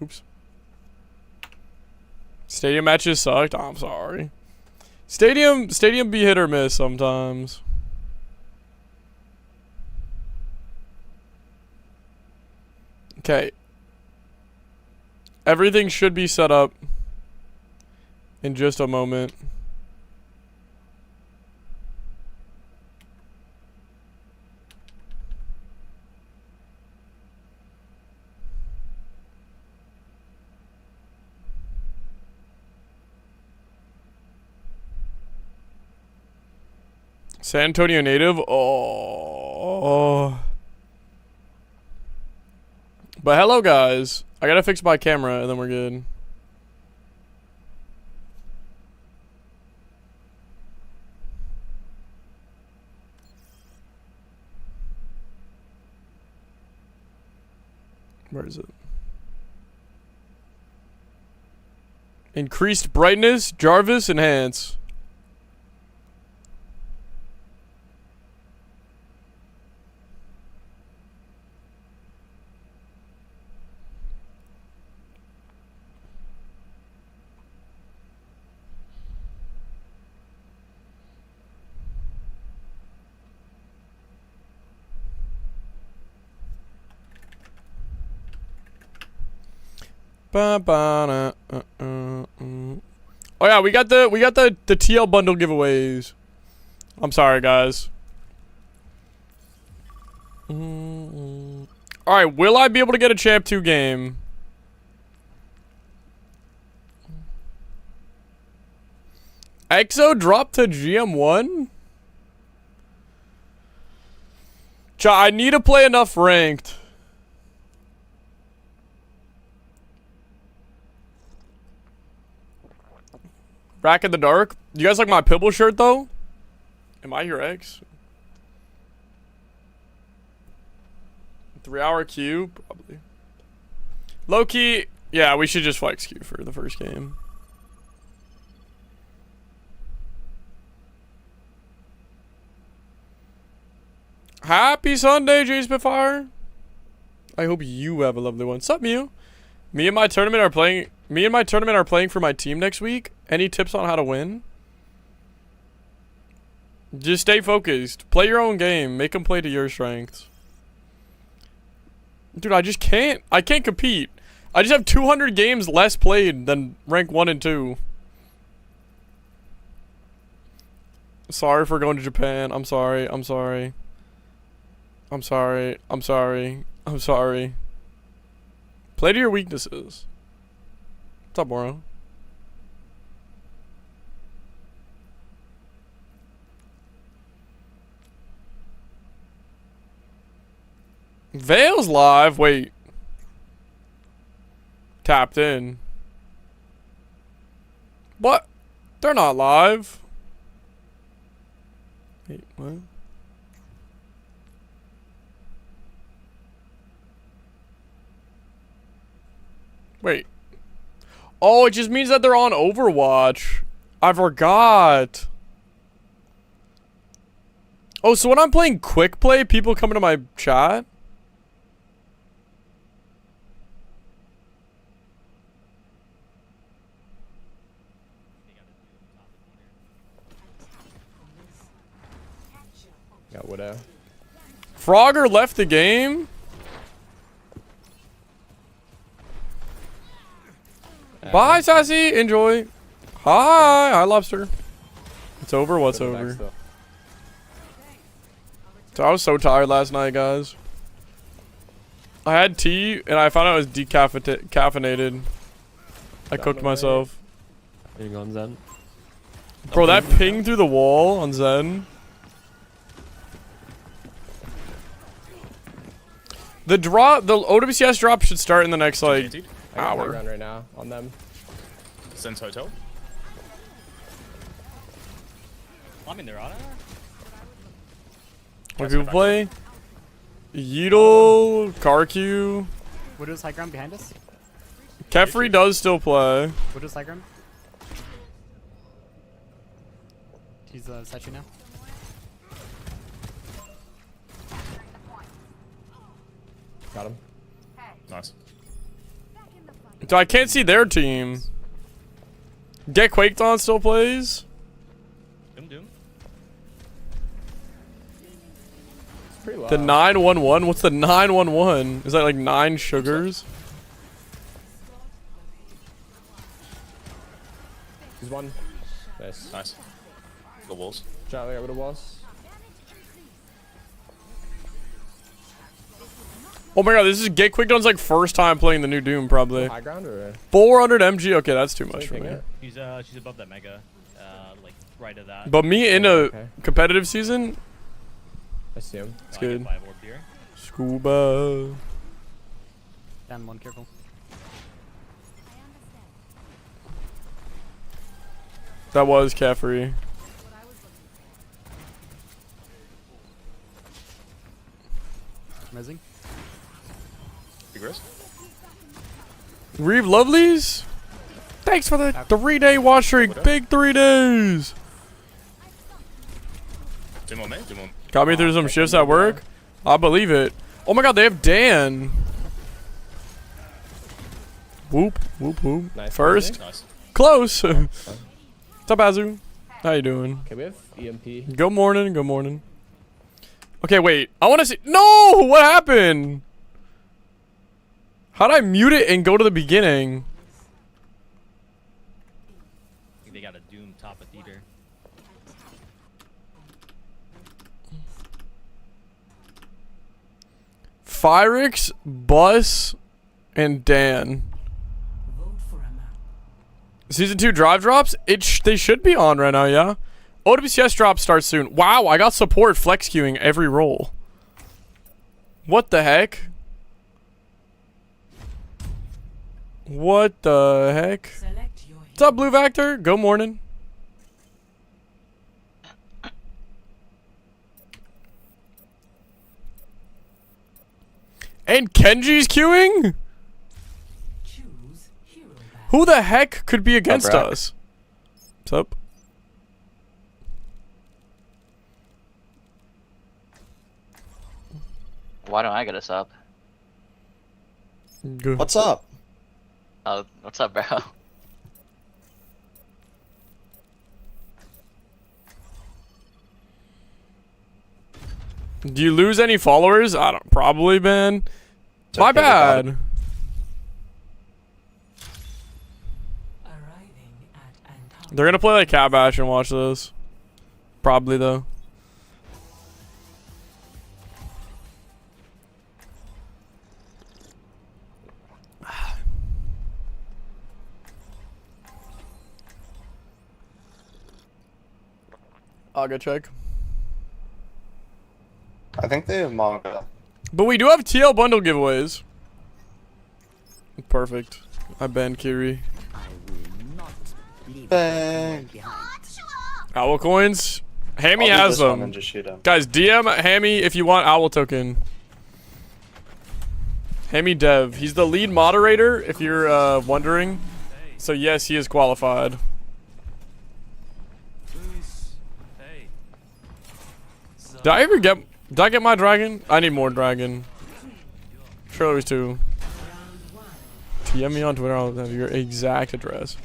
Oops. Stadium matches sucked. Oh, I'm sorry. Stadium be hit or miss sometimes. Okay. Everything should be set up in just a moment. San Antonio native? Oh. But hello, guys. I gotta fix my camera, and then we're good. Where is it? Increased brightness, Jarvis, enhance. Oh yeah, we got the TL bundle giveaways. I'm sorry, guys. All right, will I be able to get a Champ 2 game? EXO dropped to GM1? I need to play enough ranked. Rack in the dark. You guys like my Pibble shirt though? Am I your ex? 3-hour queue? Probably. Low key, yeah, we should just flex queue for the first game. Happy Sunday, J Spitfire. I hope you have a lovely one. Sup, Mew? Me and my tournament are playing for my team next week. Any tips on how to win? Just stay focused. Play your own game. Make them play to your strengths. Dude, I just can't. I can't compete. I just have 200 games less played than rank 1 and 2. Sorry for going to Japan. I'm sorry. I'm sorry. I'm sorry. I'm sorry. I'm sorry. Play to your weaknesses. What's up, Moro? Vale's live. Wait. Tapped in. What? They're not live. Wait, what? Wait. Oh, it just means that they're on Overwatch. I forgot. Oh, so when I'm playing quick play, people come into my chat? Yeah, whatever. Frogger left the game? Bye, Sassy. Enjoy. Hi. Hi, Lobster. It's over. What's over? So I was so tired last night, guys. I had tea, and I found out it was decaffeinated. I cooked myself. Ping on Zen. Bro, that ping through the wall on Zen. The OWCS drop should start in the next, like, hour. Right now on them. Sense Hotel. I'm in there, aren't I? What people play? Yeetle, Karq. Widow's high ground behind us. Kefri does still play. Widow's high ground. He's set you now. Got him. Nice. I can't see their team. Get Quaked On still plays. Doom. It's pretty low. The 911. What's the 911? Is that like 9 sugars? He's one. Nice. Nice. The walls. Shot like over the walls. Oh my god, this is Get Quaked On's like first time playing the new Doom probably. High ground or 400 MG. Okay, that's too much for anything me. yet? She's above that mega. Like right at that. But me in a Okay. competitive season, I see him. it's I get good. 5 orb here. Scuba. Down one, careful. That was Caffrey. Amazing. Big risk. Reeve Lovelies? Thanks for the 3-day watch streak. Big 3 days. Doom on me. Doom on. Got me through some shifts at work. I believe it. Oh my god, they have Dan. Whoop, whoop, whoop. Nice. First. Nice. Close. What's up, Azu? How you doing? Okay, we have EMP. Good morning, good morning. Okay, wait. I want to see. No! What happened? How'd I mute it and go to the beginning? I think they got a Doom top of theater. Fyrix, Bus, and Dan. Season 2 drive drops? They should be on right now, yeah? OWCS drop starts soon. Wow, I got support flex queuing every roll. What the heck? What the heck? What's up, Blue Vector? Good morning. And Kenji's queuing? Who the heck could be against Rack? us? What's up? Why don't I get us up? Good. What's up? Oh, what's up, bro? Do you lose any followers? I don't. Probably, man. My okay, got bad. They're gonna play like Cabash and watch this. Probably though. I'll go check. I think they have manga. But we do have TL bundle giveaways. Perfect. I banned Kiri. Bang. Owl coins. Hammy I'll do has this one them. and just shoot him. Guys, DM Hammy if you want owl token. Hammy Dev. He's the lead moderator, if you're wondering. So yes, he is qualified. Did I get my dragon? I need more dragon. Sure there was 2. TM me on Twitter, I'll have your exact address.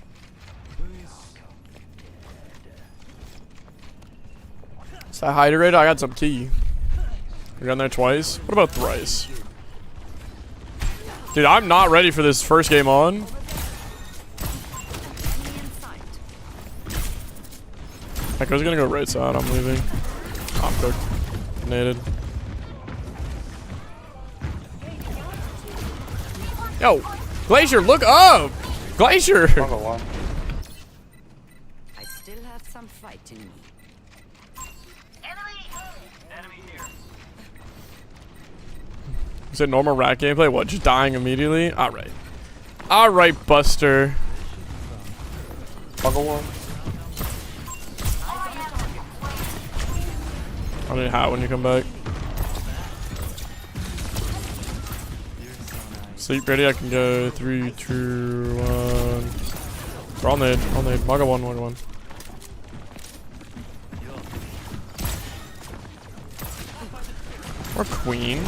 Is that hydrated? I got some key. We got in there twice. What about thrice? Dude, I'm not ready for this first game on. Echo's gonna go right side. I'm leaving. I'm cooked. Naded. Yo, Glacier, look up! Glacier! Manga one. I still have some fight in me. Is it normal rat gameplay? What, just dying immediately? Alright. Alright, Buster. Manga one. I need a hat when you come back. Sleep ready, I can go 3, 2, 1. We're all nade, all nade. Maga 1, Maga 1. Or Queen.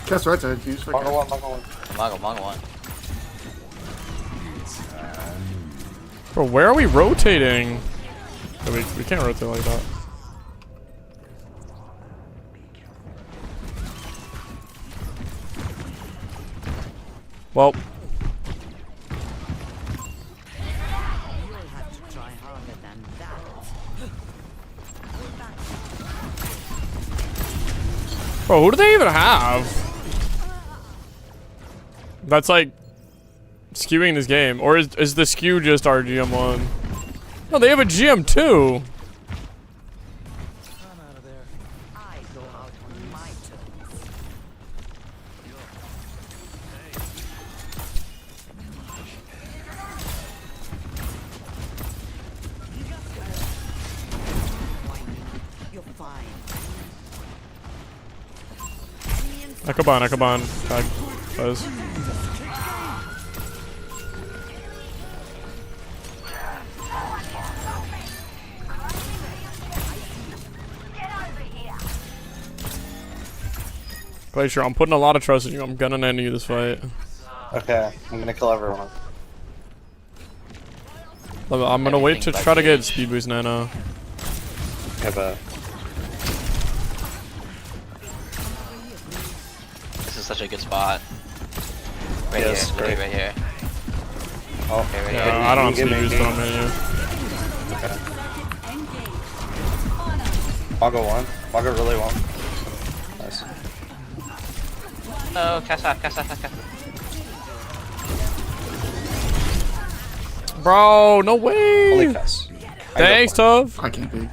Cast right side. Use for Mongo one, Mongo one. Mongo one. Bro, where are we rotating? Oh, we can't rotate like that. Well, You'll have to try harder than that. bro, who do they even have? That's like skewing this game, or is the skew just our GM1? No, they have a GM2. I go out on my terms. You're fine. Akaban. Tag. Buzz. Glacier, I'm putting a lot of trust in you. I'm gonna end you this fight. Okay, I'm gonna kill everyone. I'm gonna wait to try to get speed boost Nano. Okay, but This is such a good spot. Right Yes, here, great. right here. oh, Okay, right Yeah, here. I don't have Give speed me boost, but I'm hitting you. Mongo one. Mongo really one. Nice. Oh, cast off. Bro, no Only way. cast. Thanks, Tov. I can't be.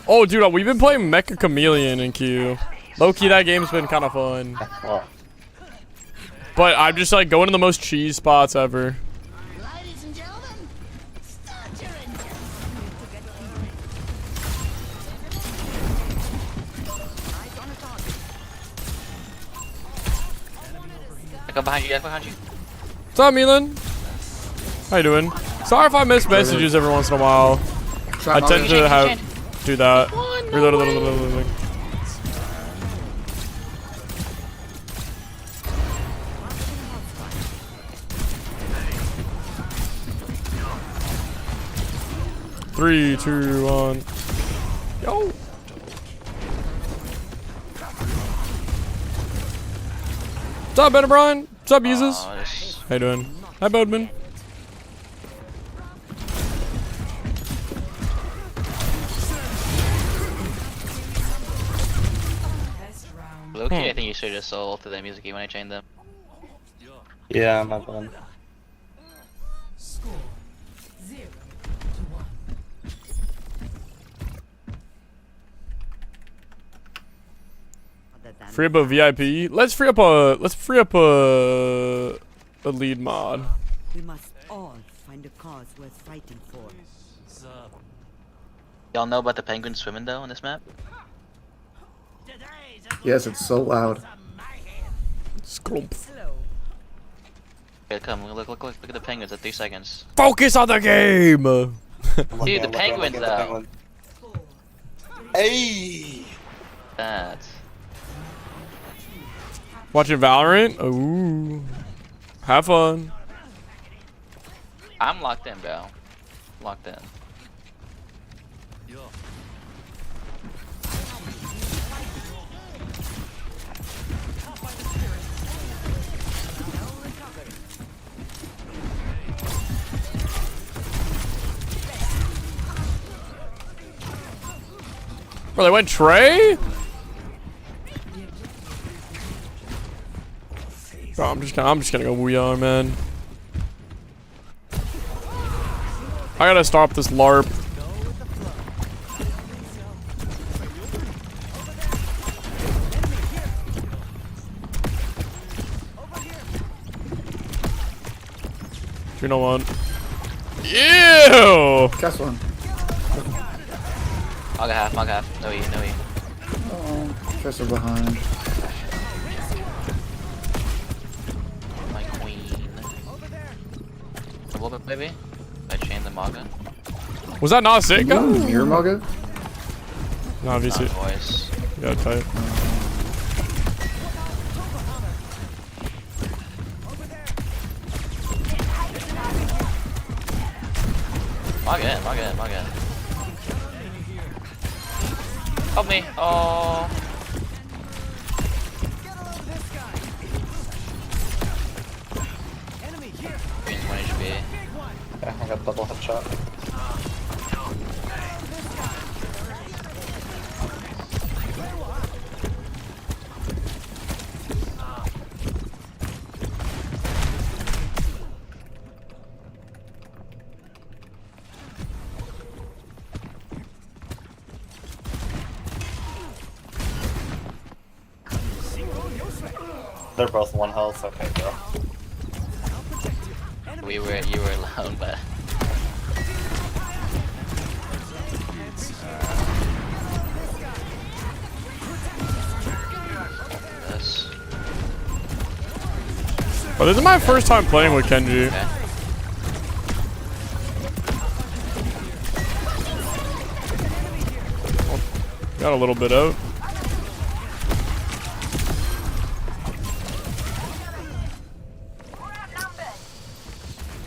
Oh, dude, we've been playing Mecha Chameleon in Q. Low-key, that game's been kind of fun. Oh, But I'm just like going to the most cheese spots ever. Ladies and gentlemen, start your engines. Eyes on a target. I go behind you. What's up, Milan? How you doing? Sorry if I miss messages every once in a while. I tend to do that. Reload. Three, two, one. Yo. What's up, Ben O'Brien? What's up, users? How you doing? Hi, Bodman. Loki, I think you should just sold to the music when I chained them. yeah, my bad. Other than Free up a VIP. Let's free up a lead mod. we must all find a cause worth fighting for. Y'all know about the penguins swimming though on this map? Yes, it's so loud. Scrump. Slow. Okay, come, look at the penguins at 3 seconds. Focus on the game. Dude, the penguins though. Hey! That. Watching Valorant. Ooh. Have fun. I'm locked in, bro. Locked in. Bro, they went Trey? Bro, I'm just gonna go Wooyar, man. I gotta stop this LARP. You know what? Ew! Cast one. I'll go half. No E. Oh, Cast are behind. My queen. A little bit, baby. I chained the Maga. Was that not sick? Mirror Maga? No, VC. Voice. Yeah, tight. Log in. Help me. Oh. Green's 1 HP. Yeah, I got double headshot. They're both 1 health. Okay, go. You were alone, but. This. Oh, this is my first time playing with Kenji. Okay. Got a little bit out.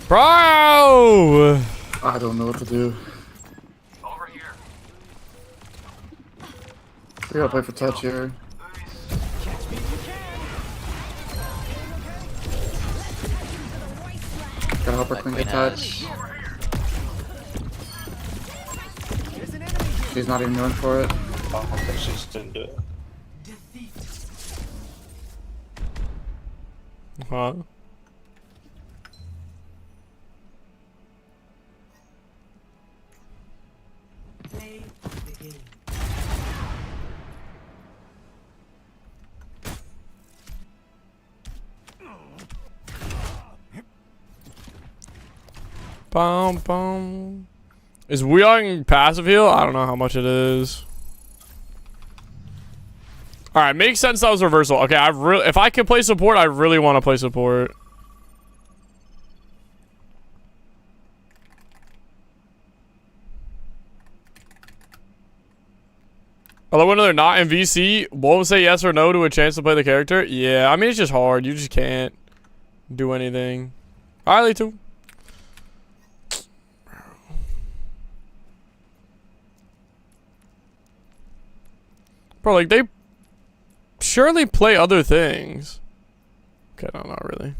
Bro! I don't know what to do. We gotta play for touch here. Gotta help her That clean queen get touch. has. She's not even going for it. Oh, okay, she just didn't do it. Huh? Bum bum. Is we on passive heal? I don't know how much it is. All right, makes sense. That was reversal. Okay, if I can play support, I really want to play support. Although when they're not in VC, won't say yes or no to a chance to play the character. Yeah, I mean it's just hard. You just can't do anything. All right, Lito. Bro, like they surely play other things. Okay, no, not really.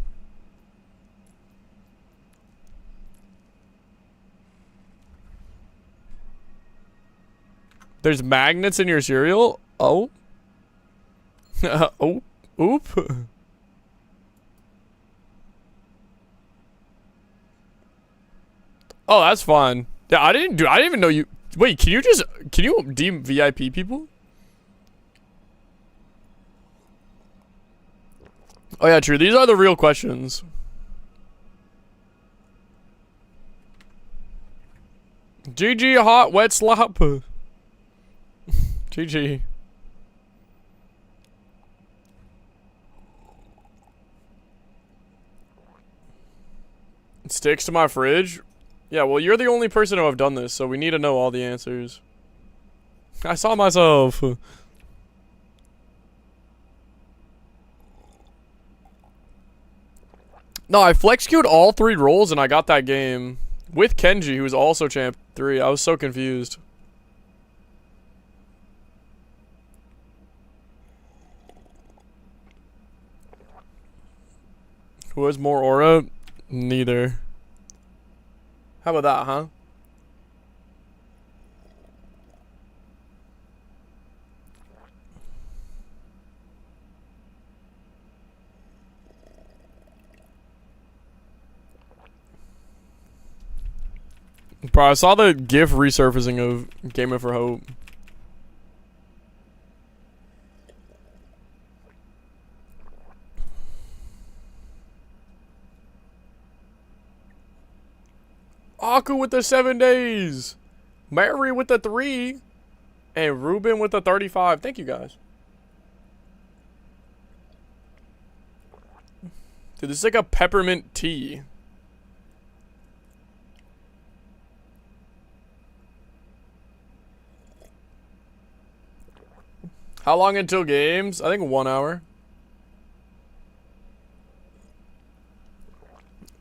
There's magnets in your cereal? Oh. Oh. Oop. Oh, that's fun. Yeah, I didn't even know you. Wait, can you deem VIP people? Oh yeah, true. These are the real questions. GG hot wet slap. GG. It sticks to my fridge? Yeah, well you're the only person who have done this, so we need to know all the answers. I saw myself. No, I flex queued all 3 roles and I got that game. With Kenji, who was also champ 3. I was so confused. Who has more aura? Neither. How about that, huh? Bro, I saw the GIF resurfacing of Gamer for Hope. Aku with the 7 days. Mary with the 3. And Ruben with the 35. Thank you guys. Dude, this is like a peppermint tea. How long until games? I think 1 hour.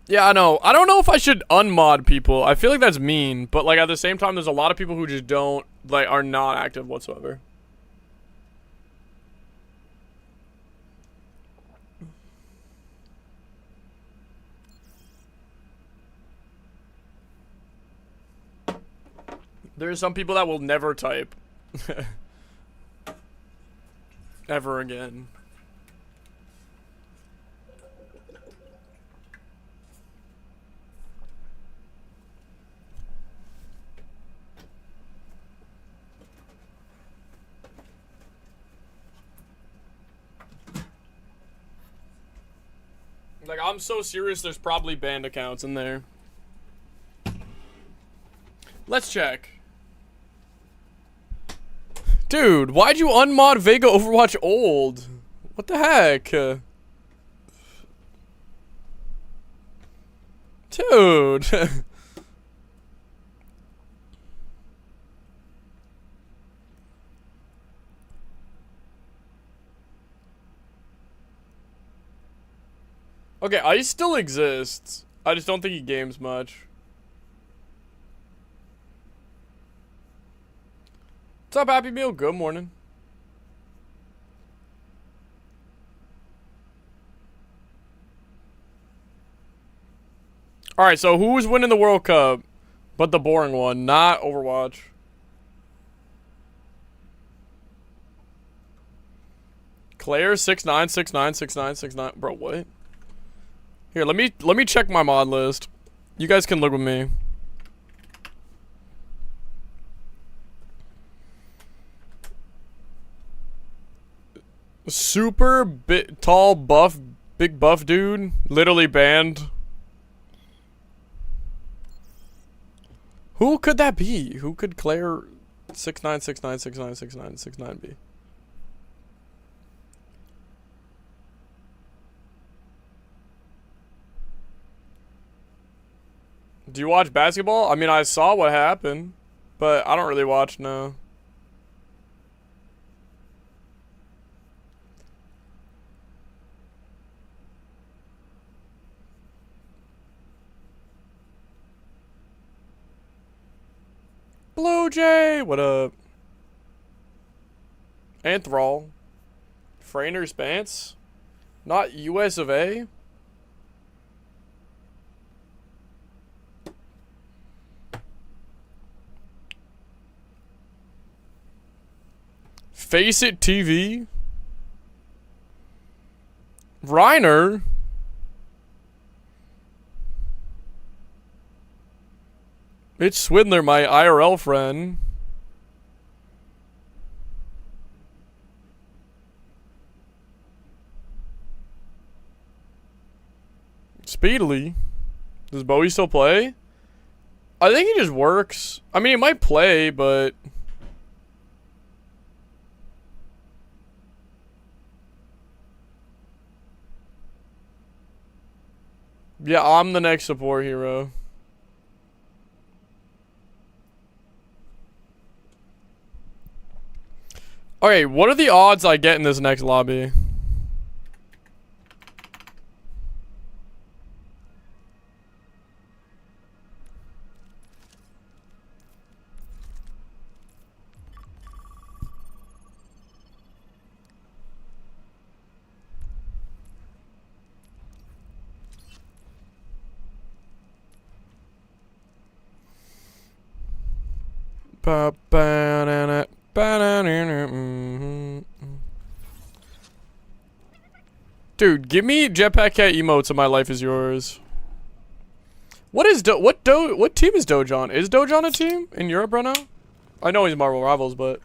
Yeah, I know. I don't know if I should unmod people. I feel like that's mean, but like at the same time, there's a lot of people who just don't, like, are not active whatsoever. There's some people that will never type. Ever again. Like, I'm so serious, there's probably banned accounts in there. Let's check. Dude, why'd you unmod Vega Overwatch old? What the heck? Dude. Okay, Ice still exists. I just don't think he games much. What's up, Happy Meal? Good morning. Alright, so who's winning the World Cup? But the boring one, not Overwatch. Claire 69696969. Bro, what? Here, let me check my mod list. You guys can look with me. Super tall buff, big buff dude, literally banned. Who could that be? Who could Claire 6969696969 be? Do you watch basketball? I mean, I saw what happened, but I don't really watch now. Blue Jay, what up? Anthrol. Frainer's Pants. Not US of A. Face It TV. Reiner. It's Swindler, my IRL friend. Speedily. Does Bowie still play? I think he just works. I mean, he might play, but... Yeah, I'm the next support hero. Okay, what are the odds I get in this next lobby? Dude, give me Jetpack Cat emotes and my life is yours. What team is Doge on? Is Doge on a team in Europe right now? I know he's Marvel Rivals, but...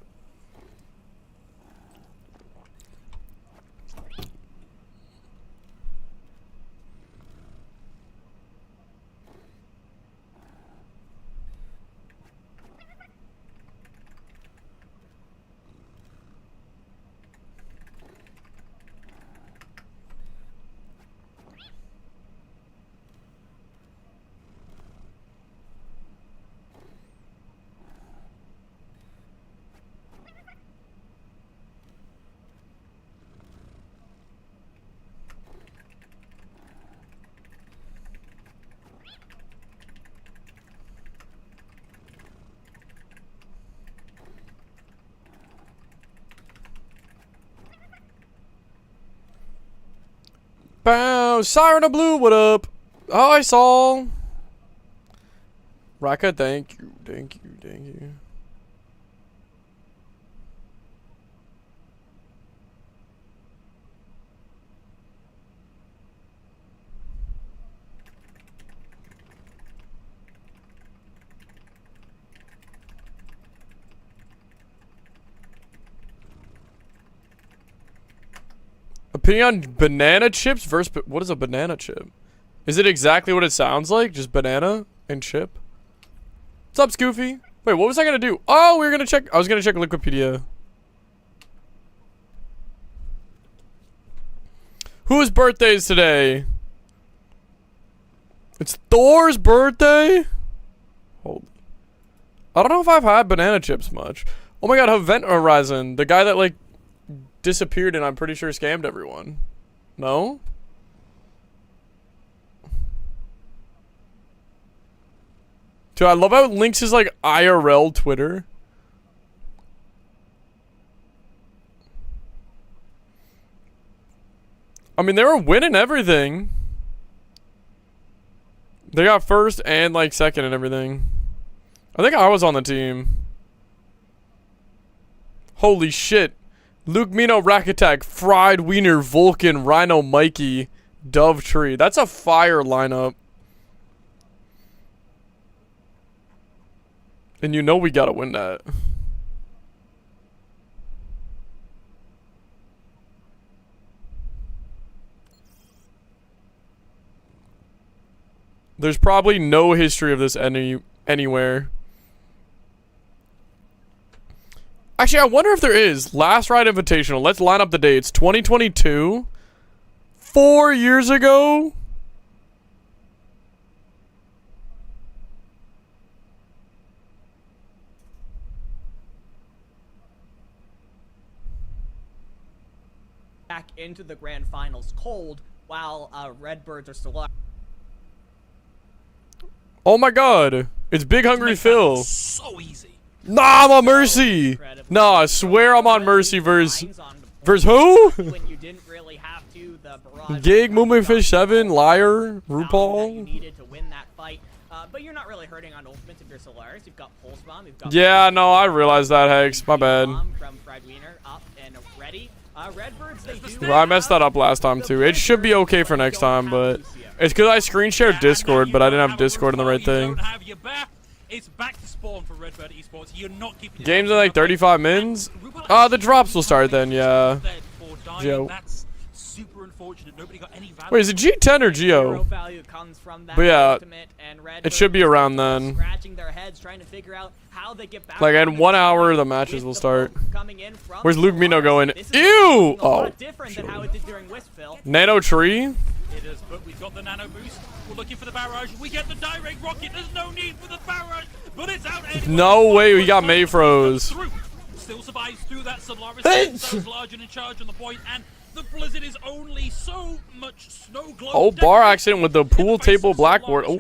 Bow. Siren of Blue, what up? Oh, I saw. Raka, thank you. Thank you. Thank you. Opinion on banana chips versus what is a banana chip? Is it exactly what it sounds like? Just banana and chip? What's up, Scoofy? Wait, what was I gonna do? Oh, we were gonna check. I was gonna check Wikipedia. Whose birthday is today? It's Thor's birthday? Hold. I don't know if I've had banana chips much. Oh my god, Event Horizon. The guy that like disappeared and I'm pretty sure scammed everyone. No? Dude, I love how it links his like IRL Twitter. I mean, they were winning everything. They got first and like second and everything. I think I was on the team. Holy shit. Luke Mino, Rakattack, Fried Wiener, Vulcan, Rhino, Mikey, Dove Tree. That's a fire lineup. And you know we gotta win that. There's probably no history of this anywhere. Actually, I wonder if there is. Last Ride Invitational. Let's line up the dates. 2022. 4 years ago. Back into the grand finals cold while Redbirds are still up. Oh my god. It's Big Hungry Phil. So easy. Nah, I'm on Mercy. Nah, I swear I'm on Mercy versus who? When you didn't really have to, the barrage Gig, Moving Fish 7, Liar, you RuPaul. needed to win that fight, but you're not really hurting on ultimates if you're Solaris. You've got Pulse Bomb. You've got Yeah, no, I realized that, Hex. My bad. From Fried Wiener up and ready. Redbirds, they do Well, I messed that up last time too. It should be okay for next time, but it's because I screen shared Discord, but I didn't have Discord in the right thing. It's back to spawn for Redbird Esports. You're not keeping Games in like 35 mins. The drops will start then, yeah. Geo. That's super unfortunate. Nobody got any value. Wait, is it G10 or Geo? But yeah, it should be around then. Like in 1 hour, the matches will start. Where's Luke Mino going? Ew! Oh. Nano Tree? It is, but we've got the nano boost. We're looking for the barrage. We get the direct rocket. There's no need for the barrage, but it's out anyway. No way, we got Mayfroze. Still survives through that Solaris. So large and in charge on the point, and the blizzard is only so much snow globe. Oh, bar accident with the pool table blackboard. Oh.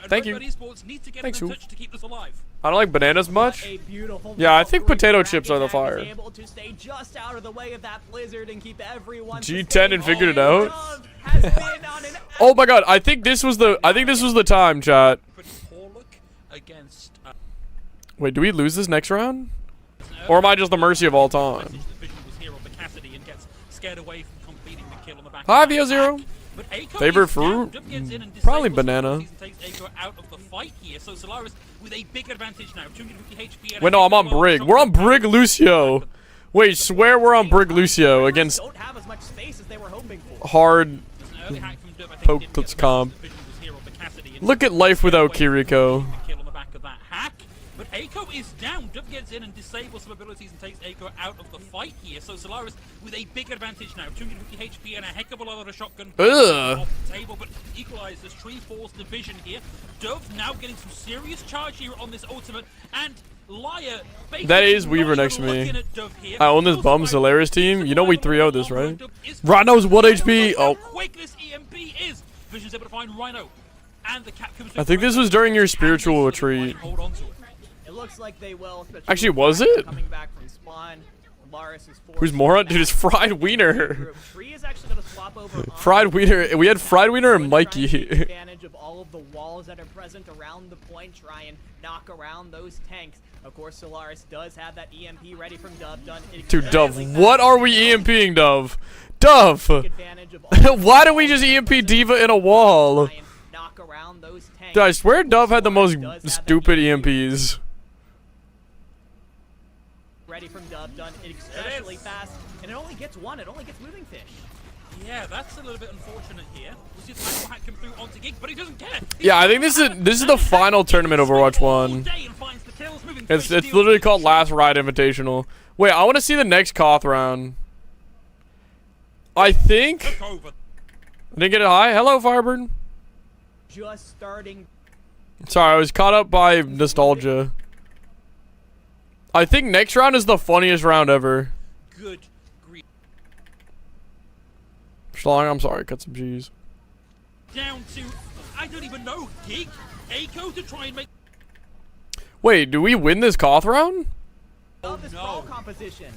Thank you. Thanks, Who. To keep this alive. I don't like bananas much. Yeah, I think potato chips are the fire. G10 and figured it out. Oh my god, I think this was the time, chat. Wait, do we lose this next round? Or am I just the mercy of all time? Hi, VO0. Favorite fruit? Probably banana. Wait, no, I'm on Brig. We're on Brig Lucio. Wait, swear we're on Brig Lucio against hard Poke's comp. Look at life without Kiriko. But Aiko is down. Dub gets in and disables some abilities and takes Aiko out of the fight here. So Solaris with a big advantage now. 250 HP and a heck of a lot of a shotgun off the table, but equalizes Tree Force division here. Dove now getting some serious charge here on this ultimate, and Liar. That is Weaver next to me. I own this bum Solaris team. You know we 3-0 this, right? Rhino's 1 HP. Oh. Quick this EMP is. Vision's able to find Rhino. And the cat comes I think this was during your spiritual retreat. Hold on to it. It looks like they will. Actually, was it? Coming back from spawn. Who's moron? Dude, it's Fried Wiener. Tree is actually going to swap over on Fried Wiener. We had Fried Wiener and Trying to take Mikey. advantage of all of the walls that are present around the point, try and knock around those tanks. Of course, Solaris does have that EMP ready from Dove. Done Dude, Dove, extremely what fast. are we EMPing, Dove? Dove! Take advantage of all of Why the did we just walls EMP that are Diva present in a wall? try and knock around those tanks. Dude, I swear Dove had the most Solaris does have that stupid EMP EMPs. ready from Dove, done especially fast, and it only gets one. It only gets moving fish. Yeah, that's a little bit unfortunate here. We see the Michael Hack come through onto Gig, but he doesn't care. Yeah, I think this is the final tournament Overwatch 1. It's literally called Last Ride Invitational. Wait, I want to see the next Koth round. I think. Didn't get it high. Hello, Firebird. Just starting. Sorry, I was caught up by nostalgia. I think next round is the funniest round ever. Good grief. Schlong, I'm sorry, cut some G's. Down to, I don't even know, Gig, Echo to try and make. Wait, do we win this Koth round? This no. ball composition.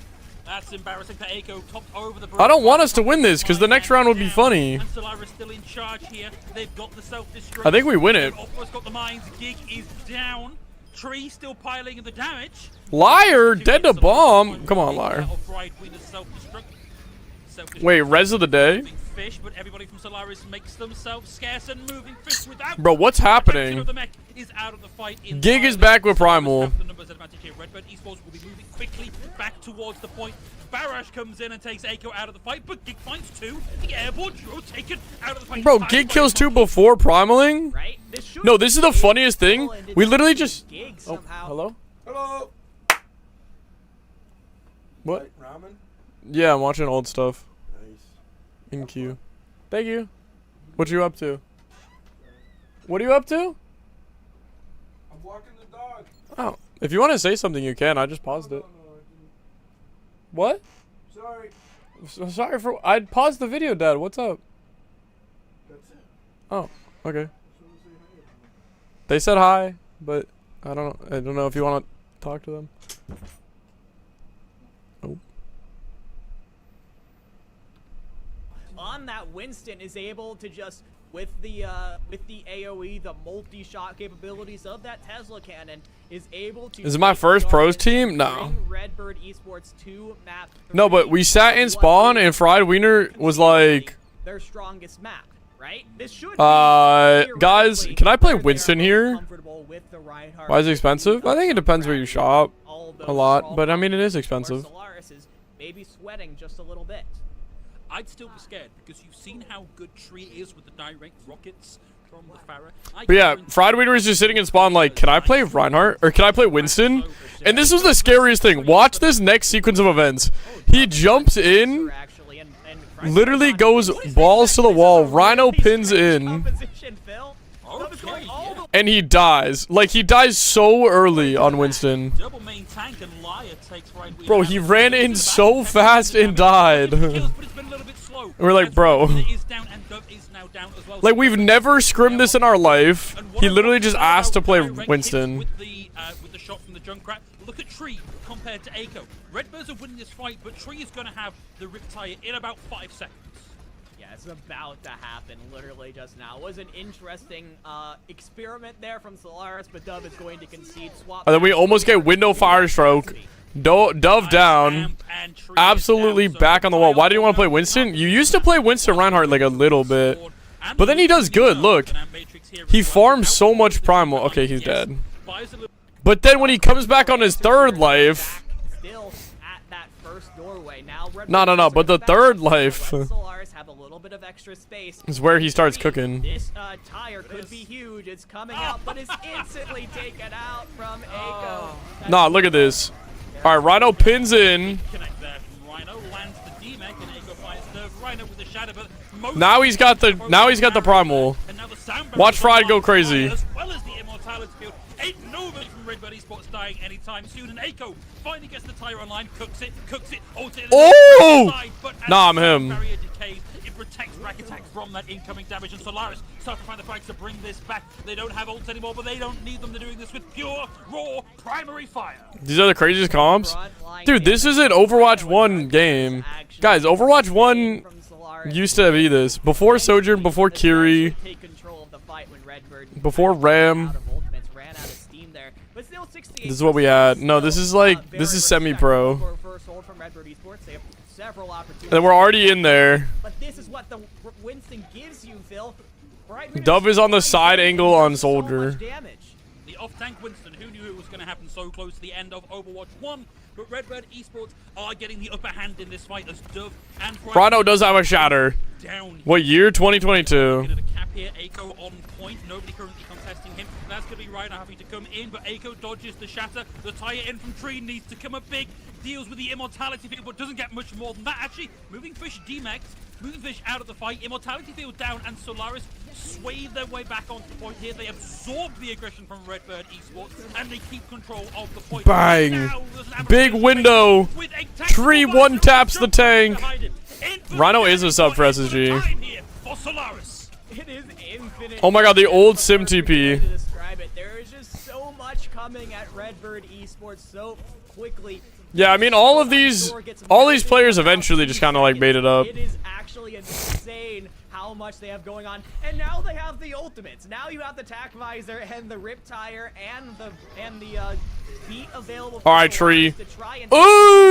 That's embarrassing for Echo, topped over the I don't want us to win this because the next round would be funny. And Solaris still in charge here. They've got the self-destruct. I think we win it. Opera's got the mines. Gig is down. Tree still piling in the damage. Liar, dead to bomb. Come on, liar. Wait, res of the day? Fish, but everybody from Solaris makes themselves scarce and moving fish without. Bro, what's happening? The mech is out of the fight Gig is back with Primal. The numbers advantage here. Redbird Esports will be moving quickly back towards the point. Barash comes in and takes Echo out of the fight, but Gig finds two. The airborne duo taken out of the fight. Bro, Gig kills two before primaling? Right? No, this is the funniest thing. We literally just... Gig Oh, somehow. hello? Hello. What? Ramen. Yeah, I'm watching old stuff. Nice. In queue. Thank you. What you up to? What are you up to? I'm walking the dog. Oh, if you want to say something, you can. I just paused it. No, I didn't. What? Sorry. Sorry for... I paused the video, Dad. What's up? That's it. Oh, okay. Someone say hi. They said hi, but I don't know if you want to talk to them. Oh. On that, Winston is able to just with the AOE, the multi-shot capabilities of that Tesla cannon, is able to. Is it my first pros team? No. Redbird Esports 2 map. No, but we sat in spawn and Fried Wiener was like, their strongest map, right? This should. Guys, can I play Winston here? Why is it expensive? I think it depends where you shop a lot, but I mean it is expensive. Solaris is maybe sweating just a little bit. I'd still be scared because you've seen how good Tree is with the direct rockets from the Pharah. But yeah, Fried Wiener is just sitting in spawn like, can I play Reinhardt? Or can I play Winston? And this was the scariest thing. Watch this next sequence of events. He jumps in, literally goes balls to the wall, Rhino pins in, and he dies. Like, he dies so early on Winston. Bro, he ran in so fast and died. We're like, bro. Like, we've never scrimmed this in our life. He literally just asked to play Winston. With the shot from the Junkrat. Look at Tree compared to Echo. Redbirds are winning this fight, but Tree is going to have the Riptire in about 5 seconds. Yeah, it's about to happen literally just now. It was an interesting experiment there from Solaris, but Dove is going to concede swap. And then we almost get window fire stroke. Dove down. Absolutely back on the wall. Why do you want to play Winston? You used to play Winston Reinhardt like a little bit. But then he does good. Look. He farms so much primal. Okay, he's dead. But then when he comes back on his third life. Still at that first doorway. Now No. But the third life Solaris have a little bit of extra space. is where he starts cooking. This tire could be huge. It's coming out, but is instantly taken out from Echo. Nah, look at this. All right, Rhino pins in. Connect there from Rhino, lands the D-Mech, and Echo finds the Rhino with the shadow, but Now he's got the primal. and now the sound Watch Fried go crazy. as well as the immortality field. Ain't nobody from Redbird Esports dying anytime soon, and Echo finally gets the tire online, cooks it, ults it. Oh! But as Nah, I'm the him. barrier decays, it protects Rakattack from that incoming damage, and Solaris start to find the fight to bring this back. They don't have ults anymore, but they don't need them. They're doing this with pure, raw, primary fire. These are the craziest comps. Dude, this is an Overwatch 1 game. Guys, Overwatch 1 Solaris used to be this. Before Sojourn, before Kiri, take control of the fight when Redbird before Ram. out of ultimates, ran out of steam there. But still 68. This is what we had. No, this is like, this is semi-pro. First hold from Redbird Esports. They have several opportunities. And we're already in there. But this is what the Winston gives you, Phil. Right, Dove is on the side angle on Soldier. So much damage. The off-tank Winston, who knew it was going to happen so close to the end of Overwatch 1, but Redbird Esports are getting the upper hand in this fight as Dove and Rhino does have a shatter. down. What year? 2022. Get a cap here, Echo on point, nobody currently contesting him. That's going to be Rhino having to come in, but Echo dodges the shatter. The tie in from Tree needs to come up big, deals with the immortality field, but doesn't get much more than that. Actually, Moving Fish demexed, Moving Fish out of the fight, immortality field down, and Solaris sway their way back onto the point here. They absorb the aggression from Redbird Esports, and they keep control of the point. Bang! Now, there's an Big window. with a tactical Tree button one taps the jump tank. behind it. Infinite Rhino is a sub for damage SSG. time here for Solaris. It is infinite. Oh my god, the old Sim TP. To describe it, there is just so much coming at Redbird Esports so quickly. Yeah, I mean, all these players eventually just kind of like baited up. It is actually insane how much they have going on, and now they have the ultimates. Now you have the tack visor and the rip tire and the beat available. All right, Tree. To try and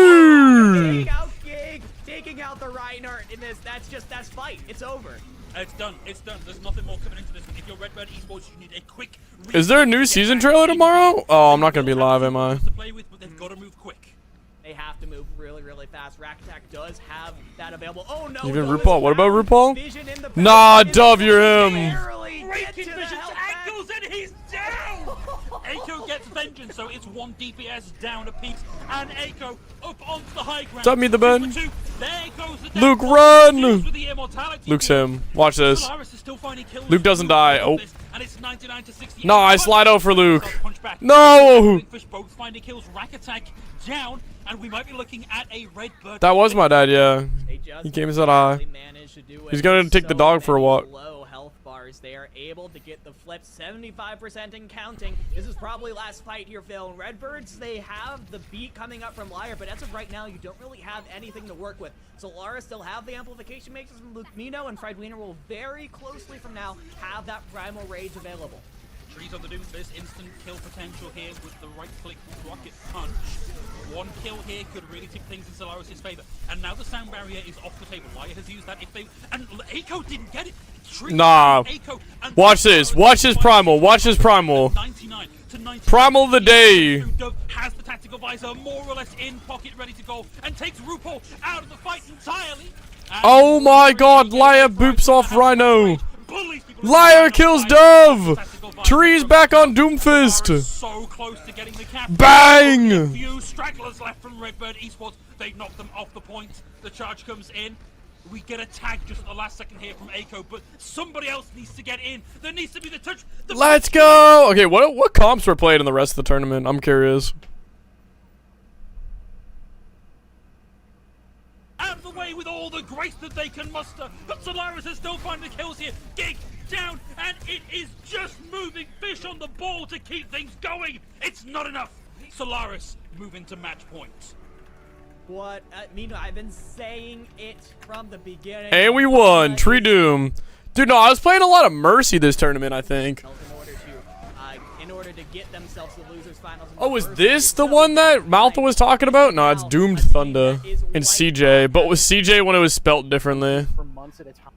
Ooh! take out Gig, taking out the Reinhardt in this. That's fight. It's over. It's done. It's done. There's nothing more coming into this. If you're Redbird Esports, you need a quick. Is there a new season trailer tomorrow? Oh, I'm not gonna be live, am I? To play with, but they've got to move quick. They have to move really, really fast. Rakattack does have that available. Oh no! Even Dove is RuPaul. What about down. RuPaul? Vision in the back. Nah, It's Dove, you're him. barely get Breaking to the Vision's health pack. ankles and he's down! Echo gets vengeance, so it's 1 DPS down apiece. And Echo up onto the high ground. What's up, Meet the Ben? There goes the Luke, down. run! Deals with the immortality. Luke's him. Watch this. Solaris is still finding kills. Luke doesn't die. Oh. And it's 99 to 68. Nice slide out for Luke. Punch back. No! Fish both finding kills. Rakattack down, and we might be looking at a Redbird. That was my dad, yeah. They just He came and said hi. barely managed to do He's it gonna with take the so dog for a many walk. Low health bars. They are able to get the flip 75% and counting. This is probably last fight here, Phil. Redbirds, they have the beat coming up from Liar, but as of right now, you don't really have anything to work with. Solaris still have the amplification makers from Luke Mino, and Fred Wiener will very closely from now have that primal rage available. Trees on the Doomfist, instant kill potential here with the right click rocket punch. One kill here could really tip things in Solaris' favor. And now the sound barrier is off the table. Liar has used that if they... And Echo didn't get it. Tree Nah. Echo and Watch this. Watch his primal. Watch his primal. 99 to 99. Primal of the day. Dove has the tactical visor more or less in pocket, ready to go, and takes RuPaul out of the fight entirely. And Oh my god, Liar boops off Rhino. bullies people. Liar kills Dove. Tree's back on Doomfist. So close to getting the cap. Bang! Few stragglers left from Redbird Esports. They knocked them off the point. The charge comes in. We get a tag just at the last second here from Echo, but somebody else needs to get in. There needs to be the touch. Let's go. Okay, what comps were played in the rest of the tournament? I'm curious. Out of the way with all the grace that they can muster. But Solaris is still finding the kills here. Gig down, and it is just Moving Fish on the ball to keep things going. It's not enough. Solaris moving to match point. What? Mino, I've been saying it from the beginning. And we won. Tree Doom. Dude, no, I was playing a lot of Mercy this tournament, I think. In order to get themselves the losers finals. Oh, was this the one that Malta was talking about? No, it's Doomed Thunder and CJ. But was CJ when it was spelt differently? For months at a time.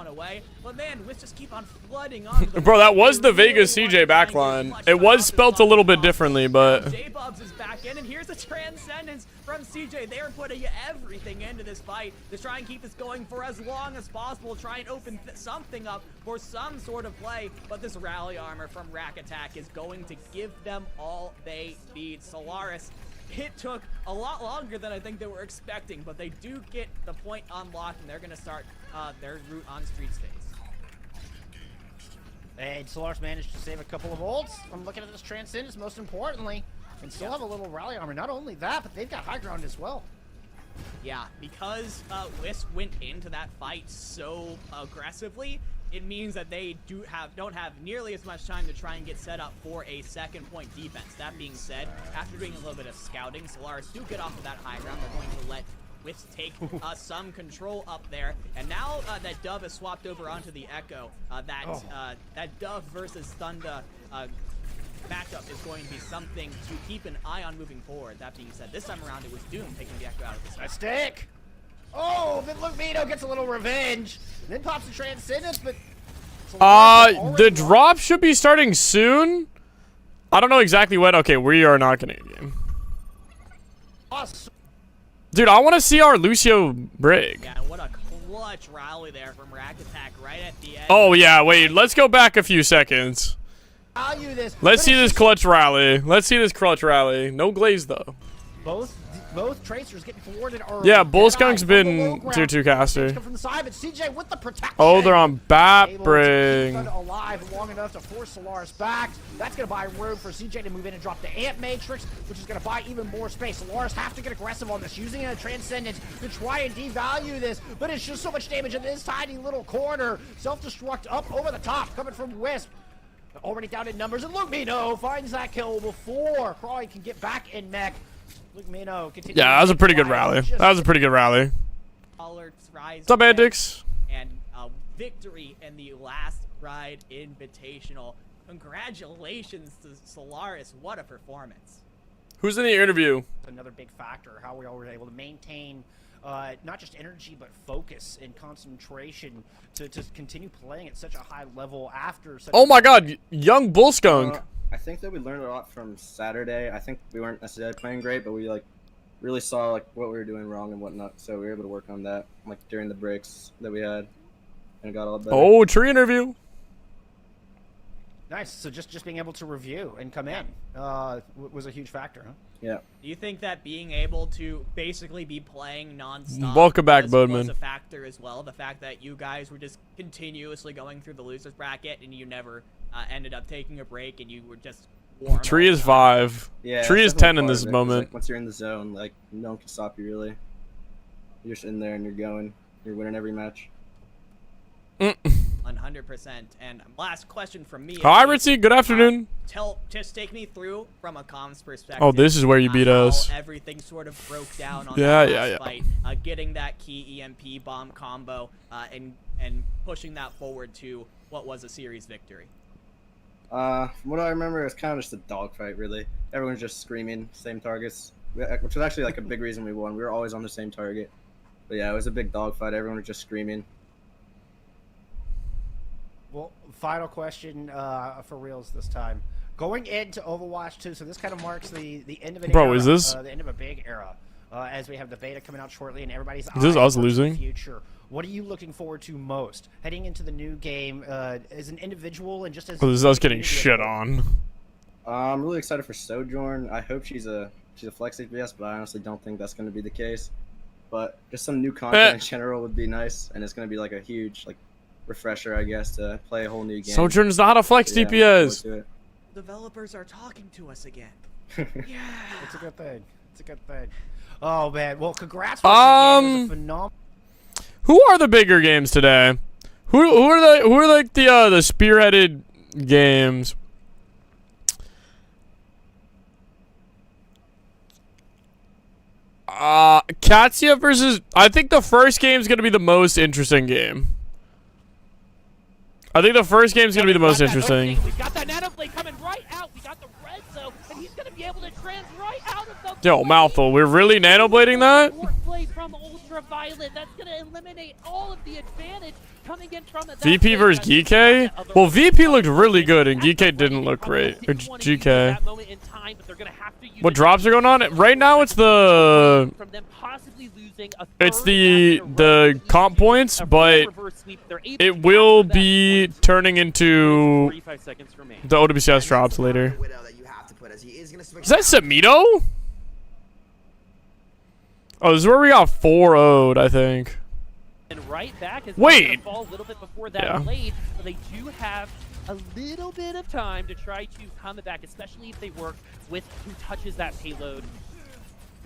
Away. But man, Wiz just keep on flooding on. Bro, that was the Vegas CJ backline. It was spelt a little bit differently, but... J-Bubs is back in, and here's a Transcendence from CJ. They are putting everything into this fight to try and keep this going for as long as possible, try and open something up for some sort of play. But this rally armor from Rakattack is going to give them all they need. Solaris, it took a lot longer than I think they were expecting, but they do get the point unlocked, and they're going to start their route on street phase. And Solaris managed to save a couple of ults. I'm looking at this Transcendence, most importantly, and still have a little rally armor. Not only that, but they've got high ground as well. Yeah, because Wisp went into that fight so aggressively, it means that they don't have nearly as much time to try and get set up for a second point defense. That being said, after doing a little bit of scouting, Solaris do get off of that high ground. They're going to let Wisp take some control up there, and now that Dove has swapped over onto the Echo, that Dove versus Thunda matchup is going to be something to keep an eye on moving forward. That being said, this time around it was Doom taking the Echo out of this. A stick. Oh, then look, Mito gets a little revenge. Then pops the Transcendence, but the drop should be starting soon. I don't know exactly when. Okay, we are not Canadian. Dude, I want to see our Lucio Brig. Yeah, what a clutch rally there from Rakattack right at the end. Oh yeah, wait. Let's go back a few seconds. Let's see this clutch rally. Let's see this clutch rally. No glaze though. Both tracers getting forwarded early. Yeah, Bullskunk's been tier 2 caster. From the side, but CJ with the protection. Oh, they're on Bat Able to Bring. keep Thunda alive long enough to force Solaris back. That's going to buy room for CJ to move in and drop the Amp Matrix, which is going to buy even more space. Solaris have to get aggressive on this, using a Transcendence to try and devalue this, but it's just so much damage in this tiny little corner. Self-destruct up over the top, coming from Wisp. Already down in numbers, and Lumino finds that kill before Crawley can get back in mech. Lumino continues. Yeah, that was a pretty good rally. That was a pretty good rally. What's up, Antics? And victory in the last ride invitational. Congratulations to Solaris. What a performance. Who's in the interview? Another big factor, how we all were able to maintain not just energy, but focus and concentration to continue playing at such a high level after such Oh my god, young Bullskunk. I think that we learned a lot from Saturday. I think we weren't necessarily playing great, but we really saw what we were doing wrong and whatnot. So we were able to work on that during the breaks that we had, and it got all better. Oh, tree interview. Nice. So just being able to review and come in was a huge factor, huh? Yeah. Do you think that being able to basically be playing nonstop Welcome back, was Bodeman. a factor as well? The fact that you guys were just continuously going through the losers bracket and you never ended up taking a break and you were just warm. Tree is 5. Yeah. Tree is 10 in this moment. Once you're in the zone, no one can stop you really. You're just in there and you're going. You're winning every match. 100%. And last question from me. Hi, Ritzy. Good afternoon. Just take me through from a comms perspective. Oh, this is where you beat us. How everything sort of broke down on Yeah, that yeah, last yeah. fight. Getting that key EMP bomb combo and pushing that forward to what was a series victory. From what I remember, it was kind of just a dogfight, really. Everyone's just screaming, same targets, which was actually a big reason we won. We were always on the same target. But yeah, it was a big dogfight. Everyone was just screaming. Well, final question for reals this time. Going into Overwatch 2, so this kind of marks the end of an era. Bro, is this- the end of a big era, as we have the beta coming out shortly, and everybody's Is this eyes us towards the losing? future. What are you looking forward to most heading into the new game as an individual and just as? Oh, this is us getting community as shit a whole? on. I'm really excited for Sojourn. I hope she's a flex DPS, but I honestly don't think that's going to be the case. But just some new content in general would be nice, and it's going to be a huge refresher, I guess, to play a whole new game. Sojourn's not a flex Yeah, I'm looking DPS. forward to it. Developers are talking to us again. Yeah, it's a good thing. It's a good thing. Oh man, well, congrats. Once again. It was a phenomenal. Who are the bigger games today? Who are the spearheaded games? Katsia versus. I think the first game is gonna be the most interesting game. I think the first game is gonna be the most interesting. We've got that nanoblade coming right out. We got the red zone, and he's gonna be able to trans right out of the. Yo, mouthful. We're really nanoblading that? Play from Ultraviolet. That's gonna eliminate all of the advantage coming in from that. VP versus GK? Well, VP looked really good, and GK didn't look great. Or GK. What drops are going on? Right now, it's the comp points, but it will be turning into the OWCS drops later. Is that Samito? Oh, this is where we got 4-0'd, I think. And right back is Wait. fall a little bit before that blade, but they do have a little bit of time to try to come back, especially if they work with who touches that payload.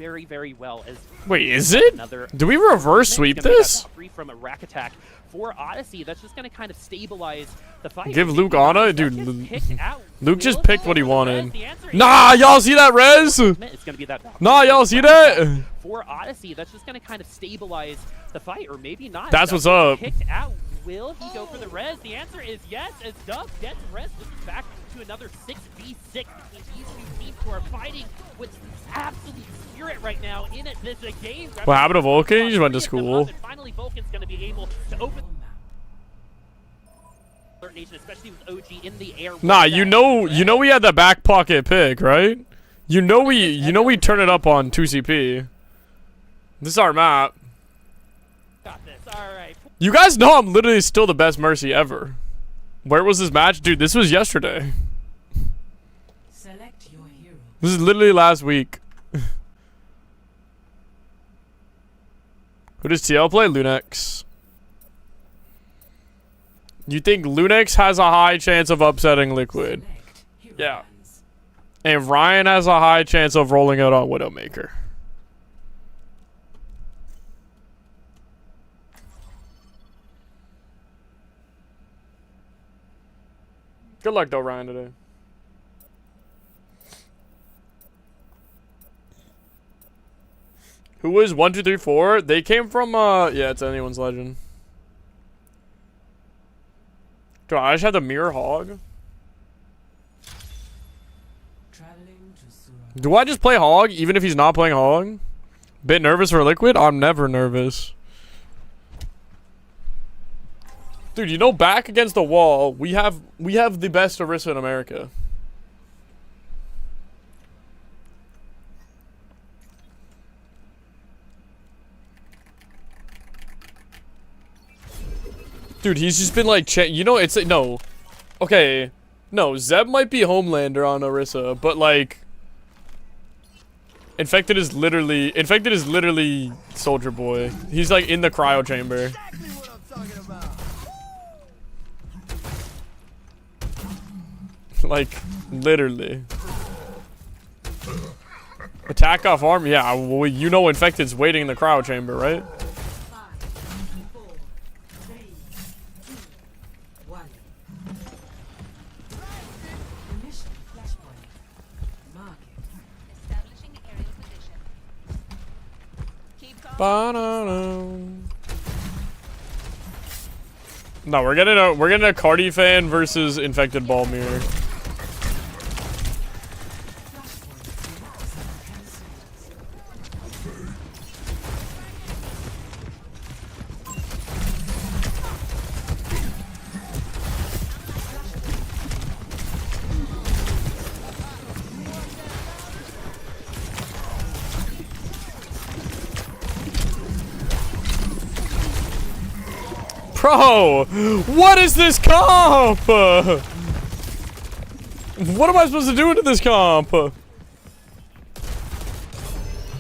very, very well. As wait, is it? Do we reverse sweep this? Free from a Rakattack for Odyssey. That's just going to kind of stabilize the fight. Give Luke Ana? Dude, Luke just Will picked he what he go for the wanted. res? The answer is Nah, y'all see that res? It's gonna be that Nah, y'all see that? for Odyssey. That's just going to kind of stabilize the fight, or maybe not. That's what's up. Kicked out. Will he go for the res? The answer is yes, as Duff gets res. This is back to another 6v6 between these two teams who are fighting with absolute spirit right now in it. This a game. What happened to Vulcan? He just went to school. And finally, Vulcan's going to be able to open Nation, especially with OG in the air. Nah, you know we had the back pocket pick, right? You know we turn it up on 2CP. This is our map. Got this. All right. You guys know I'm literally still the best Mercy ever. Where was this match? Dude, this was yesterday. Select your hero. This is literally last week. Who does TL play? Lunex. You think Lunex has a high chance of upsetting Liquid? Yeah. And Ryan has a high chance of rolling it on Widowmaker. Good luck though, Ryan, today. Who was 1, 2, 3, 4? They came from yeah, it's anyone's legend. Do I just have the mirror hog? Do I just play hog even if he's not playing hog? Bit nervous for Liquid? I'm never nervous. Dude, you know, back against the wall, we have the best Orisa in America. Dude, he's just been like, you know, it's no. Okay. No, Zeb might be Homelander on Orisa, but like Infected is literally Soldier Boy. He's like in the cryo chamber. Like literally. Attack off arm? Yeah, well, you know Infected's waiting in the cryo chamber, right? No, we're getting a Cardi fan versus Infected Ball Mirror. Bro, what is this comp? What am I supposed to do into this comp?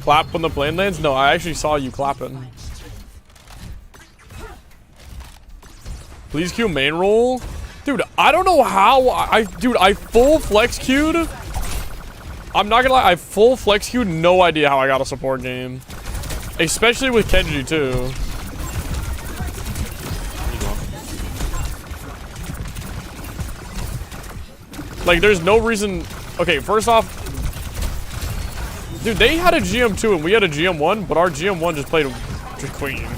Clap when the plane lands? No, I actually saw you clapping. Please queue main roll. Dude, I don't know how I full flex queued. I'm not gonna lie, I full flex queued, no idea how I got a support game. Especially with Kenji too. Like, there's no reason. Okay, first off, dude, they had a GM2 and we had a GM1, but our GM1 just played Queen.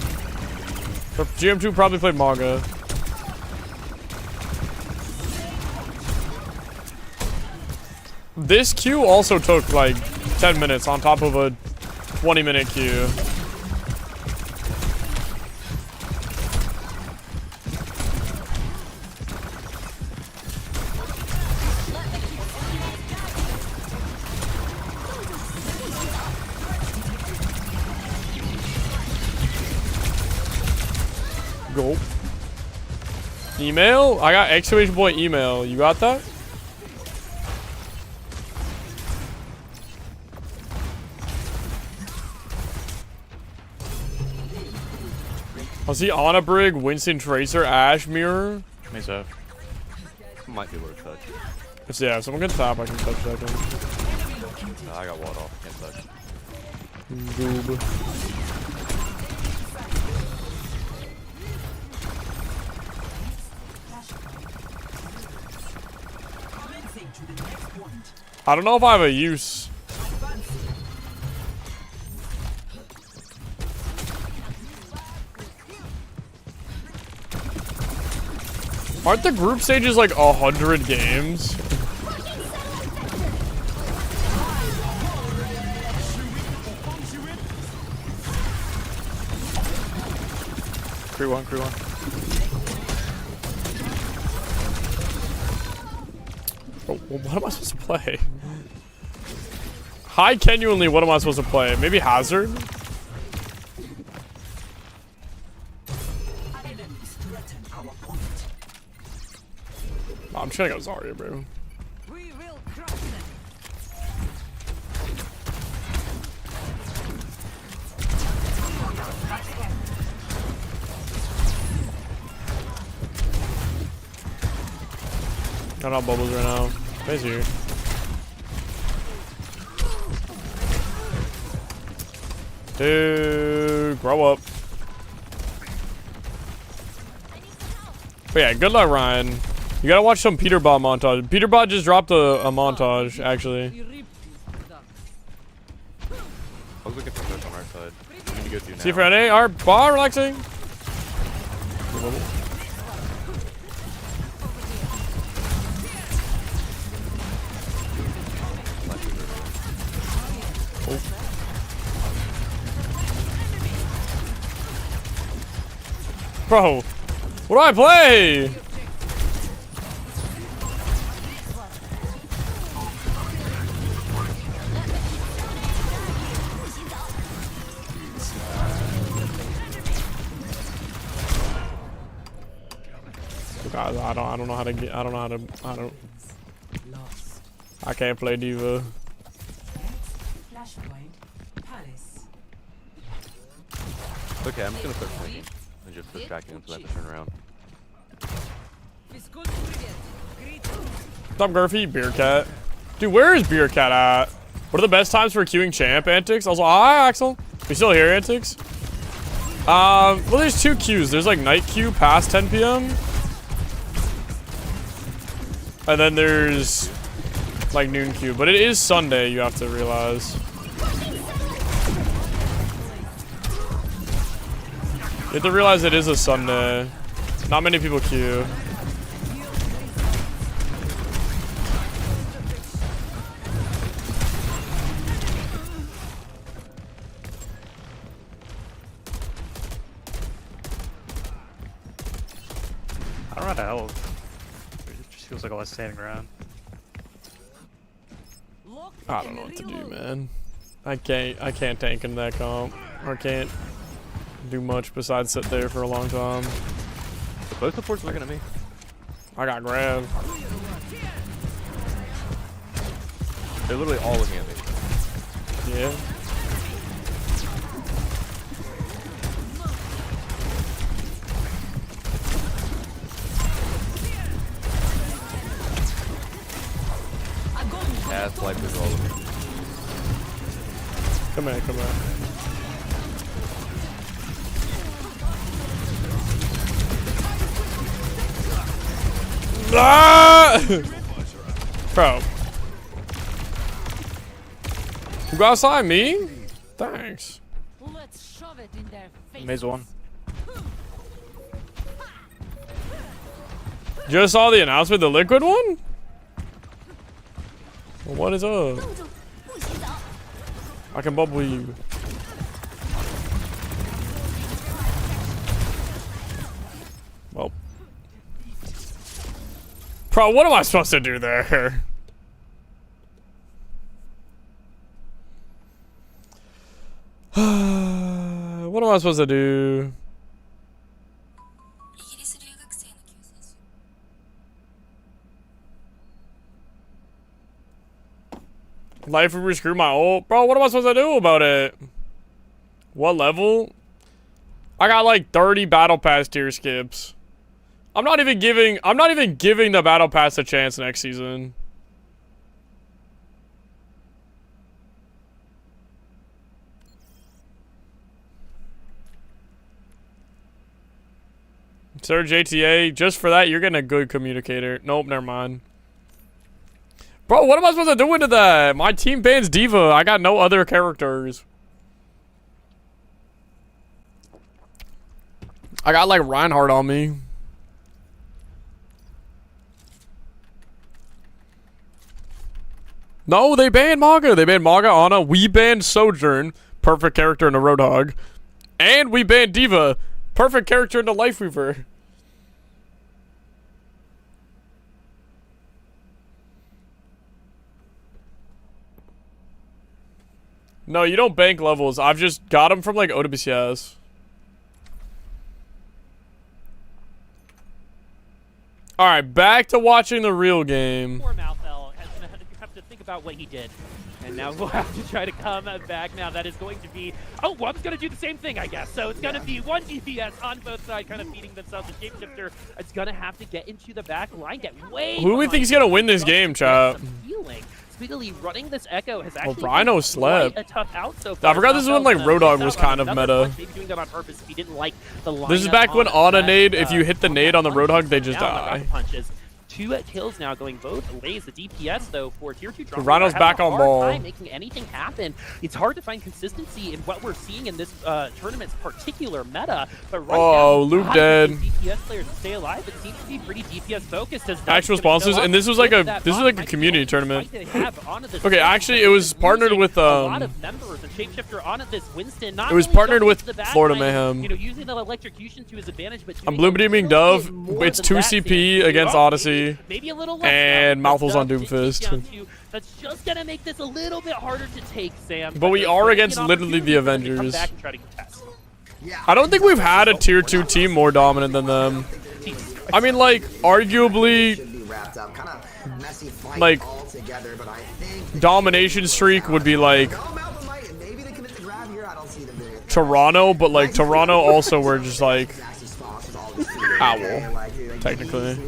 So GM2 probably played Maga. This queue also took like 10 minutes on top of a 20-minute queue. Go. Email? I got exclamation point email. You got that? I'll see Ana Brig, Winston Tracer, Ash Mirror. Nice up. Might be able to touch. Yeah, if someone can tap, I can touch that thing. I got walled off. Can't touch. Goob. I don't know if I have a use. Aren't the group stages like 100 games? Crew one, crew one. Oh, well, what am I supposed to play? Hi, genuinely, what am I supposed to play? Maybe Hazard? I'm just gonna go Zarya, bro. We will crush them. I don't have bubbles right now. Guys here. Dude, grow up. But yeah, good luck, Ryan. You gotta watch some Peterbot montage. Peterbot just dropped a montage, actually. I was looking for this on our side. We need to go through now. See Friday, our bar relaxing. Bro, what do I play? Guys, I don't know how to get. I don't know how to. I can't play Diva. Okay, I'm just gonna start flanking and just distracting them so they have to turn around. What's up, Gurfy? Beer Cat. Dude, where is Beer Cat at? What are the best times for queuing champ, Antics? Also, hi, Axel. We still here, Antics? Well, there's two queues. There's like night queue past 10 p.m. And then there's like noon queue. But it is Sunday, you have to realize. You have to realize it is a Sunday. Not many people queue. I don't know how to help. It just feels like all that's standing around. I don't know what to do, man. I can't tank into that comp. Or can't do much besides sit there for a long time. Both supports looking at me. I got grabbed. They're literally all looking at me. Yeah. Ass life is all of me. Come here, come here. Ah! Bro. Who got outside? Me? Thanks. Let's shove it in their face. Maze one. Just saw the announcement, the liquid one? Well, what is up? I can bubble you. Well. Bro, what am I supposed to do there? What am I supposed to do? Life would rescrew my ult. Bro, what am I supposed to do about it? What level? I got like 30 battle pass tier skips. I'm not even giving the battle pass a chance next season. Sir JTA, just for that, you're getting a good communicator. Nope, never mind. Bro, what am I supposed to do into that? My team bans Diva. I got no other characters. I got, like, Reinhardt on me. No, they banned Maga. They banned Maga, Ana. We banned Sojourn. Perfect character in the Roadhog. And we banned Diva. Perfect character in the Life Weaver. No, you don't bank levels. I've just got them from, like, OWCS. Alright, back to watching the real game. Poor Malthel has gonna have to think about what he did. And now we'll have to try to come back now. That is going to be... Oh, Wub's going to do the same thing, I guess. So it's going to be one DPS on both sides, kind of feeding themselves. The Shapeshifter is going to have to get into the back line, get way... Who do we think is going to win this game, chat? Speedily running this Echo has actually Rhino slept. a tough out so far. I forgot this is when, like, Roadhog was kind of meta. Maybe doing that on purpose if he didn't like the This is back when on a nade, if you hit the nade on the Roadhog, they just die. Punches. 2 kills now going both ways. The DPS though for tier 2 Drama Rhino's back on ball. time making anything happen. It's hard to find consistency in what we're seeing in this tournament's particular meta. But right now, Luke dead. DPS players to stay alive. It seems to be pretty DPS focused. As Actual sponsors, and this was like a community tournament. Okay, actually it was partnered with a lot of members and Shapeshifter on this Winston. It was partnered with Florida Mayhem. You know, using the electrocution to his advantage, but I'm blue beaming Dove. It's 2 CP against Odyssey. Maybe a little less and Malthus on Doomfist. That's just gonna make this a little bit harder to take, Sam. But we are against literally the Avengers. I don't think we've had a tier 2 team more dominant than them. I mean, like, arguably, like, domination streak would be like Toronto, but like Toronto also were just like Owl, technically.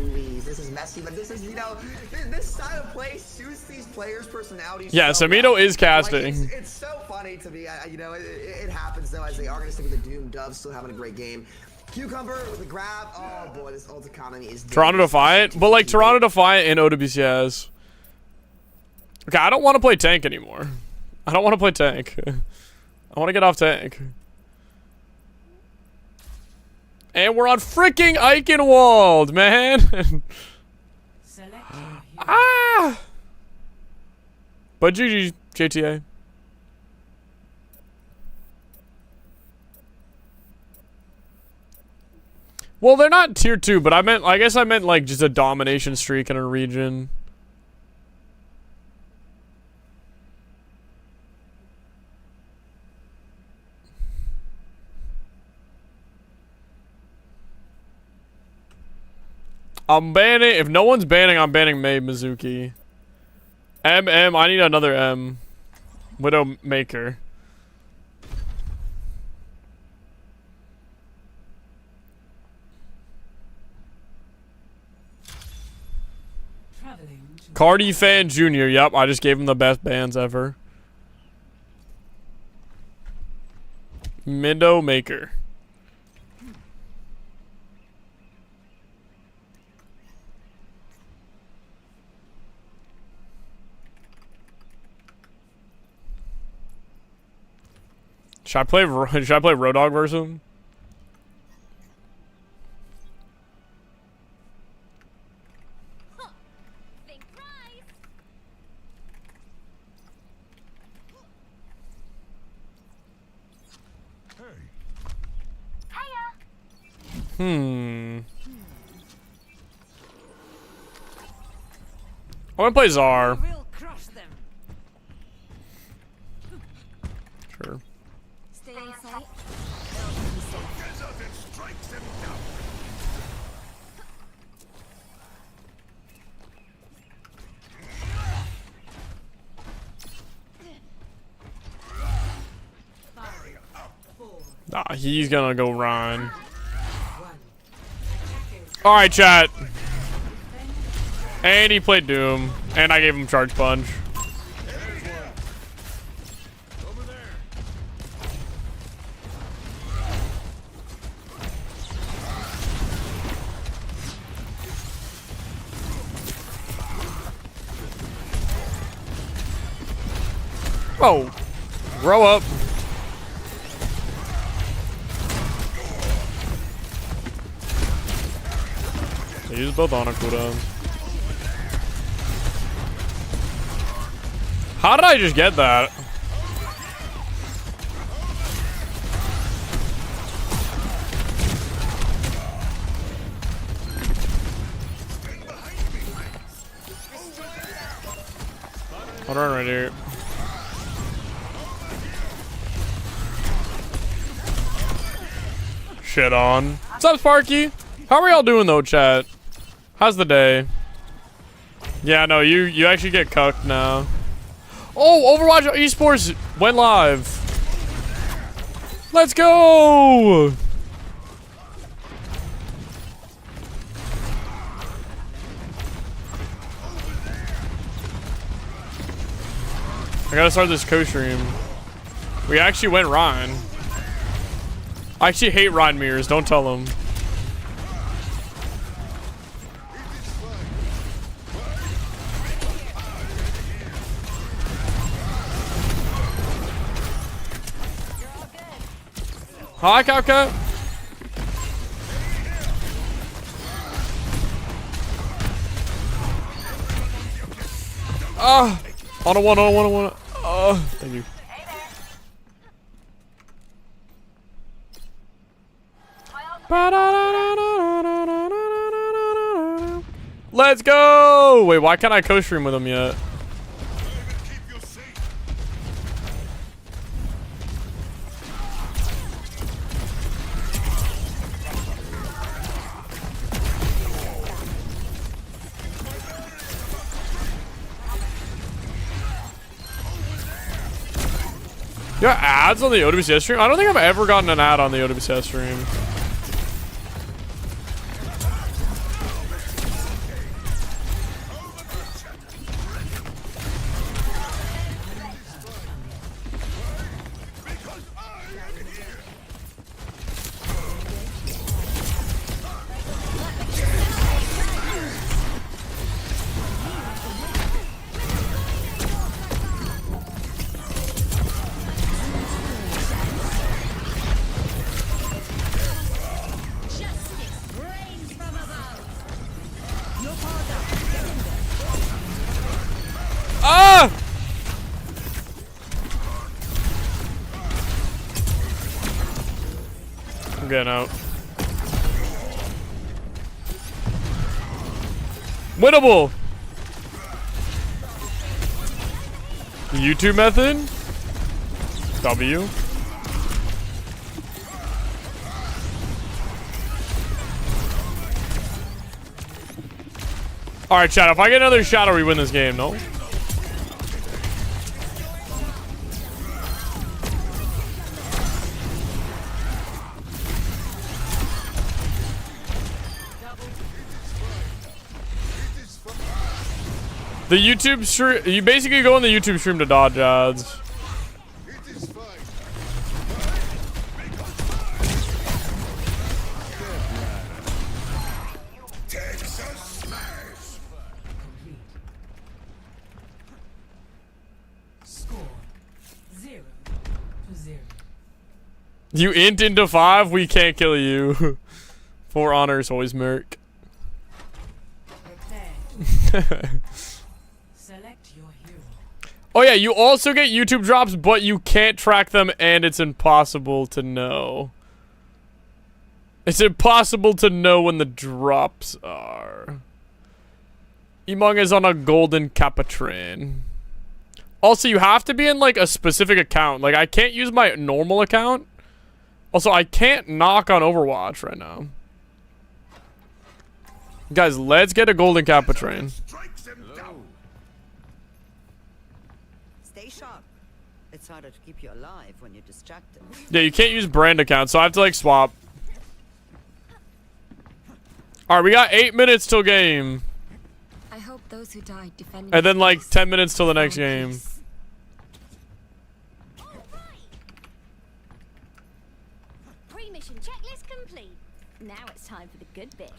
But this is, you know, this style of play suits these players' personalities. Yeah, so Samito is casting. Like, it's so funny to me. You know, it happens though, as they are going to stick with the Doom. Dove still having a great game. Cucumber with the grab. Oh boy, this ult economy is Toronto Defiant, but like Toronto Defiant and OWCS. Okay, I don't want to play tank anymore. I don't want to play tank. I want to get off tank. And we're on freaking Eichenwald, man. Ah! But GG, JTA. Well, they're not tier 2, but I guess I meant like just a domination streak in a region. I'm banning, if no one's banning, I'm banning Mei Mizuki. MM, I need another M. Widowmaker. Cardi Fan Jr. Yep, I just gave him the best bands ever. Widowmaker. Should I play Roadhog versus him? I'm gonna play Czar. Sure. Nah, he's gonna go Ryan. Alright, chat. And he played Doom. And I gave him Charge Punch. Oh, grow up. They use both on a cooldown. How did I just get that? I'll run right here. Shit on. What's up, Sparky? How are y'all doing though, chat? How's the day? Yeah, no, you actually get cucked now. Oh, Overwatch Esports went live. Let's go! I gotta start this co-stream. We actually went Ryan. I actually hate Ryan mirrors, don't tell him. Hi, Kaka. Ah, on a one. Oh, thank you. Let's go! Wait, why can't I co-stream with him yet? You got ads on the OWCS stream? I don't think I've ever gotten an ad on the OWCS stream. Ah! I'm getting out. Winnable! The YouTube method? W. Alright, chat, if I get another shadow, we win this game, no? The YouTube stream, you basically go on the YouTube stream to dodge ads. You int into 5, we can't kill you. 4 honors, always merc. Oh yeah, you also get YouTube drops, but you can't track them and it's impossible to know. It's impossible to know when the drops are. Emong is on a golden kappa train. Also, you have to be in like a specific account. Like, I can't use my normal account. Also, I can't knock on Overwatch right now. Guys, let's get a golden kappa train. Stay sharp. It's harder to keep you alive when you're distracted. Yeah, you can't use brand accounts, so I have to like swap. Alright, we got 8 minutes till game. I hope those who died defending And then like 10 minutes till the next game. Pre-mission checklist complete. Now it's time for the good bit.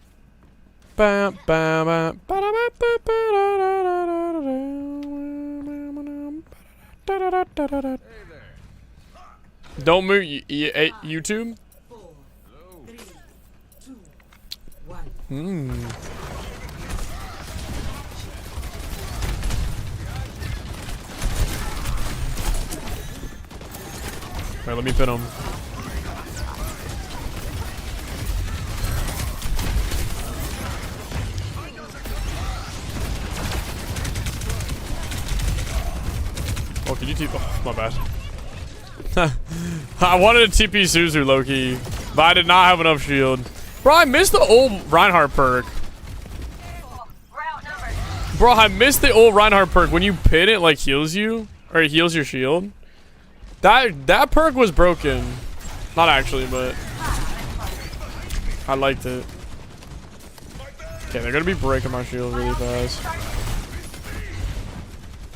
Don't mute YouTube. Alright, let me pin him. Oh, can you TP? Oh, my bad. I wanted to TP Suzu, Loki, but I did not have enough shield. Bro, I missed the old Reinhardt perk. Bro, I missed the old Reinhardt perk. When you pin it, like, heals you. Or it heals your shield. That perk was broken. Not actually, but I liked it. Okay, they're gonna be breaking my shield really fast.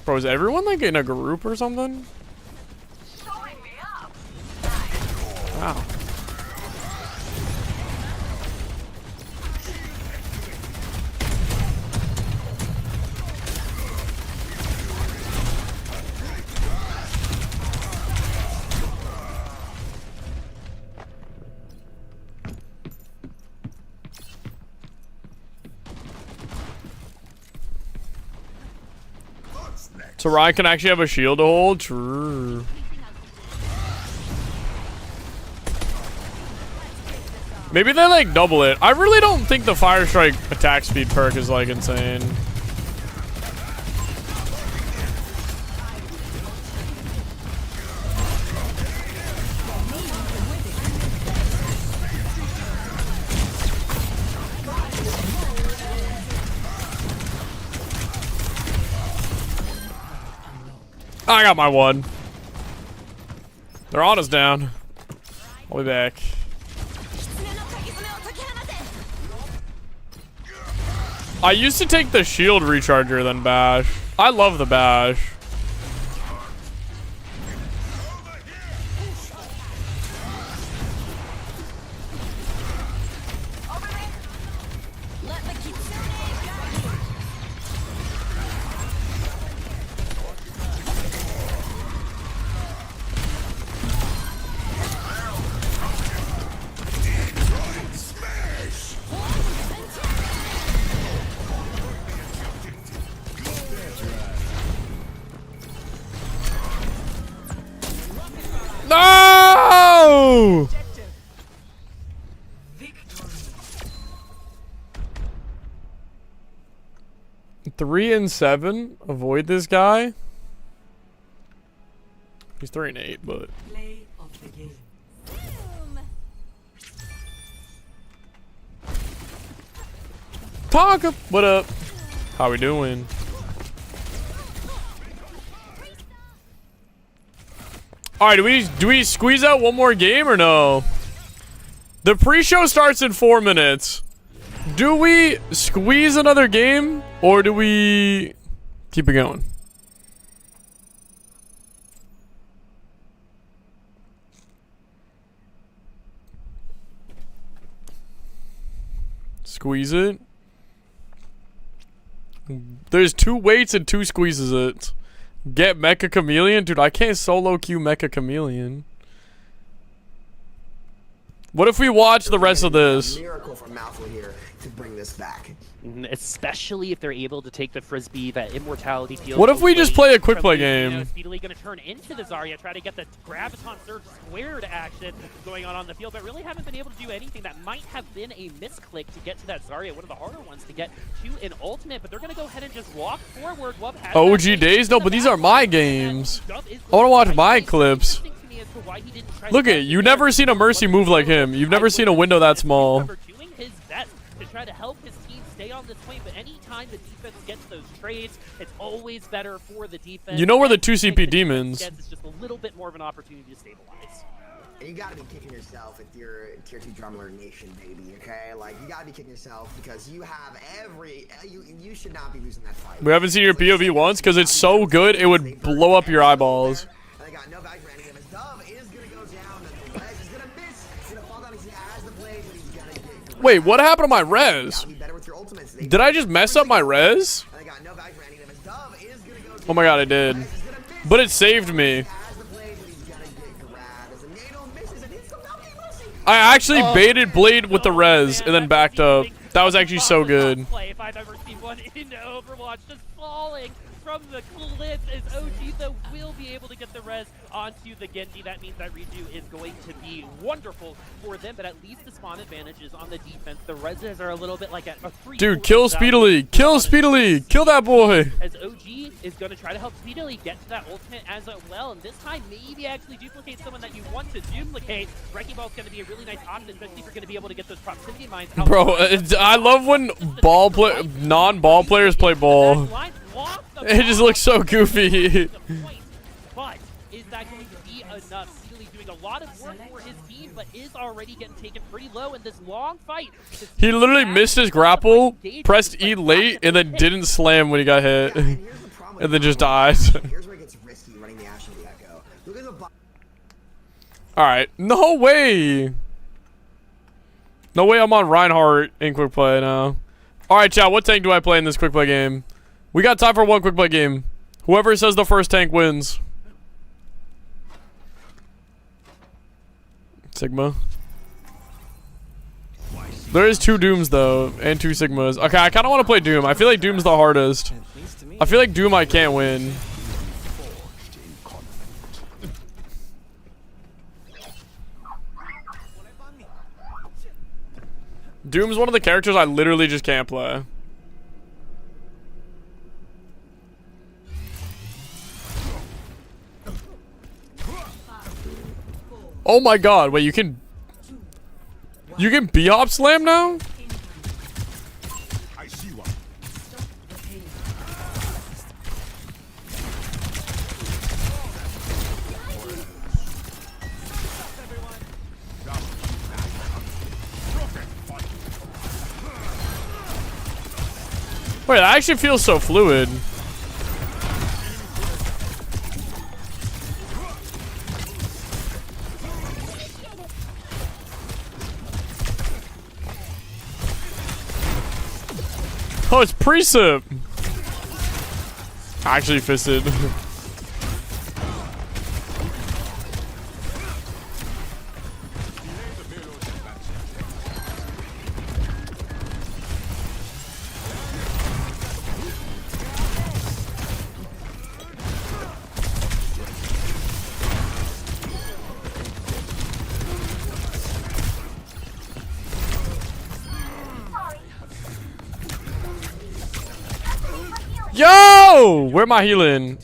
Bro, is everyone like in a group or something? Wow. So Ryan can actually have a shield to hold? True. Maybe they like double it. I really don't think the Fire Strike attack speed perk is like insane. I got my one. Their auto's down. I'll be back. I used to take the shield recharger than bash. I love the bash. No! 3 and 7. Avoid this guy. He's 3 and 8, but talk up. What up? How we doing? All right, do we squeeze out one more game or no? The pre-show starts in 4 minutes. Do we squeeze another game or do we keep it going? Squeeze it. There's 2 waits and 2 squeezes it. Get Mecha Chameleon? Dude, I can't solo queue Mecha Chameleon. What if we watch the rest of this? Miracle from Malfoy here to bring this back. Especially if they're able to take the Frisbee, that immortality field. What if we just play a quick play game? Speedily going to turn into the Zarya, try to get the Graviton Surge squared action going on the field, but really haven't been able to do anything. That might have been a misclick to get to that Zarya, one of the harder ones to get to an ultimate, but they're going to go ahead and just walk forward. OG days? No, but these are my games. I want to watch my clips. Look at you. Never seen a Mercy move like him. You've never seen a window that small. Doing his best to try to help his team stay on this point, but anytime the defense gets those trades, it's always better for the defense. You know where the 2 CP demons. It's just a little bit more of an opportunity to stabilize. And you gotta be kicking yourself if you're Tier 2 Drummler Nation, baby, okay? Like, you gotta be kicking yourself because you have you should not be losing that fight. We haven't seen your POV once because it's so good it would blow up your eyeballs. I got no value for any of his Dove is gonna go down the ledge. He's gonna miss. He's gonna fall down. He has the blade, but he's gonna get. Wait, what happened to my res? Did I just mess up my res? Oh my god, I did. But it saved me. I actually baited Blade with the res and then backed up. That was actually so good. Play if I've ever seen one in Overwatch, just falling from the cliff as OG though will be able to get the res onto the Genji. That means that redo is going to be wonderful for them, but at least the spawn advantage is on the defense. The reses are a little bit like a free. Dude, kill speedily! Kill speedily! Kill that boy! As OG is going to try to help speedily get to that ultimate as well, and this time maybe actually duplicate someone that you want to duplicate. Wrecking Ball is going to be a really nice option, especially if you're going to be able to get those proximity mines out. Bro, I love when non-ball players play ball. It just looks so goofy. But is that going to be enough? Speedily doing a lot of work for his team, but is already getting taken pretty low in this long fight. He literally missed his grapple, pressed E late, and then didn't slam when he got hit. And then just died. Here's where it gets risky running the Ash and the Echo. Look at the Alright, no way! No way I'm on Reinhardt in quick play now. Alright, chat, what tank do I play in this quick play game? We got time for one quick play game. Whoever says the first tank wins. Sigma. There is 2 Dooms though, and 2 Sigmas. Okay, I kind of want to play Doom. I feel like Doom's the hardest. I feel like Doom I can't win. Doom's one of the characters I literally just can't play. Oh my god, wait, you can B-hop slam now? I see one. Wait, that actually feels so fluid. Oh, it's Precip! Actually fisted. Yo! Where am I healing?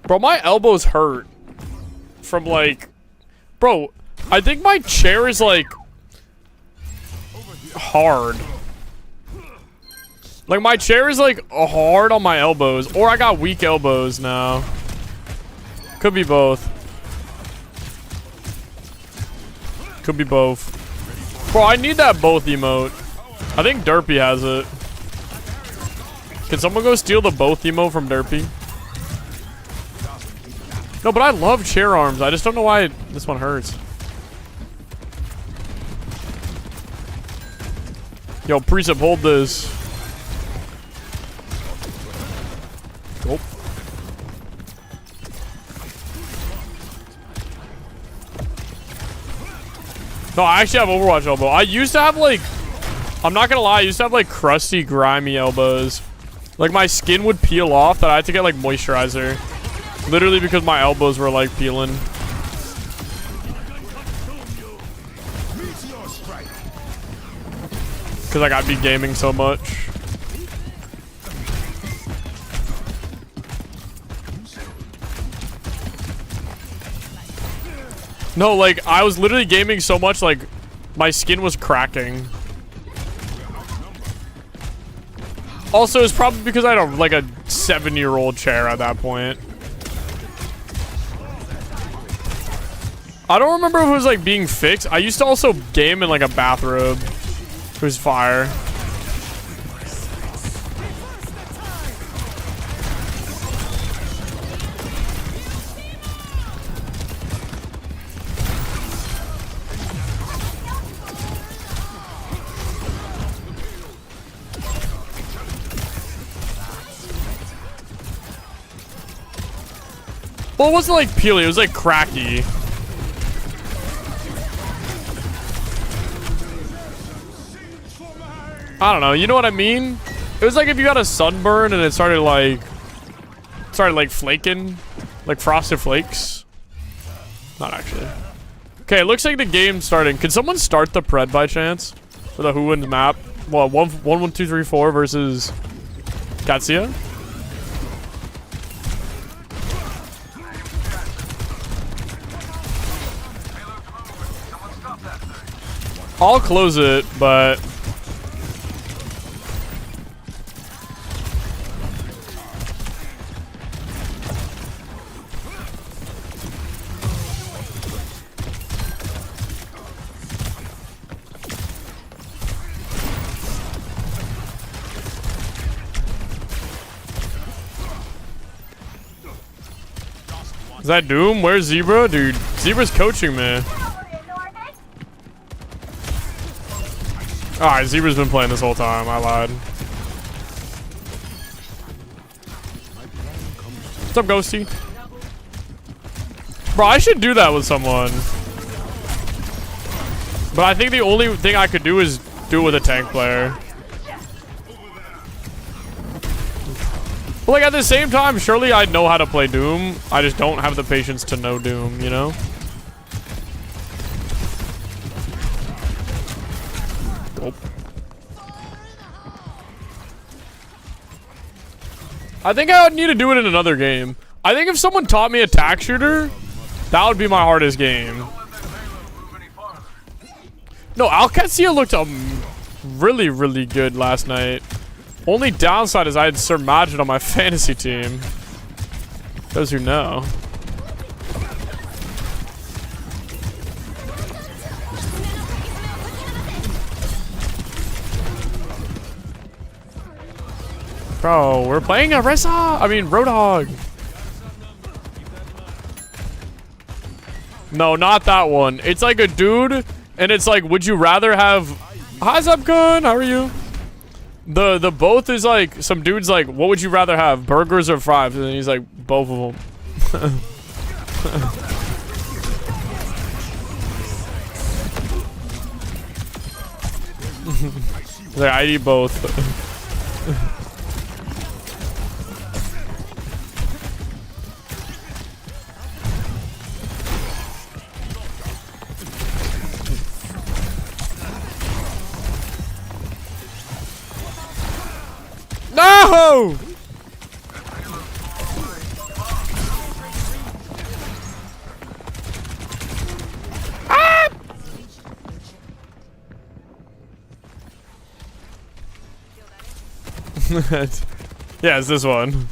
Bro, my elbows hurt. From like... Bro, I think my chair is like... hard. Like my chair is like hard on my elbows. Or I got weak elbows now. Could be both. Could be both. Bro, I need that both emote. I think Derpy has it. Can someone go steal the both emote from Derpy? No, but I love chair arms. I just don't know why this one hurts. Yo, Precip, hold this. Gulp. No, I actually have Overwatch elbow. I used to have like... I'm not gonna lie, I used to have like crusty, grimy elbows. Like my skin would peel off that I had to get like moisturizer. Literally because my elbows were like peeling. Because like I'd be gaming so much. No, like I was literally gaming so much like my skin was cracking. Also, it's probably because I had like a 7-year-old chair at that point. I don't remember if it was like being fixed. I used to also game in like a bathrobe. It was fire. Well, it wasn't like peely, it was like cracky. I don't know, you know what I mean? It was like if you got a sunburn and it started like flaking, like frosted flakes. Not actually. Okay, it looks like the game's starting. Can someone start the pred by chance for the who wins map? Well, 1 2 3 4 versus Katsuya. I'll close it, but is that Doom? Where's Zebra? Dude, Zebra's coaching me. Alright, Zebra's been playing this whole time. I lied. What's up, Ghosty? Bro, I should do that with someone. But I think the only thing I could do is do it with a tank player. But like at the same time, surely I know how to play Doom. I just don't have the patience to know Doom, you know? Nope. I think I would need to do it in another game. I think if someone taught me attack shooter, that would be my hardest game. No, Alcatsia looked really, really good last night. Only downside is I had Sir Majid on my fantasy team. Those who know. Bro, we're playing a Roadhog. No, not that one. It's like a dude, and it's like, would you rather have... Hi, Zubkun, how are you? The both is like, some dude's like, what would you rather have, burgers or fries? And then he's like, both of them. He's like, I'd eat both. No! Ah! Yeah, it's this one.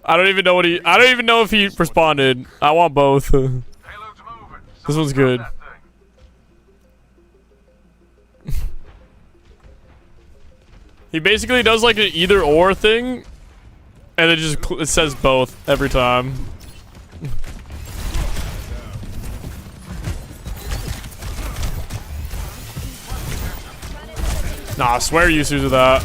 I don't even know if he responded. I want both. This one's good. He basically does like an either or thing, and it says both every time. Nah, I swear you do that.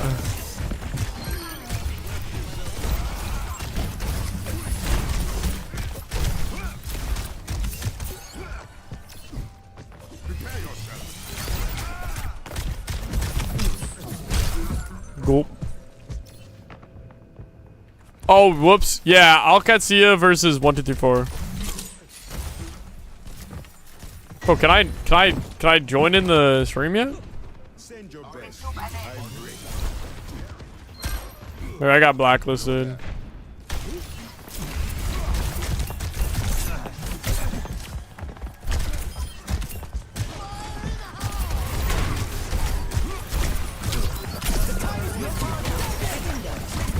Cool. Oh, whoops. Yeah, Alcatsia versus 1 2 3 4. Oh, can I join in the stream yet? Wait, I got blacklisted.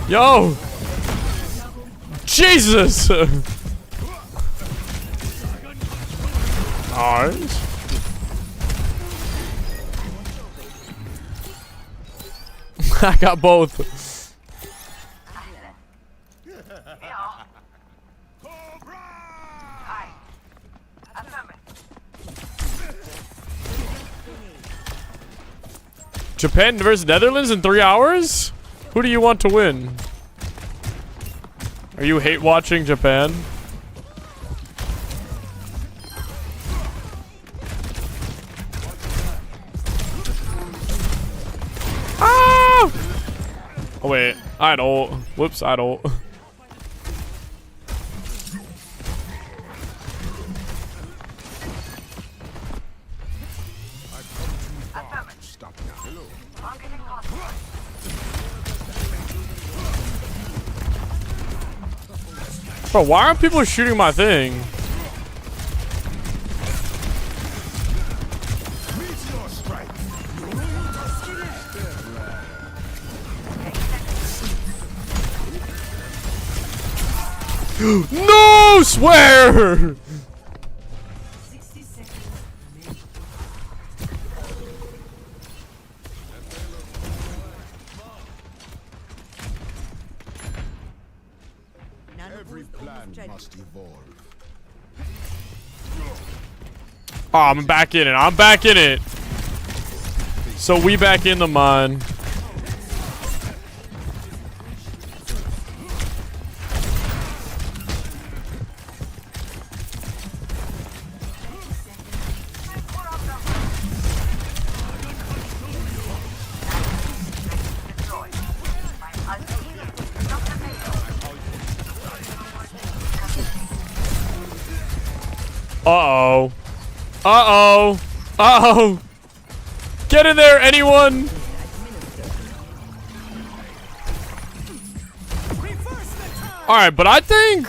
Yo! Jesus! Nice. I got both. Japan versus Netherlands in 3 hours? Who do you want to win? Are you hate watching Japan? Ah! Oh wait, I don't. Whoops, I don't. Bro, why aren't people shooting my thing? No, swear! Every plan must evolve. Oh, I'm back in it. I'm back in it. So we back in the mine. Uh-oh. Uh-oh. Uh-oh. Get in there, anyone. Alright, but I think...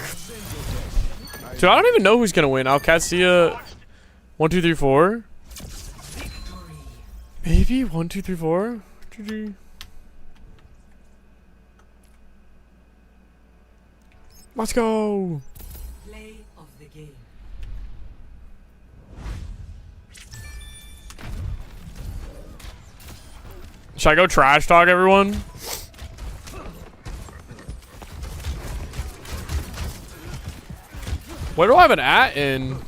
Dude, I don't even know who's gonna win. Alcacia... 1, 2, 3, 4. Maybe 1, 2, 3, 4. GG. Let's go. Play of the game. Should I go trash talk everyone? Where do I have an at in?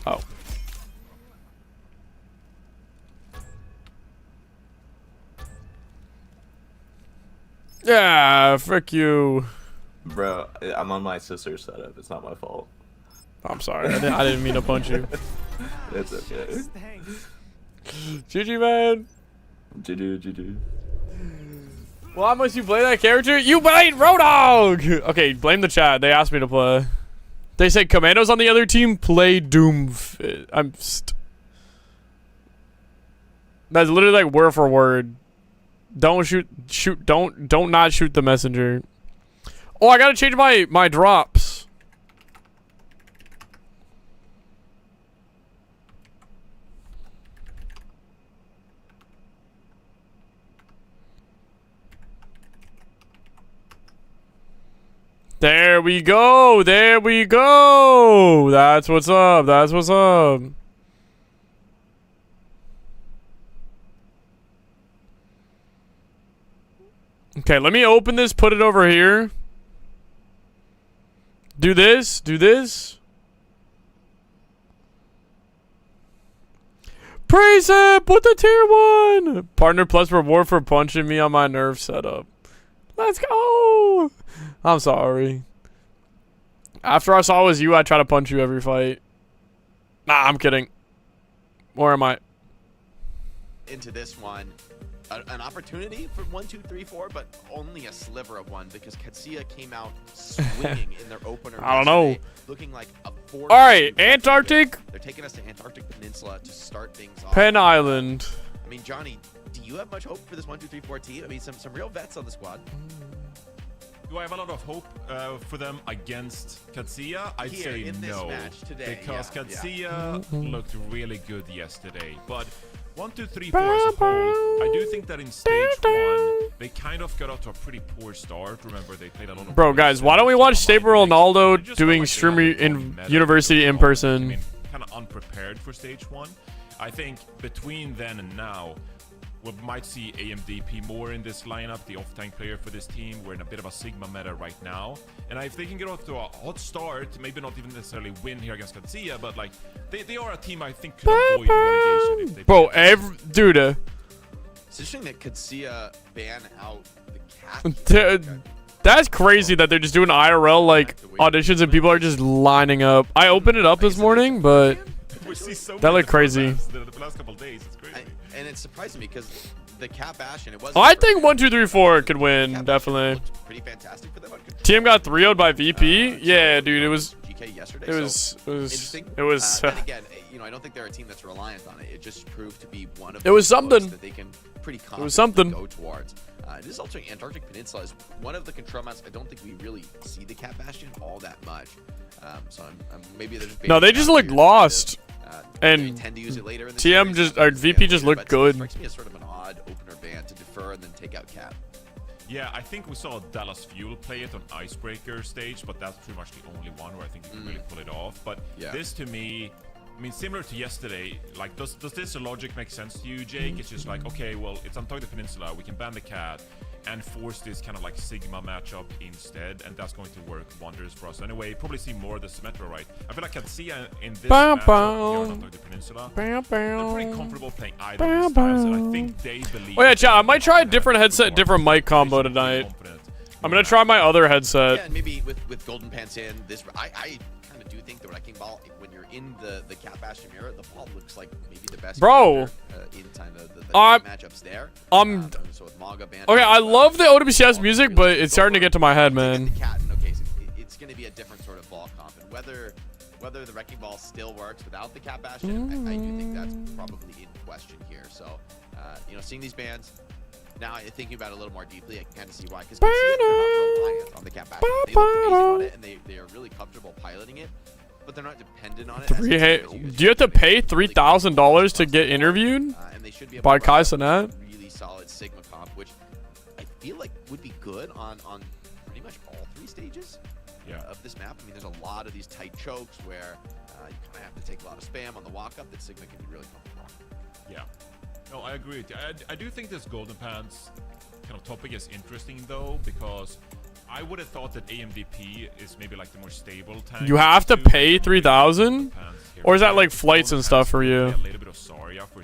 Oh. Yeah, frick you. Bro, I'm on my sister's setup. It's not my fault. I'm sorry. I didn't mean to punch you. It's okay. GG, man. GG. Why must you play that character? You played Roadhog! Okay, blame the chat. They asked me to play. They said commandos on the other team play Doom. That's literally like word for word. Don't shoot, don't not shoot the messenger. Oh, I gotta change my drops. There we go. There we go. That's what's up. That's what's up. Okay, let me open this, put it over here. Do this, do this. Precept with the tier 1. Partner plus reward for punching me on my nerve setup. Let's go. I'm sorry. After I saw it was you, I try to punch you every fight. Nah, I'm kidding. Where am I? Into this one. An opportunity for 1, 2, 3, 4, but only a sliver of one because Katsuya came out swinging in their opener. I don't know. Looking like a 4. All right, Antarctic. They're taking us to Antarctic Peninsula to start things off. Penn Island. I mean, Johnny, do you have much hope for this 1, 2, 3, 4 team? I mean, some real vets on the squad. Do I have a lot of hope for them against Katsuya? I'd Here, say in this no, match today, because yeah. Katsuya looked really good yesterday. But 1, 2, 3, 4 as a whole, I do think that in stage 1 they kind of got off to a pretty poor start. Remember, they played a lot of. Bro, guys, why don't we watch Staple Ronaldo doing streamer in university in person? I mean, kind of unprepared for stage 1. I think between then and now, we might see AMDP more in this lineup, the off-tank player for this team. We're in a bit of a Sigma meta right now. And if they can get off to a hot start, maybe not even necessarily win here against Katsuya, but like, they are a team I think could avoid relegation if they Bro, dude. It's interesting that Katsuya ban out the cat. That's crazy that they're just doing IRL like auditions and people are just lining up. I opened it up this morning, but that looked crazy. The last couple days, it's crazy. And it's surprising me because the Cap Bastion, it was. I think 1, 2, 3, 4 could win, definitely. Pretty fantastic for them. TM got 3-0'd by VP. Yeah, dude, it was. GK yesterday. It was. It was. And again, you know, I don't think they're a team that's reliant on it. It just proved to be one of. It was something. That they can pretty confidently It was something. go towards. This altering Antarctic Peninsula is one of the control maps. I don't think we really see the Cap Bastion all that much. So I'm maybe they're just. No, they just looked lost. And intend to use it later in the TM just, or VP just looked good. It strikes me as sort of an odd opener ban to defer and then take out Cap. Yeah, I think we saw Dallas Fuel play it on Icebreaker stage, but that's pretty much the only one where I think you can really pull it off. But this to me, I mean, similar to yesterday, like, does this logic make sense to you, Jake? It's just like, okay, well, it's Antarctic Peninsula, we can ban the cat and force this kind of like Sigma matchup instead, and that's going to work wonders for us. Anyway, probably see more of the Symmetra, right? I feel like Katsia in this matchup here on Antarctic Peninsula, they're pretty comfortable playing either of these styles, and I think they believe... Oh yeah, chat, I might try a different headset, different mic combo tonight. I'm gonna try my other headset. Yeah, and maybe with Golden Pants in, this... I kind of do think the Wrecking Ball, when you're in the Cap Bastion mirror, the ball looks like maybe the best Bro, in kind of the matchups there. So with Maga Band, okay, I love the OWCS music, but it's starting to get to my head, man. It's going to be a different sort of ball comp, and whether the Wrecking Ball still works without the Cap Bastion, I do think that's probably in question here. So, you know, seeing these bands. Now, thinking about it a little more deeply, I can kind of see why. Because they're not reliant on the Cap Bastion. They look amazing on it, and they are really comfortable piloting it. But they're not dependent on it. Do you have to pay $3,000 to get interviewed by Kai Cenat? Really solid Sigma comp, which I feel like would be good on pretty much all 3 stages of this map. I mean, there's a lot of these tight chokes where you kind of have to take a lot of spam on the walk up that Sigma can be really comfortable. Yeah. No, I agree with you. I do think this Golden Pants kind of topic is interesting, though, because I would have thought that AMDP is maybe like the more stable tank. You have to pay 3,000, or is that like flights and stuff for you? A little bit of Zarya for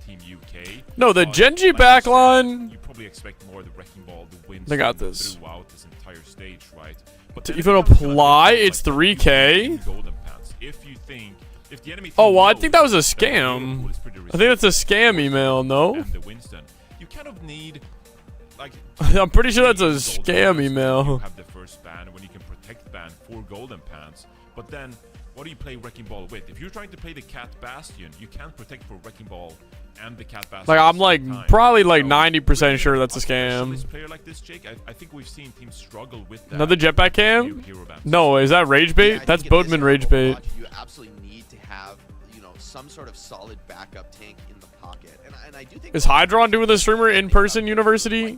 Team UK. No, the Genji backline. You probably expect more of the Wrecking Ball, the win They got this. throughout this entire stage, right? But To even apply, it's 3K. Golden Pants. If you think, if the enemy. Oh well, I think that was a scam. I think that's a scam email. No. And the Winston, you kind of need. Like, I'm pretty sure that's a scam email. You have the first ban when you can protect ban for Golden Pants, but then what do you play Wrecking Ball with? If you're trying to play the Cat Bastion, you can't protect for Wrecking Ball and the Cat Bastion. Like I'm like probably like 90% sure that's a scam. Player like this, Jake, I think we've seen teams struggle with that. Another jetpack cam? No, is that rage bait? Yeah, that's Boatman rage bait. You absolutely need to have, you know, some sort of solid backup tank in the pocket, and I do think. Is Hydron doing the streamer in person university?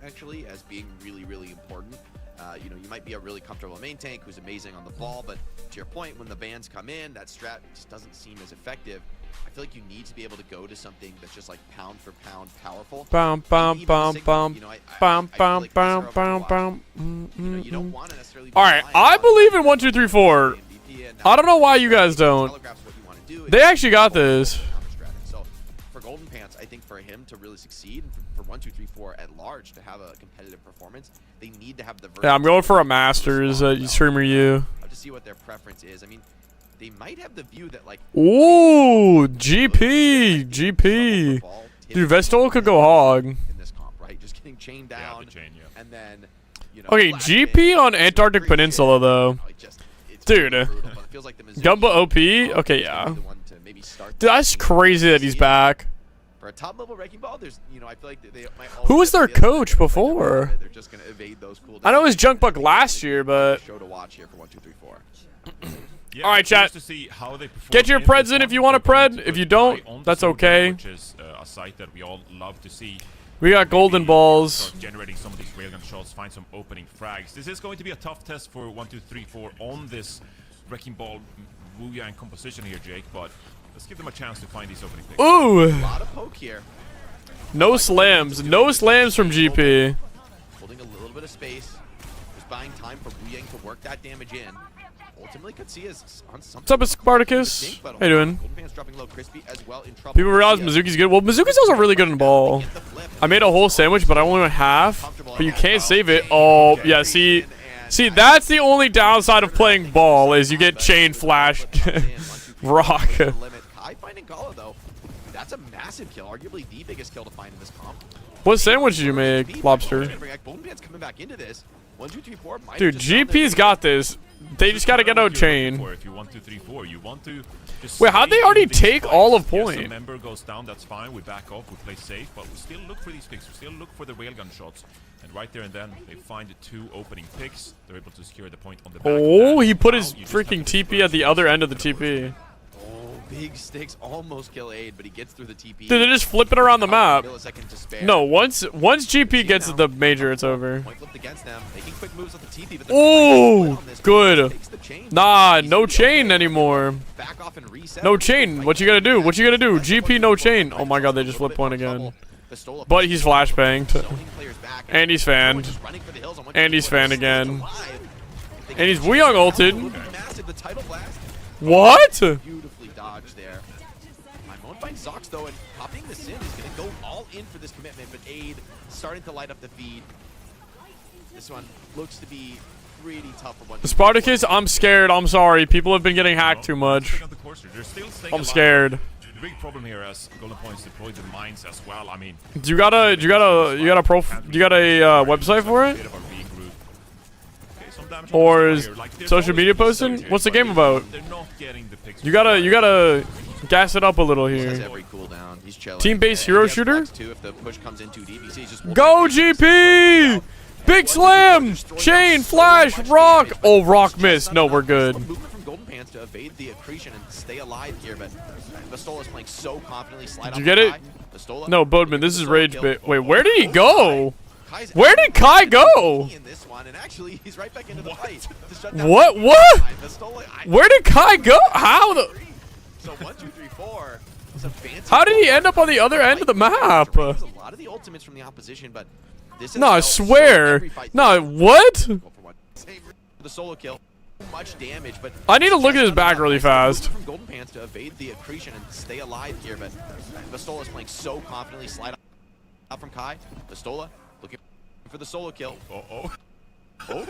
Actually, as being really, really important. You know, you might be a really comfortable main tank who's amazing on the ball, but to your point, when the bans come in, that strat just doesn't seem as effective. I feel like you need to be able to go to something that's just like pound for pound powerful. Bum bum bum bum bum bum bum bum bum. You don't want to necessarily. All right, I believe in 1, 2, 3, 4. I don't know why you guys don't. They actually got this. So for Golden Pants, I think for him to really succeed, for 1, 2, 3, 4 at large to have a competitive performance, they need to have the. Yeah, I'm going for a Masters streamer. You. I'll just see what their preference is. I mean, they might have the view that like. Ooh, GP. Dude, Vestol could go hog. In this comp, right? Just getting chained down, and then. You know, Okay, GP on Antarctic Peninsula though. Dude, Gumba OP. Okay, yeah. Dude, that's crazy that he's back. For a top level Wrecking Ball, there's, you know, I feel like they might. Who was their coach before? They're just gonna evade those cool. I know it was Junkbuck last year, but. Show to watch here for 1, 2, 3, 4. Yeah, all right, chat. Get your preds in if you want to pred. If you don't, that's okay. Which is a sight that we all love to see. We got golden balls. Start generating some of these railgun shots, find some opening frags. This is going to be a tough test for 1, 2, 3, 4 on this Wrecking Ball Wuya composition here, Jake. But let's give them a chance to find these opening picks. Ooh. A lot of poke here. No slams. No slams from GP. Holding a little bit of space. Just buying time for Wuyang to work that damage in. ultimately Katsuya is on something. What's up, Spartacus? How you doing? Golden Pants dropping low, Crispy as well in trouble. People realize Mizuki's good. Well, Mizuki's also really good in ball. I made a whole sandwich, but I only went half. But you can't save it. Oh, yeah, see, that's the only downside of playing ball is you get chain flashed. Rock. Kai finding Gala though. That's a massive kill, arguably the biggest kill to find in this comp. What sandwich did you make, Lobster? Golden Pants coming back into this. 1, 2, 3, 4. Dude, GP's got this. They just gotta get out chain. If you want 2, 3, 4, you want to. Wait, how'd they already take all of point? Yes, a member goes down, that's fine. We back off, we play safe, but we still look for these picks. We still look for the railgun shots. And right there and then, they find the 2 opening picks. They're able to secure the point on the back. Oh, he put his freaking TP at the other end of the TP. Big sticks almost kill Aid, but he gets through the TP. Dude, they're just flipping around the map. No, once GP gets to the major, it's over. Oh, good. Nah, no chain anymore. No chain. What you gotta do? What you gotta do? GP no chain. Oh my god, they just flip point again. But he's flashbanged. And he's fanned. And he's fanned again. And he's Wuyong ulted. What? Beautifully dodged there. Mimon finds Zox though, and popping the Sim is going to go all in for this commitment, but Aid starting to light up the feed. This one looks to be pretty tough for one. Spartacus, I'm scared. I'm sorry. People have been getting hacked too much. I'm scared. The big problem here as Golden Points deployed the mines as well. I mean, you got a website for it? Or is social media posting? What's the game about? You gotta gas it up a little here. Team-based hero shooter? Go GP! Big slam! Chain, flash, rock! Oh, rock missed. No, we're good. Golden Pants to evade the accretion and stay alive here, but Vistola's playing so confidently. Did you get it? No, Bodeman, this is rage bit. Wait, where did he go? Where did Kai go? What? What? Where did Kai go? How the? So 1, 2, 3, 4. How did he end up on the other end of the map? A lot of the ultimates from the opposition, but this is no, I swear. No, what? The solo kill. Much damage, but I need to look at his back really fast. From Golden Pants to evade the accretion and stay alive here, but Vistola's playing so confidently. Slide out from Kai. Vistola looking for the solo kill. Oh,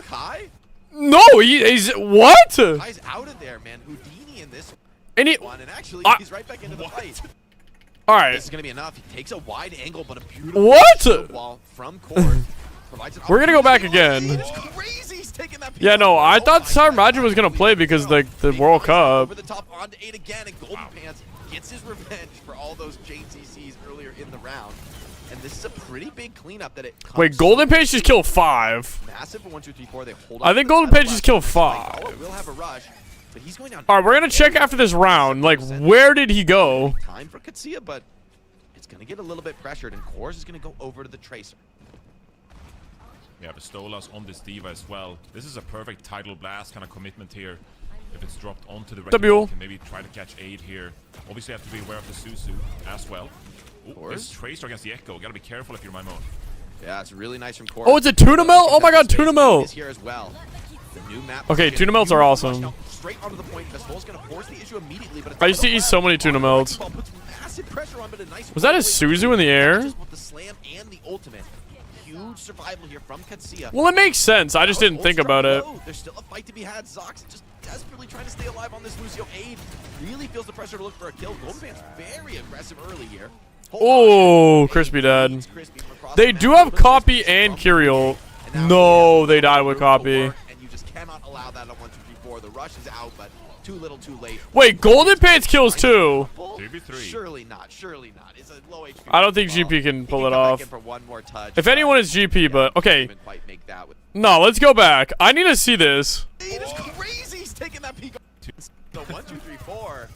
Kai? No, he's what? Kai's out of there, man. Houdini in this one, and actually he's right back into the fight. All right. This is gonna be enough. He takes a wide angle, but a beautiful wall from court. We're gonna go back again. Yeah, no, I thought Sour Magic was gonna play because the World Cup. Over the top onto 8 again, and Golden Pants gets his revenge for all those JCCs earlier in the round. And this is a pretty big cleanup that it comes. Wait, Golden Pants just killed 5. Massive 1, 2, 3, 4. They hold I think Golden Pants just killed 5. Will have a rush, but he's going down. All right, we're gonna check after this round. Like, where did he go? Time for Katsuya, but it's gonna get a little bit pressured, and Kors is gonna go over to the Tracer. Yeah, Vistola's on this Diva as well. This is a perfect tidal blast kind of commitment here. If it's dropped onto the W, can maybe try to catch Aid here. Obviously, have to be aware of the Suzu as well. Ooh, this Tracer against the Echo. Gotta be careful if you're Mimon. Yeah, it's really nice from Kors. Oh, it's a tuna melt. Oh my God, tuna melt. Here as well. The new map. Okay, tuna melts are awesome. Straight onto the point. Vistola's gonna force the issue immediately, but I used to eat so many tuna melts. Was that a Suzu in the air? With the slam and the ultimate. Huge survival here from Katsuya. Well, it makes sense. I just didn't think about it. There's still a fight to be had. Zox just desperately trying to stay alive on this Lucio. Aid really feels the pressure to look for a kill. Golden Pants very aggressive early here. Oh, Crispy dead. They do have Copy and Curiel. No, they died with Copy. And you just cannot allow that on 1, 2, 3, 4. The rush is out, but too little, too late. Wait, Golden Pants kills 2. Surely not. Surely not. It's a low HP. I don't think GP can pull it off. For one more touch, if anyone is GP, but okay. No, let's go back. I need to see this. It is crazy. He's taking that peek. So 1, 2, 3, 4.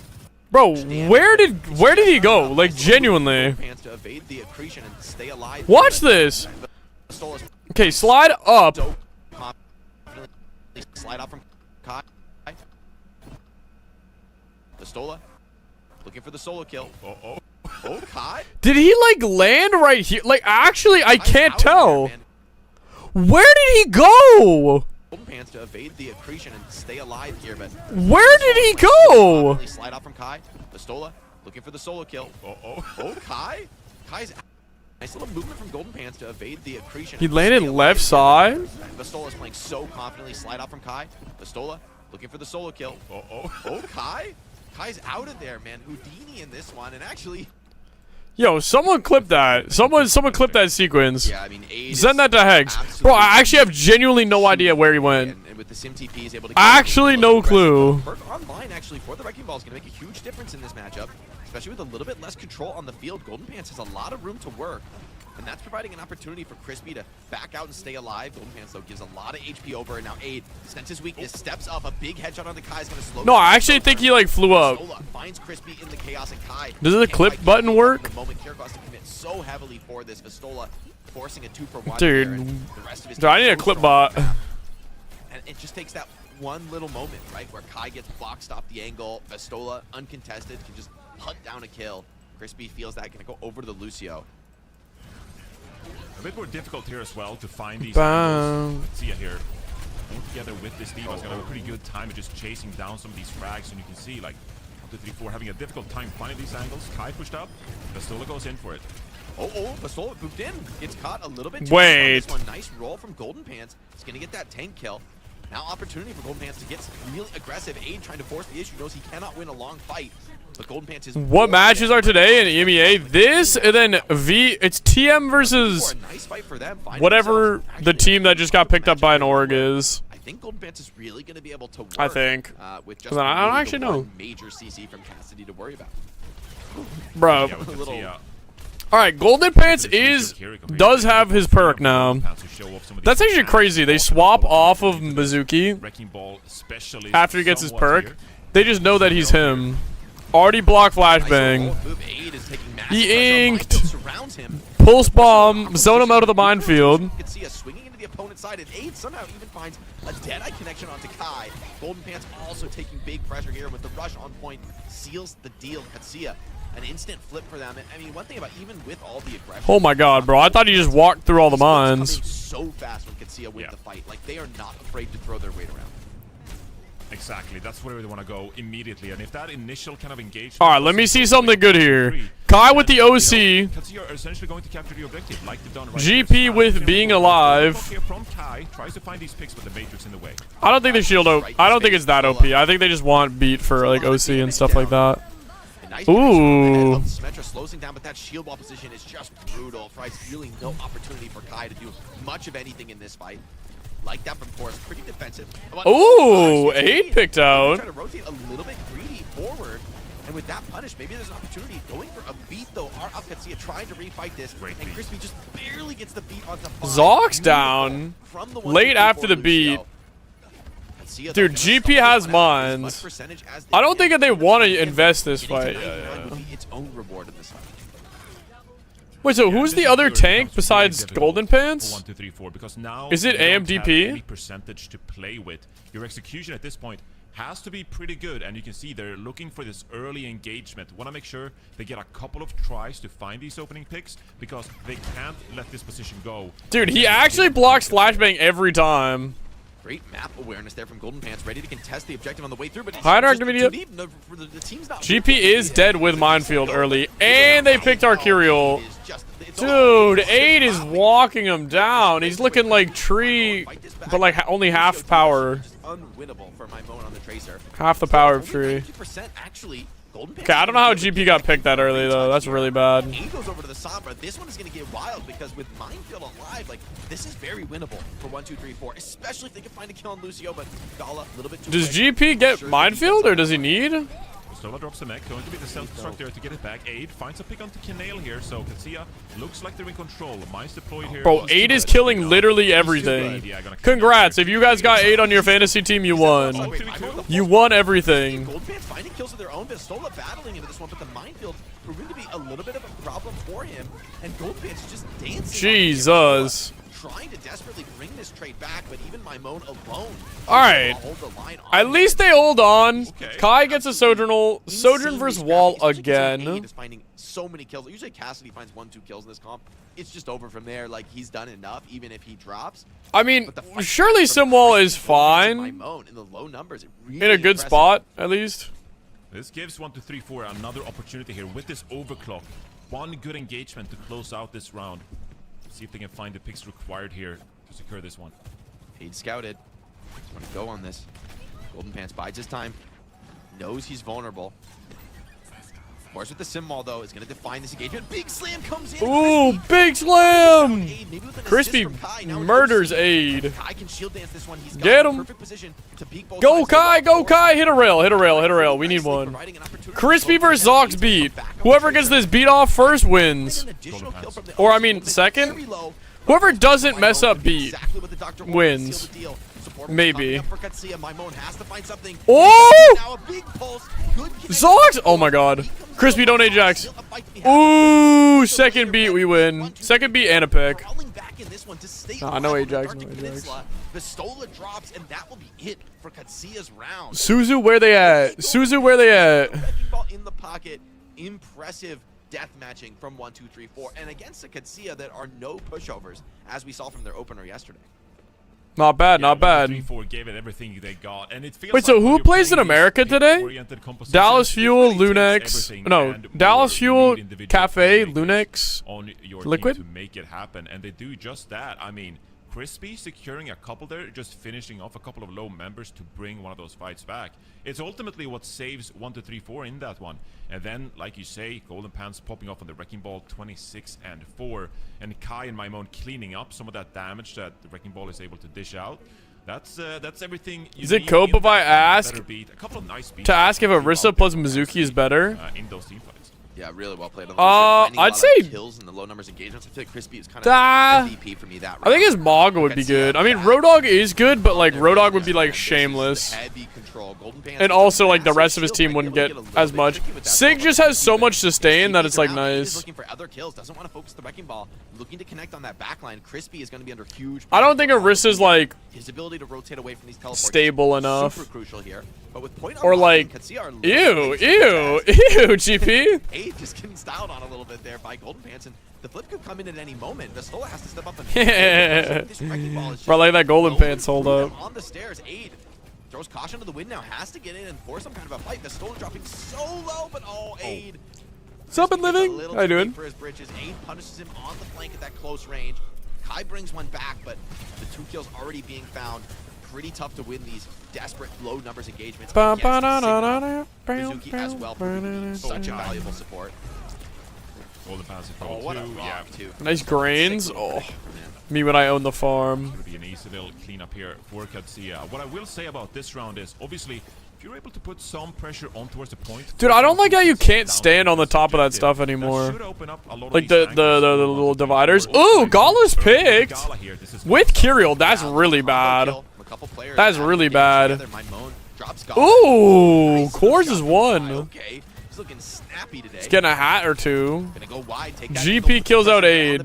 Bro, where did he go? Like genuinely. Watch this. Okay, slide up. Slide up from Kai. Vistola looking for the solo kill. Oh, Kai. Did he like land right here? Like actually, I can't tell. Where did he go? Pants to evade the accretion and stay alive here, but where did he go? Slide out from Kai. Pistola looking for the solo kill. Oh, Kai? Kai's nice little movement from Golden Pants to evade the accretion. He landed left side. Pistola's playing so confidently. Slide out from Kai. Pistola looking for the solo kill. Oh, Kai? Kai's out of there, man. Houdini in this one, and actually... Yo, someone clip that. Someone clip that sequence. Yeah, I mean, send that to Hex. Bro, I actually have genuinely no idea where he went. And with the Sim TP, he's able to actually no clue. Perk online, actually, for the Wrecking Ball is going to make a huge difference in this matchup, especially with a little bit less control on the field. Golden Pants has a lot of room to work, and that's providing an opportunity for Crispy to back out and stay alive. Golden Pants, though, gives a lot of HP over, and now Aid, since his weakness, steps up. A big headshot on the Kai is going to slow No, I actually think he, like, flew up. Finds Crispy in the chaos, and Kai... Does the clip button work? The moment Kiriko has to commit so heavily for this, Vistola forcing a 2-for-1. Dude, I need a clip bot. And it just takes that one little moment, right, where Kai gets boxed off the angle. Vistola, uncontested, can just hunt down a kill. Crispy feels that, gonna go over to the Lucio. A bit more difficult here as well to find these Bam. angles. See it here. Together with this Diva's gonna have a pretty good time at just chasing down some of these frags, and you can see like 1, 2, 3, 4 having a difficult time finding these angles. Kai pushed up, Pistola goes in for it. Pistola moved in, gets caught a little bit. Wait. One nice roll from Golden Pants. He's gonna get that tank kill. Now opportunity for Golden Pants to get really aggressive. Aid trying to force the issue, knows he cannot win a long fight. But Golden Pants is... What matches are today in EMEA? This, and then it's TM versus whatever the team that just got picked up by an org is. I think Golden Pants is really going to be able to work. I think. With just I don't actually know. Major CC from Cassidy to worry about. Bro. Alright, Golden Pants does have his perk now. That's actually crazy. They swap off of Mizuki after he gets his perk. They just know that he's him. Already blocked flashbang. He inked. Pulse bomb. Zone him out of the minefield. You can see us swinging into the opponent's side, and Aid somehow even finds a Deadeye connection onto Kai. Golden Pants also taking big pressure here with the rush on point. Seals the deal. Katsuya, an instant flip for them. I mean, one thing about even with all the aggression... Oh my god, bro. I thought he just walked through all the mines. So fast when Katsuya wins the fight. Like, they are not afraid to throw their weight around. Exactly, that's where they want to go immediately, and if that initial kind of engagement... Alright, let me see something good here. Kai with the OC. Katsuya are essentially going to capture the objective, like they've done right GP with being alive. From Kai, tries to find these picks, but the Matrix in the way. I don't think the shield OP. I don't think it's that OP. I think they just want beat for like OC and stuff like that. Ooh. Symmetra slows him down, but that shield wall position is just brutal. Fry's really no opportunity for Kai to do much of anything in this fight. Like that from Forrest, pretty defensive. Ooh, 8 picked out. Trying to rotate a little bit greedy forward, and with that punish, maybe there's an opportunity. Going for a beat though. Our up Katsuya trying to refight this, and Crispy just barely gets the beat onto Zox down late after the beat. Dude, GP has mines. I don't think that they want to invest this fight. Its own reward in this fight. Wait, so who's the other tank besides Golden Pants? 1, 2, 3, 4, because now is it AMDP? Any percentage to play with. Your execution at this point has to be pretty good, and you can see they're looking for this early engagement. Want to make sure they get a couple of tries to find these opening picks, because they can't let this position go. Dude, he actually blocks flashbang every time. Great map awareness there from Golden Pants, ready to contest the objective on the way through, but GP is dead with minefield early, and they picked Arcurial. Dude, 8 is walking him down. He's looking like Tree, but like only half power. Unwinnable for my moment on the Tracer. Half the power of Tree. Okay, I don't know how GP got picked that early though. That's really bad. He goes over to the Sombra. This one is going to get wild because with Minefield alive, like this is very winnable for 1, 2, 3, 4, especially if they can find a kill on Lucio. But Gala a little bit too Does quick. GP get Minefield or does he need? Stola drops the mech, going to be the self-destruct there to get it back. 8 finds a pick onto Kinale here, so Katsuya looks like they're in control. Mines deployed here. Bro, 8 is killing literally everything. Congrats, if you guys got 8 on your fantasy team, you won. You won everything. Golden Pants finding kills of their own, but Stola battling into this one, but the Minefield proving to be a little bit of a problem for him, and Golden Pants just dancing. Jesus. Trying to desperately bring this trade back, but even Maimon alone. Alright. Hold the line on At least they hold on. Kai gets a Sojourn versus Wall again. Is finding so many kills. Usually Cassidy finds 1-2 kills in this comp. It's just over from there. Like, he's done enough, even if he drops. I mean, surely Simwall is fine. Maimon in the low numbers, really In a good impressive. spot, at least. This gives 1-2-3-4 another opportunity here with this overclock. One good engagement to close out this round. See if they can find the picks required here to secure this one. He'd scouted. He's going to go on this. Golden Pants bides his time. Knows he's vulnerable. Of course, with the sim wall, though, is going to define this engagement. Big slam comes in. Ooh, big slam! Crispy murders Aid. Kai can shield dance this one. He's Get got him. perfect position to peek both Go sides. Kai, go Kai! Hit a rail, hit a rail, hit a rail. We need one. Crispy versus Zox beat. Whoever gets this beat off first wins. Or, I mean, second? Whoever doesn't mess up beat wins. Maybe. Oh! Zox! Oh my god. Crispy, don't Ajax. Ooh, second beat, we win. Second beat and a pick. Nah, no Ajax, no Ajax. Pistola drops, and that will be it for Katsia's round. Suzu, where they at? Suzu, where they at? Wrecking ball in the pocket. Impressive death matching from 1, 2, 3, 4, and against a Katsia that are no pushovers, as we saw from their opener yesterday. Not bad, not bad. 3-4 gave it everything they got, and it feels Wait, so like when who you're plays in playing America these today? pick-oriented compositions, Dallas it Fuel, really takes Lunex. everything No, and Dallas more. Fuel, You need individual Cafe, playmakers Lunex, on your Liquid. team to make it happen, and they do just that. I mean, Crispy securing a couple there, just finishing off a couple of low members to bring one of those fights back. It's ultimately what saves 1, 2, 3, 4 in that one. And then, like you say, Golden Pants popping off on the Wrecking Ball 26 and 4, and Kai and Maimon cleaning up some of that damage that the Wrecking Ball is able to dish out. That's everything. Is it cope if I ask a couple of nice beats to ask if Arissa plus Mizuki is better? In those team fights. Yeah, really well played. I'd say kills in the low numbers engagements. I feel like Crispy is kind of MVP for me that round. I think his Maga would be good. I mean, Roadhog is good, but like Roadhog would be like shameless. Heavy control. Golden Pants And also like the rest of his team wouldn't get as much. Sig just has so much sustain that it's like He's nice. looking for other kills. Doesn't want to focus the Wrecking Ball. Looking to connect on that backline. Crispy is going to be under huge. I don't think Arissa's like his ability to rotate away from these teleports stable enough. Super crucial here. But with point Or like, ew, GP. Aid just getting styled on a little bit there by Golden Pants, and the flip could come in at any moment. Vastola has to step up and this Wrecking Ball is Bro, like that Golden Pants hold up. on the stairs. Aid throws caution to the wind now, has to get in and force some kind of a fight. Vastola dropping so low, but Aid. What's up and living? How you doing? For his bridges. Aid punishes him on the flank at that close range. Kai brings one back, but the 2 kills already being found. Pretty tough to win these desperate low numbers engagements. Mizuki as well, such a valuable support. Golden Pants Oh, what a rock, too. Nice grains. Oh, me when I own the farm. It's going to be an easy little cleanup here for Katsia. What I will say about this round is, obviously, if you're able to put some pressure on towards the point... Dude, I don't like how you can't stand on the top of that stuff anymore. Like the little dividers. Ooh, Gala's picked. With Kyriel, that's really bad. That's really bad. Ooh, Kors is one. He's looking snappy today. He's getting a hat or two. Gonna go wide, take that GP kills out Aid.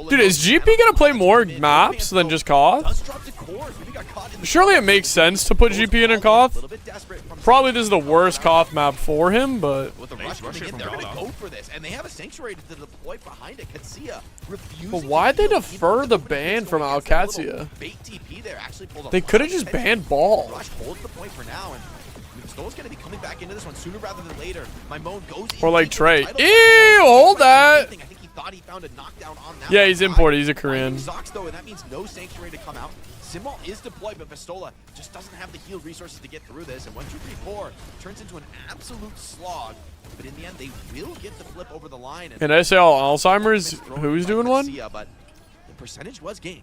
Dude, is GP gonna play more maps than just Koth? Surely it makes sense to put GP in a Koth. Probably this is the worst Koth map for him, but... With the rush coming in, they're gonna go for this, and they have a sanctuary to deploy behind it. Katsia refusing. But why'd they defer the ban from Alcatia? They could have just banned Ball. Rush holds the point for now, and Stola's gonna be coming back into this one sooner rather than later. Maimon goes Or like Trey. Ew, hold that. I think he thought he found a knockdown on that. Yeah, he's imported. He's a Korean. Zox though, and that means no sanctuary to come out. Simwall is deployed, but Vastola just doesn't have the heal resources to get through this. And 1, 2, 3, 4 turns into an absolute slog. But in the end, they will get the flip over the line. And SAL Alzheimer's, who's doing one? But the percentage was gained.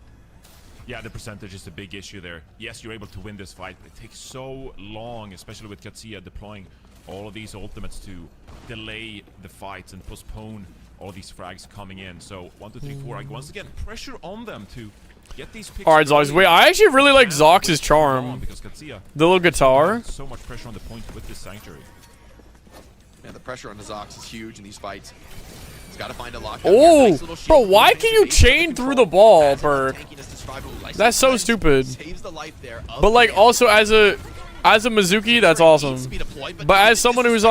Yeah, the percentage is a big issue there. Yes, you're able to win this fight, but it takes so long, especially with Katsia deploying all of these ultimates to delay the fights and postpone all these frags coming in. So 1, 2, 3, 4, like once again, pressure on them to get these picks. Alright, Zox. Wait, I actually really like Zox's charm. The little guitar. So much pressure on the point with this sanctuary. Yeah, the pressure on the Zox is huge in these fights. He's got to find a lock. Oh, bro, why can you chain through the ball, Burke? That's so stupid. But like, also as a Mizuki, that's awesome. But as someone who's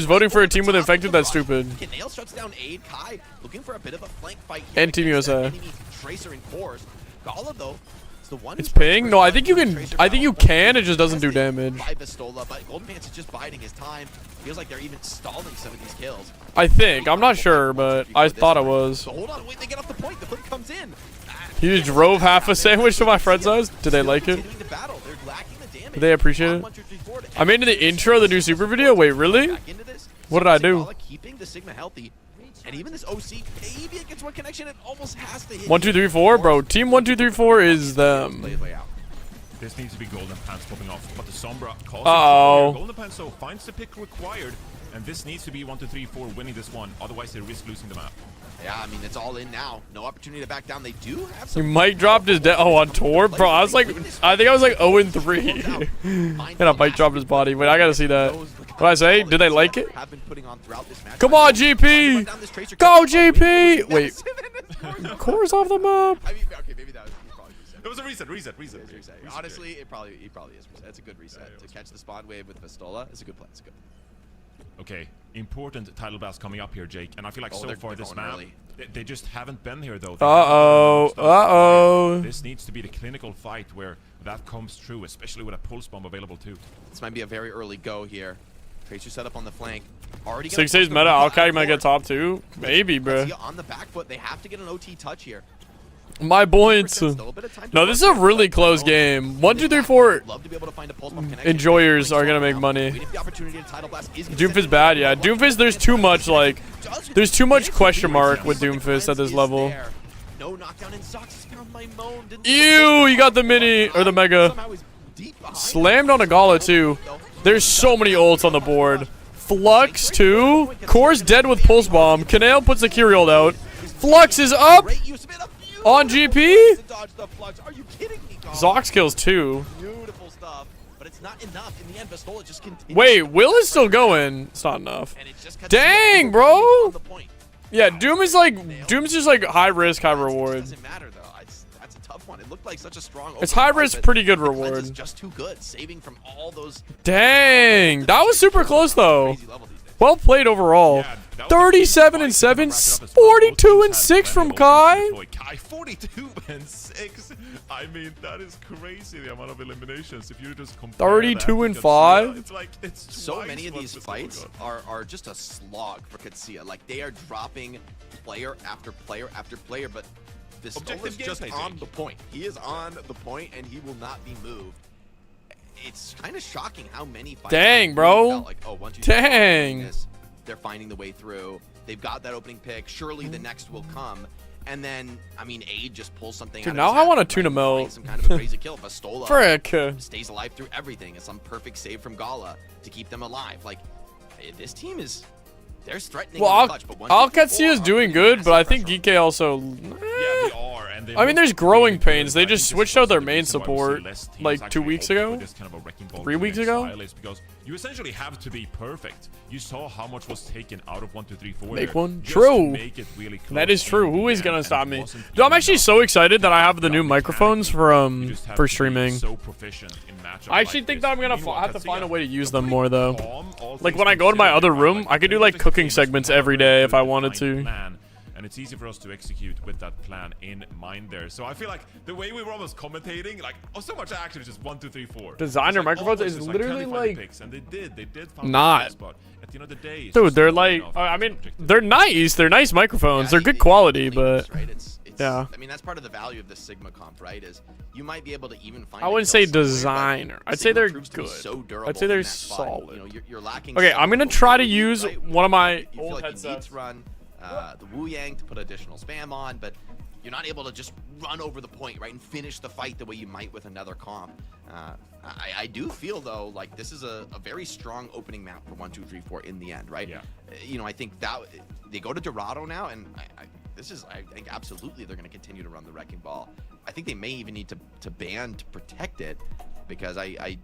voting for a team with infected, that's stupid. Nail shuts down Aid. Kai looking for a bit of a flank fight here And Team against that USA. enemy Tracer and Cores. Gala though, is the one It's who's trying ping? to No, I think you survive can. Tracer I think you battle. can. It just doesn't do damage. By Vistola, but Golden Pants is just biding his time. Feels like they're even stalling some of these kills. I think. I'm not sure, but I thought it was. So hold on, wait, they get off the point. The flip comes in. He just drove half a sandwich to my friend's house. Did they like it? Continuing to battle. They're lacking the damage. Did they appreciate it? 1, 2, 3, 4 to I made it in the intro of the new Super video. Wait, really? back into this. What did I do? Gala keeping the Sigma healthy. And even this OC, maybe it gets one connection. It almost has to hit. 1, 2, 3, 4, bro. Team 1, 2, 3, 4 is them. Play his way out. This needs to be Golden Pants popping off, but the Sombra calls Uh-oh. it. Golden Pants so finds the pick required, and this needs to be 1, 2, 3, 4 winning this one. Otherwise, they risk losing the map. Yeah, I mean, it's all in now. No opportunity to back down. They do have He some. mic dropped his on tour, bro. I was like, I think I was like 0-3, and I mic dropped his body. Wait, I gotta see that. What I say? Did they like it? Have been putting on throughout this match. Come on, GP! Go, GP! Wait, Core's off the map. I mean, okay, maybe that was probably reset. It was a reset. Honestly, it probably is reset. It's a good reset to catch the spawn wave with Vistola. It's a good play. It's good. Okay, important title blast coming up here, Jake, and I feel like so they're far this going map, early. they just haven't been here though. Uh-oh. This needs to be the clinical fight where that comes true, especially with a pulse bomb available too. This might be a very early go here. Tracer set up on the flank. Already 6 days meta. Alkai might get top 2. Maybe, bro. On the back foot, they have to get an OT touch here. My points. No, this is a really close game. 1, 2, 3, 4 enjoyers are gonna make money. Doomfist bad, yeah. Doomfist, there's too much like, there's too much question mark with Doomfist at this level. No knockdown in Zox found my moan. Ew, you got the mini or the mega. Slammed on a Gala too. There's so many ults on the board. Flux too. Core's dead with pulse bomb. Canale puts the Kyrie ult out. Flux is up on GP. Are you kidding me, God? Zox kills 2. Beautiful stuff, but it's not enough. In the end, Vistola just continues. Wait, Will is still going. It's not enough. Dang, bro. Yeah, Doom's just like high risk, high reward. Doesn't matter though. That's a tough one. It looked like such a strong. It's high risk, pretty good reward. It's just too good, saving from all those. Dang, that was super close though. Well played overall. 37-7, 42-6 from Kai. Kai 42-6. I mean, that is crazy. The amount of eliminations. If you just compare 32-5. It's like it's so many of these fights are just a slog for Katsuya. Like they are dropping player after player after player, but this is just on the point. He is on the point, and he will not be moved. It's kind of shocking how many fights. Dang, bro. Like, oh, 1, 2, 3, Dang. they're finding the way through. They've got that opening pick. Surely the next will come. And then, I mean, Aid just pulls something Dude, out now of his I want hat, to tuna right? melt. Finds some kind of a crazy kill. Vistola Frick. stays alive through everything. It's some perfect save from Gala to keep them alive. Like, this team is... They're threatening. Well, Al Katsuya's doing good, but I think Geekay also... Yeah, they are. And they I mean, there's growing pains. They just switched out their main reason why we see support less teams like 2 actually weeks opt for ago. this kind of a wrecking ball 3 weeks against ago. Silas, because you essentially have to be perfect. You saw how much was taken out of 1, 2, 3, 4. Make there, one. just True. to make it really That is close true. in Who the is end, gonna and stop it me? wasn't Dude, I'm even actually enough. so excited that I have the new microphones from for streaming. So proficient in matchup I actually like think this. that I'm gonna Meanwhile, have to find a Katsuya, way to use them more though. calm, all Like things when I go to my considered, other right? room, Like, I could do they like just cooking came as segments part every of a day if I good wanted defined to. plan, and it's easy for us to execute with that plan in mind there. So I feel like the way we were almost commentating, like, oh, so much action is just 1, 2, 3, 4. Designer It's like microphones almost is just literally can they find the like picks? And they did find not. the spot. At the end of the day, it's Dude, just they're not like, enough I mean, objective. they're nice. They're nice microphones. They're good quality, but yeah. I mean, that's part of the value of the Sigma comp, right? Is you might be able to even find. I wouldn't say designer. I'd say they're good. I'd say they're solid. You know, you're lacking. Okay, I'm gonna try to use one of my You feel old like you need headsets. to run the Wu Yang to put additional spam on, but you're not able to just run over the point, right, and finish the fight the way you might with another comp. I do feel though like this is a very strong opening map for 1, 2, 3, 4 in the end, right? Yeah. You know, I think that they go to Dorado now, and I think absolutely they're going to continue to run the wrecking ball. I think they may even need to ban to protect it, because I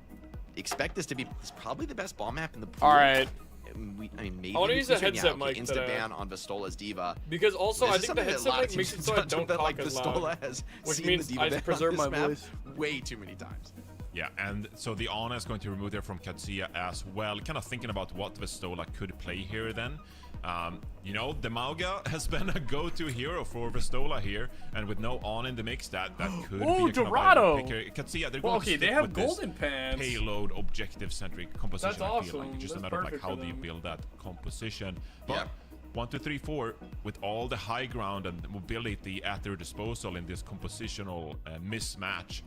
expect this to be probably the best ball map in the pool. All right. I mean, maybe I wanna we use can a say, headset okay, mic instant today. ban on Vistola's Diva. Because also, This I is think the something that a headset lot of mic makes it teams so I touch don't on, but, talk like, as Vistola loud. has Which seen means the Diva I ban preserve on my this map voice. way too many times. Yeah, and so the Ana is going to remove there from Katsuya as well. Kind of thinking about what Vistola could play here then. You know, the Mauga has been a go-to hero for Vistola here, and with no Ana in the mix, that could Ooh, be a Dorado! kind of pick here. Katsuya, they're Well, going okay, to they stick have with this golden pants. payload objective-centric composition. That's I feel like awesome. it's just a That's matter of like perfect how for do you them. build that composition. But 1, 2, 3, 4, with all the high ground and mobility at their disposal in this compositional mismatch,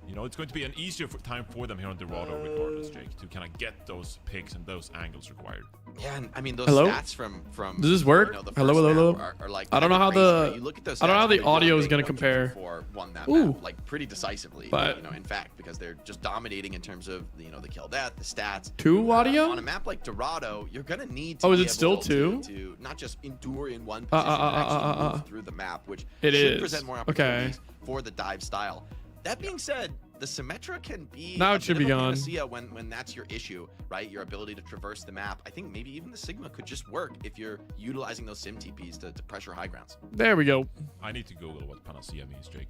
you know, it's going to be an easier time for them here on Dorado with Martin's Jake to kind of get those picks and those angles required. Yeah, and I mean those Hello? stats from Does this work? you know, the Hello, first hello, map hello. are like I don't know how crazy, the right? You look at those I don't know how stats, the they audio really is gonna go compare. for won that Ooh. map, like pretty decisively. But- you know, in fact, because they're just dominating in terms of the kill death, the stats. Two audio? On a map like Dorado, you're gonna need to Oh, is be it still able to- two? to not just endure in one position, but actually move through the map, which It should is. present more Okay. opportunities for the dive style. That being said, the Symmetra can be Now a it should bit be of a gone. panacea when that's your issue, right? Your ability to traverse the map. I think maybe even the Sigma could just work if you're utilizing those Sim TPs to pressure high grounds. There we go. I need to Google what Panacea means, Jake.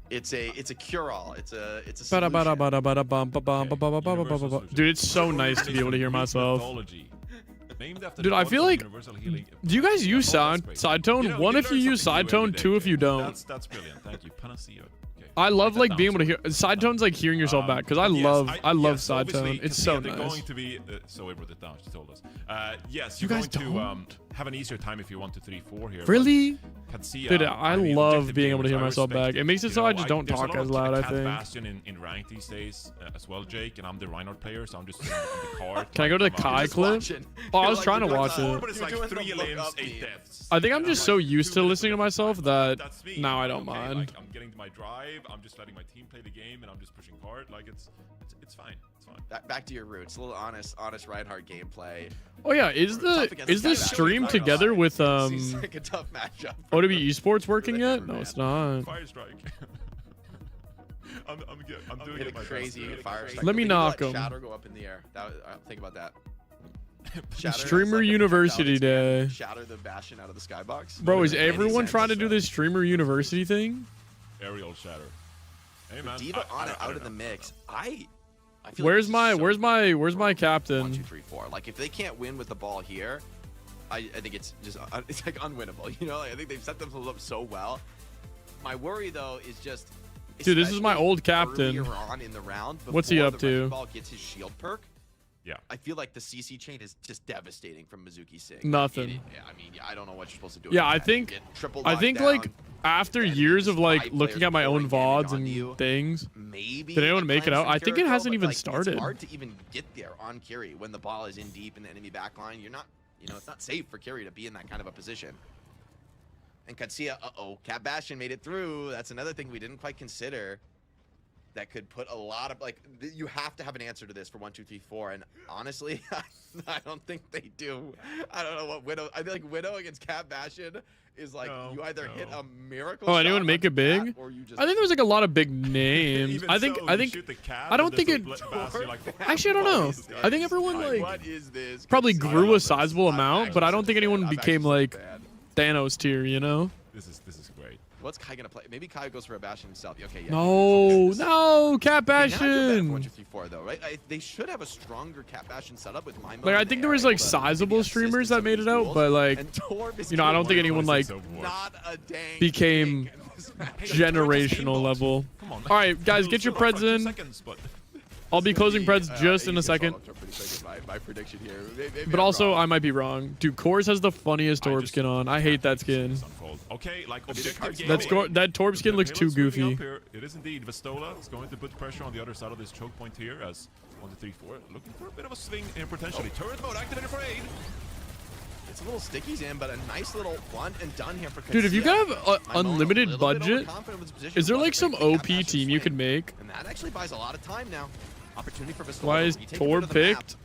It's a cure-all. It's a Bada, solution. bada, bada, bada, bum, ba, bum, ba, ba, ba, ba, ba, ba, ba. Dude, it's so nice to be able to hear myself. Named after Dude, the I goddess feel of like. universal healing. Do you guys use side tone? You know, One you if you learn use something side new every tone, two day, if you Jake. don't. That's brilliant. Thank you, Panacea. I love like being able to hear side tone's like hearing yourself back because I love yes, side tone. obviously, It's so they're nice. going to be so we wrote it down. She told us. Yes, You you're guys going to have an easier time if you 1, 2, 3, 4 here. but Really? Katsuya, Dude, I mean, love objective being able to gamers, hear I myself respect back. It makes it you so know, I just don't there's a talk lot of as loud, I Cat think. Bastion in ranked these days as well, Jake, and I'm the Reinhardt player, so I'm just sitting in the car. Can I go to the Kai clip? Oh, I was trying to watch But it. it's like 3 lanes, 8 deaths. I think I'm just so used to listening to myself that That's me. now I don't Okay, mind. Like, I'm getting to my drive. I'm just letting my team play the game, and I'm just pushing hard. Like it's fine. It's fine. Back to your roots. A little honest Reinhardt gameplay. Oh yeah, is the stream together with Seems like a tough matchup. OW Esports working yet? No, it's not. Fire strike. I'm doing Hit it a my crazy best. fire strike. Let me Maybe knock let 'em. Shatter go up in the air. Think about that. Shatter has, Streamer like, a University projectile Day. Shatter the Bastion out of the skybox. Bro, is Doesn't make any everyone sense. trying to do this Streamer University thing? Aerial shatter. Hey man, Diva I on it don't out of know. the mix. I feel Where's like where's my 1, captain? 2, 3, 4. Like if they can't win with the ball here, I think it's just it's like unwinnable. You know, like, I think they've set themselves up so well. My worry though is just. Dude, this is my especially old captain. earlier on in the round, What's he before up the Wrecking to? Ball gets his shield perk. Yeah. I feel like the CC chain is just devastating from Mizuki Singh. Nothing. I mean, I don't know what you're supposed to do. Yeah, with I that. think You get triple like lockdown, after years of like five looking players at my own pouring damage VODs on and you. things. Maybe Did anyone it make it plans out? to I think Kiri it Pro, hasn't but, even like, started. It's hard to even get there on Kiri when the ball is in deep in the enemy backline. You're not, it's not safe for Kiri to be in that kind of a position. And Katsuya, Cat Bastion made it through. That's another thing we didn't quite consider. That could put a lot of you have to have an answer to this for 1, 2, 3, 4, and honestly, I don't think they do. I don't know what Widow. I feel like Widow against Cat Bastion is like you either hit a miracle. Oh, shot anyone make it big? Cat, or you just I think there's like a lot of big names. Even I think so, I you think shoot the cat I don't and think there's it. a Bastion, like, Actually, I don't know. I think everyone like what is this? probably Katsuya? grew a sizable amount, but I don't think anyone I'm became actually like so bad. Thanos tier. You know? This is great. What's Kai gonna play? Maybe Kai goes for a Bastion himself. Okay, yeah. No, Cat Okay, now I feel bad for 1, Bastion. 2, 3, 4 though, right? They should have a stronger Cat Bastion setup with my. Like I think there was like sizable streamers that made it out, but like you know I don't think anyone like not a dang became thing in this match. generational level. Come on. All right, guys, get your preds in. Seconds, but I'll be closing preds just in a second. My prediction here. Maybe But I'm also, wrong. I might be wrong. Dude, Kors has the funniest Torb skin on. I hate that skin. Okay, like objective That Torb skin looks too goofy. It is indeed Vistola. It's going to put pressure on the other side of this choke point here as 1, 2, 3, 4 looking for a bit of a swing and potentially turret mode activated for aid. It's a little stickies in, but a nice little one and done here for Dude, if you Katsuya. have unlimited budget, is there like some OP team you could make? And that actually buys a lot of time now. Opportunity for Vistola. Why is Retake a bit Torb of the map. picked?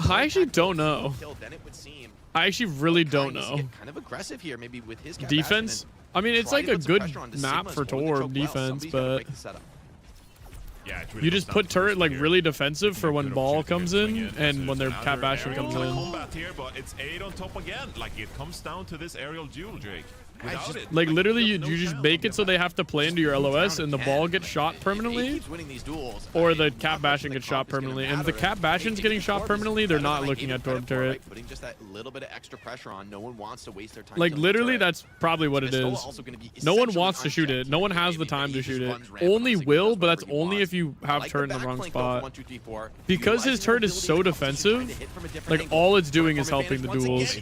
I actually don't know. Kill, then it would seem. I actually really Kai don't needs to know. get kind of aggressive here, maybe with his Cat Defense? Bastion I mean, it's try like to a put some good pressure onto map Sigma's for holding the choke Torb well. defense, Somebody's gotta but break the setup. Yeah, it really You comes just down put to turret first like here. really defensive for when Good ball opportunity comes to in swing and So when their it's cat another bashing aerial comes in. combat here, but it's 8 on top again. Like, it comes down to this aerial duel, Drake. Without it, Like literally, you no just chance make of it so they have to play into your LOS and the ball gets shot permanently, or the cat bashing gets shot permanently. And if the cat bashing's getting shot permanently, they're not looking at Torb turret. Putting just that little bit of extra pressure on. No one wants to waste their time. Like killing the literally, turret. that's probably what it is. No one wants to shoot it. No one has the time to shoot it. Only will, but that's only if you have turret in the wrong spot. Because his turret is so defensive, like all it's doing is helping the duels.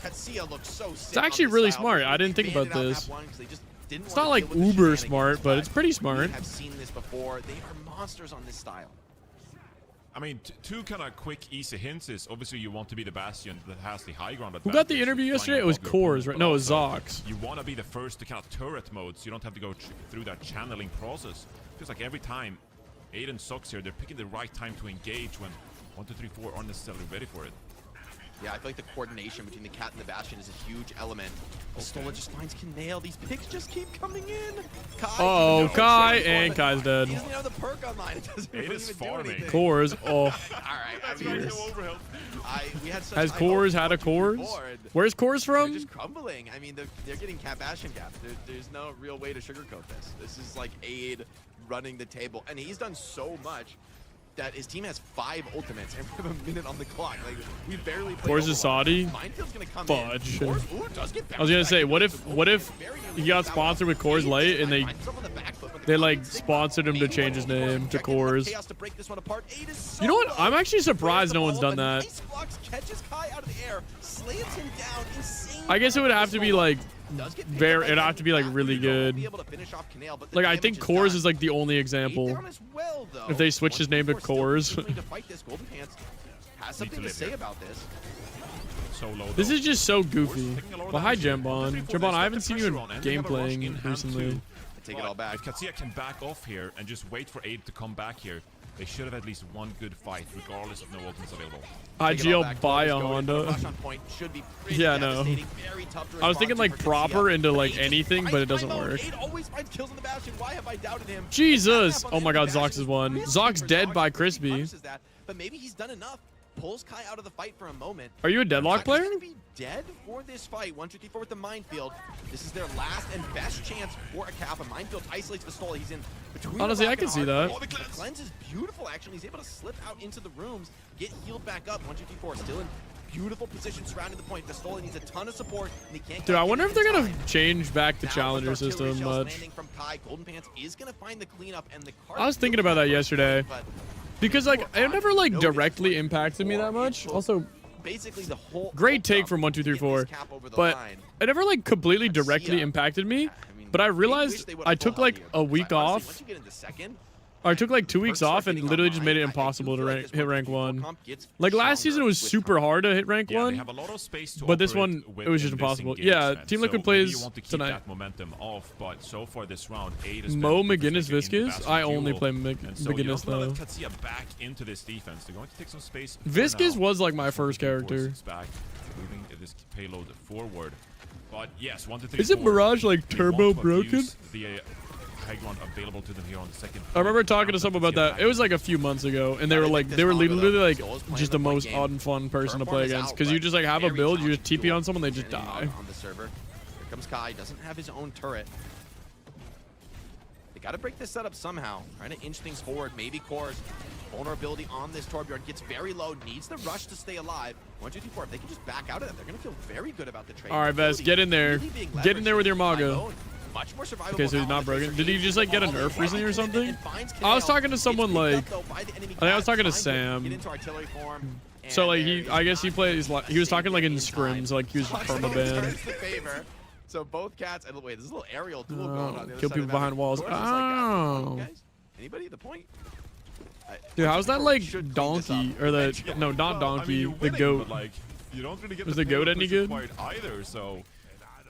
It's actually really smart. I didn't think about this. It's not like uber smart, but it's pretty smart. Have seen this before. They are monsters on this style. I mean, two kind of quick, easy hints is obviously you want to be the bastion that has the high ground. Who got the interview yesterday? It was Cores, right? No, it was Zox. You want to be the first to kind of turret mode, so you don't have to go through that channeling process. Feels like every time Aiden sucks here, they're picking the right time to engage when 1, 2, 3, 4 aren't necessarily ready for it. Yeah, I feel like the coordination between the cat and the bastion is a huge element. Stola just finds Canale. These picks just keep coming in. Oh, Kai and Kai's dead. He doesn't have the perk online. It doesn't really even do anything. Cores. Oh. All right. We had such Has high Cores hopes had a for Cores? board. Where's Cores They're from? just crumbling. I mean, they're getting cat bastion gapped. There's no real way to sugarcoat this. This is like Aid running the table, and he's done so much that his team has 5 ultimates and we have a minute on the clock. Like, we barely played. Cores is Saudi. Minefield's gonna come Fudge. in. Cores, ooh, does get I was gonna say, what if he got sponsored with Cores Light and they like sponsored him to change his name to Cores? You know what? I'm actually surprised no one's done that. I guess it would have to be like it'd have to be like really good. Like I think Cores is like the only example. If they switch his name to Cores. Has something to say about this. This is just so goofy. Well, hi, Jambon. Jambon, I haven't seen you in game playing recently. Take it all back. If Katsuya can back off here and just wait for Aid to come back here, they should have at least one good fight, regardless of no ultimates available. IGL buy a Honda. Yeah, no. I was thinking like proper into like anything, but it doesn't work. Jesus! Oh my God, Zox is one. Zox dead by Crispy. But maybe he's done enough. Pulls Kai out of the fight for a moment. Are you a deadlock player? He's gonna be dead for this fight. 1, 2, 3, 4 with the minefield. This is their last and best chance for a cap. A minefield isolates the stall. He's in between. Honestly, I can see that. Oh, the cleanse is beautiful. Actually, he's able to slip out into the rooms, get healed back up. 1, 2, 3, 4 still in beautiful position surrounding the point. The Stola needs a ton of support, and he can't. Dude, I wonder if they're gonna change back the challenger system much. From Kai, Golden Pants is gonna find the cleanup, and the I was thinking about that yesterday. Because like it never like directly impacted me that much. Also, basically the whole great take from 1, 2, 3, 4, but it never like completely directly impacted me. But I realized I took like a week off. I took like 2 weeks off and literally just made it impossible to hit rank 1. Like last season it was super hard to hit rank 1, but this one it was just impossible. Yeah, Team Liquid plays tonight. Momentum off, but so far this round, Mo, McGinnis, Viscous. I only play McGinnis though. Back into this defense. They're going to take some space. Viscous was like my first character. Back, moving this payload forward. But yes, 1, 2, 3, Is it Mirage like turbo broken? High ground available to them here on the second. I remember talking to someone about that. It was like a few mons ago, and they were literally like just the most odd and fun person to play against, because you just like have a build, you just TP on someone, they just die. On the server, here comes Kai. Doesn't have his own turret. They got to break this setup somehow. Trying to inch things forward. Maybe Cores. Vulnerability on this Torbjorn gets very low. Needs the rush to stay alive. 1, 2, 3, 4. If they can just back out of that, they're gonna feel very good about the trade. All right, Vest, get in there. Get in there with your Maga. Much more survivable. Okay, so he's not broken. Did he just like get a nerf recently or something? I was talking to someone like, I think I was talking to Sam. So like I guess he plays like, he was talking like in scrims, like he was permaban. So both cats, and wait, there's a little aerial duel going on. Kill people behind walls. Oh. Anybody at the point? Dude, how's that like donkey or the no, not donkey, the goat? Like, you don't really get was the goat any good? Either, so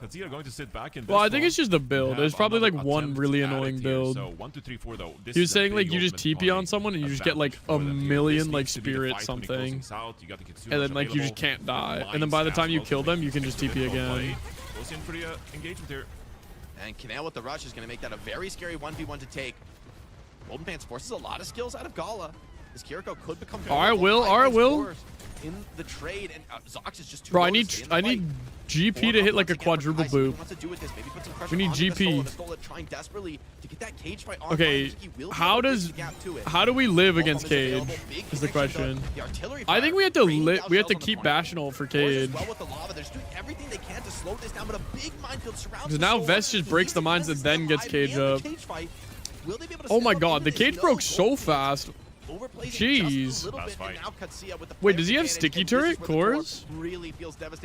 Katsuya going to sit back in. Well, I think it's just the build. There's probably like one really annoying build. So 1, 2, 3, 4 though. He was saying like you just TP on someone and you just get like a million like spirit something, and then like you just can't die. And then by the time you kill them, you can just TP again. Goes in for the engagement here. And Canale with the rush is going to make that a very scary 1v1 to take. Golden Pants forces a lot of skills out of Gala. This Kiriko could become Alright, Will. in the trade, and Zox is just too Bro, low I to need stay in the I need fight. GP to hit like a quadruple boop. We need GP. Okay, how do we live against Cage? Is the question. I think we have to keep Bastional for Cage. Because now Vest just breaks the mines and then gets Cage up. Oh my god, the Cage broke so fast. Jeez. Wait, does he have sticky turret, Cores?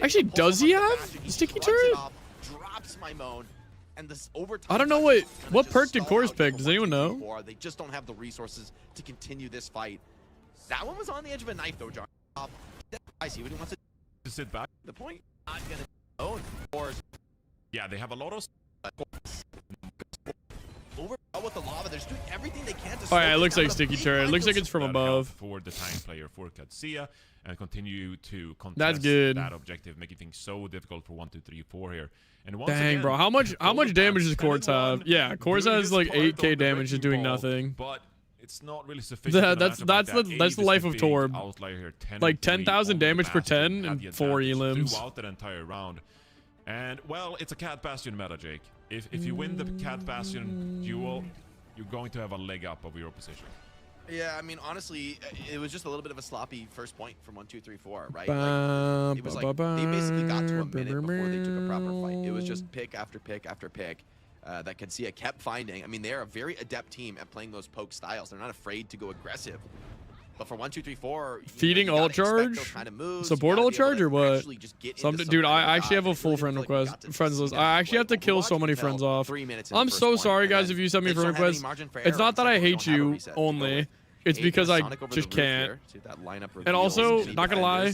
Actually, does he have sticky turret? I don't know what perk did Cores pick. Does anyone know? They just don't have the resources to continue this fight. That one was on the edge of a knife, though, John. I see what he wants to sit back. The point, not gonna own Cores. Yeah, they have a lot of. With the lava, they're doing everything they can to oh yeah, it looks like sticky turret. It looks like it's from above. For the tank player for Katsia and continue to contest That's good. that objective, making things so difficult for 1, 2, 3, 4 here. And once dang, again, bro, how much damage does Cores have? Yeah, Cores has like 8k damage just doing nothing. But it's not really sufficient. that's the life of Torb. Like 10,000 damage per 10 and 4 elims. Throughout that entire round. And well, it's a Cat Bastion meta, Jake. If you win the Cat Bastion duel, you're going to have a leg up over your opposition. Yeah, I mean, honestly, it was just a little bit of a sloppy first point from 1, 2, 3, 4, right? Like, it was like they basically got to a minute before they took a proper fight. It was just pick after pick after pick that Katsia kept finding. I mean, they're a very adept team at playing those poke styles. They're not afraid to go aggressive. But for 1, 2, 3, 4, feeding ult charge, support ult charge, or what? Dude, I actually have a full friends list. I actually have to kill so many friends off. I'm so sorry, guys, if you send me friend requests. It's not that I hate you only. It's because I just can't. And also, not gonna lie,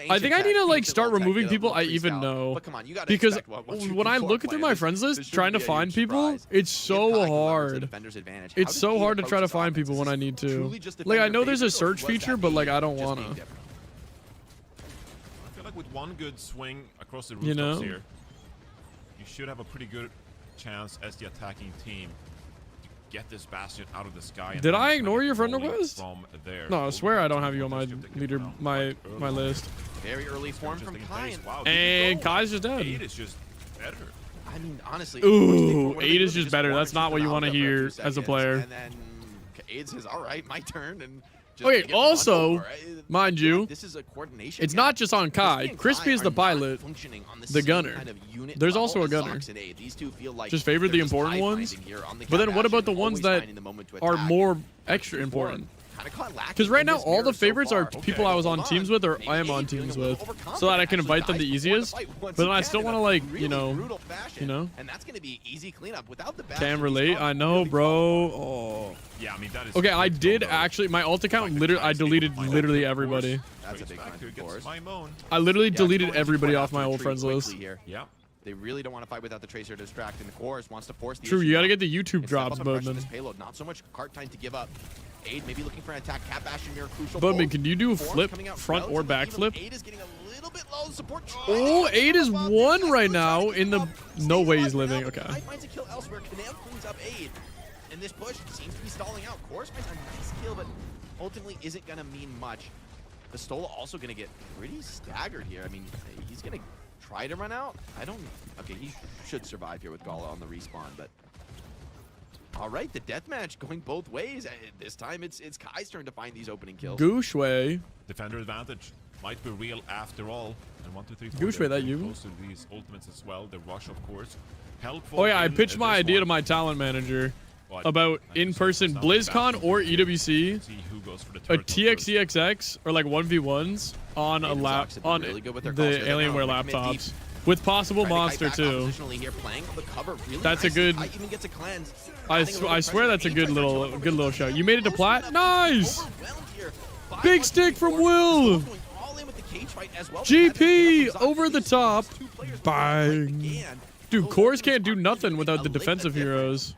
I think I need to like start removing people I even know. Because when I look through my friends list trying to find people, it's so hard. It's so hard to try to find people when I need to. Like, I know there's a search feature, but like I don't wanna. I feel like with one good swing across the rooftops here, you should have a pretty good chance as the attacking team get this Bastion out of the sky. Did I ignore your friend request? From there. No, I swear I don't have you on my leader, my list. Very early form from Kai. Wow, and Kai's just dead. 8 is just better. I mean, honestly. Ooh, 8 is just better. That's not what you want to hear as a player. And then 8 says, all right, my turn. And okay, also, mind you, this is a coordination. It's not just on Kai. Crispy is the pilot, the gunner. There's also a gunner. Just favor the important ones. But then what about the ones that are more extra important? Because right now, all the favorites are people I was on teams with or I am on teams with, so that I can invite them the easiest. But then I still want to, like, you know. And that's going to be easy cleanup without the Can relate. I know, bro. Oh. Yeah, I mean, that is okay, I did actually. My ult account, I deleted literally everybody. That's a big one. I literally deleted everybody off my old friends list. Yeah. They really don't want to fight without the Tracer to distract, and the Cores wants to force the True, issue you gotta down. get the YouTube drops, Boatman. Payload, not so much cart time to give up. Aid maybe looking for an attack. Cat Bastion mirror crucial. Boatman, can you do a flip, front or back flip? Aid is getting a little bit low. Support. Oh, 8 is 1 right now in the. No way he's living. Okay. Finds a kill elsewhere. Canal cleans up Aid, and this push seems to be stalling out. Cores finds a nice kill, but ultimately isn't gonna mean much. The Stola also gonna get pretty staggered here. I mean, he's gonna try to run out. Okay, he should survive here with Gala on the respawn, but all right, the deathmatch going both ways. This time it's Kai's turn to find these opening kills. Gooshway. Defender advantage might be real after all. And 1, 2, 3, 4. Gooshway, that you? Close to these ultimates as well. The rush, of course, helpful. Oh yeah, I pitched my idea to my talent manager about in-person BlizzCon or EWC, a TXEXX or like 1v1s on a lap on the Alienware laptops with possible monster too. That's a good. I swear that's a good little show. You made it to plat. Nice. Big stick from Will. GP over the top. Bang. Dude, Cores can't do nothing without the defensive heroes.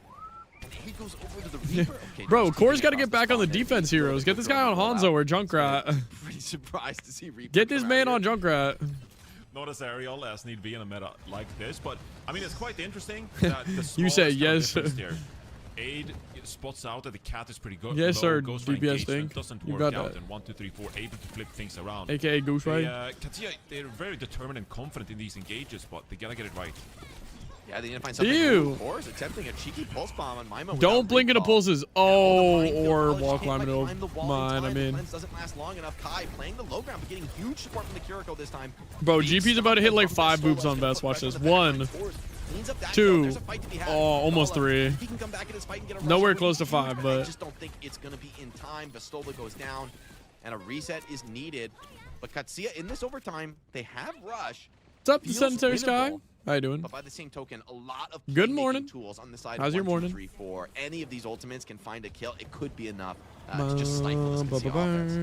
Bro, Core's got to get back on the defense heroes. Get this guy on Hanzo or Junkrat. Pretty surprised to see Reaper. Get this man on Junkrat. Not as aerial as need be in a meta like this, but I mean it's quite interesting that the you say smallest yes. Aid spots out that the cat is pretty good. Yes, sir, Goes for DPS engagement, thing. doesn't You work got out, that. and 1, 2, 3, 4 able to flip things around. AKA Goose Ride. Katsuya, they're very determined and confident in these engages, but they gotta get it right. Yeah, they need to find something Ew. new. Of course, attempting a cheeky pulse bomb on Maimo. Don't blink into pulses. Oh, or College wall can't climb quite middle. climb the wall in Mine, time. I The mean. cleanse doesn't last long enough. Kai playing the low ground, but getting huge support from the Kiriko this time. Bro, Big GP's about to hit like stop 5 from boops on Solo. Vest. Watch Gonna this. put pressure on 1, the force. Cleans up that 2. kill. There's a fight to be had. Oh, almost Gala, 3. he can come back in his fight and get a rush Nowhere on close to with 5, I but just don't think it's going to be in time. Vastola goes down, and a reset is needed. But Katsuya, in this overtime, they have rush. What's up, the Feels Sedentary Sky? winnable. How you doing? But by the same token, a lot of Good playmaking morning. tools on the side. How's your 1, 2, morning? 3, 4. Any of these ultimates can find a kill. It could be enough to just stifle this Katsuya offense.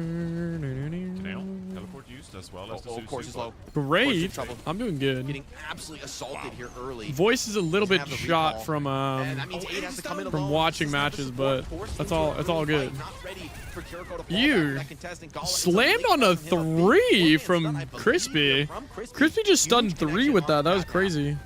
Canal, teleport used as well as the Of course, it's low. Great. I'm doing good. Getting absolutely assaulted here early. Voice is a little Doesn't bit have the shot recall. from And that means Aid has to come in alone. watching This is not the matches, support but force that's into all. an It's all early good. fight. Not ready for Kiriko to fall back in You that contest, and Gala is slammed able on to a hit from him. 3 Big from stun, I believe, Crispy. from Crispy just stunned Huge 3 connection with that. on That was back. crazy.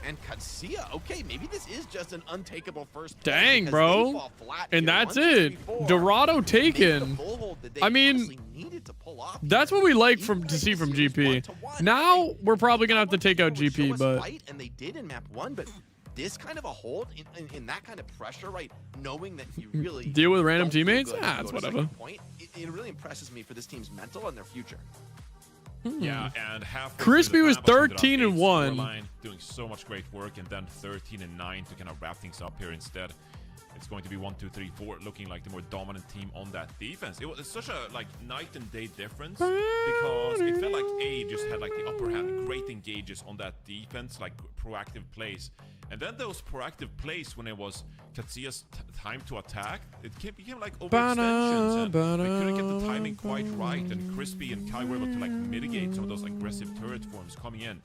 And Katsuya, okay, maybe this is just an untakeable first play Dang, because they bro. fall flat And here. that's 1, 2, 3, it. 4. Dorado Maybe the taken. full hold that they I mean, honestly needed to pull off that's what we like to see from GP. Now we're probably gonna have to take out GP, but fight, and they did in map 1, but this kind of a hold in that kind of pressure, right? Knowing that you really deal with random don't feel teammates. good Ah, when it's you go to whatever. second point, it really impresses me for this team's mental and their future. Yeah, and halfway Crispy through the was map, ended up 13 and 8 1. scoreline, doing so much great work, and then 13 and 9 to kind of wrap things up here instead. It's going to be 1, 2, 3, 4, looking like the more dominant team on that defense. It's such a like night and day difference because it felt like A just had like the upper hand, great engages on that defense, like proactive plays, and then those proactive plays when it was Katsuya's time to attack, it became like overextensions, and they couldn't get the timing quite right. And Crispy and Kai were able to like mitigate some of those aggressive turret forms coming in.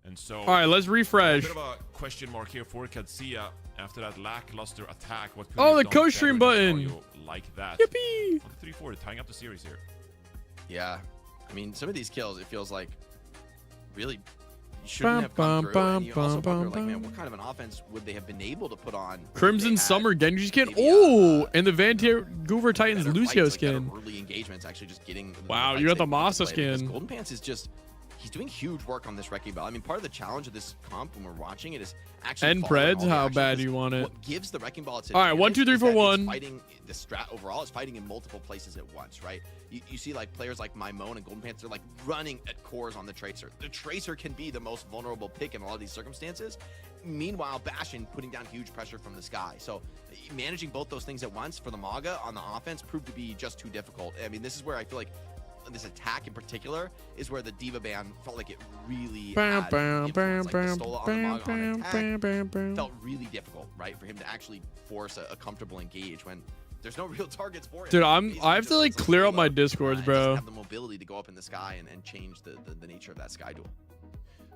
And so, all right, let's refresh. A bit of a question mark here for Katsuya after that lackluster attack. What could Oh, he the have done co-stream better in a button. scenario like that? Yippee! 1, 2, 3, 4, tying up the series here. Yeah, I mean, some of these kills, it feels like really shouldn't have come through. And you also wonder, like, man, what kind of an offense would they have been able to put on? if Crimson they had Summer Genji skin. maybe Oh, and the Vancouver Titans better Lucio fights, like better skin. early engagements, actually just getting. Wow, you fights got the they want to Masa play, because skin. Golden Pants is just. He's doing huge work on this Wrecking Ball. I mean, part of the challenge of this comp when we're watching it is actually And following Preds, all the how action, bad because you want it. What gives the Wrecking Ball its All right, 1, 2, 3, advantage 4, is that it's 1. Fighting the strat overall is fighting in multiple places at once, right? You see like players like Maimon and Golden Pants, they're like running at cores on the Tracer. The Tracer can be the most vulnerable pick in a lot of these circumstances. Meanwhile, Bastion putting down huge pressure from the sky. So managing both those things at once for the Maga on the offense proved to be just too difficult. I mean, this is where I feel like this attack in particular is where the Diva ban felt like it really had influence. Like the Stola on the Maga on attack felt really difficult, right? For him to actually force a comfortable engage when there's no real targets for him. Dude, Basically I have to like just clear up payload, my discords, and bro. doesn't have the mobility to go up in the sky and change the nature of that sky duel.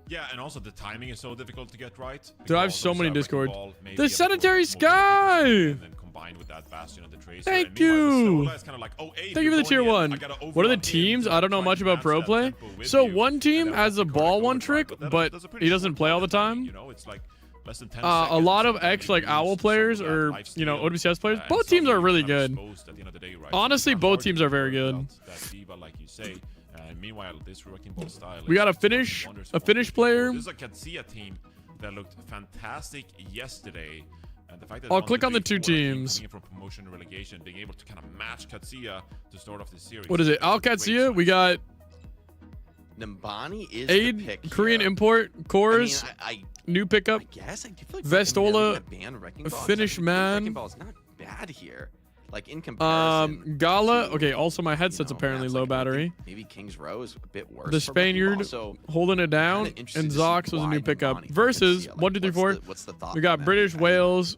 Yeah, and also the timing is so difficult to get right. Dude, I have because so of many Wrecking discords. Ball, maybe The a Sedentary little Sky! And then combined with that Bastion and the Tracer. Thank and meanwhile, the you. Stola is kind of like, oh, hey, Thank you for the tier you're going 1. in, I gotta What are the overlap in teams? to I don't know try much and about match pro that play. tempo with So you. one team And then has a Picard ball goes one right, trick, that- but that's a pretty he doesn't short play all the time. time. You know, it's like less than 10 A seconds, lot of and X maybe like lose Owl some players of that or lifesteal, OWCS players. and Both teams are suddenly really you're kind of good. exposed at the end of the day, right? Honestly, It's both hard teams to are very work good. out that Diva, like you say. Meanwhile, this Wrecking Ball style. We is got a working finish, wonders a for finish them. player. This is a Katsuya team that looked fantastic yesterday. And the fact that I'll 1, click 2, on the 3, 2 4 team teams. coming in from promotion and relegation, being able to kind of match Katsuya to start off the series. What is it? Al Katsuya. We got Nambani is Aid, the pick Korean here. import, cores, I new pickup, guess I feel like Vestola, ban Wrecking Ball. finish man. Wrecking Ball is not bad here. Like in comparison. Gala. to, Okay, also my headset's apparently maps low like battery. Maybe King's Row is a bit worse. The for Wrecking Ball, Spaniard so holding it down, kinda interested and to see Zox was a why new pickup. Nambani Versus Katsuya, like, 1, 2, 3, 4. what's the thought We got behind that? British, Wales,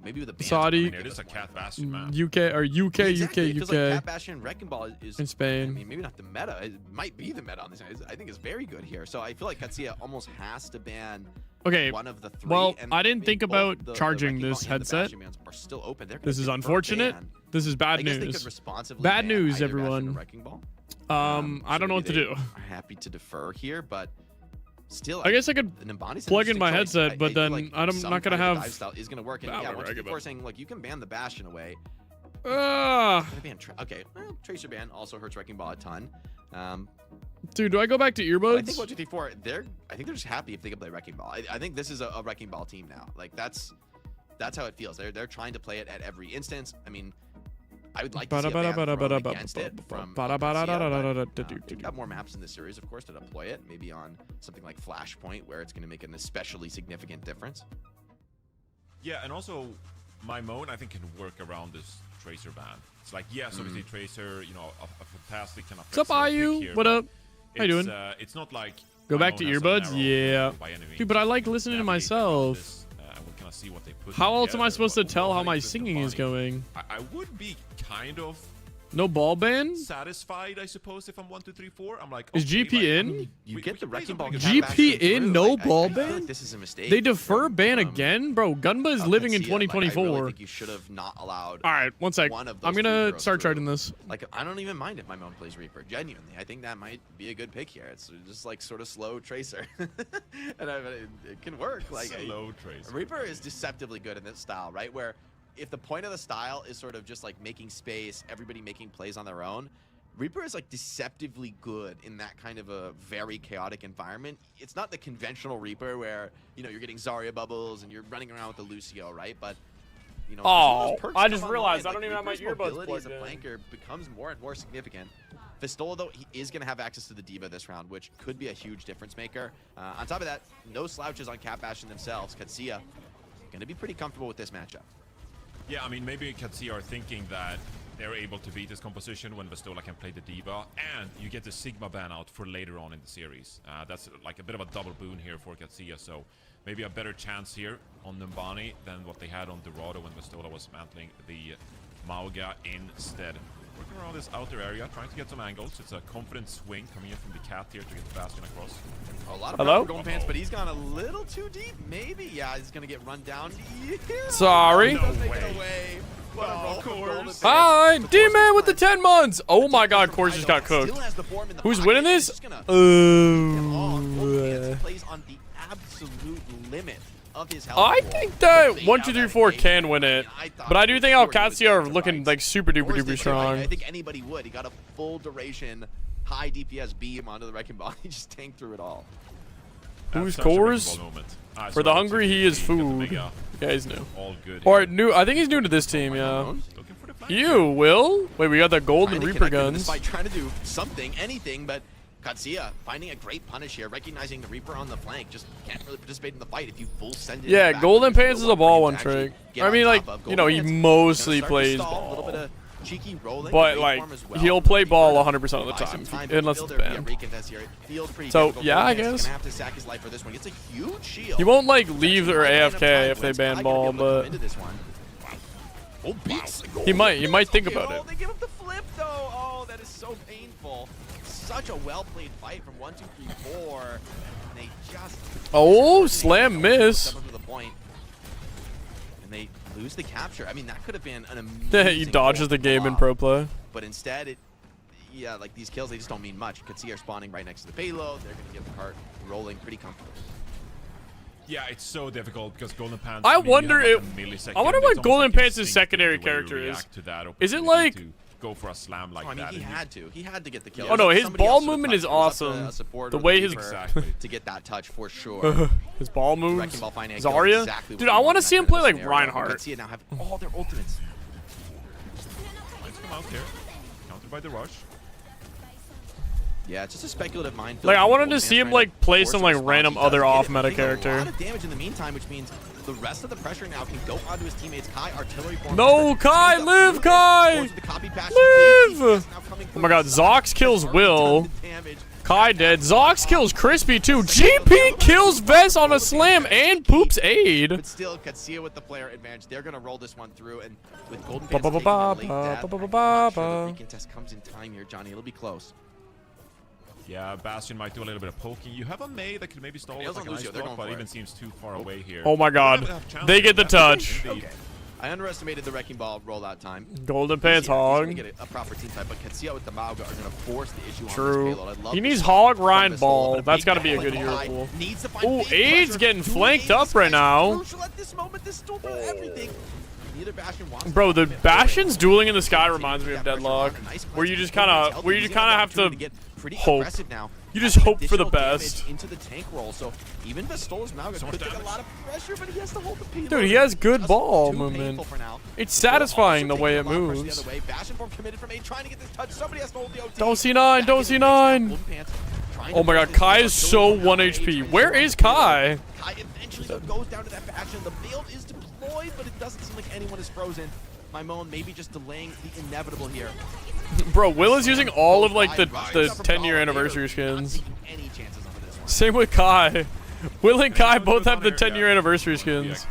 Maybe with a ban Saudi, It is a Cat Bastion map. UK or UK, Exactly. It feels like UK, Cat Bastion and Wrecking Ball is in Spain. I mean, maybe not the meta. It might be the meta on this. I think it's very good here. So I feel like Katsuya almost has to ban Okay, one of the 3. well, and I didn't mean, think both about the charging Wrecking this Ball and the headset. Bastion bans are still open. They're gonna This is defer unfortunate. ban. This is bad I guess they news. could responsibly Bad ban news, either Bastion or everyone. Wrecking Ball. I don't know what to maybe do. they are happy to defer here, but Still, I guess I could Nimbani's an plug in interesting my choice. headset, but I feel then like I'm some not gonna kind of have. dive style is gonna work. And yeah, Whatever, I give before up. saying, look, you can ban the Bastion away. Ah, Gonna ban okay, well, Tracer ban also hurts Wrecking Ball a ton. dude, do I go back to I think earbuds? 1, 2, 3, 4. I think they're just happy if they can play Wrecking Ball. I think this is a Wrecking Ball team now. Like that's how it feels. They're trying to play it at every instance. I mean, I would like to see a ban thrown against it from They've got more maps in this series, of course, to deploy it. Maybe on something like Flashpoint, where it's going to make an especially significant difference. Yeah, and also my Moan I think can work around this Tracer ban. It's like, yes, obviously Tracer, you know, a fantastic kind of. What's up, IU? What up? How you doing? It's not like Go my back to Moan has a earbuds? narrow Yeah. by any means. Dude, but I like listening to Navigate around myself. this, we'll kinda see what they put How else am I together, supposed to but tell how overall, my it's singing is going? I would be kind of No ball ban? satisfied, I suppose, if I'm 1, 2, 3, 4. I'm like, Is okay, GP like, in? You get the Wrecking Ball. GP in, no ball I feel ban? like this is a mistake. They defer ban again? Bro, Gunba is living in Katsia. Like, I 2024. really think you should have not allowed. All right, one sec. One of I'm those gonna free throws start through. charting this. Like, I don't even mind if my Moan plays Reaper. Genuinely, I think that might be a good pick here. It's just like sort of slow Tracer, and it can work. Like Slow Tracer. Reaper is deceptively good in this style, right? Where if the point of the style is sort of just like making space, everybody making plays on their own, Reaper is like deceptively good in that kind of a very chaotic environment. It's not the conventional Reaper where, you know, you're getting Zarya bubbles and you're running around with the Lucio, right? But, you know, Oh, as perks I come just online, realized I like, don't even have my Reaper's earbuds mobility as a plugged in. flanker becomes more and more significant. Fistola, though, he is going to have access to the Diva this round, which could be a huge difference maker. On top of that, no slouches on Cat Bastion themselves. Katsia going to be pretty comfortable with this matchup. Yeah, I mean, maybe Katsia are thinking that they're able to beat this composition when Vistola can play the Diva, and you get the Sigma ban out for later on in the series. That's like a bit of a double boon here for Katsia, so maybe a better chance here on Numbani than what they had on Dorado when Vistola was mantling the Mauga instead. Working around this outer area, trying to get some angles. It's a confident swing coming in from the Cat here to get the Bastion across. A lot of Hello? pressure Golden Pants, but he's gone a little too deep. Maybe, yeah, he's gonna get run down. Yeah. Sorry. Does make it away. What a roll from Golden Pants. Hi, D-Man with the 10 months. Oh my god, Course just got cooked. Still has the form in the Who's pocket. winning He's this? just gonna Golden Pants Oh. plays on the absolute limit of his health. I pool. think that They 1, have 2, 3, that 4 engagement. can win it. I thought But I do for think sure he was Alcatsia are getting the looking rights. like super duper Forrest duper did too. strong. I think anybody would. He got a full duration, high DPS beam onto the Wrecking Ball. He just tanked through it all. Who's Such a Coors? Wrecking Ball moment. For the sorry, hungry, he is got the food. Mega. You guys knew. All good. Or here. new. I think he's new to this team. Yeah. Looking for the flank. You will. Wait, we got the golden Trying to Reaper connect him in this guns. fight, trying to do something, anything, but Katsia finding a great punish here, recognizing the Reaper on the flank, just can't really participate in the fight if you full send it. Yeah, back. Golden There's Pants no is a ball for one him to actually trick. get I on mean, top like, of. you know, he Golden Pants mostly gonna start to plays stall, A little ball. bit of cheeky rolling, But, great like, form as well. he'll play ball Reaper 100% of the buys time, some unless but it's will there be a banned. recontest here? It feels pretty So, difficult. yeah, Golden I Pants guess. gonna have to sack his life for this one. Gets a huge shield. He won't, like, leave or Actually, AFK if they Wentz ban probably ball, gonna be able to but come into this one. Oh, beats the he might. He might think Golden about Pants. it. Oh, they give up the flip though. Oh, that is so painful. Such a well-played fight from 1, 2, 3, 4. And they just Oh, slam miss. step up to the point. And they lose the capture. I mean, that could have been an amazing He dodges goal the to game pull in off. pro play. But instead, yeah, like these kills, they just don't mean much. You can see are spawning right next to the payload. They're going to get the cart rolling pretty comfortably. Yeah, it's so difficult because Golden Pants. I mean, you wonder have, like, if- a millisecond. I wonder It's what almost Golden like Pants' instinctive secondary the way you character is. react to that Is it opportunity like- to go for a slam like I mean, that? he and had to. He had to get the kill. Oh no, his Somebody ball else would've movement is touched. It was up to awesome. a support The or way the his Reaper Exactly. to get that touch for sure. his ball Wrecking moves. Ball finding a Zarya. kill, exactly what Dude, you I want want in to see that him play kind of like scenario. You Reinhardt. can see it now have all their ultimates. Let's come out here. Countered by the rush. Yeah, it's just a speculative minefield. Like, I from wanted Golden to see Pants him trying like play force some a like response. random He does other get it, off but meta taking a character. lot of damage in the meantime, which means the rest of the pressure now can go onto his teammates. Kai, artillery form. No, Kai, live, Kai! Live! Oh my god, Zox kills Will. Kai dead. Zox kills Crispy too. GP kills Vess on a slam and poops aid. But still, Katsia with the player advantage. They're going to roll this one through, and with Golden Ba Pants ba ba taking ba the late ba death, ba ba I'm ba not sure ba. the recontest comes in time here, Johnny. It'll be close. Yeah, Bastion might do a little bit of poking. You have a Mei that could maybe stall Nails with like on an ice Lucio, they're block, going but for even it. seems too far away here. Oh my god. They have a chance They here. get the That's touch. indeed. I underestimated the Wrecking Ball rollout time. Golden Pants He's gonna Hog. get a proper team fight, but Katsuya with the Mauga are gonna force the issue on True. this payload. I love He this needs shot Hog, from Ryan, Vistola, Ball. but That's big got to be a ball good in hero high. pool. Needs to find Ooh, big Aid's pressure. getting Two flanked Aids up right is now. crucial at this moment. This duel for everything. Neither Bastion wants Bro, to the commit Bastions forward. dueling in the sky reminds me of That pressure Deadlock, on. Nice where you cleanse. just kind of, He's where you got just the kind of have opportunity to get pretty hope. aggressive now. You just hope for the Additional best. damage into the tank roll, so even Vistola's Mauga could take a lot of pressure, but he has to hold the payload. Dude, he has good Just ball too movement. painful for now. It's Vistola satisfying the also way it taking a lot of pressure moves. the other way. Bastion form committed from 8, trying to get this touch. Somebody has to hold the OT. Don't C9, don't C9. Oh my god, Kai is so 1 HP. Where is Kai? Kai eventually though goes down to that Bastion. The build is deployed, but it doesn't seem like anyone is frozen. My Moan maybe just delaying the inevitable here. Bro, Will is using all of like the 10-year anniversary skins. Any chances on this one. Same with Kai. Will and Kai both have the 10-year anniversary skins.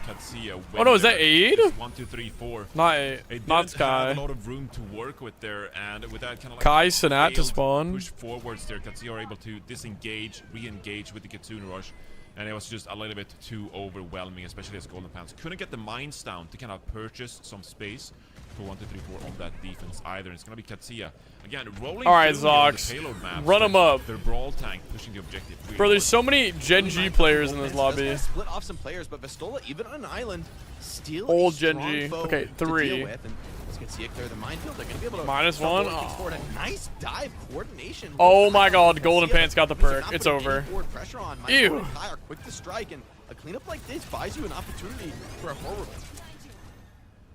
Oh no, is that Aid? 1, 2, 3, 4. Not Aid. They Not didn't Sky. have a lot of room to work with there, and with that kind of like Kai Sinat to failed spawn. push forwards there, Katsuya are able to disengage, re-engage with the Kitsune Rush, and it was just a little bit too overwhelming, especially as Golden Pants couldn't get the mines down to kind of purchase some space for 1, 2, 3, 4 on that defense either. And it's gonna be Katsuya again rolling. All right, through here on the Zox, payload maps run 'em with up. Their brawl tank pushing the objective. Really Bro, there's hard. so many Gen G players in this lobby. Split off some players, but Vistola, even on an island, still Old a Gen strong G. foe Okay, to 3. deal with. And let's get see it clear the minefield. They're gonna be able to -1? start working forward. A nice dive coordination. Oh my god, Golden Pants got the perk. It's over. Pressure on. Ew. And Kai are quick to strike, and a cleanup like this buys you an opportunity for a forward.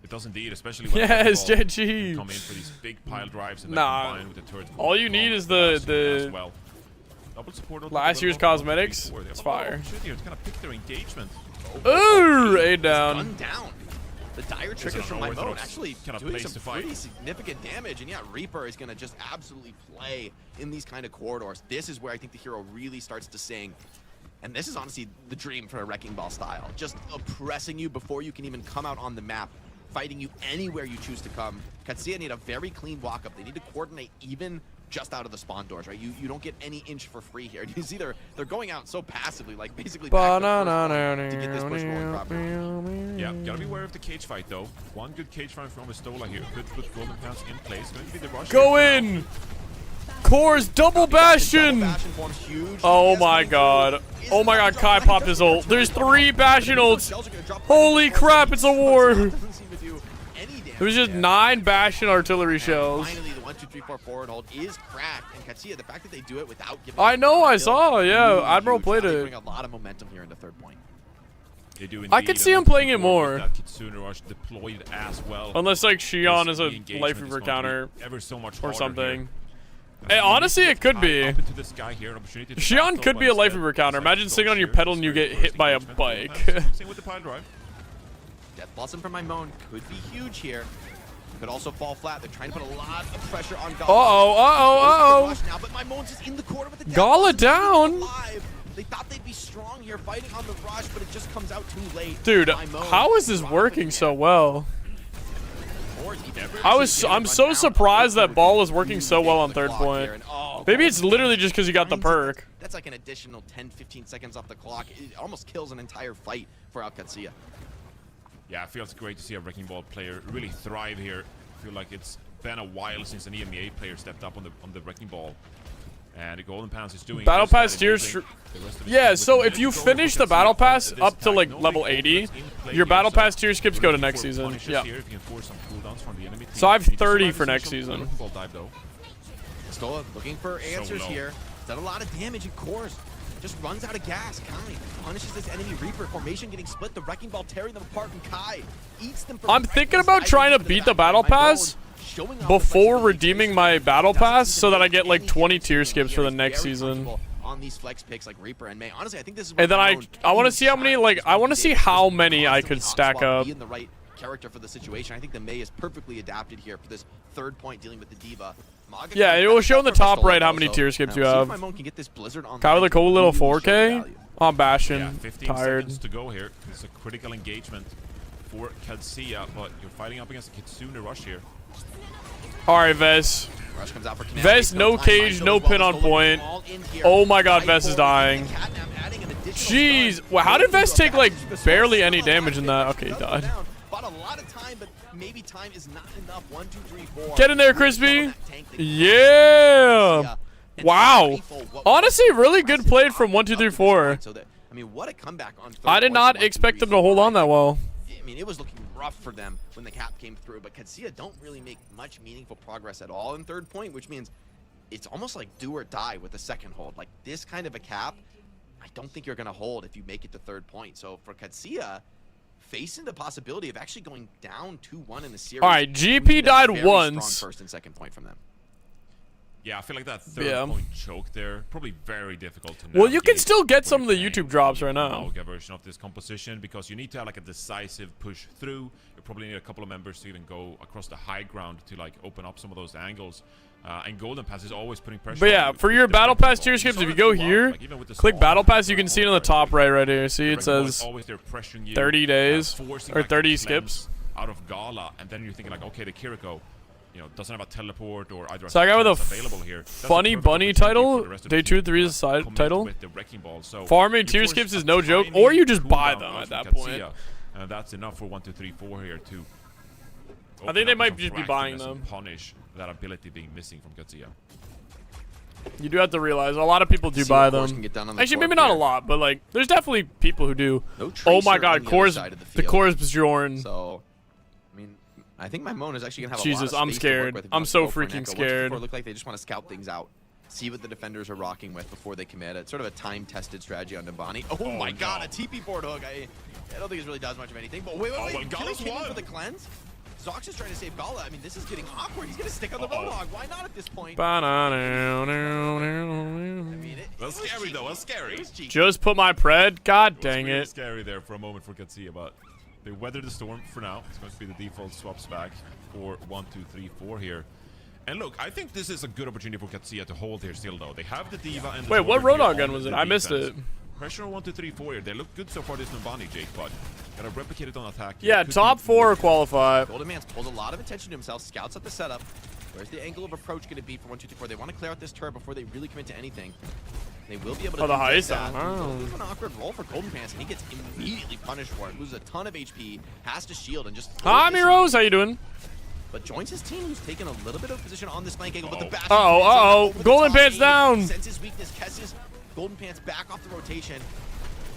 It does indeed, especially when Yes, the ball Gen G. come in for these big pile drives and then Nah. combine with the turret. All you need is the as well. Double support on last the year's level cosmetics. 1, 3, 4. They have It's a lot of fire. opportunity here to kind of pick their engagement. Ooh, Aid down. Gun down. The dire triggers from my unorthodox mode actually kind of doing place some to fight. pretty significant damage, and yeah, Reaper is going to just absolutely play in these kind of corridors. This is where I think the hero really starts to sing. And this is honestly the dream for a Wrecking Ball style. Just oppressing you before you can even come out on the map, fighting you anywhere you choose to come. Katsuya need a very clean walk-up. They need to coordinate even just out of the spawn doors, right? You don't get any inch for free here. You see they're going out so passively, like basically back to get this push going properly. Yeah, gotta be aware of the cage fight though. One good cage fight from Vistola here could put Golden Pants in place. Going to be the rush. Go here. in! Core's double Bastion! Oh my god. Oh my god, Kai popped his ult. There's 3 Bastion ults. Holy crap, it's a war. There's just 9 Bastion artillery shells. Finally, the 1, 2, 3, 4 forward hold is cracked, and Katsuya, the fact that they do it without giving I know, I up saw, yeah. really Admiral huge. played Now they it. bring a lot of momentum here in the third point. They do I could indeed, see and him playing it 1, 2, 3, 4 more. with that Kitsune Rush deployed as well. Unless like Shion This is a re-engagement life is reaver going to be counter ever so much or harder something. here. Honestly, it could be. Up into this guy here, an opportunity to Shion battle, could but be a life instead, reaver counter. it's like Imagine sitting on your here, pedal and you very get first hit by a engagement. Golden bike. Pants, same with the pile drive. Death Blossom from my Moan could be huge here. Could also fall flat. They're trying to put a lot of pressure on Gala. Uh-oh. Now, but my Moan's is in the corner with the Death Gala Blossom down. alive. They thought they'd be strong here fighting on the rush, but it just comes out too late. Dude, My Moan how is this working so well? I'm so surprised that ball is working so well on third point. Maybe it's literally just because you got the perk. That's like an additional 10-15 seconds off the clock. It almost kills an entire fight for Katsuya. Yeah, it feels great to see a Wrecking Ball player really thrive here. I feel like it's been a while since an EMEA player stepped up on the Wrecking Ball. And the Golden Pants is doing Battle just that, Pass tiers. enabling the rest of his Yeah, team so with if you minutes finish over the Battle Katsuya Pass this up to time. like No level big 80, ultimates in play your here, Battle so Pass tier skips go to looking next for season. punishes Yeah. here if you can force some cooldowns from the enemy team. So I have Need to 30 survive for this next initial season. Wrecking Ball dive though. Stola looking for answers low. here. Done a lot of damage in cores. Just runs out of gas. Kai punishes this enemy Reaper. Formation getting split. The Wrecking Ball tearing them apart, and Kai eats them from I'm right thinking beside about trying to him beat the the Battle back. My Pass Moan showing off before the redeeming my Battle Pass so that I get like 20 tier skips for the next season. On these flex picks like Reaper and May. Honestly, I think this is And then where I want to see how many I want to see how many I could stack up. Be in the right character for the situation. I think the May is perfectly adapted here for this third point dealing with the Diva. Maga Yeah, it will show in the top right how many tier skips you have. Got with a cool little 4K on Bastion. Yeah, 15 Tired. seconds to go here. It's a critical engagement for Katsuya, but you're fighting up against a Kitsune Rush here. Alright, Ves. Rush comes out for command. Ves, no cage, no pin on point. Oh my god, Ves is dying. Jeez. Well, how did Ves take like barely any damage in that? Okay, he died. Bought a lot of time maybe time is not enough. 1, 2, 3, 4. Get in there, Crispy. Yeah. Wow. Honestly, really good play from 1, 2, 3, 4. So that, I mean, what a comeback on third I did point not from 1, 2, expect 3, them to hold 4. on that well. I mean, it was looking rough for them when the cap came through, but Katsia don't really make much meaningful progress at all in third point, which means it's almost like do or die with the second hold. Like this kind of a cap, I don't think you're going to hold if you make it to third point. So for Katsia, facing the possibility of actually going down 2-1 in the series. All right, GP died once. Strong first and second point from them. Yeah, I feel like that third point choke there, probably very difficult to Well, you can navigate still get some of the when you're YouTube playing drops the right now. Mauga version of this composition, because you need to have like a decisive push through. You probably need a couple of members to even go across the high ground to like open up some of those angles. And Golden Pass is always putting pressure. But yeah, for your Battle Pass tier skips, if you go here, click Battle Pass, you can see it on the top right here. See, it says 30 days or 30 skips. Out of Gala, and then you're thinking like, okay, the Kiriko, you know, doesn't have a teleport or either. So I got with a available here. funny bunny title, day 2 3 is a side title. Farming tier skips is no joke, or you just buy them at that point. That's enough for 1, 2, 3, 4 here to. I think they might just be buying them. Punish that ability being missing from Katsuya. You do have to realize a lot of people do buy them. Actually, maybe not a lot, but like, there's definitely people who do. Oh my God, the Core's Bjorn. So, I mean, I think my Moan is actually gonna have Jesus, a lot of I'm space to work scared. with if I'm you so want to go for an freaking echo. scared. 1, 2, 3, 4 look like they just want to scout things out, see what the defenders are rocking with before they commit. It's sort of a time-tested strategy on Nabani. Oh my God, a TP board hook. I don't think it really does much of anything. But wait, Gala's one for the cleanse. Zox is trying to save Gala. I mean, this is getting awkward. He's gonna stick on the Roadhog. Why not at this point? That's scary though. That's scary. Just put my pred. God dang Really it. scary there for a moment for Katsuya, but they weathered the storm for now. It's going to be the default swaps back for 1, 2, 3, 4 here. And look, I think this is a good opportunity for Katsuya to hold here still though. They have the Diva and the Wait, what Sword here Roadhog gun on was the it? I missed defense. it. Pressure on 1, 2, 3, 4 here. They look good so far this Nubani, Jake, but gotta replicate it on attack. Yeah, top 4 qualify. Golden Man's pulled a lot of attention to himself. Scouts at the setup. Where's the angle of approach going to be for 1, 2, 3, 4? They want to clear out this turret before they really commit to anything. They will be able to Oh, the do just heist? that. Oh. It's an awkward roll for Golden Pants, and he gets immediately punished for it. Loses a ton of HP, has to shield, and just... Hi, Miros. How you doing? But joins his team, who's taken a little bit of position on this flank angle, but the back... Golden Pants down. Senses weakness, Kesses Golden Pants back off the rotation.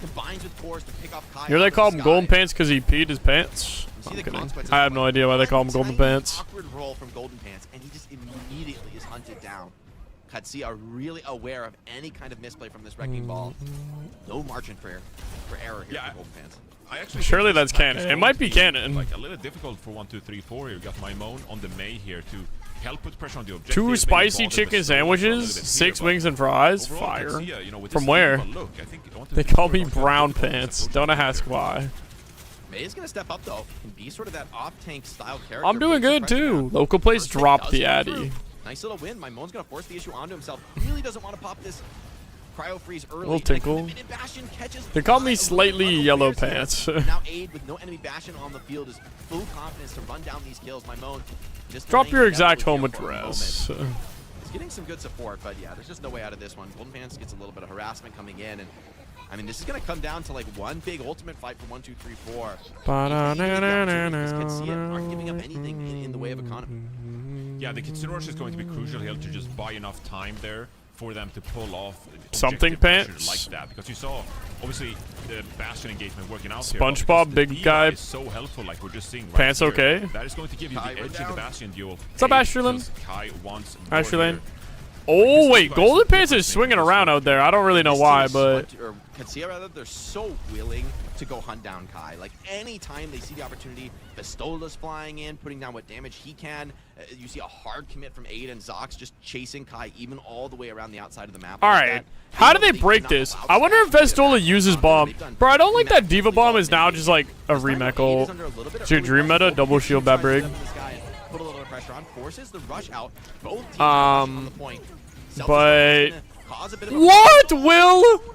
Combines with Cores to pick off Kai. Here they call him Golden Pants because he peed his pants. See I'm the kidding. consequences I have of no what- idea why they call him Golden Tiny, Pants. Awkward roll from Golden Pants, and he just immediately is hunted down. Katsuya are really aware of any kind of misplay from this wrecking ball. No margin for error here for Golden Pants. I actually Surely think that's this pack is canon. It going might to be canon. Like a little difficult for 1, 2, 3, 4 here. You got my Moan on the May here to help put pressure on the objective. 2 maybe spicy bother chicken the Stones a little sandwiches, bit 6 here, wings but and fries. overall, Fire. Katsuya, you know, with From this where? Diva look, I think 1, 2, They 3, call 4 me don't Brown have to Pants. approach Don't the ask defense. why. May is going to step up, though, and be sort of that off-tank style character. I'm doing putting some good pressure too. down. Local plays First pick dropped does the come Addy. through. Nice little win. My Moan's going to force the issue onto himself. Really doesn't want to pop this cryo freeze early. Little tickle. And Bastion catches They call me Kai, slightly a little yellow bit unfair pants. here. Now Aid with no enemy Bastion on the field is full confidence to run down these kills. My Moan just Drop laying your it exact down home with you for a address. moment. He's getting some good support, but yeah, there's just no way out of this one. Golden Pants gets a little bit of harassment coming in, and I mean, this is going to come down to like one big ultimate fight for 1, 2, 3, 4. Katsuya aren't giving up anything in the way of economy. Yeah, the Kitsune Rush is going to be crucial here to just buy enough time there for them to pull off Something objective pressure pants. like that, because you saw obviously the Bastion engagement working out SpongeBob, here, big the Diva guy. is so helpful, like we're just seeing right Pants here. okay? That is going to give you Kai, the we're edge in the down. Bastion duel. What's up, Ashlyn? Kai wants more Ashlyn. here. Oh wait, Golden Pants is swinging around out there. I don't really know This why, team but is or Katsuya rather, they're so willing to go hunt down Kai. Like anytime they see the opportunity, Pistola's flying in, putting down what damage he can. You see a hard commit from Aid and Zox just chasing Kai even all the way around the outside of the map. all like right. that. How do know they break cannot this? allow I wonder if Bastion to Vestola get uses back. bomb. They've done Bro, I don't like that massively Diva well bomb is now just like a This time, Aid remeckle. is under a little bit Is your early dream pressure. meta? Double Golden shield Pants bad tries to brig. step in this guy and put a little bit of pressure on, forces the rush out. Both teams on the point. But Cause a bit of a what?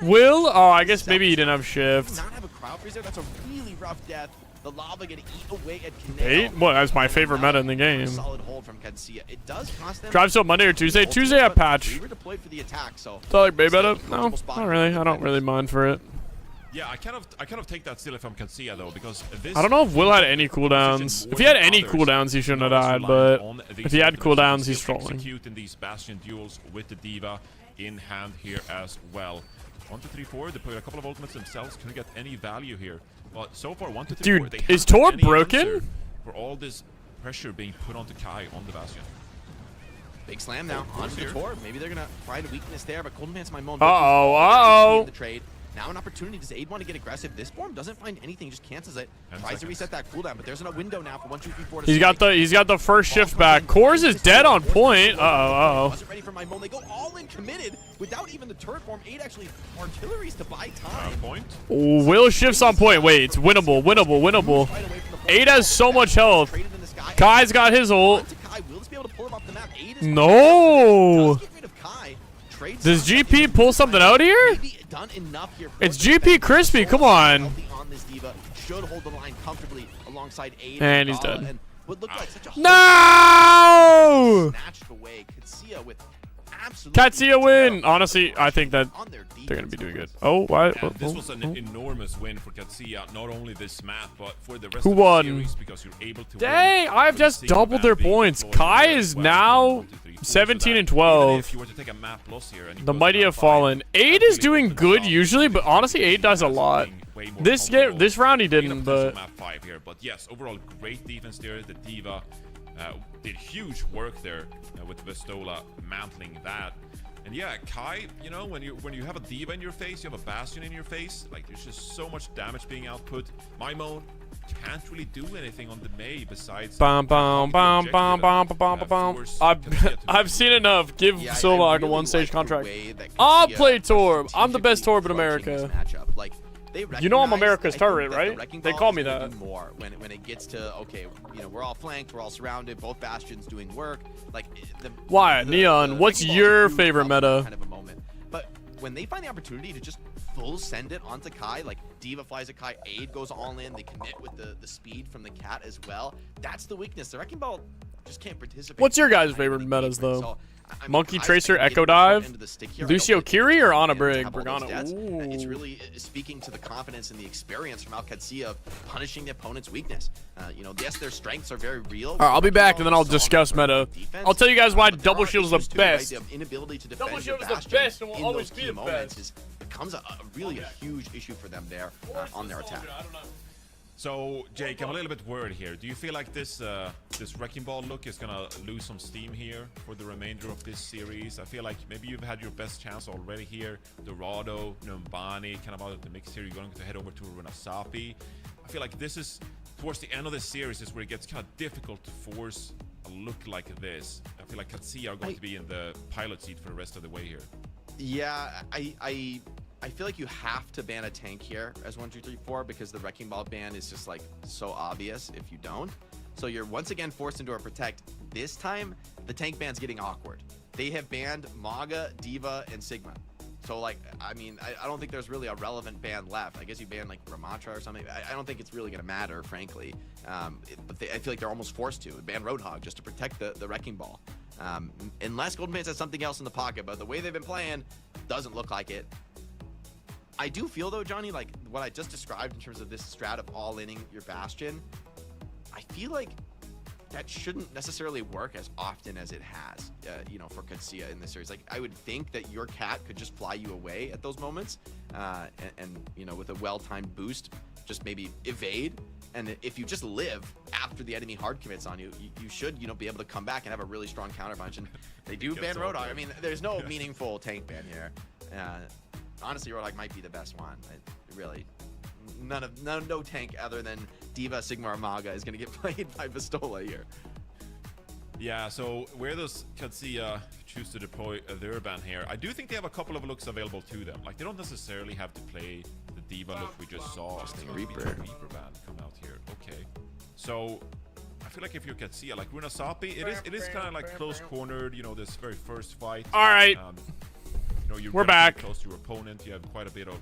Will? Oh, I guess maybe he didn't have shift. not have a crowd freezer. That's a really rough death. The lava gonna eat away at Kineo. 8? Well, that's my favorite meta in the game. Solid hold from Katsuya. It does cost them. Drive so Monday or Tuesday? Tuesday I patch. We were deployed for the attack, so Is that like Bay Meta? still No, comfortable spot not really. I don't really mind for it. Yeah, I kind of take that still if I'm Katsia though, because this. I don't know if Will had any cooldowns. If he had any cooldowns, he shouldn't have died. But if he had cooldowns, he's trolling. Execute in these Bastion duels with the D.Va in hand here as well. 1, 2, 3, 4. They put a couple of ultimates themselves. Can we get any value here? Well, so far 1, 2, 3, 4. Dude, is Tor broken? For all this pressure being put onto Kai on the Bastion. Big slam now onto the Tor. Maybe they're gonna find a weakness there, but Golden Man's my moment. Uh-oh. The trade. Now an opportunity. Does Aid want to get aggressive? This form doesn't find anything, just cancels it. Tries to reset that cooldown, but there's a window now for 1, 2, 3, 4. He's got the first shift back. Kors is dead on point. Uh-oh. Wasn't ready for my moment. They go all in, committed without even the turret form. Aid actually artilleries to buy time. Will shifts on point. Wait, it's winnable, winnable, winnable. Aid has so much health. Kai's got his ult. No. Does GP pull something out here? It's GP Crispy. Come on. And he's dead. No! Katsia win. Honestly, I think that they're gonna be doing good. Oh, why? This was an enormous win for Katsia. Not only this map, but for the rest Who of the won? series, because you're able to Dang, I've just doubled their points. Kai is now 17 and 12. The mighty have fallen. 8 is doing good usually, but honestly, 8 does a lot. This round he didn't, but map 5 here. But yes, overall great defense there. The D.Va did huge work there with Vestola mantling that. And yeah, Kai, you know, when you have a D.Va in your face, you have a Bastion in your face, like there's just so much damage being output. My mode can't really do anything on the Mei besides I've seen enough. Give Solak a one-stage contract. I'll play Torb. I'm the best Torb in America. You know I'm America's turret, right? They call me that. More when it gets to, okay, you know, we're all flanked, we're all surrounded, both Bastions doing work. Like Why, Neon? What's your favorite meta? Kind of a moment. But when they find the opportunity to just full send it onto Kai, like D.Va flies at Kai, Aid goes all in, they commit with the speed from the cat as well. That's the weakness. The Wrecking Ball just can't participate. What's your guys' favorite metas though? So, Monkey Tracer, Echo Dive, Lucio Kiri, or Ana Brig? Brigana. It's really speaking to the confidence and the experience from Al-Qadsiya of punishing the opponent's weakness. You know, yes, their strengths are very real. Alright, I'll be back and then I'll discuss meta. I'll tell you guys why Double Shield is the best. Double Shield is the best and will always be the best. Becomes a really huge issue for them there on their attack. So, Jake, I'm a little bit worried here. Do you feel like this this Wrecking Ball look is gonna lose some steam here for the remainder of this series? I feel like maybe you've had your best chance already here. Dorado, Numbani, kind of out of the mix here. You're going to head over to Runasapi. I feel like this is, towards the end of this series, is where it gets kind of difficult to force a look like this. I feel like Katsia are going to be in the pilot seat for the rest of the way here. Yeah, I feel like you have to ban a tank here as 1, 2, 3, 4 because the Wrecking Ball ban is just like so obvious if you don't. So you're once again forced into a protect. This time, the tank ban's getting awkward. They have banned Maga, D.Va, and Sigma. So like, I mean, I don't think there's really a relevant ban left. I guess you ban like Ramatra or something. I don't think it's really gonna matter, frankly. But I feel like they're almost forced to ban Roadhog just to protect the Wrecking Ball. Unless Golden Pants has something else in the pocket, but the way they've been playing doesn't look like it. I do feel though, Johnny, like what I just described in terms of this strat of all-inning your Bastion, I feel like that shouldn't necessarily work as often as it has, you know, for Qadsiya in this series. Like, I would think that your cat could just fly you away at those moments, and you know, with a well-timed boost, just maybe evade. And if you just live after the enemy hard commits on you, you should, you know, be able to come back and have a really strong counterpunch. And they do ban Roadhog. I mean, there's no meaningful tank ban here. Honestly, Roadhog might be the best one. Really, no tank other than D.Va, Sigma, or Maga is going to get played by Vestola here. Yeah, so where does Qadsiya choose to deploy their ban here? I do think they have a couple of looks available to them. Like, they don't necessarily have to play the D.Va look we just saw. Just a Reaper ban come out here. Okay, so I feel like if you're Qadsiya, like Runasapi, it is kind of like close cornered. You know, this very first fight. All right. You know, you're We're back. Close to your opponent. You have quite a bit of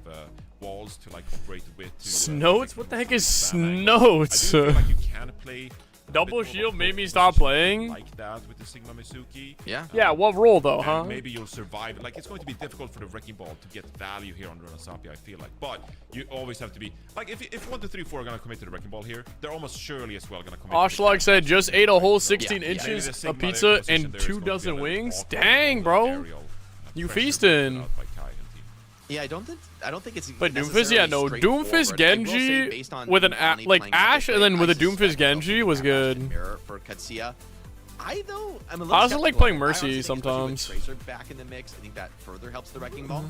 walls to like operate with. Snoats? What the heck is Snoats? I do feel like you can play Double shield made me stop playing. Like that with the Sigma Mizuki. Yeah. Yeah, what role though, And huh? maybe you'll survive. Like, it's going to be difficult for the Wrecking Ball to get value here on Runasapi, I feel like. But you always have to be like, if 1, 2, 3, 4 are gonna commit to the Wrecking Ball here, they're almost surely as well gonna commit. Oshlag said just ate a whole 16 Maybe the inches Sigma of pizza position and there is 2 going to be a dozen little wings. awkward Dang, on bro. aerial You pressure feasting. put out by Kai and team. Yeah, I don't think it's. But Doomfist, necessarily yeah, no, straightforward. Doomfist I will say Genji based on with an Nani like playing Ash Epic and then Play, with a I suspect Doomfist Genji was Cap Ash and good. Mirror for Katsuya. I'm a little I also like skeptical. playing I Mercy honestly think especially with sometimes. Tracer back in the mix, I think that further helps the Wrecking Ball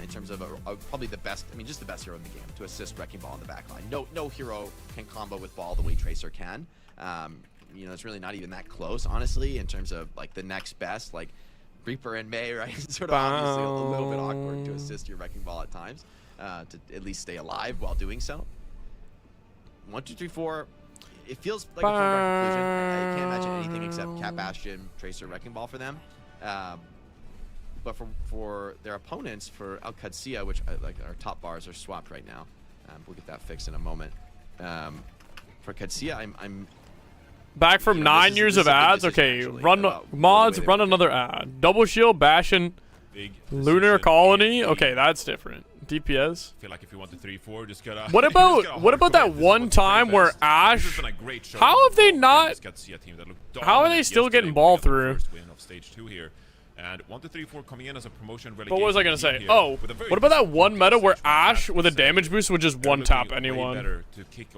in terms of probably the best. I mean, just the best hero in the game to assist Wrecking Ball in the back line. No hero can combo with Ball the way Tracer can. You know, it's really not even that close, honestly, in terms of like the next best, like Reaper and May, right? It's sort of obviously a little bit awkward to assist your Wrecking Ball at times, to at least stay alive while doing so. 1, 2, 3, 4. It feels like a foregone conclusion. I can't imagine anything except Cat Bastion, Tracer, Wrecking Ball for them. But for their opponents, for Al Qadsiya, which like our top bars are swapped right now. We'll get that fixed in a moment. For Qadsiya, I'm Back from 9 years of ads. Okay, run mods, run another ad. Double shield, Bastion, Lunar Colony. Okay, that's different. DPS. I feel like if you want the 3-4, just gotta. What about that one time where Ash? How have they not? How are they still getting ball through? First win of stage 2 here. And 1, 2, 3, 4 coming in as a promotion. But what was I gonna say? Oh, what about that one meta where Ash with a damage boost would just one tap anyone?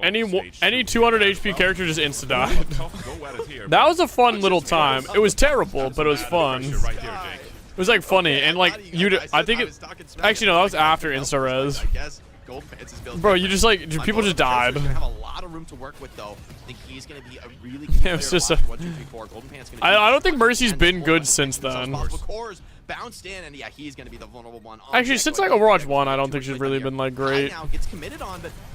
Any 200 HP character just insta died. That was a fun little time. It was terrible, but it was fun. It was like funny and like I think it. Actually no, that was after insta res. Bro, you just like people just died. have a lot of room to work with though. I think he's going to be a really Yeah, it's just a, I don't think Mercy's been good since then. Bounced in, and yeah, he's going to be the vulnerable one. Actually, since like Overwatch 1, I don't think she's really been like great.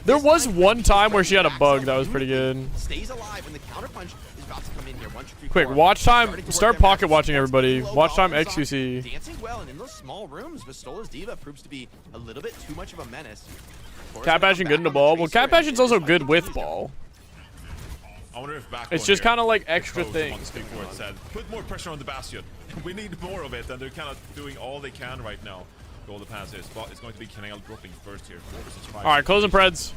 There was one time where she had a bug that was pretty good. Stays alive when the counterpunch is about to come in here. 1, 2, 3, Quick, 4. watch time. Start pocket watching everybody. Watch time XQC. Dancing well, and in those small rooms, Vistola's Diva proves to be a little bit too much of a menace. Cat Bastion good in the ball. Well, Cat Bastion's also good with ball. I wonder if back It's just kind of like extra things. Said, put more pressure on the Bastion. We need more of it, and they're kind of doing all they can right now. Golden Pants is, but it's going to be Canal dropping first here. All right, closing Preds.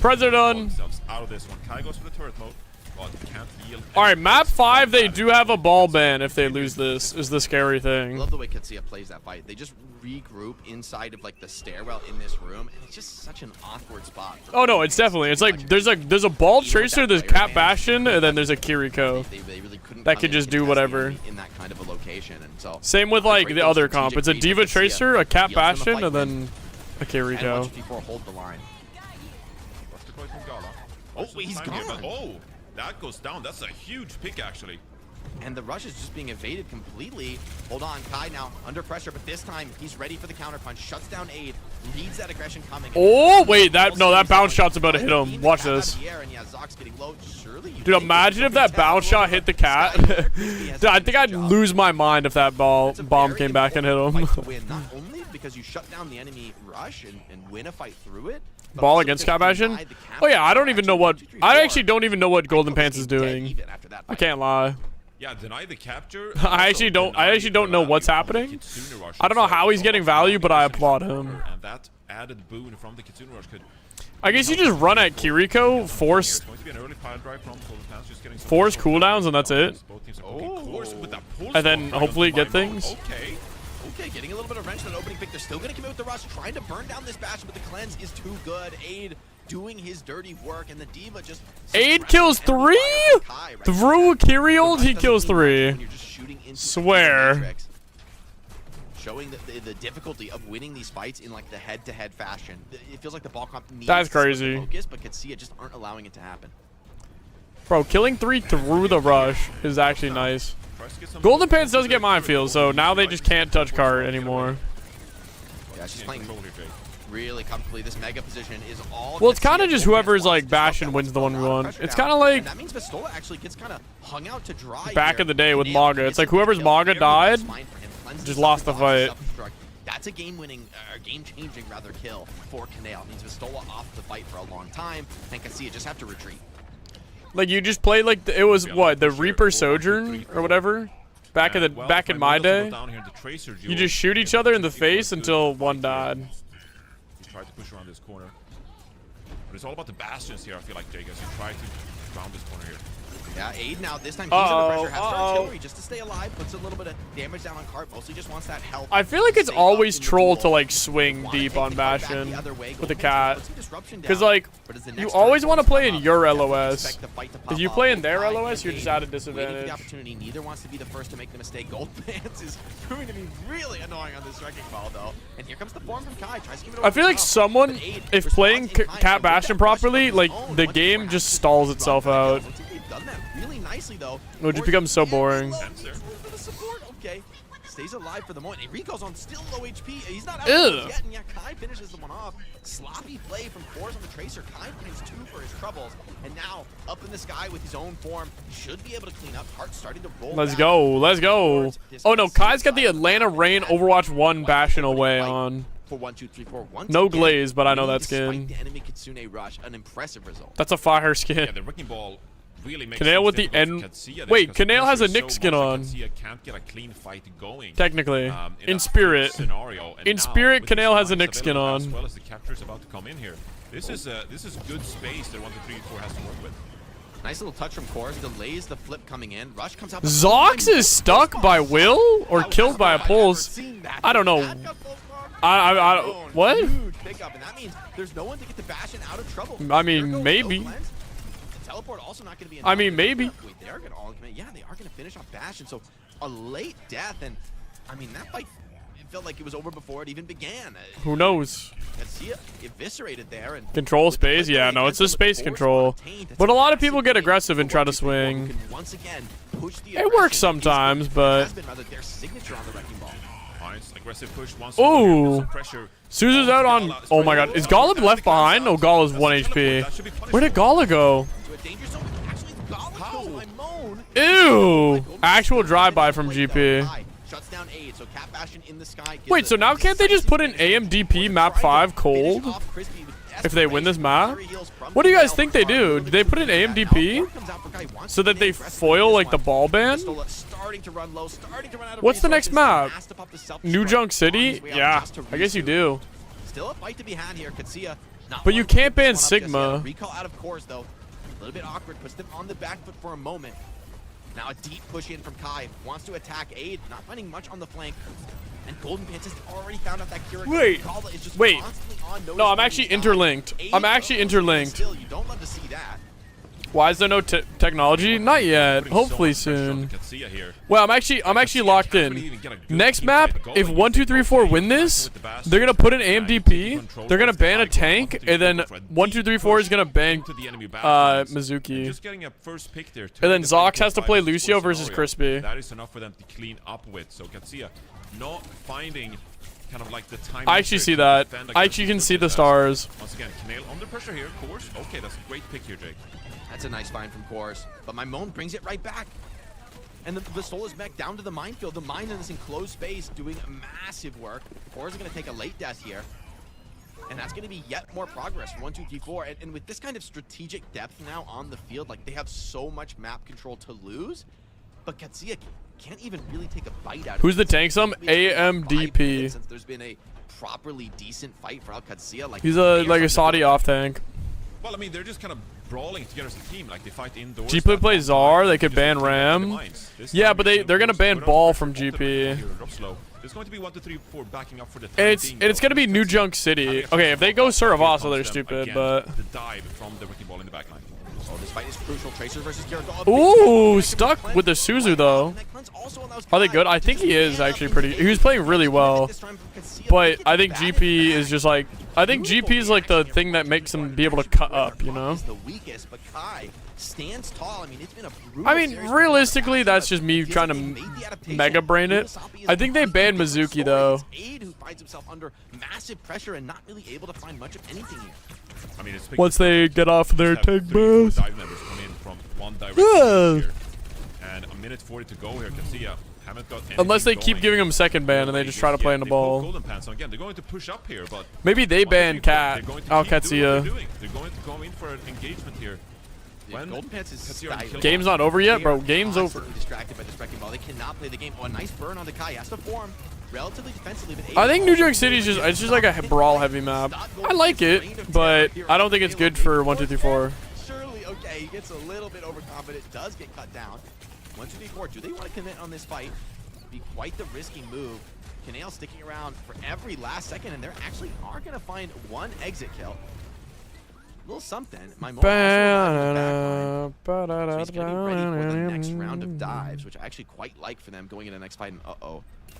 Preds are done. Out of this one. Kai goes for the turret mode. But can't yield. All right, map 5, they do have a ball ban if they lose this, is the scary I thing. love the way Qadsiya plays that fight. They just regroup inside of like the stairwell in this room, and it's just such an awkward spot. Oh no, it's definitely. It's like there's a ball tracer, there's Cat Bastion, and then there's a Kiriko. They really couldn't that could just do whatever. in that kind of a location, and so same with like the other comp. It's a Diva Tracer, a Cat Bastion, and then a Kiriko. Hold the line. Oh, he's gone. Oh, that goes down. That's a huge pick, actually. And the rush is just being evaded completely. Hold on, Kai now under pressure, but this time he's ready for the counter punch. Shuts down Aid, leads that aggression coming. Oh wait, that bounce shot's about to hit him. Watch this. Dude, imagine if that bounce shot hit the cat. Dude, I think I'd lose my mind if that bomb came back and hit him. Not only because you shut down the enemy rush and win a fight through it. Ball against Cat Bastion? Oh yeah, I don't even know what. I actually don't even know what Golden Pants is doing. I can't lie. Yeah, deny the capture. I actually don't know what's happening. I don't know how he's getting value, but I applaud him. And that added boon from the Kitsune Rush could. I guess you just run at Kiriko, force cooldowns, and that's it. And then hopefully get things. Okay, getting a little bit of wrench in that opening pick. They're still going to commit with the rush, trying to burn down this Bastion, but the cleanse is too good. Aid doing his dirty work, and the Diva just... Aid kills 3? Through Kiriol, he kills 3. Swear. Showing the difficulty of winning these fights in like the head-to-head fashion. It feels like the ball comp needs That's crazy. focus, but Qadsiya just aren't allowing it to happen. Bro, killing 3 through the rush is actually nice. Golden Pants doesn't get minefield, so now they just can't touch cart anymore. Yeah, she's playing really comfortably. This mega position is all... Well, it's kind of just whoever's like Bastion wins the 1v1. It's kind of like... That means Vistola actually gets kind of hung out to dry back in the day with Maga. It's like whoever's Maga died, just lost the fight. That's a game-winning, game-changing rather kill for Canale. It means Vistola off the fight for a long time, and Qadsiya just have to retreat. Like you just played like it was what the Reaper Sojourn or whatever. Back in my day. You just shoot each other in the face until one died. You try to push around this corner. But it's all about the bastions here, I feel like, Jake, as you try to round this corner here. Yeah, Aid now, this time he's under pressure, has artillery just to stay alive, puts a little bit of damage down on Cart, mostly just wants that health. I feel like it's always troll to like swing deep on Bastion with the cat. Because like, you always want to play in your LOS. If you play in their LOS, you're just at a disadvantage. The opportunity, neither wants to be the first to make the mistake. Gold Pants is proving to be really annoying on this wrecking ball though. And here comes the form from Kai, tries to give it over. I feel like someone, if playing Cat Bastion properly, like the game just stalls itself out. Done that really nicely though. It would just become so boring. Okay, stays alive for the moment. Enrico's on still low HP. He's not out yet, and yeah, Kai finishes the one off. Sloppy play from Kors on the Tracer. Kai finds 2 for his troubles, and now up in the sky with his own form, should be able to clean up. Heart starting to roll. Let's go, let's go. Oh no, Kai's got the Atlanta Rain Overwatch 1 Bastion away on. For 1, 2, 3, 4. No glaze, but I know that skin. The enemy Kitsune rush, an impressive result. That's a fire skin. Yeah, the wrecking ball really makes Canale with the end. Wait, Canale has a Nick skin on. Can't get a clean fight going. Technically, in spirit. In spirit, Canale has a Nick skin on. As well as the capture is about to come in here. This is good space that 1, 2, 3, 4 has to work with. Nice little touch from Kors, delays the flip coming in. Rush comes out. Zox is stuck by Will or killed by a pulse. I don't know. What? Huge pickup, and that means there's no one to get the Bastion out of trouble. I mean, maybe. Teleport also not going to be. I mean, maybe. Wait, they are going to all commit. Yeah, they are going to finish off Bastion. So a late death, and I mean that fight. It felt like it was over before it even began. Who knows? Garcia eviscerated there and control space. Yeah, no, it's a space control. But a lot of people get aggressive and try to swing. It works sometimes, but. Aggressive push once. Ooh. Suzu's out on. Oh my god. Is Gala left behind? No, Gala's 1 HP. Where did Gala go? Ew. Actual drive-by from GP. Wait, so now can't they just put in AMDP map 5 cold? If they win this map? What do you guys think they do? Do they put in AMDP? So that they foil like the ball ban? What's the next map? New Junk City? Yeah, I guess you do. Still a fight to be had here. Katsuya, but you can't ban Sigma. Recall out of course though. A little bit awkward, puts them on the back foot for a moment. Now a deep push in from Kai. Wants to attack Aid, not finding much on the flank. And Golden Pants has already found out that Kira. Wait. No, I'm actually interlinked. I'm actually interlinked. Still, you don't love to see that. Why is there no technology? Not yet. Hopefully soon. Well, I'm actually locked in. Next map, if 1, 2, 3, 4 win this, they're gonna put in AMDP. They're gonna ban a tank, and then 1, 2, 3, 4 is gonna ban Mizuki. And then Zox has to play Lucio versus Crispy. That is enough for them to clean up with. So Katsuya not finding kind of like the time. I actually see that. I actually can see the stars. Once again, Canale under pressure here, of course. Okay, that's a great pick here, Jake. That's a nice find from Kors, but my Moan brings it right back. And the Soulless mech down to the minefield. The mine in this enclosed space doing massive work. Kors is going to take a late death here. And that's going to be yet more progress for 1, 2, 3, 4. And with this kind of strategic depth now on the field, like they have so much map control to lose. But Katsuya can't even really take a bite out of it. Who's the tank sum? AMDP. Since there's been a properly decent fight for Al Katsuya. Like he's a Saudi off tank. Well, I mean, they're just kind of brawling together as a team, like they fight indoors. GP plays Czar, they could ban Ram. Yeah, but they're gonna ban Ball from GP. There's going to be 1, 2, 3, 4 backing up for the and it's gonna be New Junk City. Okay, if they go Suravaso, they're stupid, but the dive from the wrecking ball in the backline. Oh, this fight is crucial. Tracer versus Kiriko. Ooh, stuck with the Suzu though. Are they good? I think he is actually pretty. He was playing really well, but I think GP is just like. I think GP is like the thing that makes him be able to cut up, you know? I mean, realistically, that's just me trying to mega brain it. I think they banned Mizuki though. Once they get off their tank booth. Yeah. And a minute 40 to go here. Katsuya haven't got unless they keep giving him second ban and they just try to play in the ball. Golden Pants. So again, they're going to push up here, but maybe they ban Cat. Katsuya. They're going to go in for an engagement here. When Golden Pants is has he already killed Game's one? not over yet, They bro. are Game's over. constantly distracted by this wrecking ball. They cannot play the game. Oh, a nice burn on the Kai. He has to form relatively defensively. But I think New York City is just—it's just like a brawl-heavy map. I like it, but I don't think it's good for 1, 2, 3, 4. Surely, okay, he gets a little bit overconfident. Does get cut down. 1, 2, 3, 4. Do they want to commit on this fight? Be quite the risky move. Canale sticking around for every last second, and they actually are going to find one exit kill. A little something. My so he's going to be ready for the next round of dives, which I actually quite like for them going into the next fight. And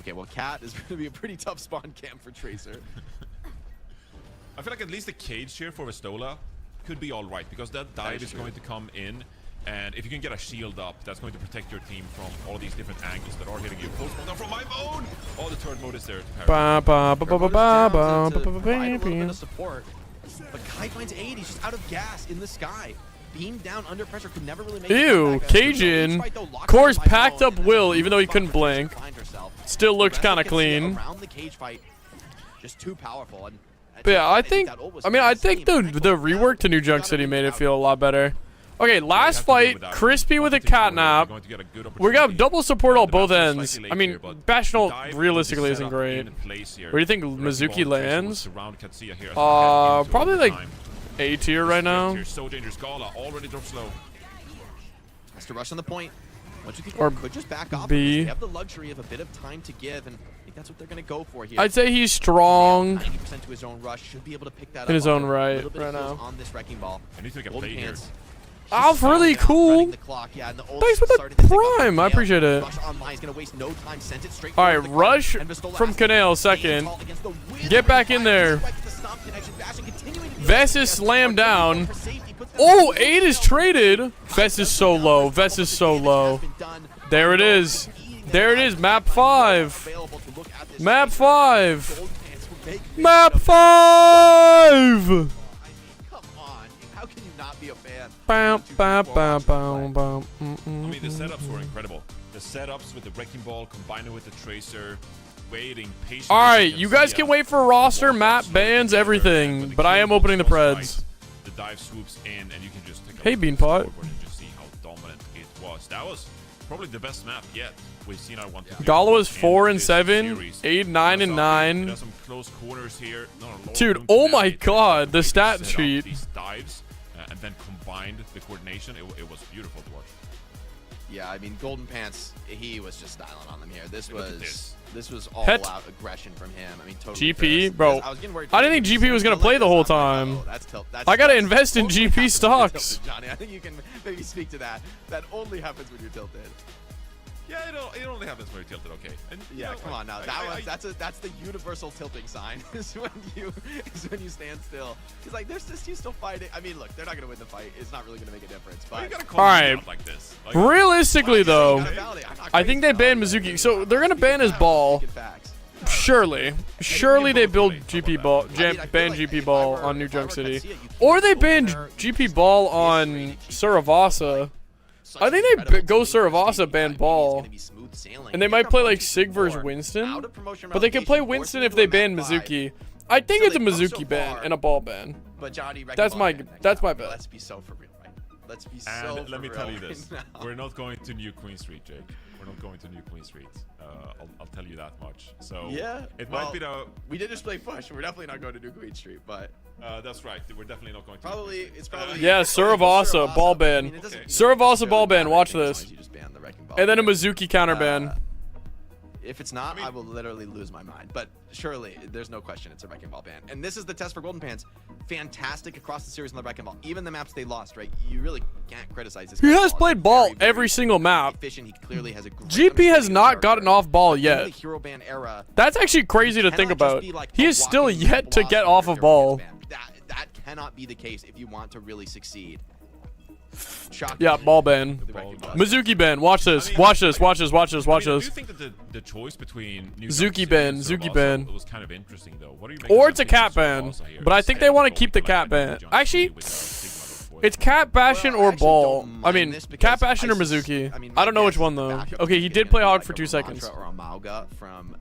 okay, well, Cat is going to be a pretty tough spawn camp for Tracer. I feel like at least the cage here for Vestola could be all right, because that dive is going to come in, and if you can get a shield up, that's going to protect your team from all these different angles that are hitting you. Post down from my bone. Oh, the turret mode is there. Support, but Kai finds 8. He's just out of gas in the sky. Beam down under pressure, could never really make it. Ew, Cajun. Course packed up Will, even though he couldn't blink. Still looks kind of clean. Around the cage fight, just too powerful. And But yeah, I think the rework to New Junk City made it feel a lot better. Okay, last fight, Crispy with a catnap. We got double support on both ends. I mean, Bastion realistically isn't great. Where do you think Mizuki lands? Probably like A tier right now. So dangerous. Gala already drops low. Has to rush on the point. Or could just back off. B. They have the luxury of a bit of time to give, and I think that's what they're going to go for here. I'd say he's strong 90% to his own rush, should be able to pick that up in his own a right little bit of now. kills on this wrecking ball. I need to make a Golden play here. Pants. Oh, really cool. Thanks for the prime. I appreciate it. All right, Rush from Canale second. Get back in there. Vest is slammed down. Oh, 8 is traded. Vest is so low. Vest is so low. There it is. There it is. Map 5. Map 5. Map 5. I mean, the setups were incredible. The setups with the wrecking ball combined with the tracer, waiting patiently. All right, you guys can wait for roster, map, bans, everything. But I am opening the Preds. The dive swoops in, and you can just take a Hey, Beanpot. and just see how dominant it was. That was probably the best map yet. We've seen our 1 2. Gala was 4 and 7, 8, 9 and 9. There's some close corners here. Dude, oh my God, the stat sheet. These dives, and then combined the coordination, it was beautiful to watch. Yeah, I mean, Golden Pants, he was just styling on them here. This was all Het. out aggression from him. I mean, totally. GP, pissed. bro. I didn't think GP was gonna play the whole time. I gotta invest in GP stocks. Johnny, I think you can maybe speak to that. That only happens when you're tilted. Yeah, it only happens when you're tilted, okay. And, yeah, come on now. That's the universal tilting sign. is when you stand still. It's like there's just you still fighting. I mean, look, they're not gonna win the fight. It's not really gonna make a difference. But All right. Like this. Like, Realistically, though, I think they banned Mizuki, so they're gonna ban his ball. Surely they build GP ball, ban GP ball on New Junk City, or they ban GP ball on Suravasa. I think they go Suravasa ban ball, and they might play like Sig versus Winston, but they can play Winston if they ban Mizuki. I think it's a Mizuki ban and a ball ban. That's my bet. Let's be so for real, right? Let's be so. And let me tell you this: right we're not going to New Queen Street, Jake. We're not going to New Queen Street. I'll tell you that much. So yeah, it might be the. We did just play push. We're definitely not going to New Queen Street, but. That's right. We're definitely not going to. It's probably. Yeah, Suravasa ball ban. Suravasa ball ban. Watch this. And then a Mizuki counter ban. If it's not, I will literally lose my mind. But surely, there's no question it's a wrecking ball ban. And this is the test for Golden Pants. Fantastic across the series on the wrecking ball. Even the maps they lost, right? You really can't criticize this. He has played ball every single map. Efficient. He clearly has a great GP has not gotten off ball yet. Hero ban era. That's actually crazy to think about. He is still yet to get off of ball. That cannot be the case if you want to really succeed. Yeah, ball ban. Mizuki ban. Watch this. Watch this. Watch this. Watch this. Watch I this. do think that the choice between New Zuki ban. Zuki ban. was kind of interesting though. What do you make Or of it's a the cat Suravasa ban. here? But I think they want to keep the cat ban. Actually, it's Cat Bastion or Ball. I mean, Cat Bastion or Mizuki. I don't know which one though. Okay, he did play Hog for 2 seconds. Or a Mauga from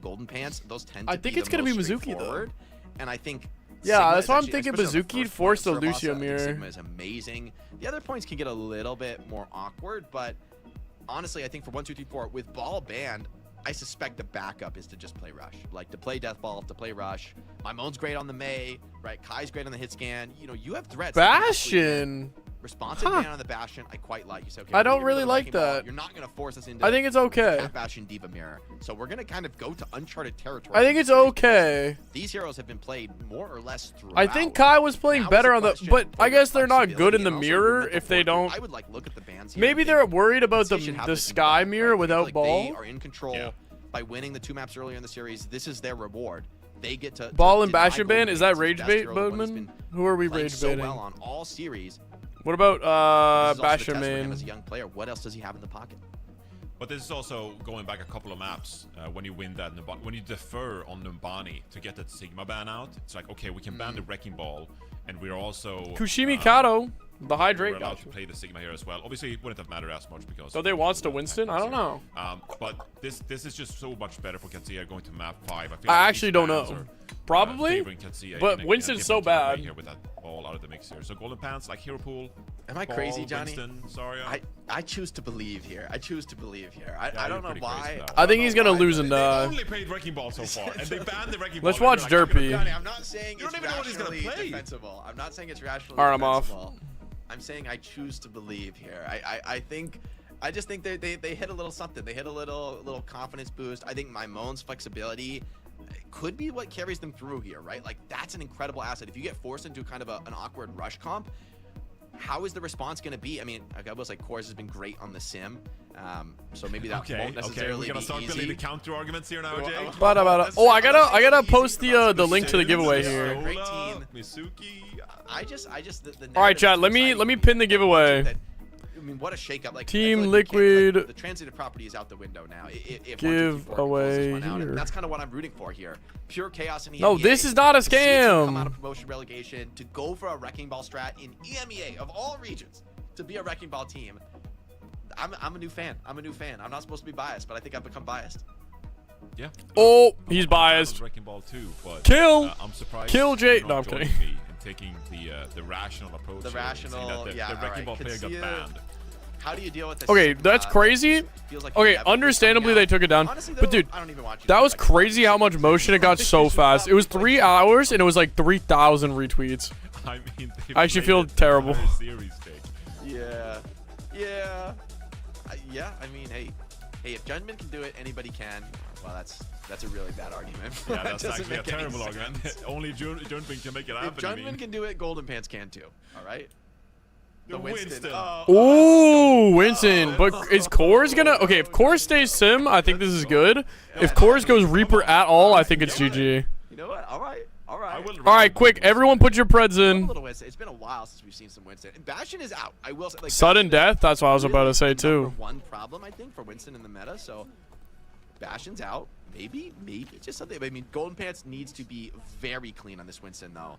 Golden Pants. Those tend to I think be it's the gonna be most Mizuki though. straightforward. And I think Yeah, Sigma that's is why I'm actually- thinking especially on the Bazooki'd first force the point for Lucio Rabasa, I think mirror. Sigma is amazing. The other points can get a little bit more awkward, but honestly, I think for 1, 2, 3, 4, with ball banned, I suspect the backup is to just play rush, like to play death ball, to play rush. My Moan's great on the Mei, right? Kai's great on the hit scan. You know, you have threats. Bastion. Responsive ban on the Bastion, I quite like. You said, okay, I we're don't gonna get rid really of the like Wrecking Ball. that. You're not gonna force us into. I think it's okay. Cat Bastion Diva Mirror. So we're gonna kind of go to uncharted territory. I think it's okay. These heroes have been played more or less throughout. I think Kai was playing Now better is on the the, question but for I your guess they're not good in flexibility the and also your mirror mental if they fortitude. don't. I would like look at the bans here. Maybe and they're think worried about they should have the this in Sky mind, mirror right? without Like ball. They are in control by winning the 2 maps earlier in the series. This is their reward. They get to Ball and deny Bastion ban? Golden Is that Pains, rage best bait, hero, the one who's Boatman? been Who are we playing rage so baiting? well on all series. What about This is also the Bastion test for him main? as a young player. What else does he have in the pocket? But this is also going back a couple of maps when you win that when you defer on Numbani to get that Sigma ban out. It's like, okay, we can ban the Wrecking Ball, and we're also Kushimi Kato, the we're hydrate. allowed Gotcha. to play the Sigma here as well. Obviously, it wouldn't have mattered as much because. So they wants to Winston? I don't know. But this is just so much better for Katsuya going to map 5. I feel I like actually these don't bans know. are, Probably, favoring Katsuya but in a Winston's so different way bad. here with that ball out of the mix here. So Golden Pants, like Hero Pool. Am I Ball, crazy, Johnny? Winston, sorry. I choose to believe here. I choose to believe here. Yeah, I you're don't know pretty crazy why. for that I think he's gonna lose They and die. only played Wrecking Ball so far, and they banned the Wrecking Ball. Let's and watch they're like, Derpy. Johnny, I'm not saying You don't it's even know what he's gonna rationally play. defensible. I'm not saying it's rationally Alright, I'm off. defensible. I'm saying I choose to believe here. I just think they hit a little something. They hit a little confidence boost. I think my Moan's flexibility could be what carries them through here, right? Like that's an incredible asset. If you get forced into kind of an awkward rush comp, how is the response going to be? I mean, I was like, Kors has been great on the sim, so maybe that won't necessarily we're gonna be start easy. building the counter arguments here now, Jay. Oh, I gotta post the link to the giveaway here. Great team. Misuki. I just All right, chat. Let me pin the giveaway. I mean, what a shakeup! Like Team I feel like Liquid. the transitive property is out the window now. If Giveaway here. That's kind of what I'm rooting for here. Pure chaos in EMEA. No, this is not a To see a team Come scam. out of promotion relegation to go for a Wrecking Ball strat in EMEA of all regions to be a Wrecking Ball team. I'm a new fan. I'm not supposed to be biased, but I think I've become biased. Yeah. Oh, he's biased. Wrecking Ball too, but Kill. I'm surprised. Kill Jay. you're No, not I'm joining kidding. me and taking the rational approach. The here and saying rational, that yeah, the Wrecking Ball player got banned. How do you deal with this? Okay, that's crazy. Feels like Okay, the evidence understandably coming they out. took it down. Honestly, But though, dude, I don't even watch that was crazy how much motion it got so fast. It was 3 hours and it was like 3,000 retweets. I mean, I actually feel terrible. Series, Yeah. I mean, hey, if Judgment can do it, anybody can. Well, that's a really bad argument. Yeah, that's Doesn't actually a make any terrible argument. sense. Only Junping can make it happen. If Judgment can do it, Golden Pants can too. All right. The Winston. Ooh, Winston. But is Kors gonna... Okay, if Kors stays Sim, I think this is good. If Kors goes Reaper at all, I think it's GG. You know what? All right. Alright, quick. Everyone put your preds in. It's been a while since we've seen some Winston. And Bastion is out. I will say. Like, Sudden Bastion is death? That's what I was about to say, too. number one problem, I think, for Winston in the meta. So Bastion's out. Maybe just something. I mean, Golden Pants needs to be very clean on this Winston, though.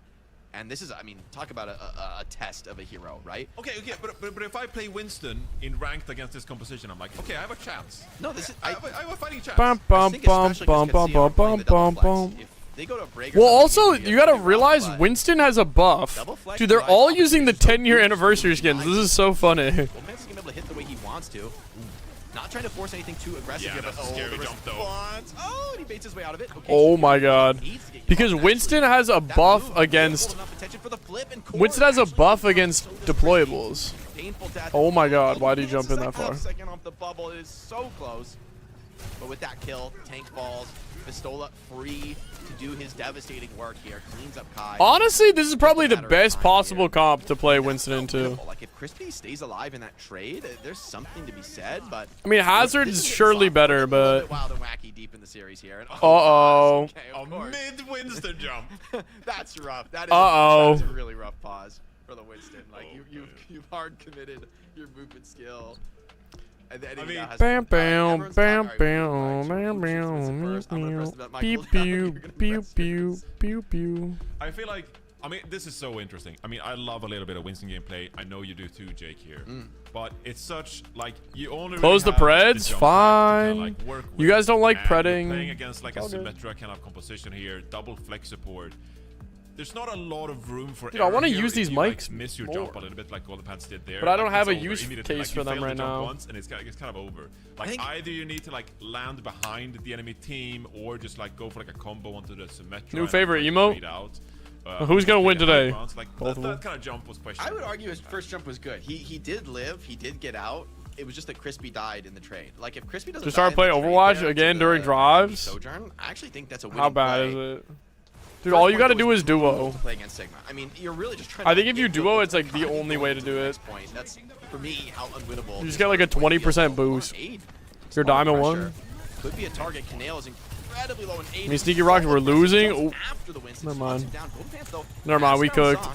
And this is, I mean, talk about a test of a hero, right? Okay, but if I play Winston in ranked against this composition, I'm like, okay, I have a chance. No, this is I have a fighting chance. Bum, bum, bum, bum, bum, bum, bum, bum, bum. They go to a break. Well, also, you gotta realize Winston has a buff. Dude, they're all using the 10-year anniversary skins. This is so funny. Golden Pants is gonna be able to hit the way he wants to. Not trying to force anything too aggressive Yeah, here, but that's a scary the jump, though. response. Oh, and he baits his way out of it. Okay, Oh my god. Because Winston has a buff against... Winston has a buff against deployables. Oh my god, why did he jump in that far? Second off the bubble, it is so close. But with that kill, tank falls, Pistola free to do his devastating work here. Cleans up Kai. Honestly, this is probably the best possible comp to play Winston into. Like if Crispy stays alive in that trade, there's something to be said. But I mean, Hazard's surely better, but... wild and wacky deep in the series here. And, Uh-oh. Okay, A mid-Winston jump. That's rough. That is Uh-oh. a really rough pause for the Winston. Like you've hard committed your movement skill. And then Bam bam bam bam bam bam pew pew pew pew pew pew. I feel like, I mean, this is so interesting. I mean, I love a little bit of Winston gameplay. I know you do too, Jake, here. But it's such, like, you only Close the really have preds, jump fine. back to kinda, like, work You with. guys don't like And you're predding. playing against, like, a It's all good. Symmetra kind of composition here, double flex support. there's not a lot of room for. Dude, I want to error here use if these you, like, mics miss your more. jump a little bit, like Golden Pants did there. But I don't Like, have a it's over use immediately. case Like, for you them fail right the jump now. Once and it's kind of over. Like either you need to like land behind the enemy team or just like go for like a combo onto the Symmetra. New and, favorite like, emote? trade out. Who's gonna win the high today? grounds, like, Both of them. that kind of jump was questionable. I would argue his first jump was good. He did live. He did get out. It was just that Crispy died in the trade. Like if Crispy doesn't To start die playing in the trade Overwatch there again to during the drives? Sojourn, I actually think that's a winning How bad play. is it? Dude, First all you point, gotta though, do was is duo. brutal to play against Sigma. I mean, you're really just trying I to think if you get duo, good it's like the kinda only going way to the do it. next point. That's for me how unwinnable. You just get like a 20% boost. Your diamond one. Could be a target. Canale is incredibly low in I mean, Sneaky Rocks, we're losing. Oh, never mind. Never mind, we cooked.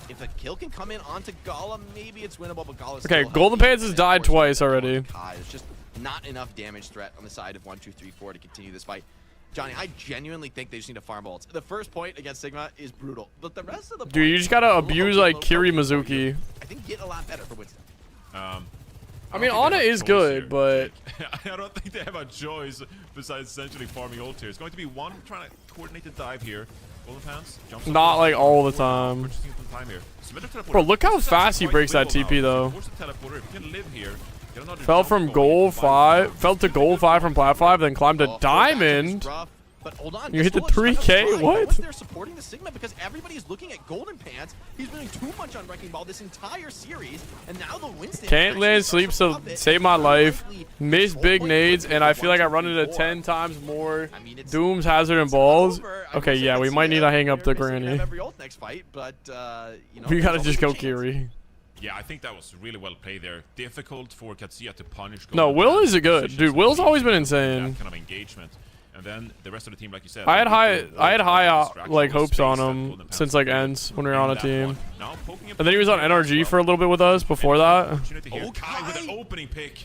If a kill can come in onto Gala, maybe it's winnable, but Gala's Okay, still Golden healthy. Pants has And of died course, twice already. Kai, there's just not enough damage threat on the side of 1, 2, 3, 4 to continue this fight. Johnny, I genuinely think they just need to farm ults. The first point against Sigma is brutal, but the rest of the Dude, you just gotta abuse like Kiri Mizuki. I think get a lot better for Winston. I mean, Ana is good, but I don't think they have a choice besides essentially farming ult here. It's going to be one trying to coordinate the dive here. Golden Pants jumps up not to like the all the forward, time. purchasing some time here. Submit the teleporter. Bro, look how This is fast he actually breaks quite that winnable TP now. though. Force the teleporter. If you can live here, get another Fell jump from going, gold find 5, fell to gold 5 from plat 5, then climbed to diamond. But hold on, You hit the Pistol is trying to 3K? try. What? No one's there supporting the Sigma because everybody is looking at Golden Pants. He's doing too much on Wrecking Ball this entire series, and now the Winston Can't actually land starts sleeps to to pop it. save my life. Miss Whole big point nades, was and I feel like I run 1, 2, into 3, 10 times more I mean, it's Dooms, Hazard, and Balls. Okay, say yeah, we that's might need to hang up the You're basically gonna granny. have every ult next fight, but you know, We gotta there's just always go a chance. Kiri. Yeah, I think that was really well played there. Difficult for Katsuya to punish. No, Golden Will Pants is good. positions Dude, Will's and always been that insane. kind of engagement. And then the rest of the team, like you said, I had like, high distraction like was hopes on spaced that him Golden Pants since like created ends when we were in on a that team. one. Now poking And then he was on NRG for a little bit with us before that. opportunity here. Kai with an opening pick.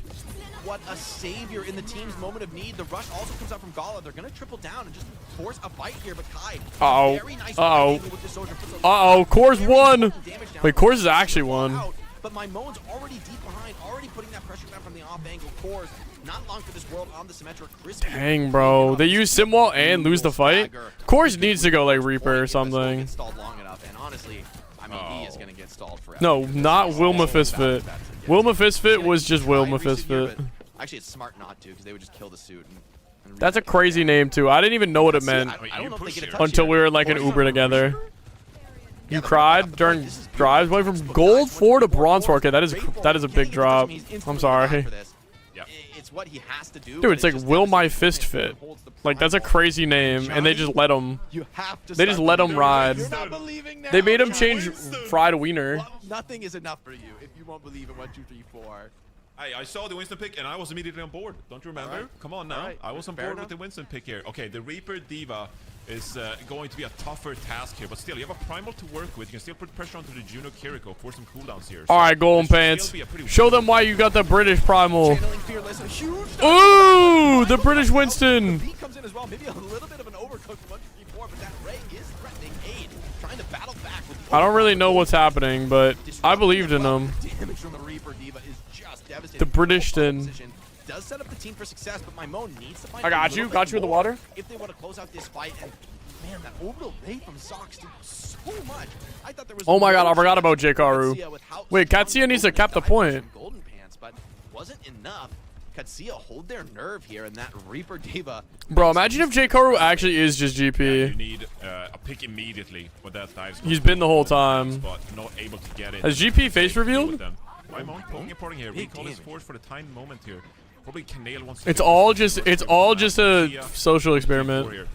What a savior in the team's moment of need. The rush also comes out from Gala. They're going to triple down and just force a fight here, but Kai, Uh-oh. very nice Uh-oh. with the soldier, puts a Uh-oh, Core's very won. important damage down. Wait, Core's is actually won. Out, but my Moan's already deep behind, already putting that pressure down from the off angle. Core's not long for this world on the Symmetra. Crispy. Dang, bro. They use Simwall and lose the fight? Course needs to go like Reaper or something. Get stalled long enough, and honestly, I mean, he is going to get stalled forever. No, not Wilma Fistfit. Wilma Fistfit was just Wilma Fistfit. Actually, it's smart not to, because they would just kill the suit. And That's a crazy name too. I didn't even know what it meant I don't know if they get a touch until here. we were like an Uber together. You cried during drives going from gold 4 to bronze 4. Okay, that is a big drop. I'm sorry. It's what he has to do. Dude, it's like Will My Fist Fit. Like that's a crazy name, and they just let him. They just let him ride. They made him change fried wiener. Nothing is enough for you if you won't believe in 1, 2, 3, 4. I saw the Winston pick and I was immediately on board. Don't you remember? Right. Come on now. Right. I was on Fair board enough. with the Winston pick here. Okay, the Reaper Diva is going to be a tougher task here, but still, you have a primal to work with. You can still put pressure onto the Juno Kiriko for some cooldowns here. All right, Golden Pants. Show them why you got the British primal. Ooh, the British Winston. Beat comes in as well. Maybe a little bit of an overcooked 1, 2, 3, 4, but that Ray is threatening aid, trying to battle back with the I don't really know what's happening, but I believed in them. damage from the Reaper Diva is just devastating. The British-ton. Does set up the team for success, but my Moan needs to find I got a you. little Got bit you in the more water. if they want to close out this fight. And man, that orbital ray from Sox did so much. I thought there was Oh my god, I no forgot chance about for Jkaru. Katsuya with how Wait, strong Katsuya needs to Golden cap the dive point. from Golden Pants, but wasn't enough. Katsuya hold their nerve here, and that Reaper Diva. Bro, imagine if Jkaru actually is just You GP. need a pick immediately when that dives. He's been the whole time. But not able to get it. Has GP face revealed? My Mon poking and porting here. Recall is forced for the time moment here. Probably Canale wants to It's get all this just a social experiment. here.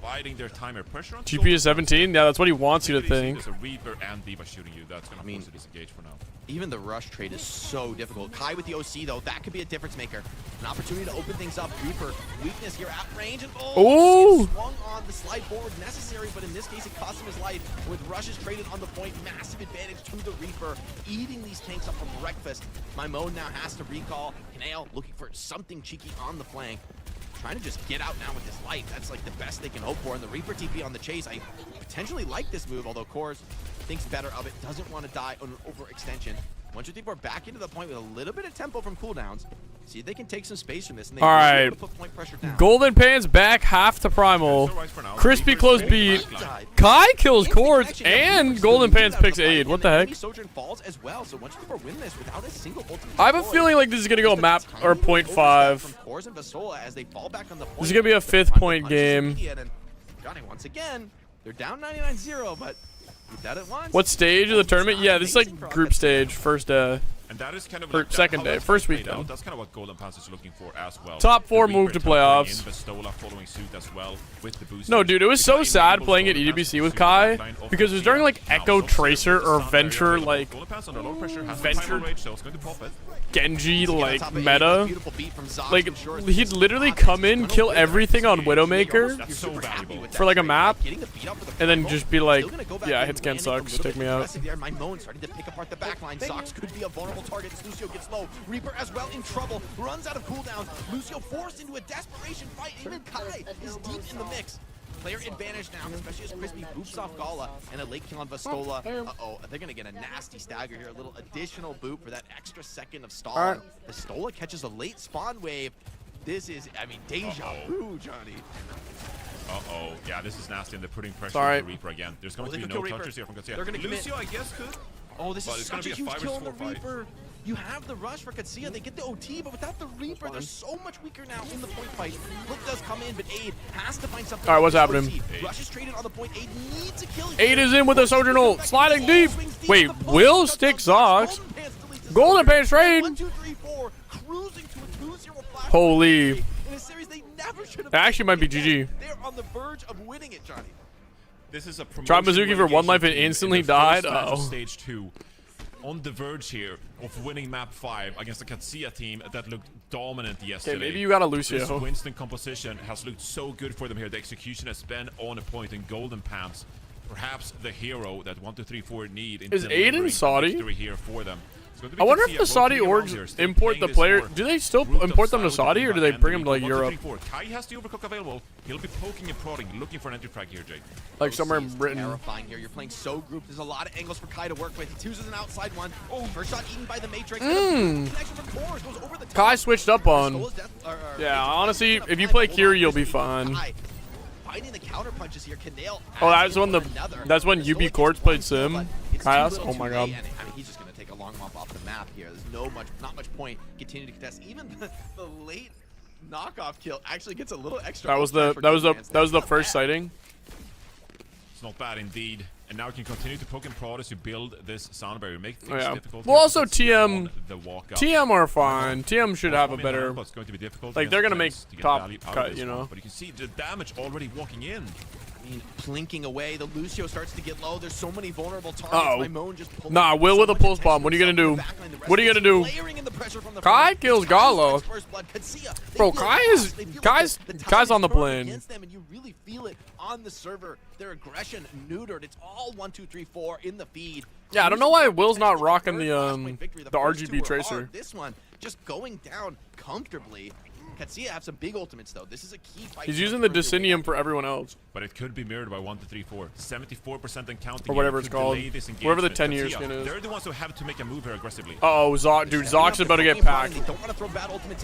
Biding their timer. Pressure on GP is 17. Yeah, that's what he wants you to think. There's a Reaper and Diva shooting you. That's gonna force you to disengage for now. Even the rush trade is so difficult. Kai with the OC, though, that could be a difference maker. An opportunity to open things up. Reaper, weakness here at range. And Ooh. swung on the slide forward necessary, but in this case, it cost him his life. With rushes traded on the point, massive advantage to the Reaper, eating these tanks up for breakfast. My Moan now has to recall. Canale looking for something cheeky on the flank. Trying to just get out now with his life. That's like the best they can hope for. And the Reaper TP on the chase, I potentially like this move, although Kors thinks better of it, doesn't want to die on an overextension. 1, 2, 3, 4 back into the point with a little bit of tempo from cooldowns. See if they can take some space from this. And they All will be right. able to put point pressure down. Golden Pants back half to primal. Crispy close beat. Kai kills Cords and Golden Pants picks Aid. What the heck? Sojourn falls as well. So 1, 2, 3, 4 win this without a single ultimate. I have a feeling like this is gonna go map or 0.5. From Cores and Vasola as they fall back on the point. This is gonna be a 5th point game. And Johnny, once again, they're down 99-0, but you did it once. What stage of the tournament? Yeah, this is like group stage, first And that is kind of like second day, first weekend. That's kind of what Golden Pants is looking for as well. Top 4 move to playoffs. Vastola following suit as well with the boost. No, dude, it was so sad playing at EDBC with Kai because it was during like Echo Tracer or Venture like Venture Genji like meta. Like he'd literally come in, kill everything on Widowmaker for like a map, and then just be like, yeah, hit scan sucks, take me out. My moan starting to pick apart the backline. Zox could be a vulnerable target as Lucio gets low. Reaper as well in trouble. Runs out of cooldown. Lucio forced into a desperation fight. Even Kai is deep in the mix. Player advantage now, especially as Crispy boops off Gala and a late kill on Vastola. Uh-oh, they're going to get a nasty stagger here. A little additional boot for that extra second of stall. Vastola catches a late spawn wave. This is, I mean, deja vu, Johnny. Uh-oh. Yeah, this is nasty, and they're putting pressure on the Reaper again. There's going to be no touchers here from Katsuya. They're going to Lucio, I guess, could. Oh, this but is such a huge kill on the Reaper. You have the rush for Katsuya. They get the OT, but without the Reaper, they're so much weaker now in the point fight. Flip does come in, but Aid has to find something. All right, what's happening? Rush is traded on the point. Aid needs a kill. Aid is in with a Sojourn ult, sliding deep. Wait, Will stick Zox. Golden Pants trade. 1, 2, 3, 4, cruising to a 2-0 flash. Holy. In a series they never should have. That actually might be GG. They're on the verge of winning it, Johnny. This is a Tried Mizuki for 1 life and instantly died. Uh-oh. Stage 2. On the verge here of winning map 5 against the Katsuya team that looked dominant yesterday. Okay, maybe you got a Lucio. This Winston composition has looked so good for them here. The execution has been on a point in Golden Pants. Perhaps the hero that 1, 2, 3, 4 need in Is Aiden Saudi? victory here for them. I wonder if the Saudi orgs import the player. Do they still import them to Saudi, or do they bring them to like Europe? Kai has the overcook available. He'll be poking and prodding, looking for an entry frag here, Jake. Like somewhere in Britain. Terrifying here. You're playing so grouped. There's a lot of angles for Kai to work with. He chooses an outside one. Oh, first shot eaten by the Matrix. Kai switched up on. Yeah, honestly, if you play Kiri, you'll be fine. Finding the counter punches here. Kanale. Oh, that's when UB Courts played Sim. Kaios. Oh my god. I mean, he's just gonna take a long bump off the map here. There's not much point continuing to contest. Even the late knockoff kill actually gets a little extra. That was the first sighting. It's not bad indeed. And now you can continue to poke and prod as you build this sound barrier. Make things difficult. Well, also TM are fine. TM should have a better. It's going to be difficult. Like they're gonna make top cut, you know. But you can see the damage already walking in. I mean, plinking away. The Lucio starts to get low. There's so many vulnerable targets. Oh. Nah, Will with a pulse bomb. What are you gonna do? What are you gonna do? Kai kills Galo. Bro, Kai's on the plane. And you really feel it on the server. Their aggression neutered. It's all 1, 2, 3, 4 in the feed. Yeah, I don't know why Will's not rocking the RGB tracer. This one just going down comfortably. Katsuya have some big ultimates though. This is a key fight. He's using the Decinium for everyone else. But it could be mirrored by 1, 2, 3, 4. 74% and counting. Or whatever it's called. Whatever the 10-year skin is. They're the ones who have to make a move here aggressively. Uh-oh, Zox. Dude, Zox is about to get packed.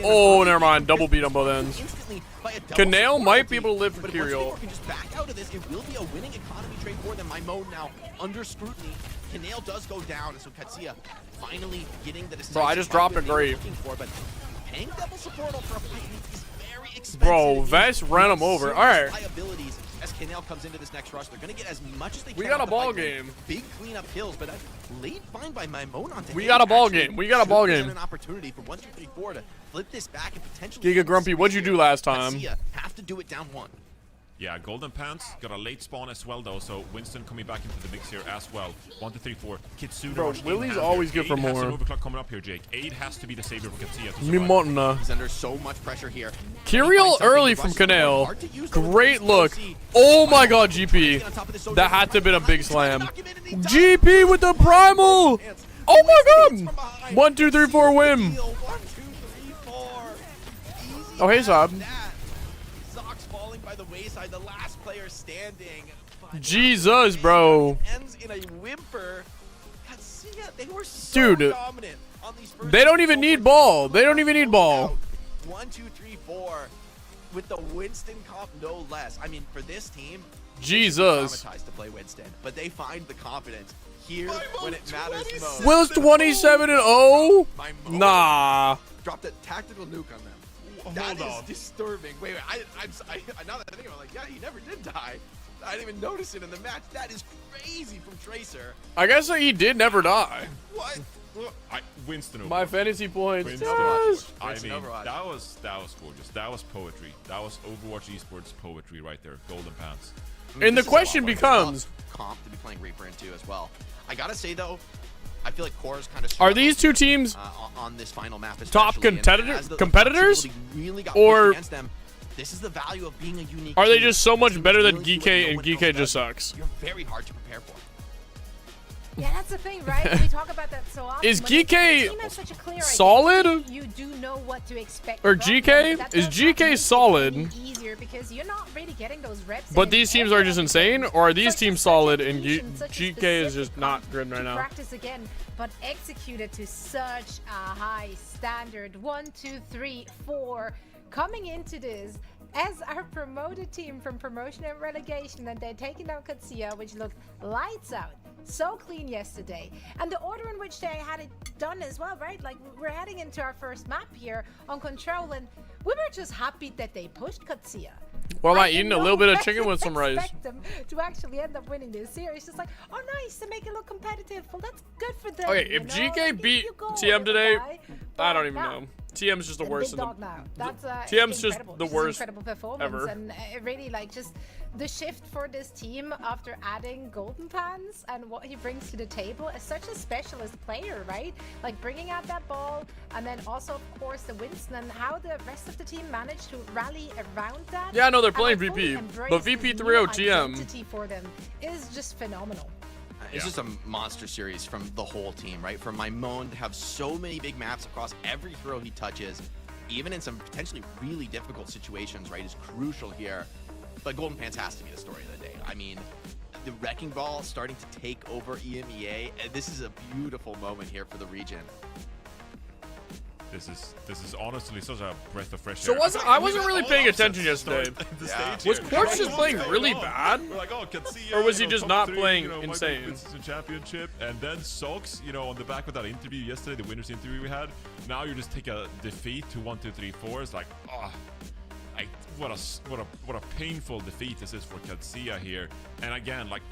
Oh, never mind. Double beat on both ends. Kanale might be able to live for Kirill. Can just back out of this. It will be a winning economy trade for them. My mode now under scrutiny. Kanale does go down, so Katsuya finally getting the decisive. Bro, I just dropped a grape. Paying double support for a fight is very expensive. Bro, Vest ran him over. All right. Liabilities as Kanale comes into this next rush. They're going to get as much as they can. We got a ball game. Big cleanup kills, but a late find by Maimon today. We got a ball game. We got a ball game. An opportunity for 1, 2, 3, 4 to flip this back and potentially. Giga Grumpy, what'd you do last time? Have to do it down 1. Yeah, Golden Pants got a late spawn as well though, so Winston coming back into the mix here as well. 1, 2, 3, 4. Kitsune. Bro, Willie's always good for more. Has an overclock coming up here, Jake. Aid has to be the savior for Katsuya. Mimotna. He's under so much pressure here. Kirill early from Kanale. Great look. Oh my god, GP. That had to have been a big slam. GP with the primal. Oh my god. 1, 2, 3, 4 win. Oh, hey, Saab. Zox falling by the wayside, the last player standing. Jesus, bro. Ends in a whimper. Katsuya, they were so Dude, dominant on these first they don't even need ball. They don't even need ball. 1, 2, 3, 4 with the Winston comp, no less. I mean, for this team, Jesus. traumatized to play Winston, but they find the confidence here when it matters most. Will's 27-0. Nah. Dropped a tactical nuke on them. Hold That is on. disturbing. Wait, I now that I think about it, like, yeah, he never did die. I didn't even notice it in the match. That is crazy from Tracer. I guess he did never die. What? Winston. My fantasy points. Winston. Yes. I Winston mean, Overwatch. that was gorgeous. That was poetry. That was Overwatch esports poetry right there. Golden pants. I mean, And the this is a question lot more becomes, comp to be playing Reaper into as well. I gotta say though, I feel like Core's kind of are these two teams on this final map, top especially, and as the competitors, really got or pushed against them, this is the value of being a unique are they team. just so much Teams better than really Geekay know and what Geekay else just does. sucks? You're very hard to prepare for. Yeah, that's the thing, right? We talk about that so often. Is When the GK team has such a clear solid? identity, you do know what to expect. Or from GK? them, but that Is does not GK make it solid? any easier because you're not really getting those reps. But in these teams every are just other insane, game. or are these Such teams a solid and dedication, such a GK is specific just not comp good right to now? Practice again, but executed to such a high standard. 1, 2, 3, 4. Coming into this as our promoted team from promotion and relegation, and they're taking down Katsuya, which looked lights out. So clean yesterday. And the order in which they had it done as well, right? Like, we're heading into our first map here on Control, and we were just happy that they pushed Katsuya. Well, I I'm eating a didn't little bit know of I chicken with some didn't rice. expect them to actually end up winning this series. Just like, oh, nice, to make it look competitive. Well, that's good for them. Okay, you if know? GK Like, beat you go, TM little today, guy. I don't But even nah. know. TM's just the And worst big in dog now. That's TM's just incredible. the Just worst incredible performance, ever. and it really like just the shift for this team after adding Golden Pants and what he brings to the table as such a specialist player, right? Like bringing out that ball, and then also of course the Winston, and how the rest of the team managed to rally around that. Yeah, I know they're and, playing like, fully VP, embrace but this VP new 3-0 TM. identity for them is just phenomenal. It's just a monster series from the whole team, right? For Maimon to have so many big maps across every hero he touches, even in some potentially really difficult situations, right, is crucial here. But Golden Pants has to be the story of the day. I mean, the Wrecking Ball starting to take over EMEA, and this is a beautiful moment here for the region. This is honestly such a breath of fresh So air. I wasn't really paying attention yesterday. The stage Was here. Quartz just playing really bad? We're like, oh, Katsuya, Or was he you know, just top not three, playing you know, might be insane? Winston Championship, and then Sox, you know, on the back of that interview yesterday, the winners interview we had. Now you just take a defeat to 1, 2, 3, 4. It's like, what a painful defeat this is for Katsuya here. And again, like,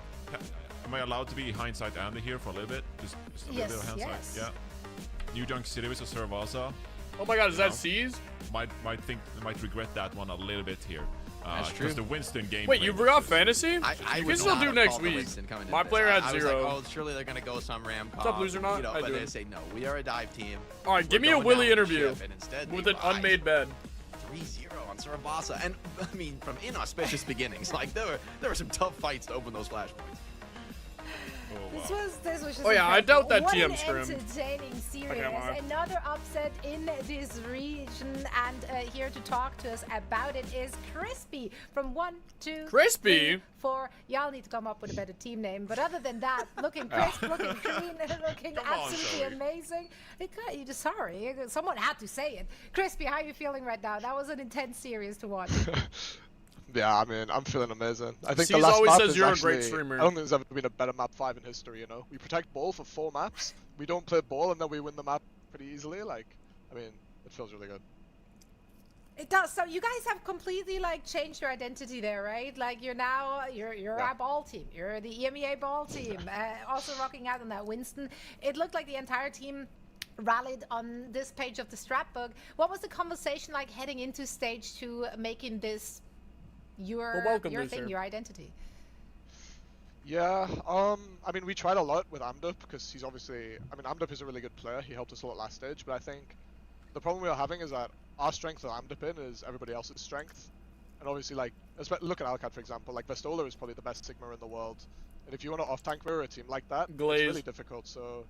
am I allowed to be hindsight Andy here for a little bit? Just a little bit of hindsight. yes. Yeah. New Junk City versus Saravasa. Oh my god, is You that know, C's? Might regret that one a little bit here. That's true. Because the Winston game. Wait, you forgot fantasy? I you would can still not do have next called the week. Winston coming into My this. player had I was 0. like, oh, surely they're gonna go some Ram. What's up, loser not? You know, How you but they doing? say no. We are a dive team. All right, give We're me a going Willy down the interview ship, and instead with they an ride unmade bed. 3-0 on Sarabasa, and I mean from inauspicious beginnings. Like there were some tough fights to open those flashpoints. This was just Oh, yeah, I doubt that what TM an scrimmed. entertaining series. Okay, Mark. Another upset in this region, and here to talk to us about it is Crispy from 1, 2, Crispy? 3, 4. Y'all need to come up with a better team name. But other than that, looking crisp, looking clean, looking Come on, absolutely Zoe. amazing. Sorry, someone had to say it. Crispy, how are you feeling right now? That was an intense series to watch. Yeah, I mean, I'm feeling amazing. I think C's the last always map says is you're a actually, great streamer. I don't think there's ever been a better map 5 in history, you know? We protect ball for 4 maps, we don't play ball, and then we win the map pretty easily. Like, I mean, it feels really good. It does. So you guys have completely like changed your identity there, right? Like you're now you're our ball team. You're the EMEA ball team. Also rocking out on that Winston. It looked like the entire team rallied on this page of the strap book. What was the conversation like heading into stage 2, making this your thing, your identity? Yeah, I mean, we tried a lot with Amdup because he's obviously, I mean, Amdup is a really good player. He helped us a lot last stage, but I think the problem we are having is that our strength with Amdup in is everybody else's strength. And obviously, like, look at Alcad, for example. Like, Vestola is probably the best Sigma in the world. And if you want to off-tank mirror a team like that, Glaze. it's really difficult. So,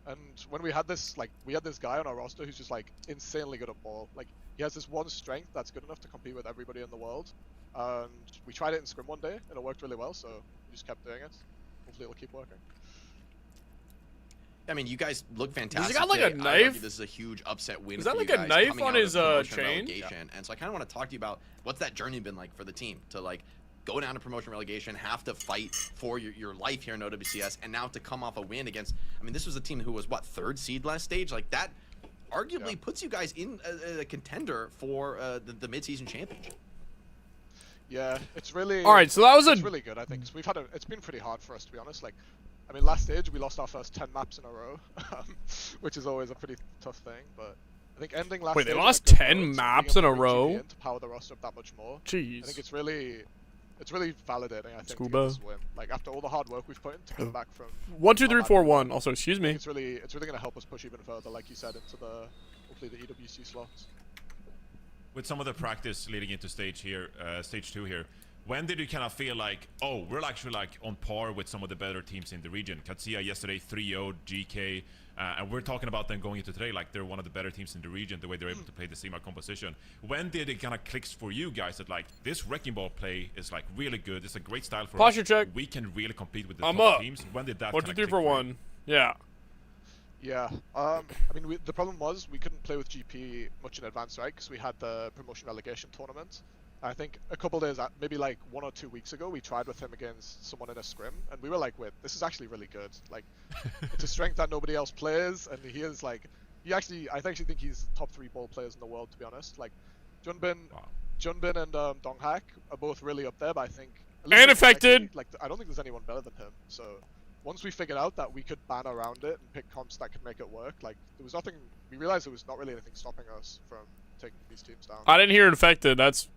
and when we had this, like, we had this guy on our roster who's just, like, insanely good at ball. Like, he has this one strength that's good enough to compete with everybody in the world. And we tried it in Scrim one day, and it worked really well, so we just kept doing it. Hopefully it'll keep working. I mean, you guys look fantastic. got, like, a today. I argue knife? this is a huge upset win. Is that for like you a guys knife coming on out of his, promotion chain? relegation. And so I kind of want to talk to you about what's that journey been like for the team to like go down to promotion relegation, have to fight for your life here in OWCS, and now to come off a win against. I mean, this was a team who was what, 3rd seed last stage, like that. Arguably puts you guys in a contender for the mid-season championship. Yeah, it's really. All right, so that was it's really good, I think. 'Cause we've had it's been pretty hard for us, to be honest. Like, I mean, last stage we lost our first 10 maps in a row, which is always a pretty tough thing. But I think ending last. Wait, they stage lost on a good 10 note, and maps being in a able to bring row? GP in to power the roster up that much more. Jeez. I think it's really validating. I think to Scuba. get this win. Like after all the hard work we've put in to come back from. 1, 2, 3, 4, 1. Also, excuse me. It's really going to help us push even further, like you said, into the hopefully the EWC slots. With some of the practice leading into stage 2 here, when did you kind of feel like, oh, we're actually like on par with some of the better teams in the region? Katsuya yesterday 3-0, GK, and we're talking about them going into today like they're one of the better teams in the region, the way they're able to play the Sigma composition. When did it kind of clicks for you guys that like this Wrecking Ball play is like really good? It's a great style for Posture us. check. We can really compete with the I'm top up. teams. When did that 1, 2, 3 for 1. Yeah. Yeah, I mean, the problem was we couldn't play with GP much in advance, right? Because we had the promotion relegation tournament. I think a couple days, maybe like 1 or 2 weeks ago, we tried with him against someone in a scrim, and we were like, wait, this is actually really good. Like, it's a strength that nobody else plays, and he is like, I actually think he's top 3 ball players in the world, to be honest. Like, Junbin and Donghak are both really up there, but I think... And affected! Like, I don't think there's anyone better than him, so... Once we figured out that we could ban around it and pick comps that could make it work, like, there was nothing... We realized there was not really anything stopping us from taking these teams down. I didn't hear infected. That's...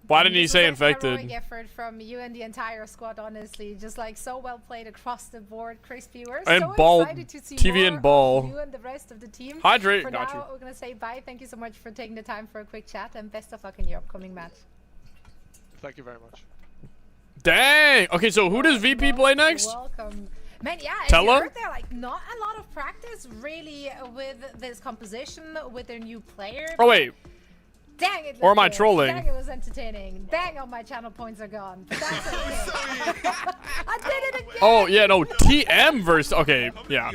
Why didn't he This say was an heroic infected? effort from you and the entire squad, honestly. Just like so well played across the board, Crispy. We're And so Ball, excited to see TV more and Ball. of you and the rest of the team. Hydrate, For got now, you. we're gonna say bye. Thank you so much for taking the time for a quick chat, and best of luck in your upcoming match. Thank you very much. Dang! Okay, so who does VP play next? Welcome. Man, yeah, as Tell you him. heard there, like, not a lot of practice, really, with this composition, with their new player. Oh, wait. Dang it. Or am I looked good. trolling? Dang, it was entertaining. Dang, all my channel points are gone. But that's okay. I did it again. Oh, yeah, no. TM versus... Okay, yeah.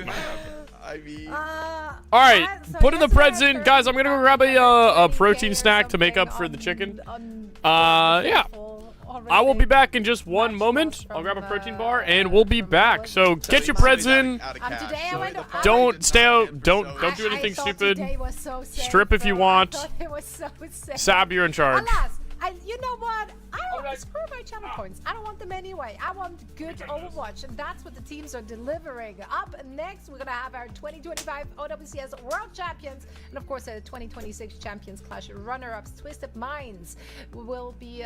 I mean... Alright, putting the Preds in. Guys, I'm gonna go grab a protein snack to make up for the chicken. Yeah. I will be back in just one moment. I'll grab a protein bar and we'll be back. So get your Preds in. Today I went to, Don't stay out. Don't do anything stupid. Was so safe, Strip if you though. want. I thought it was so safe. Sab, you're in charge. Alas, you know what? I don't screw my channel points. I don't want them anyway. I want good Overwatch, and that's what the teams are delivering. Up next, we're gonna have our 2025 OWCS World Champions, and of course, a 2026 Champions Clash runner-ups. Twisted Minds will be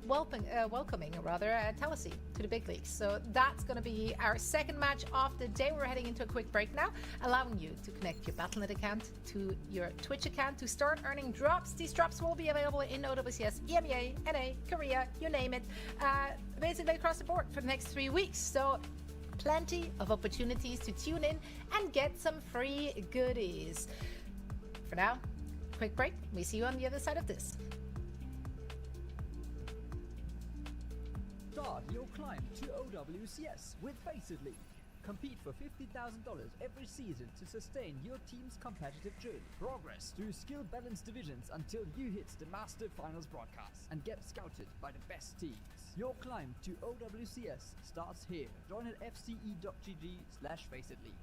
welcoming Talisi to the big leagues. So that's going to be our second match of the day. We're heading into a quick break now, allowing you to connect your Battle.net account to your Twitch account to start earning drops. These drops will be available in OWCS, EMEA, NA, Korea, you name it, basically across the board for the next 3 weeks. So plenty of opportunities to tune in and get some free goodies. For now, quick break. We see you on the other side of this. Start your climb to OWCS with Faceit League. Compete for $50,000 every season to sustain your team's competitive journey. Progress through skill-balanced divisions until you hit the Master Finals broadcast and get scouted by the best teams. Your climb to OWCS starts here. Join at fce.gg/Faceit League.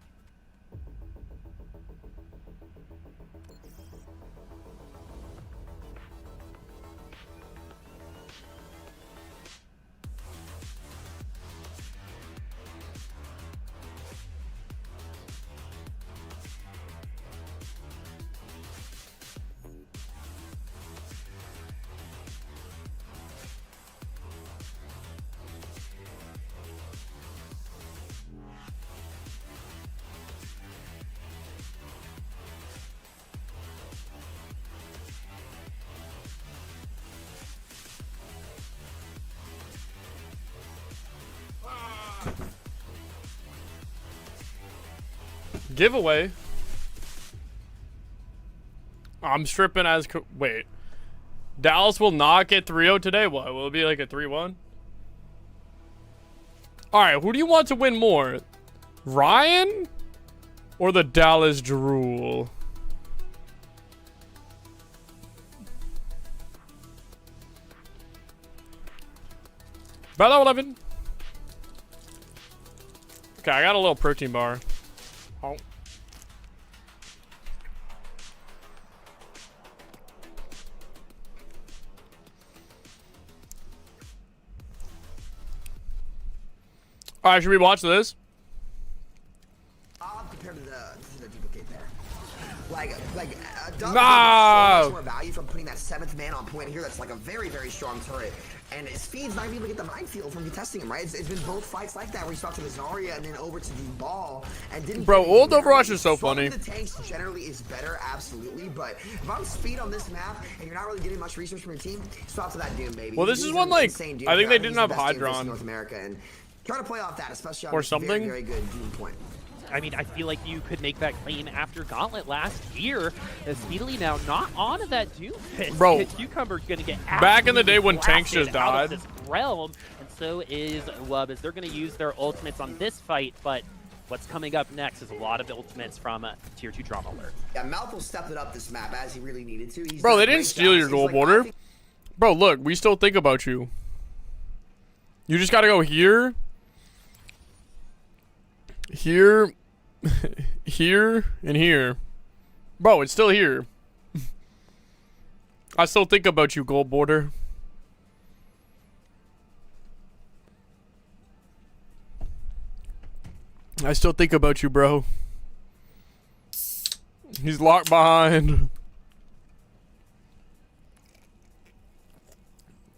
Giveaway. I'm stripping as... Wait. Dallas will not get 3-0 today? What? Will it be like a 3-1? Alright, who do you want to win more? Ryan? Or the Dallas Drool. Battle 11. Okay, I got a little protein bar. Oh. Alright, should we watch this? Compared to the duplicate there. Doug No! so much more value from putting that 7th man on point here. That's like a very, very strong turret. And his speed's not even able to get the minefield from contesting him, right? It's been both fights like that where he stopped to the Zarya and then over to the ball and didn't. Bro, old Overwatch is so funny. The tanks generally is better, absolutely. But if I'm speed on this map and you're not really getting much research from your team, swap to that Doom, baby. Well, this is one like I think they didn't have Hydron. North America and try to play off that, especially on or this something. very, very good Doom point. I mean, I feel like you could make that claim after Gauntlet last year. Speedily now not on that Doom pit. Bro, Cucumber's gonna get back in the day when blasted tanks just out of died. this realm, and so is Wub, as they're gonna use their ultimates on this fight, but what's coming up next is a lot of ultimates from Tier 2 Drama Alert. Yeah, Malthus stepped it up this map as he really needed to. Bro, they didn't steal your goal border. Bro, look, we still think about you. You just gotta go here. Here. Here and here. Bro, it's still here. I still think about you, gold border. I still think about you, bro. He's locked behind.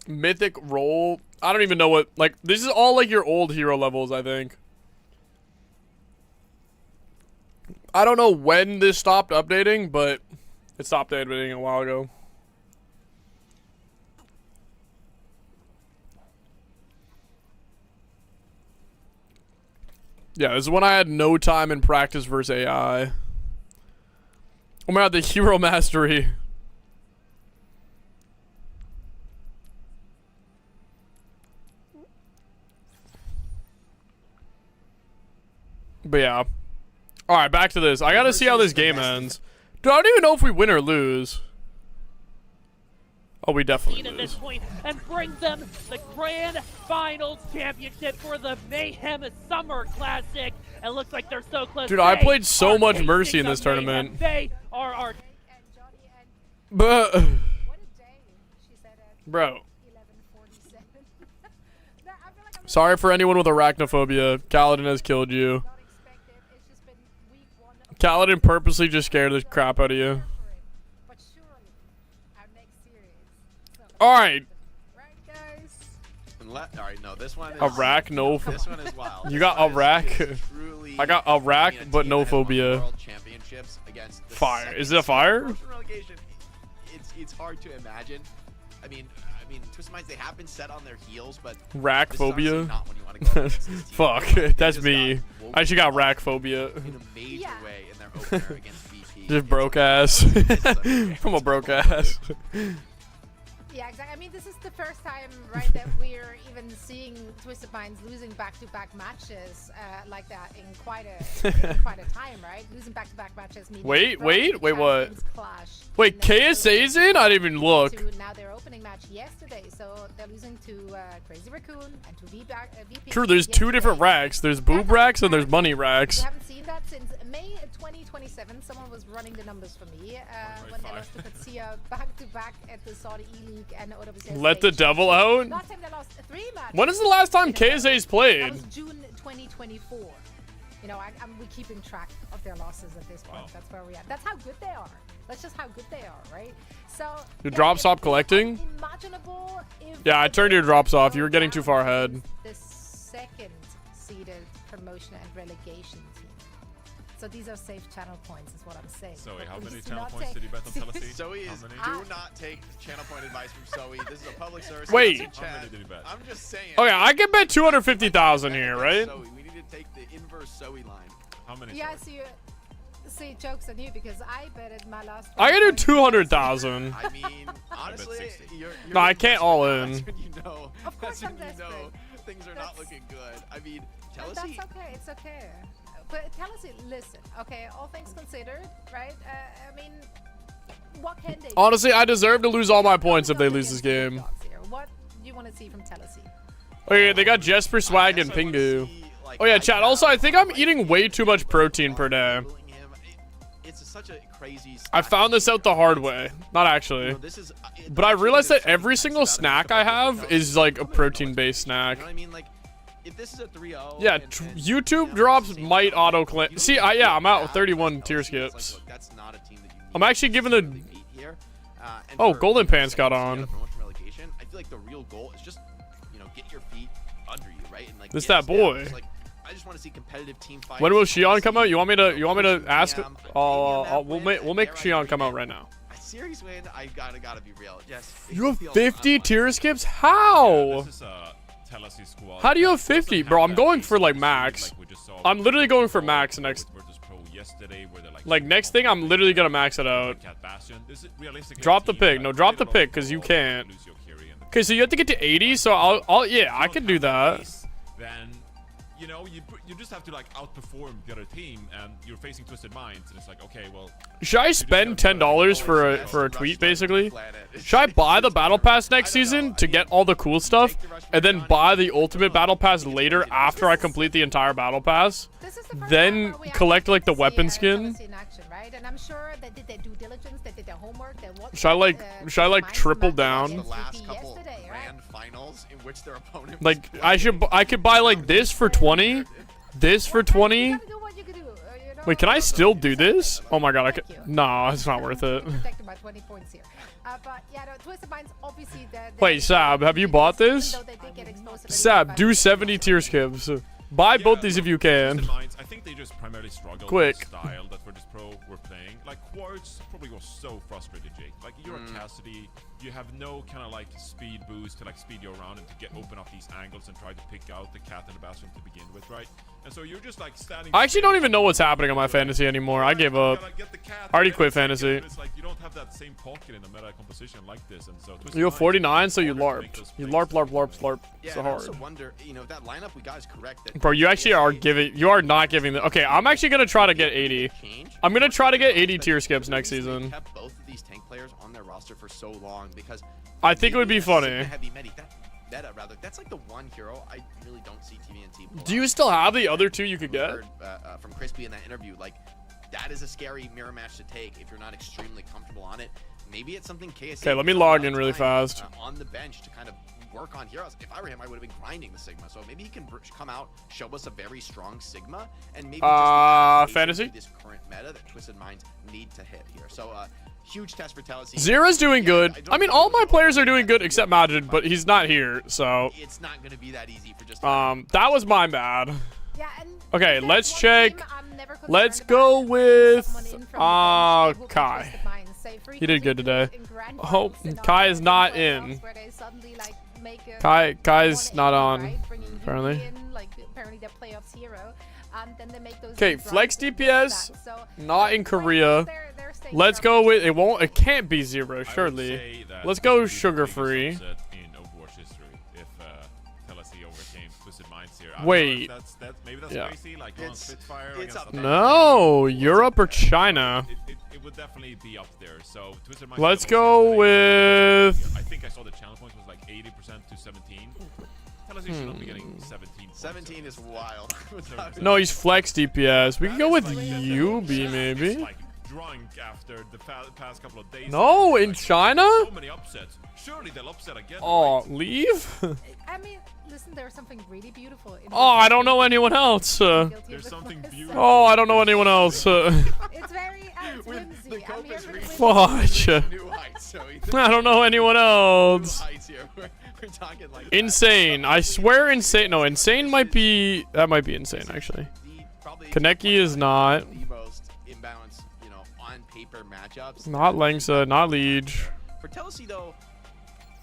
Mythic roll. I don't even know what, like, this is all like your old hero levels, I think. I don't know when this stopped updating, but it stopped updating a while ago. Yeah, this is when I had no time in practice versus AI. Oh my god, the hero mastery. But yeah. Alright, back to this. I gotta see how this game ends. Dude, I don't even know if we win or lose. Oh, we definitely At this lose. point, and brings them the Grand Finals Championship for the Mayhem Summer Classic. It looks like they're so close. Dude, I They played so are much tasting Mercy in of this mayhem. tournament. They are But, bro. Sorry for anyone with arachnophobia. Kaladin has killed you. Kaladin purposely just scared the crap out of you. Alright. Alright, no, this one is... Iraq, no. This one is wild. You got Iraq. I got Iraq, but no phobia. World Championships against the Fire. Is it a fire? Relegation. It's hard to imagine. I mean, Twisted Minds, they have been set on their heels, but Rack phobia. this is not when you want to go against this team. Fuck, that's me. I actually got rack phobia. In a major way in their opener against VP. Just broke ass. I'm a broke ass. Yeah, exactly. I mean, this is the first time, right, that we're even seeing Twisted Minds losing back-to-back matches like that in quite a time, right? Losing back-to-back matches. Meaning Wait, what? Clash. Wait, KSA's in? I didn't even look. Now their opening match yesterday, so they're losing to Crazy Raccoon and to VP. True, there's two different racks. There's boob racks and there's money racks. We haven't seen that since May 2027. Someone was running the numbers for me when they lost to Katsia back-to-back at the Saudi E-League and OWCS. Let the devil out? Last time they lost 3 matches. When is the last time KSA's played? That was June 2024. You know, we're keeping track of their losses at this point. That's where we're at. That's how good they are. That's just how good they are, right? So Your drop stop collecting? Unimaginable if Yeah, I turned your drops off. You were getting too far ahead. the second seeded promotion and relegation team. So these are safe channel points, is what I'm saying. Zoe, But how please many do channel not points take- did you bet on Tennessee? Zoe is, How do not take channel point advice from Zoe. This is a public service. Wait. Chat. How many did you bet? I'm just saying. Okay, I can bet 250,000 here, right? Zoe, we need to take the inverse Zoe line. How many? Yeah, see, jokes on you because I betted my last. I can do 200,000. I mean, honestly, you're No, I can't all in. That's when you know. Of course That's when I'm you know desperate. things are not looking good. I mean, But Chelsea. that's okay. It's okay. But tell us, listen, okay, all things considered, right? I mean, what can they do? Honestly, I deserve to lose all my points if they lose this game. What do you want to see from Tennessee? Oh yeah, they got Jesper, Swag, and Pingu. Oh yeah, chat. Also, I think I'm eating way too much protein per day. It's such a crazy. I found this out the hard way. Not actually. But I realized that every single snack I have is like a protein-based snack. You know what I mean? Like, if this is a 3-0. Yeah, YouTube drops might auto-claim. See, yeah, I'm out with 31 tier skips. That's not a team that you I'm actually giving the... Oh, Golden Pants got on. I feel like the real goal is just, you know, get your feet under you, right? And like This that boy. like, I just want to see competitive team fights. When will Shion come out? You want me to ask? We'll make Shion come out right now. A series win, I gotta be real. Yes. You have 50 tier skips? How? How do you have 50? Bro, I'm going for like max. I'm literally going for max next. Like next thing, I'm literally gonna max it out. Drop the pick. No, drop the pick because you can't. Okay, so you have to get to 80. So yeah, I can do that. Then, you know, you just have to like outperform the other team, and you're facing Twisted Minds, and it's like, okay, well. Should I spend $10 for a tweet basically? Should I buy the battle pass next season to get all the cool stuff, and then buy the ultimate battle pass later after I complete the entire battle pass? Then collect like the weapon skin. And I'm sure they did their due diligence, they did their homework. Should I like triple down? The last couple grand finals in which their opponent. Like I could buy like this for 20, this for 20. Wait, can I still do this? Oh my god, I could. No, it's not worth it. By 20 points here. But yeah, no, Twisted Minds obviously. Wait, Sab, have you bought this? Sab, do 70 tier skips. Buy both these if you can. I think they just primarily struggle Quick. with the style that Virtus Pro were playing. Like Quartz probably was so frustrated, Jake. Like you're a Cassidy, you have no kind of like speed boost to like speed you around and to open up these angles and try to pick out the cat in the bathroom to begin with, right? And so you're just like standing. I actually don't even know what's happening on my fantasy anymore. I gave up. I already quit fantasy. It's like you don't have that same pocket in a meta composition like this, and so you have 49, so you larped. You larp. Yeah, so I hard. also wonder, you know, if that lineup we got is correct. That Bro, you actually are giving. You are not giving the. Okay, I'm actually gonna try to get 80. I'm gonna try to get 80 tier skips next season. Kept both of these tank players on their roster for so long because I think it would be funny. Meta, rather. That's like the one hero I really don't see TVNT. Do you still have the other two you could get? From Crispy in that interview, like that is a scary mirror match to take if you're not extremely comfortable on it. Maybe it's something KSC. Okay, let me log in really fast. On the bench to kind of work on heroes. If I were him, I would have been grinding the Sigma. So maybe he can come out, show us a very strong Sigma, and maybe just fantasy this current meta that Twisted Minds need to hit here. So huge test for Talisi. Zera's doing good. I mean, all my players are doing good except Majid, but he's not here, so. It's not going to be that easy for just. That was my bad. Yeah, and okay, let's check. Let's go with Kai. He did good today. Oh, Kai is not in. Kai's not on, apparently. Okay, flex DPS, not in Korea. Let's go with it. It can't be zero, surely. Let's go sugar free. Wait. No, Europe or China. It would definitely be up there. So let's go with. I think I saw the channel points was like 80% to 17. Talisi should not be getting 17. 17 is wild. No, he's flex DPS. We can go with UB maybe. Like drunk after the past couple of days. No, in China? So many upsets. Surely they'll upset again. Oh, right? Leave? I mean, listen, there's something really beautiful. Oh, I don't know anyone else. There's something beautiful. Oh, I don't know anyone else. It's very whimsy. I'm here for the Fudge. I don't know anyone else. Insane. I swear Insane. No, Insane might be. That might be Insane, actually. Kaneki is not. Not Langsa, not Liege. For Talisi, though,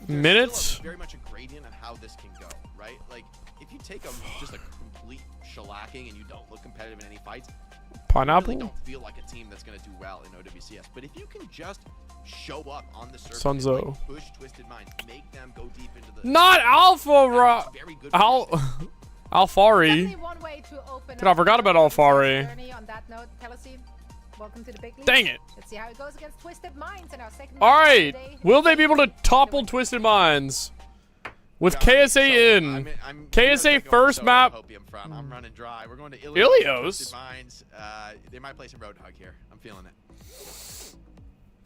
minutes. Very much a gradient on how this can go, right? Like, if you take just a complete shellacking and you don't look competitive in any fights, Pineapple? You really don't feel like a team that's going to do well in OWCS. But if you can just show up on the surface, Sunzo. Like, push Twisted Minds, make them go deep into the. Not Alpha Rock. Alfari. One way to open Dude, I forgot about Alfari. journey on that note, Pelosi, welcome to the big league. Dang it. Let's see how it goes against Twisted Minds in our second All match right. today. Will they be able to topple Twisted Minds? With KSA in. KSA first map. I'm running dry. We're going to Ilios. Mines. They might play some Roadhog here. I'm feeling it.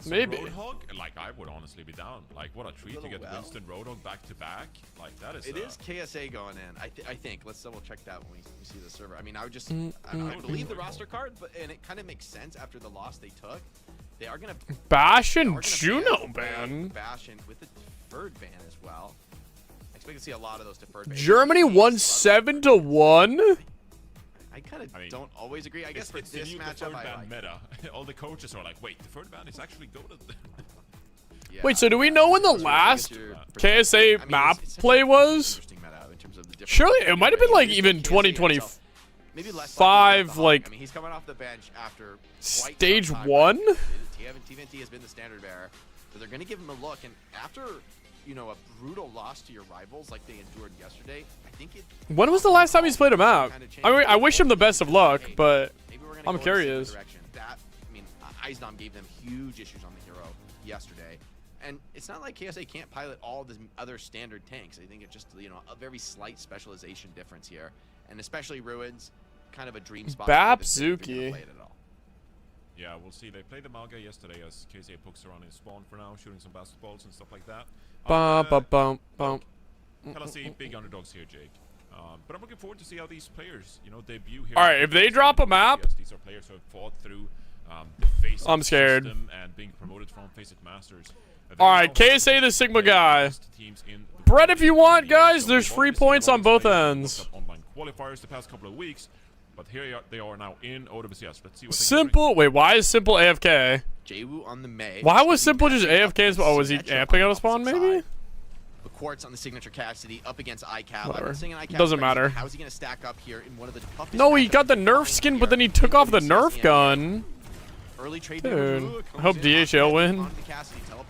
Maybe. Roadhog? Like, I would honestly be down. Like, what a treat to get Winston Roadhog back to back. Like, that is. It is KSA going in. I think. Let's double check that when we see the server. I mean, I would just. I believe the roster card, and it kind of makes sense after the loss they took. They are gonna. Bash and Juno ban. Bash and with the deferred ban as well. I expect to see a lot of those deferred bans. Germany won 7-1. I kind of don't always agree. I guess for this matchup, I like. Meta. All the coaches are like, wait, deferred ban is actually good. Yeah. Wait, so do we know when the last KSA map play was? Surely it might have been like even 2025, like I mean, he's coming off the bench after stage 1. TVNT has been the standard bearer, so they're going to give him a look. And after, you know, a brutal loss to your rivals like they endured yesterday, I think it. When was the last time he's played a map? I mean, I wish him the best of luck, but I'm curious. That, I mean, Eisdom gave them huge issues on the hero yesterday. And it's not like KSA can't pilot all the other standard tanks. I think it's just, you know, a very slight specialization difference here. And especially Ruins, kind of a dream spot. Bapzuki. Yeah, we'll see. They played the Malga yesterday as KSA pokes around in spawn for now, shooting some basketballs and stuff like that. Bum. LSE, big underdogs here, Jake. But I'm looking forward to see how these players, you know, debut here. All right, if they drop a map. Yes, these are players who have fought through the Faceit I'm scared. system and being promoted from Faceit Masters. All right, KSA the Sigma guy. Brett, if you want, guys, there's free points on both ends. Online qualifiers the past couple of weeks, but here they are now in OWCS. Let's see what Simple. Wait, why is Simple AFK? Jwoo on the May. Why was Simple just AFK? Oh, was he amping out of spawn, maybe? The Quartz on the signature Cassidy up against ICAV. Whatever. ICAV Doesn't matter. How is he going to stack up here in one of the toughest? No, he got the Nerf skin, but then he took off the Nerf gun. Early trade Dude, I hope DHL win.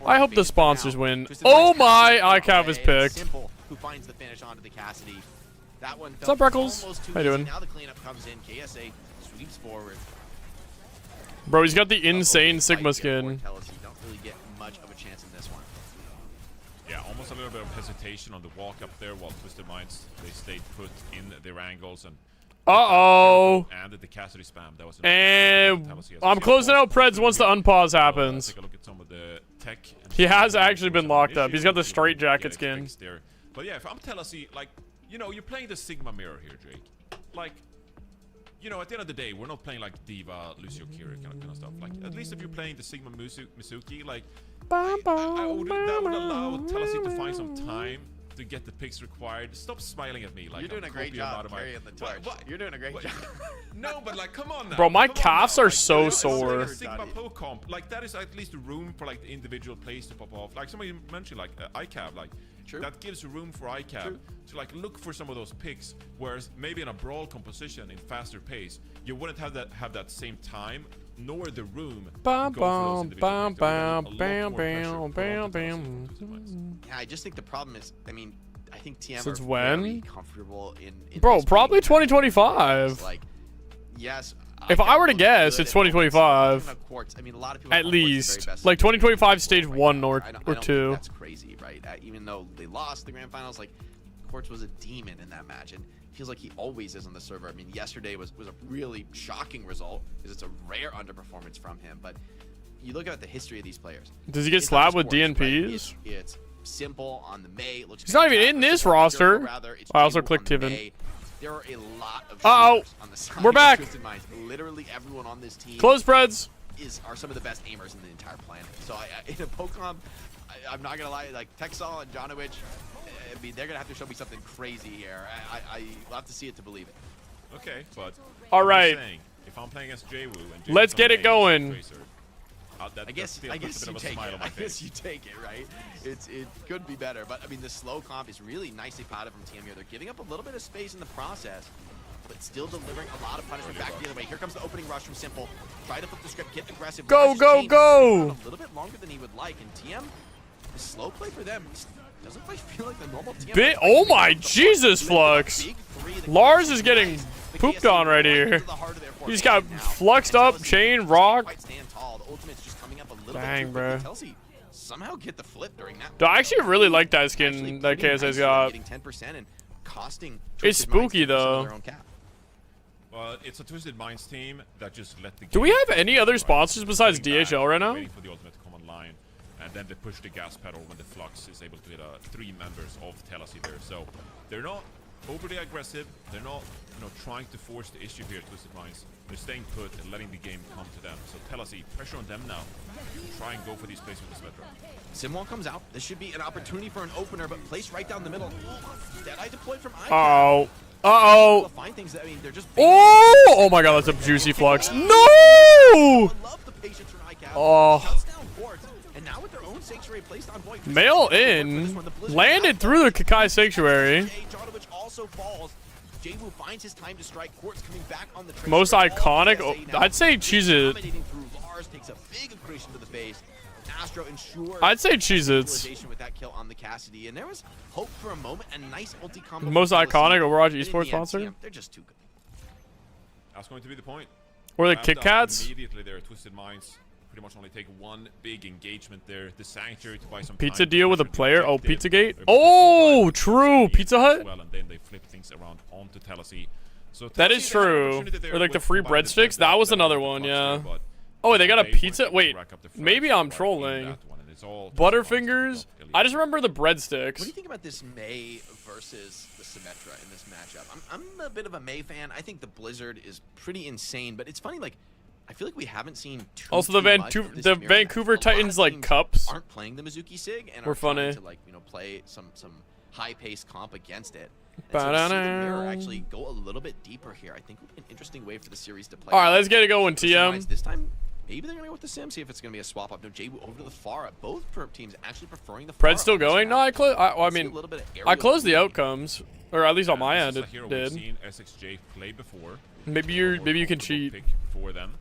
I hope the sponsors win. Oh my, ICAV is picked. Simple, who finds the finish onto the Cassidy. That one. What's up, Freckles? How you doing? Now the cleanup comes in. KSA sweeps forward. Bro, he's got the insane Sigma skin. You don't really get much of a chance in this one. Yeah, almost a little bit of hesitation on the walk up there while Twisted Minds, they stayed put in their angles and Uh-oh. And the Cassidy spam. That was and I'm closing out Preds once the unpause happens. Take a look at some of the tech. He has actually been locked up. He's got the straight jacket skin. But yeah, if I'm Telesi, like, you know, you're playing the Sigma mirror here, Jake. Like, you know, at the end of the day, we're not playing like Diva, Lucio Kira kind of stuff. Like, at least if you're playing the Sigma Mizuki, like, that would allow Telesi to find some time to get the picks required. Stop smiling at me like you're doing a great job carrying the torch. You're doing a great job. No, but like, come on now. Bro, my calves are so sore. Sigma poke comp, like that is at least room for like the individual plays to pop off. Like somebody mentioned, like ICAV, like that gives room for ICAV to like look for some of those picks. Whereas maybe in a brawl composition in faster pace, you wouldn't have that same time nor the room. Bam, to go for those bam, bam, individual bam, picks. bam, bam, bam, bam. Yeah, I just think the problem is, I mean, I think TM Since are when? very comfortable in Bro, this probably game. 2025. Like, yes. If I were to guess, it's 2025. Quartz, I mean, a lot of people At least. Like 2025 stage 1 or 2. That's crazy, right? Even though they lost the grand finals, like, Quartz was a demon in that match, and feels like he always is on the server. I mean, yesterday was a really shocking result because it's a rare underperformance from him. But you look at the history of these players. Does he get slapped with DNPs? Right? It's Simple on the May. Looks He's not even in this roster. I also clicked Tiven. There are a lot of on the side. We're back. Literally everyone on this team. Close Preds. Are some of the best aimers in the entire planet. So in a Pokemon, I'm not gonna lie. Like Texal and Jonowich, I mean, they're gonna have to show me something crazy here. I'll have to see it to believe it. Okay, but all right. If I'm playing against Jwoo and let's get it going. I guess you take it. I guess you take it, right? It could be better, but I mean the slow comp is really nicely potted from TM here. They're giving up a little bit of space in the process, but still delivering a lot of punishment back the other way. Here comes the opening rush from Simple. Try to flip the script, get aggressive. Go, go, go! A little bit longer than he would like, and TM, the slow play for them doesn't quite feel like the normal TM. Oh my Jesus, Flux! Big 3 Lars is getting pooped on right here. He's got fluxed up, chain, rock. Dang, bro. Somehow get the flip during that. Dude, I actually really like that skin that KSA's got. It's spooky though. Well, it's a Twisted Minds team that just let the. Do we have any other sponsors besides DHL right now? Waiting for the ultimate to come online, and then they push the gas pedal when the Flux is able to hit 3 members of Telasi there. So they're not overly aggressive. They're not, trying to force the issue here at Twisted Minds. They're staying put and letting the game come to them. So Telasi, pressure on them now. Try and go for these plays with the Symmetra. Simwall comes out. This should be an opportunity for an opener, but placed right down the middle. Deadeye deployed from ICAP. Uh-oh. Uh-oh. Find things that, I mean, they're just Oh! Oh my god, that's a juicy flux. No! Oh. And now with their own sanctuary placed on point. Mail in. Landed through the Kakai Sanctuary. Also falls. Jaywu finds his time to strike. Quartz coming back on the Most iconic. I'd say Cheez-It. Lars takes a big aggression to the face. Astro ensures I'd say Cheez-Its. with that kill on the Cassidy, and there was hope for a moment. A nice ulti combo. Most iconic Overwatch esports sponsor. They're just too good. That's going to be the point. Or the Kit Kats. Immediately there, Twisted Minds pretty much only take one big engagement there. The Sanctuary to buy some Pizza deal with a player. Oh, Pizzagate. Oh, true. Pizza Hut. Well, and then they flip things around onto Telasi. So that is true. Or like the free breadsticks. That was another one, yeah. Oh, they got a pizza. Wait, maybe I'm trolling. Butterfingers. I just remember the breadsticks. What do you think about this Mei versus the Symmetra in this matchup? I'm a bit of a Mei fan. I think the Blizzard is pretty insane, but it's funny, like, I feel like we haven't seen also the Vancouver Titans like cups aren't playing the Mizuki Sig and are funny to like play some high-paced comp against it. And so to see the mirror actually go a little bit deeper here, I think would be an interesting way for the series to play. All right, let's get it going, TM. This time, maybe they're gonna go with the Sim. See if it's gonna be a swap up. No, Jaywu over to the Pharah. Both teams actually preferring the Pharah. Pred's still going? No, I closed the outcomes, or at least on my end it did. Seen SXJ play before. Maybe you can cheat. For them.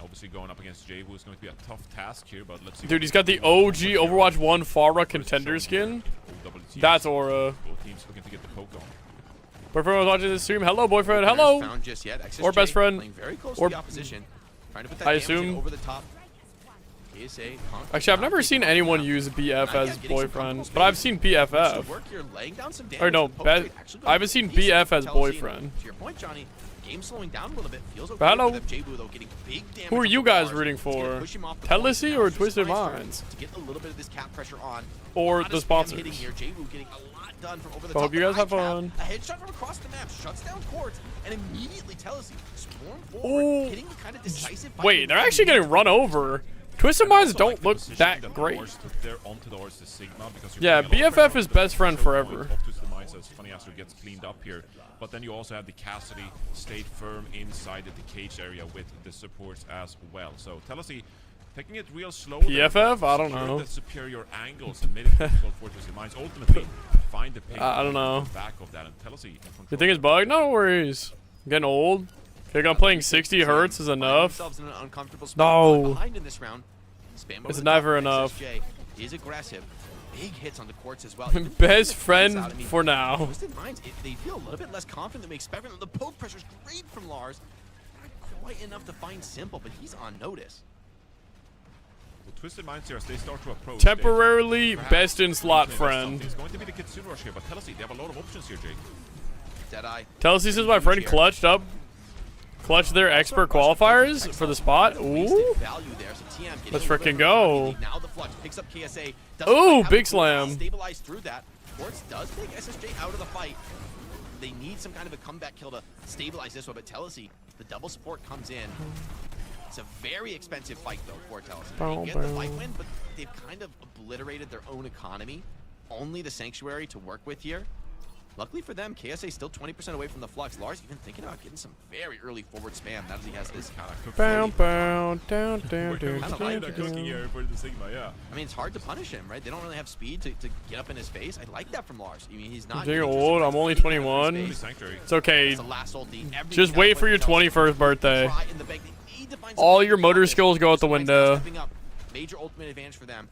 Obviously going up against Jaywu is going to be a tough task here, but let's see. Dude, he's got the OG Overwatch 1 Pharah contender skin. That's aura. Both teams looking to get the poke on. Boyfriend was watching this stream. Hello, boyfriend. Hello. Or best friend. Or I assume. Actually, I've never seen anyone use BF as boyfriend, but I've seen BFF. Or no, I haven't seen BF as boyfriend. To your point, Johnny. Game slowing down a little bit. Feels okay hello. for them. Jaywu, though, getting big damage. Who are you guys rooting for? Telasi or Twisted Minds? To get a little bit of this cap pressure on. Or the sponsors. Here. Jaywu getting a lot done from over the top. Hope you guys have fun. A headshot from across the map shuts down Quartz, and immediately Telasi swarm forward, hitting the kind of decisive. Wait, they're actually getting run over. Twisted Minds don't look that great. Yeah, BFF is best friend forever. Funny Astro gets cleaned up here, but then you also have the Cassidy stayed firm inside the cage area with the supports as well. So Telasi taking it real slow. PFF? I don't know. The superior angles and made it difficult for Twisted Minds. Ultimately, find the pick. I don't know. Back of that, and Telasi. You think it's bugged? No worries. I'm getting old. Think I'm playing 60 hertz is enough. No. It's never enough. Is aggressive. Big hits on the Quartz as well. Best friend for now. Twisted Minds, they feel a little bit less confident than we expected. The poke pressure's great from Lars. Not quite enough to find Simple, but he's on notice. Well, Twisted Minds here as they start to approach. Temporarily best in slot friend. It's going to be the Kitsune rush here, but Telasi, they have a lot of options here, Jake. Deadeye. Telasi says my friend clutched up. Clutch their expert qualifiers for the spot. Ooh. Let's freaking go. Ooh, big slam. Stabilize through that. Quartz does take SSJ out of the fight. They need some kind of a comeback kill to stabilize this one, but Telasi, the double support comes in. It's a very expensive fight though for Telasi. They get the fight win, but they've kind of obliterated their own economy. Only the Sanctuary to work with here. Luckily for them, KSA still 20% away from the Flux. Lars even thinking about getting some very early forward spam now that he has this kind of cooking area for the Sigma, yeah. I mean, it's hard to punish him, right? They don't really have speed to get up in his face. I like that from Lars. I mean, he's not old. I'm only 21. It's okay. Just wait for your 21st birthday. All your motor skills go out the window. Major ultimate advantage for them.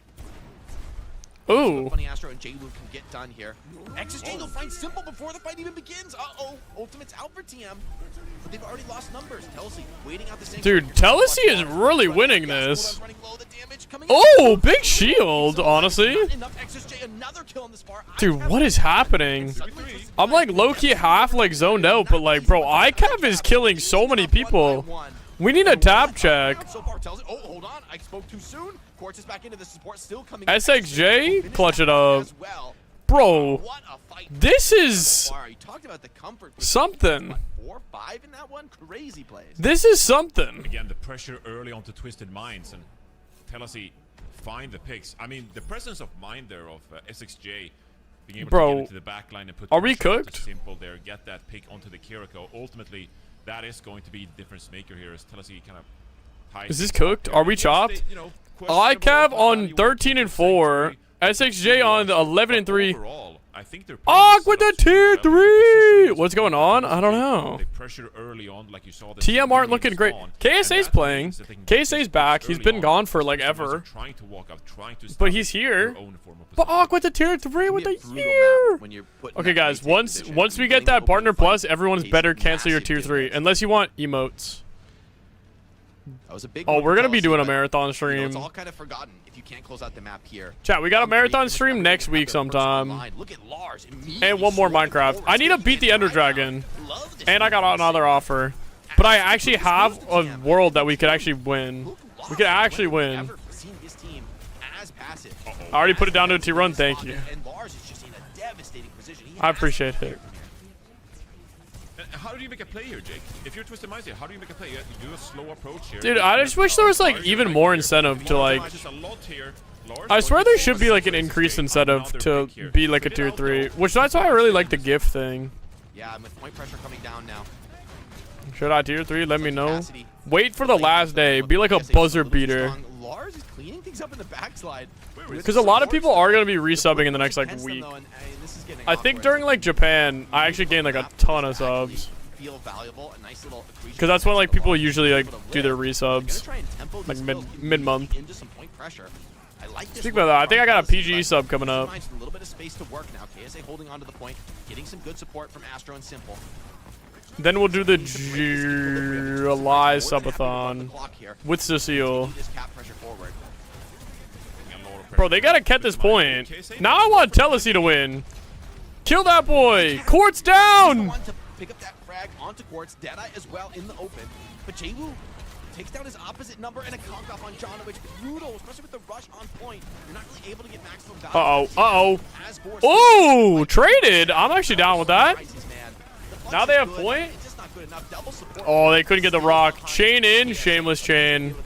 Ooh. Funny Astro and J-Lu can get done here. XSJ, they'll find Simple before the fight even begins. Uh-oh. Ultimate's out for TM. But they've already lost numbers. Telsey waiting out the same. Dude, Telsey is really winning this. Oh, big shield, honestly. Dude, what is happening? I'm like low-key half like zoned out, but like, bro, ICAV is killing so many people. We need a tap check. So far, Telsey. Oh, hold on. I spoke too soon. Quartz is back into the support, still coming. SXJ, clutch it up. Bro, this is something. 4-5 in that one, crazy plays. This is something. Again, the pressure early onto Twisted Minds, and Telsey find the picks. I mean, the presence of mind there of SXJ being able to get into the backline and put. Are we cooked? Simple there, get that pick onto the Kiriko. Ultimately, that is going to be the difference maker here as Telsey kind of. Is this cooked? Are we chopped? ICAV on 13 and 4. SXJ on 11 and 3. Awk with the tier 3. What's going on? I don't know. TM aren't looking great. KSA's playing. KSA's back. He's been gone for like ever. But he's here. But Awk with the tier 3 with the year. Okay, guys. Once we get that partner plus, everyone's better cancel your tier 3 unless you want emotes. That was a big we're gonna be doing a but, marathon stream. It's all kind of forgotten if you can't close out the map here. Chat, we got a marathon stream next week sometime. Look at Lars And one more Minecraft. I need to beat the Ender Dragon. And I got another offer. But I actually have a world that we could actually win. We could actually win. I already put it down to a T-run, thank you. I appreciate it. How do you make a play here, Jake? If you're Twisted Minds here, how do you make a play? You do a slow approach here. Dude, I just wish there was like even more incentive to like. I swear there should be like an increased incentive to be like a tier 3, which that's why I really like the gift thing. Yeah, with point pressure coming down now. Should I tier 3? Let me know. Wait for the last day. Be like a buzzer beater. Lars is cleaning things up in the backslide. Because a lot of people are gonna be resubbing in the next like week. I think during like Japan, I actually gained like a ton of subs. Because that's when like people usually like do their resubs, like mid month. Speaking of that, I think I got a PG sub coming up. A little bit of space to work now. KSA holding on to the point, getting some good support from Astro and Simple. Then we'll do the July subathon with Cecile. Bro, they gotta get this point. Now I want Telsey to win. Kill that boy. Quartz down. Pick up that frag onto Quartz. Deadeye as well in the open. But J-Wu takes down his opposite number and a conk off on Jonovich. Brutal, especially with the rush on point. You're not really able to get maximum value. Oh, traded. I'm actually down with that. Now they have point. Oh, they couldn't get the rock. Chain in. Shameless chain.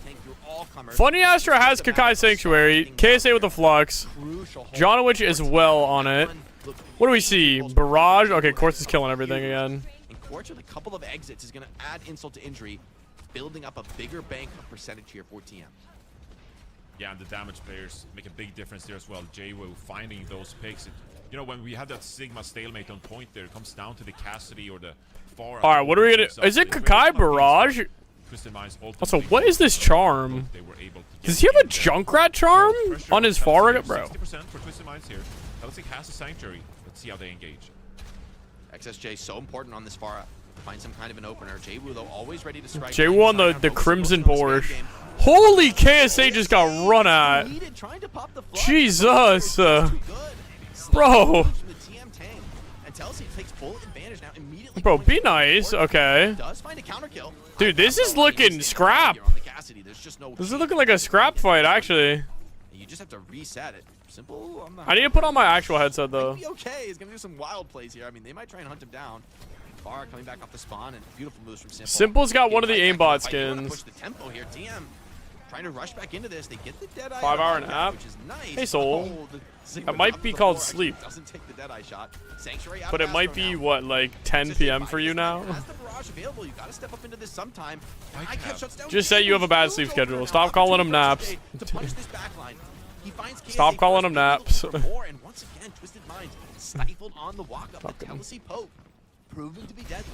Funny Astro has Kakai Sanctuary. KSA with the Flux. Jonovich as well on it. What do we see? Barrage? Okay, Quartz is killing everything again. And Quartz with a couple of exits is going to add insult to injury, building up a bigger bank of percentage here for TM. Yeah, and the damage players make a big difference there as well. J-Wu finding those picks. You know, when we have that Sigma stalemate on point there, it comes down to the Cassidy or the far. All right, what are we gonna? Is it Kakai Barrage? Also, what is this charm? Does he have a Junkrat charm on his forehead, bro? 60% for Twisted Minds here. Telsey has a Sanctuary. Let's see how they engage. XSJ so important on this Pharah. Find some kind of an opener. J-Wu though always ready to strike. J-Wu on the Crimson Borscht. Holy KSA just got run at. Jesus. Bro. Bro, be nice. Okay. Dude, this is looking scrap. This is looking like a scrap fight, actually. You just have to reset it. Simple. I need to put on my actual headset, though. Okay, he's gonna do some wild plays here. I mean, they might try and hunt him down. Pharah coming back off the spawn and beautiful moves from Simple. Simple's got one of the aimbot skins. Push the tempo here. TM trying to rush back into this. They get the Deadeye. 5 hour nap. Which is nice. Hey, Soul. That might be called sleep. Doesn't take the Deadeye shot. Sanctuary But it might be, what, like 10 p.m. for you now? Has the barrage available. You gotta step up into this sometime. Just say you have a bad sleep schedule. Stop calling them naps. Stop calling them naps. And once again, Twisted Minds stifled on the walk up. The Telsey poke proving to be deadly.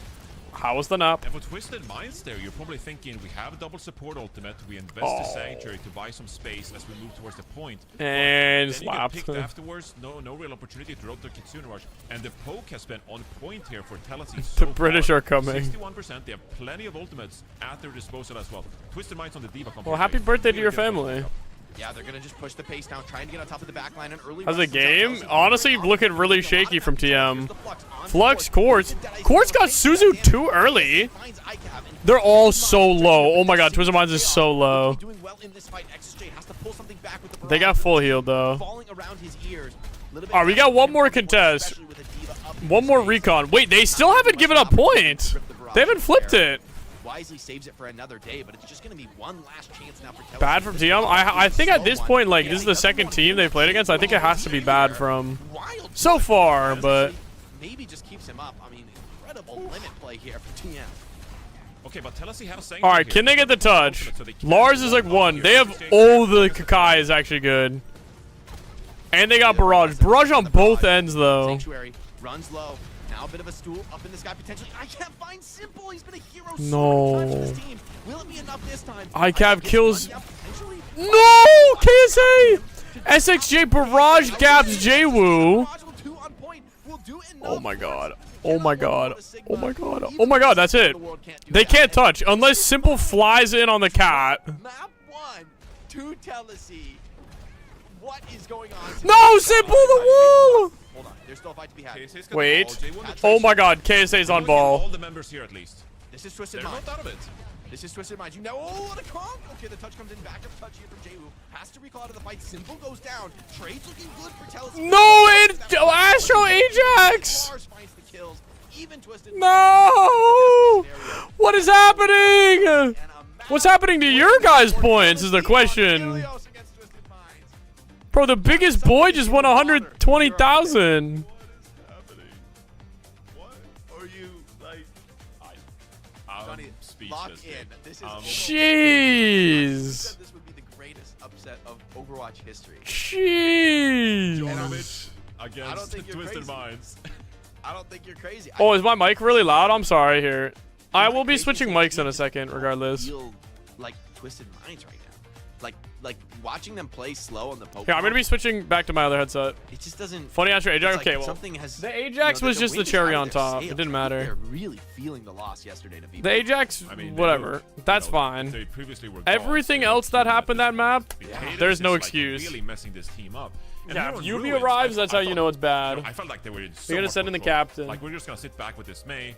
How was the nap? And for Twisted Minds there, you're probably thinking, we have a double support ultimate, we invest the Sanctuary to buy some space as we move towards the point. And then slapped. you get picked afterwards, no real opportunity to rotate the Kitsune Rush. And the poke has been on point here for Telesi so The British far. are coming. 61%, they have plenty of ultimates at their disposal as well. Twisted Minds on the Diva Well, happy birthday to your family. Yeah, they're gonna just push the pace down, trying to get on top of the back line. And early How's the game? Honestly, looking really shaky from TM. Flux, Quartz. Quartz got Suzu too early. They're all so low. Oh my god, Twisted Minds is so low. They got full healed though. Alright, we got one more contest. One more recon. Wait, they still haven't given up point. They haven't flipped it. Wisely saves it for another day, but it's just going to be one last chance now for Telesi. Bad from TM? I think at this point, like, this is the second team they played against. I think it has to be bad from so far, but... Maybe just keeps him up. I mean, incredible limit play here for TM. Okay, but Telesi have a Sanctuary. Alright, can they get the touch? Lars is like 1. They have... Oh, the Kakai is actually good. And they got Barrage. Barrage on both ends, though. Sanctuary runs low. Now a bit of a stool up in the sky potentially. I can't find Simple. He's been a hero so many times for this team. Will it be enough this time? ICAV kills. No! KSA! SXJ Barrage gaps JWoo. Oh my god. Oh my god. Oh my god. Oh my god, that's it. They can't touch unless Simple flies in on the cat. Map 1 to Telesi. What is going on? No! Simple the wall! Hold on. There's still a fight to be had. Wait. Oh my god, KSA's on ball. All the members here at least. This is Twisted They're Minds. not out of it. This is Twisted Minds. You know, oh, what a conk! Okay, the touch comes in. Backup touch here from JWoo. Has to recall out of the fight. Simple goes down. Trade's looking good for Telesi. No! Astro Ajax! Lars finds the kills. Even Twisted No! What is happening? What's happening to your guys' points is the question. Bro, the biggest boy just won 120,000. Lock in. This is Jeez. This would be the greatest upset of Overwatch history. Jeez. Against Twisted Minds. I don't think you're crazy. Oh, is my mic really loud? I'm sorry here. I will be switching mics in a second, regardless. Feel like Twisted Minds right now. Like watching them play slow on the Pokemon. Yeah, I'm gonna be switching back to my other headset. It just doesn't. Funny Astro Ajax. Like Okay, well, something has. The Ajax was just the cherry on top. It didn't matter. They're really feeling the loss yesterday to be. The Ajax, whatever. That's fine. They previously were Everything else that happened that map, there's no excuse. Really messing this team up. And Yeah, here if on UB Ruins, arrives, I that's how you thought- know it's bad. I felt like they were in so They're gonna much send in the control. captain. Like, we're just gonna sit back with this May.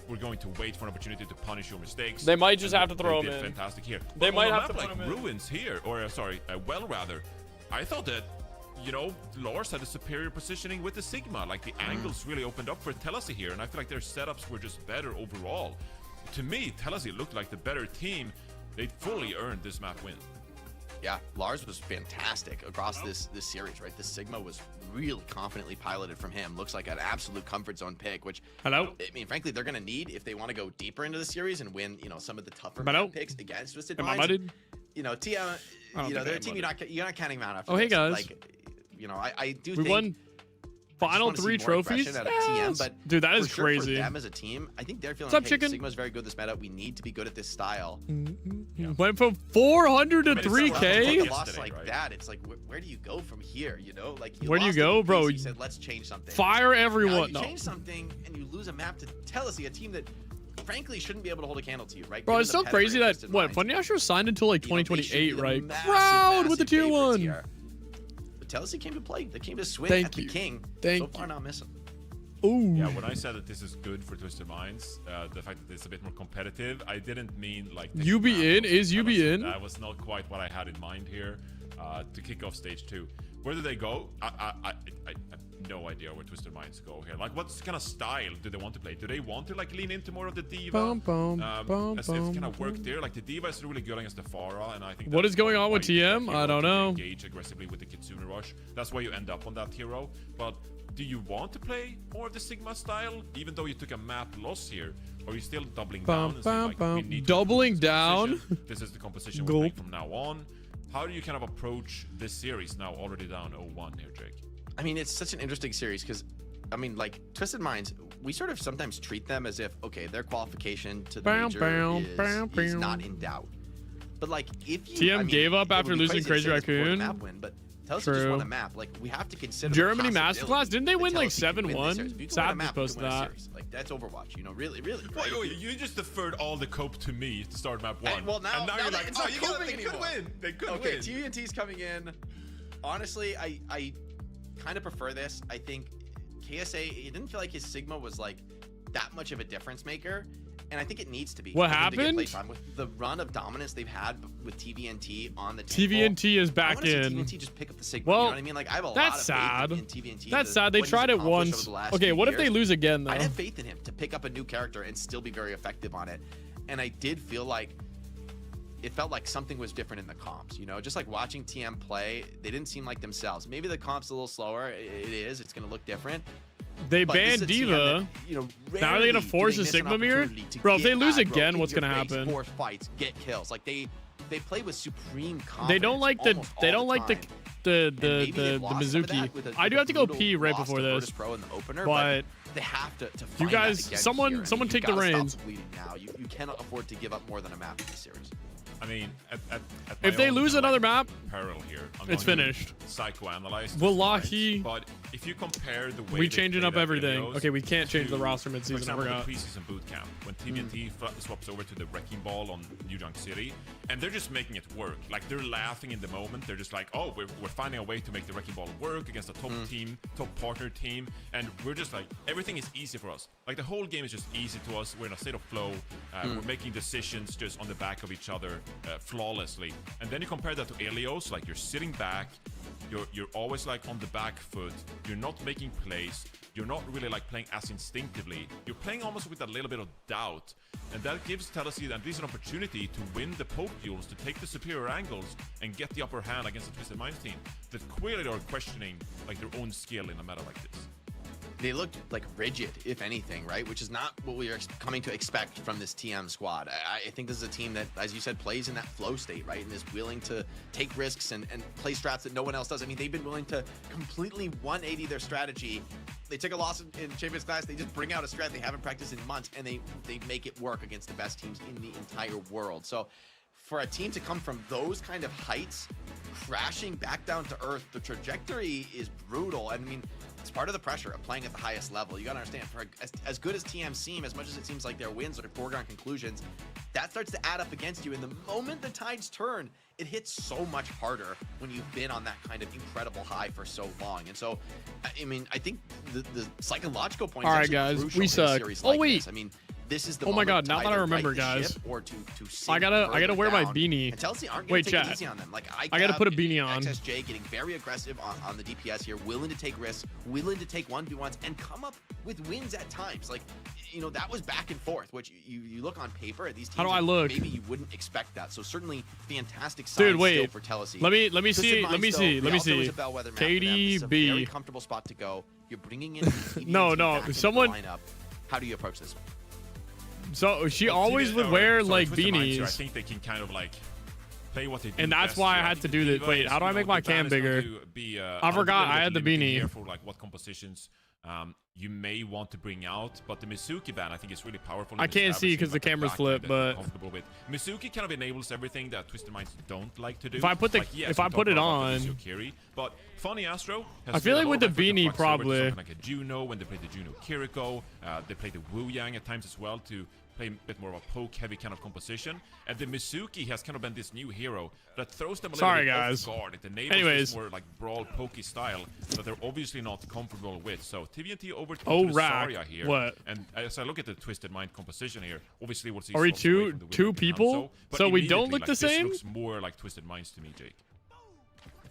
We're going to wait for an opportunity to punish your mistakes. They might just And have to throw they him did in. Fantastic here. They But might on a have to map put like him in. Ruins here, or sorry, well rather, I thought that, you know, Lars had a superior positioning with the Sigma. Like, the angles really opened up for Telesi here, and I feel like their setups were just better overall. To me, Telesi looked like the better team. They fully earned this map win. Yeah, Lars was fantastic across this series, right? The Sigma was really confidently piloted from him. Looks like an absolute comfort zone pick, which Hello. I mean, frankly, they're gonna need if they want to go deeper into the series and win, you know, some of the tougher Hello. map picks against Twisted Am I Minds. muted? You know, TM, you know, they're a team you're not counting them out after. Oh, hey, this. guys. Like, you know, I do We think won final wanna see 3 more trophies. aggression out of TM, Yes. but Dude, that is for sure crazy. For them as a team, I think they're feeling What's up, like, chicken? hey, Sigma's very good this meta. We need to be good at this style. Went from 400 to Like a 3K. loss like that, it's like, where do you go from here? You know, like Where do you lost go, to bro? You said, let's change something. Fire Now everyone. you No. change something and you lose a map to Telesi, a team that frankly shouldn't be able to hold a candle to you, right? Bro, Given it's the so pedigree crazy of that Twisted what Minds. Funny Astro signed until like You know, they should be 2028, the right? massive, Proud with the massive tier favorites 1. here. But Telesi came to play. They came to swing Thank at the you. king. Thank so far, not missing. Ooh. Yeah, when I said that this is good for Twisted Minds, the fact that it's a bit more competitive, I didn't mean like... taking UB rounds in? of Is UB Telesi. in? That was not quite what I had in mind here to kick off stage 2. Where do they go? I have no idea where Twisted Minds go here. Like, what kind of style do they want to play? Do they want to like lean into more of the Diva? Bum, bum, bum, as bum, it's kind of worked bum. there. Like, the Diva is really good against the Pharah, and I think What that's is going on with why you TM? get I hero don't to know. Engage aggressively with the Kitsune Rush. That's why you end up on that hero. But do you want to play more of the Sigma style, even though you took a map loss here? Or are you still doubling Bum, down and saying, bum, like, bum. we need to Doubling improve this down? composition. This is the composition we're Gulp. playing from now on. How do you kind of approach this series now, already down 0-1 here, Jake? I mean, it's such an interesting series because, I mean, like, Twisted Minds, we sort of sometimes treat them as if, okay, their qualification to the Bow, major bow, is bow, bow. not in doubt. But like, if you TM gave up it after would be losing crazy to Crazy say this before the Raccoon. map win, but Chelsea just True. won a map. Like, we have to consider Germany the possibility Masterclass, didn't they that win like Chelsea can win this 7-1? series. If you can win a Sad map, you post can win a that. series. Like, that's Overwatch, you know, really. Right? Wait, you just deferred all the cope to me to start map 1. And, well, now you're like, it's oh, not you coping they could anymore. win. They could okay, win. TVNT's coming in. Honestly, I kind of prefer this. I think KSA, it didn't feel like his Sigma was like that much of a difference maker. And I think it needs to be. What for him to get happened? playtime. With the run of dominance they've had with TVNT on the table, TVNT is I back wanna see in. TVNT just pick up the Sigma. Well, you know what I mean? Like, I have a lot that's of sad. faith in TVNT. That's sad. They tried it once. Okay, what if they lose again though? I have faith in him to pick up a new character and still be very effective on it. And I did feel like it felt like something was different in the comps, you know, just like watching TM play, they didn't seem like themselves. Maybe the comp's a little slower. It is. It's going to look different. They But this is banned a TM Diva. that, you know, Now are they gonna rarely force do a they miss an Sigma mirror? opportunity to Bro, if they get lose aggro, again, in what's your gonna face, happen? Force fights, get kills. Like they play with supreme confidence. They don't like the almost they all don't like time. the Maybe they've lost some of that with Mizuki. a- I with do a have to go brutal pee right loss before to this. Virtus Pro in the opener, But they have to you find guys, that again someone here. someone You take the gotta stop reins. bleeding now. You cannot afford to give up more than a map in this series. I mean, at If my they own lose kind of, another like, map, peril here, I'm it's going to finished. Psychoanalyze. this, Wallahi. right? But if you compare the way We they changing played up at everything. Ilios Okay, we can't change the to, roster for mid-season, I example, forgot. the preseason boot camp when TVNT swaps over to the Wrecking Ball on New Junk City, and they're just making it work. Like they're laughing in the moment. They're just like, oh, we're finding a way to make the Wrecking Ball work against a top team, top partner team, and we're just like everything is easy for us. Like the whole game is just easy to us. We're in a state of flow. We're making decisions just on the back of each other flawlessly. And then you compare that to Ilios, like you're sitting back, you're always like on the back foot, you're not making plays, you're not really like playing as instinctively, you're playing almost with a little bit of doubt, and that gives Tennessee at least an opportunity to win the poke duels, to take the superior angles and get the upper hand against the Twisted Minds team that clearly are questioning like their own skill in a meta like this. They looked like rigid, if anything, right? Which is not what we are coming to expect from this TM squad. I think this is a team that, as you said, plays in that flow state, right? And is willing to take risks and play strats that no one else does. I mean, they've been willing to completely 180 their strategy. They took a loss in Champions Class. They just bring out a strat they haven't practiced in months, and they make it work against the best teams in the entire world. So for a team to come from those kind of heights, crashing back down to earth, the trajectory is brutal. I mean, it's part of the pressure of playing at the highest level. You gotta understand, for as good as TM seem, as much as it seems like their wins are foregone conclusions, that starts to add up against you. And the moment the tides turn, it hits so much harder when you've been on that kind of incredible high for so long. And so, I mean, I think the psychological point is All right, actually guys, crucial we in a suck. series Oh, like wait. this. I mean, this is the Oh my moment God, to now that I either remember, right the guys. ship or to I gotta further wear my down. beanie. And Chelsea aren't gonna Wait, take chat. it easy on them. Like I gotta put a beanie on. XSJ getting very aggressive on the DPS here, willing to take risks, willing to take 1v1s, and come up with wins at times. Like, you know, that was back and forth, which you look on paper at these teams. How do I look? Maybe you wouldn't expect that. So certainly fantastic sign Dude, wait. still for Tennessee. Let me Twisted see. Minds, Let me though, see. Let me Rialto is see. a bellwether map for them. This is a very KDB. comfortable spot to go. You're bringing in TVNT No, back into the someone- lineup. How do you approach this? So she always would wear like beanies. I think they can kind of like play what they do. And that's best why I here. had to think do this. Diva Wait, is, how do I you make know, my the ban cam is going bigger? to be, I forgot a little I bit had the limiting beanie. here for like what compositions you may want to bring out, but the Mizuki ban I think is really powerful. I in can't see establishing, 'cause the like, a camera's backline flipped, that you're but- comfortable with. Mizuki kind of enables everything that Twisted Minds don't like to do. If I put the- Like, yes, if we I talk put it about the on- Mizuki, but Funny Astro has I feel made a like with lot of the effort to beanie, flex over to probably. something like a Juno when they play the Juno Kiriko. They play the Wu Yang at times as well to play a bit more of a poke-heavy kind of composition. And the Mizuki has kind of been this new hero that throws them a little Sorry, bit guys. off guard. It enables Anyways. this more like brawl pokey style that they're obviously not comfortable with. So TVNT over to Oh, the rack. Zarya here. What? And as I look at the Twisted Mind composition here, obviously we'll see Are we swaps away two- from the two Winter people? Hanzo, but So we don't immediately, look like, the this same? looks more like Twisted Minds to me, Jake.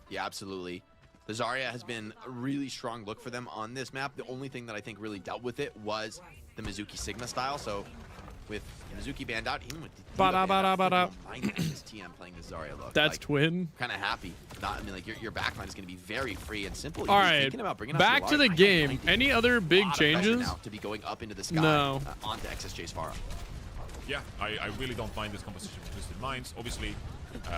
Yeah, absolutely. The Zarya has been a really strong look for them on this map. The only thing that I think really dealt with it was the Mizuki Sigma style. So with Mizuki banned out, even with the Bada, bada, bada. this TM playing the Zarya look. That's like, twin. kind of happy. I mean, like your backline is going to be very free and simple. All You're right, thinking about bringing out back to Solari. the I don't game. mind it. Any other big A lot of pressure changes? now to be going up into the sky No. onto XSJ's Pharah. Yeah, I really don't mind this composition for Twisted Minds. Obviously,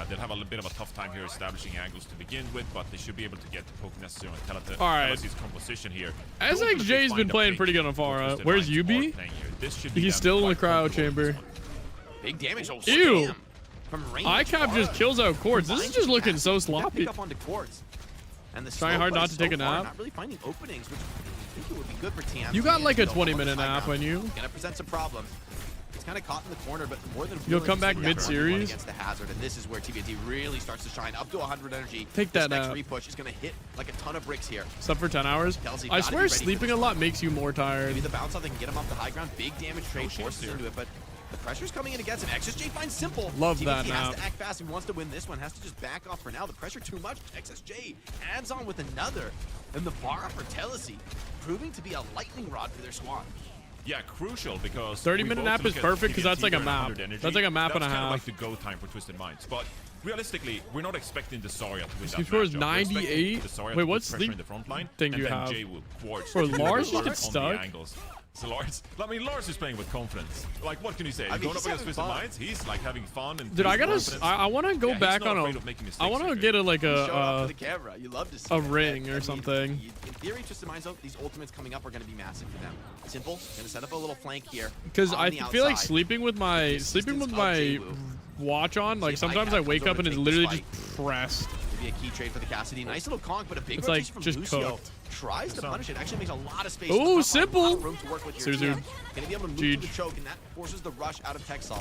they'll have a bit of a tough time here establishing angles to begin with, but they should be able to get the poke necessary on Telesi's composition here. SXJ's been playing pretty good on Pharah. Where's UB? He's still in the cryo chamber. Big damage. Oh, Ew. scam from range. ICAP just kills out Quartz. This is just looking so sloppy. Pick up onto Quartz. And the Trying hard not to take a nap. Not really finding openings, which I think it would be good for TM. You got like a 20-minute nap on you. Gonna present some problems. He's kind of caught in the corner, but more than you'll come back mid-series against the hazard, and this is where TBNT really starts to shine. Up to 100 energy. Take that next nap. repush is gonna hit like a ton of bricks here. Except for 10 hours. I swear sleeping a lot makes you more tired. Maybe the bounce off, they can get him up the high ground. Big damage trade forces into it, but the pressure's coming in against him. XSJ finds Simple. Love TBNT that has nap. to act fast and wants to win this one. Has to just back off for now. The pressure too much. XSJ adds on with another. And the bar for Telesi proving to be a lightning rod for their squad. Yeah, crucial because 30-minute nap is perfect because that's like a map. That's like a map and a half. That's kind of like the go time for Twisted Minds. But realistically, we're not expecting the Zarya to win Sleep that score is matchup. 98. Wait, what's sleep in the front line, thing and you then have? Jay will Quartz For to Lars, you alert get on stuck. the angles. So Lars, I mean, Lars is playing with confidence. Like, what can you say? I mean, Going he's up against having Twisted fun. Minds, he's like having fun and. Dude, I confidence. gotta. I want to go Yeah, back he's not on afraid of making a. mistakes I want to here. get a like Show up for a the camera. You love to see a that. ring I or mean, something. In theory, Twisted Minds, though, these ultimates coming up are going to be massive for them. Simple, going to set up a little flank here. Because on I the feel like outside. sleeping with my watch on. Like sometimes I wake up and it's literally just pressed. Maybe a key trade for the Cassidy. Nice little conk, but a big It's rotation like from just Lucio. cooked. Tries to punish it. Actually makes a lot of space. Ooh, A Simple. lot of room to work with your Suzu. team. Gonna be able to move Jeej. to the choke, and that forces the rush out of Texel.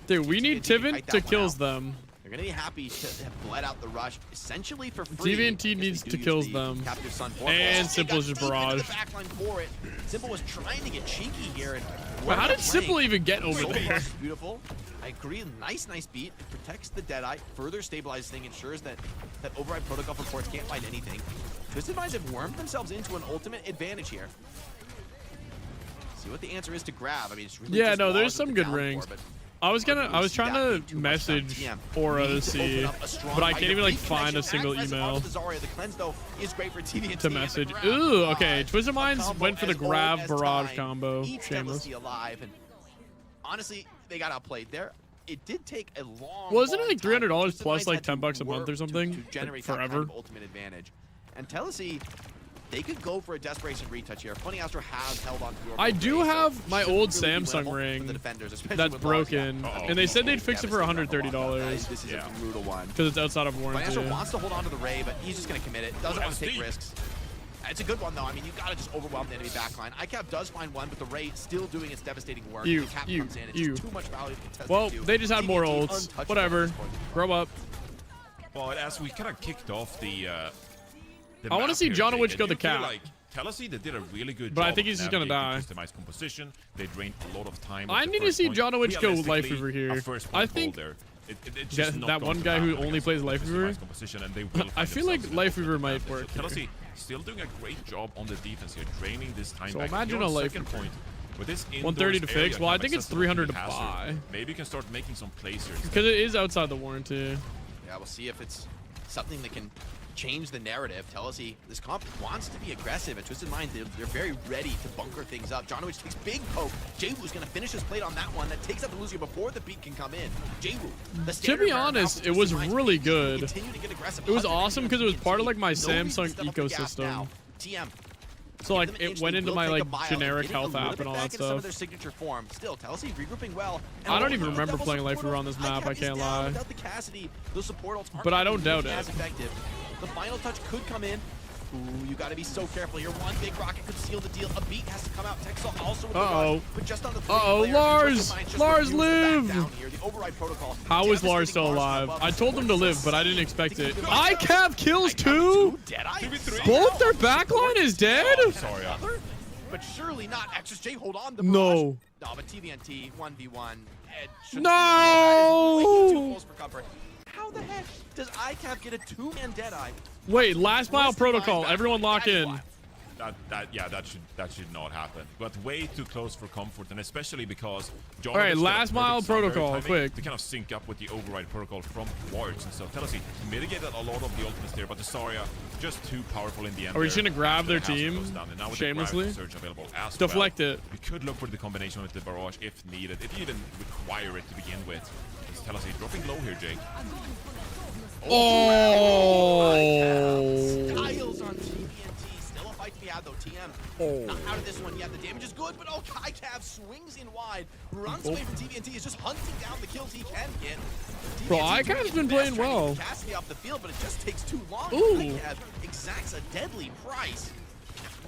Dude, we need TVNT Tivin fight to that one kills out. them. They're gonna be happy to have bled out the rush essentially for free. TVNT needs to kills them. Captive Sun And Simple's just barrage. The backline for it. Simple was trying to get cheeky here. And But how did Simple even get over Soul there? Rush is beautiful. I agree. Nice beat. It protects the Deadeye. Further stabilizes thing. Ensures that override protocol for Quartz can't find anything. Twisted Minds have wormed themselves into an ultimate advantage here. See what the answer is to grab. I mean, it's really Yeah, just no, walls there's at some the good down rings. floor, but I was trying to message Aura to see, but I can't even like find a single email The cleanse, though, is great for TVNT to message. Ooh, okay. Twisted Minds went for the grab barrage combo. Eats Shameless. Telesi alive, and honestly, they got outplayed there. It did take a long. Wasn't it long like time. $300 Twisted plus Minds like had to $10 a month work or something? to generate Like, that kind forever. of ultimate advantage. And Telesi, they could go for a desperation retouch here. Funny Astro has held on to the I do orbital have base, my so old should really be Samsung winnable for ring the defenders, especially that's with Lars. broken, Uh-oh. and they said they'd fix it for Devastating $130 This is a brutal one. because it's outside of Funny Astro warranty. wants to hold on to the Ray, but he's just going to commit it. Doesn't want to take risks. It's a good one, though. I mean, you got to just overwhelm the enemy backline. ICAP does find one, but the Ray still doing its devastating work. The cap comes in. It's just too much value to contest. Well, they just had more ults. Whatever. Grow up. Well, as we kind of kicked off the I want to see John Witch go the cap. Like, Telesi, they did a really good job. But I think he's just gonna die. Customized composition. They drained a lot of time. I need to see John Witch go Life Weaver here. I think that one guy who only plays Life Weaver. I feel like Life Weaver might work. Telesi still doing a great job on the defense here, draining this time So back. imagine Your a Life second point. With this 130 to fix. Well, I think it's 300 to buy. buy Maybe you can start making some plays here. because it is outside the warranty. Yeah, we'll see if it's something that can change the narrative. Telesi, this comp wants to be aggressive. At Twisted Minds, they're very ready to bunker things up. Jonovich takes big poke. Jwoo's going to finish his plate on that one. That takes out the Lucio before the beat can come in. Jwoo, the To be honest, it was really good. continue to get aggressive. It was awesome because it was part of like my No reason to Samsung step up the gas now. ecosystem. TM. So like it went into my like generic health app and all that Some of their stuff. signature form. Still, Telesi regrouping well. I don't even remember playing Life Weaver on this map. I can't lie. Without the Cassidy, those support ults aren't But I don't doubt as it. effective. The final touch could come in. Ooh, you got to be so careful here. One big rocket could seal the deal. A beat has to come out. Texel also with the Uh-oh. rush, but just on the three Uh-oh, players, Lars! Twisted Minds just Lars refused to back lived! down here. The override protocol. How is Lars still alive? I told them to live, but I didn't expect it. ICAP kills two? Both their backline is dead? Sorry. But surely not. XSJ, hold on. The No. No, but TVNT 1v1. No! Way too close for comfort. How the heck does ICAP get a two-man Deadeye? Wait, last mile protocol. Everyone lock in. That should not happen. But way too close for comfort, and especially because John. All right, last mile protocol, quick. To kind of sync up with the override protocol from Wards, and so Telesi mitigated a lot of the ultimates there, but the Zarya just too powerful in the end. Are we just gonna grab their After the house team goes down, and now with shamelessly? the surge available as Deflect well, it. we could look for the combination with the barrage if needed, if you even require it to begin with. It's Telesi dropping low here, Jake. Oh! Styles on TVNT. Still a fight to be had, though. TM not out of this one yet. The damage is good, but oh, Kaikav swings in wide, runs away from TVNT, is just hunting down the kills he can get. Bro, Kaikav's been playing well. Cassidy off the field, but it just takes too long. Ooh. Kaikav exacts a deadly price.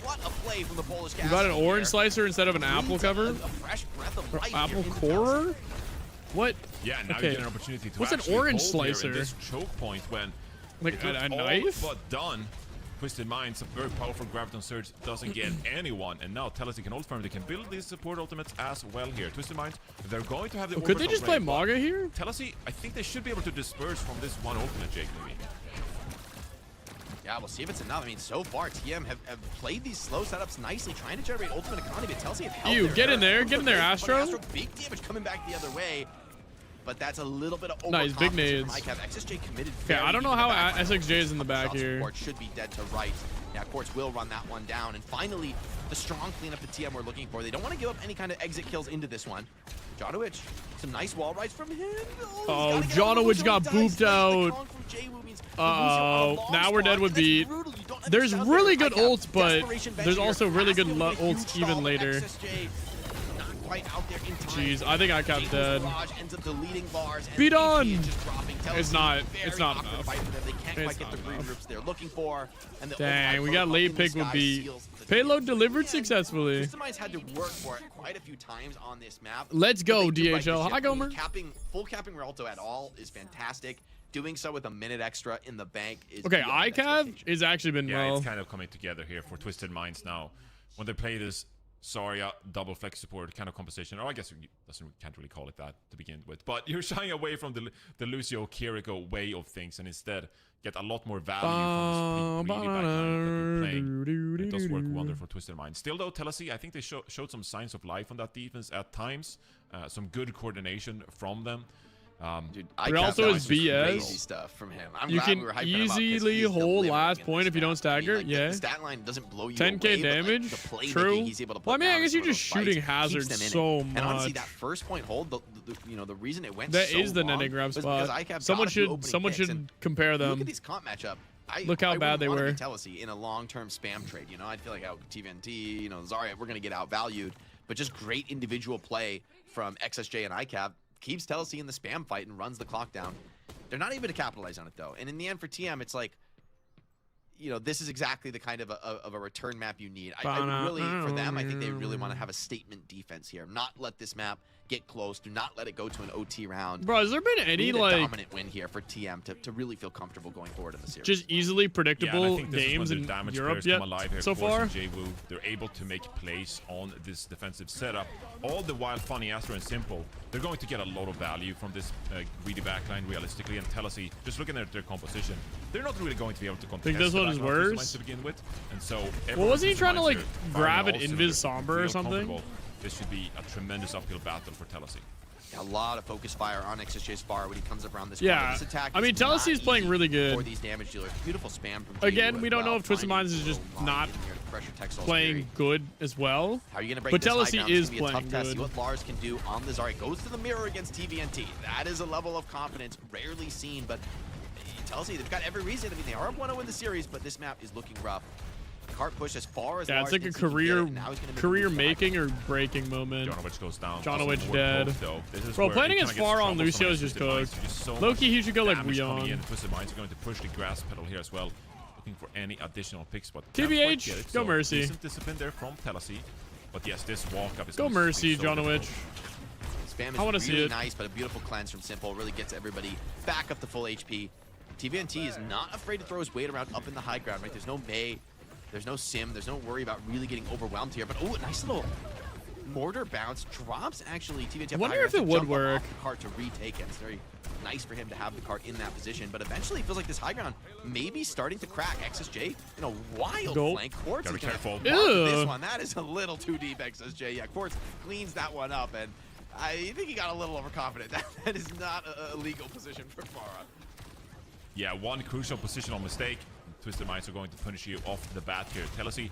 What a play from the Polish Cassidy. You got an orange there. slicer instead of an apple cover? A fresh breath of life Apple here in corer? What? Yeah, now Okay. you get an opportunity to What's an actually orange hold here slicer? in this choke point when Like it a looks all knife? but done. Twisted Minds, a very powerful Graviton Surge doesn't get anyone, and now Telesi can ult farm. They can build these support ultimates as well here. Twisted Minds, they're going to have the. Could they just play Maga here? Telesi, I think they should be able to disperse from this one ultimate, Jake, maybe. Yeah, we'll see if it's enough. I mean, so far, TM have played these slow setups nicely, trying to generate ultimate economy, but Telsi have held Ew, their get in nerve. there, Astro. Big damage coming back the other way, but that's a little bit of Nice, big overconfidence nades. from ICAV. XSJ committed. Okay, I don't know how SXJ is in the back Shot here. support should be dead to right. Yeah, Quartz will run that one down, and finally, the strong cleanup the TM we're looking for. They don't want to give up any kind of exit kills into this one. Jonowich, some nice wall rides from him. Oh, Jonowich got booped out. Uh-oh. Now we're dead with beat. There's really good ults, but there's also really good ults even later. Jeez, I think ICAP's dead. Beat on! It's not enough. It's not enough. They're looking for. Dang, we got late pick with beat. Payload delivered successfully. Systemize had to work for it quite a few times on this map. Let's go, DHL. Hi, Gomer. Full capping Rialto at all is fantastic. Doing so with a minute extra in the bank is okay. ICAV has actually been well. It's kind of coming together here for Twisted Minds now. When they play this Zarya double flex support kind of composition, or I guess can't really call it that to begin with, but you're shying away from the Lucio Kiriko way of things and instead get a lot more value from this greedy backline that you're playing. It does work wonder for Twisted Minds. Still though, Telesi, I think they showed some signs of life on that defense at times. Some good coordination from them. Dude, but also is BS. Crazy stuff from him. I'm you glad can we were hyping easily him up hold last point if you don't stagger. like, yeah. The stat line doesn't blow you 10k away, damage. But, like, the True. he's able to put Well, I mean, I down guess some you're of just those shooting fights, hazard keeps them in so it. much. And honestly, that first point hold, the reason it went That so is the long Nene grab was spot. because ICAV Someone got a few should opening picks, and compare them. Look at these comp matchup. Look how bad they were. Telesi in a long-term spam trade. You know, I feel like TVNT, you know, Zarya, we're gonna get outvalued, but just great individual play from XSJ and ICAV keeps Telesi in the spam fight and runs the clock down. They're not able to capitalize on it though, and in the end for TM, it's like, you know, this is exactly the kind of a return map you need. I really, for them, I think they really want to have a statement defense here. Not let this map get close. Do not let it go to an OT round. Bro, has there been any like dominant win here for TM to really feel comfortable going forward in the series? Just easily predictable games in Europe yet so far? JWoo, they're able to make plays on this defensive setup. All the while Funny, Astro, and Simple, they're going to get a lot of value from this greedy backline realistically. And Telesi, just looking at their composition, they're not really going to be able to contest. Think this one is worse to begin with. And so, well, wasn't he trying to like grab an Invis Sombra or something? This should be a tremendous uphill battle for Telesi. A lot of focus fire on XSJ's far when he comes around this yeah. This attack I mean, Telesi is playing really good. For these damage dealers. Beautiful spam from again, we don't know if Twisted Minds is just not playing good as well. How are you going to break but this Telesi high ground? is It's gonna be a playing tough test. good. See what Lars can do on the Zarya. Goes to the mirror against TVNT. That is a level of confidence rarely seen, but Telesi, they've got every reason. I mean, they are up 1-0 in the series, but this map is looking rough. Cart push as far as it's like a career making or breaking moment. Jonowich goes down. Jonowich dead. Bro, planning as far on Lucio is just cooked. Loki, he should go like Weon. Twisted Minds are going to push the grass pedal here as well, looking for any additional picks. But TBH, go Mercy. Decent discipline there from Telesi. But yes, this walk up is go Mercy, Jonowich. Spam is really nice, but a beautiful cleanse from Simple really gets everybody back up to full HP. TVNT is not afraid to throw his weight around up in the high ground, right? There's no Mei. There's no sim. There's no worry about really getting overwhelmed here. But oh, a nice little mortar bounce drops actually. TVNT. I wonder if it would work. Off the cart to retake it. It's very nice for him to have the cart in that position. But eventually, it feels like this high ground may be starting to crack. XSJ in a wild flank. Quartz is careful. This one. That is a little too deep. XSJ. Yeah, Quartz cleans that one up, and I think he got a little overconfident. That is not a legal position for Farah. Yeah, one crucial positional mistake. Twisted Minds are going to punish you off the bat here. Telesi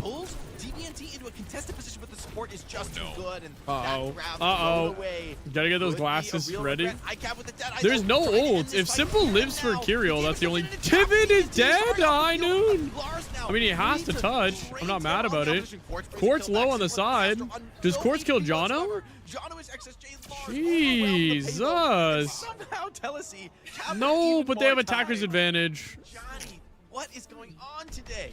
pulls DBNT into a contested position, but the support is just too good. And Uh-oh. that grab Uh-oh. thrown away Gotta get those could be a glasses real ready. regret. ICAP with the dead eye, There's though, no trying to end ult. this If fight Simple here lives for now. Kirill, that's the only. DBNT Tivin is is dead. already off the High field. noon. Lars I mean, he has to touch. I'm not mad about it. Quartz low on the side. Does Quartz kill Jono? Jesus. Somehow Telesi. No, but they have attacker's advantage. Johnny, what is going on today?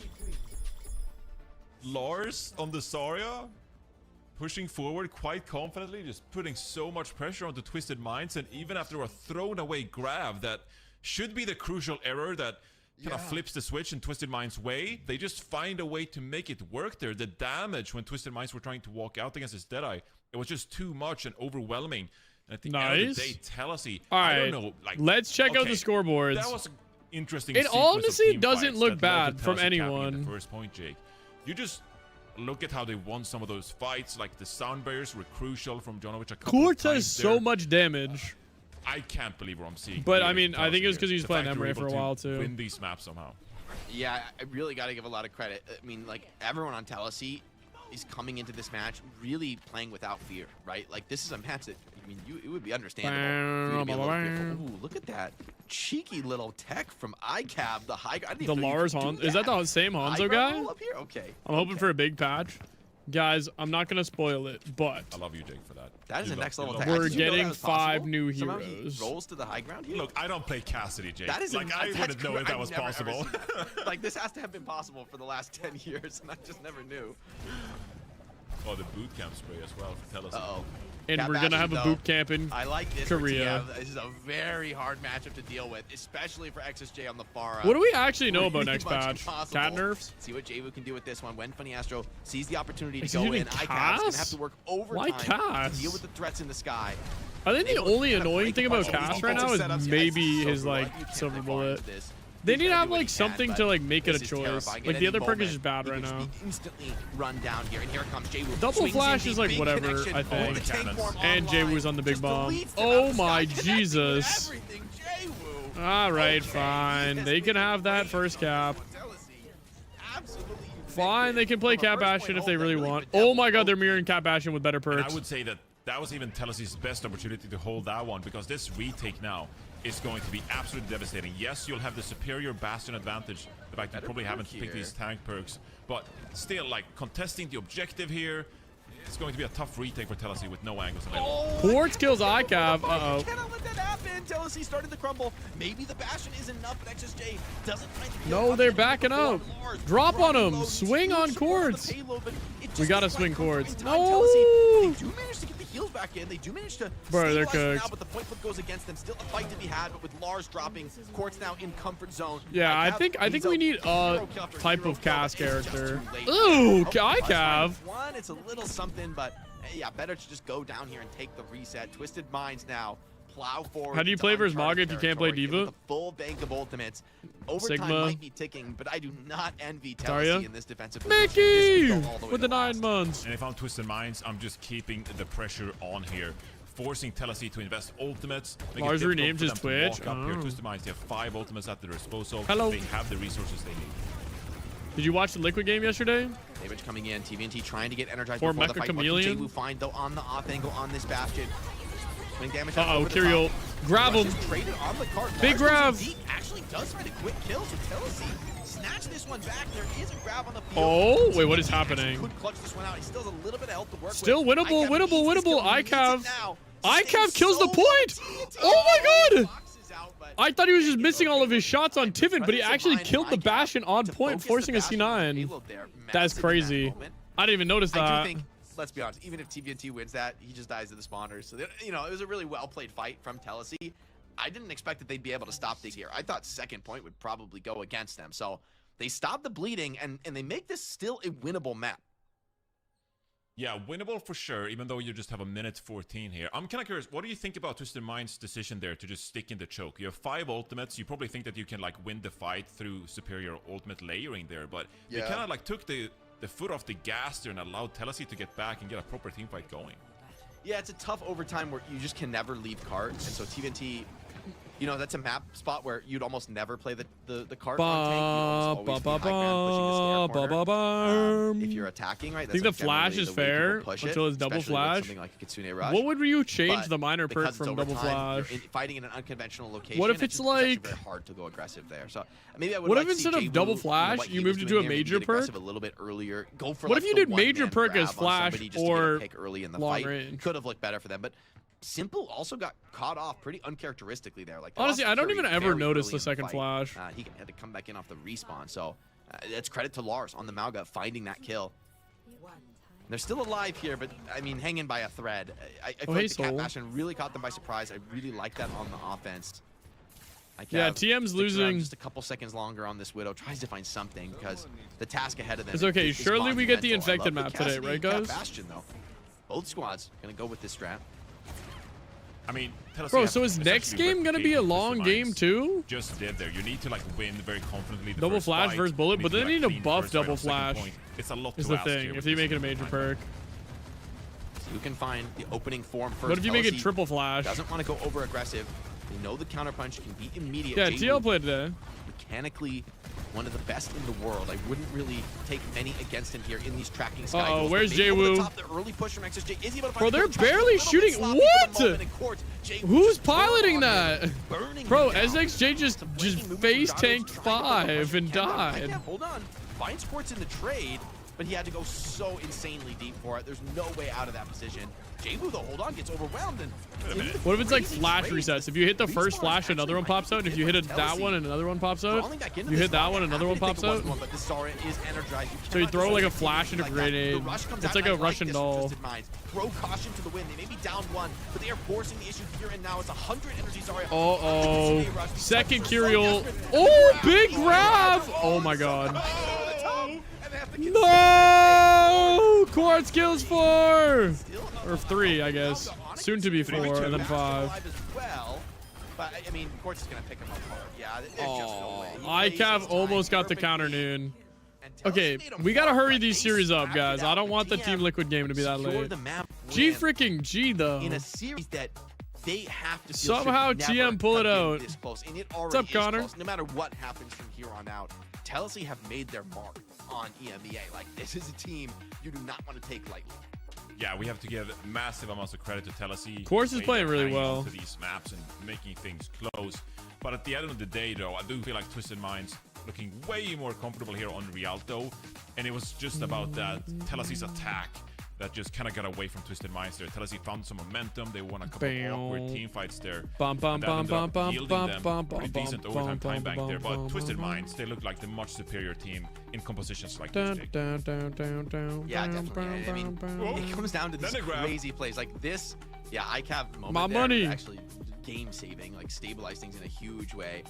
Lars on the Zarya, pushing forward quite confidently, just putting so much pressure onto Twisted Minds, and even after a thrown away grab that should be the crucial error that kind of flips the switch in Twisted Minds' way, they just find a way to make it work there. The damage when Twisted Minds were trying to walk out against his Deadeye, it was just too much and overwhelming. And at the end of the day, Telesi, I don't know, like, let's check out the scoreboards. That was an interesting. It honestly doesn't look bad from anyone. The first point, Jake. You just look at how they won some of those fights. Like the sound barriers were crucial from Jonovic a couple Quartz of times has so much damage. I can't believe what I'm seeing. But here I mean, I think it was because he was The playing fact Emre you're for a able to while too. Win these maps somehow. Yeah, I really got to give a lot of credit. I mean, like, everyone on Telesi is coming into this match really playing without fear, right? Like, this is a match that, I mean, it would be understandable for you to be a little fearful. Ooh, look at that cheeky little tech from ICAB, the high guy. The Lars Hanzo. Is that the same Hanzo guy? Up here? Okay. I'm hoping for a big patch. Guys, I'm not going to spoil it, but I love you, Jake, for that. That is a next level tech. We're getting 5 possible? new Somehow heroes. he rolls to the high ground here. Look, I don't play Cassidy, Jake. That is like, I wouldn't know if that was possible. Like, this has to have been possible for the last 10 years, and I just never knew. Oh, the boot camp spray as well for Telesi. Uh-oh. And we're going to have a boot camp in I like this Korea. This is a very hard matchup to deal with, especially for XSJ on the far. What do we actually know about pretty next much patch? impossible. Cat nerfs? See what Javu can do with this one. When Funny Astro sees the opportunity to Is he go doing in, ICAP's Cass? going to have to work overtime Why Cass? to deal with the threats in the sky. I think the Able to only kind of annoying break thing about apart all Cass these right now defensive setups. is Yeah, maybe it's his so like good. You can't silver play far bullet. into this. They He's need to gotta have do what like he something can, to but like make it a this is choice. terrifying. Like At the any other perk is moment, just bad he right can now. just be instantly run down here, and here comes Jawu. Double Swings flash in is the like big whatever, connection. I think. The tank form And online. Jay-Woo's on the big Just bomb. deletes the Oh map my sky, Jesus. everything, Jawu. All right, Okay, fine. he They has can been have that great first cap. Absolutely Fine, they can play From a Cap first Bastion point if they hold, really that really want. bedeviled Oh my god, they're mirroring Cap Bastion with better And perks. I would say that that was even Telesi's best opportunity to hold that one, because this retake now is going to be absolutely devastating. Yes, you'll have the superior Bastion advantage, the fact you probably haven't picked these tank perks, but still, like, contesting the objective here, it's going to be a tough retake for Telesi with no angles available. Quartz kills ICAV. Uh-oh. Cannot let that happen. Telesi started to crumble. Maybe the Bastion is enough, but XSJ doesn't find the No, they're backing up. Drop on him. Swing on Quartz. We gotta swing Quartz. No. They do manage to get the heals back in. They do manage to Bro, they're stabilize it cooked. now, but the point flip goes against them. Still a fight to be had, but with Lars dropping, Quartz now in comfort zone. Yeah, I think we need a type of Cass character. Ooh, ICAV. One, it's a little something, but yeah, better to just go down here and take the reset. Twisted Minds now plow forward. How do you into play versus uncharted Maga if you can't play territory, Diva? with a full bank of ultimates. Overtime Sigma. might be ticking, but I do not envy Zarya. Telesi in this defensive position. Mickey This could go all the way with to the 9 months. And if I'm Twisted Minds, I'm just keeping the pressure on here, forcing Telesi to invest ultimates. Make it Lars difficult renamed for his them to Twitch. walk up here. Oh. Twisted Minds, they have 5 ultimates at their disposal. Hello. They have the resources they need. Did you watch the Liquid game yesterday? Damage coming in. TVNT trying to get energized Or before the Mecha fight. Chameleon? What can Jawu find though on the off angle on this Bastion? Swing damage. Uh-oh, over the Kyriel. top. Grab him. Rushes traded on the cart. Big Lars grab. actually does find a quick kill, so Telesi snatch this one back. There is a grab on the field. Oh, wait, what is TVNT actually happening? Could clutch this one out. He still has a little bit of health to work Still with. winnable, ICAV winnable, needs this winnable. kill. He needs it ICAV. now. ICAV kills the point. Oh my god. I thought he was just missing all of his shots on Tivin, but he actually killed the Bastion on point, forcing a C9. That's crazy. I didn't even notice I do that. think, let's be honest, even if TVNT wins that, he just dies to the spawners. So, you know, it was a really well-played fight from Telesi. I didn't expect that they'd be able to stop Dig here. I thought second point would probably go against them. So they stop the bleeding, and they make this still a winnable map. Yeah, winnable for sure, even though you just have a minute 14 here. I'm kind of curious, what do you think about Twisted Mind's decision there to just stick in the choke? You have 5 ultimates, you probably think that you can, like, win the fight through superior ultimate layering there, but they kind of, like, took the foot off the gas there and allowed Telesi to get back and get a proper team fight going. Yeah, it's a tough overtime where you just can never leave cart, and so TVNT you know, that's a map spot where you'd almost never play the cart on tank. You'd almost always be high ground pushing the stair corner. If you're attacking, right? I think the flash is fair until it's double flash. Something like a Kitsune Rush. What would you change But the minor perk because it's from double overtime, flash? you're fighting in an unconventional location. What if it's actually like- very hard to go aggressive there? So maybe I would. What like if to see instead of Jay double Wu, flash, what you he moved was into doing a here, maybe major get perk? aggressive a little bit earlier. Go for What like if you the did major one-man perk as grab on flash somebody just to get a or pick early in the long fight? range? Could have looked better for them, but Simple also got caught off pretty uncharacteristically there. Like they Honestly, lost I don't Fury even ever very notice early the in second fight. flash. He had to come back in off the respawn. So that's credit to Lars on the Mauga finding that kill. They're still alive here, but I mean, hanging by a thread. I feel like the Cat Bastion really caught them by surprise. I really like that on the offense. Yeah, TM's losing. Just a couple seconds longer on this Widow. Tries to find something because the task ahead of them. It's okay. is Surely we get the monumental. I infected love map the today, Cassidy right, Cat guys? Bastion, though. Both squads gonna go with this strat. I mean, Bro, so is next game gonna be a long game too? Just did there. You need to like win very confidently. The Double first flash fight. versus bullet, You but need they to, need like, to clean buff first fight double on second flash. point. It's a lot Is to the ask here thing. with If you this make it a major perk. So you can find the opening form first. What if you make it Telesi triple flash? Doesn't want to go over aggressive. They know the counterpunch can be immediate. Yeah, Jay TL Wu, played today. mechanically one of the best in the world. I wouldn't really take many against him here in these tracking sky Uh-oh, duels, where's but maybe over Jay the Wu? top, the early push from XSJ. Is he able to Bro, find they're the trap? barely A little bit shooting. sloppy for the What? moment, and Quartz, Jay Wu Who's just burned piloting on that? him, burning Bro, him down. SXJ just face tanked 5 and died. Hold on. Finds Quartz in the trade, but he had to go so insanely deep for it. There's no way out of that position. Jay Wu, though, hold on, gets overwhelmed. And What if it's like flash resets? If you hit the first flash, another one pops out. And if you hit that one and another one pops out, you hit that one, another one pops out. But this Zara is energized. So you throw like a flash and a grenade. It's like a Russian doll. Throw caution to the wind. They may be down one, but they are forcing the issue here and now. It's 100 energy Zarya. Uh-oh. Second Curial. Oh, big grab! Oh my god. No! Quartz kills 4! Or 3, I guess. Soon to be 4, and then 5. But I mean, Quartz is gonna pick him apart. Yeah, there's just no way. ICAV almost got the counter noon. Okay, we gotta hurry these series up, guys. I don't want the Team Liquid game to be that late. G freaking G though. In a series that they have to somehow TM pull it out. This close, and it What's up, Connor? close. No matter what happens from here on out, Telesi have made their mark on EMEA. Like, this is a team you do not want to take lightly. Yeah, we have to give massive amounts of credit to Telesi. Course is playing really well. To these maps and making things close. But at the end of the day, though, I do feel like Twisted Minds looking way more comfortable here on Rialto. And it was just about that Telesi's attack that just kind of got away from Twisted Minds there. Telesi found some momentum. They won a couple of awkward team fights there. Bum, bum, and that bum, ended bum, up bum, yielding bum, them bum, pretty bum, decent bum, overtime bum, time bank bum, there. bum, But Twisted bum. Minds, they look like the much superior team in compositions like Dun, this, Jake. dun, dun, dun, dun, Yeah, dun, definitely. dun, I mean, dun, it dun. comes down to these Then they grab. crazy plays like this. Yeah, ICAV moment My there, money. actually game saving, like stabilize things in a huge way.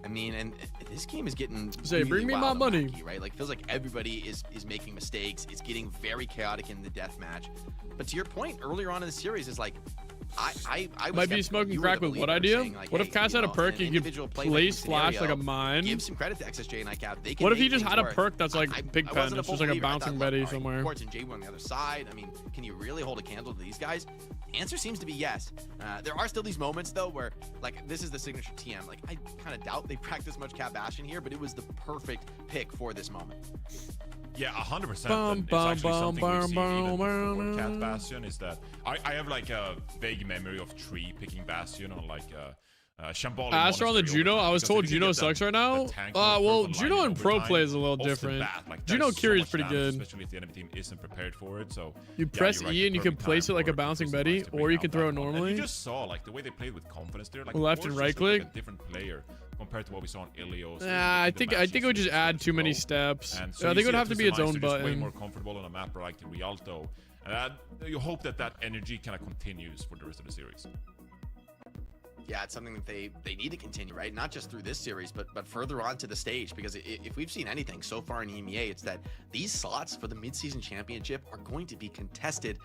I mean, and this game is getting Say, really bring me my wild and money. wacky, right? Like, feels like everybody is making mistakes. It's getting very chaotic in the death match. But to your point earlier on in the series, is like I was Might be skeptical. smoking You were crack the with what believer, idea? saying, like, What if hey, Cass had a know, perk in an you individual could play-making place flash like a scenario, mine? Give some credit to XSJ and ICAV. They can What if he make just things had a work. perk that's like Big I Pen? wasn't a It's full just like a believer. I thought, bouncing look, Betty all right, somewhere. Quartz and J1 on the other side. I mean, can you really hold a candle to these guys? Answer seems to be yes. There are still these moments though where, like, this is the signature TM. Like, I kind of doubt they practice much Cat Bastion here, but it was the perfect pick for this moment. Yeah, 100%. Bum, And it's bum, actually bum, something bum, we've seen bum, even bum, before Cat bum. Bastion is that I have like a vague memory of Tree picking Bastion on like Shambhala. Astra on the Juno. I was told Juno sucks right now. Well, Juno in pro play is a little different. Juno Curie is pretty good. Especially if the enemy team isn't prepared for it. So You yeah, press you're right, E and you can perfect place it time like a for bouncing Twisted Betty, Minds to bring or you out can that throw it one. And normally. you just saw like the way they played with confidence there. Like Left Quartz and right just looked like click. a different player compared to what we saw on Ilios. I think it would just add too many steps. And I so you think it see would that have to be Twisted its own Minds are just way button. more comfortable on a map like the Rialto. And you hope that that energy kind of continues for the rest of the series. Yeah, it's something that they need to continue, right? Not just through this series, but further on to the stage. Because if we've seen anything so far in EMEA, it's that these slots for the mid-season championship are going to be contested.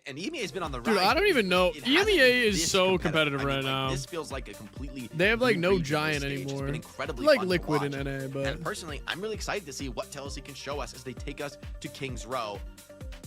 And EMEA has been on the rise. Dude, I don't even know. It hasn't EMEA been is this so competitive. competitive I mean, right like, now. This feels like a completely They have like new no region giant stage. It's anymore. been incredibly Like fun to Liquid watch. in NA, but And personally, I'm really excited to see what Telesi can show us as they take us to King's Row.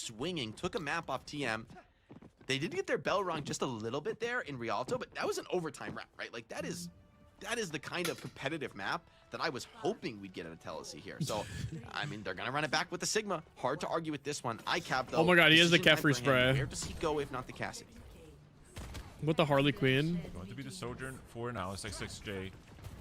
swinging, took a map off TM. They did get their bell rung just a little bit there in Rialto, but that was an overtime round, right? Like that is the kind of competitive map that I was hoping we'd get in a Telesi here. So, I mean, they're gonna run it back with the Sigma. Hard to argue with this one. ICAP though. Oh my god, he has the decision time Kefri for him. spray. Where does he go if not the Cassidy? With the Harley Quinn. Going to be the Sojourn for now. It's like 6J.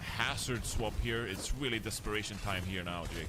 hazard swap here. It's really desperation time here now, Jake.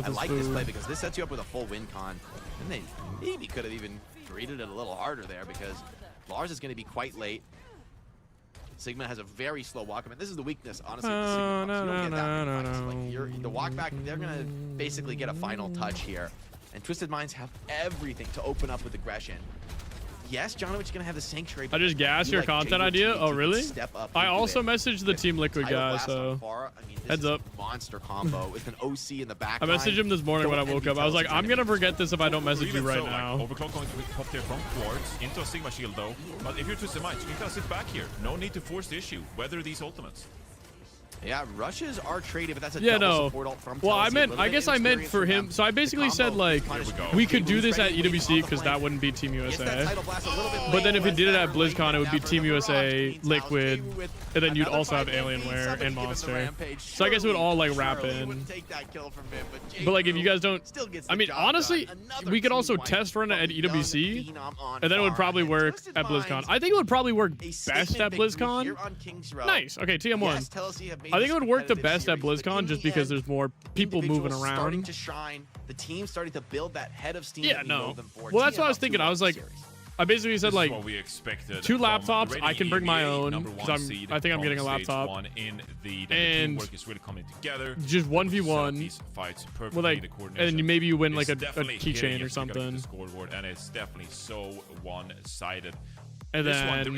with I his like food. this play because this sets you up with a full win con. And they maybe could have even greeted it a little harder there because Lars is going to be quite late. Sigma has a very slow walk. I mean, this is the weakness, honestly, of the Sigma Pucks. You don't get that many fights. Like, the walk back, they're gonna basically get a final touch here. And Twisted Minds have everything to open up with aggression. Yes, Jonovich is gonna have the Sanctuary. I just gassed your content idea. Oh, really? I also messaged the Team Liquid guy, so heads up. Monster combo with an OC in the back. I messaged him this morning when I woke up. I was like, I'm gonna forget this if I don't message you right now. Overclock going to be popped here from Quartz into a Sigma shield though. But if you're Twisted Minds, you can kind of sit back here. No need to force the issue. Weather these ultimates. Yeah, rushes are traded, but that's a yeah, double no. support ult from Well, Telsey. I guess I meant for him. So I basically said like we could do this at EWC because that wouldn't be Team USA. But then if we did it at BlizzCon, it would be Team USA, Liquid, and then you'd also have Alienware and Monster. So I guess it would all like wrap in. But like if you guys don't, I mean honestly, we could also test run it at EWC, and then it would probably work at BlizzCon. I think it would probably work best at BlizzCon. Nice. Okay, TM1. I think it would work the best at BlizzCon just because there's more people moving around. Starting to shine, the team starting to build that head of steam. Yeah, no. Well, that's what I was thinking. I was like, I basically said like 2 laptops. I can bring my own because I think I'm getting a laptop. And is really coming together. Just 1v1. These fights with like, and maybe you win like a keychain or something. Scoreboard, and it's definitely so one-sided. And then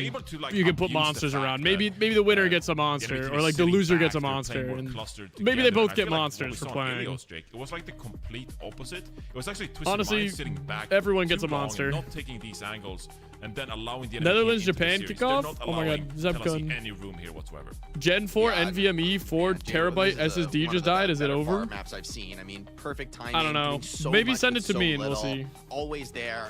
you can put monsters around. Maybe the winner gets a monster, or like the loser gets a monster, and maybe they both get monsters for playing. It was like the complete opposite. It was actually Twisted Honestly, Minds sitting back everyone gets a monster. Not taking these angles, and then allowing the Netherlands, Japan kickoff. Oh my God, Zepcon. Any room here whatsoever. Gen 4 NVMe 4 terabyte SSD just died. Is it over? Maps I've seen. I mean, perfect timing. I don't know. Maybe send it to me and we'll see. Always there.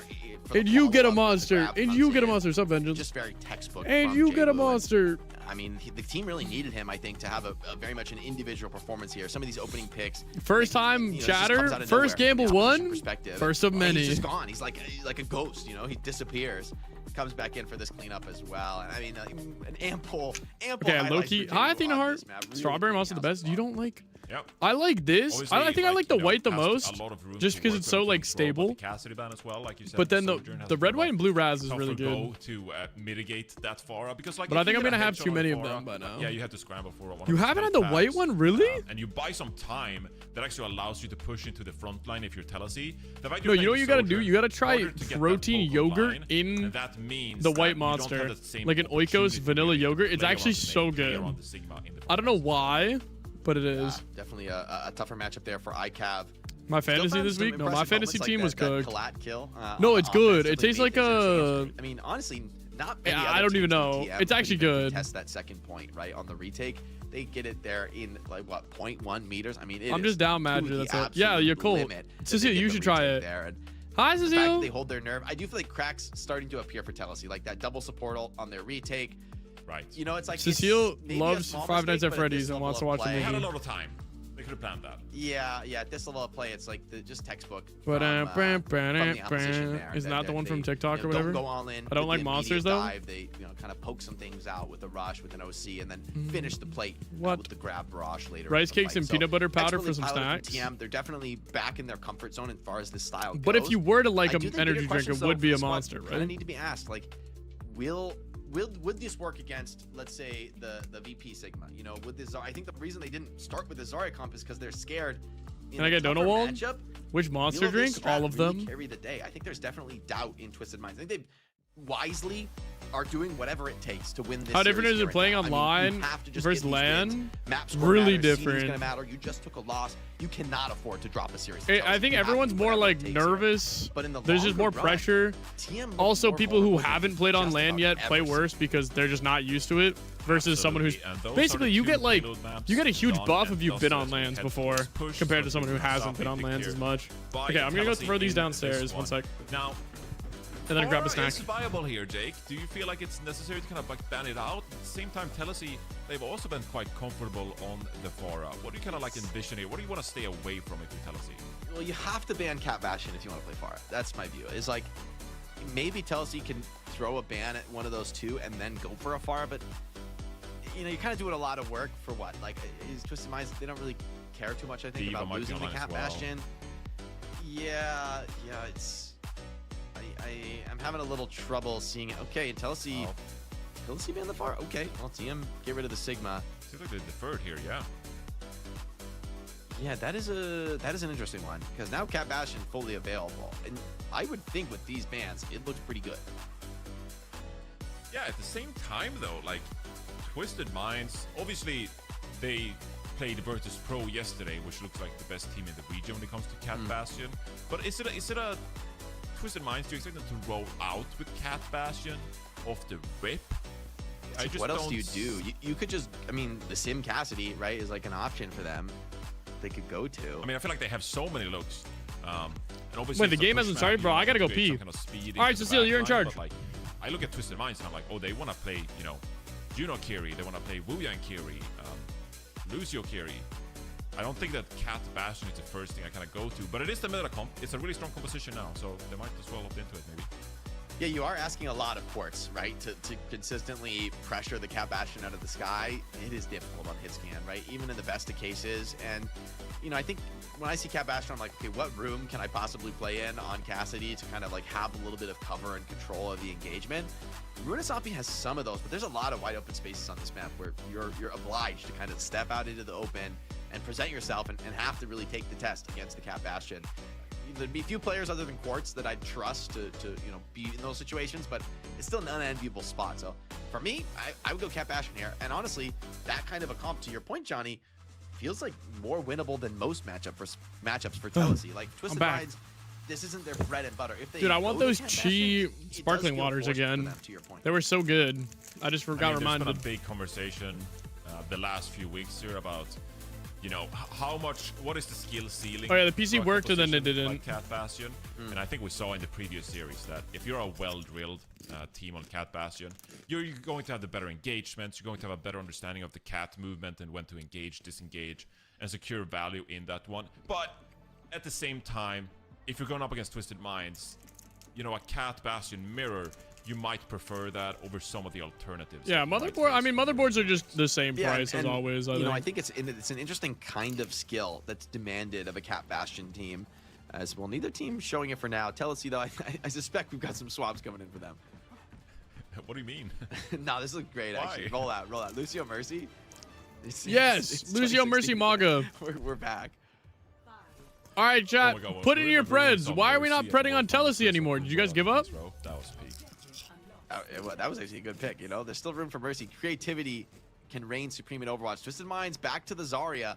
And you get a monster. And you get a monster. Sub Vengeance. Just very textbook. And you get a monster. I mean, the team really needed him, I think, to have a very much an individual performance here. Some of these opening picks. First time chatter. First gamble won. First of many. He's just gone. He's like a ghost. You know, he disappears. Comes back in for this cleanup as well. And I mean, an ample. Okay, low key. Hi, Athena Heart. Really Strawberry mouse is the best. You don't like? Yep. I like this. I think I like the white the most, just because it's so like stable. As well, like you said, but then the red, white, and blue Raz is really good. To mitigate that Pharah, because like. But I think I'm gonna have too many of them by now. Yeah, you had to scramble for one. You haven't had the white one, really? And you buy some time that actually allows you to push into the front line if you're Telsey. No, you know what you gotta do? You gotta try protein yogurt in the white monster, like an Oikos vanilla yogurt. It's actually so good. I don't know why, but it is. Definitely a tougher matchup there for ICAV. My fantasy this week? No, my fantasy team was cooked. Kill, no, it's good. It tastes like a... I mean, honestly, not many I don't even know. It's actually good. Test that second point, right, on the retake. They get it there in, like, what, 0.1 meters? I mean, I'm just down mad. That's it. Yeah, you're cool. Cecile, you should try it. Hi, Cecile. They hold their nerve. I do feel like cracks starting to appear for Telsey, like that double support ult on their retake. Right. You know, it's like Cecile loves Five Nights at Freddy's and wants to watch the movie. They had a lot of time. They could have planned that. Yeah, at this level of play, it's like just textbook. Isn't that the one from TikTok or whatever? Don't go all in. I don't like monsters though. They kind of poke some things out with a rush, with an OC, and then finish the plate with the grab barrage later. Rice cakes and peanut butter powder for some snacks. TM, they're definitely back in their comfort zone as far as this style goes. But if you were to like an energy drink, it would be a monster, right? I need to be asked, like, would this work against, let's say, the VP Sigma? You know, with this, I think the reason they didn't start with the Zarya comp is because they're scared. Can I get Donut Wall? Which monster drink? All of them. Carry the day. I think there's definitely doubt in Twisted Minds. I think they wisely are doing whatever it takes to win this. How different is it playing online versus LAN? Really different. It's gonna matter. You just took a loss. You cannot afford to drop a series. I think everyone's more like nervous. But there's just more pressure. Also, people who haven't played on LAN yet play worse because they're just not used to it. Versus someone who's basically you get a huge buff if you've been on LANs before compared to someone who hasn't been on LANs as much. Okay, I'm gonna go throw these downstairs. 1 sec. Now. And then grab a snack. It's viable here, Jake. Do you feel like it's necessary to kind of like ban it out? At the same time, Telsey, they've also been quite comfortable on the Pharah. What do you kind of like envision here? What do you want to stay away from if you're Telsey? Well, you have to ban Cat Bastion if you want to play Pharah. That's my view. It's like maybe Telsey can throw a ban at one of those two and then go for a Pharah, but you know, you're kind of doing a lot of work for what? Like, is Twisted Minds, they don't really care too much, I think, about losing the Cat Bastion. Yeah, it's... I'm having a little trouble seeing it. Okay, and Telsey ban the Pharah. Okay, well, TM get rid of the Sigma. Seems like they deferred here, yeah. Yeah, that is an interesting one because now Cat Bastion fully available, and I would think with these bans it looks pretty good. Yeah, at the same time though, like Twisted Minds, obviously they played Virtus Pro yesterday, which looks like the best team in the region when it comes to Cat Bastion. But is it a Twisted Minds? Do you expect them to roll out with Cat Bastion off the rip? What else do you do? You could just, I mean, the Sim Cassidy, right, is like an option for them. They could go to. I mean, I feel like they have so many looks. And obviously Wait, the game hasn't started, bro. I gotta go pee. Kind of speed All right, Cecile, you're in charge. But, like, I look at Twisted Minds and I'm like, oh, they want to play, you know, Juno Kiri. They want to play Wuyan Kiri, Lucio Kiri. I don't think that Cat Bastion is the first thing I kind of go to, but it is the meta comp. It's a really strong composition now, so they might as well opt into it, maybe. Yeah, you are asking a lot of quartz, right? To consistently pressure the Cat Bastion out of the sky. It is difficult on hit scan, right? Even in the best of cases. And, you know, I think when I see Cat Bastion, I'm like, okay, what room can I possibly play in on Cassidy to kind of like have a little bit of cover and control of the engagement? Ruinasapi has some of those, but there's a lot of wide open spaces on this map where you're obliged to kind of step out into the open and present yourself and have to really take the test against the Cat Bastion. There'd be a few players other than Quartz that I'd trust to you know, be in those situations, but it's still an unenviable spot. So for me, I would go Cat Bastion here. And honestly, that kind of a comp, to your point, Johnny, feels like more winnable than most matchups for Telesi. Like Twisted Minds, this isn't their bread and butter. If they Dude, I want those Chi sparkling waters again. They were so good. I just forgot reminded. There's been a big conversation the last few weeks here about, you know, what is the skill ceiling? Oh yeah, the PC worked and then it didn't. Like Cat Bastion, and I think we saw in the previous series that if you're a well-drilled team on Cat Bastion, you're going to have the better engagements. You're going to have a better understanding of the cat movement and when to engage, disengage, and secure value in that one. But at the same time, if you're going up against Twisted Minds, you know, a Cat Bastion mirror, you might prefer that over some of the alternatives. Yeah, motherboard. I mean, motherboards are just the same price as always. I think it's an interesting kind of skill that's demanded of a Cat Bastion team. As well, neither team showing it for now. Telesi, though, I suspect we've got some swaps coming in for them. What do you mean? No, this looks great, actually. Roll out. Lucio Mercy. Yes, Lucio Mercy Maga. We're back. All right, chat. Put in your preds. Why are we not predding on Telesi anymore? Did you guys give up? That was peak. That was actually a good pick, you know? There's still room for Mercy. Creativity can reign supreme in Overwatch. Twisted Minds back to the Zarya.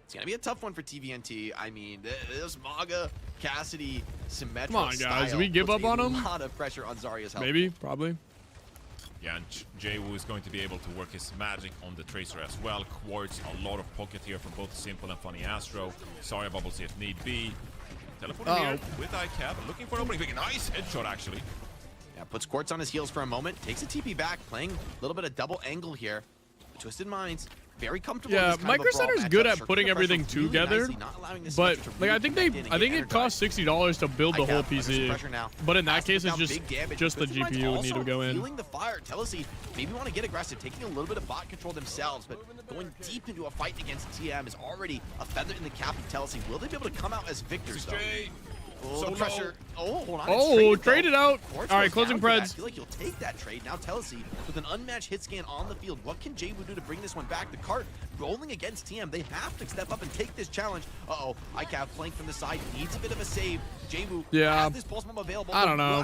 It's going to be a tough one for TVNT. I mean, this Maga, Cassidy, Symmetra Come on, guys. We give up on him? A lot of pressure on Zarya's health. Maybe, probably. Yeah, and Jaywu is going to be able to work his magic on the Tracer as well. Quartz, a lot of pocket here from both Simple and Funny Astro. Zarya bubbles if need be. Teleporting here with ICAP, looking for an opening pick. Nice headshot, actually. Yeah, puts Quartz on his heels for a moment, takes a TP back, playing a little bit of double angle here. Twisted Minds, very comfortable. Yeah, Micro Center is good at putting everything together, but like I think it costs $60 to build the whole PC. But in that case, it's just the GPU would need to go in. Feeling the fire, Telesi maybe want to get aggressive, taking a little bit of bot control themselves, but going deep into a fight against TM is already a feather in the cap of Telesi. Will they be able to come out as victors though? Oh, the pressure. Oh, hold on. Oh, traded out. All right, closing preds. I feel like you'll take that trade. Now Telesi with an unmatched hit scan on the field. What can Jaywu do to bring this one back? The cart rolling against TM. They have to step up and take this challenge. Uh-oh. ICAV flank from the side. Needs a bit of a save. Jaywu has this pulse bomb available. I don't know.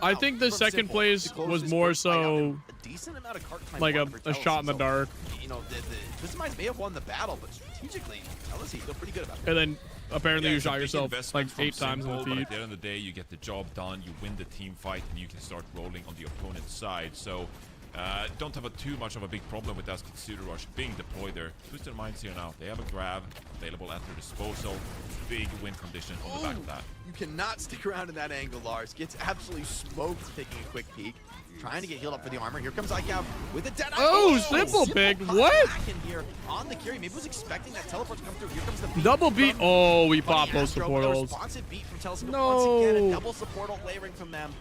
I think the second place was more so a decent amount of cart time like a shot in the dark. You know, the Twisted Minds may have won the battle, but strategically, Telesi feel pretty good about it. And then apparently you shot yourself like 8 times in the feet. At the end of the day, you get the job done, you win the team fight, and you can start rolling on the opponent's side. So don't have too much of a big problem with that Kitsuru Rush being deployed there. Twisted Minds here now. They have a grab available at their disposal. Big win condition on the back of that. You cannot stick around in that angle, Lars. Gets absolutely smoked taking a quick peek. Trying to get healed up for the armor. Here comes ICAV with a dead eye. Oh, simple pick. What? Back in here on the carry. Maybe was expecting that teleport to come through. Here comes the beat. Double beat. Oh, we popped those support ults. Responsive beat from Telesi. Once again, a double support ult layering from them.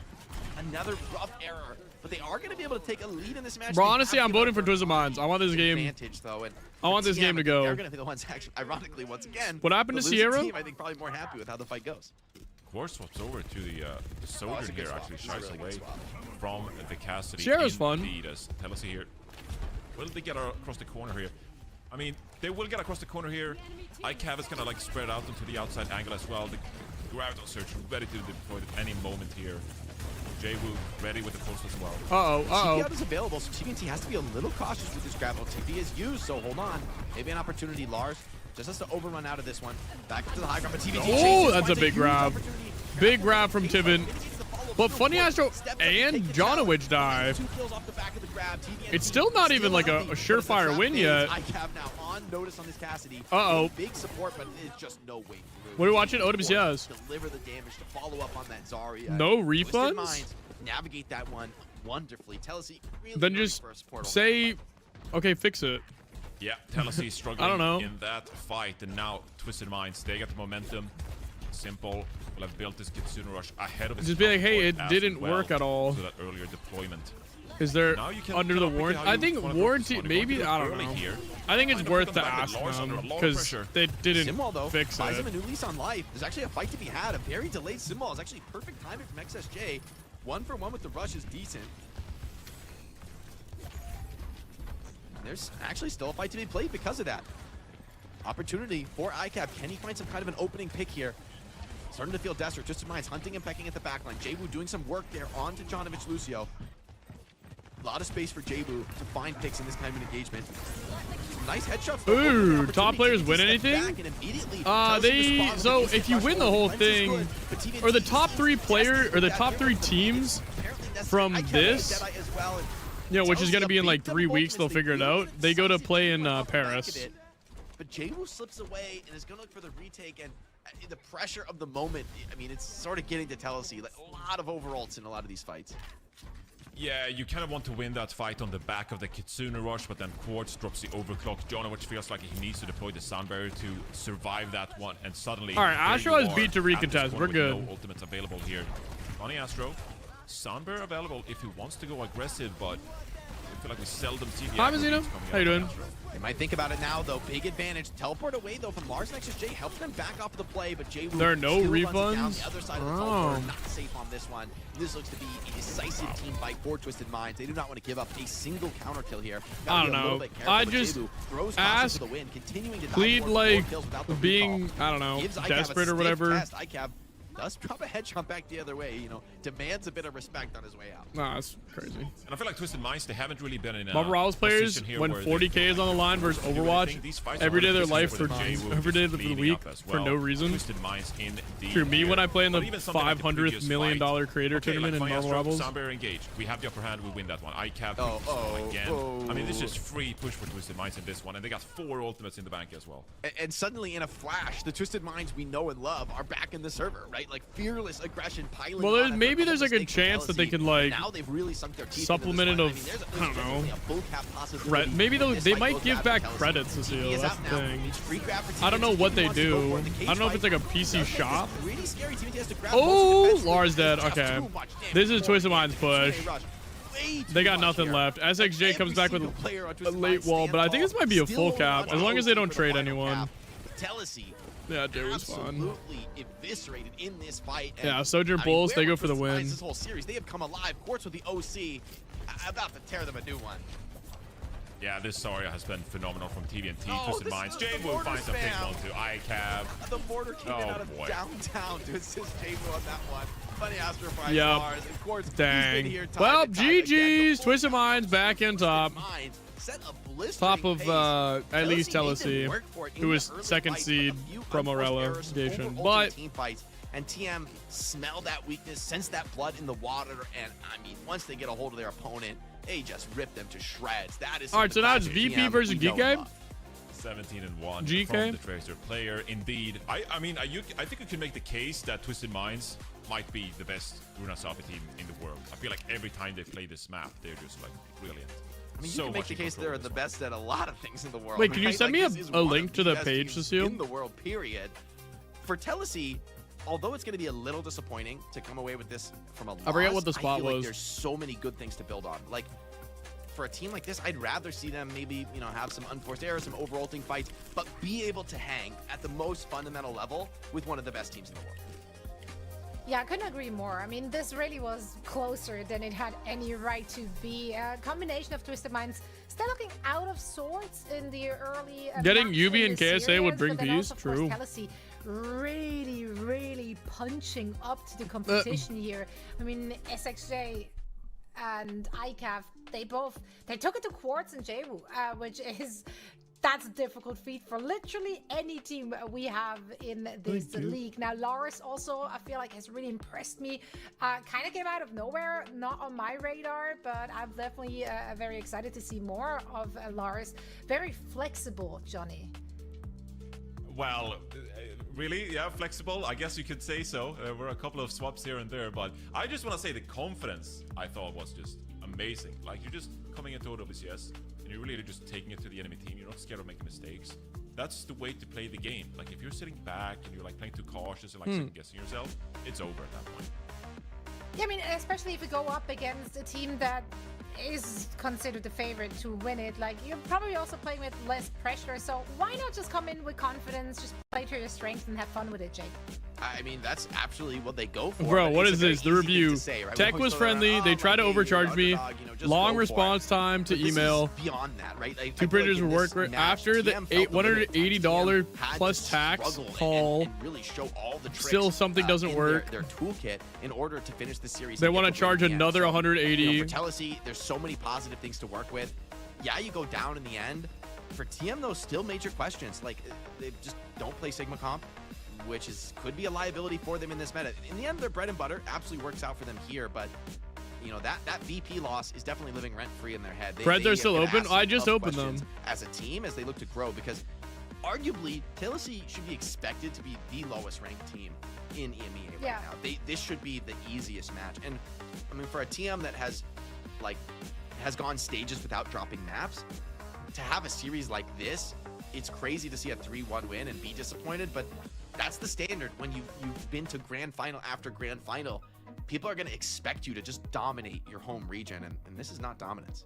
Another rough error. But they are going to be able to take a lead in this match. Bro, honestly, I'm voting for Twisted Minds. I want this game. Advantage, though, and I want this game to go. They're going to be the ones actually, ironically, once again. What happened to the losing Sierra? Team, I think probably more happy with how the fight goes. Quartz swaps over to the Sojourn here, actually shies away from the Cassidy. Sierra's fun. As Telesi here. Will they get across the corner here? I mean, they will get across the corner here. ICAV is gonna like spread out into the outside angle as well. The Graviton Surge ready to deploy at any moment here. Jwoo ready with the force as well. CP is available, so TNT has to be a little cautious with this Graviton. TP is used, so hold on. Maybe an opportunity. Lars just has to overrun out of this one. Back up to the high ground, but TVT Oh, that's a big grab. Big grab from Tibin. But Funny Astro and Jonowich die. It's still not even like a surefire win yet. ICAV now on notice on this Cassidy. Big support, but it's just no way through. What are we watching? OWCS. Deliver the damage to follow up on that Zarya. No Twisted refunds? Minds navigate that one wonderfully. Telesi really Then just say, okay, fix it. Yeah, Telesi struggling I don't know. in that fight, and now Twisted Minds, they got the momentum. Simple will have built this Kitsune Rush ahead of his Just be like, hey, it as didn't well, work at all. So that earlier deployment. Is there Now you can under kind the of pick warranty? how you I think wanna warranty, focus on. maybe, You I want to don't do it know. early here. I think it's Kind of worth put the them back ask with Lars under a lot of because pressure. they didn't Simwall, though, fix buys him a it. new lease on life. There's actually a fight to be had. A very delayed Simwall is actually perfect timing from XSJ. 1-for-1 with the rush is decent. There's actually still a fight to be played because of that. Opportunity for ICAP. Can he find some kind of an opening pick here? Starting to feel desperate. Twisted Minds hunting and pecking at the backline. Jwoo doing some work there onto Jonovich Lucio. A lot of space for Jwoo to find picks in this kind of an engagement. Nice headshots. Ooh, top players win anything? So if you win the whole thing, or the top 3 player, or the top 3 teams from this, you know, which is going to be in like 3 weeks, they'll figure it out. They go to play in Paris. But Jwoo slips away and is going to look for the retake, and the pressure of the moment, I mean, it's sort of getting to Telesi. Like, a lot of overults in a lot of these fights. Yeah, you kind of want to win that fight on the back of the Kitsune Rush, but then Quartz drops the overclock. Jonowich feels like he needs to deploy the Sound Barrier to survive that one, and suddenly... All right, Astro there you is beat to are at this recontest. corner We're with good. No ultimates available here. Funny Astro, Sound Barrier available if he wants to go aggressive, but I feel like we seldom see the Hi, aggro Mazino. beats coming How you out of doing? Astro. They might think about it now, though. Big advantage. Teleport away, though, from Lars and XSJ. Helps them back off the play, but Jwoo There are no still runs it down refunds? the other side of the Oh. teleport. Not safe on this one. This looks to be a decisive team fight for Twisted Minds. They do not want to give up a single counter kill here. I Gotta don't be a little know. bit careful, I but just Jwoo throws ask, to the win, continuing to die plead for more like kills without the being, recall. I don't know, Gives ICAV a desperate or stiff whatever. test. ICAV does drop a headshot back the other way, you know, demands a bit of respect on his way out. Nah, that's crazy. And I feel like Twisted Minds, they haven't really been in a Marvel Rivals players, position here when where 40k they is on the line versus do Overwatch, anything. These fights every are day of their position life where for the Jwoo every is day of the cleaning week up as for well. no reason. Twisted Minds in the Through me when I play in the But even something like the 500th previous million fight, dollar creator okay, tournament like in Marvel Astro, Rivals. Sound Barrier engaged. We have the upper hand. We win that one. ICAP again. I mean, this is free push for Twisted Minds in this one, and they got 4 ultimates in the bank as well. And suddenly, in a flash, the Twisted Minds we know and love are back in the server, right? Like fearless aggression piling. Well, on maybe after there's like a mistakes from chance that they LSE. can like Now they've really sunk their teeth supplement it into of this one. I don't know. A full cap possibility Maybe when they this they fight might goes give bad back for Telesi. credits to TP Seal. is That's out the now. thing. It's free grab for I don't know TP. what they wants to go do. for it. The cage I don't know if it's like a fight PC does make shop. this really scary. TP has to grab Oh, most of the Lars dead. defense. Okay. Just too much damage This is for Twisted the Minds push. rush. Way too They got much nothing here. left. SXJ comes back with a late wall, but I think this might be a full cap as long as they don't trade anyone. Telesi Yeah, Jay was fun. absolutely eviscerated in this fight. And, Yeah, Sojourn I mean, Bulls, where they go were for the Twisted win. Minds This whole series, they have come alive. Quartz with the OC, about to tear them a new one. Yeah, this Zarya has been phenomenal from TVNT. Oh, Twisted this Minds. is the Jwoo mortar finds a pick spam. one to ICAV. The mortar came in out of boy. downtown to assist Jwoo on that one. Funny Astro Prize Yep. Stars. And Quartz, he's Dang. been here time Well, and time again. GG's. The Twisted Minds back in top. Minds set a blistering Top of pace. at least Telesi made Telesi, them work for it in who the was early second fight, seed but a few from unforced a errors, relegation. overulting But team fights, and TM smelled that weakness, sensed that blood in the water, and I mean, once they get a hold of their opponent, they just rip them to shreds. That is all right, so now it's classic VP TM versus we know and GK. love. 17-1 GK? from the Tracer player. Indeed, I mean, I think you can make the case that Twisted Minds might be the best Runa Sapi team in the world. I feel like every time they play this map, they're just like brilliant. I mean, So you can make much the in case control they're of the this best at a lot of things in the world. Wait, can you right? send Like, me this is a one link of to the best page teams to Seal? in the world, period. For Telesi, although it's going to be a little disappointing to come away with this from a loss, I forget what the spot feel like was. there's so many good things to build on. Like, for a team like this, I'd rather see them maybe, you know, have some unforced errors, some overulting fights, but be able to hang at the most fundamental level with one of the best teams in the world. Yeah, I couldn't agree more. I mean, this really was closer than it had any right to be. A combination of Twisted Minds they're looking out of sorts in the early. Getting match UB in and the KSA series, would bring but then peace. also, of course, True. Tennessee really punching up to the competition here. I mean, SXJ and ICAF, they took it to Quartz and Jwoo, which is. That's a difficult feat for literally any team we have in this league. Now, Lars also, I feel like, has really impressed me. Kind of came out of nowhere, not on my radar, but I'm definitely very excited to see more of Lars. Very flexible, Johnny. Well, really? Yeah, flexible? I guess you could say so. There were a couple of swaps here and there, but I just want to say the confidence I thought was just amazing. Like, you're just coming into OWCS and you're really just taking it to the enemy team. You're not scared of making mistakes. That's the way to play the game. Like, if you're sitting back and you're like playing too cautious and like second guessing yourself, it's over at that point. Yeah, I mean, especially if you go up against a team that is considered the favorite to win it, like, you're probably also playing with less pressure, so why not just come in with confidence, just play to your strength and have fun with it, Jake? I mean, that's actually what they go for. Bro, what It's is a very this? The easy thing review. to say, right? Tech We was always throw around, friendly. They tried to my overcharge game, me. underdog, just Long go for response it. time to But this email. is beyond that, right? Like, Two printers were work after the $180 plus tax call. And really show all the tricks, Still something doesn't in work. Their toolkit in order to finish the series. They and want get to the win charge in the end. another So, 180. You know, for Tennessee, there's so many positive things to work with. Yeah, you go down in the end. For TM, though, still major questions. Like, they just don't play Sigma Comp, which could be a liability for them in this meta. In the end, their bread and butter absolutely works out for them here, but you know, that VP loss is definitely living rent-free in their head. Breads are still open? I just opened them. As a team, as they look to grow, because arguably, Tennessee should be expected to be the lowest ranked team in EMEA right now. This should be the easiest match. And I mean, for a TM that has gone stages without dropping maps, to have a series like this, it's crazy to see a 3-1 win and be disappointed, but that's the standard when you've been to grand final after grand final. People are going to expect you to just dominate your home region, and this is not dominance.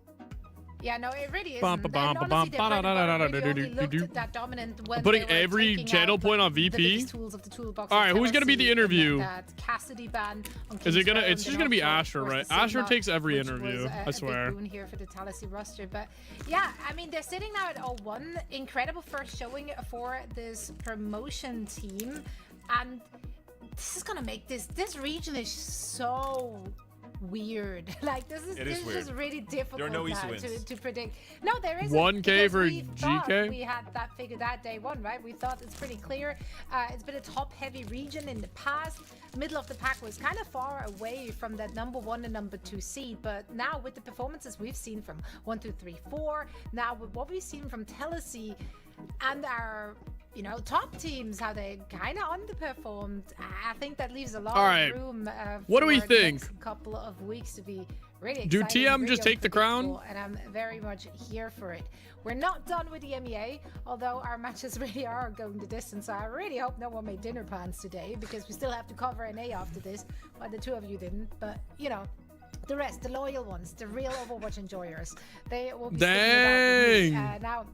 Yeah, no, it really isn't. And honestly, their bread and butter really only looked that dominant when Putting they were every taking channel out, point on the VP. biggest tools of the toolbox. All right, who's gonna be the interview? That Cassidy ban on Is it gonna? King's It's just Road, gonna be and also, Asher, of course, right? the Asher Sigma, takes every which interview. was I a swear. big boon here for the Tennessee roster, but yeah, I mean, they're sitting now at 0-1. Incredible first showing for this promotion team, and this is gonna make this region is so weird. Like, this is just really difficult there are no easy now wins. to predict. No, there isn't. 1K because for we thought GK? we had that figured out day one, right? We thought it's pretty clear. It's been a top-heavy region in the past. Middle of the pack was kind of far away from that number 1 and number 2 seed, but now with the performances we've seen from 1, 2, 3, 4, now with what we've seen from Tennessee and our, you know, top teams, how they kind of underperformed, I think that leaves a lot of room what do we for the think? next couple of weeks to be really Do exciting, TM really just take the crown? unpredictable, and I'm very much here for it. We're not done with the MEA, although our matches really are going the distance. So I really hope no one made dinner plans today, because we still have to cover NA after this. Well, the two of you didn't, but you know, the rest, the loyal ones, the real Overwatch enjoyers, they will be sticking it out with me. Now,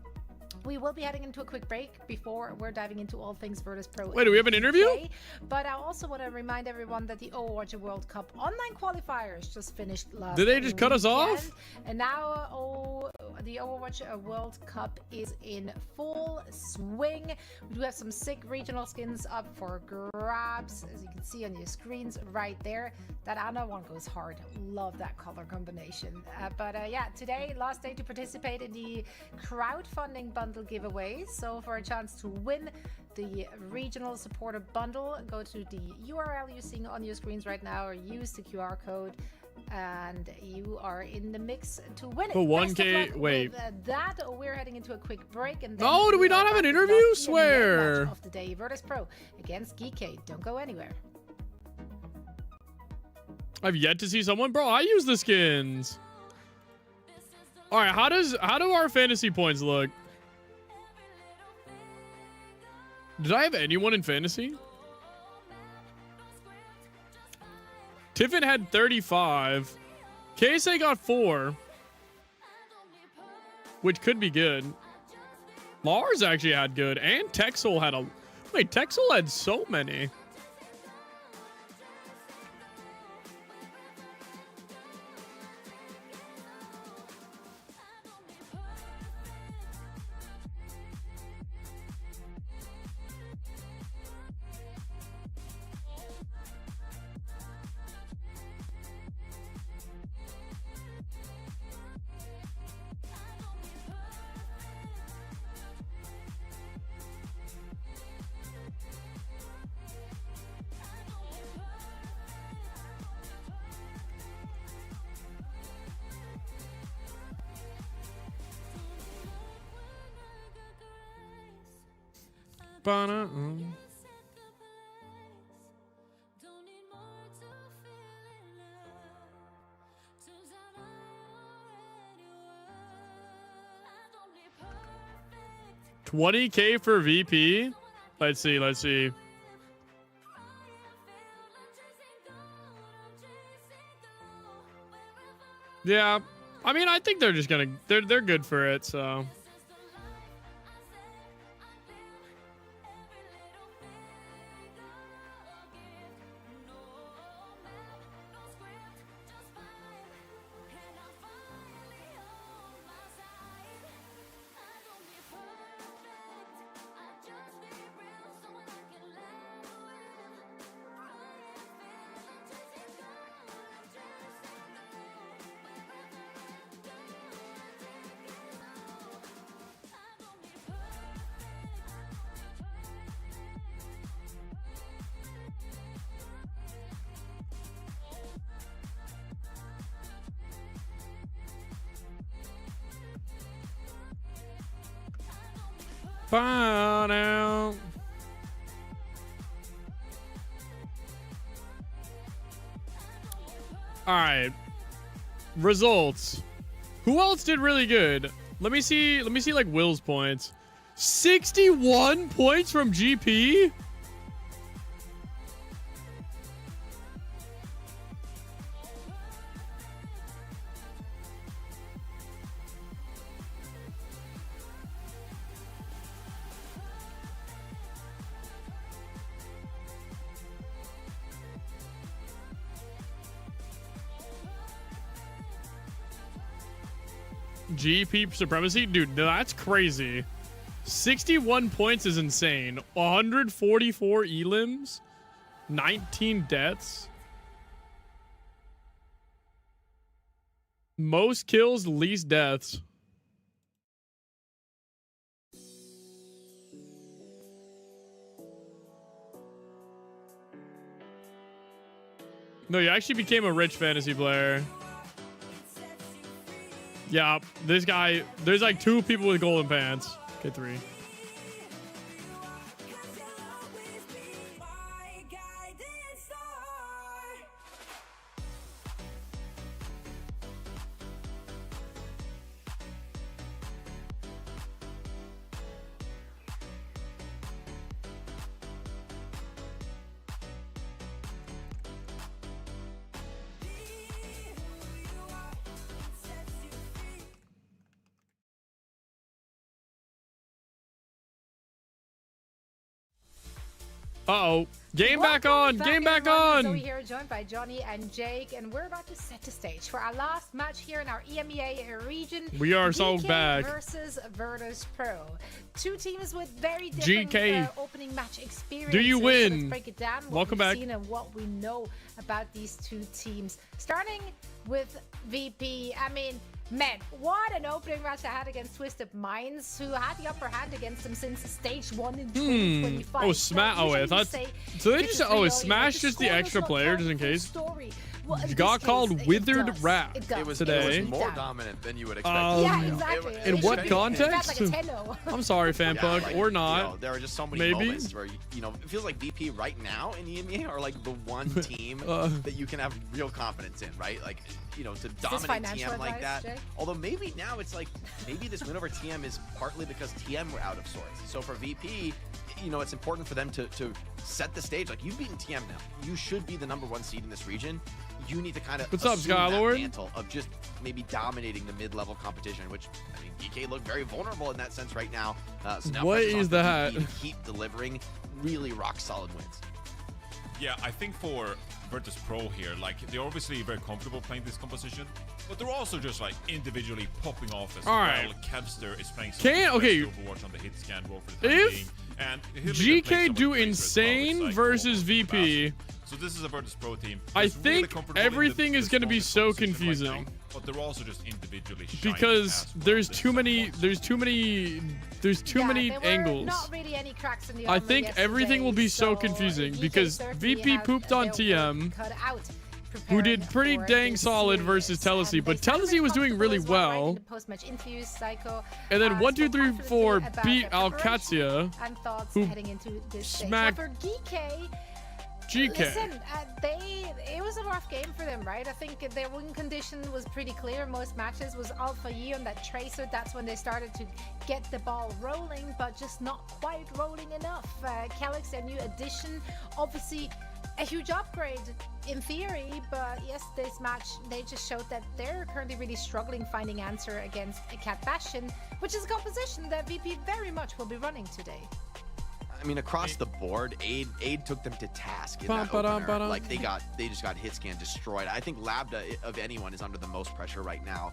we will be heading into a quick break before we're diving into all things Virtus Pro. Wait, do we have an interview? But I also want to remind everyone that the Overwatch World Cup online qualifiers just finished last Did they just cut us off? weekend. And now the Overwatch World Cup is in full swing. We do have some sick regional skins up for grabs, as you can see on your screens right there. That Ana one goes hard. Love that color combination. Yeah, today, last day to participate in the crowdfunding bundle giveaway. So for a chance to win the regional supporter bundle, go to the URL you're seeing on your screens right now, or use the QR code, and you are in the mix to win it. For Best of 1K, luck wait. with that, we're heading into a quick break, and then No, do we are not have an back with interview? the last Swear. match of the day, Virtus Pro against Geekade. Don't go anywhere. I've yet to see someone. Bro, I use the skins. All right, how do our fantasy points look? Did I have anyone in fantasy? Tiffin had 35. KSA got 4. Which could be good. Lars actually had good. And Texel had a... Wait, Texel had so many. $20K for VP. Let's see. Let's see. Yeah, I mean, I think they're just gonna they're good for it. So. Bye now. All right. Results. Who else did really good? Let me see like Will's points. 61 points from GP? GP supremacy? Dude, that's crazy. 61 points is insane. 144 elims. 19 deaths. Most kills, least deaths. No, you actually became a rich fantasy player. Yeah, this guy, there's like 2 people with golden pants. Okay, 3. Uh-oh. Game back on! Game back on! Zoe here, joined by Johnny and Jake, and we're about to set the stage for our last match here in our EMEA region. We are so GK back. Versus Virtus Pro. 2 teams with very different opening match experiences. Do you win? So let's break it down. Welcome back. Seen and what we know about these 2 teams. Starting with VP. I mean, man, what an opening match I had against Twisted Minds, who had the upper hand against them since stage 1 in 2025. Oh, Smash. Oh, I thought. So they just. Oh, is Smash just the extra player, just in case? You got called Withered Rat today. It was more dominant than you would expect. Yeah, exactly. In what context? Like a I'm sorry, Fanpug, like, or not. You know, there are just so many moments where, you know, it feels like VP right now in EMEA are like the one team that you can have real confidence in, right? Like, you know, to dominate TM like that. Jay? Although maybe now it's like, maybe this win over TM is partly because TM were out of sorts. So for VP, you know, it's important for them to set the stage. Like, you've beaten TM now. You should be the #1 seed in this region. You need to kind of assume that mantle of just maybe dominating the mid-level competition, which, I mean, DK look very vulnerable in that sense right now. So now what is that? to keep delivering really rock-solid wins. Yeah, I think for Virtus Pro here, like, they're obviously very comfortable playing this composition, but they're also just like individually popping off as well. Kevster is playing Overwatch on the hit scan role for the time being, and GK do insane versus VP. So this is a Virtus Pro team. I think everything is going to be so confusing. Right now, but they're also just individually because there's too many angles. Not really any cracks in the I think everything will be so confusing because VP pooped on TM. Cut out. who did pretty for dang this solid series. versus Telesi, And but they sounded Telesi very was doing comfortable really as well, right, in well. the post-match interviews. Psycho, And then 1, 2, spoke 3, confidently 4 about beat their preparation Alcatia, and thoughts who heading into this smacked stage. Now for GK, GK. listen, it was a rough game for them, right? I think their win condition was pretty clear. Most matches was Alpha E on that Tracer. That's when they started to get the ball rolling, but just not quite rolling enough. Calyx, their new addition, obviously a huge upgrade in theory, but yes, this match, they just showed that they're currently really struggling finding answer against a Cat Bastion, which is a composition that VP very much will be running today. I mean, across the board, Aid took them to task in that opener. Like they just got hit scan destroyed. I think Lambda of anyone is under the most pressure right now,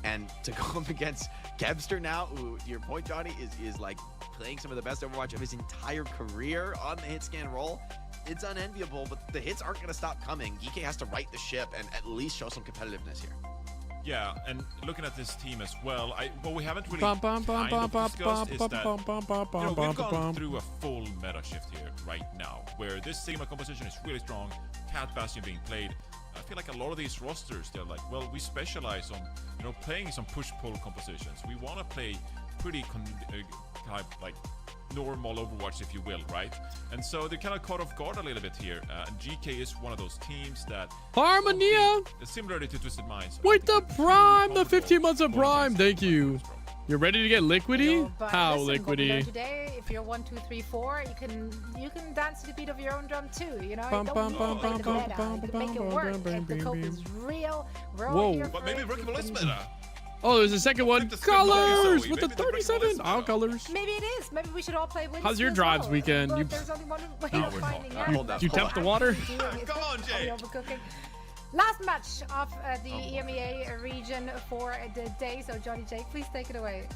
and to go up against Kevster now, who, to your point, Johnny, is like playing some of the best Overwatch of his entire career on the hit scan role. It's unenviable, but the hits aren't going to stop coming. Geeky has to right the ship and at least show some competitiveness here. Yeah, and looking at this team as well, what we haven't really kind of discussed is that we've gone through a full meta shift here right now, where this Sigma composition is really strong, Cat Bastion being played. I feel like a lot of these rosters, they're like, well, we specialize on, playing some push-pull compositions. We want to play pretty like normal Overwatch, if you will, right? And so they're kind of caught off guard a little bit here. And GK is one of those teams that Harmonia, similarly to Twisted Minds. with the Prime, the 15 months of Prime. Thank you. You're ready to get liquidy? How listen, liquidy? Today, if you're 1, 2, 3, 4, you can dance to the beat of your own drum too. You know, Bum, you bum, don't bum, need to play the bum, meta. bum, You can bum, make it bum, work. bum, If the bum, cope bum. is real, we're Whoa. all here But for maybe it. Rookie is better. Oh, there's a second one. Colors with the Maybe the 37. All colors. Maybe it is. Maybe we should all play Winston How's your as drives well. weekend? But You- there's only one way No, of we're finding not. out. Hold that. You tapped the water? Come on, Jay. Overcooking. Last match of the EMEA region for the day. So Johnny J, please take it away.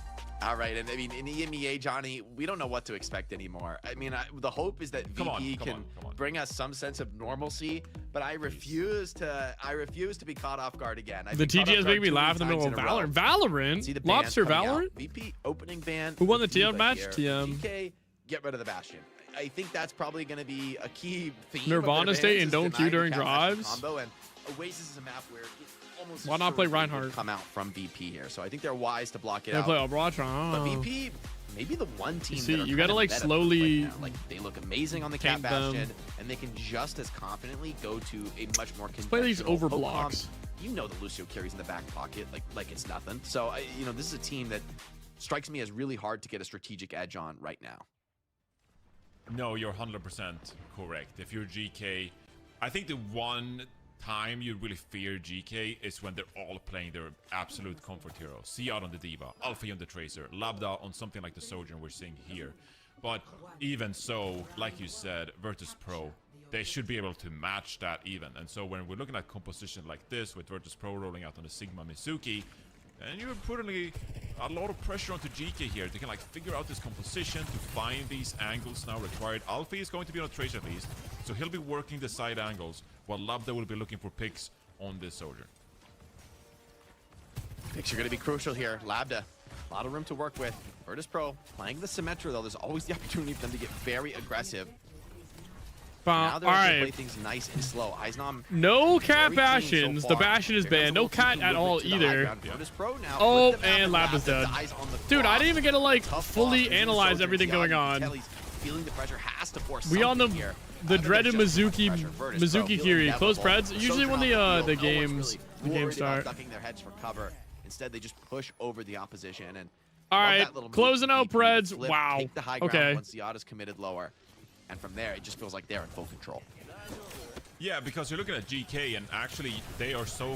All right, and I mean, in EMEA, Johnny, we don't know what to expect anymore. I mean, the hope is that VP can bring us some sense of normalcy, but I refuse to be caught off guard again. The TGS making me laugh in the middle of Valorant. Valorant? Lobster Valorant? VP opening ban. Who won the TM Diva match? here. TM. DK, get rid of the Bastion. I think that's probably going to be a key theme. Nirvana of their State bans and is don't queue denying during the Cat Bastion drives. Combo, and Oasis is a map where it almost Why not play certainly Reinhardt? would come out from VP here. So I think they're wise to block it They out. play Overwatch. But Oh. VP, maybe the one team. See, that are you gotta, kinda like, meta slowly right now. Like they look amazing on the Cat tank them. Bastion, and they can just as confidently go to a much more conventional. play these over Pokemon. blocks. You know the Lucio carries in the back pocket like it's nothing. So this is a team that strikes me as really hard to get a strategic edge on right now. No, you're 100% correct. If you're GK, I think the one time you really fear GK is when they're all playing their absolute comfort hero. See out on the Diva, Alpha on the Tracer, Labda on something like the Sojourn we're seeing here. But even so, like you said, Virtus Pro, they should be able to match that even. And so when we're looking at composition like this, with Virtus Pro rolling out on the Sigma Mizuki, and you're putting a lot of pressure onto GK here. They can like figure out this composition to find these angles now required. Alfie is going to be on a Trace at least, so he'll be working the side angles, while Labda will be looking for picks on this Soldier. Picks are going to be crucial here. Labda, a lot of room to work with. Virtus Pro playing the Symmetra though. There's always the opportunity for them to get very aggressive. Now they're all going to play right. things nice and slow. Eisnom, No cat very clean so bastions. The far. bastion is Here comes banned. a No little cat too at all deliberate to the high either. ground. Virtus Pro now Oh, with the and map Lab is around, dead. the eyes on the Dude, I clock. didn't even get to like Tough fully loss for the analyze Soldier. everything going on. Kelly's feeling the pressure, has to force We on the something here. dreaded Mizuki Virtus Pro feeling Kiri. inevitable. Close spreads. The Usually Soldier when the off the field, no one's games really worried about start. ducking their heads for cover. Instead, they just push over the opposition and. All love right, that little move closing from out VP. Preds. Flip, Wow. Take the high ground Okay. once the odd is committed lower. And from there, it just feels like they're in full control. Yeah, because you're looking at GK, and actually they are so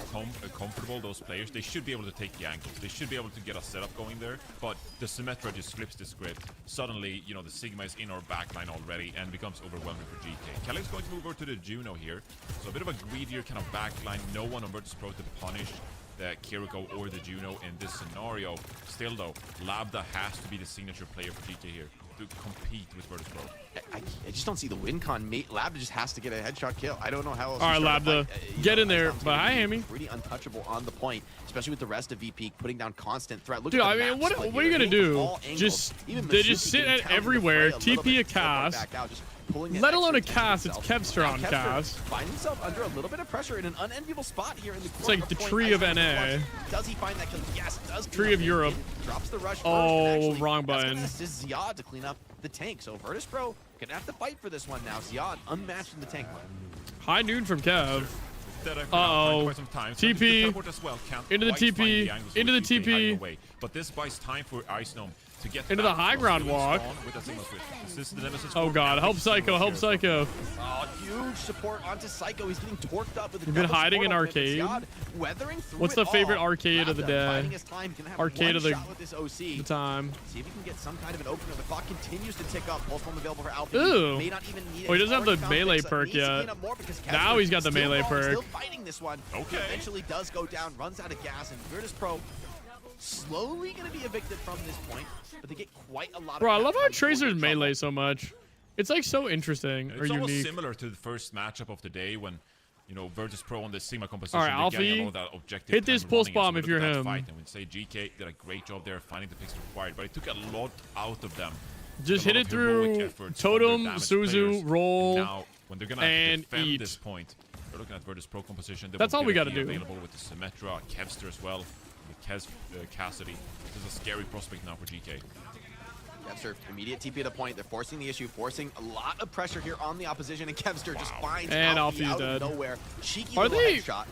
comfortable, those players. They should be able to take the angles. They should be able to get a setup going there. But the Symmetra just flips the script. Suddenly, the Sigma is in our backline already and becomes overwhelming for GK. Kelly's going to move over to the Juno here. So a bit of a greedier kind of backline. No one on Virtus Pro to punish the Kiriko or the Juno in this scenario. Still though, Labda has to be the signature player for GK here to compete with Virtus Pro. I just don't see the win con. Labda just has to get a headshot kill. I don't know how else. All right, Labda, get in there. But hi, Amy. Pretty untouchable on the point, especially with the rest of VP putting down constant threat. Look Dude, at I the mean, map what split are you here. gonna They're hitting do? from all angles. Just Even they just Mizuki sit getting at countered to everywhere. fray a little TP a bit. Still going cast. back out, just pulling that Let alone a extra attention cast. It's himself. Kevster Now on Kevster cast. finds himself under a little bit of pressure in an unenviable spot here in the corner. It's like the tree of NA. Does he find that kill? Yes, does. Tree of Europe. Drops the rush first, Oh, and actually, wrong that's button. gonna assist Ziad to clean up the tank. So Virtus Pro gonna have to fight for this one now. Ziad unmatched in the tank line. High noon from Kev. Uh-oh. TP. Into the TP. Into the TP. But this buys time for Ice Gnome to get Into the high ground walk. Oh god, help Psycho, help Psycho. Oh, huge support onto Psycho. He's getting torqued up with a We've been double hiding in support arcade. ultimate. Ziad weathering through What's it the favorite all. arcade of the Lavda day? biding his time, gonna have Arcade one of the shot with this OC. time. See if he can get some kind of an opener. The clock continues to tick up. Pulse bomb available for Alpha. Ooh. May not even need it. Oh, he doesn't have the He's already melee found perk picks up. Needs to yet. clean up more because Now he's got the still melee going, perk. Still fighting this one. Okay. Eventually does go down, runs out of gas, and Virtus Pro slowly going to be evicted from this point, but they get quite a lot Bro, I of love how time before Tracer's they melee so much. It's like so interesting or It's almost unique. similar to the first matchup of the day when, you know, Virtus Pro on the Sigma composition. All right, they're getting Alfie, a lot of that objective hit this time pulse running, bomb and if so look you're at that him. Fight. And we say GK did a great job there finding the picks required, but it took a lot out of them. Just A hit lot it of heroic through efforts from their totem, damaged Suzu, players. roll, Now, when they're gonna have to and defend eat. this point, we're looking at Virtus Pro composition. They That's will all we get gotta do. Available with the Symmetra, Kevster as well, with Cassidy. This is a scary prospect now for GK. Kevster, immediate TP at a point. They're forcing the issue, forcing a lot of pressure here on the opposition, and Kevster just finds And Alfie Alfie's out dead. of nowhere. Cheeky Are little they- headshot.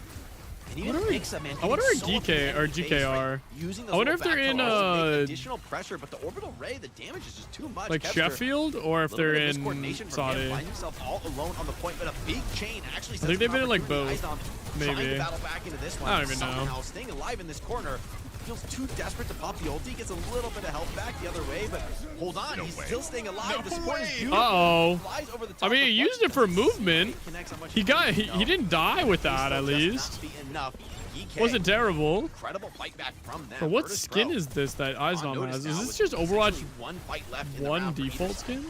And I even wonder- picks him, man. I wonder Getting where so up DK in the or face, GK right? are. Using those I wonder if little they're in back throws to make uh additional pressure, but the orbital ray, the damage is just too much. like Kevster, Sheffield or if little they're bit of in miscoordination from Saudi. him, finds himself all alone on the point, but a big chain actually I sets think they've an been in like opportunity. both. Izon trying to Maybe. battle back into this one. I don't even know. Somehow staying alive in this corner. Feels too desperate to pop the ulti. Gets a little bit of help back the other way, but hold on, he's still staying alive. The support is beautiful. Uh-oh. Flies over the top I mean, of he the used it for movement. He didn't die with that at least. enough. Wasn't terrible. Incredible fight back from them. But what Virtus skin Pro is this that Izon notice has? now Is this with just Overwatch essentially one fight left in the 1 round for default either skin?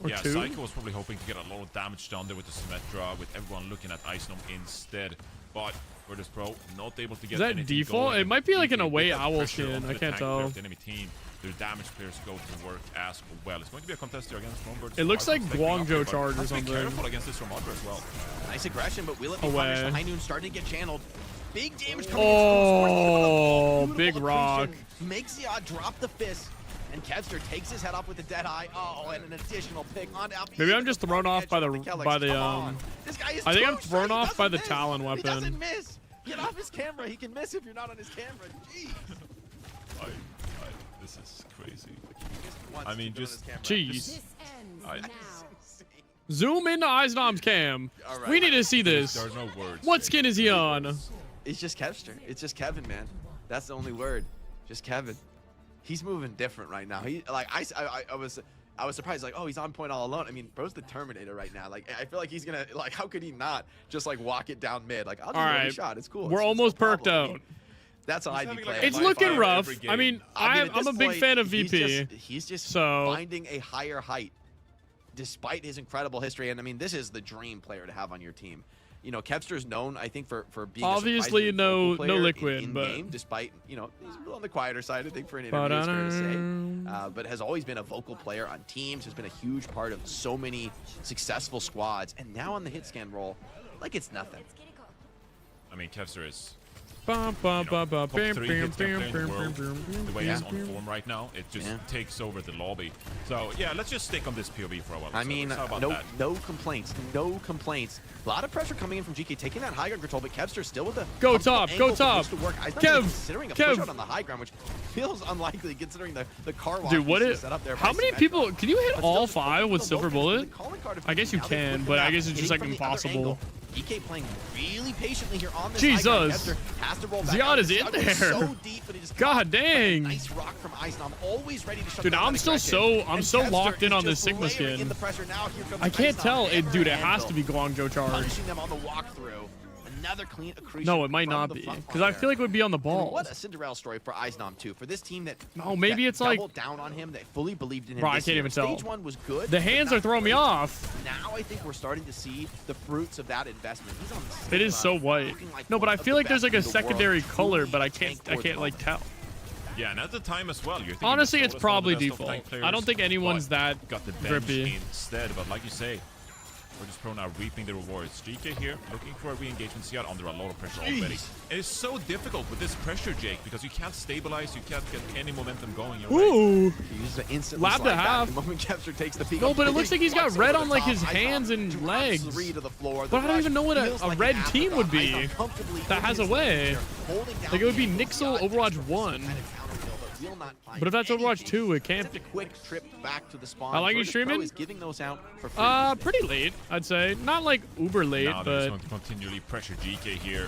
Or Yeah, 2? Psycho was probably hoping to get a lot of damage down there with the Symmetra, with everyone looking at Ice Gnome instead. But Virtus Pro not able to get Is that anything default? going. It might be like an GK away with that owl pressure skin. onto I the can't tank player tell. of the enemy team. Their damage players go to work as well. It's going to be a contest here against from Virtus It looks Pro. like Stepping up here, Guangzhou but Charge or have to be something. careful against this from Ultra as well. Nice aggression, but will it be Away. punished? The High Noon starting to get channeled. Big damage coming Oh, in. big rock. Makes Ziad drop the fist. And Kevster takes his head off with a dead eye. Oh, and an additional pick on Alfie. Maybe I'm just thrown off by the This guy is I think too I'm thrown strong. He off by the doesn't Talon miss. He doesn't weapon. miss. Get off his camera. He can miss if you're not on his camera. Jeez. This is crazy. Once I mean, he's been on just his camera. Jeez. I- Zoom into Iznom's cam. All right. We need to see this. There's no words. What skin is he on? It's just Kevster. It's just Kevin, man. That's the only word. Just Kevin. He's moving different right now. He like I was surprised, like, oh, he's on point all alone. I mean, bro's the Terminator right now. Like, I feel like he's gonna, like, how could he not just like walk it down mid? Like, I'll just All roll right. a shot. It's cool. We're It's almost no perked problem. I out. mean, that's how I'd be playing. It's Like looking fire rough. every I mean, at I'm this a big point, fan of he's VP. He's just so finding a higher height, despite his incredible history. And I mean, this is the dream player to have on your team. You know, Kevster's known, I think, for being obviously a no player liquid, in but game, despite, you know, he's a little on the quieter side, I think, for an interview, it's fair to say. But has always been a vocal player on teams, has been a huge part of so many successful squads, and now on the hit scan role, like it's nothing. I mean, Kevster is Bum, bum, bum, bum, top bam, 3 bam, hit scan bam, player in the bam, world. bam, bam, The way he's bam, on form right now, it just Yeah. takes over the lobby. So yeah, let's just stick on this POV for a while. I mean, how about no, that? no complaints, no complaints. A lot of pressure coming in from GK, taking that high ground control, but Kevster still with a Go comfortable top, go angle from top. which to work. I'm not Kev, even considering a push Kev. out on the high ground, which feels unlikely considering the car walk Dude, what you see is? set up there How by many Symmetra. people? Can you hit But all still, 5 with the Silver locals, Bullet? the calling card, if I guess you now they can, flip but it I up, guess it's just like hitting from the other angle. impossible. GK playing really patiently here on this Jesus. high ground. Kevster has to roll back Ziad out. is in Ziad goes there. So deep, but he just God caught dang. a nice rock from Iznom, always ready to shut Dude, down I'm that still aggression. I'm And so Kevster locked in is on this just Sigma layering in skin. the pressure. Now here comes I can't Iznom, tell. hammer Dude, it and has to anvil, be Guangzhou Charge. punishing them on the walkthrough. Another clean accretion. No, it might from not the be. front Because line I feel like it would be on the there. And ball. what a Cinderella story for Iznom too. For this team that maybe that it's like- doubled down on him, that fully believed in him. Bro, I this can't year. even tell. Stage 1 was good. The but hands not are throwing me great. off. Now I think we're starting to see the fruits of that investment. He's on It is so white. No, but I feel like there's like a secondary color, but I can't like tell. Yeah, and at the time as well, you're thinking Honestly, it's Bastola's one of the probably best default. off-tank players, I don't think anyone's but that got the bench drippy. instead. But like you say, Virtus Pro now reaping the rewards. GK here looking for a re-engagement. See, under a lot of pressure already. And it's so difficult with this pressure, Jake, because you can't stabilize, you can't get any momentum going your way. Ooh. He uses an instant Lab to slide back half. the moment Kevster takes the peak. No, but it looks like he's got Flex red over on the like top. his hands and drops legs. 3 to the floor. But I don't even know what Feels a like red an team would be afterthought. comfortably that in has a his way. holding down Like it would be the Nixel angle. Overwatch 1. Will not find But if that's Overwatch anything 2, it can't except be. a quick trip back to the spawn. I like you Virtus Pro streaming. is giving those out for free. Pretty late, I'd say. Not like uber late, Now they're just but going to continually pressure GK here.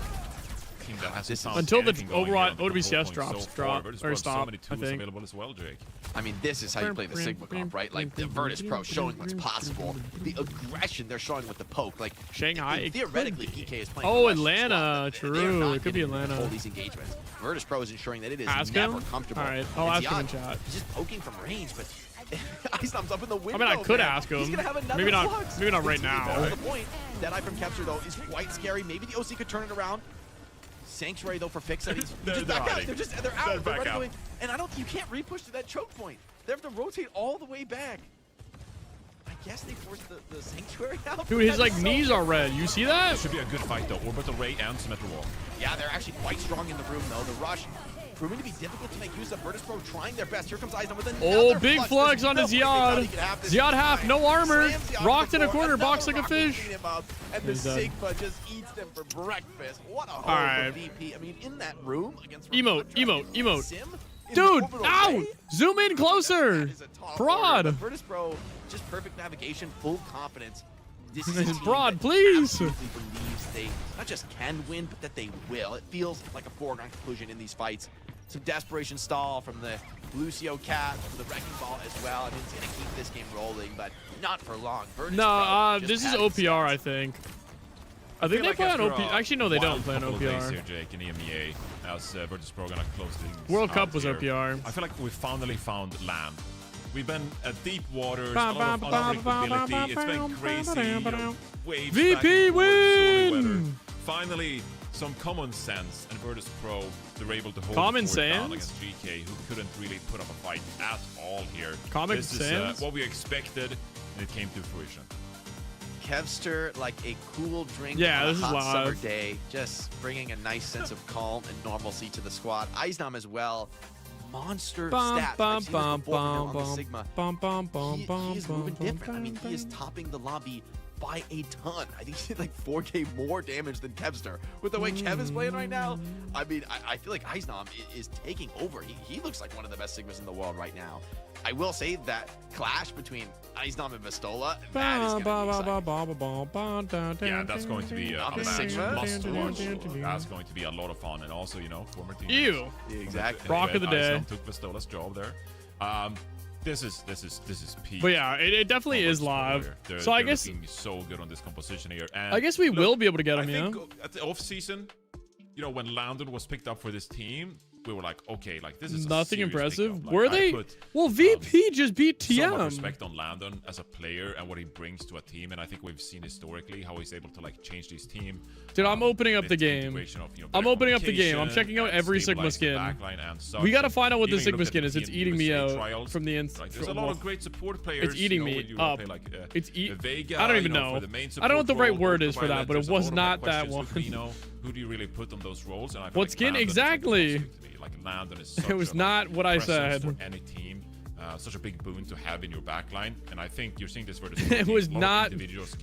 Team that hasn't This found until the anything going Overwatch here on the OWCS control point drops, so far. drop Virtus or Pro have so stop. many I tools think. available as well, Jake. I mean, this is how you play the Sigma comp, right? Like the Virtus Pro showing what's possible, the aggression they're showing with the poke. Like Shanghai. theoretically, PK is playing. Oh, aggressive Atlanta. stuff, and they are True. not It could be getting to Atlanta. control these engagements. Virtus Pro is ensuring that it is Ask never him? comfortable. All right, I'll And ask him in Ziad chat. is just poking from range, but Icenom's up in the I window. mean, I could man. ask He's him. gonna have another Maybe not. flux. Maybe not right Continue now. to the point. Deadeye from Kepster though is quite scary. Maybe the OC could turn it around. Sanctuary though for Fix. He's just back out. They're out. They're running away. And you can't re-push to that choke point. They have to rotate all the way back. I guess they forced the Sanctuary out. Dude, his That's like so knees are red. You see that? This should be a good fight though. Orbital Ray and Symmetra Wall. Yeah, they're actually quite strong in the room though. The rush proving to be difficult to make use of. Virtus Pro trying their best. Here comes Icenom with another Oh, big flux. flex on his There's no way they thought Ziad. he could have this Ziad half, time. no armor. Slams Ziad Rocked to in a the floor. corner, box Another like a rocket fish. beating him up, and the He's dead. Sigma just eats them for breakfast. What a hole right. for VP. I mean, in that room against Emote, Rakattack, emote. Sim in Dude, orbital ow! ray? Zoom in closer. That is a tall Broad. order, but Virtus Pro, just perfect navigation, full confidence. This is a team Broad, that please. absolutely believes they not just can win, but that they will. It feels like a foregone conclusion in these fights. Some desperation stall from the Lucio Cat, from the Wrecking Ball as well. I mean, it's going to keep this game rolling, but not for long. Virtus Pro No, just this is had OPR, I think. I think feel they like play on after OP. a Actually, no, they don't wild play on couple of days OPR. here, Jake, in EMEA, as Virtus Pro gonna close things World out Cup was here. OPR. I feel like we finally found land. We've been at deep waters, a Bam, lot of bam, bam, bam, unpredictability. It's bam, been crazy. You know, waves VP back and forth, stormy weather. win! Finally, some common sense, and Virtus Pro, they're able to hold Common the fort down sense? against GK, who couldn't really put up a fight at all here. Common this sense? is what we expected, and it came to fruition. Kevster like a cool drink Yeah, on a this is hot summer live. day, just bringing a nice sense of calm and normalcy to the squad. Icenom as well. Monster Bum, stats. bum, I've seen this bum, before from him bum, on the bum, Sigma. bum, bum, bum, He bum, is bum, moving bum, different. I mean, bum, he is bum. topping the lobby by a ton. I think he did like 4K more damage than Kevster. With the way Kev is playing right now, I mean, I feel like Icenom is taking over. He looks like one of the best Sigmas in the world right now. I will say that clash between Icenom and Bastola, that is going to be exciting. Yeah, that's going to be a On the match Sigma? must watch. That's going to be a lot of fun, and also, you know, former teammates. Ew. Exactly. Rock of the day. Iceland took Bastola's job there. This is peak. But yeah, it definitely is Virtus Pro live. here. They're, So I they're guess looking so good on this composition here. And I guess we look, will be able to get I him, yeah. think at the off season, you know, when Landon was picked up for this team, we were like, okay, like this is a Nothing serious impressive. pickup. Like, Were I they? put, Well, VP just beat so much TM. respect on Landon as a player and what he brings to a team, and I think we've seen historically how he's able to like change this team. Dude, I'm opening up with the game. integration of, you know, I'm better opening up the game. I'm communication checking out and every Sigma stabilizing the skin. backline and such. We gotta And find out what even this you look Sigma at skin the is. It's Team eating me USA out trials, from the like, there's a lot of great support players. It's eating you know, me when you up. play, like, It's Vega, I don't even you know. for the main I don't know what the support right role, word or is for that, but there's it a was lot of, not like, that questions one. with Vino. Who do you really put on those roles? And I feel What like skin Landon is, like, exactly? closest to me. Like Landon is such It was a, not what I presence said. for any team. Such a big boon to have in your backline, and I think you're seeing this for It was not.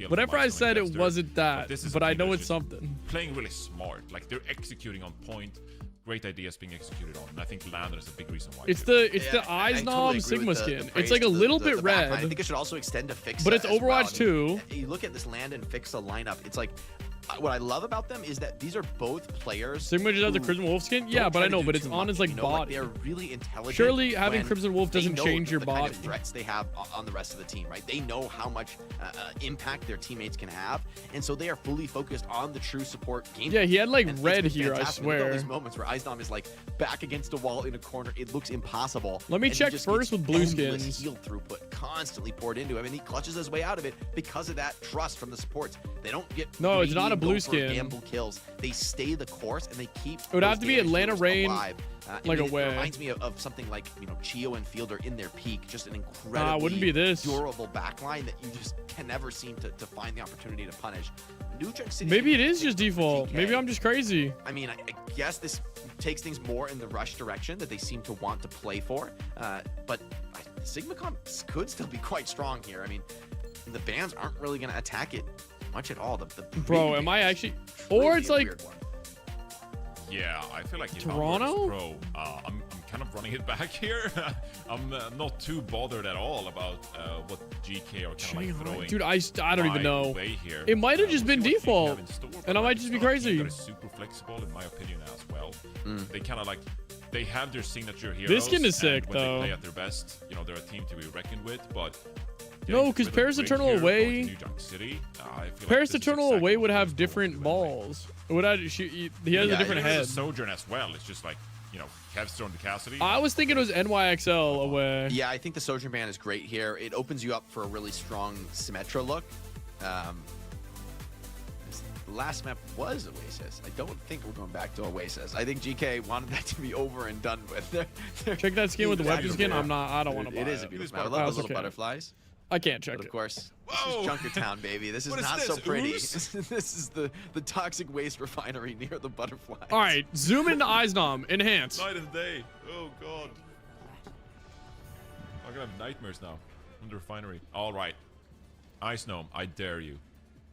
Whatever I said, it wasn't that. But I know it's something. Playing really smart, like they're executing on point. Great ideas being executed on, and I think Landon is a big reason why. It's too. the eyes knob Sigma skin. It's like a little bit backline. red. I think it should also extend to Fixa But it's as well. Overwatch 2. You look at this Landon Fixa lineup. It's like what I love about them is that these are both players. Sigma just has the who Crimson Wolf skin? don't Yeah, but try I to know, do but it's too on much, his like you know, like, body. they're really intelligent. Surely having when Crimson Wolf they doesn't know change your the body. kind of threats they have on the rest of the team, right? They know how much impact their teammates can have, and so they are fully focused on the true support game. Yeah, he had like And it's red been here, I fantastic. Look at all swear. these moments where Icenom is like back against a wall in a corner. It looks impossible. Let me and he check just first gets with blue endless skins. Heal throughput constantly poured into him, and he clutches his way out of it because of that trust from the supports. They don't get No, it's greedy not not a go blue for skin. gamble kills. They stay the course and they keep. It would have to be Atlanta Rain, alive. like It away. reminds me of something like Chio and Fielder in their peak, just an incredibly wouldn't be this. durable backline that you just can never seem to find the opportunity to punish. New Jack City. Maybe it is just default. GK. Maybe I'm just crazy. I mean, I guess this takes things more in the rush direction that they seem to want to play for. But SigmaCom could still be quite strong here. I mean, the bans aren't really going to attack it much at all. Bro, am I actually? Or it's like. Yeah, I feel like if Toronto? I'm Pro, I'm kind of running it back here. I'm not too bothered at all about what GK are kind of like throwing. Dude, I don't even know. way here. It might have just been default, and I might just be crazy. They're super flexible, in my opinion, as well. They kind of like they have their signature heroes. This skin is sick, when though. They play at their best, they're a team to be reckoned with. But No, because Paris Eternal Away. New Jack City, I feel Paris like this is Eternal exactly Away what would they're have going different for. balls. It would have, he has a different head. Sojourn as well. It's just like Kevster and the Cassidy. I was thinking it was NYXL Away. Yeah, I think the Sojourn ban is great here. It opens you up for a really strong Symmetra look. The last map was Oasis. I don't think we're going back to Oasis. I think GK wanted that to be over and done with. Check that skin with the weapon skin. I don't want to buy it. It is a beautiful map. I love the little butterflies. I can't check But it. of course, this is Junkertown, baby. This is not so pretty. This is the toxic waste refinery near the butterflies. All right, zoom into Eisnom. Enhance. Night and day. Oh god. I'm gonna have nightmares now. In the refinery. All right. Ice Gnome, I dare you.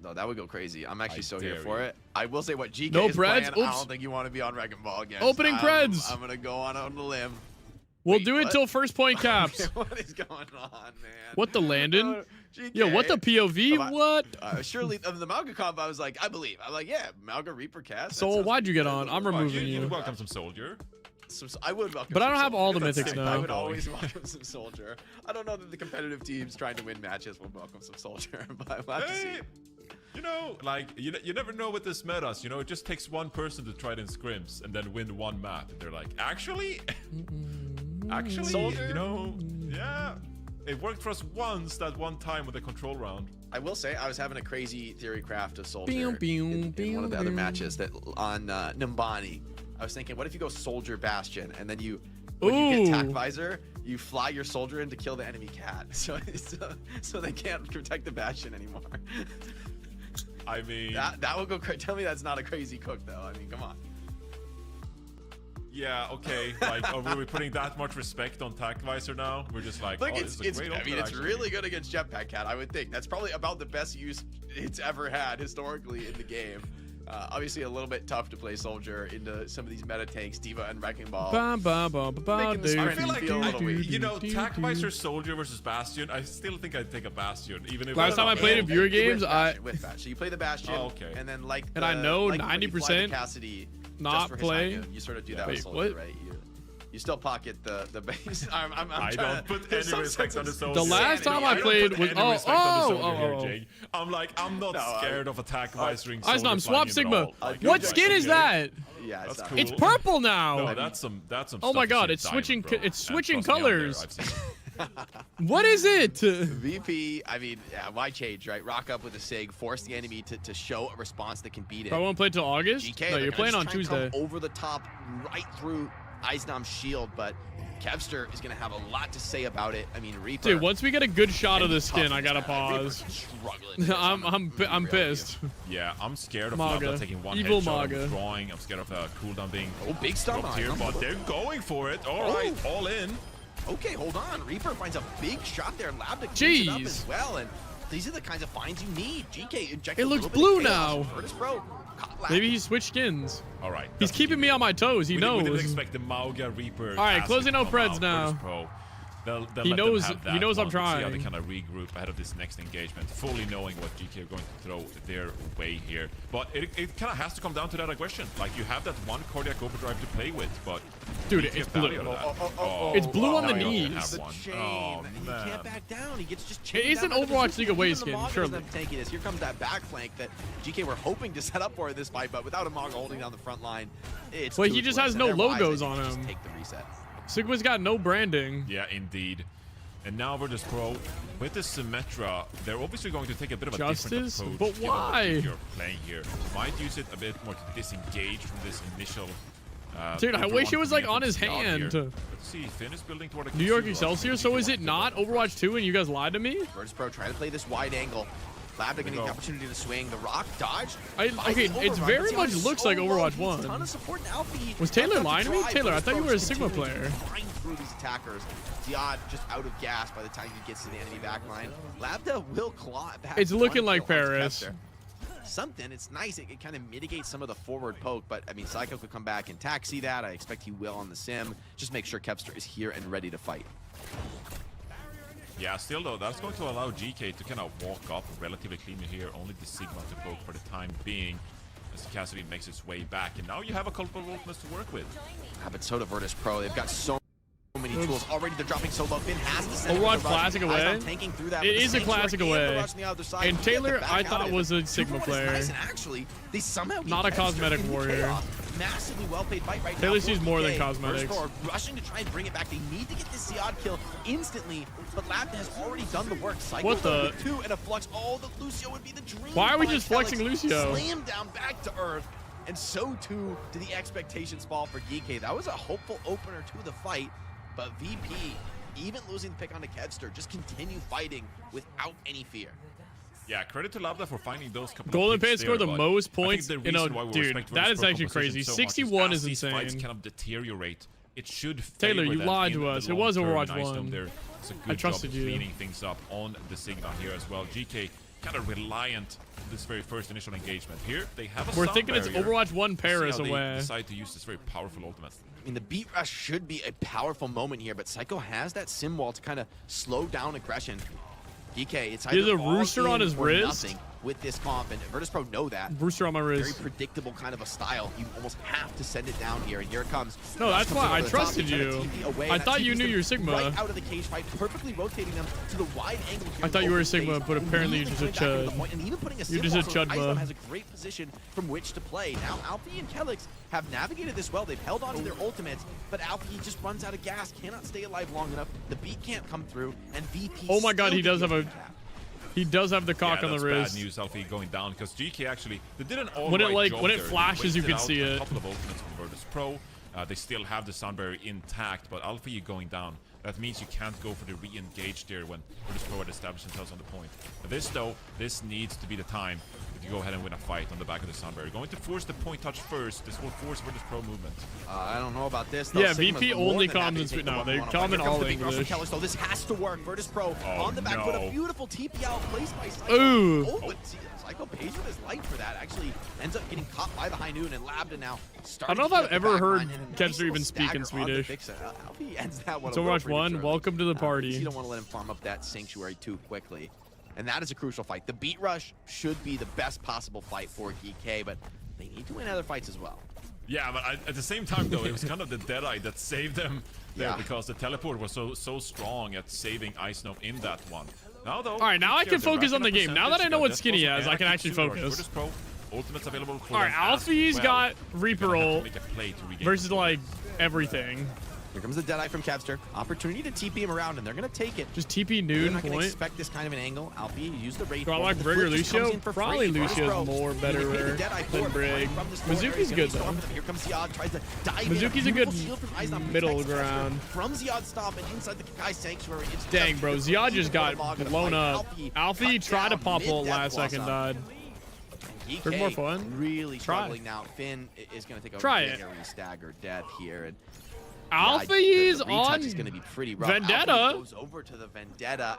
No, that would go crazy. I'm actually so here dare for you. it. I will say what GK No is Preds? playing, I Oops. don't think you want to be on Wrecking Ball again. Opening Preds. I'm going to go on a limb. We'll Wait, do it what? till first point caps. What is going on, man? What the Landon? GK. Yeah, what the POV? What? Surely, of the Malga comp, I was like, I believe. I'm like, yeah, Malga Reaper cast. So why'd you get on? I'm removing You you. welcome some soldier. I would welcome But I some don't have all the Soldier. mythics I now. would always welcome some soldier. I don't know that the competitive teams trying to win matches will welcome some soldier, but we'll have to see. You never know with this metas. It just takes one person to try it in scrims and then win one map. And they're like, actually, Soldier? yeah, it worked for us once that one time with the control round. I will say I was having a crazy theory craft of soldier Pew, pew, in one of the other pew. matches that on Nimbani. I was thinking, what if you go soldier bastion and then when you get tac visor, you fly your soldier in to kill the enemy cat, so they can't protect the bastion anymore. I mean, that will go. Tell me that's not a crazy cook though. I mean, come on. yeah, okay. Like, are we putting that much respect on tac visor now? We're just like, Look, oh, this is a great ultimate, it's actually. really good against Jetpack Cat. I would think that's probably about the best use it's ever had historically in the game. Obviously, a little bit tough to play soldier into some of these meta tanks, Diva and Wrecking Ball. Bum, bum, bum, bum, bum, Making the dude. I sprint feel like, feel a little weak. tac visor soldier versus bastion. I still think I'd take a bastion, even if Last time I played in viewer games, with Bastion. So you play the Bastion, Oh, okay. and then like And I know like when you fly the 90% Cassidy not just for his play. high noon, you sort of do that Wait, with soldier, what? right? You still pocket the base. I'm I trying don't to, put there's any some respect sense on the of soldier. The last time I don't played put was- any oh, respect on the oh, soldier oh, here, Jake. I'm not scared of attack visoring. Eisnom, soldier swap flying in Sigma. at all. Like, What like, skin is okay. that? Yeah, That's not- cool. It's purple now. No, that's some Oh my stuff God, you it's see in switching. Diamond, bro. It's And switching trust me, I'm there. colors. I've seen What is it? VP, I mean, yeah, why change, right? Rock up with a SIG, force the enemy to show a response that can beat it. I won't play till August. GK, No, they're you're gonna playing on just try and Tuesday. come over the top, right through Eisnom's shield, but Kevster is going to have a lot to say about it. I mean, Reaper. Dude, once we get a good shot of the tough skin, I as gotta that. Reaper's pause. struggling. I'm pissed. Yeah, I'm scared of Maga. Maga taking one Evil headshot Maga. of drawing. I'm scared of cooldown being big stun dropped on here, him. but they're going for it. All right, all in. Okay, hold on. Reaper finds a big shot there. Lab to clean it up Jeez. as well, and these are the kinds of finds you need. GK injects It a looks little bit blue of chaos. now. Virtus Pro caught Lab. Maybe he switched skins. All right. He's keeping me on my toes. He We didn't knows. expect the Mauga Reaper. All right, as closing to out come Preds out now. Virtus Pro. They'll He let knows- them have he that knows I'm one. See how they trying. kind of regroup ahead of this next engagement, fully knowing what GK are going to throw their way here. But it kind of has to come down to that aggression. Like, you have that one cardiac overdrive to play with, but Dude, you need to it's get value blue. out of that. It's blue on the now you don't knees. have The one. chain. Oh, He man. can't back down. He gets just It chained is down an by the Overwatch Bazooka. League away Even the skin, Maga surely. doesn't have tanky this. Here comes that back flank that GK were hoping to set up for in this fight, but without a Maga holding down the front line, it's But he just toothless, has and no they're wise, logos they on just him. Take the reset. Sigma's got no branding. Yeah, indeed. And now Virtus Pro, with the Symmetra, they're obviously going to take a bit of a Justice? different But approach. why? You're playing here. Might use it a bit more to disengage from this initial. Dude, I wish it was like on his Here. hand. Let's see, Finn is building toward a New York Q. Excelsior. So is it not Overwatch 2 and you guys lied to me? Virtus Pro trying to play this wide angle. Lab getting the opportunity to swing. The Rock dodge. Okay, it very much looks like Overwatch 1. Ton of support and Alfie. Was Taylor lying to me? Drive. Taylor, I thought you were a Virtus Sigma Pro player. flying through these attackers. Ziad just out of gas by the time he gets to the enemy backline. Labda will claw it back. It's looking one like kill onto Paris. Kester. Something, it's nice. It kind of mitigates some of the forward poke, but I mean, Psycho could come back and taxi that. I expect he will on the sim. Just make sure Kepster is here and ready to fight. Yeah, still though, that's going to allow GK to kind of walk up relatively cleanly here. Only the Sigma to poke for the time being, as Cassidy makes its way back. And now you have a couple of ultimates to work with. Yeah, but so do Virtus Pro. They've got so many tools already. They're dropping so low. Finn has to send Overwatch classic away. Tanking through that, It is a classic away. And Taylor, I thought was a Sigma player. Nice, and actually, they somehow Not a cosmetic warrior. Massively well-paid fight right Taylor now. sees more than cosmetics. Virtus Pro are rushing to try and bring it back. They need to get this Ziad kill instantly, but Lab has already done the work. Psycho What the? with 2 and a flux. Oh, the Lucio would be the dream. Why are we by just flexing Felix. Lucio? Slam down back to earth. And so too do the expectations fall for GK. That was a hopeful opener to the fight, but VP, even losing the pick onto Kevster, just continue fighting without any fear. Yeah, credit to Labda for finding those couple Golden of picks Pay scored there, the but most I think points the in a reason why we dude. respect That Virtus is Pro actually composition crazy. so much 61 as is these fights insane. kind of deteriorate. It should Taylor, favor you them lied in to the us. It was long term. Overwatch Nice 1. done there. It's a I good trusted job you. cleaning things up on the Sigma here as well. GK kind of reliant on this very first initial engagement. Here they have a We're sound thinking it's barrier. Overwatch 1 We'll see Paris how they away. decide to use this very powerful ultimate. I mean, the beat rush should be a powerful moment here, but Psycho has that sim wall to kind of slow down aggression. DK, it's either He has a all rooster on in his or wrist. nothing with this comp, and Virtus Pro know that. Rooster on my Very wrist. predictable kind of a style. You almost have to send it down here, and here it comes. No, that's why I Over the top, trusted they try to you. TP away, I and that thought you TPs knew them your Sigma. Right out of the cage fight, perfectly rotating them to the wide angle. here I thought you were a in Sigma, open but space, apparently you're immediately just a coming back into the chud. point, and even putting a You're just a sim wall so chudma. Iceland has a great position from which to play. Now, Alfie and Kelix have navigated this well. They've held on to their ultimates, but Alfie just runs out of gas, cannot stay alive long enough. The beat can't come through, and VP. Oh my god, still he does can have get a... He does have the cock on the that's wrist. bad news, Alfie going down, because GK actually, they did an all When it, right like, job when it there. They flashes, you waited can out see a it. couple of ultimates from Virtus Pro. They still have the sound barrier intact, but Alfie going down. That means you can't go for the re-engage there when Virtus Pro had established themselves on the point. This though, this needs to be the time that you go ahead and win a fight on the back of the sound barrier. Going to force the point touch first. This will force Virtus Pro movement. I don't know about this. Though. Yeah, Sigma's VP more only than happy comes to in take the no, they 1-1 come in Here comes all the big rush from English. Kellis, though. This has to work. Virtus Pro Oh, on the back foot. no. A beautiful TP out placed by Psycho. Ooh. Oh, but Psycho pays with his life for that. Actually ends up getting caught by the high noon, and Labda now I don't know if I've ever heard Kevster even speak in Swedish. Alfie ends that one It's a little Overwatch 1. prematurely. Welcome to the party. You don't want to let him farm up that sanctuary too quickly. And that is a crucial fight. The beat rush should be the best possible fight for DK, but they need to win other fights as well. Yeah, but at the same time though, it was kind of the Deadeye that saved them there, Yeah. because the teleport was so strong at saving Ice Snow in that one. Now though, All right, now I can they're focus on the racking up game. Now that I percentage. know what Death Skinny Force has, I can active actually super rush. focus. Virtus Pro, ultimates available for All right, them as Alfie's well. got Reaper Gonna have to ult make a play to regain versus control. like everything. Here comes the Deadeye from Kevster. Opportunity to TP him around, and they're going to take it. Just TP They're noon not going to point. expect this kind of an angle. Alfie used the rate. Do I like Brig or Lucio? Probably Lucio's more better than Brig. Mizuki's good though. Here comes Ziad, tries to dive Mizuki's in. a good Beautiful shield from Izon, middle protects Kevster ground. From Ziad's stop and inside the Kai Sanctuary. It's Dang, just bro. beautiful. Ziad Even just got Waterlog in a blown fight. up. Alfie cut tried to down pop ult mid-death last second, blossom. died. DK There's more fun. Really Try. struggling now. Finn is going to take over Try the it. area stagger death here. And Alfie's the retouch on is going to be pretty rough. Vendetta. Alfie goes over to the Vendetta.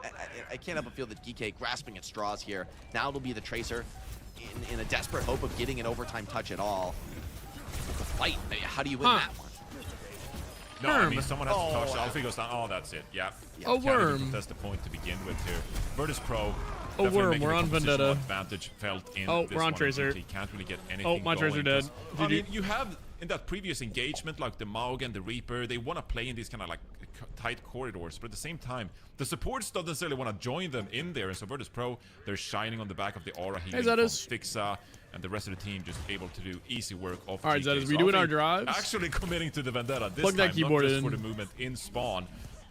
I can't help but feel that DK grasping at straws here. Now it'll be the Tracer in a desperate hope of getting an overtime touch at all. The fight. How do you win that one? No, I mean Worm. someone has to touch. Alfie goes down. Oh, that's it. Yeah. A worm. That's the point to begin with here. Virtus Pro. A definitely worm. making We're a on compositional Vendetta. Advantage felt in Oh, this we're on one. Tracer. He can't really get anything Oh, my going, Tracer dead. 'cause, I GG. mean, you have in that previous engagement, like the Maug and the Reaper, they want to play in these kind of like tight corridors, but at the same time, the supports don't necessarily want to join them in there. And so Virtus Pro, they're shining on the back of the aura healing from Zedis. Fixa, and the rest of the team just able to do easy work off. All right, GK. Zedis, we So doing our Alfie drives? Actually committing to the Vendetta this Plug that time, keyboard not just in. for the movement in spawn.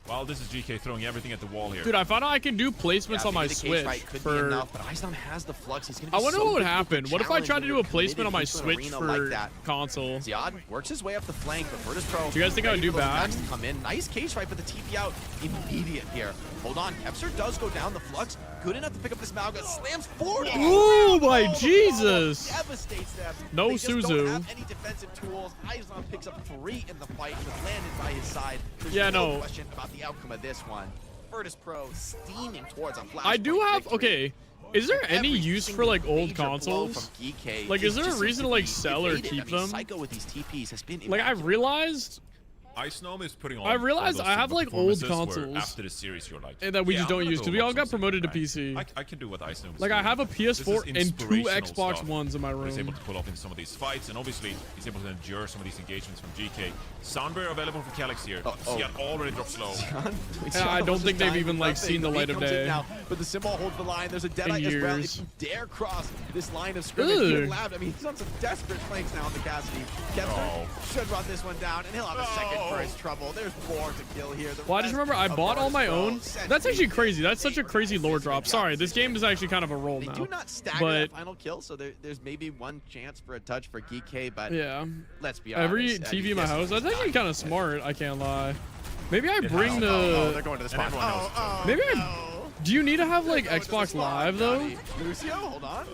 Well, this is GK throwing everything at the wall here. Dude, I found out I can do placements on my Switch Could for... be enough, but Iceland has the flux. He's gonna be I wonder so what would difficult to happen. What if I challenge tried when to do you're a placement on my committed into an Switch arena for like that. console? Ziad works his way up the flank, but Virtus Pro. Do you guys think I would do bad? Come in, nice cage fight, but the TP out immediate here. Hold on, Kepster does go down the flux. Good enough to pick up this Malga. Slams forward. Ooh, my Jesus! Devastates them. No They just Suzu. don't have any defensive tools. Iceland picks up 3 in the fight with Landon by his side. There's Yeah, no no. question about the outcome of this one. Virtus Pro steaming towards a flash. I do have... Okay. Is there any Every use for, single like, old major blow consoles? from GK Like, is there a just reason to, seems like, be sell or evaded. keep I mean, them? Psycho with these TPs has been Like, I've realized... Ice Gnome is putting on. I realized I have, like, old consoles. After the series, you're like, And that we yeah, just I'm don't gonna use, go because we all watch got something, promoted to right? PC. I can do what Ice Gnome is Like, I doing. have a This is PS4 and 2 inspirational Xbox stuff. Ones in my room. He's able to pull off in some of these fights, and obviously he's able to endure some of these engagements from GK. Soundbar available for Calyx here. Ziad already dropped slow. And I don't think they've even, like, seen the light of day. Now, but the symbol holds the line. There's a Deadeye In as well. If years. you dare cross this line of scrimmage, Ugh. you're allowed. I mean, he's on some desperate flanks now on the Cassidy. Kepster should run this one down, and he'll have a second for his trouble. There's more to kill here. The Well, I just remember I rest bought of all my Virtus Pro own. sent That's actually me. crazy. That's such a crazy lore drop. Sorry, this game is actually kind of a roll They now. do not stagger But that final kill, so there's maybe one chance for a touch for GK, but yeah, let's be honest. every I mean, TV in my this house. was That's actually not kind of smart. I can't lie. Maybe I bring Oh, the. they're going to the spot. Maybe I. Do you need to have like Xbox Live though? Lucio, hold on.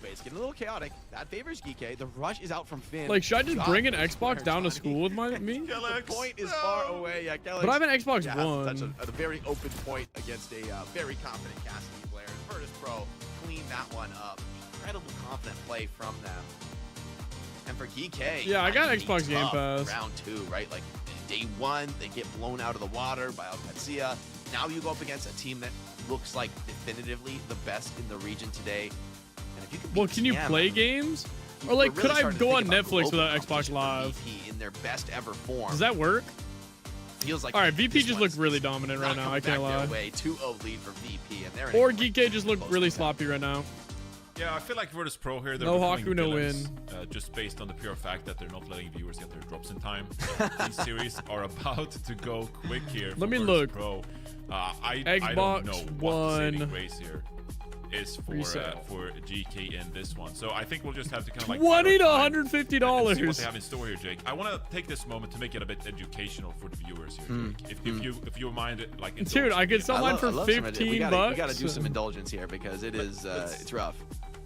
Wait, it's getting a little chaotic. That favors GK. The rush is out from Finn. Like, should I just God bring an knows Xbox where down to Johnny- school with me? The point is far away. Yeah, Kelly. But I have an Xbox yeah, One. That's a very open point against a very confident Cassidy player. Virtus Pro cleaned that one up. Incredible confident play from them. And for GK, Yeah, I got might be Xbox Game tough Pass. Round 2, right? Like day 1, they get blown out of the water by Alcacia. Now you go up against a team that looks like definitively the best in the region today. And if you can beat Well, can you TM, play games? you Or like, were could really I starting to go think on about Netflix global without Xbox competition for Live? VP in their best ever form. Does that work? Feels like All right, VP this just one's looked really dominant right not now. coming I can't back their lie. way. 2-0 lead for VP, and they're in Or a GK just looked really sloppy right now. Yeah, I feel like Virtus Pro here, they're No becoming Haku, no villains, just based on the pure fact that they're not letting viewers get their drops in time. These series are about to go quick here. Let me Virtus look. Pro. I Xbox don't know what the saving One. grace here is for GK in this one. So I think we'll just have to kind of like $20 to and see what $150. they have in store here, Jake. I want to take this moment to make it a bit educational for the viewers here, Jake. If you mind it, like Dude, I could sell mine for love some of it. 15 We gotta bucks. do some indulgence here because it is it's rough.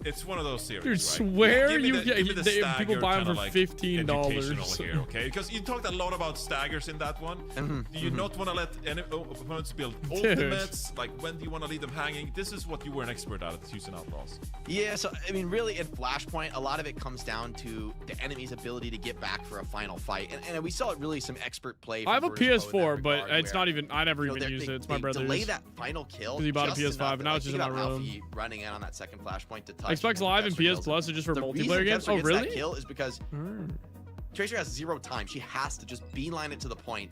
It's one of those series, Dude, right? swear Give me you the- get give me the people stagger buy them kinda for like $15. educational here, okay? Because you talked a lot about staggers in that one. Do you not want to let any opponents build ultimates? Like, when do you want to leave them hanging? This is what you were an expert at Houston Outlaws. Yeah, so I mean, really, in Flashpoint, a lot of it comes down to the enemy's ability to get back for a final fight, and we saw really some expert play. I have a from Virtus Pro in PS4, that but regard, it's where, not even. I never you know, even they- used they- it. It's my they brother's. delay that final kill. Because he bought a just PS5, enough and that, now like, it's just you in my got room. Alfie running in on that second Flashpoint to touch. Xbox and Live and Kepster PS kills Plus him. are just for The multiplayer reason games? Kepster Oh, gets really? That kill is because Tracer has 0 time. She has to just beeline it to the point,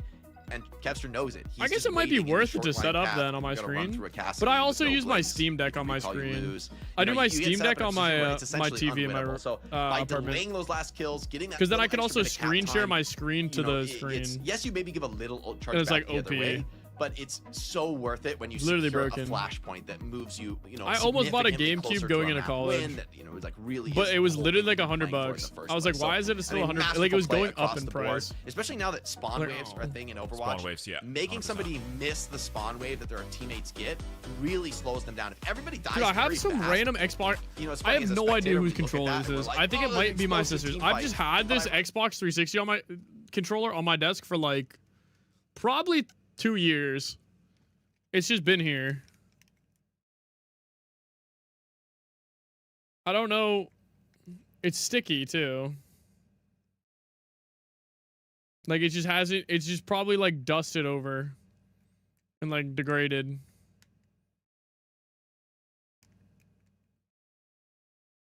and Kepster knows it. I guess it might be worth it to set up then on my screen. But I also use my Steam Deck on my screen. I do my Steam Deck on my my TV in my by apartment. delaying those last kills, getting that Because then I little can also extra bit of cap screen share time, my screen to you know, the screen. yes, you maybe give a little charge And it's back like the other OP. way, but it's so worth it when you Literally secure broken. a flashpoint that moves you. You know, I almost bought a significantly GameCube closer going to a into map college. win that, you know, was like really. But is it was the literally like whole thing $100 playing for in bucks. the first I was like, place. why is it still I mean, 100? Like, it was masterful play going up across in the board, price. especially now that spawn Like, waves are a thing in Overwatch. Spawn waves, yeah, Making 100%. somebody miss the spawn wave that their teammates get really slows them down. If everybody dies, Dude, I have very some fast, random Xbox. You know, it's I funny, have as a no idea spectator, whose we look at controller that this and we're is. like, I think it oh, might be my explosive sister's. team I've fight. just had this But Xbox 360 on my controller on my desk for like probably 2 years. It's just been here. I don't know. It's sticky too. Like, it just hasn't. It's just probably like dusted over and like degraded.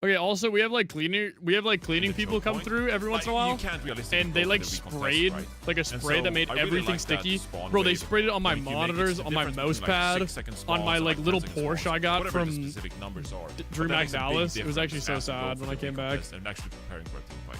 Okay, also we have like cleaning people come through every once in a while, You can't realistically and they go like with the recontest, sprayed right? like a And spray so that made I really everything like that sticky. spawn Bro, they wave. sprayed it on my Like, you make it monitors, the on my difference mouse between, like, pad, 6-second on spawns my and, like like, little 10-second Porsche spawns, I got whatever the from specific numbers are. But Dream that Mac makes a big Dallas. It was difference actually so as you go sad for when I the came back. contest and actually preparing for a team fight.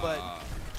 but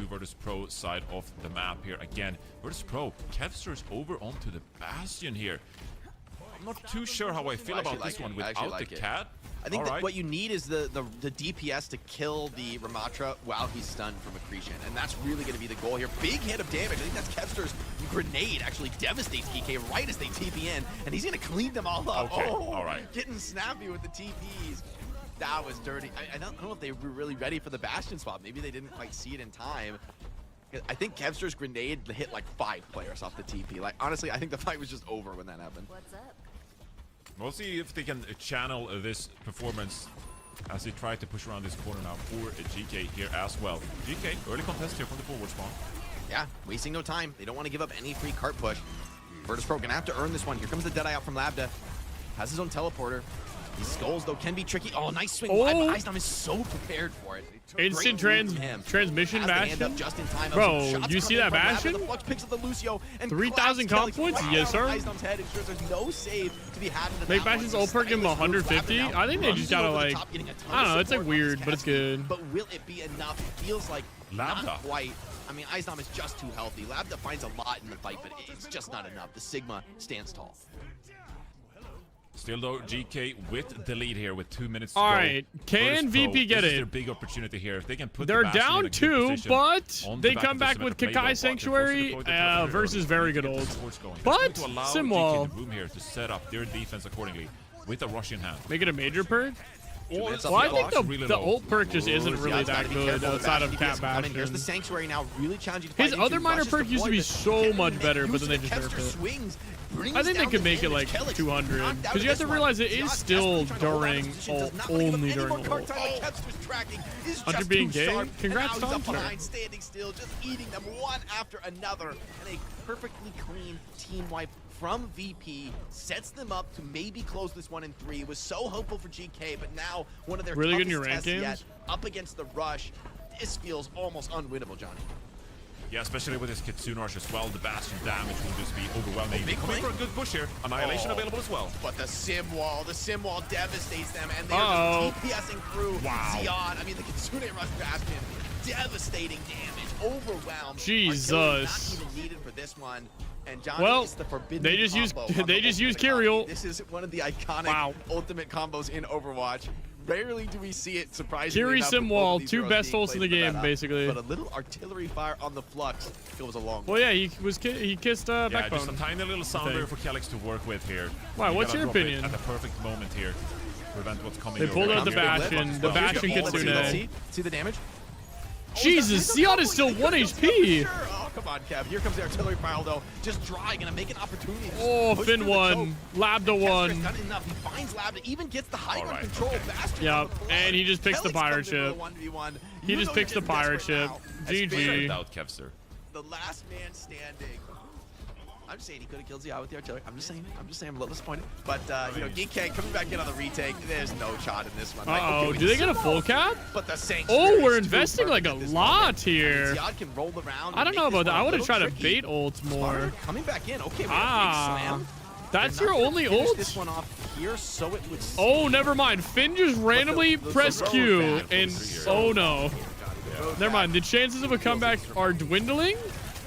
to Virtus Pro side of the map here again. Virtus Pro, Kevster's over onto the Bastion here. I'm not too sure how I feel I actually about this like one it. I actually without the like it. cat. I think that Alright. what you need is the DPS to kill the Ramatra while he's stunned from accretion, and that's really going to be the goal here. Big hit of damage. I think that's Kevster's grenade actually devastates GK right as they TP in, and he's going to clean them all up. Okay, Oh, alright. Getting snappy with the TPs. That was dirty. I don't know if they were really ready for the Bastion spot. Maybe they didn't quite see it in time. I think Kevster's grenade hit like 5 players off the TP. Like, honestly, I think the fight was just over when that happened. What's up? We'll see if they can channel this performance as they try to push around this corner now for GK here as well. GK, early contest here from the forward spawn. Yeah, wasting no time. They don't want to give up any free cart push. Virtus Pro gonna have to earn this one. Here comes the Deadeye out from Labda. Has his own teleporter. These skulls, though, can be tricky. Oh, nice swing. Oh. Eisdom is so prepared for it. Instant Great move from him. transmission Has the hand up bastion? just in time. Bro, Some shots you see coming that from Labda. bastion? The Flux picks up the Lucio and 3,000 claps comp Kelly points? right Yes, sir. on Eisdom's head. Ensures there's no save to be had in the Make Bastion's ult perk him 150? I think they just gotta like, I don't know, it's like weird, but it's good. But will it be enough? It feels like Labda. not quite. I mean, Eisdom is just too healthy. Labda finds a lot in the fight, but it's just not enough. The Sigma stands tall. Still though, GK with the lead here with 2 minutes to All go. right, can Virtus Pro, VP get this is it? their big opportunity here. If they can put They're the Bastion in a down good 2, position but on the they back come of the back Symmetra with playbook, Kakai but Sanctuary they're forced to deploy the turret versus early. very Need good to get ult. the force going. That's But going to allow Simwall. GK the room here to set up their defense accordingly with a rush in hand. Make it a major perk? minutes Well, off I the think clock. the ult perk just isn't Ooh, really Ziad's gotta that be good careful. The outside of Bastion Cat DPS coming. Here's the Bastion. Sanctuary now, really challenging to His fight other into. minor Rushes perk used to be deployed, so much and better, but then they uses just nerfed Kevster it. swings, brings I think they down could the make it damage. like Kellic 200 knocked out because of you have this to one. realize it is Ziad still desperately trying to hold on to during his position, does not wanna give up only any during more ult. cart time, but Kevster's tracking is Hunter just being too gay? sharp, Congrats, and now he's up Hunter. behind, standing still, just eating them one after another, and a perfectly clean team wipe from VP sets them up to maybe close this 1 in 3. Was so hopeful for GK, but now one of their Really good in toughest your tests rankings? yet up against the rush. This feels almost unwinnable, Johnny. Yeah, especially with his Kitsune rush as well. The Bastion damage will just be overwhelming. Big Coming play. for a good push here. Annihilation available as well. But the sim wall devastates them, and they're Uh-oh. just TPSing through Wow. Ziad. I mean, the Kitsune Rush Bastion, devastating damage, overwhelmed. Jesus. Artillery not even needed for this one. And Johnny, Well, it's the forbidden they just used- combo on they the just used ultimate Kyriel. combo. This is one of the iconic ultimate combos in Overwatch. Rarely do we see it, surprisingly Kiri enough, with both Simwall, of these 2 heroes best being ults in played the in game, meta. basically. But a little artillery fire on the Flux goes a long way. Well, yeah, he kissed Yeah, Backbone. just a tiny little sounder for Kelix to work with here. Why, You what's gotta your drop it opinion? At the perfect moment here. Prevent what's coming They your pulled way. out the Bastion. The Bastion Kitsune. See the damage? Jesus, Ziad is still 1 HP. Oh, come on, Kev. Here comes the artillery fire, though. Just dry, gonna make an opportunity. to Oh, push Finn through the won. choke. Labda Kester's won. done enough. He finds Labda, even gets the high ground Alright, control. okay. Bastion Yep, on the play. and he just picks the Kelix pirate comes in ship. with a 1v1. He You just know picks you're the getting pirate desperate ship. now. As GG. Finn, Without Kevster. the last man standing. I'm just saying he could have killed Ziad with the artillery. I'm just saying. I'm a little disappointed. But, you know, DK coming back in on the retake. There's no shot in this one. Like, Uh-oh, okay, do they get a full cap? But the Sanctuary Oh, we're is too investing like perfect a at this lot moment. here. Ziad can roll around. I don't and know make about this that. I one a would have little tried to tricky. bait ult more. Sparta coming back in. Okay, we got a Ah, big slam. that's They're your not only gonna finish ult? This one off here, so it would. Oh, never mind. Finn just randomly the pressed road Q, bad and from oh no. Never mind. The chances of a comeback are dwindling.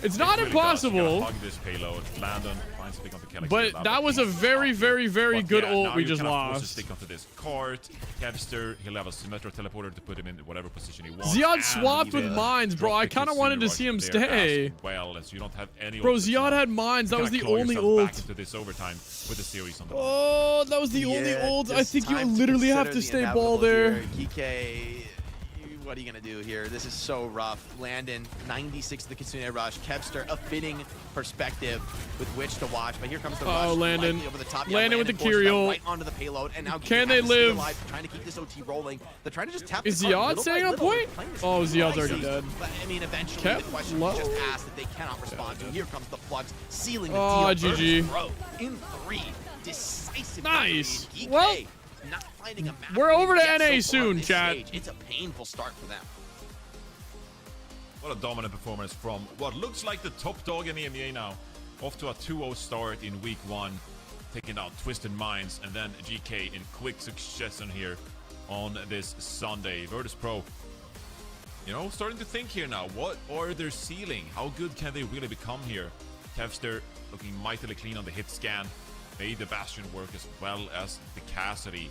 It's not Really does. You gotta impossible, hug this payload. Landon finds pick on the Kelix. but that was a very, very, very But good yeah, ult now we you just kind of force to lost. stick onto this cart. Kevster, he'll have a Symmetra teleporter to put him in whatever position he wants. Ziad and swapped with even mines, bro. drop I the kind of Kitsune wanted to rush see him there stay. as well, as you don't have any Bro, ults Ziad now. had mines. That You was the kinda claw only yourself back ult. into this overtime with the series on the Oh, that was the only Yeah, ult. I just think you time to literally have consider to the stay ball inevitable there. here. GK, what are you gonna do here? This is so rough. Landon, 96 to the Kitsune Rush. Kevster, a fitting perspective with which to watch. But here comes the rush. Oh, Landon. Lightly over the top. Landon with the forced out Kyriel. right onto the payload. And now Can GK they has to stay live? alive, trying to keep this OT rolling. They're trying to just tap Is the card Ziad little by staying on little. point? They're playing this Oh, Ziad's already nicely. dead. But I mean, eventually Kept the question low? is just asked that they cannot respond to. Here comes the Flux, sealing the Oh, deal. GG. Virtus Pro in 3. Decisive. Nice. victory. Well, GK not finding a map we're over to yet NA so far on soon, this chat. stage. It's a painful start for them. What a dominant performance from what looks like the top dog in EMEA now. Off to a 2-0 start in week 1, taking out Twisted Minds, and then GK in quick succession here on this Sunday. Virtus Pro, you know, starting to think here now. What are their ceiling? How good can they really become here? Kevster looking mightily clean on the hit scan. made the Bastion work as well as the Cassidy.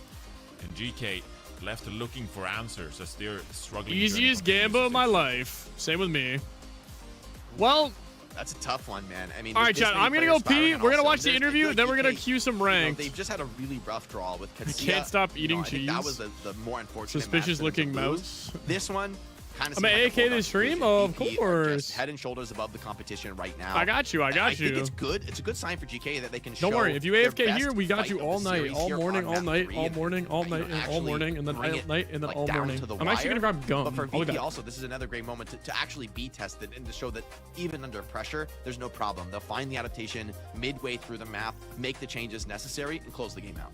And GK left looking for answers as they're struggling. Easiest gamble of my life. Same with me. Well, that's a tough one, man. I mean, all right, chat. I'm gonna go pee. We're gonna watch the interview, then we're gonna cue some ranked. They've just had a really rough draw with Katsuya. I can't stop eating I think cheese. that was the more unfortunate. Suspicious match for them looking to lose. mouse. This one kind of. I'm gonna AK this stream, of course. Head and shoulders above the competition right now. I got you. I got you. think it's good. It's a good sign for GK that they can show. Don't worry. If you their AFK here, best we got fight you of all the night, series all here morning, on all map night, 3 all and, morning, all you know, night, and all actually morning, and then bring all it, night, and then like, all down morning. to the I'm actually gonna wire. grab gum. But for I'll be VP back. also, this is another great moment to actually be tested and to show that even under pressure, there's no problem. They'll find the adaptation midway through the map, make the changes necessary, and close the game out.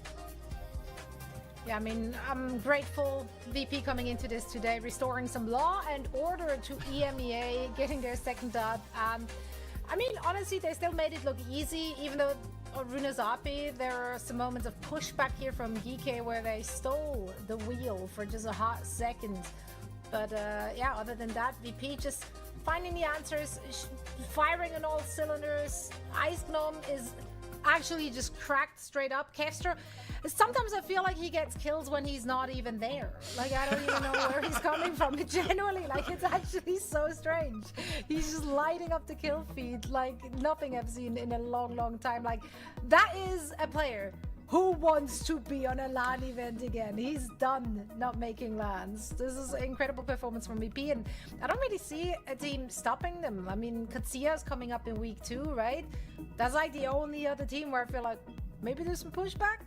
Yeah, I mean, I'm grateful VP coming into this today, restoring some law and order to EMEA, getting their second dub. I mean, honestly, they still made it look easy, even though Runazapi, there are some moments of pushback here from GK where they stole the wheel for just a hot second. But yeah, other than that, VP just finding the answers, firing on all cylinders. Ice Gnome is actually just cracked straight up. Kevster, sometimes I feel like he gets kills when he's not even there. Like, I don't even know where he's coming from. But genuinely, like, it's actually so strange. He's just lighting up the kill feed like nothing I've seen in a long, long time. Like, that is a player who wants to be on a LAN event again. He's done not making LANs. This is an incredible performance from VP, and I don't really see a team stopping them. I mean, Katsuya is coming up in week 2, right? That's like the only other team where I feel like maybe there's some pushback.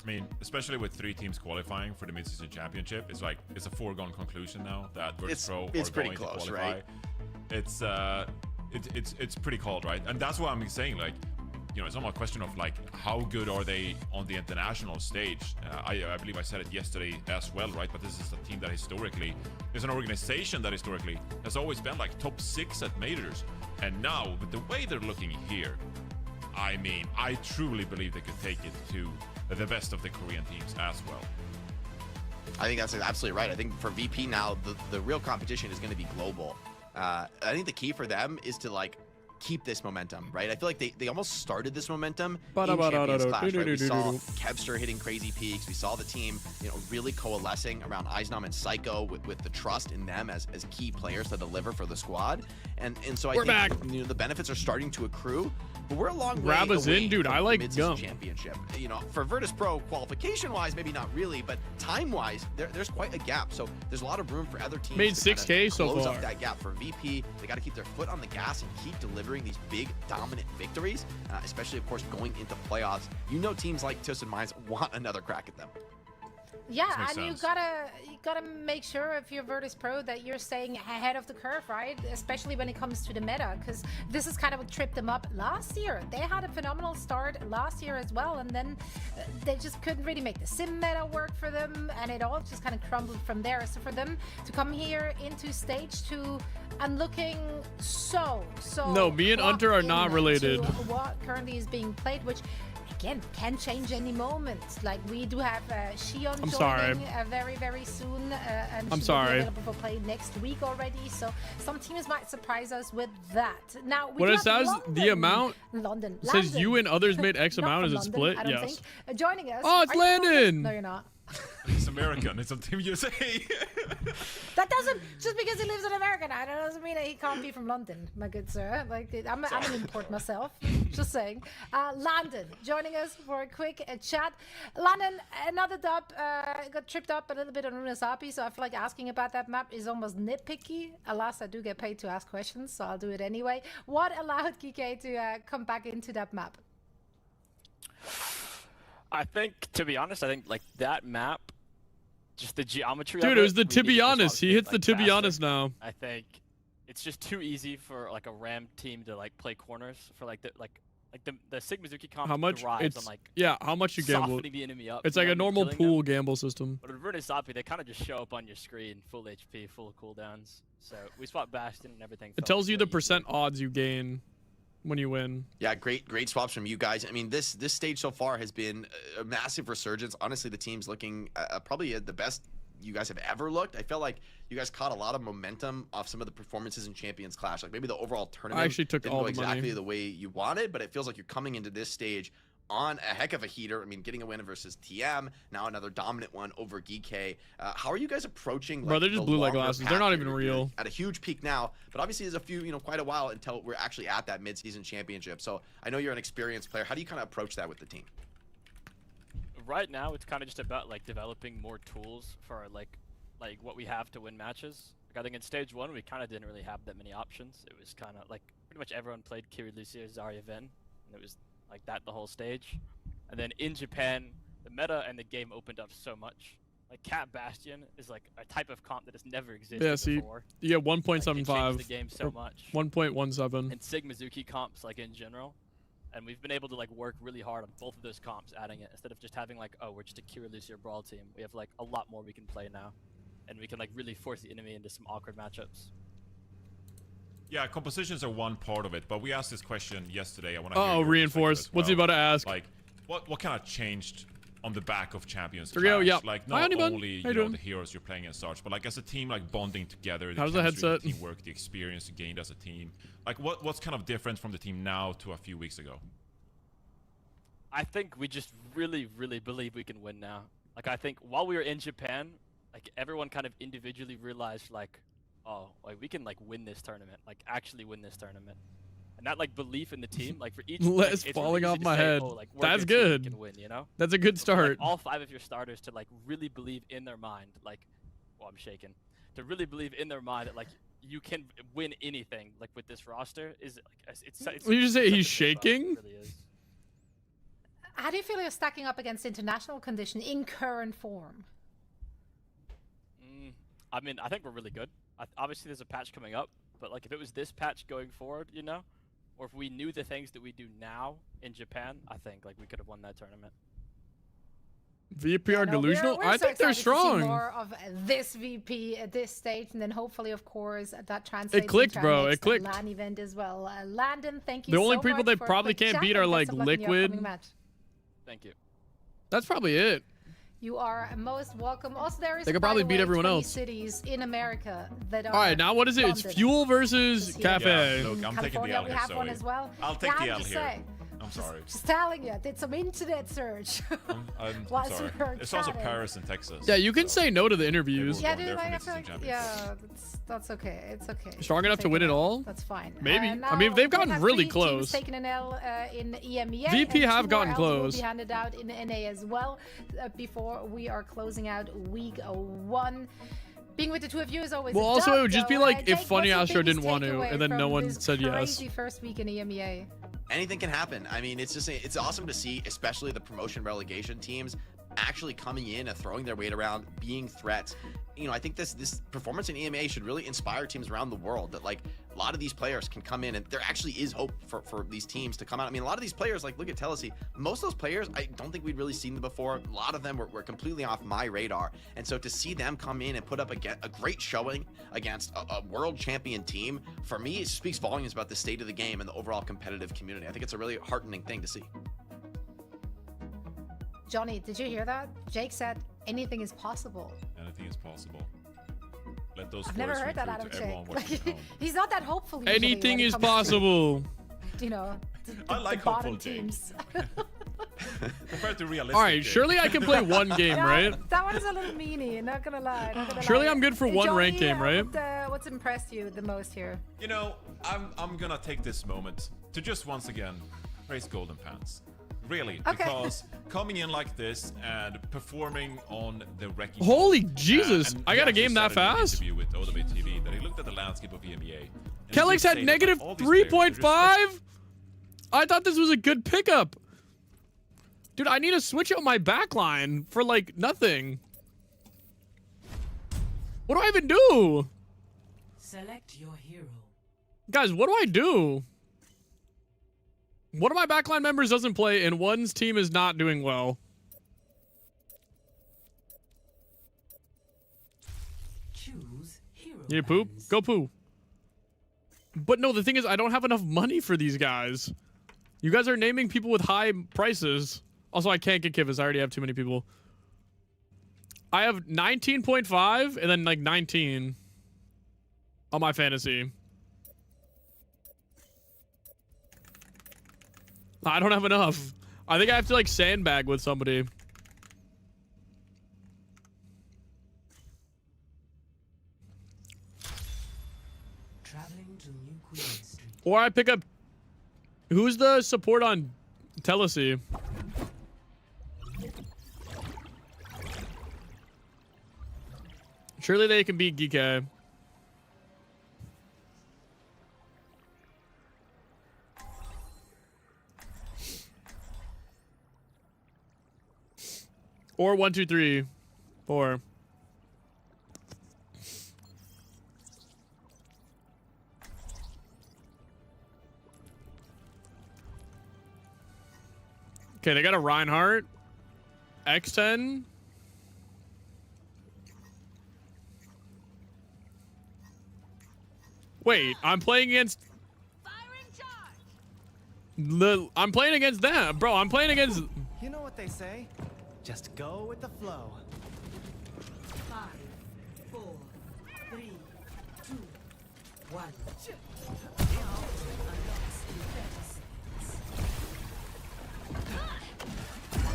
I mean, especially with 3 teams qualifying for the mid-season championship, it's like it's a foregone conclusion now that Virtus Pro it's are pretty going close, to qualify. right? It's pretty cold, right? And that's what I'm saying. Like, you know, it's not a question of like how good are they on the international stage. I believe I said it yesterday as well, right? But this is a team that historically is an organization that historically has always been like top 6 at majors, and now with the way they're looking here, I mean, I truly believe they could take it to the best of the Korean teams as well. I think that's absolutely right. I think for VP now, the real competition is going to be global. I think the key for them is to like keep this momentum, right? I feel like they almost started this momentum in Champions Clash, right? We saw Kevster hitting crazy peaks. We saw the team, you know, really coalescing around Eisnom and Psycho with the trust in them as key players to deliver for the squad. And so I think you know, the benefits are starting to accrue. But we're a long way Grab us away in, dude. from I like the mid-season gum. championship. You know, for Virtus Pro qualification-wise, maybe not really, but time-wise, there's quite a gap. So there's a lot of room for other teams Made to 6K so close far. up that gap. For VP, they got to keep their foot on the gas and keep delivering these big, dominant victories, especially, of course, going into playoffs. You know, teams like TuS and Mines want another crack at them. Yeah, and you gotta make sure if you're Virtus Pro that you're staying ahead of the curve, right? Especially when it comes to the meta, because this is kind of what tripped them up last year. They had a phenomenal start last year as well, and then they just couldn't really make the sim meta work for them, and it all just kind of crumbled from there. So for them to come here into stage 2 and looking so No, me and Hunter are not related. to what currently is being played, which again can change any moment. Like, we do have Shion joining very, very soon, and I'm she sorry. will be available for play next week already. So some teams might surprise us with that. Now, we What do it have says, the amount London says you and others made X Not amount. from Is it London, split? I don't Yes. think. Joining us. Oh, it's Are you from Landon. No, you're not. It's American. It's on Team USA. That doesn't, just because he lives in America now, that doesn't mean that he can't be from London, my good sir. Like, I'm an import myself, just saying. Landon joining us for a quick chat. Landon, another dub, got tripped up a little bit on Runazapi, so I feel like asking about that map is almost nitpicky. Alas, I do get paid to ask questions, so I'll do it anyway. What allowed Kike to come back into that map? I think, to be honest, I think like that map, just the geometry. Dude, of it was the we to need be just honest. He obviously, hits the like, to be faster. honest now. I think it's just too easy for like a Ram team to like play corners for like the Sigmazuki comp How much? derives It's on like how much you gamble. softening the enemy up. It's you like know, a normal killing pool them. gamble system. But with Runazapi, they kind of just show up on your screen, full HP, full cooldowns. So we spot Bastion and everything. It tells you the percent odds you gain when you win. Yeah, great swaps from you guys. I mean, this stage so far has been a massive resurgence. Honestly, the team's looking probably at the best you guys have ever looked. I felt like you guys caught a lot of momentum off some of the performances in Champions Clash. Like maybe the overall tournament I actually took didn't all go the money. exactly the way you wanted, but it feels like you're coming into this stage on a heck of a heater. I mean, getting a win versus TM, now another dominant one over Geekay. How are you guys approaching? Like, Bro, they're just the blue light longer glasses. path They're not here? even You're real. at a huge peak now, but obviously there's a few, quite a while until we're actually at that mid-season championship. So I know you're an experienced player. How do you kind of approach that with the team? Right now, it's kind of just about like developing more tools for like what we have to win matches. Like I think in stage 1, we kind of didn't really have that many options. It was kind of like pretty much everyone played Kiri, Lucia, Zarya, Ven, and it was like that the whole stage. And then in Japan, the meta and the game opened up so much. Like Cat Bastion is like a type of comp that has never existed Yeah, see, before. you get 1.75. Like, it changed the game so much. 1.17. And Sigmazuki comps like in general. And we've been able to like work really hard on both of those comps, adding it instead of just having like, oh, we're just a Kira Lucia Brawl team. We have like a lot more we can play now, and we can like really force the enemy into some awkward matchups. Yeah, compositions are one part of it, but we asked this question yesterday. I want to. Oh, reinforce. What's he about to ask? Like, what kind of changed on the back of Champions There we go, Clash? yeah. Like Hi, not Honeyman. only How you doing? the heroes you're playing and such, but like as a team, like bonding together. How's the chemistry, headset? The teamwork, the experience you gained as a team. Like what's kind of different from the team now to a few weeks ago? I think we just really, really believe we can win now. Like I think while we were in Japan, like everyone kind of individually realized like, oh, like we can like win this tournament, like actually win this tournament. And that like belief in the team, like for each, like, Less it's falling really easy off to my say, head. Oh, like, we're That's a team, we good. can win, you know? That's a good But for, like, start. all 5 of your starters to like really believe in their mind, like, well, I'm shaking. To really believe in their mind that like you can win anything, like with this roster, is like it's. Will you just say such he's a big buzz, it shaking? really is. How do you feel you're stacking up against international condition in current form? I mean, I think we're really good. Obviously, there's a patch coming up, but like if it was this patch going forward, you know, or if we knew the things that we do now in Japan, I think like we could have won that tournament. VP are delusional? We're I so think they're excited to see strong. more of this VP at this stage, and then hopefully, of course, that translates. It clicked, into our bro. It next clicked. LAN event as well. Landon, thank you. The only so people much they for a probably quick can't chat, beat and are, best like, of luck in your upcoming Liquid. match. Thank you. That's probably it. You are most welcome. Also, there is They could by probably the beat way, everyone 20 else. cities in America that are. All right, now what is it? It's London. Fuel versus Yeah, Cafe. look, I'm taking the California, L we here, have one Zoe. as well. I'll take Yeah, the I'm L just here. saying. I'm sorry. Just telling you, did some internet search. I'm Whilst sorry. we were It's also chatting. Paris and Texas. Yeah, you can say no to the interviews. Yeah, going dude, there for like, I feel mid-season like, yeah, that's okay. It's okay. Strong enough to Take win it out. all? That's fine. Maybe. I Now mean, they've we gotten have really 3 close. teams taking an L in EMEA. VP and have 2 gotten more Ls will close. be handed out in NA as well before we are closing out week 1. Being with the 2 of you is always. Well, a also, dub, it would just be though. like if Jake, Funny what's Astro your didn't biggest want to, takeaway and then no from one this said yes. Crazy first week in EMEA. Anything can happen. I mean, it's awesome to see, especially the promotion relegation teams actually coming in and throwing their weight around, being threats. You know, I think this performance in EMA should really inspire teams around the world that like a lot of these players can come in and there actually is hope for these teams to come out. I mean, a lot of these players, like look at Telesi, most of those players, I don't think we'd really seen them before. A lot of them were completely off my radar. And so to see them come in and put up a great showing against a world champion team, for me, it speaks volumes about the state of the game and the overall competitive community. I think it's a really heartening thing to see. Johnny, did you hear that? Jake said anything is possible. Anything is possible. Let those I've never words heard that ring out true of to Jake. everyone watching at home. He's not that hopeful. usually Anything when it is comes to, possible. you know, I like the bottom hopeful Jake. teams. Compared to realistic. All right, Jake. surely I can play one game, Yeah, right? That one is a little meanie, not gonna lie. Not gonna Surely lie. I'm good for one Johnny, rank game, right? What's impressed you the most here? You know, I'm gonna take this moment to just once again praise Golden Pants. Really, Okay. because coming in like this and performing on the wrecking. Holy ball, Jesus, and I he got a actually game that said in an fast? interview with OWTV that he looked at the landscape of EMEA. and he Kellex did say had that, negative like, all these players, they're just 3.5? I thought this was a good pickup. Dude, I need to switch out my backline for like nothing. What do I even do? Select your hero. Guys, what do I do? One of my backline members doesn't play and one's team is not doing well. Choose hero. You need to poop? plans. Go poo. But no, the thing is, I don't have enough money for these guys. You guys are naming people with high prices. Also, I can't get Kivas. I already have too many people. I have 19.5 and then like 19 on my fantasy. I don't have enough. I think I have to like sandbag with somebody. Traveling to New Queen Street. Or I pick up... Who's the support on Telesea? Surely they can beat GK. Or 1, 2, 3, 4. Okay, they got a Reinhardt. X10. Wait, I'm playing against... I'm playing against them. Bro, I'm playing against... You know what they say? Just go with the flow. 5, 4, 3, 2, 1.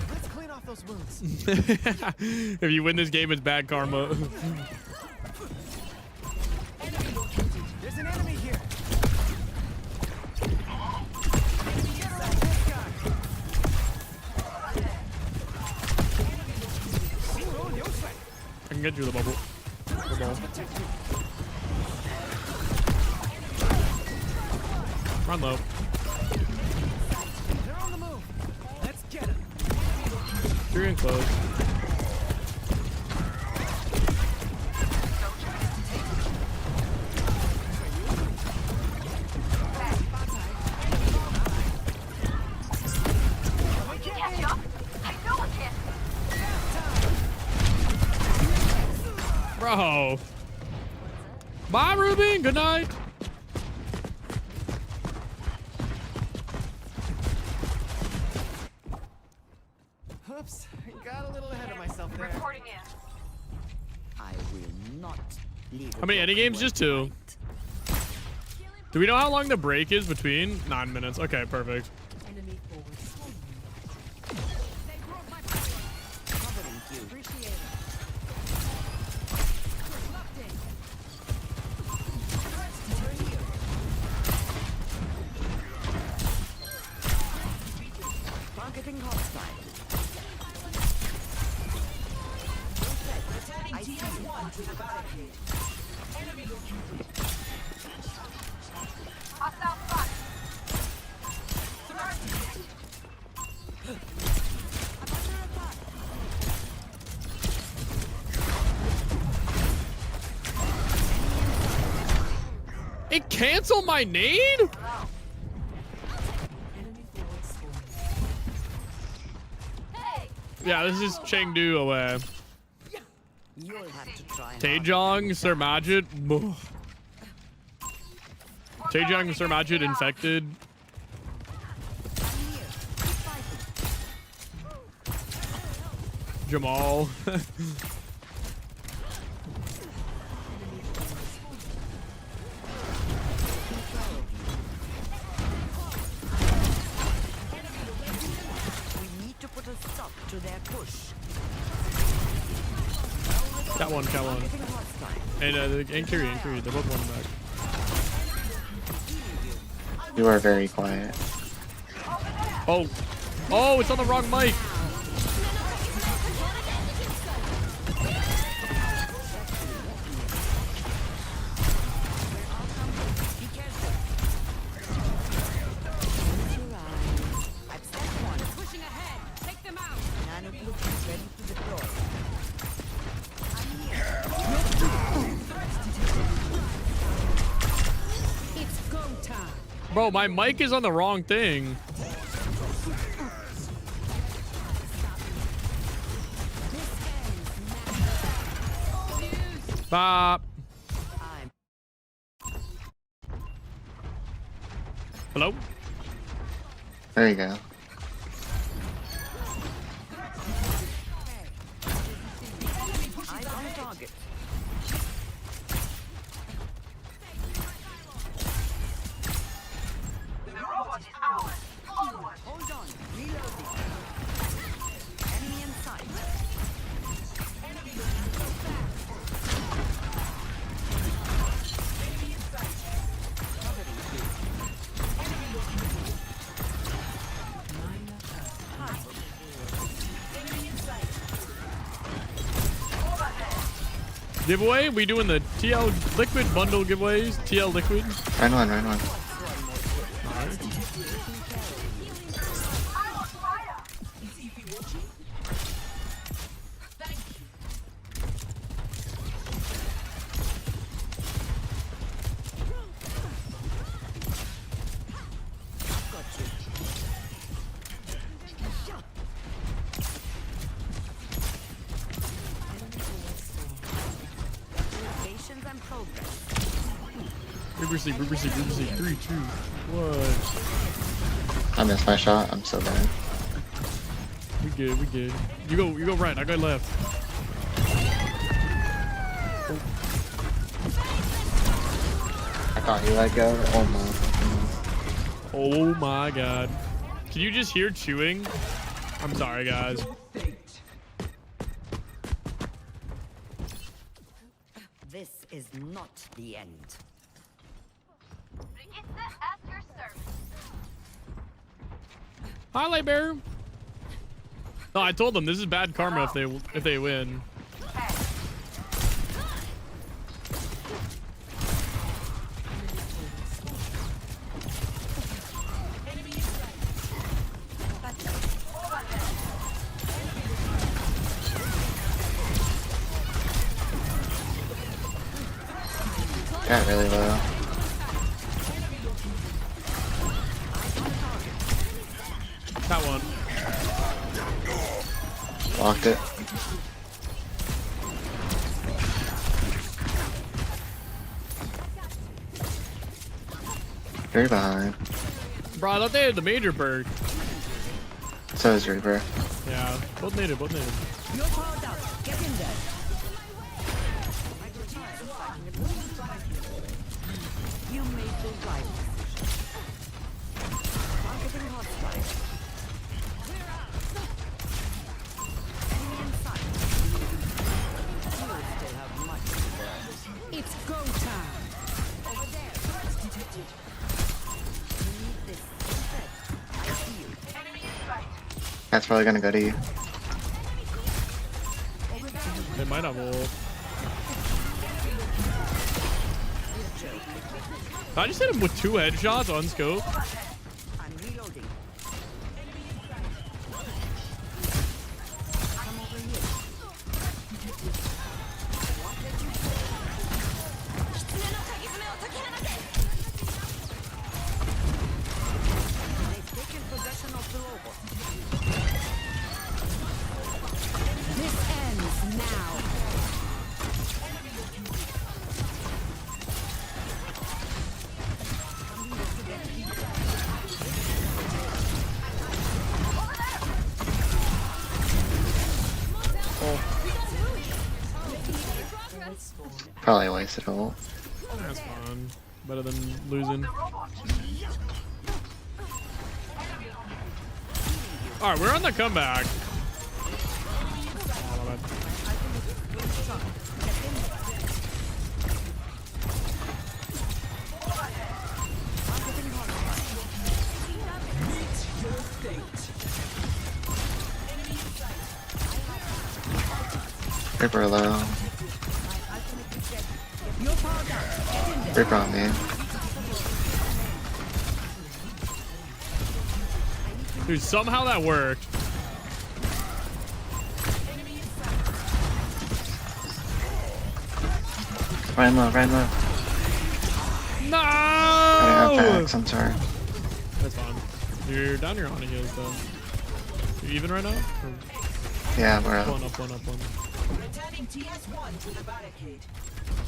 Let's clean off those wounds. If you win this game, it's bad karma. There's an enemy here. I can get you the bubble. The ball. Run low. They're on the move. Let's get him. You're in close. Bro. Bye, Ruby. Good night. Oops, got a little ahead of myself there. Reporting in. I will not leave. How many any games? Just 2. Do we know how long the break is between? 9 minutes. Okay, perfect. Enemy forward. Appreciate it. Targeting hostile. I see one to the barricade. Enemy located. Hostile spot. It canceled my nade? Yeah, this is Chengdu away. You'll have to try. Taejong, Sir Majid. Taejong, Sir Majid infected. Jamal. We need to put a stop to their push. Got one. And Kiri. They're both one back. You are very quiet. Oh, it's on the wrong mic. Pushing ahead. Take them out. Nano blueprint ready to deploy. It's go time. Bro, my mic is on the wrong thing. Bop. Hello? There you go. target. The robot is ours. Onward. Hold on. Reloading. Enemy in sight. Enemy so fast. Enemy in sight. Covering you. Enemy looking. Hi. Enemy in sight. Giveaway? We doing the TL Liquid bundle giveaways? TL Liquid? Run one, run one. Locations and progress. River Sleep, River Sleep, River Sleep. 3, 2, 1. I missed my shot. I'm so bad. We good, we good. You go right, I go left. I thought you let go. Oh my. Oh my god. Can you just hear chewing? I'm sorry, guys. This is not the end. Hi, Bear. No, I told them this is bad karma if they win. Got really low. That one. Locked it. Very behind. Bro, I thought they had the major perk. So is Reaper. Yeah, both native, both native. You're powered up. Get in there. You made the right decision. Targeting hostile. Enemy in sight. You still have much to learn. It's go time. Over there. Threats detected. You need this threat. I see you. Enemy in sight. That's probably gonna go to you. They might have ult. I just hit him with 2 headshots on scope. I'm reloading. Come over here. What did you say? They've taken possession of the robot. This ends now. Probably wasted ult. That's fine. Better than losing. Alright, we're on the comeback. Oh, my bad. Reaper low. Reaper on me. Dude, somehow that worked. Ryan low, Ryan low. No! I didn't have packs, I'm sorry. That's fine. You're down your honey heals though. You even right now? Or Yeah, we're up. one up, one up, one up. Returning TS1 to the barricade.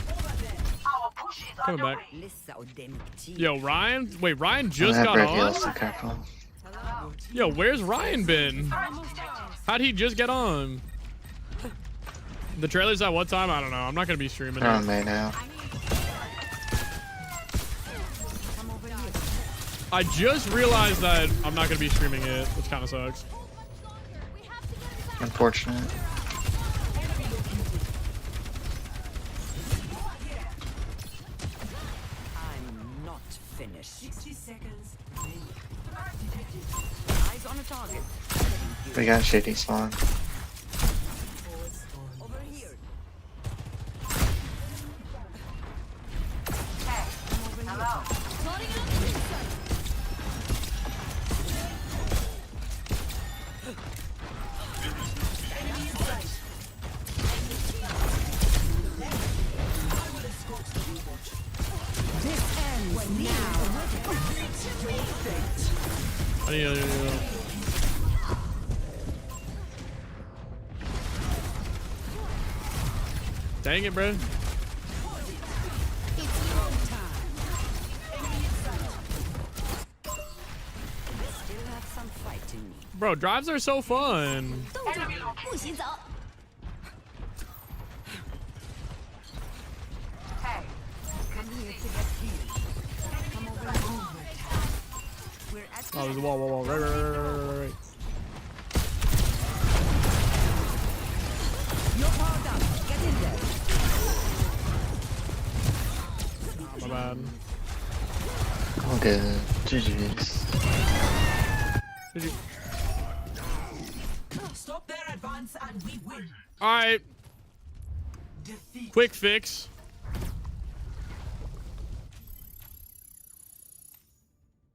Over there. Our push is Coming back. underway. Yo, Ryan? Wait, Ryan just I have got break on? heals, so careful. Yo, where's Ryan been? How'd he just get on? The trailer's at what time? I don't know. I'm not gonna be streaming They're it. on May now. I just realized that I'm not gonna be streaming it, which kind of sucks. Unfortunate. I'm not finished. 60 seconds. Eyes on a target. We got shitty spawn. Over here. This ends now. I need Dang it, bro. Bro, drives are so fun. Oh, there's a wall. Right. You're powered up. Get in there. My bad. All good. GG's. GG. Stop their advance and we win. Alright. Quick fix.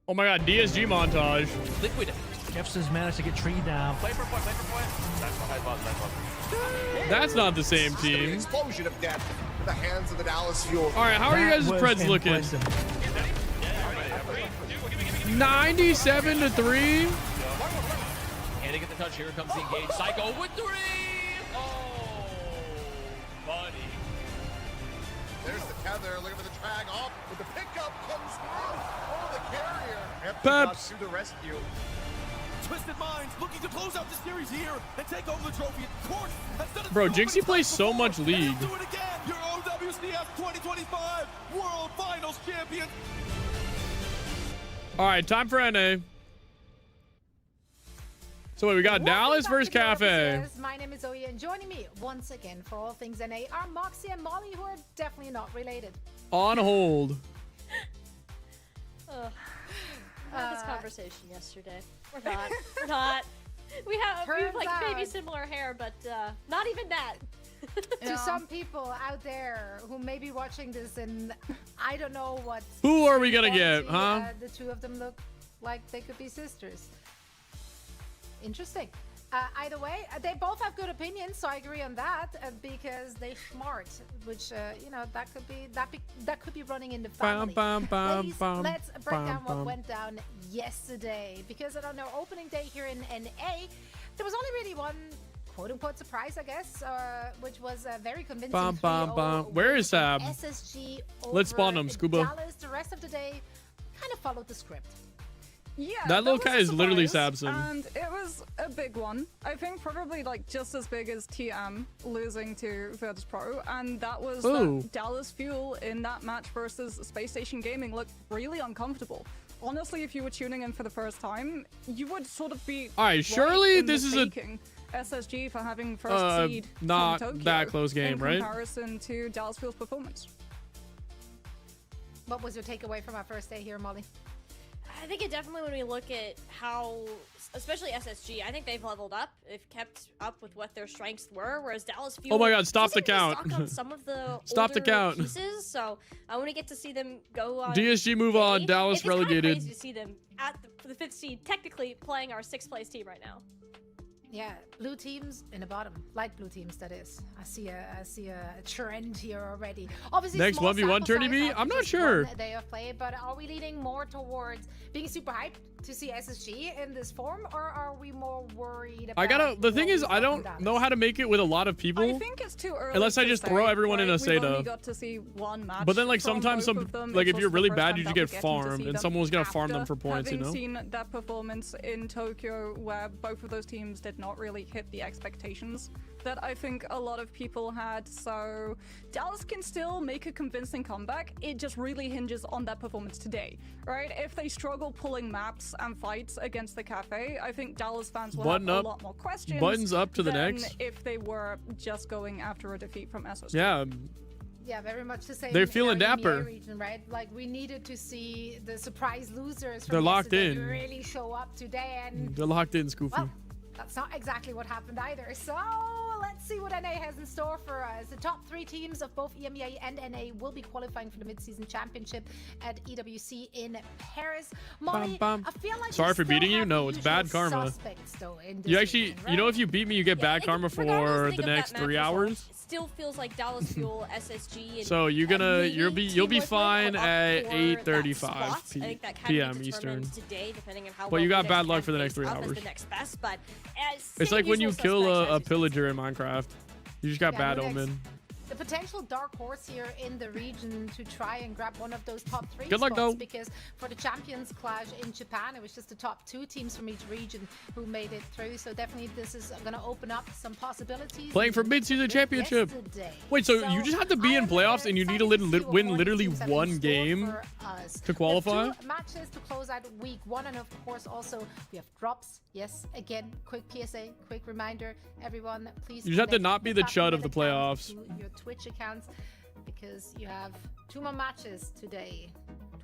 Oh my god, DSG montage. Liquid. Jefferson's managed to get Tree down. Play for point. Side bot. That's not the same team. Explosion of death in the hands of the Dallas Fuel. Alright, how are you guys' Preds looking? 97 to 3. And they get the touch. Here comes the engage. Psycho with 3. Oh, buddy. There's the tether, looking for the drag off, but the pickup comes through. Oh, the carrier. Peps. To the rescue. Twisted Minds looking to close out the series here and take over the trophy. Of course, has done it Bro, so Jinxie many plays times so before, much and League. he'll do it again. Your OWCF 2025 World Finals champion. Alright, time for NA. So wait, we got Dallas versus Cafe. My name is Zoe, and joining me once again for all things NA are Moxie and Molly, who are definitely not related. On hold. We had this conversation yesterday. We're not. We're not. We have like maybe similar hair, but not even that. To some people out there who may be watching this, and I don't know what. Who are we gonna get, huh? The two of them look like they could be sisters. Interesting. Either way, they both have good opinions, so I agree on that because they smart, which you know that could be running in the family. Ladies, let's break down what went down yesterday, because on our opening day here in NA, there was only really one quote-unquote surprise, I guess, which was a very convincing 3-0 Where is Sab? SSG Let's spawn him, over Scuba. Dallas. The rest of the day kind of followed the script. Yeah, That little guy was a is literally surprise, Sabson. and it was a big one. I think probably like just as big as TM losing to Virtus Pro, and that was Ooh. that Dallas Fuel in that match versus Space Station Gaming looked really uncomfortable. Honestly, if you were tuning in for the first time, you would sort of be Alright, surely in this is a mistaking SSG for having first seed not from Tokyo that close game, in right? comparison to Dallas Fuel's performance. What was your takeaway from our first day here, Molly? I think it definitely, when we look at how, especially SSG, I think they've leveled up. They've kept up with what their strengths were, whereas Dallas Fuel. Oh my God, stop the seems to be count. stuck on some of the Stop the older count. pieces, so I want to get to see them go on. DSG move on, Dallas It's kinda relegated. crazy to see them at the 5th seed, technically playing our 6th place team right now. Yeah, blue teams in the bottom, light blue teams. That is. I see a trend here already. Obviously, Next small 1v1 sample Tourney size B? after I'm not just sure. one day of play, but are we leaning more towards being super hyped to see SSG in this form, or are we more worried about? The thing is, I don't know how to make it with a lot of people. I think it's too early. Unless I to just say, throw everyone in a right? We've only Seda. got to see one match But then, like, from sometimes both of them. like, It's if you're also really the first bad, time you just that we're get getting to farmed, see and them someone's gonna farm them after for points, you having know? seen that performance in Tokyo, where both of those teams did not really hit the expectations. that I think a lot of people had. So Dallas can still make a convincing comeback. It just really hinges on that performance today, right? If they struggle pulling maps and fights against the Cafe, I think Dallas fans will have a lot more questions. Buttons up to the than next. if they were just going after a defeat from SSG. Yeah. Yeah, very much the same. They're in feeling our EMEA dapper. region, right? Like we needed to see the surprise losers from They're locked yesterday in. really show up today, and They're locked in, Scoofy. well, that's not exactly what happened either. So let's see what NA has in store for us. The top 3 teams of both EMEA and NA will be qualifying for the mid-season championship at EWC in Paris. Molly, I feel like Sorry you for still beating you. have No, the it's usual bad karma. suspects, though, in this You actually, region, you know, right? if you beat me, you get bad karma for the next 3 hours. Still feels like Dallas Fuel, SSG. And, So you'll be fine at I 8:35 think that can p.m. be Eastern. determined today, depending on how But well you got Phoenix bad luck can for the next face 3 up as hours. the next best, but It's same like when you usual kill suspects, a as you pillager in Minecraft. You just got bad Nunex, omen. the potential dark horse here in the region to try and grab one of those top 3 Good luck, spots, though. because for the Champions Clash in Japan, it was just the top 2 teams from each region who made it through. So definitely this is going to open up some possibilities. Playing for mid-season championship. Yesterday. Wait, so you just have to be in playoffs and you need to win literally teams have in one store game for us. to qualify? We have 2 matches to close out week 1, and of course also we have drops. Yes, again, quick PSA, quick reminder, everyone, please. You just have to connect not be your the Top chud of the Limit account playoffs. to your Twitch accounts, because you have 2 more matches today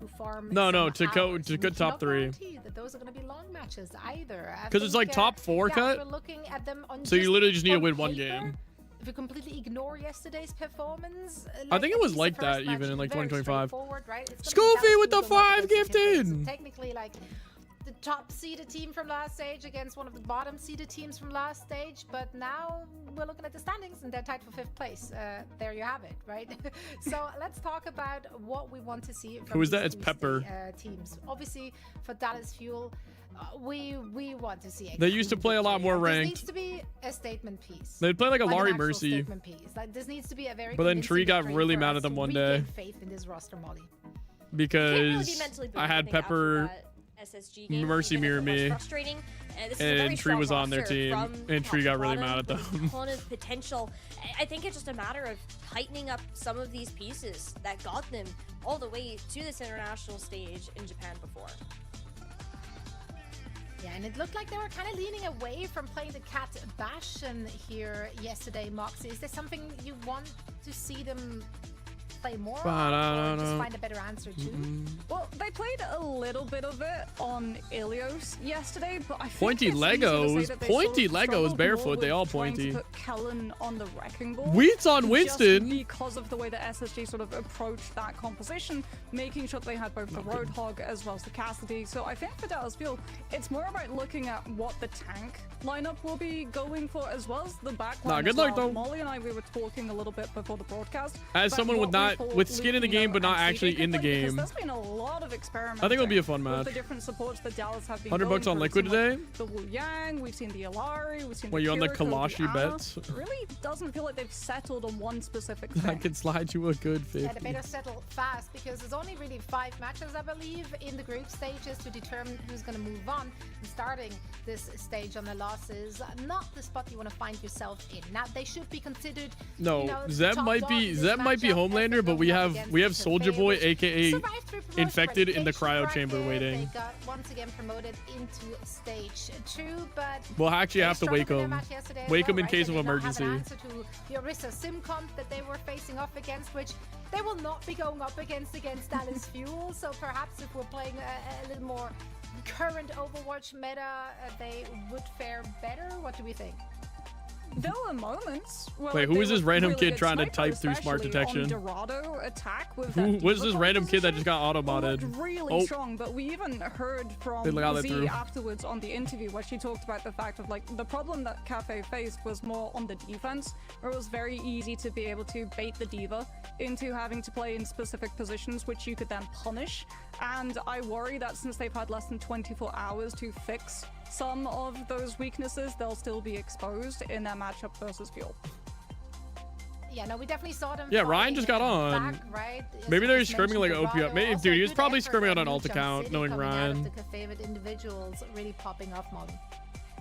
to farm. No, some to go hours. to We good top cannot 3. guarantee that those are going to be long matches either. I 'Cause it's think, like top 4 yeah, cut? We're looking at them on So you literally just need to on win one paper. game. If you completely ignore yesterday's performance, I think it at was least like the first that match even in like very 2025. straightforward, right? It's gonna be Scoofy with the Dallas Fuel going up 5 against Cafe. So gifted. technically, like the top seeded team from last stage against one of the bottom seeded teams from last stage, but now we're looking at the standings and they're tied for 5th place. There you have it, right? So let's talk about what we want to see from Who is that? these It's 2 Pepper. teams. Obviously, for Dallas Fuel, we want to see. They used to play a lot more This ranked. needs to be a statement piece. They'd play like a Like an Laurie actual Mercy. statement piece. Like this needs to be a very. But then convincing Tree got victory really for mad us at them to one regain day. faith in this roster, Molly. Because mentally I built, had think, after Pepper that SSG game. Mercy It's been mirror much me, frustrating. This is a very and Tree strong was on their roster team, from and top Tree got to really bottom mad at with a them. ton of potential. I think it's just a matter of tightening up some of these pieces that got them all the way to this international stage in Japan before. Yeah, and it looked like they were kind of leaning away from playing the Cat Bastion here yesterday, Moxie. Is there something you want to see them play more on, or just find a better answer to? Well, they played a little bit of it on Ilios yesterday, but I think Pointy it's easy to say Legos. that they Pointy sort of Legos, struggled barefoot, more they with all trying to pointy. put Kellen on the wrecking ball. Wheats on just Winston. because of the way that SSG sort of approached that composition, making sure they had both the Roadhog as well as the Cassidy. So I think for Dallas Fuel, it's more about looking at what the tank lineup will be going for as well as the backline. Nah, good as luck, well. though. Molly and I, we were talking a little bit before the broadcast. As about someone with what we thought with skin in the Lupino game but not and actually CJ in the could play, because game. There's been a lot of experimenting. I think it'll be a fun with match. the different supports that Dallas have been 100 going bucks on through. Liquid We've seen, today? like, the Wu Yang, we've seen the Alari, we've seen Were the you on the Kiriko, Kalashi Ana. bets? It really doesn't feel like they've settled on one specific I thing. can slide you a good Yeah, 50. they better settle fast, because there's only really 5 matches, I believe, in the group stages to determine who's going to move on. And starting this stage on the losses, not the spot you want to find yourself in. Now, they should be considered. No, you know, the Zeb top might dog be in this Homelander, matchup, but we as they're have going up Soldier against Boy, Cafe, which aka survived through promotion infected in the cryo relegation chamber bracket. waiting. They got once again promoted into stage 2, but We'll actually they have to struggled wake in their him. match yesterday as Wake well, him in right? case They of did not have an emergency. answer to the Orisa sim comp that they were facing off against, which they will not be going up against Dallas Fuel. So perhaps if we're playing a little more current Overwatch meta, they would fare better. What do we think? There were moments where Wait, like, who is they this were random really kid good trying to sniper, type through smart especially detection? on Dorado attack with Who that was diva this random kid that just got looked auto-botted? really Oh, strong, but we even heard from They got that Z through. afterwards on the interview where she talked about the fact of like the problem that Cafe faced was more on the defense, where it was very easy to be able to bait the diva into having to play in specific positions which you could then punish. And I worry that since they've had less than 24 hours to fix some of those weaknesses, they'll still be exposed in their matchup versus Fuel. Yeah, no, we definitely saw them. Yeah, Ryan fighting just got on. back, right? As Maybe you they're just scrimming like mentioned, OP. Dorado. Maybe, Also, dude, he was good probably effort scrimming on from an alt New Jump account, City knowing coming out of Ryan. the favorite individuals really popping off, Molly.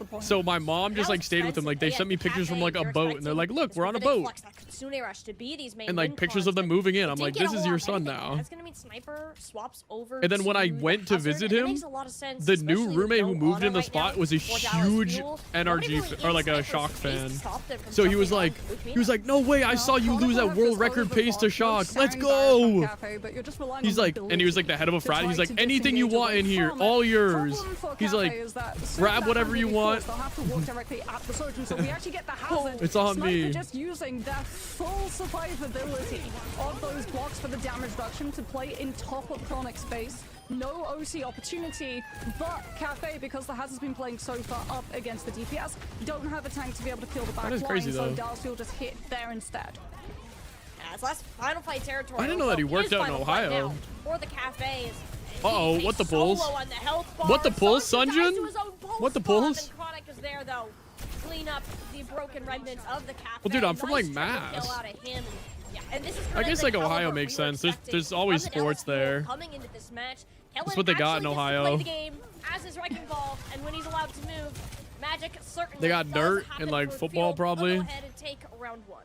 the point. So my mom just like stayed with him. Like they sent me pictures from like a boat, and they're like, "Look, we're on a boat." And like pictures of them moving in. I'm like, "This is your son now." That's gonna mean sniper swaps over. And then when I went to visit him, the new especially with roommate who no moved honor in the right spot now was a for Dallas huge Fuel. NRG Nobody really or like gives a Cypher Shock space fan. to stop them from So he was jumping like, no way, I saw you lose at world record pace to Shock. Let's go. He's like, and he was like the head of a frat. He's like, anything you want in here, all yours. He's like, grab whatever you want. They'll have to walk directly at the surgeon, so we actually get the hazard. It's on Sniper me. just using their full survivability of those blocks for the damage reduction to play in top of Chronic space. No OC opportunity, but Cafe, because the Hazard's been playing so far up against the DPS, don't have a tank to be able to kill the back That is line, crazy, so though. Dallas will just hit there instead. It's last Final Fight territory. I didn't know that he worked out in Final Fight Ohio. now For the Cafes. Uh-oh, what the pulls? What the pulls, Sunjun? What the pulls? Chronic is there though. Clean up the broken remnants of the Cafe. Well, dude, I'm from, like, Nice triple Mass. kill out of him. Yeah, and this is I kinda guess the like Ohio caliber makes we were sense. There's expecting always from the sports Dallas Fuel there. Coming into this match. That's what they got in Kellen Ohio. actually gets to play the game as his Wrecking Ball, and when he's allowed to move, Magic certainly They got does dirt happen and like for football Field. probably. Go ahead and take round one.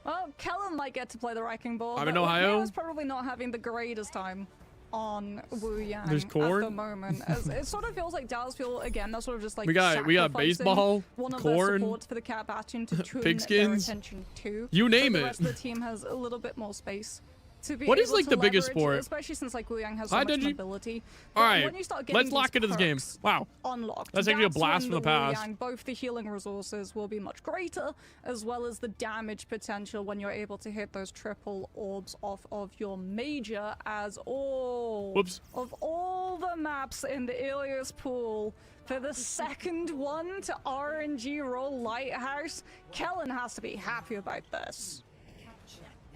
Well, Kellen might get to play the Wrecking Ball. I'm in but Ohio. is probably not having the greatest time on Wu Yang There's at corn. the moment. As it sort of feels like Dallas Fuel again. That's sort of just like We got sacrificing baseball, one of corn, their supports for the Cat Bastion to tune pigskins. their attention to. You name so it. The rest of the team has a little bit more space. To be What is, able like, to the biggest leverage, sport? especially since like Wu Yang has so Hi, much Denji. mobility. All But right, when you start getting let's lock these into this game. perks Wow. unlocked, That's actually a that's blast when from the Wu past. Yang, both the healing resources will be much greater, as well as the damage potential when you're able to hit those triple orbs off of your major, as all Whoops. of all the maps in the Ilias pool. For the second one to RNG roll Lighthouse, Kellen has to be happy about this.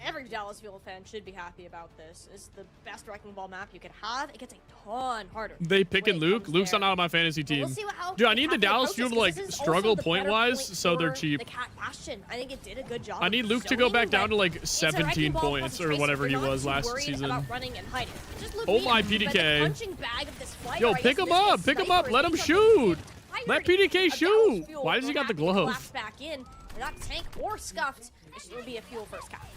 Every Dallas Fuel fan should be happy about this. It's the best Wrecking Ball map you could have. It gets a ton harder. They picking when it Luke. comes Luke's there. not on my fantasy But we'll team. see how Dude, I need the Cafe Dallas approaches, Fuel to 'cause like this is also struggle the point better wise, point so they're for cheap. The Cat Bastion. I think it did a good job. I need of Luke to go showing back down to that like it's a Wrecking 17 Ball points or concentration. whatever he You're not was too last worried season. about running and hiding. Just Luke Oh Mia, my like the PDK. punching bag of this fighter. Yo, I pick guess him up. this Pick him sniper up. is Let him being shoot. tired Let PDK of Dallas shoot. Fuel Why does he got the from having to glove? blast back in. Not tank or scuffed. It will be a fuel first cap.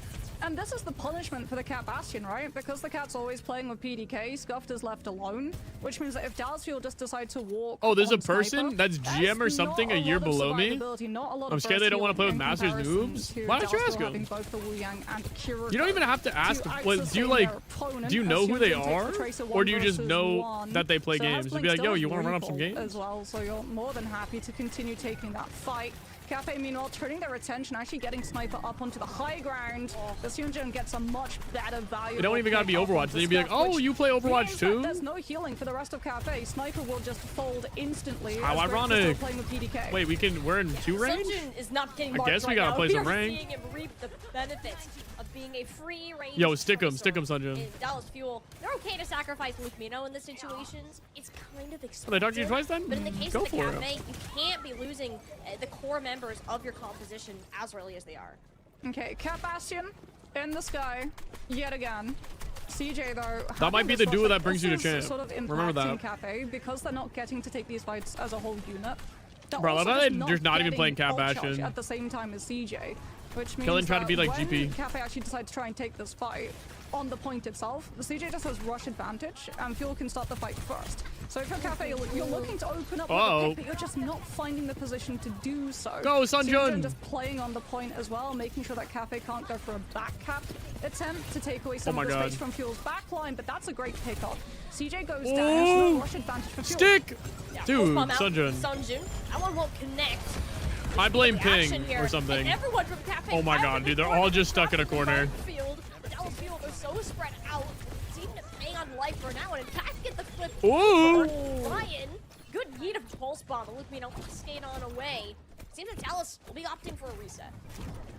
And this is the punishment for the Cat Bastion, right? Because the Cat's always playing with PDK, Scuffed is left alone, which means that if Dallas Fuel just decide to walk Oh, there's a on Sniper, person that's GM or there's something not a year lot of below me. survivability, not a lot I'm of scared they burst don't want to play with healing in Masters comparison noobs. to Why don't you Dallas ask Fuel having him? both the Wu Yang and Kiriko You don't even have to ask. to What, access do you their like? opponent Do you as know who soon they as you take are, the Tracer or do you just 1 know versus 1. that they play So games? Just be like, Hazblink yo, still you has want to run up some recall games? as well, so you're more than happy to continue taking that fight. Cafe, meanwhile, turning their attention, actually getting Sniper up onto the high ground. The Sunjun gets a much better value. It don't even gotta be Overwatch. Then you'd be like, oh, you play Overwatch too? There's no healing for the rest of Cafe. Sniper will just fold instantly. How as Graves is still ironic. playing with PDK. Wait, we're in 2 range? Sunjun is not getting I marked guess we right gotta now. play some We are rank. seeing him reap the benefits of being a free range. Yo, stick him, tracer Sunjun. in Dallas Fuel. They're okay to sacrifice Luke Mino in this situations. It's kind of expensive. They talked to you twice then? But in the case Go of the for it. Cafe, you can't be losing the core members of your composition as early as they are. Okay, Cat Bastion in the sky yet again. CJ though, That might be having the this duo rush, that brings you to this is champ. Sort of Remember impacting that. Cafe because they're not getting to take these fights as a whole unit. They're Bro, also I just thought they're not even getting playing Cat ult charge Bastion. at the same time as CJ, which means Kellen tried to that be like when GP. Cafe actually decide to try and take this fight on the point itself, the CJ just has rush advantage, and Fuel can start the fight first. So if you're Cafe, you're looking to open up with a pick, but you're just not finding the position to do so. Go, Sunjun! Just playing on the point as well, making sure that Cafe can't go for a back cap attempt to take away some Oh of my the God. space from Fuel's backline, but that's a great pickup. CJ goes down, Ooh. no rush advantage for Fuel. Stick! Yeah, Dude, pulse bomb out. Sunjun. Sunjun. That one won't connect. I blame The action ping here. or something. And everyone from Cafe Oh my god, dude, they're all just stuck in a corner. Field. The Dallas Field are so spread out. It's even paying on life for now, and in fact, get the flip. Ooh. Ryan, good yeet of pulse bomb. Luke Mino skate on away. Seems that Dallas will be opting for a reset.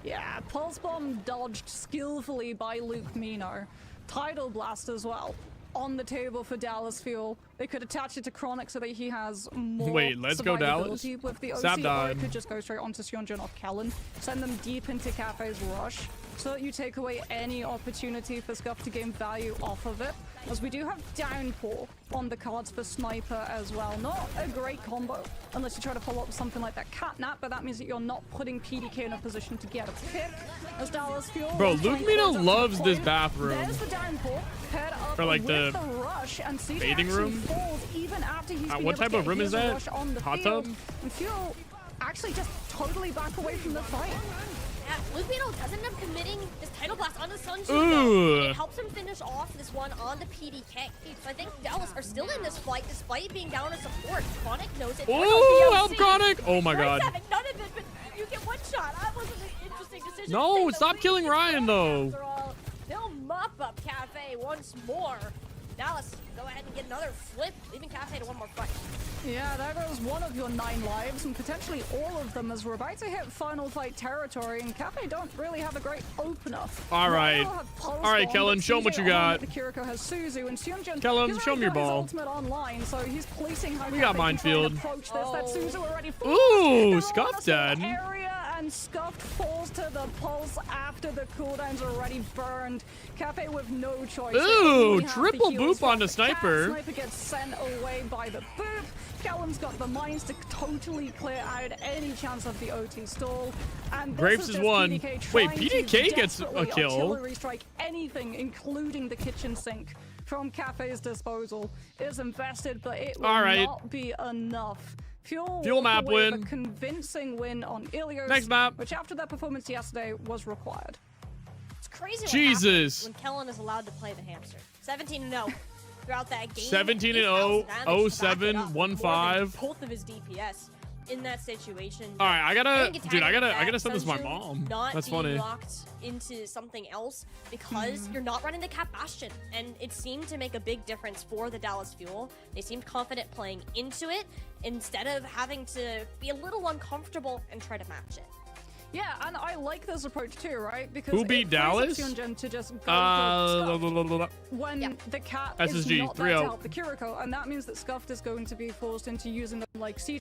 Yeah, Pulse Bomb dodged skillfully by Luke Mino. Tidal Blast as well. On the table for Dallas Fuel. They could attach it to Chronic so that he has more Wait, let's go Dallas. survivability with the OC, Sab or it died. could just go straight onto Sionjun or Kellen. Send them deep into Cafe's rush so that you take away any opportunity for Scuff to gain value off of it. As we do have Downpour on the cards for Sniper as well. Not a great combo unless you try to follow up something like that Catnap, but that means that you're not putting PDK in a position to get a pick. As Dallas Fuel Bro, will try Luke and Mino close up the loves this point. bathroom. There's the Downpour, paired up Or like with the rush, and CJ bathing actually room? falls even after he's been What able to type of get room is his that? rush on the Hot field. tub? And Fuel actually just totally back away from the fight. Yeah, Lupino does end up committing this Tidal Blast on the Sunshine. Ooh. It helps him finish off this one on the PDK. So I think Dallas are still in this fight despite being down to support. Chronic knows it. Ooh, help Chronic! Oh my god. None of it, but you get one shot. That wasn't an interesting decision. No, stop killing Ryan though. They'll mop up Cafe once more. Dallas, go ahead and get another flip, leaving Cafe to one more fight. Yeah, there goes one of your 9 lives, and potentially all of them as we're about to hit final fight territory, and Cafe don't really have a great opener. All right. Kellen, show 'em what you got. Kiriko has Suzu, and Seungjan, Kellen, he's show 'em your already got his ball. ultimate online, so he's policing how We got Cafe can try and minefield. approach this. That Suzu already Ooh, Scuff dead. And Scuffed falls to the pulse after the cooldowns are already burned. Cafe with no choice. Ooh, triple boop on the sniper. Sniper gets sent away by the boop. Callum's got the mines to totally clear out any chance of the OT stall. And Grapes is one. Wait, PDK gets a kill. Artillery strike anything, including the kitchen sink, from Cafe's disposal is invested, but it will not be enough. Fuel map away with win. a convincing win on Ilios, Next map. which after their performance yesterday was required. It's crazy Jesus. what happens when Kellen is allowed to play the hamster. 17-0 throughout that game. 17-0, 07, 1-5. Both of his DPS in that situation. All right, I gotta Getting send this to my Sunju mom. Not That's being funny. locked into something else because you're not running the Cap Bastion, and it seemed to make a big difference for the Dallas Fuel. They seemed confident playing into it instead of having to be a little uncomfortable and try to match it. Yeah, and I like this approach too, right? Because Who beat Dallas? To just go for when the cat is SSG, not there 3-0. to help the Kiriko, and that means that Scuffed is going to be forced into using them like CJ.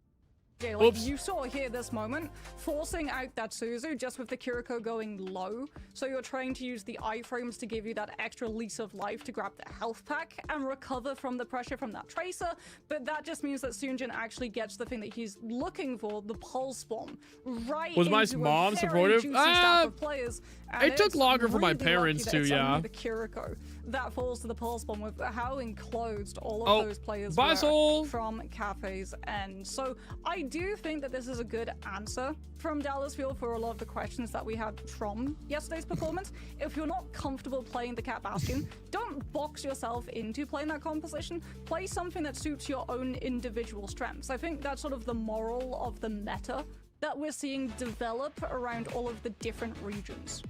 Like Oops. you saw here this moment, forcing out that Suzu just with the Kiriko going low. So you're trying to use the iframes to give you that extra lease of life to grab the health pack and recover from the pressure from that Tracer. But that just means that Seungjan actually gets the thing that he's looking for, the pulse bomb, right Was my into mom a very supportive? juicy stack of players. And It took it's longer for my really parents lucky that to, it's only yeah. the Kiriko that falls to the pulse bomb with how enclosed all of Oh, those players bye, were Soul. from Cafe's end. So I do think that this is a good answer from Dallas Fuel for a lot of the questions that we had from yesterday's performance. If you're not comfortable playing the Cat Bastion, don't box yourself into playing that composition. Play something that suits your own individual strengths. I think that's sort of the moral of the meta that we're seeing develop around all of the different regions.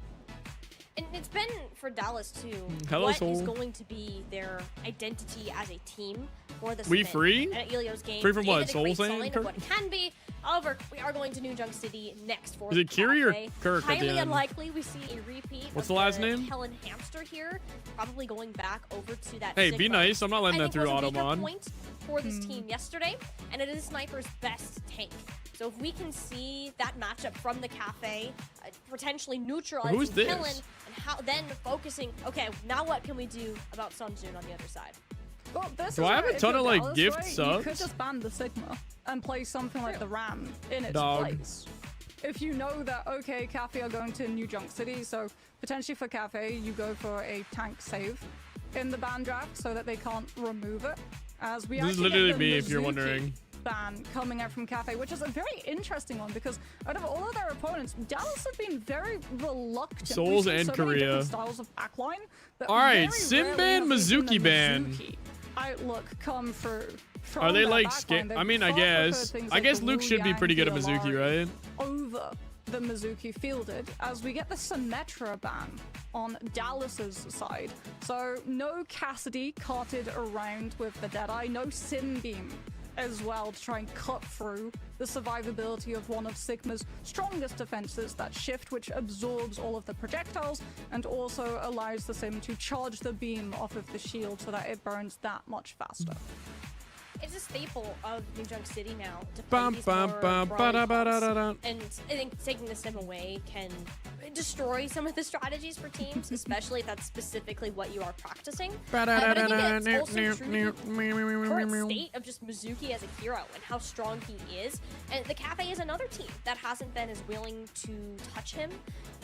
And it's been for Dallas too. Hello, what Soul. is going to be their identity as a team for this We event? free? And at Elio's game, Free from they what, did a Soul great saying, sign of Kirk? what it can be. However, we are going to New Junk City next for Is it Kiri or Cafe. Kirk at the Highly end? unlikely we see a repeat. What's of the last name? Helen Hamster here, probably going back over to that. Hey, be Sigma, nice. I'm not letting I that think through was a weaker Automon. point for this team yesterday, and it is Sniper's best tank. So if we can see that matchup from the Cafe, potentially neutralizing Who's this? Helen, and how then focusing, okay, now what can we do about Sunjun on the other side? Well, this Do is I have where a if ton you're of, like, Dallas, gift right, subs? You could just ban the Sigma and play something like the Ram in its Dog. place. If you know that, okay, Cafe are going to New Junk City, so potentially for Cafe, you go for a tank save in the ban draft so that they can't remove it. As we This is actually get literally the me, if you're Mizuki wondering. ban coming out from Cafe, which is a very interesting one because out of all of their opponents, Dallas have been very reluctant. Souls We've seen and so many Korea. different styles of backline, but All right, very Sim rarely ban, have we seen Mizuki the ban. Mizuki outlook come through. Are they from like their backline. I mean, I They've far preferred guess. things I like guess the Luke should be Wu pretty good Yang, at the Mizuki, Alari right? Over the Mizuki fielded as we get the Symmetra ban on Dallas's side. So no Cassidy carted around with the Deadeye, no Sim Beam as well to try and cut through the survivability of one of Sigma's strongest defenses, that shift which absorbs all of the projectiles and also allows the Sim to charge the beam off of the shield so that it burns that much faster. It's a staple of New Junk City now to play Bum, these bum, more bum, brawly ba-da-ba-da-da-da. calls. And I think taking the Sim away can destroy some of the strategies for teams, especially if that's specifically what you are practicing. But I think it's also true to the current state of just Mizuki as a hero and how strong he is. And the Cafe is another team that hasn't been as willing to touch him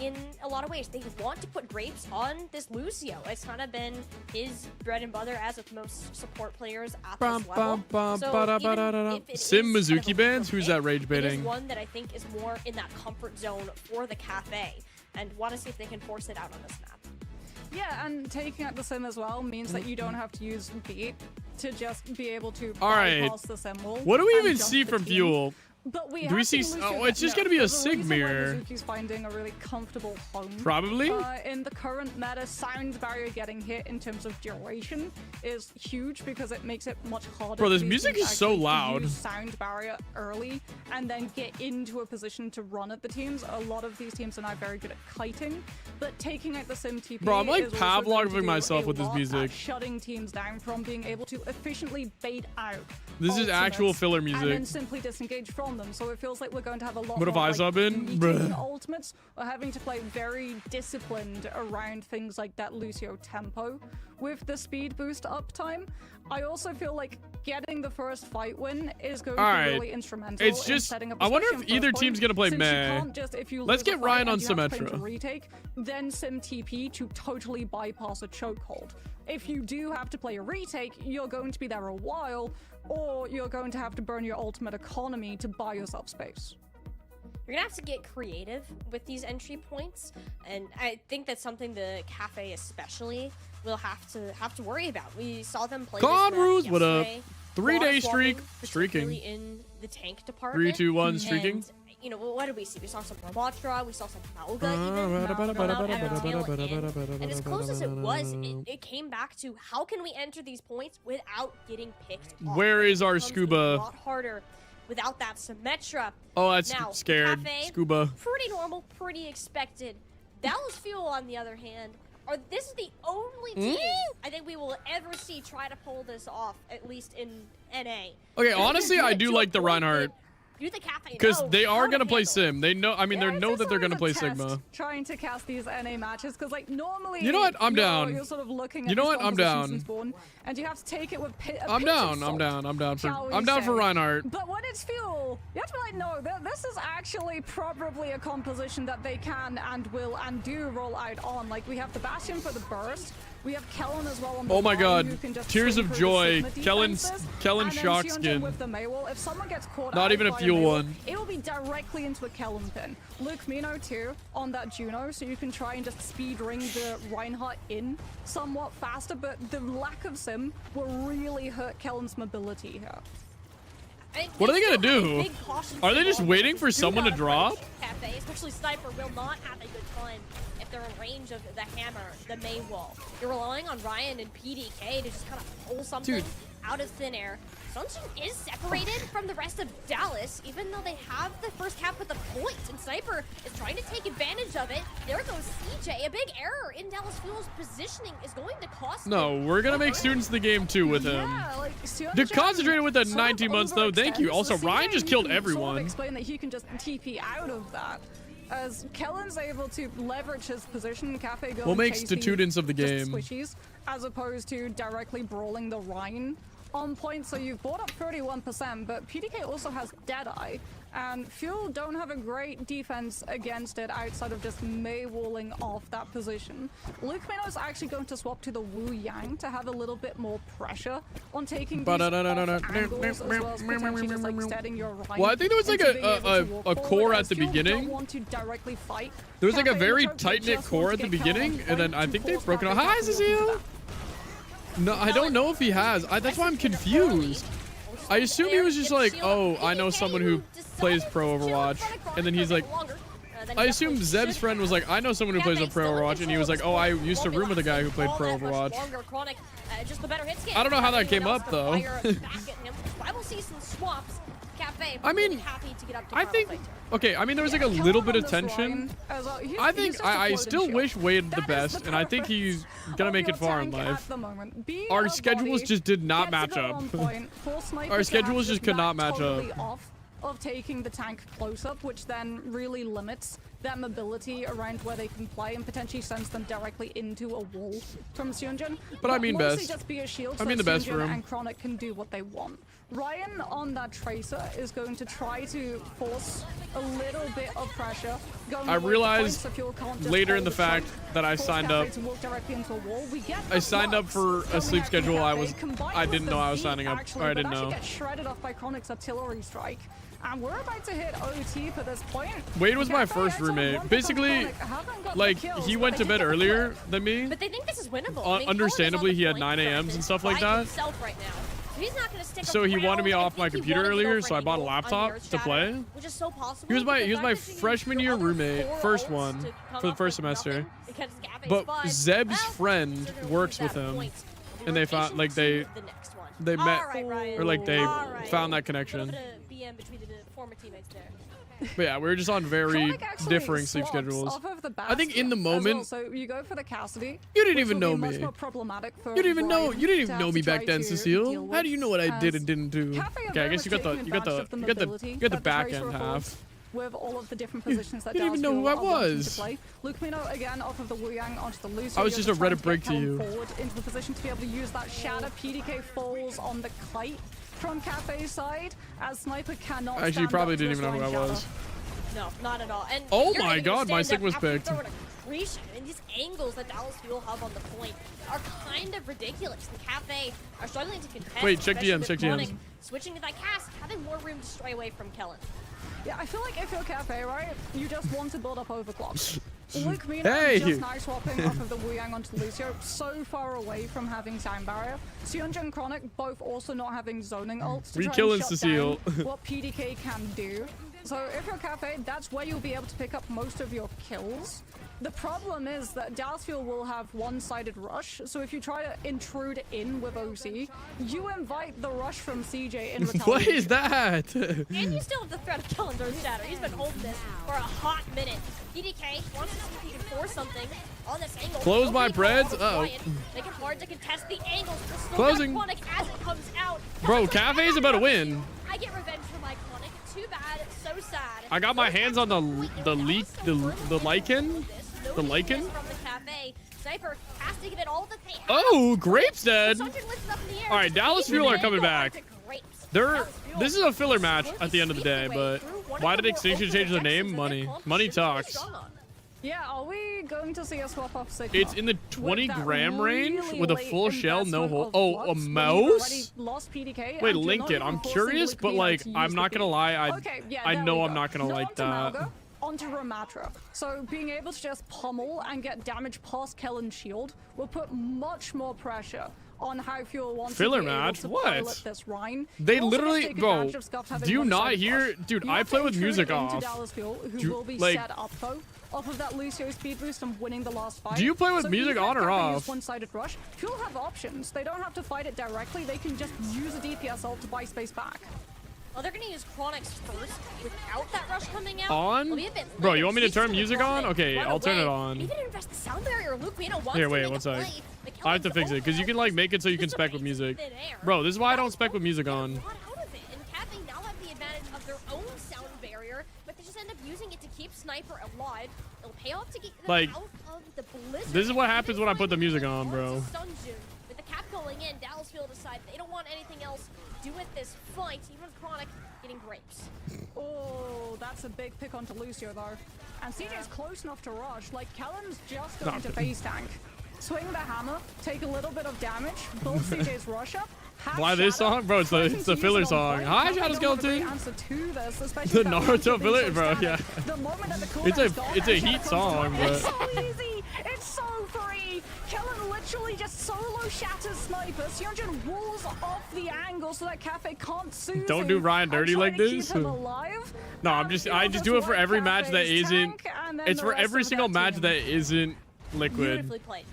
in a lot of ways. They want to put grapes on this Lucio. It's kind of been his bread and butter, as with most support players at this level. So Sim Mizuki bans? Who's that rage it baiting? is one that I think is more in that comfort zone for the Cafe, and want to see if they can force it out on this map. Yeah, and taking out the sim as well means that you don't have to use beat to just be able to Alright. bypass the sim wall. What do we and even jump see the from team. Fuel? But we Do we have see? seen Oh, Lucio- it's just no, gonna be a there's Sig reason why mirror. Mizuki's finding a really comfortable home. Probably? In the current meta, sound barrier getting hit in terms of duration is huge because it makes it much harder. Bro, this for music teams is so actually to loud. use sound barrier early and then get into a position to run at the teams. A lot of these teams are now very good at kiting, but taking out the sim TP. Bro, I'm like is also going to Pavloving do myself a with this lot at music. shutting teams down from being able to efficiently bait out. This is actual ultimates filler and music. then simply disengage from them. So it feels like we're going to have a lot What if more, I sub in? meeting Bruh. ultimates or having to play very disciplined around things like that Lucio tempo with the speed boost uptime. I also feel like getting the first fight win is going to Alright. be really instrumental. It's in just- setting up I wonder especially if in either first team's point, gonna play since meh. you can't just, if you Let's lose get a fight Ryan on and you have to claim Symmetra. to retake, then sim TP to totally bypass a chokehold. If you do have to play a retake, you're going to be there a while, or you're going to have to burn your ultimate economy to buy yourself space. You're gonna have to get creative with these entry points, and I think that's something the Cafe especially will have to worry about. We saw them play Con this Ruse, what up? yesterday. 3-day Lot streak. swapping, Streaking. particularly in the tank department. 3, 2, 1, streaking. And, you know, what did we see? We saw some Ramatra, we saw some Mauga even come out at the tail end. And as close as it was, it came back to how can we enter these points without getting picked off? Where is our It becomes scuba? A lot harder without that Symmetra. Oh, that's Now, scared. Cafe, Scuba. pretty normal, pretty expected. Dallas Fuel, on the other hand, this is the only team I think we will ever see try to pull this off, at least in NA. Okay, honestly, I do like the Reinhardt. You the Cafe Because know they how are to going to play handle Sim. They know, I mean, they know that they're going to play Test Sigma. trying to cast these NA matches because like normally You know what? I'm down. You're sort of looking at You know these what? I'm compositions down. in Spawn, and you have to take it with I'm down. I'm down. I'm down for. I'm down for Reinhardt. But when it's Fuel, you have to be like, no, this is actually probably a composition that they can and will and do roll out on. Like we have the Bastion for the burst. We have Kellen as well on the Oh my line, God. who can just Tears swing of through the joy. Sigma Kellen defenses, shock and then Sionjin skin. with the Maywall. If someone gets caught Not out even a by Fuel Maywall, one. it will be directly into a Kellen pin. Luke Mino too on that Juno, so you can try and just speed ring the Reinhardt in somewhat faster, but the lack of sim will really hurt Kellen's mobility here. What are they going to Big do? caution Are they signal. just waiting for Do someone to not drop? approach Cafe, especially Sniper, will not have a good time if they're in range of the hammer, the May wall. You're relying on Ryan and PDK to just kind of pull something Dude. out of thin air. Sunshine is separated from the rest of Dallas, even though they have the first cap with the point, and Sniper is trying to take advantage of it. There goes CJ. A big error in Dallas Fuel's positioning is going to cost No, them. we're going to make students the game too with him. Yeah, like Dude, concentrated with the 19 months though. Thank you. Also, Ryan just killed Sort of everyone. explain that he can just TP out of that. As Kellen's able to leverage his position, Cafe go We'll and make chase students of the just game. squishies, as opposed to directly brawling the Rhine on point. So you've bought up 31%, but PDK also has Deadeye, and Fuel don't have a great defense against it outside of just Maywalling off that position. Luke Mino is actually going to swap to the Wu Yang to have a little bit more pressure on taking these off angles, as well as potentially just like setting your Rhine. Well, I think there was like into being able to a walk core forward, at as the Fuel beginning. don't want to directly fight. There was like a Cafe very and Tokyo tight-knit just core want at to the get Kellen on beginning, and then I point think to they've force broken out. Cafe Hi, to do Cecile. No, I don't know if he has. That's why I'm confused. I assume he was just like, oh, I know someone who plays pro Overwatch, and then he's like, I assume Zeb's friend was like, I know someone who plays a pro Overwatch, and he was like, oh, I used to room with a guy who played pro Overwatch. I don't know how that came up though. I mean, I think, okay, I mean, there was like a little bit of tension. I think, I still wish Wade the best, and I think he's gonna make it far in life. Our schedules just did not match up. Our schedules just could not match up. Of taking the tank close up, which then really limits their mobility around where they can play and potentially sends them directly into a wall from Seonjin. But I mean mostly best. just be a shield I mean so the best Seonjin for him. and Chronic can do what they want. Ryan on that Tracer is going to try to force a little bit of pressure. I realized later in the fact that I signed up. I signed up for a sleep schedule. I didn't know I was signing up, or I didn't know. Get shredded off by Chronic's artillery strike. And we're about to hit OT for this point. Wade was my first roommate. Basically, like, he went to bed earlier than me. But they think this is winnable. I mean, Understandably, he had 9 a.m.s and stuff like that. Right now. He's not gonna stick So he wanted me around. off my computer earlier, so I bought a laptop to play. Which is so possible. He was my freshman year roommate, first one for the first semester. But Zeb's friend works with him, and they found like they met or like they found that connection. But yeah, we were just on very differing sleep schedules. I think in the moment, so you go for the Cassidy. You didn't even know me. You didn't even know me back then, Cecile. How do you know what I did and didn't do? Okay, I guess you got the back end half. With all of the different positions that you didn't even know who I was. Luke Mino again off of the Wu Yang onto the Lucio. I was just a Reddit break to you. Forward into the position to be able to use that shatter. PDK falls on the kite from Cafe's side as Sniper cannot. Actually, you probably didn't even know who I was. No, not at all. And oh my god, my sig was picked. And these angles that Dallas Fuel have on the point are kind of ridiculous. The Cafe are struggling to contest. Wait, check DMs, check DMs. Switching to that cast, having more room to stray away from Kellen. Yeah, I feel like if you're Cafe, right, you just want to build up overclock. Luke Mino just nice swapping off of the Wu Yang onto Lucio, so far away from having sound barrier. Seonjin and Chronic both also not having zoning ults to try and shut down what PDK can do. So if you're Cafe, that's where you'll be able to pick up most of your kills. The problem is that Dallas Fuel will have one-sided rush, so if you try to intrude in with OC, you invite the rush from CJ in retaliation. What is that? And you still have the threat of killing Dark Shatter. He's been holding this for a hot minute. PDK wants to see if he can force something on this angle. Close my breads. Uh-oh. Make it hard to contest the angles. Closing. As it comes out. Bro, Cafe's about to win. I get revenge for my Chronic. Too bad. So sad. I got my hands on the lichen. The lichen? From the Cafe. Sniper has to give it all that they have. Oh, Grapes dead. All right, Dallas Fuel are coming back. This is a filler match at the end of the day, but why did Extinction change their name? Money. Money talks. Yeah, are we going to see a swap off Sigma? It's in the 20-gram range with a full shell, no hole. Oh, a mouse? Wait, link it. I'm curious, but like, I'm not gonna lie. I know I'm not gonna like that. Onto Ramatra. So being able to just pummel and get damage past Kellen's shield will put much more pressure on how Fuel wants filler to be match? able to What? pilot this Rhine. They literally, bro, do you not hear? Dude, I play with music off. Fuel, who will be set up though off of that Lucio speed boost and winning the last fight. Do you play with music on or off? One-sided rush. Fuel have options. They don't have to fight it directly. They can just use a DPS ult to buy space back. Well, they're going to use Chronix first without that rush coming out. On? Bro, you want me to turn music on? Okay, I'll turn it on. Even invest the sound barrier. Luke Mino wants Here, wait, one sec. I have to fix it because you can like make it so you can spec with music. Bro, this is why I don't spec with music on. And Cafe now have the advantage of their own sound barrier, but they just end up using it to keep Sniper alive. It'll pay off to get them Like, out of the blizzard. this is what happens when I put the music on, bro. With the cap going in, Dallas Fuel decide they don't want anything else to do with this fight. Even Chronic getting grapes. Oh, that's a big pick onto Lucio though. And CJ's close enough to rush. Like, Kellen's just going to phase tank. Swing the hammer, take a little bit of damage, build CJ's rush up. Why this song? Bro, it's a filler song. Hi, Shadow Skeleton. The Naruto filler, bro, yeah. It's a heat song, but... It's so easy! It's so free! Kellen literally just solo shatters Sniper. Seonjin walls off the angle so that Cafe can't sue. Don't do Ryan dirty like this. No, I just do it for every match that isn't... It's for every single match that isn't liquid.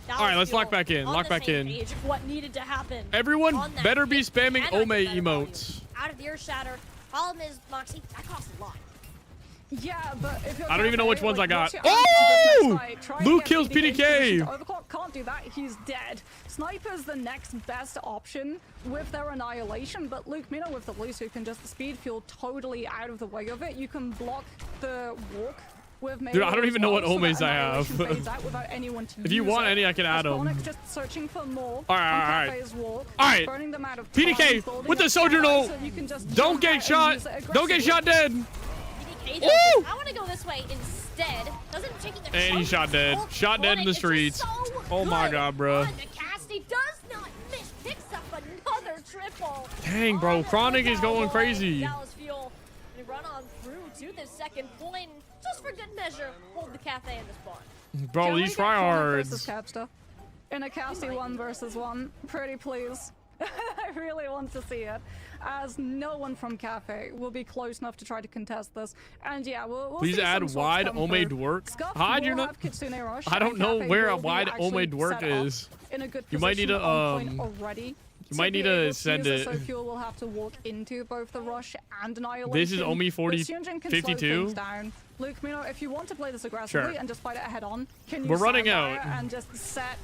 All right, let's lock back in. Lock back in. What needed to happen? Everyone better be spamming Ome emotes. Out of the ear shatter. Problem is, Moxie, that costs a lot. Yeah, but if you're I don't even know which ones I got. Oh! Luke kills PDK. Overclock can't do that. He's dead. Sniper's the next best option with their annihilation, but Luke Mino with the Lucio can just speed fuel totally out of the way of it. You can block the walk With Dude, I don't even know what Ome's Ome's I have. If you want any, I can add them. Just searching for more Alright. Alright. PDK with the soldier ult. Don't get shot. Don't get shot dead. PDK does I want to go this way instead. Doesn't taking the And he shot dead. Shot dead in the streets. Oh my god, bro. Cassie does not miss. Picks up another triple. Dang, bro. Chronic is going crazy. Dallas Fuel. They run on through to the second point. Just for good measure, hold the cafe in the spawn. Bro, these tryhards. In a Cassie 1v1, pretty please. I really want to see it, as no one from Cafe will be close enough to try to contest this. And yeah, we'll please see add wide Ome Dwerk. How'd you know? I don't know where a wide Ome Dwerk is. You might need to You might need to send it. Fuel will have to walk into both the rush and Annihilation. This is Omi 52. Luke Mino, if you want to play this aggressively and just fight it head on, can you We're running out. And just set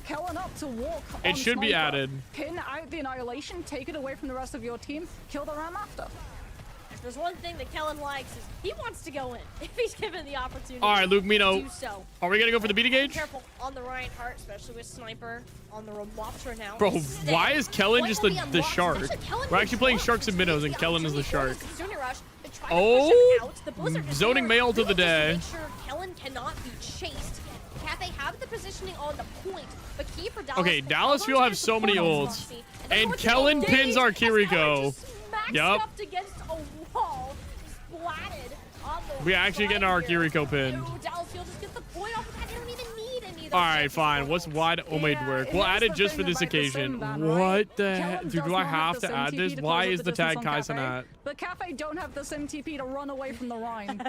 Kellen up to walk It on should be Sniper, added. Pin out the Annihilation, take it away from the rest of your team, kill the Ram after. If there's one thing that Kellen likes is he wants to go in if he's given the opportunity. All right, Luke Mino. Do so. Are we gonna go for the BT gauge? Careful on the Reinhardt, especially with Sniper on the Ramoptra now. Bro, Instead, why is Kellen just the shark? Kellen We're actually playing will sharks and minnows, and Kellen is the shark. Sunny Rush, they try to push Oh, him out. The Blizzard is zoning there. mail to the Really just day. Make sure Kellen cannot be chased. Cafe have the positioning on the point, but key for Dallas. Okay, Dallas Fuel have so many ults, and Kellen pins our Kiriko. Yup. Up against a wall, splatted on the We actually getting our Kiriko pinned. Ooh, Dallas Fuel just gets the point off of that. They don't even need any of those. All right, fine. What's wide Ome Dwerk? We'll add it just for this occasion. What the heck? Dude, do I have to add this? Why is the tag Kaisen at? But Cafe don't have the sim TP to run away from the Rhine.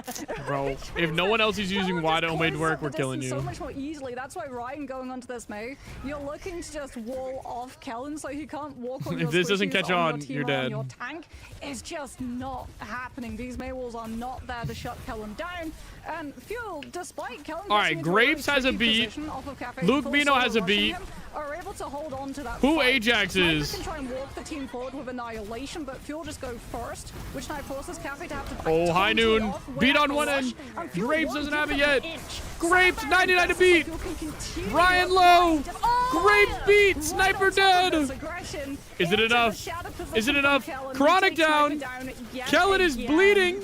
Bro, if no one else is using wide Ome Dwerk, we're killing So you. much more easily. That's why Ryan going onto this May, you're looking to just wall off Kellen so he can't walk on If your this doesn't squishies, catch on on, your you're team, or on dead. Your tank is just not happening. These May walls are not there to shut Kellen down. And Fuel, despite Kellen All right, getting into a Grapes really has a tricky beat. position off of Cafe, Luke full Mino solo has a rushing beat. him, are able to hold on to that Who fight. Ajax Sniper is? can try and walk the team forward with Annihilation, but Fuel just go first, which now forces Cafe to have to Oh, high taunt it noon. off, Beat wait on for one rush, end. and Fuel Grapes won't doesn't give have it them yet. an inch. Grapes, Somehow 99 to Fuel beat. can continue Ryan to low. just- Grapes beat. Right Sniper on top of dead. this aggression Is it into the enough? shadow Is it position enough? from Kellen, who Chronic takes Sniper down. yet Kellen is again. bleeding.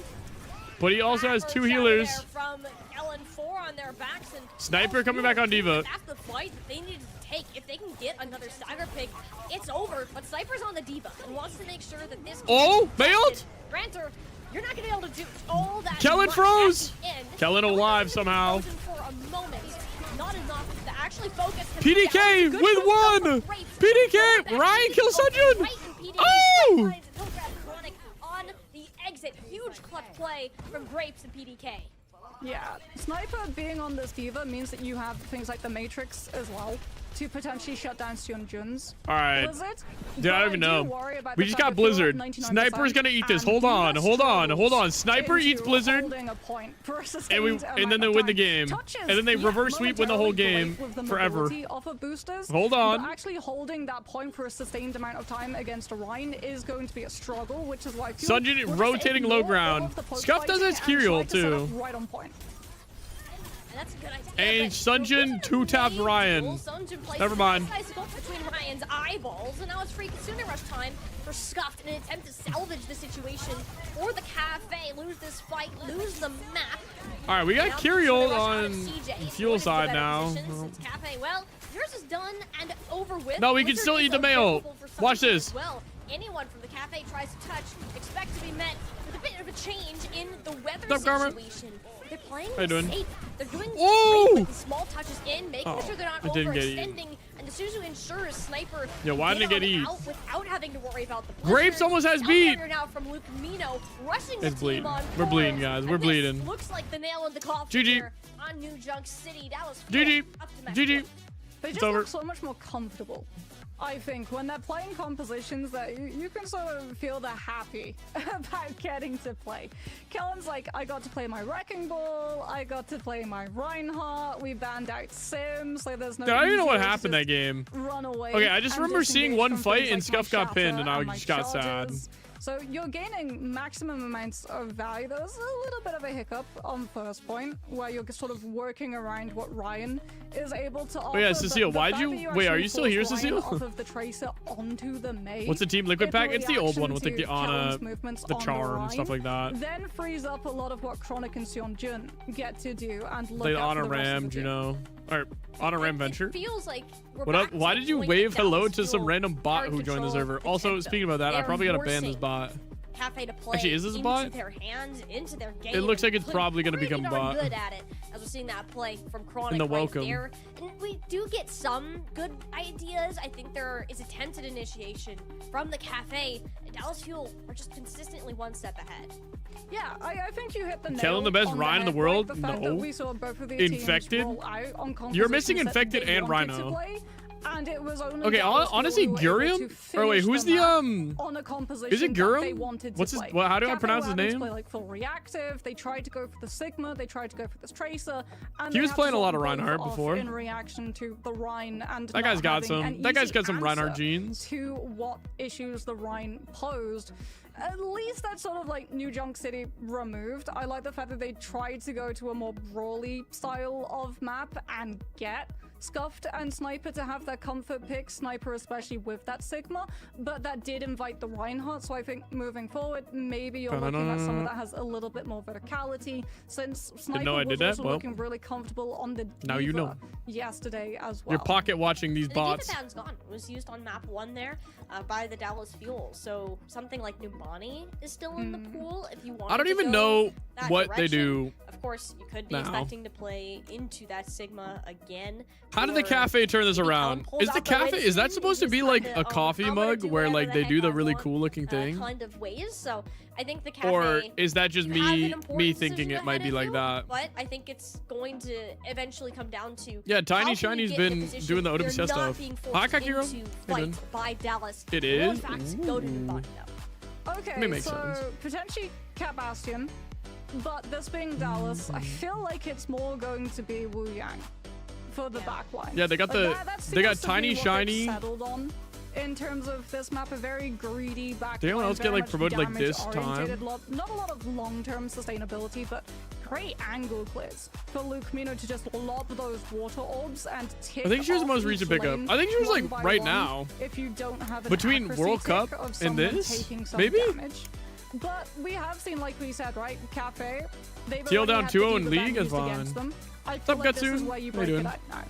But he also has two healers. From Kellen, 4 on their backs, and Sniper coming back on Diva. that's the fight that they need to take. If they can get another stagger pick, it's over. But Sniper's on the Diva and wants to make sure that this. Oh, failed. Ranter, you're not gonna be able to do all that. Kellen much froze. at the end. Kellen alive somehow. Frozen for a moment. Not enough to actually focus. PDK with one. PDK. Ryan kills Sunjun. Oh! On the exit, huge clutch play from Grapes and PDK. Yeah, Sniper being on this Diva means that you have things like the Matrix as well to potentially shut down Juns. All right. Blizzard, Dude, I don't even know. We just got Blizzard. Sniper's gonna eat this. Hold on, hold on, hold on. Sniper eats Blizzard, and then they win the game. And then they reverse sweep, win the whole game forever. Hold on. But actually holding that point for a sustained amount of time against Orion is going to be a struggle, which is why Sunjun rotating low ground. Scuff does his Kyriel too. Right on point. And that's a good idea. And Sunjun two-tapped Ryan. Never mind. Bicycle between Ryan's eyeballs, and now it's free Kitsune Rush time for Scuffed in an attempt to salvage the situation for the Cafe. Lose this fight, lose the map. All right, we got Now Kyriel Kitsune Rush out on of CJ. He's fuel going into side better now. position since Cafe, well, yours is done and over with. No, we can Blizzard still is eat the mail. available for some Watch time this. as well, anyone from the Cafe tries to touch, expect to be met with a bit of a change in the weather What's up, Garmin? situation. They're playing How you doing? safe. They're doing Ooh! great with the small touches in, making sure they're not it didn't get overextending, and Suzu ensures Sniper Yo, why didn't it get on eat? out without having to worry about the Grapes blizzard. almost has Down beat. there now from Luke Mino, rushing It's the bleeding. team on We're bleeding, board, guys. and We're this bleeding. Looks like the nail in the coffin GG. here on New Junk City. Dallas GG. up to match GG. point. They It's just over. look so much more comfortable. I think when they're playing compositions that you can sort of feel they're happy about getting to play. Kellen's like, I got to play my Wrecking Ball, I got to play my Reinhardt, we banned out Sims, so there's no Dude, I don't even know what easy way to happened that just game. run away Okay, I just and remember seeing disengage one from fight things and like Scuff my got pinned and I Shatter just got sad. charges. So you're gaining maximum amounts of value. There's a little bit of a hiccup on first point, where you're sort of working around what Ryan is able to offer. Oh yeah, Cecile, why'd you... Wait, are you still here, Cecile? Off of the Tracer onto the Mei. What's the Team Liquid pack? It's the old one with like the Ana, the charm, stuff like that. Then frees up a lot of what Chronic and Seonjun get to do and look Like at Ana for the rest of Ram, the do you game. know? Or Ana Ram Venture. It feels like we're What up? back Why to did you the point wave that hello Dallas to some Fuel random bot are in who joined the control server? of the Also, tempo. speaking about that, I They're probably gotta ban this forcing bot. Cafe to play Actually, is this a into bot? their hands, into their game. It looks like it's and probably gonna pretty become a darn bot. good at it, as we're seeing that play from Chronic In the right welcome. there. And we do get some good ideas. I think there is attempted initiation from the Cafe, and Dallas Fuel are just consistently one step ahead. Yeah, I think you hit the nail Killing the best on Ryan in the head, world? like the fact No. that we saw both of these Infected? teams roll out on You're missing compositions that Infected they and wanted to Rhino. play, and it was only Okay, Dallas Fuel honestly, who were able Gurium? to Or wait, finish who's the the map on a composition Is it that they Gurium? wanted to What's his? play. Well, how do I Cafe pronounce were his having to name? play like full reactive. They tried to go for the Sigma. They tried to go for this Tracer. And He they was had playing to a lot sort of both Reinhardt off before. in reaction to the Rhine and That guy's not got having some. an That guy's easy got some Reinhardt answer genes. to what issues the Rhine posed. At least that's sort of like New Junk City removed. I like the fact that they tried to go to a more brawly style of map and get Scuffed and Sniper to have their comfort pick, Sniper especially with that Sigma, but that did invite the Reinhardt, so I think moving forward, maybe you're looking at someone that has a little bit more verticality, since Sniper know I was did that? also Well, looking really comfortable on the now you know. yesterday as well. You're pocket watching these The bots. Diva Ban's gone. It was used on map 1 there by the Dallas Fuel. So something like Numbani is still in the pool if you want. I don't even know what they do. Of course, you could be now. expecting to play into that Sigma again. How did the cafe turn this around? Is the cafe, is that supposed to be like a coffee mug where like they do the really cool looking thing? Kind of ways. So I think the cafe. Or is that just you have an me important thinking decision it might ahead be of like you, that? But I think it's going to eventually come down to Yeah, Tiny how can you Shiny's get in a been position doing the where OWCS you're not stuff. being Hi, forced Kakiro. into Hey, dude. fight by Dallas. It Or is? in fact, go to Numbani though. Okay, May make so sense. potentially Cat Bastion, but this being Dallas, I feel like it's more going to be Wu Yang for the backline. Yeah, they got the- they got seems to Tiny be what they've Shiny. settled on in terms of this map, a very greedy backline. Did anyone else get, very like, much promoted, like, this damage-oriented, time? Not a lot of long-term sustainability, but great angle clears for Luke Mino to just lob those water orbs and tick I think she was the off most recent each pickup. lane I think she was one like by right one now. if you don't have an Between accuracy World tick Cup of and someone this? taking some Maybe? damage. But we have seen, like we said, right? Cafe. They've TL already down had the 2-0 in Diva league ban is used against fine. them. I What's feel up, like this is Gatsun? where you How you break it doing? out now.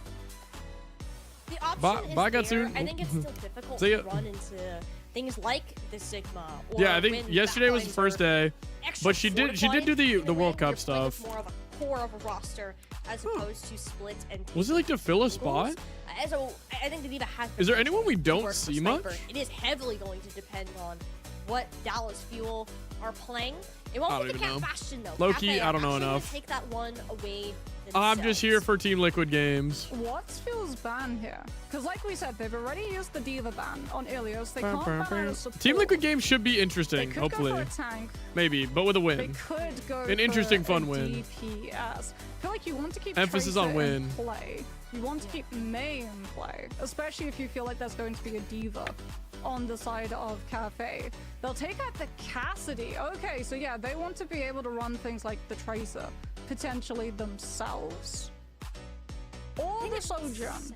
The option Bye- is bye, there. Gatsun. I think it's still difficult See ya. to run into things like the Sigma. Or Yeah, I think when yesterday was the backlines first are day, extra but she did do the World Cup stuff. more of a core of a roster as opposed to split and. Was it like to fill a spot? So I think the Diva has. Is there anyone we potential don't to work see for much? Sniper. It is heavily going to depend on what Dallas Fuel are playing. It won't I be don't the even Cat know. Bastion though. Low-key, Cafe I don't know actually gonna enough. Take that one away. I'm just here for Team Liquid games. What's Phil's ban here? Because like we said, they've already used the Diva ban on Ilios. They can't ban out a support. Team Liquid games should be They interesting, could hopefully. go for a tank. Maybe, but with a They win. could go An for interesting, a fun win. DPS. I feel like you want to keep Emphasis Tracer on win. in play. You want to keep Mei in play, especially if you feel like there's going to be a Diva on the side of Cafe. They'll take out the Cassidy. Okay, so yeah, they want to be able to run things like the Tracer, potentially themselves. Or the Sojourn.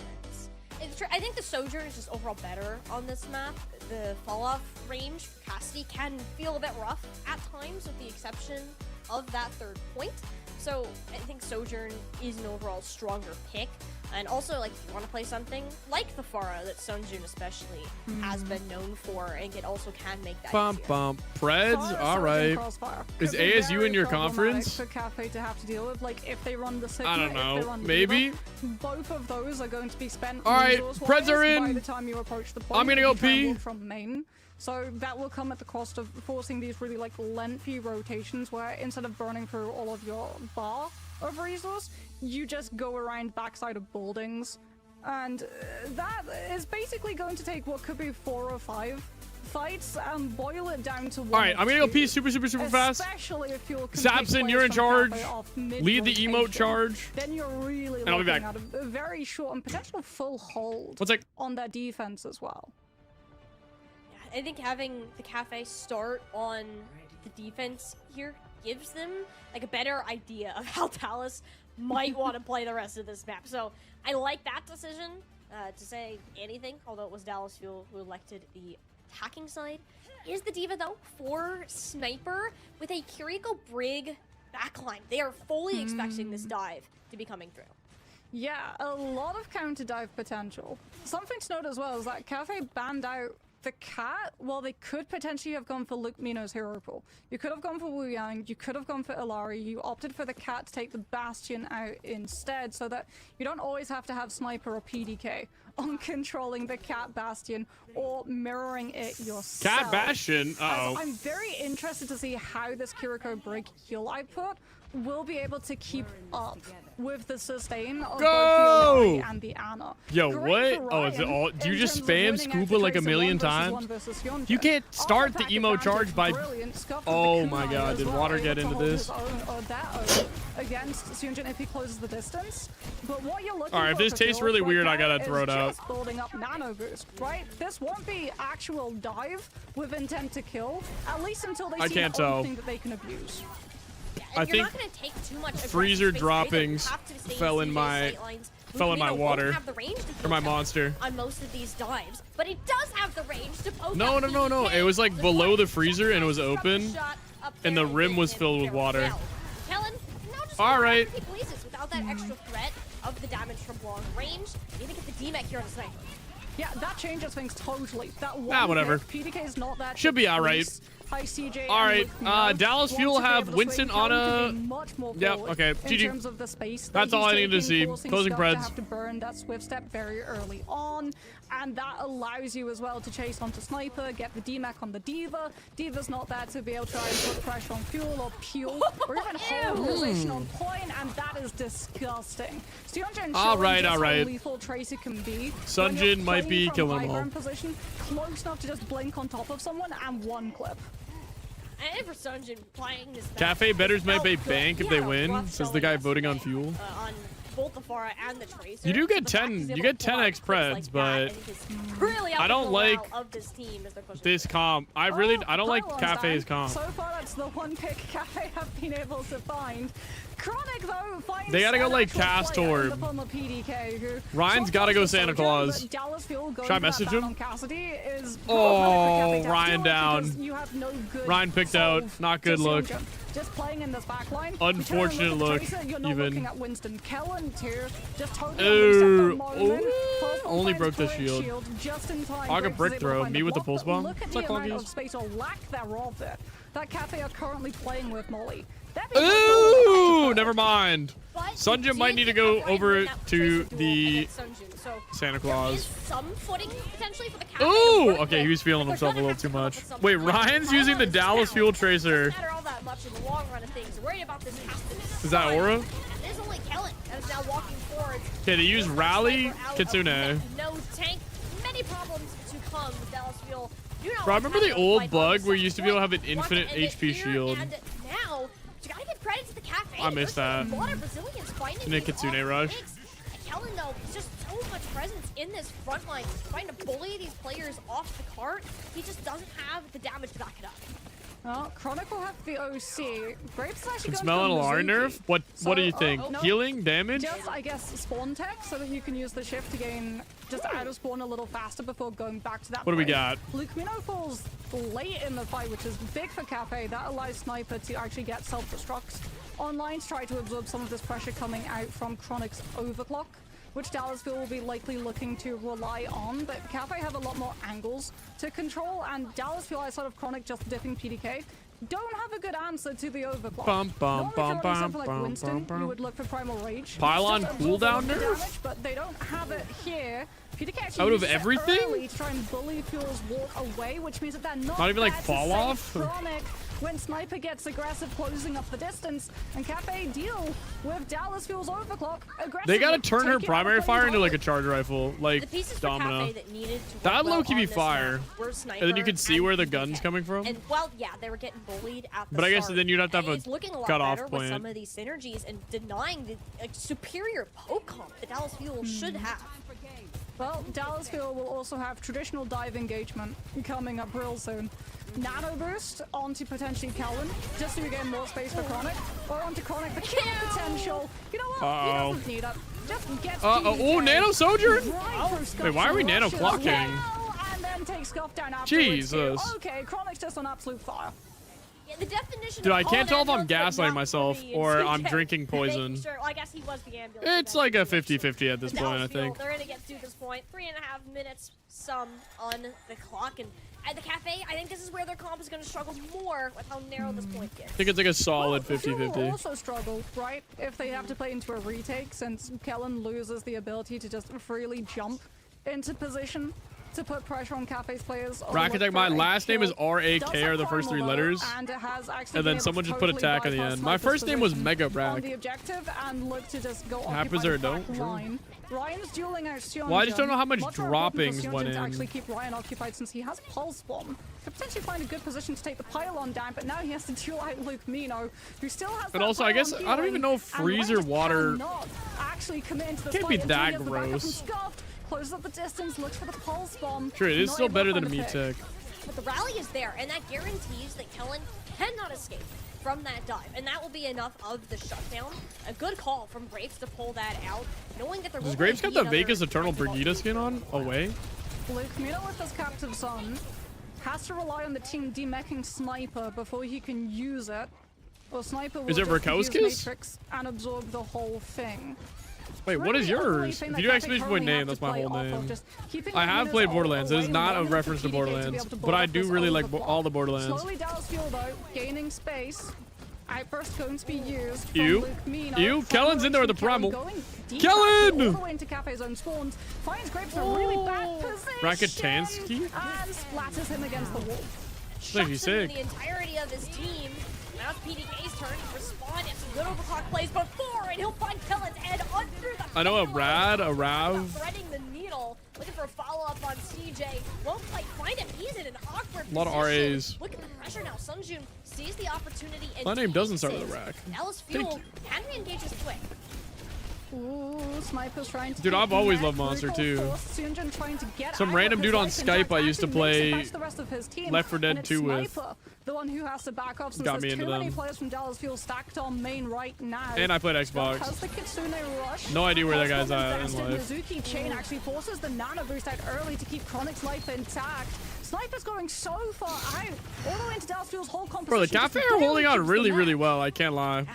I think the Sojourn is just overall better on this map. The fall-off range for Cassidy can feel a bit rough at times, with the exception of that third point. So I think Sojourn is an overall stronger pick. And also, like, if you want to play something like the Pharah that Sunjun especially has been known for, and it also can make that Bump easier. bump. Preds, all right. Is Could be ASU very in your problematic conference? for Cafe to have to deal with, like if they run the Sigma, I don't if know. they run the Maybe. Diva, both of those are going to be spent. All right, resource-wise Preds are in. By the time you approach the point, I'm gonna that go you travel pee. from main. So that will come at the cost of forcing these really like lengthy rotations, where instead of burning through all of your bar of resource, you just go around backside of buildings. And that is basically going to take what could be 4 or 5 fights and boil it down to 1. All right, or I'm gonna go 2, pee super fast. Especially if you're Sapson, you're in charge. Lead the emote charge. Then you're really And I'll be looking back. at a very short and potential full hold What's that? on their defense as well. I think having the Cafe start on the defense here gives them like a better idea of how Dallas might want to play the rest of this map. So I like that decision to say anything, although it was Dallas Fuel who elected the attacking side. Is the D.Va though for Sniper with a Kiriko Brig backline. They are fully expecting this dive to be coming through. Yeah, a lot of counter dive potential. Something to note as well is that Cafe banned out the cat. Well, they could potentially have gone for Luke Mino's hero pool. You could have gone for Wu Yang, you could have gone for Illari, you opted for the cat to take the Bastion out instead, so that you don't always have to have Sniper or PDK on controlling the cat Bastion or mirroring it yourself. Cat Bastion? Uh-oh. I'm very interested to see how this Kiriko Brig heal output will be able to keep up with the sustain of both the Illari and the Anna. Yo, Great what? for Oh, is it Ryan all? Do you in just terms of spam winning out Scuba the like a Tracer million 1v1 times? versus Hyunjin. You can't start the Pack emo advantage, charge by brilliant. Scuffed Oh with the my kunai god, as did well, Water able get to into hold this? his own or that own against Hyunjin if he closes the distance. But what you're looking Alright, if for this for tastes builds really right weird, I now gotta throw it is out. just building up nano boost, right? This won't be actual dive with intent to kill, at least until they I see can't an tell. opening that they can abuse. I You're think not going to take too much freezer aggressive space, right? You droppings have to stay fell in CJ's my sightlines. fell in my Lumino won't water have the range to or poke my out monster. on most of these dives, but it does have the range to poke No, out no, no, no. PDK. It was like below the freezer and it was open, Shot up and there the rim was filled with water. well. Kellen, now just All right. he pleases without that extra threat of the damage from long range. Need to get the DMAC here on the Sniper. Yeah, that changes things totally. That one Nah, whatever. hit, PDK is not that. Should be alright. Hi, CJ. Alright, Dallas Fuel have Winston on a... Yep, okay, In GG. terms of the space That's all I needed to see. Closing Preds. Preds. Have to burn that swift step very early on, and that allows you as well to chase onto Sniper, get the DMAC on the D.Va. D.Va's not there to be able to try and put pressure on Fuel or Pure or even hold position on point, and that is disgusting. Alright, How alright. lethal Tracer can be. Sunjin when you're might be playing from killing them high all. ground position, close enough to just blink on top of someone and one clip. And for Sunjin playing this map, Cafe betters might pay felt bank good. if He they had a win, rough says the showing guy voting on yesterday, Fuel. on both the Pharah and the Tracer. You do get The fact 10, he's you able get to pull 10x out clips Preds, like that, but I think is really I don't helping the like morale of this team as they're pushing this comp. I don't like Pylon's Cafe's down. comp. So far, that's the one pick Cafe have been able to find. Chronic, though, finds They gotta go, an like, actual Cast player in Orb. the form of PDK, who Ryan's gotta go Santa Claus. but Dallas Fuel going Should I for that message ban him? on Cassidy is Oh, problematic for Cafe to Ryan have to down. because you have no good Ryan picked out. solve Not good to look. Seongjin. Just playing in this backline. Unfortunate look, You're not even. looking at Winston Kellen too. Just totally Ooh, reset the moment. ooh, Purple only finds broke the turret shield. just in time. Aga Briggs brick is able to throw. find Me the with the block, pulse but bomb. Look at What's the up, amount Cloggies? of space or lack thereof there that Cafe are currently playing with Molly. Ooh, never mind. But Sunjin might need to go over to the Santa Claus. some footing potentially for the Cafe. Ooh, okay, he was feeling himself a little too much. Wait, Ryan's using the Dallas Fuel Tracer. Doesn't matter all that much in the long run of things. Worried about this Is that Aura? And there's only Kellen that is now walking forward. Okay, they use Rally, Kitsune. No tank. Many problems to come with Dallas Fuel. Do not Bro, I want remember to the have a old fight bug on where the you used to be able to have an point. Want infinite to end it HP here, shield. And now, you gotta give credit to the Cafe. I missed There's that. A lot of Brazilians finding In a these Kitsune off rush. picks. Kellen, though, is just so much presence in this front line, trying to bully these players off the cart. He just doesn't have the damage to back it up. Well, Chronic will have the OC. Graves is actually Can going smell an for alarm Mizuki. nerf? What do you think? no. Healing? Damage? Just, I guess, spawn tech so that you can use the shift to gain just out of spawn a little faster before going back to that. What do we break. got? Luke Mino falls late in the fight, which is big for Cafe. That allows Sniper to actually get self-destructs online to try to absorb some of this pressure coming out from Chronic's overclock, which Dallas Fuel will be likely looking to rely on, but Cafe have a lot more angles to control, and Dallas Fuel, outside of Chronic just dipping PDK, don't have a good answer to the overclock. Bum, bum, Normally, bum, if you're running bum, something like bum, Winston, bum, bum. you would look for Primal Rage. Pylon Just absorb all cooldown of the nerf? damage, but they don't have it here. PDK actually Out of uses it everything? early to try and bully Fuel's walk away, which means that they're not Not even, like, there to fall save off? Chronic when Sniper gets aggressive, closing up the distance, and Cafe deal with Dallas Fuel's overclock aggressively. They gotta turn her taking out primary the fire into like a target. charge rifle, like The pieces for Domino. Cafe that needed to work That'd well low-key on be this fire. map were Sniper And then you could see where the PDK. gun's coming from. And well, yeah, they were getting bullied at the But I guess start. then you'd have to have And a it's looking a lot cutoff better point. with some of these synergies and denying the superior poke comp that Dallas Fuel should have. Well, Dallas Fuel will also have traditional dive engagement coming up real soon. Nano boost onto potentially Kellen, just to gain more space for Chronic, or onto Chronic for kill potential. You know what? He doesn't need it. Just gets oh, Nano Sojourn? Right Wait, why are we Nano clocking? And then take Scuff down afterwards. Jesus. Too. Okay, Chronic's just on absolute fire. Yeah, the definition Dude, of I can't tell if I'm ambulance, but gaslighting not myself for me, or and I'm CJ drinking poison. making sure- well, I guess he was the ambulance. It's like a 50-50 at this The point, I Dallas Fuel, think. They're gonna get to this point. 3.5 minutes some on the clock, and at the cafe, I think this is where their comp is gonna struggle more with how narrow this point gets. I think it's like a solid Fuel will 50-50. also struggle, right? If they have to play into a retake, since Kellen loses the ability to just freely jump into position to put pressure on Cafe's players. Rakattack, my last name is R-A-K, are the first 3 letters. And it has actually And then someone just put attack on the end. My first name was Mega on Brack. the objective and look to just go Happens occupy or the don't, back sure. line. Ryan's dueling out Sionjun. Well, I just don't know how much more important droppings for went Sionjun to in. actually keep Ryan occupied since he has Pulse Bomb. Could potentially find a good position to take the pylon down, but now he has to duel out Luke Mino, who still has And that also, I guess, pylon I don't even know if healing, and freezer Ryan just water cannot actually commit into the can't fight be until he that has the backup from gross. Scuffed, closes up the distance, looks for the Pulse Bomb. Sure, it is not still able to better than a find meat pick. tech. But the rally is there, and that guarantees that Kellen cannot escape from that dive, and that will be enough of the shutdown. A good call from Graves to pull that out, knowing that there Does will Graves be got the another Vegas Eternal flexible Brigida skin on? Away? Luke Mino with his captive son has to rely on the team demeching Sniper before he can use it. Or Sniper will Is it just use Rakowski's? Matrix and absorb the whole thing. Wait, what is Really the only yours? thing If that you do Cafe exclamation point currently name, have that's to my play whole off of, name. just keeping I the have Minos played all Borderlands. It is away not a long reference to enough for PDK to be Borderlands, able to but board I up do this really like overclock. all the Borderlands. Slowly Dallas Fuel though, gaining space. Outburst going to be used from Ew. Luke Mino. Ew. Kellen's in there with the Kellen primal. going deep Kellen! all the way into Cafe's own spawns. Finds Graves in a really bad position. Rakatansky? And splatters him against the wall. Thank you, Shuts him in sick. the entirety of his team. Now it's PDK's turn to respond. It's some good overclock plays before, and he'll find Kellen's head under the I know a payload. Rad, a Not Rav. threading the needle, looking for a follow-up on CJ. Won't quite find him. He's in an awkward A lot of position. RAs. Look at the pressure now. Sunjun sees the opportunity and My name doesn't start takes with a it. rack. Dallas Thank Fuel can re-engage his quick. Ooh, Sniper's trying to Dude, take I've always the loved neck. Monster, Luke too. forced Sionjun trying to get Some out random of dude his on life, and Skype Jack I used to actually makes it play past the rest of his team, Left 4 Dead and it's 2 with. Sniper, the one who has to back off since Got me there's into too many them. players from Dallas Fuel stacked on main right now. And I played Xbox. Because the Kitsune rush. No idea where that Pulse guy's Bomb at in invested. life. Mizuki Chain actually forces the Nano boost out early to keep Chronic's life intact. Sniper's going so far out, all the way into Dallas Fuel's whole composition. Bro, the just Cafe are holding barely on keeps the really, net. really well. I can't lie.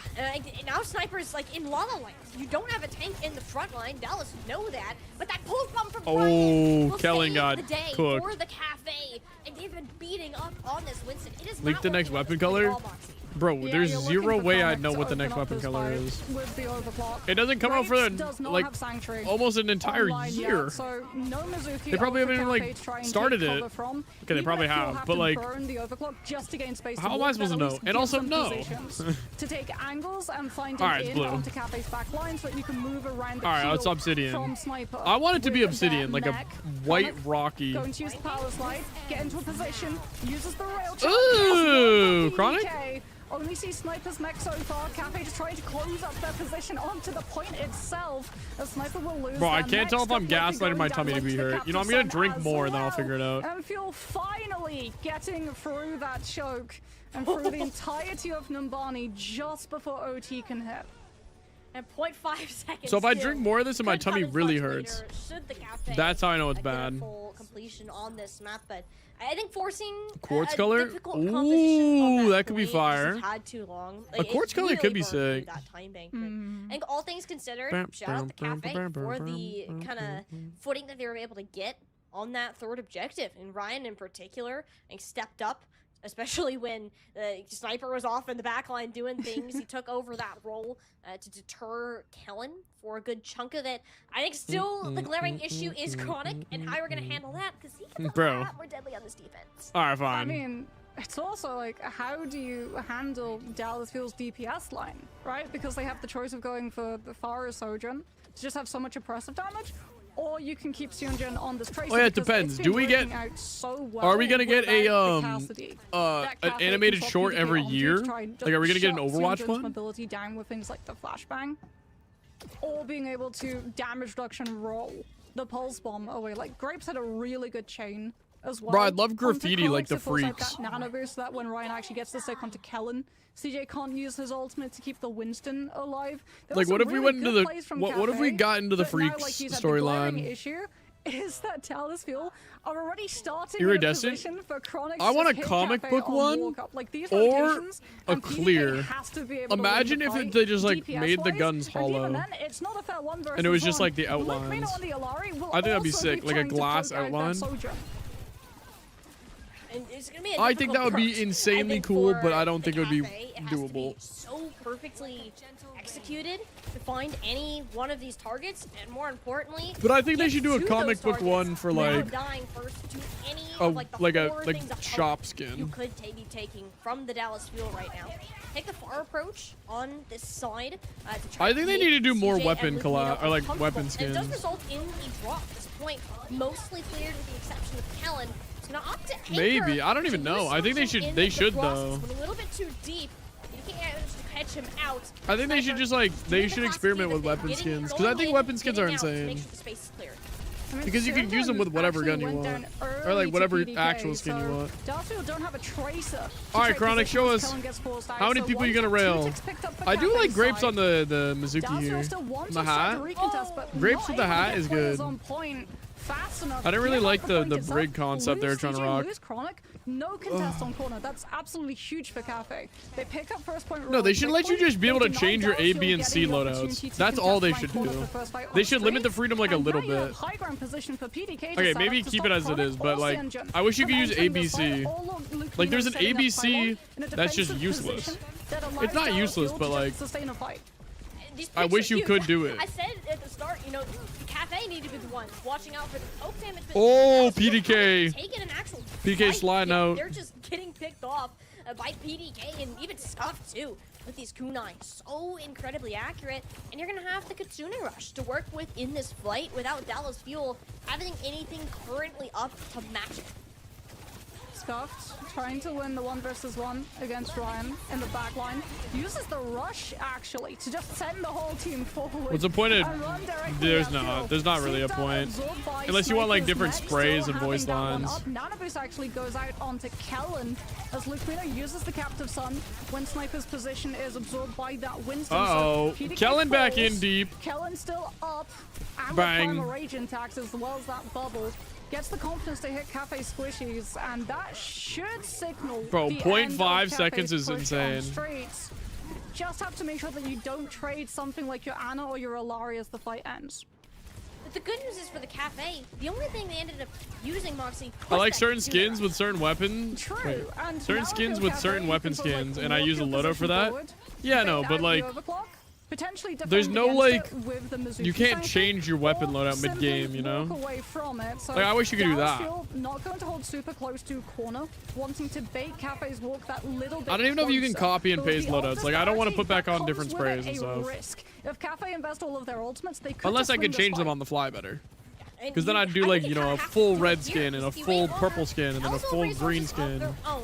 Now Sniper's like in lava land. You don't have a tank in the front line. Dallas know that. But that pulse bomb from Ryan will Kellen save got the day cooked. for the Cafe. And they've been beating up on this Winston. It is Leak not the next working at weapon this point at color? all, Moxie. Bro, Yeah, there's you're zero looking for way Chronic I'd know to what the open next up weapon his color fight is. with the overclock. It doesn't come out for Graves does not like have Sanctuary almost an entire online year. Yet, so no Mizuki They probably over haven't even, Cafe like, trying to started cover it. From. Okay, they Even probably if you'll have, to but, like, burn the overclock just to gain space how to am I walk, supposed that to at know? least And gives also, them no. positions to take angles and find Alright, an it's in blue. onto Cafe's back line so that you can move around the Alright, it's field obsidian. from Sniper. I want it to be With obsidian, their like a mech. white Chronic rocky. Going to use the power slide, get into a position, uses the rail charge. Ooh, Yes, Chronic? PDK. Only see Sniper's mech so far. Cafe just trying to close up their position onto the point itself. A Sniper will lose. Bro, I their can't mech. tell if I'm Stuff gaslighting my going tummy to down be onto the hurt. You know, I'm captain's gonna son drink as more and then I'll well. figure it out. And Fuel finally getting through that choke and through the entirety of Numbani just before OT can hit. And 0.5 seconds. So if I still. drink more of this and my Could tummy come in really clutch hurts. later should the Cafe That's how I know it's get a bad. full completion on this map, but I think forcing Quartz a color? difficult composition on Ooh, that could be point fire. just had too long. A quartz color could be burned through sick. That time bank. I think all things considered, Bam, shout out the bam, Cafe bam, for bam, the bam, kind of footing that they were able to get on that third objective. And Ryan in particular, I think stepped up. Especially when the Sniper was off in the back line doing things. He took over that role to deter Kellen for a good chunk of it. I think still the glaring issue is Chronic and how we're going to handle that because he gets a Bro. lot more deadly on this defense. Alright, I fine. mean, it's also like, how do you handle Dallas Fuel's DPS line, right? Because they have the choice of going for the Fire Sojourn to just have so much oppressive damage, or you can keep Sionjun on this Tracer. Oh, yeah, it because depends. it's Do been we get- working out so well Are we gonna get a without the Cassidy. That an Cafe animated can swap short PDK every onto year? to try and Like, are we gonna get an shut Overwatch Sionjun's one? mobility down with things like the flashbang, or being able to damage reduction roll the pulse bomb away. Like, Grapes had a really good chain as well. Bro, I'd love Onto graffiti Chronic like the to force out freaks. that nano boost so that when Ryan actually gets the stick onto Kellen, CJ can't use his ultimate to keep the Winston alive. There Like, were what some if we really went into good the plays from what if we Cafe, got into the but now, freaks like you said, the glaring storyline? issue is that Dallas Fuel are already starting Iridescent? in a position for Chronic I want to a hit comic Cafe book on one walk up. Like, these or rotations, a and PDK clear. has to be able to Imagine win if the it, fight they just like DPS made the wise, guns and even hollow. then, it's not a fair one And it was versus just like one. the outlines. Luke on the Alari will I think that'd be also sick, like a trying to glass poke out that outline. soldier. And it's gonna be a I think that would be difficult approach, insanely I think, cool, for but I don't the think it would be Cafe. It has to be doable. so perfectly executed to find any one of these targets, and more importantly, But I think they get should do a to comic those book targets one for without like dying first to any a of, like, the like a four like things of shop hope skin. you could be taking from the Dallas Fuel right now. Take the far approach on this side. To try I think they make need to do more CJ weapon and collab Lukino or like uncomfortable. weapon And it does skins. result in a drop at this point, mostly cleared with the exception of Kellen. He's gonna opt to anchor Maybe. I don't to even know. use I think they Surgeon should in they the should process, though. but a little bit too deep. You can't manage to catch him out. I think they should just like they should experiment with weapon Getting skins because I think in, weapon skins are getting out to insane. make sure the space is cleared. Because you can use them with whatever gun you want, or like whatever actual skin you want. Dallas don't have a tracer. All right, Chronic, show us how many people you gonna rail. I do like Grapes on the Mizuki here. The hat. Grapes with the hat is good. I didn't really like the brig concept they were trying to rock. Chronic, no contest on corner. That's absolutely huge for Cafe. They pick up first point. No, they should let you just be able to change your A, B, and C loadouts. That's all they should do. They should limit the freedom like a little bit. Okay, maybe keep it as it is, but like, I wish you could use ABC. Like, there's an ABC that's just useless. It's not useless, but like, I wish you could do it. I said at the start, you know, the Cafe need to be the ones watching out for the poke damage. but Oh, Dallas Fuel PDK. taking an actual PDK fight sliding here. out. They're just getting picked off by PDK and even Scuff too. With these kunai so incredibly accurate, and you're gonna have the Kitsune Rush to work with in this fight without Dallas Fuel having anything currently up to match it. Scuffed, trying to win the 1v1 against Ryan in the back line. Uses the rush, actually, to just send the whole team forward. What's the point of... and run directly There's uphill. not. There's not really a Saved point. absorbed by Unless you want like Sniper's different Meg, sprays still and voice having that one lines. up. Nanoboost actually goes out onto Kellen as Lucino uses the Captive Sun when Sniper's position is absorbed by that Winston. Uh-oh. So PDK Kellen back in falls. deep. Kellen still up. And Bang. with Primal Rage intact as well as that bubble. Gets the confidence to hit Cafe squishies, and that should signal Bro, the 0.5 end of seconds Cafe's is push on insane. straights. Just have to make sure that you don't trade something like your Ana or your Alari as the fight ends. But the good news is for the Cafe, the only thing they ended up using, Moxie, I was like that certain Kitsune skins with certain weapons. True, Wait, and certain now skins if with you're certain Cafe, weapon you can put, like, skins, and I walk use a your loadout for position that. forward, Yeah, bait no, out but the like, overclock, potentially there's defend no against like, it with the Mizuki you can't Sanka, change your weapon or loadout mid game, simply you know? walk away from it. So Like, I wish you could do Dallas that. Fuel not going to hold super close to corner, wanting to bait Cafe's walk that little bit I don't even know if you can closer. copy and But with paste the loadouts. Like, I don't want to disparity, put back that on comes different with sprays it and a stuff. risk. If Cafe invest all of their ultimates, they could Unless just I win could this change them fight. on the fly better. And Because then I'd do I like, think you you know, a have to full do it red here, skin and a because if you full wait purple longer, skin and then a also full resources green of skin. their own.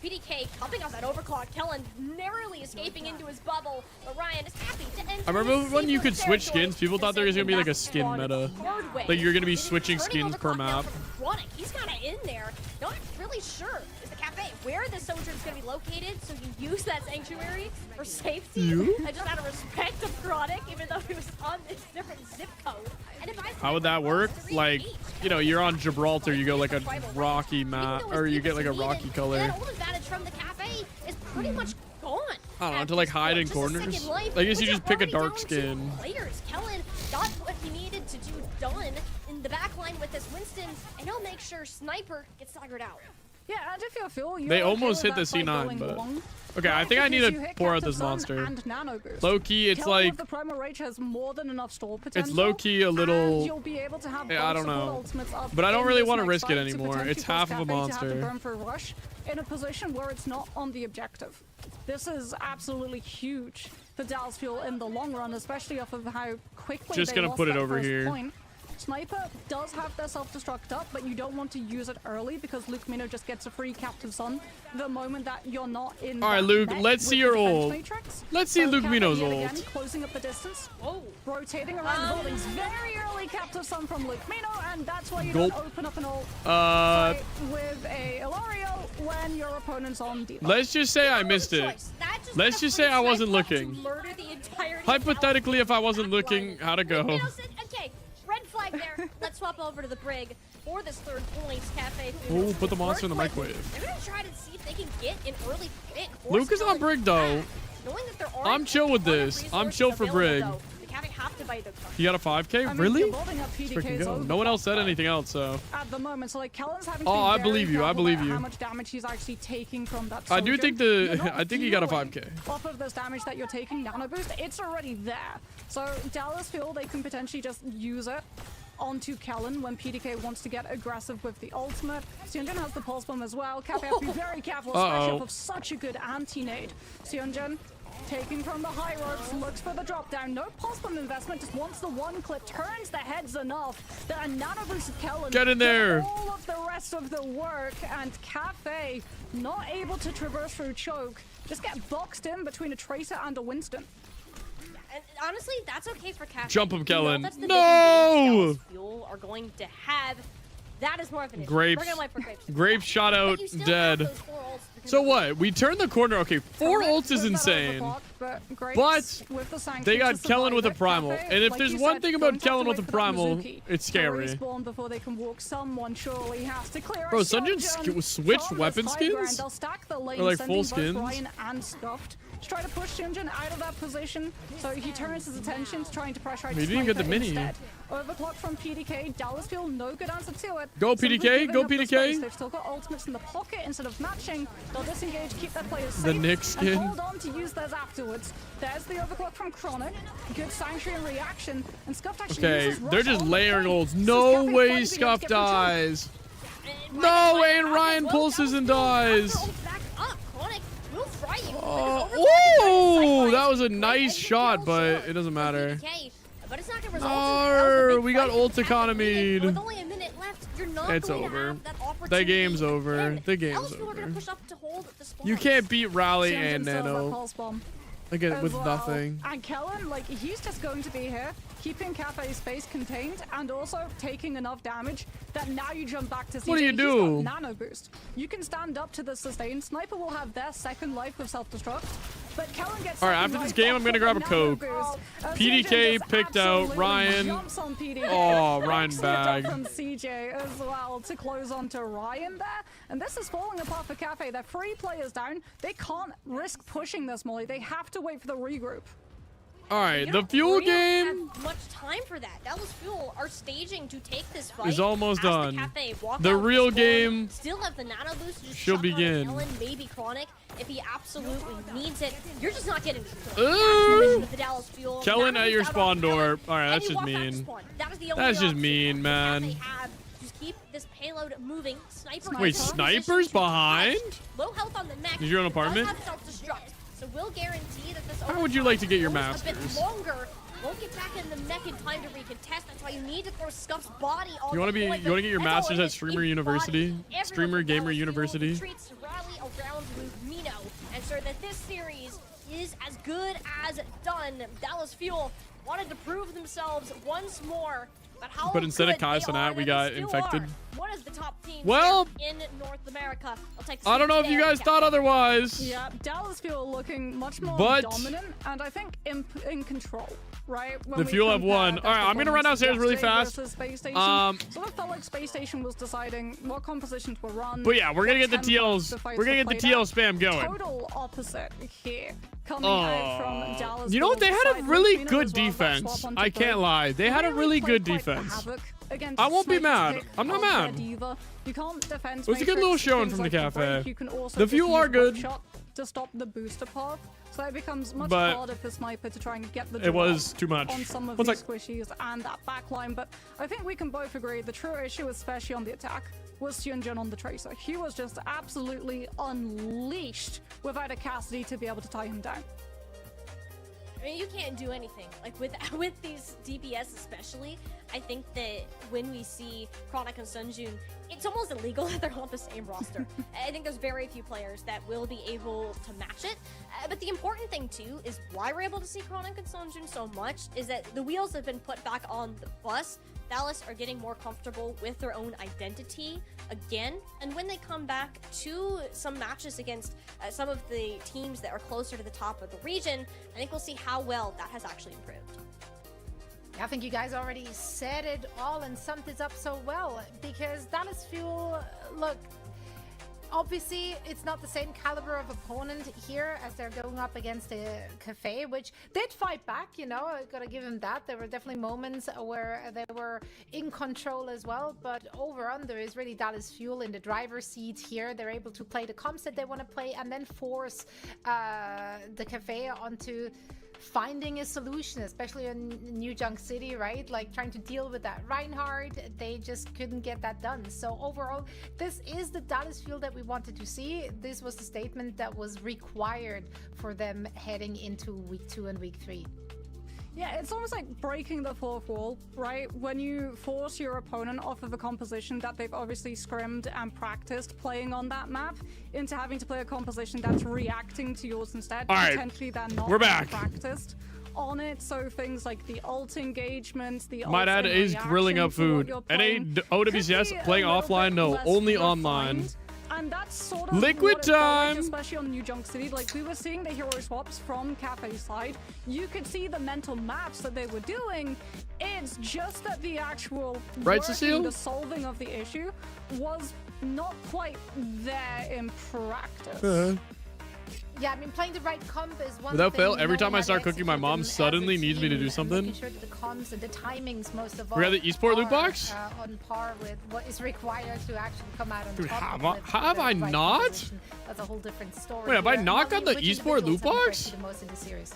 PDK coming off that overclock, Kellen narrowly escaping into his bubble, but Ryan is happy to enter I remember his when you could safer switch territory skins, people and thought there was send gonna be him like a back skin on meta. the hard way. Like you're gonna be It is switching turning skins per overclock now map. from Chronic. He's kind of in there, not really sure. Is the Cafe where the Sojourn is going to be located, so you use that Sanctuary for safety? You? And just out of respect of Chronic, even though he was on this different zip code. And if I How would that work? Like, you know, you're on Gibraltar, you go like a rocky map, or you get like a rocky color. that old advantage from the Cafe is pretty much gone. I don't know, to like hide in Just a corners. second life, I guess you which just are pick a already dark down two skin. Players. Kellen got what he needed to do done in the back line with this Winston, and he'll make sure Sniper gets staggered out. Yeah, and if you're Phil, you're They okay almost with hit the that fight C9, going but... long. Okay, I think I need Because you to hit pour out Captive this Sun monster. and Nano Boost. Low key, it's Kellen like... with the Primal Rage has more than enough store potential. It's low key a little... And you'll be able to have Yeah, I both don't support know. ultimates up But I don't in really this want to next risk it fight to anymore. potentially It's force half of a Cafe to have to monster. burn for a rush in a position where it's not on the objective. This is absolutely huge for Dallas Fuel in the long run, especially off of how quickly Just they gonna lost put it that over first here. point. Sniper does have their self-destruct up, but you don't want to use it early because Luke Mino just gets a free Captive Sun the moment that you're not in. All right, Luke, let's see your ult. Let's see Luke Mino's ult. Again, closing up the distance. Whoa. Rotating around the buildings. Very early Captive Sun from Luke Mino, and that's why you don't open up an ult fight with a Ilario when your opponent's on D. Let's just say I missed it. Let's just say I wasn't looking. Hypothetically, if I wasn't looking, how'd it go? Okay, red flag there. Let's swap over to the Brig for this third point. Cafe. Oh, put the monster in the microwave. They're gonna try to see if they can get an early pick. Luke is on Brig though. I'm chill with this. I'm chill for Brig. He got a 5K? Really? Freaking go. No one else said anything else, so. At the moment, so like Kellen's having to I believe you. I believe you. How much damage he's actually taking from that soldier. I do think I think he got a 5K. Off of this damage that you're taking, Nano Boost, it's already there. So Dallas feel they can potentially just use it onto Kellen when PDK wants to get aggressive with the ultimate. Seonjin has the pulse bomb as well. Cafe has to be very careful, especially off of such a good anti-nade. Seonjin taking from the high ropes, looks for the drop down. No pulse bomb investment, just wants the one clip, turns the heads enough that a nano boost of Kellen get in there. All of the rest of the work, and Cafe not able to traverse through choke, just get boxed in between a Tracer and a Winston. And honestly, that's okay for Cafe. Jump him, Kellen. No! Fuel are going to have. That is more of an issue. Grapes. Grapes shot out, dead. So what? We turned the corner. Okay, 4 ults is insane. But they got Kellen with a primal. And if there's one thing about Kellen with a primal, it's scary. Before they can walk, someone surely has to clear. Bro, Sunjin switched weapon skins? Or like full skins? And Scuffed. Try to push Sunjin out of that position, so he turns his attention to trying to pressure out. He didn't get the mini. Instead. Overclock from PDK. Dallas feel no good answer to it. Go PDK, go PDK. They've still got ultimates in the pocket instead of matching. They'll disengage, keep their players safe. The Nick skin. And hold on to use theirs afterwards. There's the overclock from Chronic. Good Sanctuary in reaction. And Scuffed actually uses they're just layering ults. No way Scuff dies. No way and Ryan pulses and dies. Oh, that was a nice shot, but it doesn't matter. But it's not gonna result we got ult economy. With only a minute left, you're not it's going over. to have that opportunity. The game's over. The game's over. You can't beat Rally and Nano. Again, with nothing. And Kellen, like, he's just going to be here, keeping Cafe's space contained, and also taking enough damage that now you jump back to CJ. What do you do? He's got nano boost. You can stand up to the sustain. Sniper will have their second life with self-destruct, but Kellen gets. All right, after this game, I'm gonna grab a Coke. PDK picked out Ryan. Oh, Ryan bag. From CJ as well to close on to Ryan there, and this is falling apart for Cafe. They're 3 players down. They can't risk pushing this, Molly. They have to wait for the regroup. All right, the fuel game. Have much time for that. Dallas Fuel are staging to take this fight. Is almost done. The real game. Still have the nano boost. Just she'll begin. Ellen, maybe Chronic if he absolutely needs it. You're just not getting with the Dallas Fuel. Kellen at your spawn door. All right, that's just mean. That's just mean, man. Just keep this payload moving. Sniper. Wait, Sniper's behind? Low health on the mech. Is your own apartment? So we'll guarantee that this. How would you like to get your masters? A bit longer. Won't get back in the mech in time to recontest. That's why you need to throw Scuff's body on. You want to get your masters at Streamer University? Streamer Gamer University? Treats rally around Mino, and so that this series is as good as done. Dallas Fuel wanted to prove themselves once more. But instead of Kai Sanat, we got infected. One of the top teams in North America. I don't know if you guys thought otherwise. Yeah, Dallas Fuel looking much more dominant and I think in control, right? The Fuel have won. All right, I'm gonna run downstairs really fast. Sort of felt like Space Station was deciding what compositions were run. But yeah, we're gonna get the TLs. We're gonna get the TL spam going. Total opposite here. Coming out from Dallas. You know what? They had a really good defense. I can't lie. They had a really good defense. I won't be mad. I'm not mad. You can't defend. It was a good little showing from the Cafe. You can also the Fuel are good. To stop the booster path, so it becomes much harder for Sniper to try and get the it was too much on some of these squishies and that backline. But I think we can both agree the true issue, especially on the attack, was Hyunjin on the Tracer. He was just absolutely unleashed without a Cassidy to be able to tie him down. I mean, you can't do anything like with these DPS especially. I think that when we see Chronic and Sunjun, it's almost illegal that they're on the same roster. I think there's very few players that will be able to match it. But the important thing too is why we're able to see Chronic and Sunjun so much is that the wheels have been put back on the bus. Dallas are getting more comfortable with their own identity again, and when they come back to some matches against some of the teams that are closer to the top of the region, I think we'll see how well that has actually improved. I think you guys already said it all and summed it up so well, because Dallas Fuel, look, obviously it's not the same caliber of opponent here as they're going up against the Cafe, which did fight back, you know, I gotta give them that. There were definitely moments where they were in control as well, but over under is really Dallas Fuel in the driver's seat here. They're able to play the comps that they want to play and then force the Cafe onto finding a solution, especially in New Junk City, right? Like trying to deal with that Reinhardt, they just couldn't get that done. So overall, this is the Dallas Fuel that we wanted to see. This was the statement that was required for them heading into week 2 and week 3. Yeah, it's almost like breaking the fourth wall, right? When you force your opponent off of a composition that they've obviously scrimmed and practiced playing on that map into having to play a composition that's reacting to yours instead. All right, potentially they're not we're back. Practiced on it, so things like the ult engagement, the My dad is grilling up food. NA OWCS playing offline? No, only online. And that's sort of liquid what it felt like, time, especially on New Junk City. Like, we were seeing the hero swaps from Cafe side. You could see the mental maps that they were doing. It's just that the actual right, Cecile? the solving of the issue was not quite there in practice. Yeah, I mean, playing the right comp is one Without thing, fail, every time I knowing how start to cooking, my execute mom them as a suddenly needs me to team do and something. making sure that the comps and the timings, most of all, We got the eSport loot are, box? on par with what is required to actually come out on Dude, top. have I not? Position. That's a whole different story. Wait, have I here. not got the Which eSport loot individuals have box? impressed you the most in the series?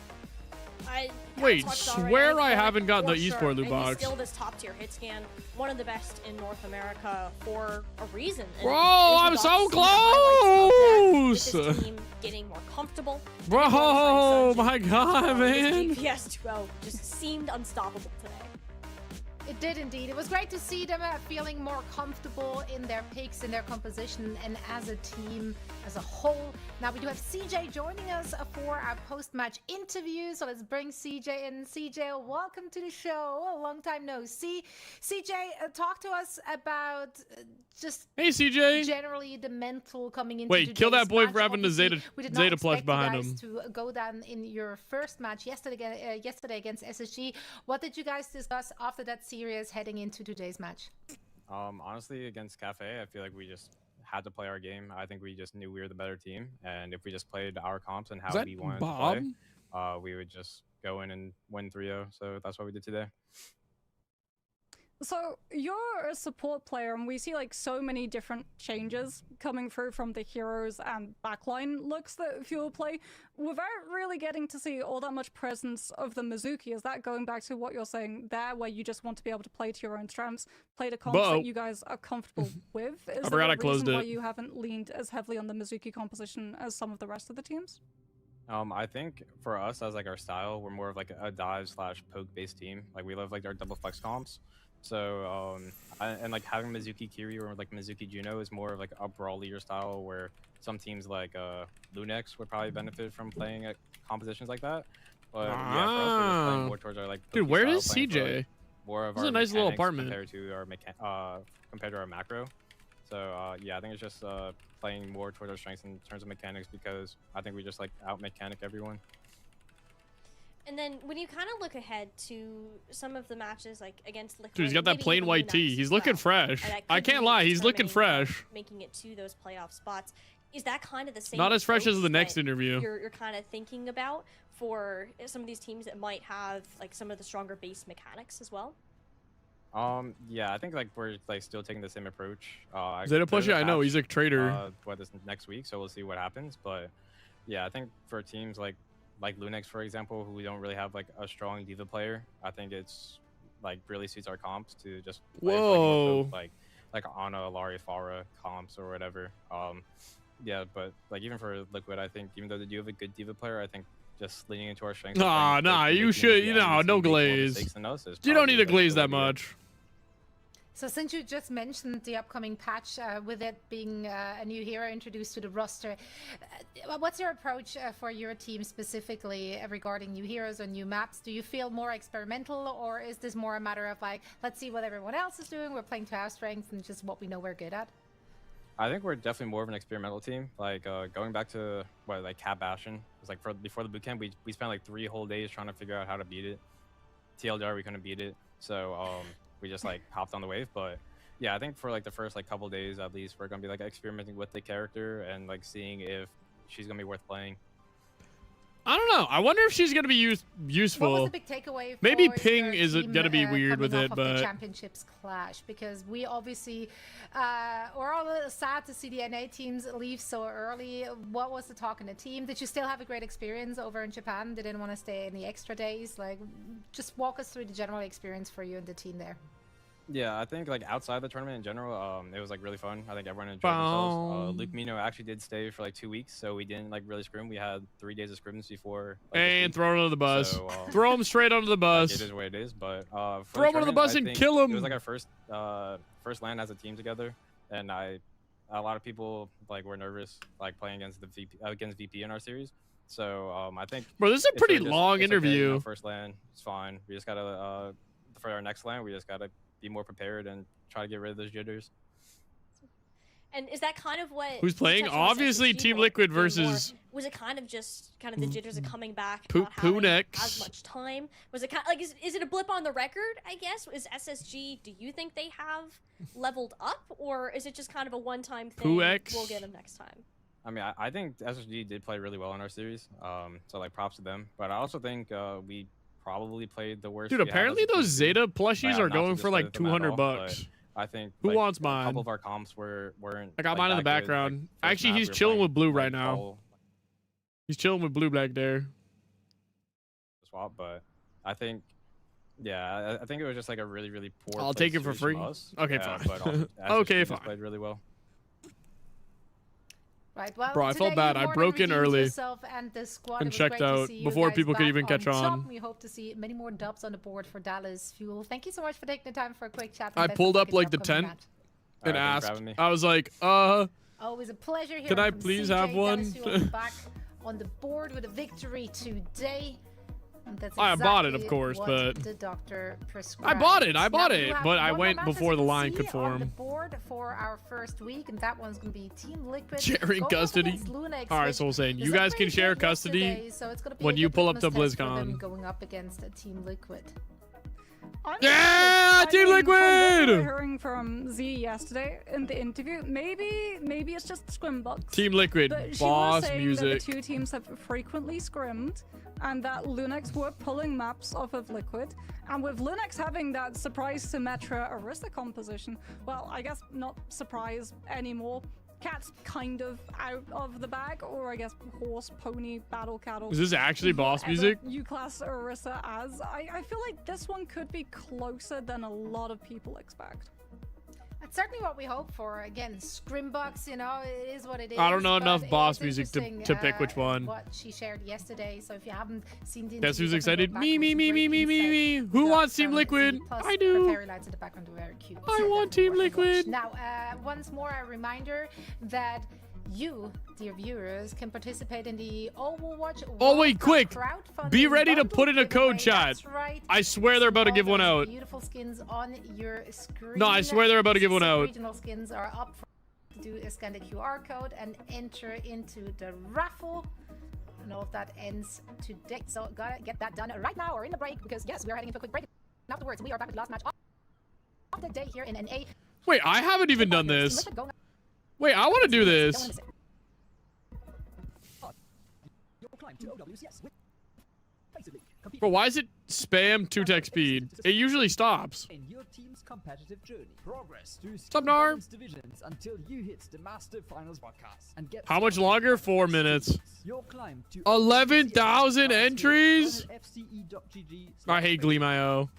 Wait, swear I haven't gotten the eSport loot and box. He's still this top tier hit scan, one of the best in North America for a reason. And Bro, it was I'm the so dots and the highlights of that, with close! this team getting more comfortable. Bro, my God, man. DPS 12 just seemed unstoppable today. It did indeed. It was great to see them feeling more comfortable in their picks, in their composition, and as a team as a whole. Now we do have CJ joining us for our post-match interview, so let's bring CJ in. CJ, welcome to the show. A long time no see. CJ, talk to us about just hey CJ, generally the mental coming into. Wait, kill that boy match. for having the Obviously, Zeta plush behind you guys him. to go down in your first match yesterday against SSG. What did you guys discuss after that series heading into today's match? Honestly, against Cafe, I feel like we just had to play our game. I think we just knew we were the better team, and if we just played our comps and how we wanted to play, we would just go in and win 3-0. So that's what we did today. So you're a support player, and we see like so many different changes coming through from the heroes and backline looks that Fuel play without really getting to see all that much presence of the Mizuki. Is that going back to what you're saying there, where you just want to be able to play to your own strengths, play the comps that you guys are comfortable with? Is there a reason why you haven't leaned as heavily on the Mizuki composition as some of the rest of the teams? I think for us, as like our style, we're more of like a dive/poke based team. Like we love like our double flex comps. So, and like having Mizuki Kiri or like Mizuki Juno is more of like a brawl leader style, where some teams like Lunex would probably benefit from playing at compositions like that. But yeah, for us, we're just playing more towards our like. Dude, where is style, CJ? More of this our is a nice little apartment compared to our macro. So yeah, I think it's just playing more towards our strengths in terms of mechanics, because I think we just like out mechanic everyone. And then when you kind of look ahead to some of the matches, like against Liquid, Dude, he's got that plain white tee. He's looking fresh. I can't lie, he's looking fresh. Making it to those playoff spots. Is that kind of the same? Not as fresh as the next interview. You're kind of thinking about for some of these teams that might have like some of the stronger base mechanics as well. Yeah, I think like we're like still taking the same approach. Zeta plush, I know he's a trader. This next week, so we'll see what happens. But yeah, I think for teams like Lunex, for example, who we don't really have like a strong diva player, I think it's like really suits our comps to just play like Ana, Alari, Farah comps or whatever. Yeah, but like even for Liquid, I think even though they do have a good diva player, I think just leaning into our strengths. Nah, you should. No glaze. You don't need to glaze that much. So since you just mentioned the upcoming patch, with it being a new hero introduced to the roster, what's your approach for your team specifically regarding new heroes or new maps? Do you feel more experimental, or is this more a matter of like, let's see what everyone else is doing, we're playing to our strengths and just what we know we're good at? I think we're definitely more of an experimental team. Like going back to like Cat Bastion, it was like before the bootcamp, we spent like 3 whole days trying to figure out how to beat it. TLDR, we couldn't beat it, so we just like hopped on the wave. But yeah, I think for like the first like couple days at least, we're gonna be like experimenting with the character and like seeing if she's gonna be worth playing. I don't know. I wonder if she's gonna be useful. What was the big takeaway? Maybe for Ping your is team, gonna be weird with coming it, off of the but championships clash, because we obviously we're all a little sad to see the NA teams leave so early. What was the talk in the team? Did you still have a great experience over in Japan? They didn't want to stay any extra days. Like, just walk us through the general experience for you and the team there. Yeah, I think like outside the tournament in general, it was like really fun. I think everyone enjoyed themselves. Luke Mino actually did stay for like 2 weeks, so we didn't like really scrim. We had 3 days of scrims before. Like, and throw him under the bus. So, throw him straight under the bus. Like, it is what it is. But throw him under the bus and kill him. It was like our first LAN as a team together, and a lot of people like were nervous like playing against the VP in our series. So I think. Bro, this is a pretty really long it's interview. Okay, you know, first LAN, it's fine. We just gotta for our next LAN, we just gotta be more prepared and try to get rid of those jitters. And is that kind of what? Who's playing? Obviously, Team Liquid versus. Was it kind of just the jitters of coming back? Poo next. As much time? Was it kind of, like is it a blip on the record? I guess is SSG. Do you think they have leveled up, or is it just kind of a one-time thing? We'll get them next time. I mean, I think SSG did play really well in our series. So like props to them. But I also think we probably played the worst. Dude, apparently those Zeta plushies are going for like $200 bucks. I think who like, wants mine? A couple of our comps weren't. I got like, mine in the that good. background. Like, actually, map, he's we were chilling playing, with blue like, right now. all He's chilling with blue back there. Swap, but I think, yeah, I think it was just like a really, really poor. I'll play take it for series free. from us. Okay, Yeah, fine. but also, Okay, SSG fine. Played really well. Right, well, Bro, I felt bad. I broke in early and checked out before people could even catch on. We hope to see many more dubs on the board for Dallas Fuel. Thank you so much for taking the time for a quick chat. I pulled up like the tent and asked. I was like, always a pleasure here. Can I please have one? Back on the board with a victory today. And that's I bought it, of exactly course, what but the doctor prescribed. I bought it, Now we have but I one went more match, before as the you can line see could on the form. board for our first week, and that one's gonna be Team Liquid. Sharing going custody. up against Lunex, All right, which so we're saying is you a guys can pretty share good custody yesterday, so it's gonna be when a you good pull up to litmus test for them BlizzCon. going up against Team Liquid. Yeah, Team From what we were Liquid! hearing from Z yesterday in the interview, maybe it's just Scrimbox. Team Liquid, But she boss was saying music. that the two teams have frequently scrimmed, and that Lunex were pulling maps off of Liquid. And with Lunex having that surprise Symmetra Orisa composition, well, I guess not surprise anymore. Cat's kind of out of the bag, or I guess horse, pony, battle cattle. Is this actually boss music? You class Orisa as. I feel like this one could be closer than a lot of people expect. That's certainly what we hope for. Again, Scrimbox, you know, it is what it is. I don't know but enough it boss is music interesting, to pick which one. What she shared yesterday. So if you haven't seen the Guess who's interview, excited? definitely Me, go me, back me, with me, some me, great me, me. insight. Who Got wants Team some Liquid? Z plus I do. her fairy lights at the background are very cute. I So want definitely Team worth a watch. Liquid. Now, once more, a reminder that you, dear viewers, can participate in the Overwatch. Oh wait, World Cup quick! crowdfunding Be ready to bundle put in a code, giveaway. chat. That's right. I swear they're about to All give one those out. Beautiful skins on your screen. No, I swear they're about to give one out. Regional skins are up for do a scan the QR code and enter into the raffle. And all of that ends today. So gotta get that done right now or in the break, because yes, we are heading into a quick break. Afterwards, we are back with the last match of the day here in NA. Wait, I haven't even done this. Wait, I want to do this. Bro, why is it spam 2-tech speed? It usually stops. In your team's competitive journey, progress through up, Nar? divisions until you hit the Master Finals podcast and get How much longer? 4 minutes. your climb to 11,000 entries? fce.gg. I hate Gleam.io.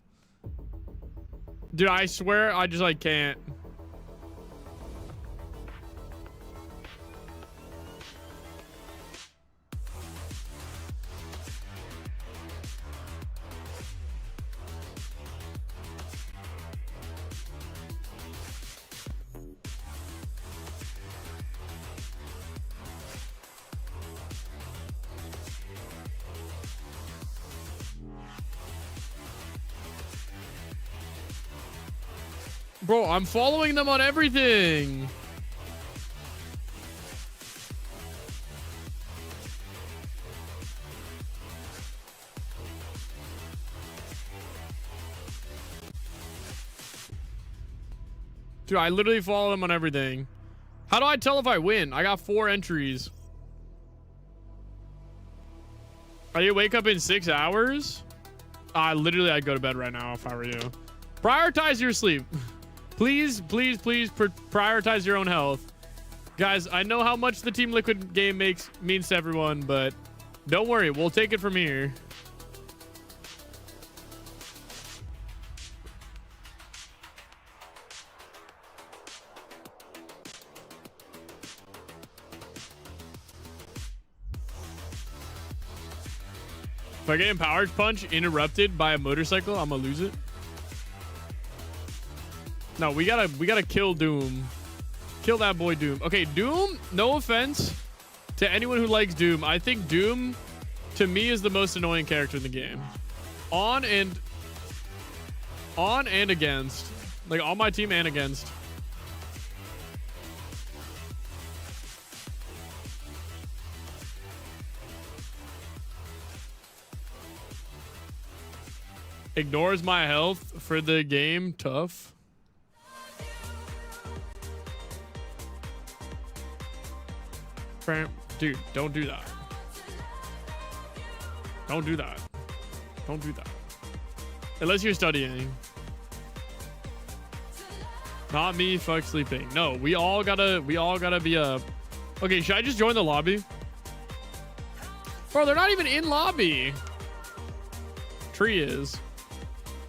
Dude, I swear I just like can't. Bro, I'm following them on everything. Dude, I literally follow them on everything. How do I tell if I win? I got 4 entries. Are you wake up in 6 hours? Literally, I'd go to bed right now if I were you. Prioritize your sleep. Please, please, please prioritize your own health. Guys, I know how much the Team Liquid game means to everyone, but don't worry. We'll take it from here. If I get Empowered Punch interrupted by a motorcycle, I'm gonna lose it. No, we gotta kill Doom. Kill that boy Doom. Okay, Doom, no offense to anyone who likes Doom. I think Doom, to me, is the most annoying character in the game. On and against. Like, on my team and against. Ignores my health for the game. Tough. Dude, don't do that. Don't do that. Don't do that. Unless you're studying. Not me, fuck sleeping. No, we all gotta be Okay, should I just join the lobby? Bro, they're not even in lobby. Tree is.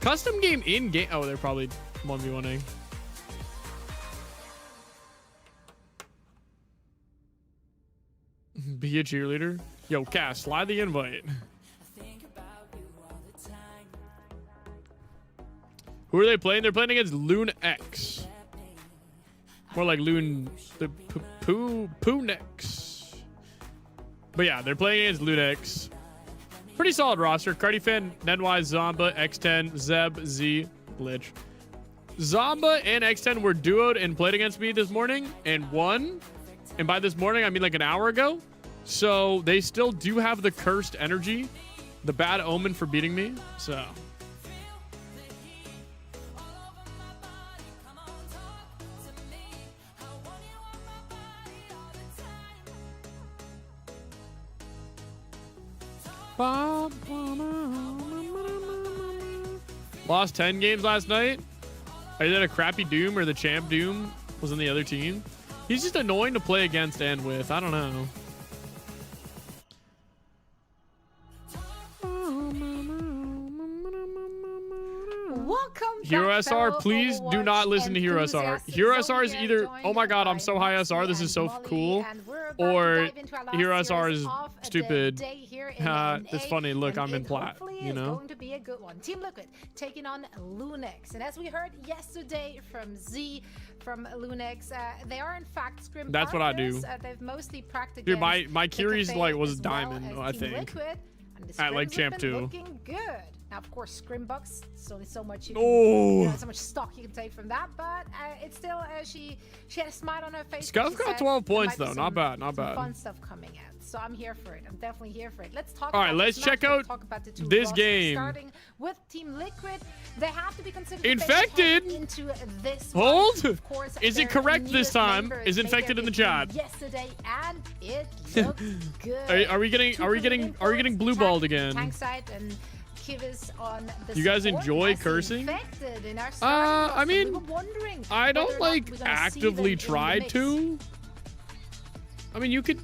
Custom game in game. Oh, they're probably 1v1ing. Be a cheerleader. Yo, Cass, slide the invite. Who are they playing? They're playing against Loon X. More like Loon the Poonex. But yeah, they're playing against Loon X. Pretty solid roster. Cardifan, Nedwise, Zomba, X10, Zeb, Z, Lich. Zomba and X10 were duoed and played against me this morning and won. And by this morning, I mean like an hour ago. So they still do have the cursed energy, the bad omen for beating me. So. Lost 10 games last night. Either a crappy Doom or the champ Doom was in the other team. He's just annoying to play against and with. I don't know. Welcome Hero back, SR, fellow please do not listen to Hero SR. enthusiasts. Hero SR is Zombie either, joined oh my god, I'm so high by SR, this is so Molly, cool, and we're about to or dive into our last Hero SR series is of the stupid. day here in It's NA, funny, look, and I'm in it plat, hopefully you is know? going to be a good one. Team Liquid taking on Lunex, and as we heard yesterday from Z, from Lunex, they are in fact scrim That's what I partners. do. They've mostly practiced Dude, my the Kiri's Cafe like was as diamond, well as I Team think. Liquid, and the At like scrims champ have been 2. looking good. Now, of course, scrim bucks. It's only so much you Oh. can, so much stock you can take from that, but it's still she had a smile on her face. Scuff she got said 12 there points might be though, not bad, not some bad. fun stuff coming out, so I'm here for it. I'm definitely here for it. Let's talk. All right, about let's this check matchup, out talk about the two this rosters, game. Starting with Team Liquid, they have to be considered the Infected? favorites into this Hold? one. Of course, Is it their correct this newest time? member Is made infected their in the debut chat? yesterday, and it looked good. Are we getting blue balled again? Tank side and Kivis on the You guys support. enjoy I see cursing? Infected in our starting I roster. mean, we were wondering I don't whether or not like we're gonna see actively them in try the mix. to. I mean, you could,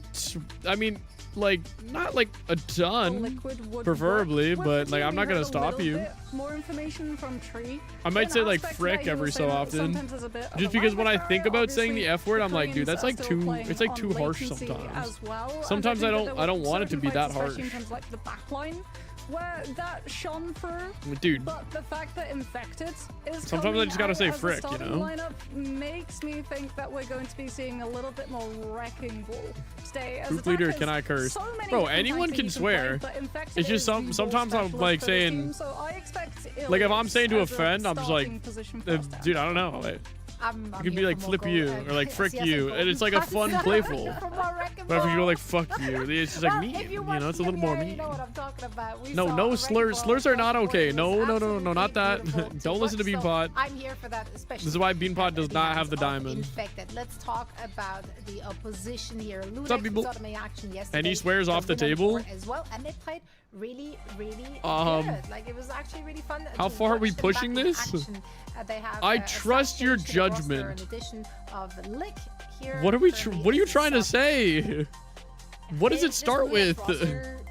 I mean, like, not like a ton, Liquid would preferably, work but with the like, team. I'm not We gonna heard a stop little you. bit more information from Tree. I might An say like aspect frick that you every were so saying that often. sometimes there's a bit of Just a because when I lag think there. about saying Obviously, the F word, I'm like, dude, Koreans that's like are still too, playing it's like on too harsh latency sometimes. as well, and Sometimes I I think don't that there want it to were be that certain harsh. fights, especially in terms of like the backline, where that shone through. Dude. But the fact that Infected is Sometimes I just gotta say frick, you know? lineup makes me think that we're going to be seeing a little bit more Wrecking Ball today. As Group leader, attackers, can I curse? so many Bro, different anyone tanks that can you swear. play, but Infected It's just is the ball sometimes I'm specialist like for the saying, team, so I expect like if I'm Ilias saying to a as friend, I'm just like, starting position first half. dude, I don't know. Like, I'm it could be here like for flip more you gold. or like frick Yes, you, yes, and it's like a fun playful. For more Wrecking But if you Ball. go like fuck you, it's just like Well, mean. if You watch know, it's a the little more NBA, mean. You know what I'm talking about. We No, saw no Wrecking slurs. Ball Slurs are not across the okay. board. It No, was no, no, no, not that. absolutely beautiful Don't to listen to watch. Beanpot. I'm here for that, especially. This is why Beanpot does at not have the hands of diamond. Infected. Let's talk about the opposition here. What's up, Lunex people? saw them in action yesterday. And he swears off the They went table? for it as well, and they played really good. Like it was actually really fun. How to far are we watch them pushing back in this? action. They have, I a trust side your change to the roster, judgment. An addition of Lick here. What are we? currently What are you is trying to sub. say? What does it start with?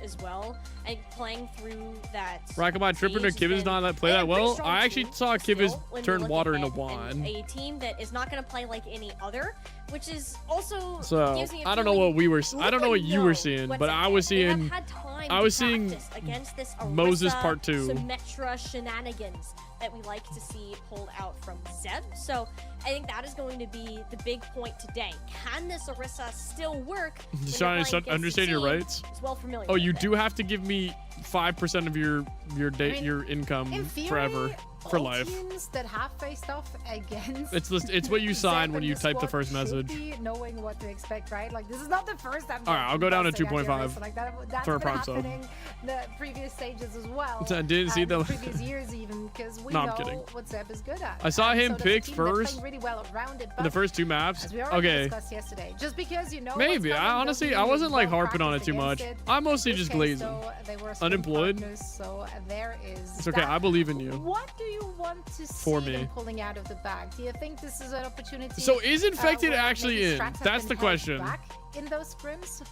As well, and playing through that. Rakattack tripping or Kivas not play that well? I actually saw Kivas turn water into wine. A team that is not going to play like any other, which is also. So gives me a I don't know feeling what we were. I don't know what Liquid you were know seeing, what's but I ahead. was They have seeing. had time I to was seeing practice against this Moses Orisa, Part 2. Symmetra shenanigans that we like to see pulled out from Zeb. So I think that is going to be the big point today. Can this Orisa still work? Just trying to understand your rights. Well familiar Oh, with you it. do have to give me 5% of your your income In theory, forever for all life. teams that have faced off against It's what you sign Zeb when and you type the squad first should message. be knowing what to expect, right? Like this is not the first time. All right, I'll go down to Busting at the 2.5 Orisa. Like that's for a been prime sub. happening the previous stages as well. I didn't see and the- previous years even because we No, I'm know kidding. what Zeb is good at. I saw And him so does pick the team. They're first playing really well around it, in but the first two maps. as we already Okay. discussed yesterday, just because you know Maybe. what's I coming honestly, doesn't I mean wasn't you like don't harping on it practice too much. against it. I'm mostly In this just case, glazing. though, they were still Unemployed. partners, so there is It's okay. that. I believe in you. What do you want to see For me. them pulling out of the bag? Do you think this is an opportunity? So is Infected where actually maybe in? Strats have That's been the held question. Back in those scrims?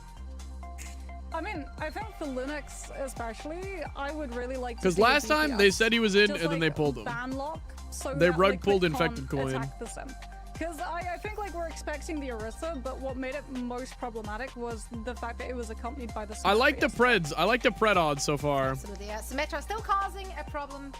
I mean, I think for Linux especially, I would really like to Because see a last time they DPS. said he was in, Just and then they like pulled him. ban lock, so They that rug Liquid pulled can't Infected coin. attack the sim. Because I think like we're expecting the Orisa, but what made it most problematic was the fact that it was accompanied by the I like the Symmetra. Preds. I like the Pred odds so far. Absolutely, yeah. Symmetra still causing a problem.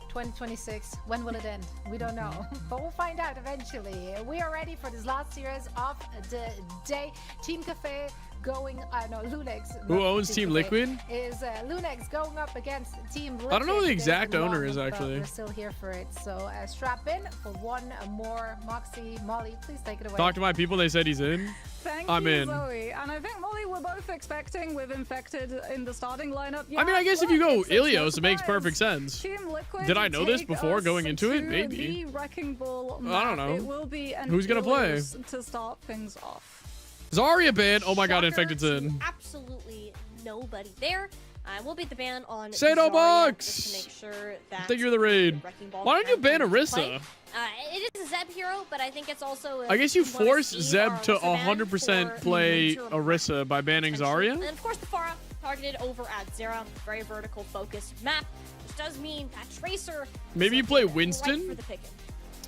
2026. When will it end? We don't know, but we'll find out eventually. We are ready for this last series of the day. Team Cafe going. No, Lunex. Who not owns Team Cafe, Liquid? Is Lunex going up against Team Liquid? I don't know who the They've exact been owner long, is, but actually. We're still here for it. So strap in for one more. Moxie, Molly, please take it away. Talk to my people. They said he's in. Thank I'm you, in. Zoe. And I think Molly, we're both expecting with Infected in the starting lineup. I mean, I guess if you go Ilios, it makes perfect sense. Team Liquid Did I know this take before us going into it? to Maybe. the Wrecking Ball I don't map. know. It will be an Who's gonna play? Ilios to start things off. Zarya ban. Oh my god, Shocker Infected's to in. Absolutely nobody there. We'll beat the ban on Say no Zarya box! just to make sure that Think you're the raid. Wrecking Ball Why don't you can ban come into Orisa? play. It is a Zeb hero, but I think it's also. I guess you wanna force see Zeb our to Orisa ban 100% for play major Orisa by banning Zarya. And of course, the Pharah targeted over at Zera, very vertical focused map, which does mean that Tracer. Maybe you play Winston, for the picking.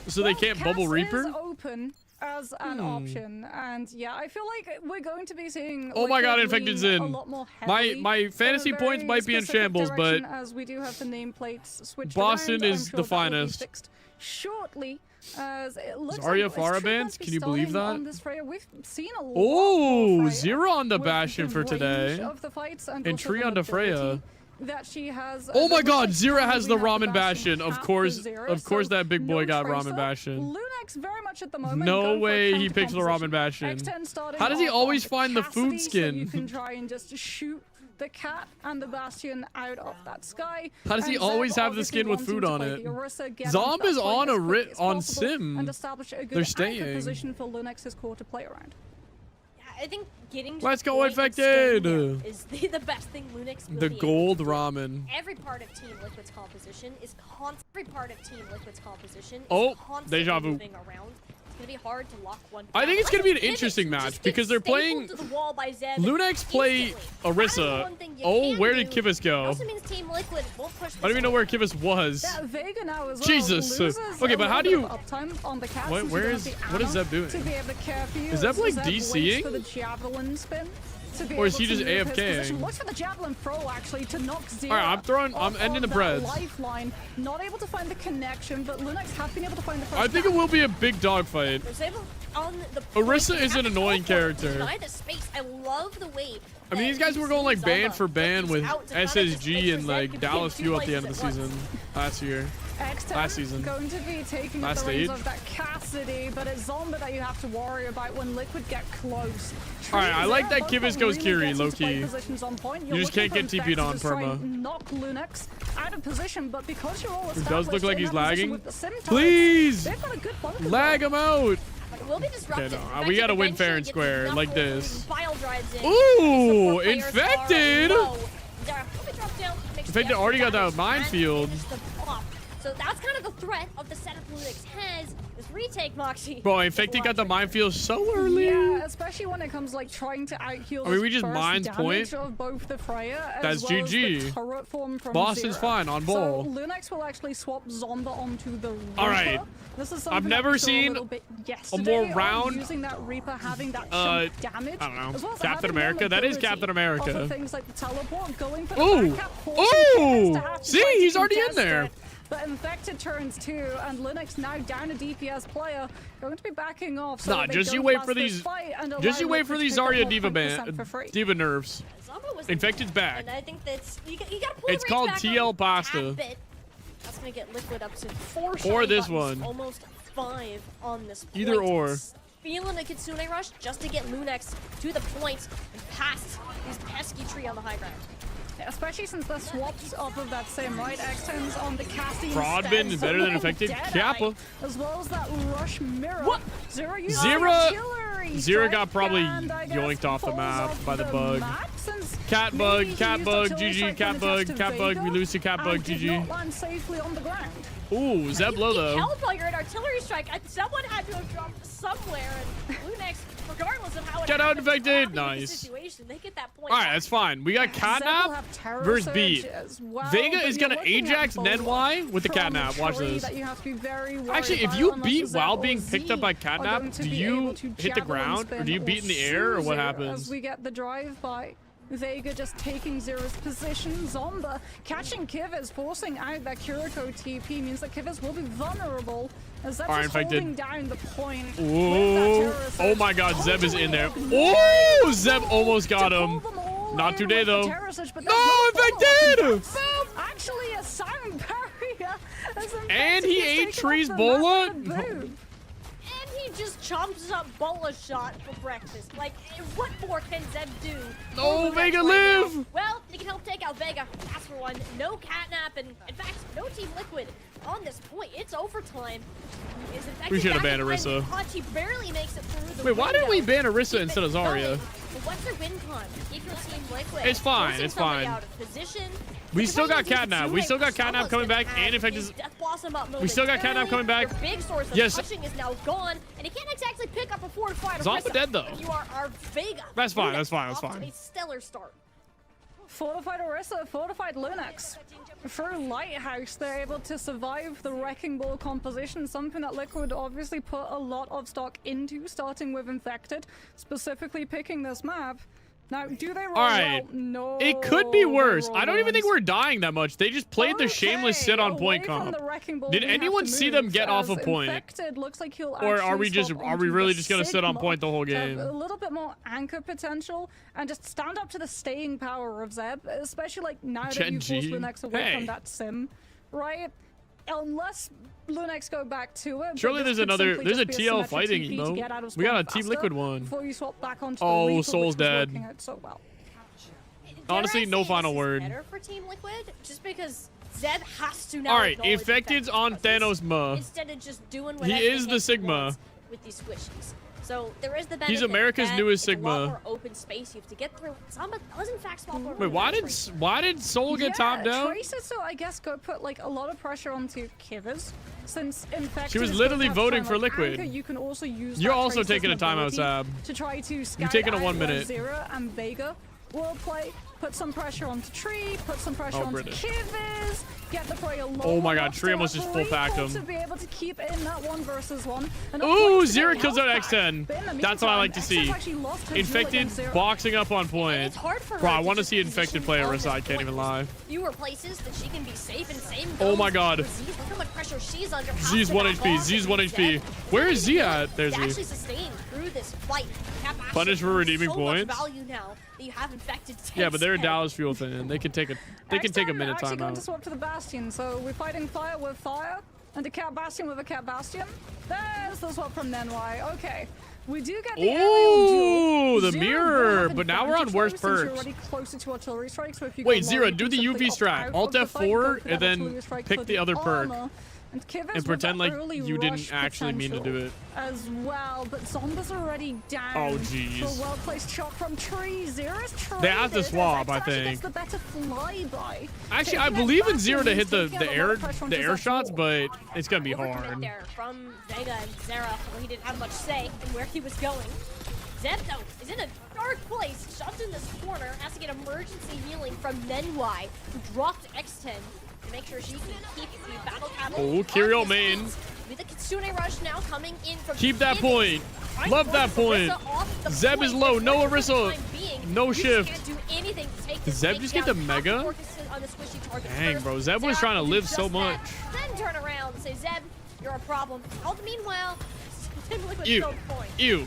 so they can't Bubble Cass Reaper. is open as an option, and yeah, I feel like we're going to be seeing. Oh my god, Liquid Infected's lean in. a lot more heavily My fantasy in a points very might be in specific shambles, but direction, as we do have the nameplates switched Boston around. is I'm sure the that will be finest. fixed shortly. As it looks Zarya like it's Farah true bans? that Can you believe starting that? on this Freya. We've seen a lot Oh, more Freya Zero on the with Bastion for range today. of the fights and And also Tree the on the Freya. mobility that she has. Oh my It looks god, like Zira has the we have Ramen Bastion. Of at the course, Zera, of course so that big boy no got Tracer. Ramen Bastion. Lunex very much at the moment. No going for a way he counter picks the composition. Ramen Bastion. X10 starting How does he off always on find the food Cassidy, so you skin? can try and just shoot the cat and the Bastion out of that sky. How does he And always Zeb have the skin with obviously food on wanting to it? play the Orisa, get Zomb onto that is point on as a quick rit as on possible Sim. and establish a good They're anchor staying. position for Lunex's core to play around. I think getting to Let's the go, point of Infected! staying here is the best thing Lunix will The be gold able to do. ramen. Every part of Team Liquid's composition is Oh, constantly deja vu. moving around. It's gonna be hard to lock one. I think it's gonna be an interesting match because they're playing. Lunex play Orisa. Oh, where did Kivas go? Also means Team Liquid won't push I don't even know where Kivas was. Yeah, Vega now as well Jesus. loses Okay, a but how little do bit you? of uptime on the cats Wait, since where you don't is? have the What is ammo Zeb doing? to be able to care for you Is Zeb as like Zeb waits DCing? for the javelin spin. to be Or is able he to just move his AFKing? position. Looks for the javelin throw actually to knock Zero. Alright, I'm ending the breads. Lifeline, not able to find the connection, but Lunex have been able to find the first. I think it will be a big dogfight. On the Orisa is an annoying character. Deny the space. I love the way. I mean, these guys were going like ban for ban with SSG and like Dallas Fuel at the end of the season last year. Last season. Going to be taking Last the reins stage. of that Cassidy, but it's Zomba that you have to worry about when Liquid get close. Alright, I like that Kivas goes Kiri, low key. You just can't get TP'd on perma. Knock Lunex out of position, but because you're all It does look established like in he's that position lagging. with the sim turrets, Please! they've got a good bunker Lag there. him out! It will be disrupted. Okay, no, we gotta win fair and square, like this. File drives in. Ooh, Support players infected! are low. Zara, let me drop down, makes Infected the already got that damage minefield. and finish the pop. So that's kind of the threat of the setup Lunix has. This retake Moxie. Bro, Infected got the minefield so early. Yeah, especially when it comes like trying to out-heal I mean, we this just burst mines damage point. of both the Freya That's as well as GG. the turret form from Boston's Zero. fine, on ball. So Lunex will actually swap Zomba onto the Reaper. All right. This is I've something never that we saw seen little bit a yesterday more of round using that Reaper having that chunk damage. I don't know. as well as Captain having America? the That is ability Captain of America. the things like the teleport, going for the Ooh! back cap, forcing Kivas Ooh! to have to See, try to he's already in contest there. it. But Infected turns 2, and Linux now down a DPS player, going to be backing off. So Nah, they just you don't wait last for this these. fight and Just you allow wait for Liquid to these pick up Zarya more Diva 100% for free. Diva nerfs. Zomba was Infected's back. And I think that's you gotta pull It's the called reins back TL on Pasta. a bit. That's gonna get Liquid up to 4 Or shiny this buttons, one. almost 5 on this point. Either or. Feeling a Kitsune rush just to get Lunex to the point and past these pesky tree on the high ground. Especially since the swaps off of that same right X-Tens on the Cassie Broadbin is better than Infected. Kappa. as well as that rush mirror. What? Zero using Zero artillery Zero strike, got probably and I guess yoinked off the falls map off by the bug. map since Cat maybe bug, he cat used bug, artillery GG, strike cat when attached bug, to cat bug. We Vega lose to cat bug, and did GG. not land safely on the ground. Ooh, Zeb low though. Hellbugger and artillery strike. Someone had to have dropped somewhere, and Lunex, regardless of how it Get out, happened, Infected. happy with the Nice. situation. They get that point. All right, that's fine. We got Zeb will Catnap have Terror versus Surge Beat. as well, Vega but is you're gonna looking at Ajax both Nedwai with the from Catnap. Watch tree this. that you have to be very worried Actually, if about you unless beat Zeb while or being picked up Z by are going Catnap, to do be you able to hit the javelin ground or spin do you beat in the air or what Zero happens? As we get the drive by Vega just taking Zero's position. Zomba catching Kivas, forcing out that Kiriko TP means that Kivas will be vulnerable as Zeb's Alright, just Infected. holding down the point. Ooh. Oh my god, Zeb is in there. Oh, Zeb almost got him. Not today though. No, Infected! Actually, a sound barrier. And he ate Tree's bola? And he just chomps up bola shot for breakfast. Like, what more can Zeb do? No, for Vega Lunex right live! now? Well, he can help take out Vega. That's for one. No Catnap, and in fact, no Team Liquid on this point. It's overtime. Is in fact We should have back banned behind Orisa. the punch. He barely makes it through the Wait, why didn't we window. ban Orisa instead of Zarya? But what's your win con? Keep your Team Liquid. It's fine, Forcing it's somebody fine. Out of position. We still got Catnap. Catnap. We still got Catnap coming back and Infected. We still got Catnap coming back. Your big source of Yes. touching is now gone, and he can't exactly pick up a forward fire. Zomba dead, though. You are our Vega. That's fine, Lunex that's fine, that's off to fine. a stellar start. Fortified Orisa, fortified Lunex. Through Lighthouse, they're able to survive the Wrecking Ball composition, something that Liquid obviously put a lot of stock into, starting with Infected, specifically picking this map. Now, do they roll Alright. well? No. It could be they worse. roll I don't even think ones. we're dying that much. They just played the shameless sit on point Away from comp. the Wrecking Ball, Did we have anyone to see move them get off as a point? Infected looks like he'll Or are we actually just swap are we onto really the just gonna sit on Sigma point the whole to have game? a little bit more anchor potential and just stand up to the staying power of Zeb, especially like now that Gen you force G. Lunex away Hey. from that sim, right? Unless Lunex go back to it. but Surely this there's could another simply there's a just be TL symmetric fighting TP to emote. get out of We got a spawn Team faster Liquid one. Before you swap back onto Oh, the Reaper, Soul's which was dead. working out so well. Honestly, Dare I no say final this is word. Better for Team Liquid, just because Zeb has to now. Alright, acknowledge Infected's on Thanos Ma. instead of just doing He whatever is the hits Sigma. wants with these squishies. So there is the benefit. He's America's that newest it's a lot Sigma. more open space you have to get through. Zomba does in fact swap over. Wait, why did Soul get topped out? Tracer, so I guess go put like a lot of pressure onto Kivas, since Infected She was is literally gonna have voting time, for like, Liquid. Anchor, you can also use You're that also Tracer's taking a timeout, mobility Sab. to try to scout taking a out 1 where minute. Zero and Vega will play. put some pressure onto Tree, put some pressure onto British. Kivers, get the play along. Oh my god, Tree almost just full packed him. To be able to keep in that 1v1. Ooh, Zero kills out X10. That's what I like to see. Infected boxing up on point. Bro, I want to see Infected play Orisa, I can't even lie. Fewer places that she can be safe and same. Oh my god. Look how much pressure she's under. Z's 1 HP, Z's 1 HP. Where is Z at? There's Z. Actually sustained through this fight. Punish for redeeming so points. Much value now that you have Infected. Yeah, but they're a Dallas Fuel fan. They can take a minute actually time going to out. swap to the Bastion, so we're fighting fire with fire, and a Cat Bastion with a Cat Bastion. There's the swap from Nenwai. Okay. We do get the Ooh, the Zero mirror, will but now have we're on advantage worse since you're perks. already closer to artillery strike, so if you Wait, go Zero, low, you do can the simply UV opt strat. out Alt of the fight, go F4, for and that artillery then strike pick for the other perk. armor. And Kivers And pretend with like that early you didn't rush actually mean to do potential it. as well, but Zomba's already down. Oh, jeez. For a well-placed shot from Tree. Zero's traded. They have to swap, I actually think. gets the better flyby. Actually, I believe in Zero to hit the air shots, but it's gonna be hard. There from Vega and Zera, where he didn't have much say in where he was going. Zeb, though, is in a dark place, shoved in this corner, has to get emergency healing from Nenwai, who dropped X10 to make sure she can keep the battle cattle. Oh, Kirill main. With the Kitsune rush now coming in from Keep that point. Love that point. Zeb is low. No Orisa. No shift. Did Zeb just get the mega? Dang, bro. Zeb was trying to live so much. Then turn around and say, Zeb, you're a problem. All the meanwhile, Liquid Ew. still point. Ew.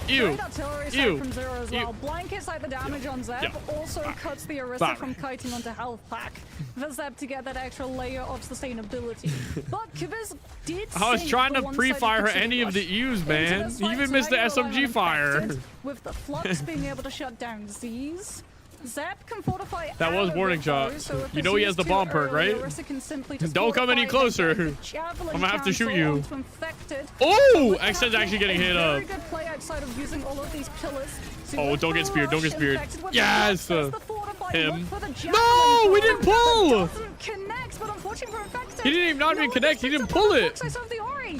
Ew. Great artillery strike Ew. from Zero as well. Blankets like the damage on Zeb, also cuts the Orisa from kiting onto health pack for Zeb to get that extra layer of sustainability. But Kivers did I was sink trying the to one-sided pre-fire her Kitsune any of rush the E's, into man. this You fight, even so missed the now you're SMG relying on fire. Infected, with the Flux being able to shut down Z's. Zeb can fortify That was out warning of the bow, shot. so if You it's know he has used the too bomb perk, early, right? Orisa can simply just Don't come any fortify closer. the javelin I'm gonna have to shoot cancel you. onto Infected. Oh, But X's actually getting hit up. very good play outside of using all of these pillars. So Oh, with don't get the speared. Don't get rush, speared. Infected with Yes. the Flux, the fortify, Him. look for the javelin No, we didn't throw, pull. but doesn't connect, but unfortunately for Infected, He didn't even not even connect. He didn't pull it. I saw the Ori.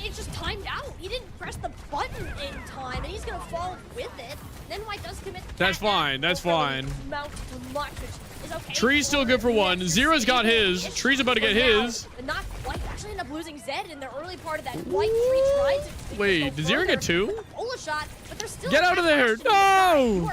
It just timed out. He didn't press the button in time, and he's gonna fall with it. Then White does commit. That's fine. That's fine. Mount too much, which is okay. Tree's still good for one. Zero's got his. Tree's about to get his. But not quite. Actually end up losing Zed in the early part of that White. Tree tried to Wait, did Zero get two? pull a shot, but there's still Get out of there. No.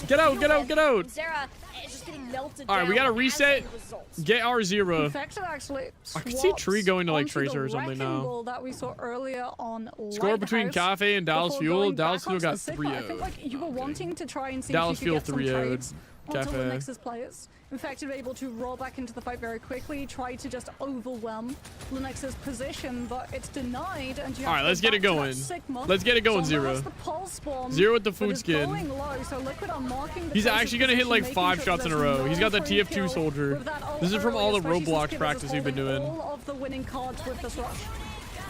Get out. Get out. Get out. Zera is just getting melted All right, we gotta down as reset. a result. Get our Zero. Infected actually I could see Tree going to like onto Tracer the or something wrecking now. ball that we saw earlier on Score between Lighthouse Cafe and Dallas before Fuel. going Dallas back Fuel onto got the Sigma. I think 3-0. like you were wanting to try and see Dallas if you could Fuel get some 3-0'd trades onto Cafe. Linux's players. Infected were able to roll back into the fight very quickly, try to just overwhelm Linux's position, but it's denied. And you have All right, to let's go get it back to that going. Sigma. Let's get it going, Zomba Zero. has the pulse bomb, Zero with the but food is skin. going low, so Liquid are marking the He's Tracer actually gonna hit like position, 5 making shots sure in a there's row. no He's got the free TF2 kill soldier. with that ult This is from all the early, especially Roblox since Kivers practice is we've been holding doing. all of the winning cards with this rush.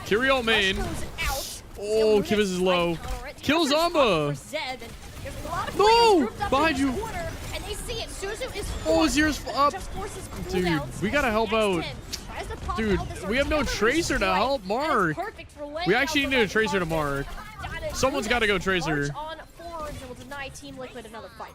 Kirill main. Oh, Kivas is low. Kill Zomba. No! Behind you. And they see it. Suzu is Oh, Zero's up. just forces Dude, cooldowns. we gotta help out. Tries to pop Dude, out this we have no artillery Tracer to strike. help Mark. Perfect for laying We out actually the need a red Tracer to marker. Mark. Someone's gotta go Tracer. March on forwards and will deny Team Liquid another fight.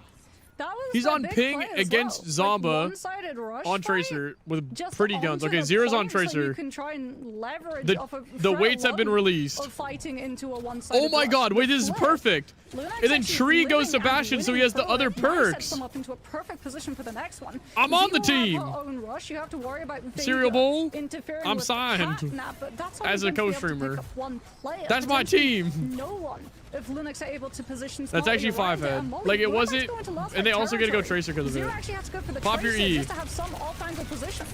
That was He's a on big ping play as against well. Zomba One-sided rush on fight, Tracer with just pretty guns. onto Okay, the Zero's on point so you Tracer. can try and leverage The- off of the threat weights have been alone released. of fighting into a one-sided Oh my rush. god, wait, this is Flip. perfect. Lunax And then actually Tree goes to living and Bastion, so he winning has the for other it. Now sets perks. them up into a perfect position for the next one. I'm on the Zero have team. her own rush. You have to worry about Cereal Vega Bowl, interfering I'm with signed Catnap, but that's as only a going to be able to co-streamer. pick up one player, That's my potentially team. No one. If Linux are able to position That's smartly actually around 5 it, head. and Molly Like, it Lunax wasn't. going to last And they that also get to go territory. Tracer because of Zero it. actually has to go for the Pop your Tracer E. just to have some off-angle position.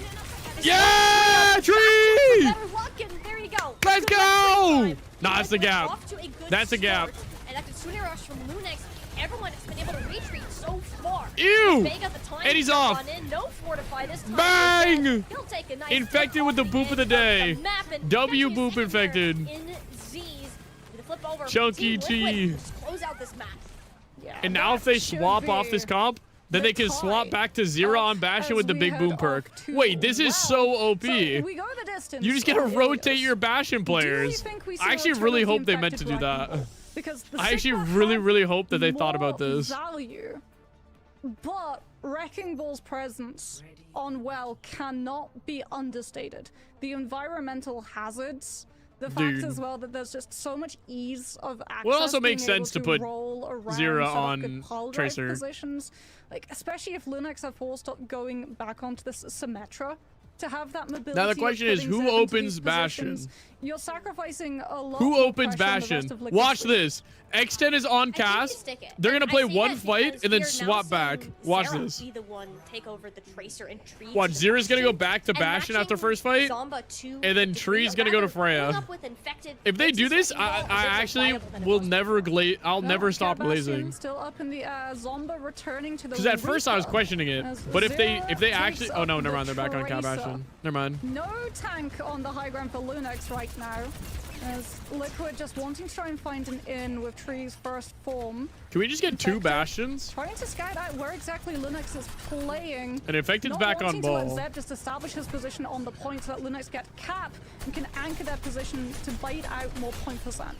Yeah! Tree! Better luck, and there you go. Let's Good go! time. Nah, that's the gap. Off to a good That's a gap. start. And that Kitsune rush from Lunex, everyone has been able to retreat so far. Ew! Vega the time And he's to off. run in, no fortify this time. Bang! He'll take a nice Infected with the boop of the day. W boop infected. in Z's with a flip over. Chunky Team Liquid T. just close out this match. And now if they swap off this comp, then they can swap back to Zero on Bastion with the big boom perk. Wait, this is so OP. We go the distance. You just gotta rotate your Bastion players. think we see I actually a really Trinity hope they meant to infected do Wrecking that. Ball? Because the I actually Sigma really, have really hope that they thought about more this. value But Wrecking Ball's presence on Well cannot be understated. The environmental hazards, the fact Dude. as well that there's just so much ease of access. Well, it also being makes able sense to put roll around, Zera set up on good pile drive Tracer. positions. Like, especially if Lunex are forced up going back onto this Symmetra. To have that mobility. Now the question is, who opens Bastion? You're sacrificing a lot. Who more opens pressure on the Bastion? rest of Liquid Watch Sweep. this. X10 is on cast. They're gonna play one fight and then swap back. Watch this. Be the one take over the Tracer and Tree. Watch, Zera's gonna go back to Bastion after first fight, and then Tree's gonna go to Freya. If they do this, I actually will never glaze. I'll never stop Bastion glazing. still up in the air. Zomba returning to the. Because at first I was Reaper. questioning it, As but if they Zera actually, takes oh no, up never mind, the they're back on Cat Tracer. Bastion. Never mind. No tank on the high ground for Lunex right now. As Liquid just wanting to try and find an in with Tree's first form. Can we just get 2 Bastions? Trying to scout out where exactly Lunex is playing. And Infected's Not back on wanting to let ball. Zeb just establish his position on the point so that Lunex get cap and can anchor their position to bite out more point percent.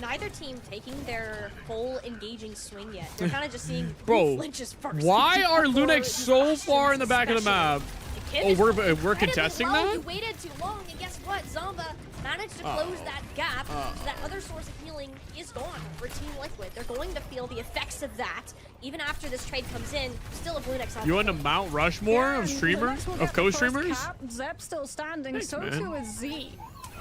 Neither team taking their full engaging swing yet. They're kind of just seeing who Bro, flinches first. why are before Lunex these so Bastions far in the back of the map? Oh, we're incredibly contesting low. that? You waited too long, and guess what? Zomba managed to close that gap. So that other source of healing is gone for Team Liquid. They're going to feel the effects of that even after this trade comes in. Still a Lunex on. You want to Mount Rushmore of and streamers, Lunex will of get the first co-streamers? cap. Zeb still standing. Thanks, So man. too is Z.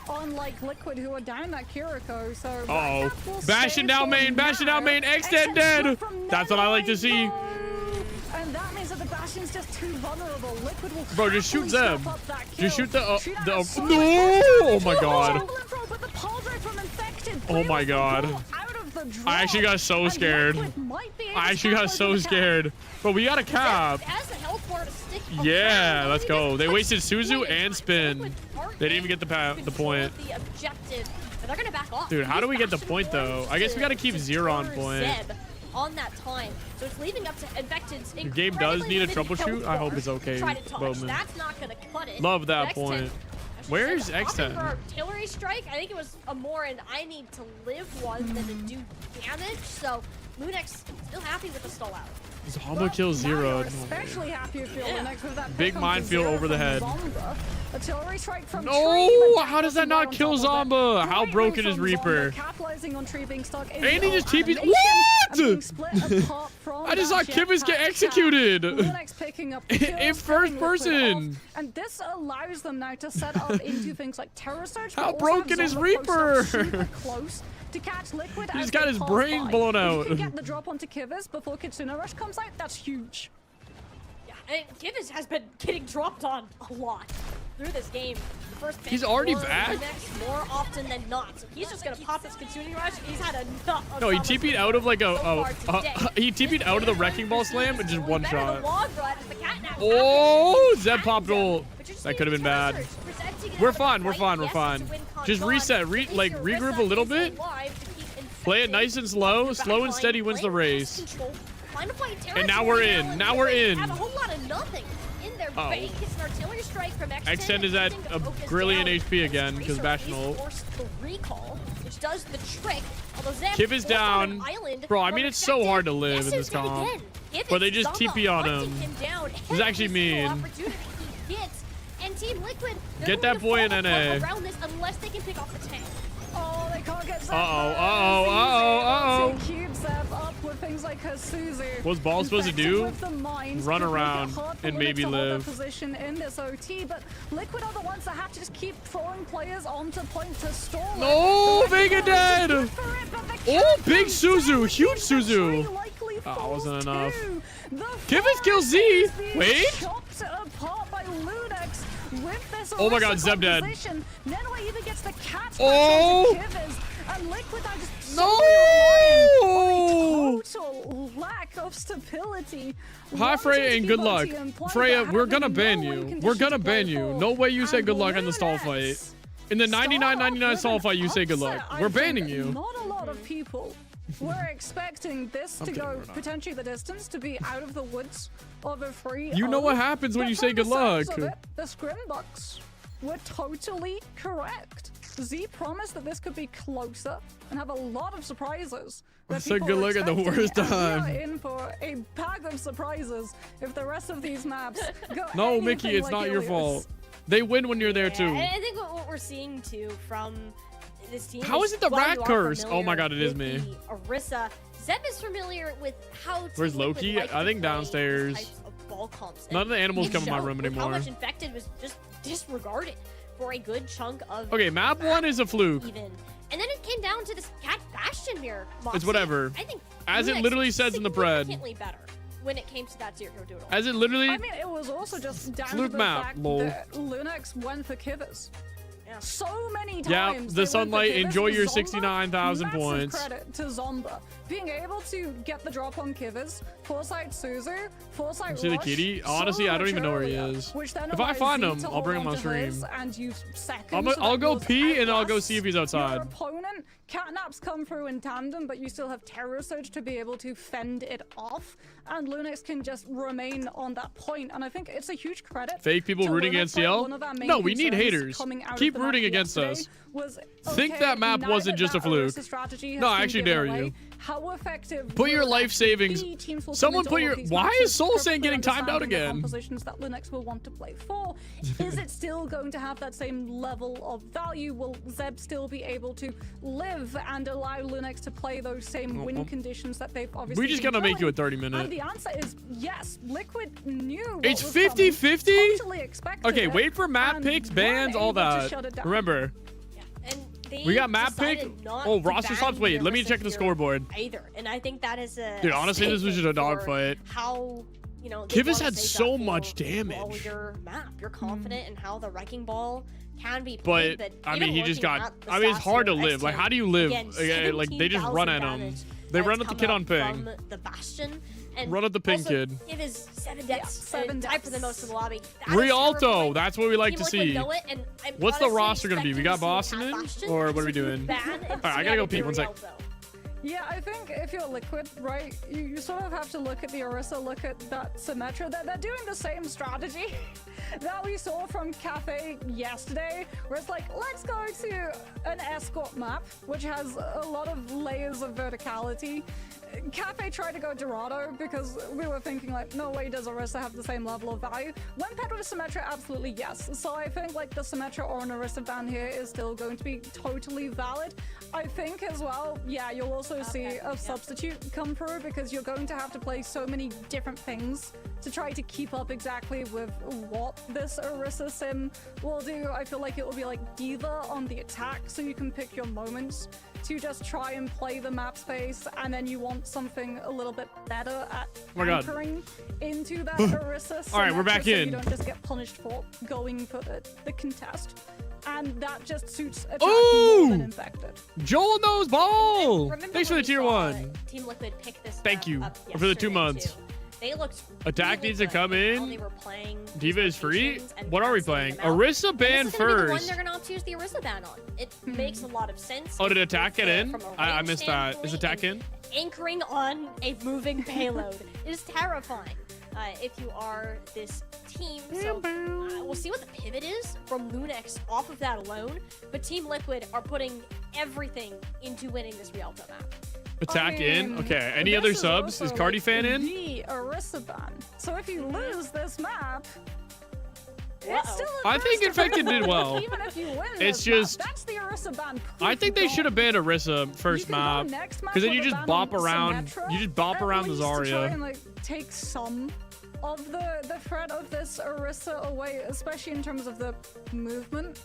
Unlike Liquid, who are down that Kiriko, so Uh-oh. that will Bastion stay down for main, Bastion down now. main, X10 dead! That's what I like to see. And that means that the Bastion's just too vulnerable. Liquid will Bro, just shoot happily Zeb. step up that Just kill. shoot the, Shoot the, out so no! Oh my much. god. But the pole drive from Infected Oh my clears the god. ball out of the I actually got so and scared. Liquid might be able I to actually got capitalize so on the cap. scared. But we got a cap. Has the health bar to stick Yeah, around. let's They go. just They put wasted Suzu Liquid and Spin. They didn't even get the point. the objective, but they're gonna back off. Dude, how do we get the Bastion point though? I guess we gotta keep Zero on point. Zeb on that time, so it's leaving up to Infected's The game does need a incredibly limited troubleshoot. health I hope bar it's okay, to try to touch. Bowman. That's not gonna cut it. Love that X10 point. Where's opting X10? for artillery strike. I think it was a more an I need to live one than to do damage. So Lunex still happy with the stall out. Zomba kills Zero. Especially happy if you're Lunex with that Big pick on minefield Zero over the from head. Zomba. Artillery strike from Tree, No! but How does that not kill Zomba? How Great broken move is from Reaper? Zomba, capitalizing on Tree being stuck in And he the just TP'd. animation and being What? split apart from I just saw that Kivas get jetpack executed. Lunex picking up the In kills, first cutting Liquid person. off, and this allows them now to set up into things like Terror Surge. How but also have broken is Zomba posted up Reaper? super close to catch Liquid. He as just got they his pass brain by. blown If out. you can get the drop onto Kivas before Kitsune Rush comes out, that's huge. And Kivas has been getting dropped on a lot through this game. The first pick He's already for back? Lunex more often than not. So he's just gonna pop this consuming rush. He's had enough. No, he TP'd out of like so far today. he TP'd out of the Wrecking Ball slam and just one Better the shot. log run as the catnap Oh, Zeb popped ult. That could have been bad. presenting We're another fine, we're fight. fine, we're Yes, fine. it's a win con Just gone. reset, At least like your regroup Rissa a little is bit. alive to keep Play it infecting nice and slow, slow and steady wins the race. control. Trying to play And now we're territory in, now, now and we're Liquid in. Have a whole lot of nothing in their Uh-oh. bank. It's an artillery strike from X10. X10 is at a brilliant HP again because Bastion ult. Forced the recall, which does the trick. Although Zeb Kiv is forced on an down. island Bro, I from mean, it's so Infected. hard to live Yes, in this it's dead comp. again. Give But it they just Zomba TP on hunting him. down It's actually every single mean. opportunity he gets. And Team Liquid, they're Get going that to boy fall in apart NA. around this unless they can pick off the tank. Oh, they can't get Zeb. Uh-oh. Keep Zeb up with things like her Suzu. What's Ball supposed to do? With the mines, Run could make it around hard for and Lunex maybe to hold their live. position in this OT, but Liquid are the ones that have to just keep throwing players onto point to stall it. No, The Vega Wrecking Ball dead. is good for it, but the Oh, cat big goes Suzu, down, huge which means that Suzu. Tree likely Oh, falls wasn't enough. too. The Kivas kills Z. is being Wait. chopped apart by Lunex with this Oh my God, Orisa Zeb dead. composition. Nenua even gets the cat Oh. onto Kivas, and Liquid are just No. relying on a total lack of stability. Hi, Wanting Freya, to and be good multi luck. and play, Freya, but we're gonna having ban no you. win We're condition gonna to play ban you. for. No way you say And good luck on the stall Lunex fight. In the 99-99 stall fight, you say good luck. upset. We're I think banning you. Not a lot of people were expecting this I'm to kidding, go we're not. potentially the distance, to be out of the woods of a free. You know what happens when But you say from good the sounds luck. of it, the Scrimbucks were totally correct. Z promised that this could be closer and have a lot of surprises. That's a good look at the worst time. We are in for a bag of surprises if the rest of these maps go No, Mickey, anything it's like not your Ilios. fault. They win when you're there too. And I think what we're seeing too from this team. How is it the while rat you are curse? Oh my familiar god, it is with me. the Orisa, Zeb is familiar with how to. Where's Loki? I think downstairs. Ball comps. None of the animals It come in my showed room with How anymore. much infected was just disregarded for a good chunk of. Okay, map 1 is a fluke. Even. And then it came down to this Cat Bastion mirror. It's whatever. I think As it Lunix literally says in the pred. significantly better when it came to that zero doodle. As it literally. I mean, it was also just down Fluke to the map, fact lol. that Lunix went for Kivers. Yeah. So many times. Yeah, they the went for sunlight. Kivers. Enjoy your Zomba, 69,000 massive points. Credit to Zomba. Being able to get the drop on Kivers, Foresight Suzu, Foresight See the Rush, kitty? so Honestly, I don't much even know where he earlier, is. which then If I allows find Z him, to I'll hold bring him on onto his stream. And use seconds. I'll so go that pee yours and then I'll go outlasts see if he's Your outside. opponent, Catnaps come through in tandem, but you still have Terror Surge to be able to fend it off. And Lunix can just remain on that point. And I think it's a huge credit. Fake people to rooting Lunix, against like, CL? one of our main No, we need concerns haters. coming out of Keep the match rooting against yesterday us. was, Think okay, that map now wasn't just a that fluke. Orisa strategy has No, I been actually given dare away, you. How effective Put your will it life actually savings. be? Teams will Someone come put into all your. of these Why matches is Soul saying perfectly getting timed out understanding the again? compositions that Lunix will want to play for. Is it still going to have that same level of value? Will Zeb still be able to live and allow Lunix to play those same win conditions that they've obviously We just been gotta make you a going? 30-minute. And the answer is yes. Liquid knew what It's was coming, 50-50? totally expected Okay, it, wait for map and picks, weren't bans, all able to that. shut it down. Remember, They we got map pick. decided not Oh, to roster ban swaps. Wait, let me Orisa check the here scoreboard. Either, and I think that is a. Dude, honestly, this was just a statement for dogfight. How they Kivas wanna had save so that much for damage. your map. You're confident in how the wrecking ball can be But played. I even mean, he just looking got. at the I mean, it's stats hard to here, live. Like, X2, how do you live? again, Like, they just run at 17,000 him. damage They that's run at the kid come on up ping. From the Bastion. And Run at the ping also, kid. It is 7 deaths. 7 tied for the most in the lobby. That is Rialto, terrifying. that's what we like Team to Liquid see. know it, and I'm What's the honestly roster gonna be? We got expecting to see Boston in, Cat Bastion, or what are we so doing? ban All and right, I see gotta go how pee. they One sec. Rialto. Yeah, I think if you're Liquid, right, you sort of have to look at the Orisa, look at that Symmetra. They're doing the same strategy that we saw from Cafe yesterday, where it's like, let's go to an escort map, which has a lot of layers of verticality. Cafe tried to go Dorado because we were thinking like, no way does Orisa have the same level of value. When paired with Symmetra, absolutely yes. So I think like the Symmetra or an Orisa ban here is still going to be totally valid. I think as well, yeah, you'll also see a substitute come through because you're going to have to play so many different things to try to keep up exactly with what this Orisa sim will do. I feel like it will be like Diva on the attack, so you can pick your moments to just try and play the map space, and then you want something a little bit better at Oh my God. anchoring into that Orisa. All right, we're back so in. You don't just get punished for going for the contest, and that just suits attack Ooh! more than infected. Joel knows ball. Remember Thanks for when the we tier saw 1. Team Liquid pick this Thank you up for the 2 yesterday, months. too. They looked Attack really needs to good come in how in. they were playing Diva these is free. rotations and What are we balancing playing? them out. Orisa And ban this is gonna be the one first. they're gonna opt to use the Orisa ban on. It makes a lot of sense. Oh, did attack get in? From a I range missed that. Is standpoint attack in? and anchoring on a moving payload is terrifying if you are this team. So we'll see what the pivot is from Lunix off of that alone. But Team Liquid are putting everything into winning this Rialto map. Attack in. Okay. Any other subs? Is Cardi fan in? The Orisa ban. So if you lose this map, it's Uh-oh. still a I think first Infected did overall, well. Even if you win It's this map. just- That's the Orisa ban. I think they should have banned Orisa first You can map. go next match Because then with you a just ban bop on around. Symmetra, You just bop at around the least to try Zarya. and like take some of the threat of this Orisa away, especially in terms of the movement.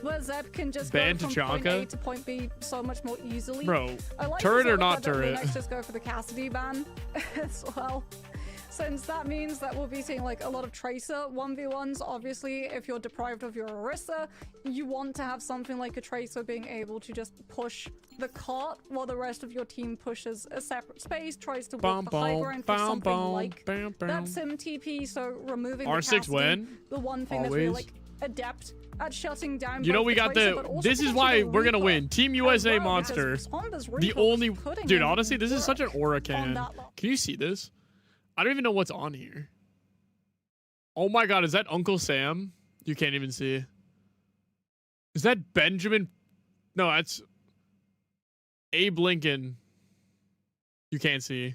Where Zeb can just Ban go from point Tachanka? A to point B so much more easily. Bro, I like turret as or well not that turret? Lunix just go for the Cassidy ban as well. Since that means that we'll be seeing like a lot of Tracer 1v1s. Obviously, if you're deprived of your Orisa, you want to have something like a Tracer being able to just push the cart while the rest of your team pushes a separate space, tries to walk the high ground for something like that Sim TP. So removing the R6 Cassidy, win. the one thing that's really Always. like adept at shutting down. You know both we got Tracer, but the. also This is potentially why we're gonna Reaper win. Team as USA well, because monster. Zomba's The Reaper only was putting dude. in Honestly, this is such an aura on can. that level. Can you see this? I don't even know what's on here. Oh my god, is that Uncle Sam? You can't even see. Is that Benjamin? No, that's Abe Lincoln. You can't see.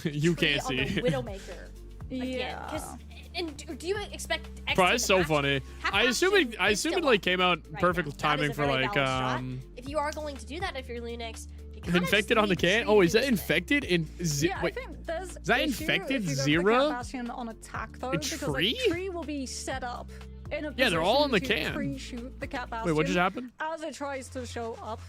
You can't On the see. Widowmaker. Again, 'cause- and do you expect X Bro, to it's so match? funny. Cap I assume it. Bastion I is assume it still like up came out right perfect now. That timing is a for very like valid shot. If you are going to do that, if you're Lunix, you kinda infected on the need to can. treat Oh, it is that as- infected in? Yeah, Wait, I think there's is that issue infected if you go for the Zero? Cat Bastion on attack though, A because tree? like, tree will be set up in a Yeah, they're all on the position to can. pre-shoot the Cat Bastion. Wait, what just happened? As it tries to show up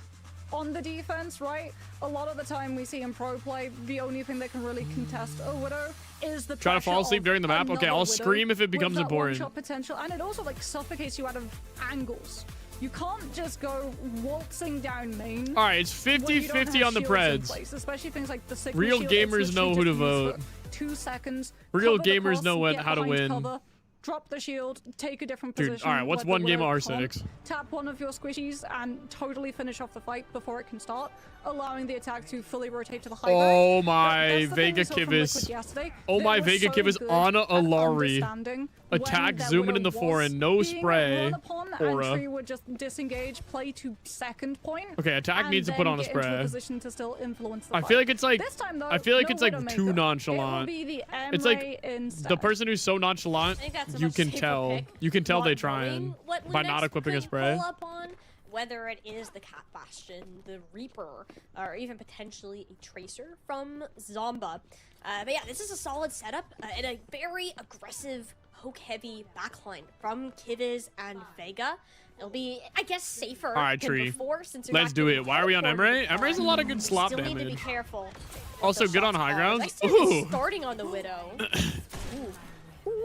on the defense, right? A lot of the time we see in pro play, the only thing that can really contest a Widow is the Try to fall pressure asleep of during the map? Okay, another I'll Widow scream if it with becomes that important. one-shot potential, and it also like suffocates you out of angles. You can't just go waltzing down main. All right, it's when you don't 50-50 have on the shields in Preds. place, especially things like the Sigma Real shield, gamers it's know literally who to just used vote. for 2 seconds. Real cover the gamers cross, know get how to behind win. cover, drop the shield, take a different Dude, position. all right, what's let the one game Widow of comp, R6? Tap one of your squishies and totally finish off the fight before it can start, allowing the attack to fully rotate to the high ground. Oh But my that's the thing we Vega saw from Liquid Kivas. yesterday. Oh They my were Vega so Kivas good on a at Alari. understanding Attack when their zooming in the Widow foreign, was no being spray. run upon, and Aura. Tree would just disengage, play to second point. Okay, attack and needs to then put on a get into spray. position to still influence the I feel fight. like it's like This time, though, I feel like no it's like Widowmaker. too It will nonchalant. be the It's like Emre instead. the person who's so nonchalant, I think that's a you much can safer tell. pick. You can tell Not they trying knowing what by Lunix not equipping a could spray. pull up on, whether it is the Cat Bastion, the Reaper, or even potentially a Tracer from Zomba. But yeah, this is a solid setup and a very aggressive, poke-heavy backline from Kivas and Vega. It'll be, I guess, safer All right, than Tree. before since you're Let's not do getting it. Why are we on teleported. Emre? Emre's a lot of good slop Still need to be damage. careful. Also good on high grounds. I see this Ooh. starting on the Widow.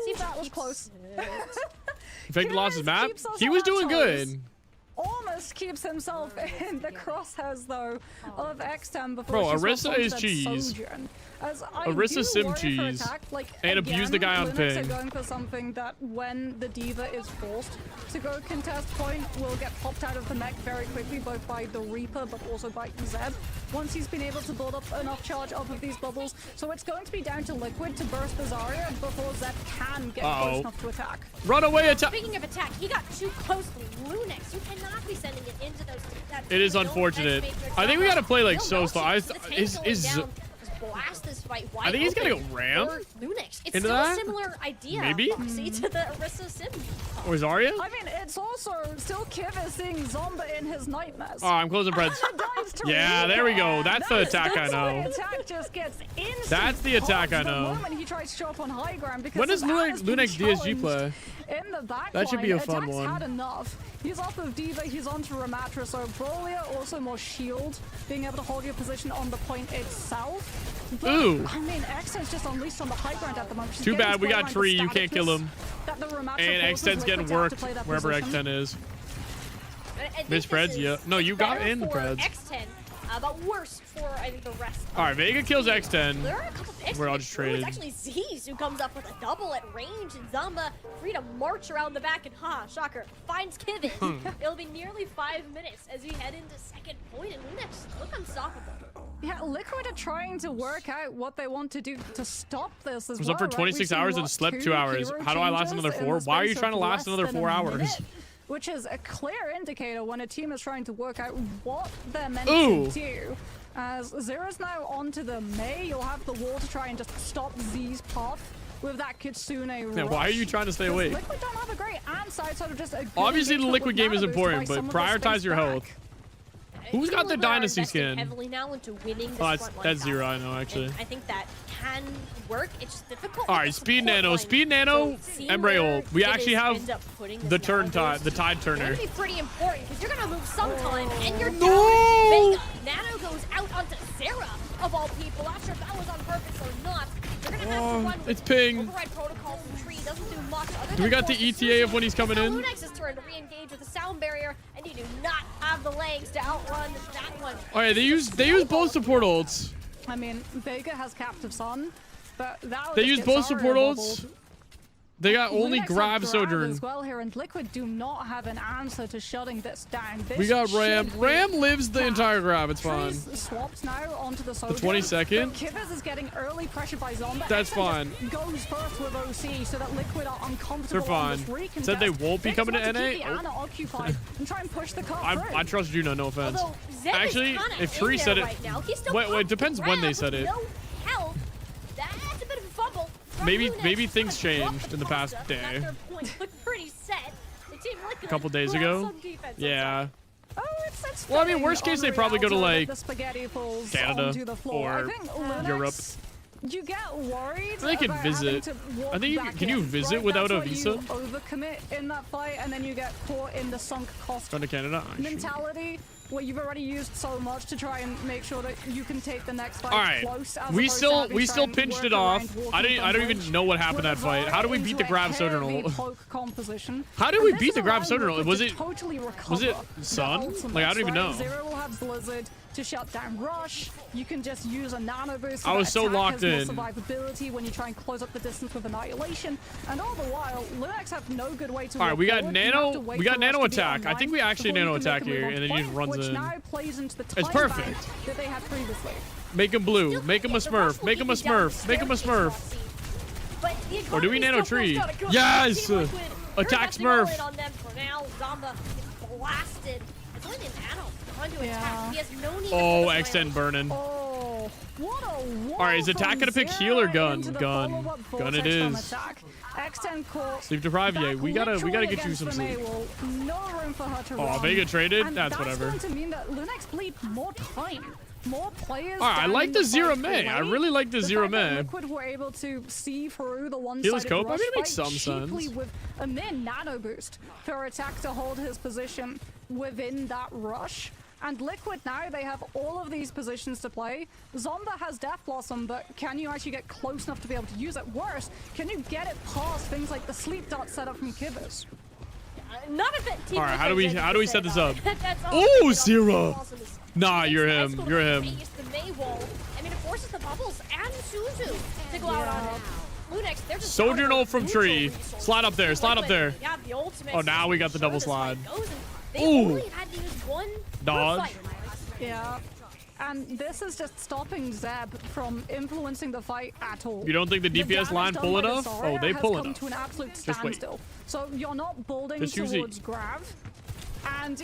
See if that was close. Fake lost his map. keeps us He was on our doing toes. good. Almost keeps himself in the crosshairs though of X10 before Bro, she swaps Orisa onto is that cheese. Sojourn. As I Orisa do sim worry for cheese. attack, like, And abuse the again, guy on Linux ping. are going for something that when the diva is forced to go contest point will get popped out of the mech very quickly, both by the Reaper but also by Zeb once he's been able to build up enough charge off of these bubbles. So it's going to be down to Liquid to burst the Zarya before Zeb can get close enough to attack. Run away attack. Speaking of attack, he got too close to Lunix. You cannot be sending it into those. It is unfortunate. I think we gotta play like so slow. Is blast this fight I think he's gonna go ramp for Lunix. It's into still that? a similar idea, Maybe? Foxy, to the Orisa Sim. or Zarya? I mean, it's also still Kivas seeing Zomba in his nightmares. Oh, I'm closing Preds. Dies to Yeah, there we go. That's the attack I That's know. The attack just gets instant That's the attack I pause know. The moment he tries to show up on high ground because When does his ad has been Lunix DSG challenged play? in the back That should be a line. fun Attack's one. had enough. He's off of Diva, he's onto Ramatra, so Brolia also more shield, being able to hold your position on the point itself. But, Ooh. I mean, X10's just unleashed on the high ground at the moment. She's Too getting bad we got flatlined Tree. with You can't kill him. that the Ramatra And forces X10's getting Liquid to have to worked play that wherever position. X10 is. I think Miss this Preds, is yeah. No, you got better in the for Preds. X10, but worse for I think the rest. All right, Vega kills X10. There are a couple picks. We're all just traded. It's actually Z's who comes up with a double at range, and Zamba free to march around the back, and shocker, finds Kivas. It'll be nearly 5 minutes as we head into second point, and Lunix look unstoppable. Yeah, Liquid are trying to work out what they want to do to stop this as Was well. up for right? 26 We've seen, hours and what, slept 2 2 hours. hero How do I last changes another in 4? the Why are you space trying to of last less another than a 4 hours? minute, which is a clear indicator when a team is trying to work out what they're meant Ooh. to do. As Zero's now onto the Mei, you'll have the wall to try and just stop Z's path with that Kitsune Yeah, rush. why are you trying to stay awake? Liquid don't have a great and side sort of just a good Obviously, the engagement Liquid with game is mana boost to important, buy but some of the prioritize space your back. health. Who's got the People are Dynasty investing skin? heavily now into winning this Oh, that's frontline Zero, I battle. know, actually. And I think that can work. It's just difficult. All with right, the Speed support Nano. line. Speed Nano, So seeing Emre where ult. We it actually is have end up putting the this turn mana tide, boost. the tide turner. It's going to be pretty important because you're going to move sometime, and you're No! down with Vega. Nano goes out onto Sarah, of all people. Not sure if that was on purpose or not. You're going to have to run with It's ping. Override protocol from Tree. Doesn't do much other Do we than got the force ETA of when he's coming now in? Lunix's turn to re-engage with the sound barrier, and you do not have the legs to outrun that one. All right, they use both support ults. I mean, Vega has Captive Sun, but that They use both support ults. They got only Lunex grab have Sojourn. as well here, and Liquid do not have an answer to shutting this down. This We got Ram. should be Ram lives the entire grab. It's fine. Trees swapped now onto the Sojourn. 22nd. But Kivas is getting early pressure by Zombie. That's Exxon fine. just goes first with OC so that Liquid are uncomfortable. They're fine. On this recontest. Said they won't be They coming just to want NA? keep the Ana occupied and try and push the cut I trust Juno, no offense. Although Zeb Actually, is kinda if in Tree there said it, right now. He's still wait, up depends to when they grab said with it. No health. That's a bit of a fumble. from Maybe Lunex. things Trying to drop changed the in the past pasta, day. got their point put pretty set. It seemed like A couple days who had ago. some defense Yeah. Oh, it's Well, I mean, fitting worst case, on they probably go to reality like that the spaghetti falls Canada onto the floor. I or think Lunex, Europe. You get worried. They can about visit. having to walk I think you back can you in, visit right? without That's a why visa? You overcommit in that fight, and then you get caught in the sunk cost Going to Canada. mentality, where you've already used so much to try and make sure that you can take the next fight All right, close. As we opposed to having we to still try and pinched work it off. around walking I don't from even bridge. know what happened We're that fight. How did we into beat the a grab heavy Sojourn? poke composition. How did And we this beat is the grab allowing Sojourn? Liquid Was to it totally was it recover Sun? the ultimates, Like I don't even right? know. Zero will have Blizzard to shut down Rush. You can just use a nano boost. I was so attack locked has in. more survivability when you try and close up the distance with Annihilation, and all the while, Lunex have no good way to. All right, we got forward. You have to nano. wait We got for Rush nano to be attack. I think we online actually before nano you can attack make a here, move and then on he just point, runs which in. now plays into the It's time perfect. bank that they had previously. Make him blue. Make him a Smurf. Make him a Smurf. Make him a Smurf. But the Or do we economy nano still tree? goes down. Yes! Team Liquid, they're Attack investing all Smurf. in on them for now. Zomba is blasted. It's only an nano on to attack. He has no need Oh, to extend burning. Oh, what a All right, is attack gonna pick heal or gun? Gun. Gun it is. X10 caught. Sleep deprived. Yeah, we gotta get you some sleep. No room for her to Oh, run. Vega traded? And That's whatever. That's going to mean that Lunex bleed more time. More players. All right, I down like in the Zero fight May. I late. really like the Zero fact that May. Liquid were able to see through the one-sided Heal his cope? I rush mean, it makes fight some cheaply sense. with a mere nano boost for attack to hold his position within that rush. And Liquid now, they have all of these positions to play. Zomba has Death Blossom, but can you actually get close enough to be able to use it? Worse, can you get it past things like the Sleep Dart setup from Kivas? Not if it. All right, how do we set this up? That's all Oh, Liquid Zero. Blossom is- Nah, you're It's him. gonna You're him. face the May wall. I mean, it forces the Bubbles and Suzu to go out on it. Lunex, they're just Sojourn out of ult from neutral tree. resources. Slide up there. Slide up there. Yeah, the ultimate. Oh, now we got the Sure, double this fight slide. goes, and They Ooh. only had to use one per Dodge. fight. Yeah. And this is just stopping Zeb from influencing the fight at all. You don't think the DPS damage line done pull by the enough? Zarya Oh, they has pull come enough. to an absolute Just wait. standstill. So you're not building Just use towards it. Grav. And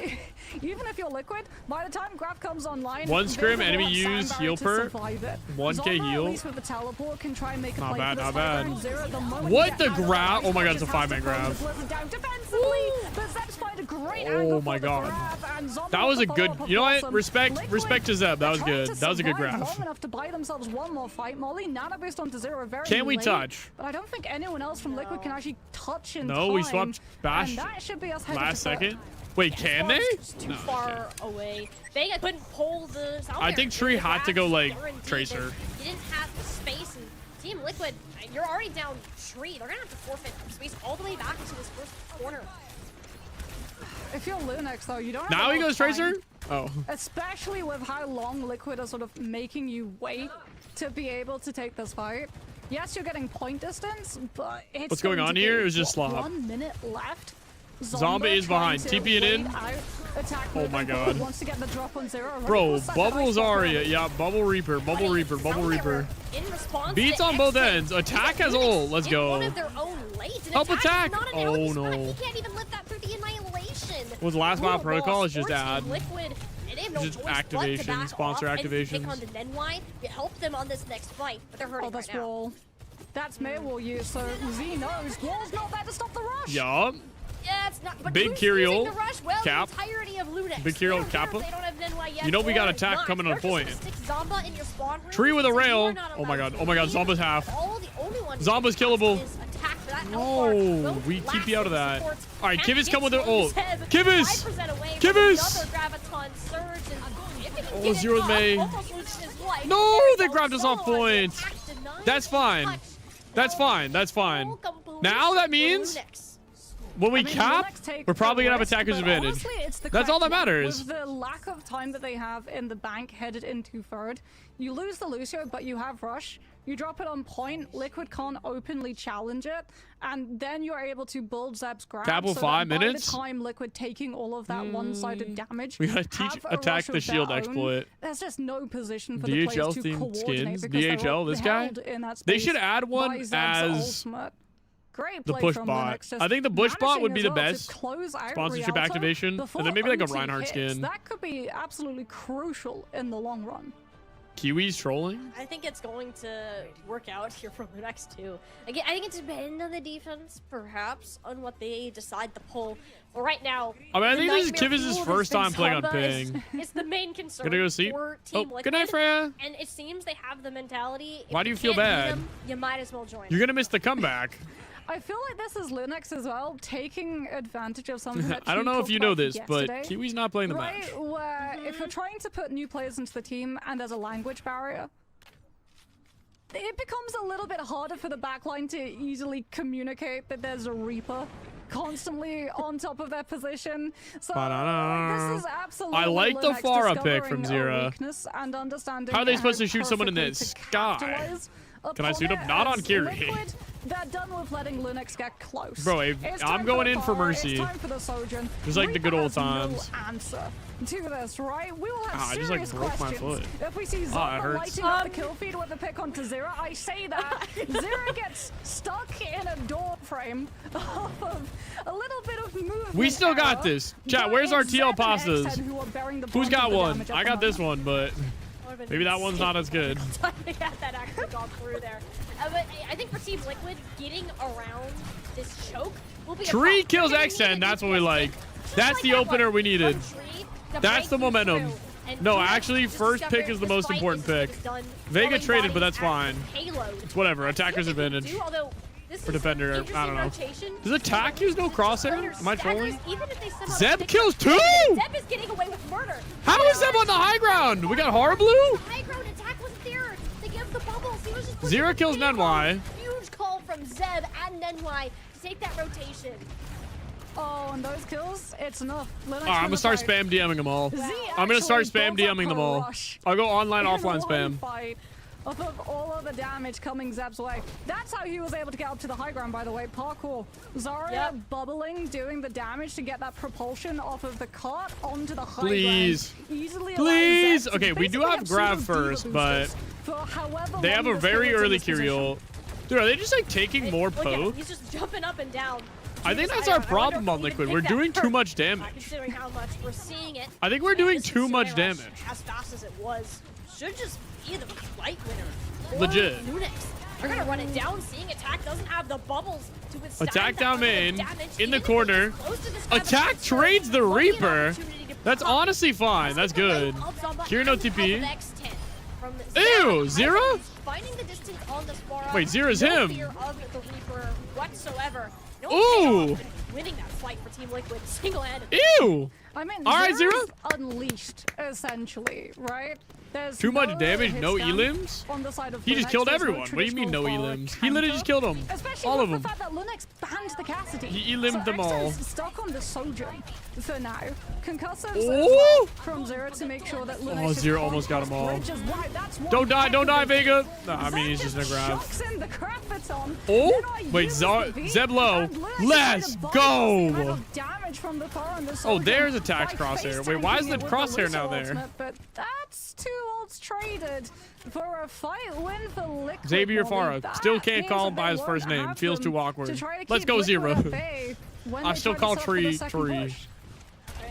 even if you're Liquid, by the time Grav comes online, One scrim, there's a enemy lot of use, sand heal barrier to per. survive it. 1k Zomba, heal. At least with the teleport, can try and make a Not play bad, for not this fight. bad. And Zero, the moment What you the get out of grab? line, Oh my god, it's a just has to 5-man close grab. the Blizzard down defensively, but Zeb's find a great angle Oh for my the god. grab, and Zomba That with was the a good. follow-up You know what? blossom. Respect Liquid, to Zeb. That was they're trying good. to That was a good survive grab. long enough to buy themselves one more fight. Molly nano boost onto Zero very Can we late, touch? But I don't think anyone else from Liquid can actually touch in No, time. we swapped Bash And that should be us headed last to third. second. Wait, can they? It's too No, far away. Vega couldn't pull the sound I think Tree had to go like guaranteed Tracer. that You didn't have the space, and Team Liquid, you're already down Tree. They're gonna have to forfeit space all the way back into this first corner. If you're Lunex, though, you don't have Now a he lot goes of time. Tracer? Oh. Especially with how long Liquid are sort of making you wait to be able to take this fight. Yes, you're getting point distance, but it's What's going on to here? be, It was just what, slop. 1 minute left. Zomba is trying behind. to TP it wait in. out, attack Oh my movement, god. wants to get the drop on Zero. Bro, Such a Bubble nice drop Zarya. on. Yeah, Bubble Reaper. Bubble Reaper. Bubble Reaper. In response Beats to on both X10, ends. Attack has ult. Let's in one go. of their own late, and Help attack. attack. Is not an Oh, early spot. no. He can't even lift that through the annihilation. Well, the last mile Blue protocol Ball is just forcing add. Liquid, and they have no Just choice but to activation, back sponsor off and activations. Pick on the Nenwai. You help them on this next fight, but they're hurting Oh, that's right now. wall. That's Maywall use, so Z knows wall's not there to stop the rush. Yup. Yeah, it's not. But Big who's Kyriel, using the rush? Well, Cap. the entirety of Lunex. Big They Kyriel, don't care if Kappa. they don't have Nenwai yet You know we got or attack not. coming on They're just point. gonna stick Zomba in your spawn room, Tree with a so rail. you're not Oh my allowed god. to Oh my god. leave. Zomba's half. All the only one who Zomba's can killable. is attack for that No, we keep you out of that. All right, Kivas come with their ult. Kivas! Kivas! Kivas! Graviton surge, and if he can Oh, get it Zero off, May. almost loses his life. No, There we they go. grabbed us off Solo on the point. attack, denied That's fine. touch. That's fine. That's fine. Full completion Now that for means Lunex. when we I mean, cap, Linux take we're probably the gonna have risk, attacker's but advantage. honestly, it's the That's all that correct one. matters. With the lack of time that they have in the bank headed into third, you lose the Lucio, but you have Rush. You drop it on point, Liquid can't openly challenge it, and then you're able to build Zeb's grab. Cap will so 5 that minutes? By the time Liquid taking all of that one-sided damage, We gotta teach have a attack rush the of shield their own, exploit. There's just no position for the DHL players to themed coordinate skins. because they're DHL, all this guy. held in that They space should add one by Zeb's as ultimate. Great the play push from bot. Linux, just I think the push bot would be the managing as best well to close out sponsorship Rialto activation, and before then maybe like a OT Reinhardt hits. skin. That could be absolutely crucial in the long run. Kiwi's trolling. I think it's going to work out here for Lunex too. Again, I think it depends on the defense, perhaps, on what they decide to pull. But right now, I mean, I the think this is Nightmare Kiviz's Fuel first time Distinct playing on Combo is- ping. It's the main concern Gonna go sleep? for Oh, Team Liquid. good night, Freya. And it seems they have the mentality. If Why do you feel can't beat bad? them, you might as well join. You're gonna miss the comeback. I feel like this is Linux as well, taking advantage of something that I don't Chi know if talked you know about this, but yesterday, Kiwi's not playing the right, match. Where if you're trying to put new players into the team and there's a language barrier, it becomes a little bit harder for the backline to easily communicate that there's a Reaper constantly on top of their position. So this is absolutely I like the Linux Farah pick from discovering a Zira. weakness and understanding How are they supposed to how shoot someone in the perfectly to sky? capitalize Can I upon suit up? it Not on as Kiri. Liquid, they're done with letting Linux get close. Bro, It's I'm time going the in for Farah, Mercy. It's time for the Sojourn. Just like the good Reaper old has no times. answer to this, right? We will have Ah, I just, serious like, broke my questions. foot. If we see Ah, it Zoma hurts. lighting up the kill feed with a pick onto Zira, I say that Zira gets stuck in a door frame off of a little bit of movement. We still got error, this. Chat, but where's our it's TL Zeb and pastas? X10 who are bearing the Who's brunt got of the one? damage at I the got this moment. one, but maybe that one's not as good. They had that actually gone through there. But I think for Team Liquid, getting around this choke will be a Tree problem. kills They're gonna need X10. it That's to what we get like. just That's like the that opener one we needed. from Tree to That's the break you momentum. through. And No, Lunex actually, just first pick discovered is the most despite important this, pick. it's done Vega throwing traded, but bodies that's at fine. payload. It's whatever. Attacker's See what they can advantage. do, although this For is defender, I interesting don't know. rotation. Does attack use no crosshair? Murder Am I trolling? staggers, even if they somehow Zeb pick kills up- two! Zeb is getting away with murder. How is Zeb on the high ground? We got Horror Blue? High ground attack wasn't there. They give the bubbles. He was just Zira kills Nenwai. Huge call from Zeb and Nenwai to take that rotation. Oh, and those kills, it's enough. Linux Alright, I'm gonna start spam DMing them all. Z I'm gonna start actually spam built up DMing them a all. rush I'll go online, in offline one spam. fight off of all of the damage coming Zeb's way. That's how he was able to get up to the high ground, by the way. Parkour. Zarya bubbling, doing the damage to get that propulsion off of the cart onto the high Please. ground. Easily Please. allows Zeb to Okay, we do basically have grab pseudo diva first, but boosters for however they have long a this very Liquid's in early this position. Kyriel. Dude, are they just like taking more Look at him. poke? He's just jumping up and down. I think Jeez, that's I our wonder problem if on we can Liquid. pick We're that doing too first. much damage. Considering how much we're seeing it. I think we're doing This too much Consumer Rush, damage. As fast as it was, should just be the fight winner. for Legit. Lunex. They're gonna run it down. Seeing attack doesn't have the bubbles to withstand Attack that down level of main, damage. in the Even if corner. it's close to this guy, Attack but trades the will be an Reaper. opportunity to That's pop honestly fine. That's good. of Zomba Kira no and the help TP. of X10 from Ew, Zera. Zira? Finding the distance on the Spara. Wait, Zira's no him. fear of the Reaper whatsoever. No Ooh. payoff in winning that fight for Team Liquid single-handed. Ew. I mean, All right, Zera's Zira. unleashed, essally, right? There's Too much no damage, hit no stun elims? on the side of He just Linux. killed There's no everyone. What do you mean no traditional elims? Farah He literally just killed them. Especially All with of them. the fact that Linux banned the Cassidy. He elimed so them all. X10's stuck on the Sojourn for now. Concussives Ooh. as well from Zero to make sure that Linux Oh, is Zero almost got them all. bridges wide. That's one Don't die, don't die, heck of a Vega. beat. No, I mean, he's just gonna grab. Chucks in the crap baton. Oh, Then I wait, use the beat, Zeb low. and Linux Let's is gonna go. bypass the amount of damage from the Farah and the Oh, Sojourn there's attack's by crosshair. Wait, why is face-tanking the it with crosshair Lucio now there? ultimate, but that's 2 ults traded for a fight win for Liquid. Xavier Molly. Farah. That Still can't means call him that by they his first won't name. have Feels them too awkward. to try to Let's keep go, Liquid Zero. at bay when I they still try to call set up for the Tree second Tree. push.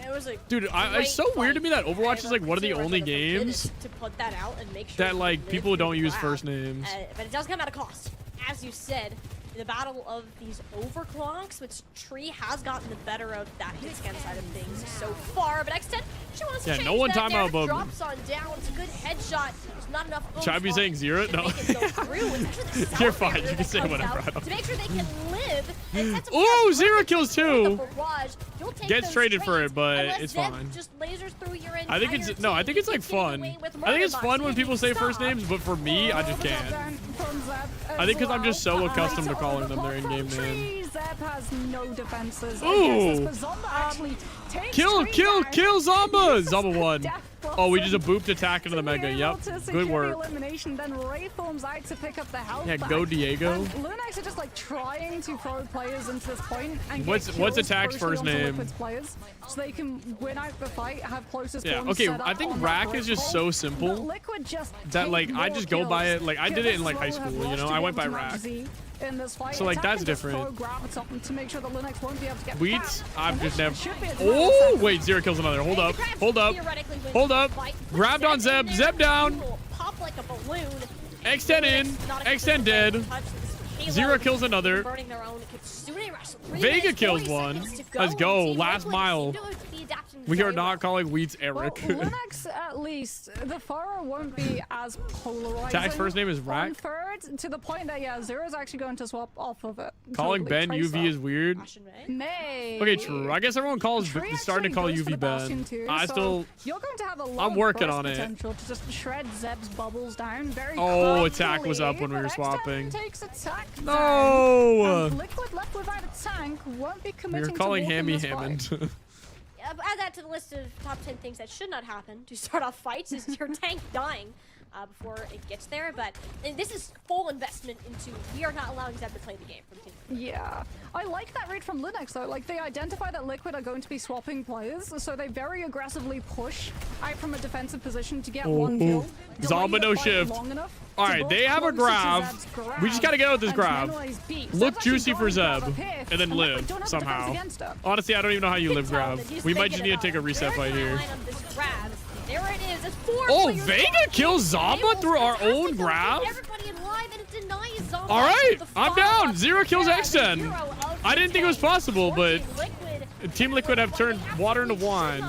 It was a Dude, it's great so weird to me that fight. Overwatch is like one of the Consumer only Rush did games to put that out and make sure that we like live people don't through use the first round. names. But it does come at a cost. As you said, the battle of these overclocks, which Tree has gotten the better of that hit scan side of things so far. But X10, she wants to Yeah, change no one that time there. out above me. Drops on down. It's a good headshot. There's not enough. Should I be oomph saying Zero? to No. make it go through. It's actually the You're sound fine. barrier You can that say comes whatever. out I don't to make sure they can live live. And sets him Ooh, up 0 kills with the too. barrage. You'll take Gets those traded for trades it, but unless it's Zeb fine. just lasers through your I think entire it's no. I team. think it's like You can get fun. away with I think it's murder fun box when people say first stop. names, but for me, I just can't. I think because I'm just so accustomed to calling them their in-game name. Zeb has no defenses. Ooh. Against this, but Zomba actually takes Kill, Tree kill, down. kill Zomba! Uses Zomba won. Death Oh, we just a Blossom booped attack into the to be mega. able Yep. to secure Good the work. elimination. Then Ray forms out to pick up the health Yeah, back. go Diego. And Lunax are just like trying to throw players into this point and What's get kills Attack's crucially first onto name? Liquid's players, so they can win out the fight, have closest Yeah, ones okay, set up I think on Rack that is just break so hole. simple But Liquid just that take like I more just go by kills. it. Like I did it in like high Kivas school, will you have know. rushed I to went be by able to Rack. match Z in this fight. So, like, Attack that's can just different. throw grab at something to make sure that Linux won't be able to get Wheats, back. I've And just this never. should be a matter of Oh, seconds. wait, 0 kills another. Hold up, hold up, Theoretically wins hold the up. fight. Grabbed on Zeb. in there, Zeb down. he will pop like a balloon. X10 in. X10 dead. 0 kills another. Burning their own Kitsune Rush. 3 Vega minutes, kills 40 one. seconds to Let's and go. Team Last Liquid mile. seem to be adapting We are very well. not calling Wheats Well, Eric. Linux, at least, the Pharah won't be as polarizing. Attack's first name is Rack. On third, to the point that, yeah, Zero's actually going to swap off of it. Calling Ben UV is weird. May. Okay, true. I guess everyone calls Tree starting to call actually goes for UV the Bastion Ben. too, I so still. You're going to have a lot I'm of working burst on it. potential to just shred Zeb's bubbles down very Oh, quickly, attack was up when we but were X10 swapping. Takes attack No! down. And Liquid left without a tank won't be We committing were calling to walking Hammy this fight. Hammond. Add that to the list of top 10 things that should not happen to start off fights is your tank dying before it gets there. But this is full investment into we are not allowing Zeb to play the game from Team Liquid. Yeah, I like that read from Linux though. Like they identify that Liquid are going to be swapping players, so they very aggressively push out from a defensive position to get one kill. Zomba no shift. All right, they have a grav. We just gotta get out this grav. Look juicy for Zeb, and then live somehow. Honestly, I don't even know how you live grav. We might just need to take a reset fight here. There it is. It's 4 Oh, players Vega left. kills Zomba through our own grav? Everybody in live and it denies Zomba. All right, the I'm follow-up. down. 0 kills Zero X10. of I didn't think it was possible, but Liquid. Team Liquid have turned water into wine.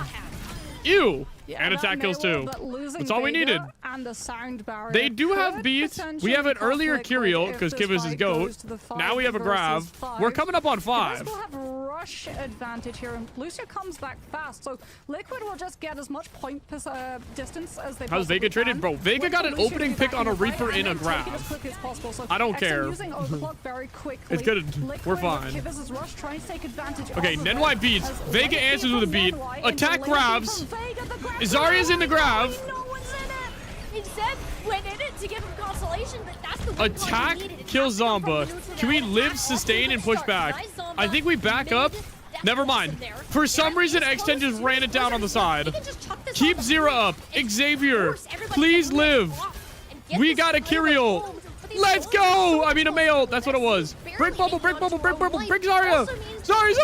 Ew. And attack kills too. That's all we needed. And the sound barrier They do have could beats. We potentially have an cost earlier Liquid Kyriel if because this Kivas is fight GOAT. goes to the Now we have a 5 grav. versus 5. We're coming up on Kivas 5. will have rush advantage here, and Lucio comes back fast, so Liquid will just get as much point distance as they How's possibly Vega traded? can. Bro, Vega Wait got for an Lucio to opening be pick back on a the fight Reaper and in a then take it as grav. quickly as possible. So I don't XM care. using overclock very quickly. It's good. Liquid We're with fine. Kivas' rush trying to take advantage Okay, of Nenwai it beats. as Vega Legacy answers with a from beat. Nenwai into Attack Legacy grabs. from Vega. The grab Zarya's in the grav. And Zeb went in it to give him consolation, but that's the one Attack, he needed. kill Zomba. Can we live, sustain, and push back? I think we back up. Never mind. For some reason, X10 just ran it down on the side. Keep 0 up. Xavier, please live. We got a Kyriel. Let's go. I mean, a male. That's what it was. Break bubble, break bubble, break bubble, break Zarya. Sorry.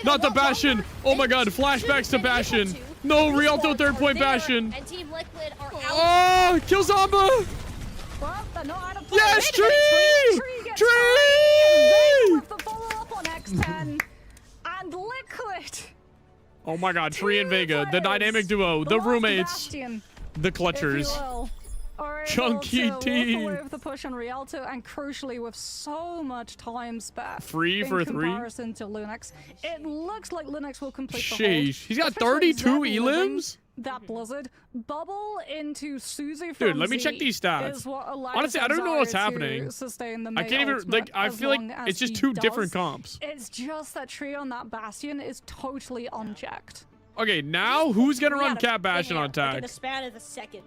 Not the Bastion. Oh my god, flashbacks to Bastion. No, Rialto 3rd point Bastion. And Team Liquid are out. Oh, kill Zomba. Well, they're not out of play. Yes, Wait a minute, Tree! gets Tree! with the follow-up on X10. And Liquid. Oh my god, Tree and Vega, the dynamic duo, the last roommates, bastion, the if you clutchers. will, are able Chunky to walk T. away with the push on Rialto, and crucially with so much time spent Free in for 3? comparison to Linux. It looks like Linux will complete the hold. Sheesh. He's got Especially 32 Zeb living elims? That Blizzard bubble into Suzu Dude, from let me Z check these stats. is what allows Honestly, I don't know Zarya what's to happening. sustain the I Mei can't even, ultimate like, I as feel like long as it's just he 2 does. different comps. It's just that Tree on that Bastion is totally unchecked. Okay, now who's gonna run Out of Cat Bastion on thin air, like, in attack? the span of a second.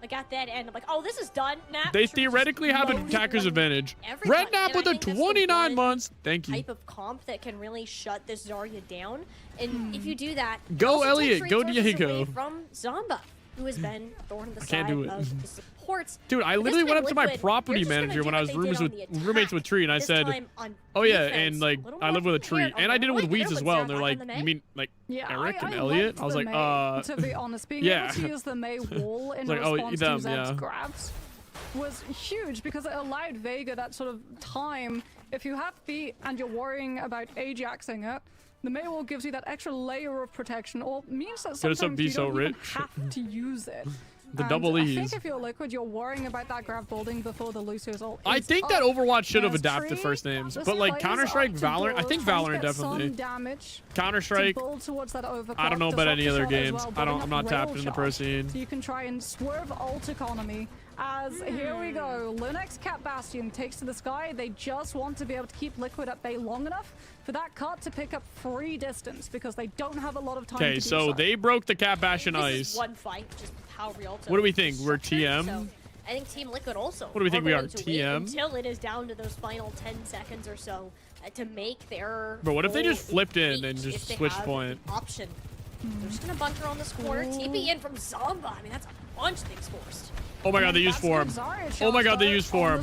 Like at that end, I'm like, oh, this is done. Nap. They theoretically have an attacker's advantage. Red Nap with a 29 months. Thank you. Type of comp that can really shut this Zarya down, and if you do that, Go, it also Elliot, takes go, resources Diego. away from Zomba, who has been a thorn in the I can't side do it. of the supports. Dude, I But this literally went time up to my Liquid, property you're just gonna manager do when I what was they roommates did with on the roommates with attack, Tree, and I this said, time on "Oh yeah," defense, and like a little I more live with a Tree, prepared. and I did it with Like, Weeds you as know well. what And they're Zarya like, on the "You Mei? mean like Yeah, Eric and I Elliot?" liked I was the like, Mei, to be honest, being yeah." able to use the Mei wall in It's like, oh, response them, to Zeb's yeah. grabs was huge because it allowed Vega that sort of time. If you have beat and you're worrying about Ajaxing it, the Mei wall gives you that extra layer of protection, or means that Could have sometimes you be so don't even rich. have to use it. The And double I E's. think if you're Liquid, you're worrying about that grab building before the Lucio's ult. I is think that up. Overwatch should have Whereas adapted Tree, first names, this but like fight is Counter-Strike, up to Valorant, I Dor, think trying to Valorant get some definitely. damage Counter-Strike, to build towards that overclock. I don't know about any other disruptor shot as games. well, I'm building not up tapped rail in the shot. pro scene. So you can try and swerve ult economy. As here we go, Lunex Cat Bastion takes to the sky. They just want to be able to keep Liquid at bay long enough for that cut to pick up free distance because they don't have a lot of time to Okay, do so they broke the Cat Bastion This ice. is one fight, just how Rialto What do we think? We're structured, TM? so I think Team Liquid also. What do we think we are, going to wait TM? Until it is down to those final 10 seconds or so to make their. But what if they goal just flipped in and reach just if they switched have point? an option. They're just gonna bunker on this corner. TP in from Zomba. I mean, that's a bunch of things forced. Oh my god, they used form. Oh my god, they used form.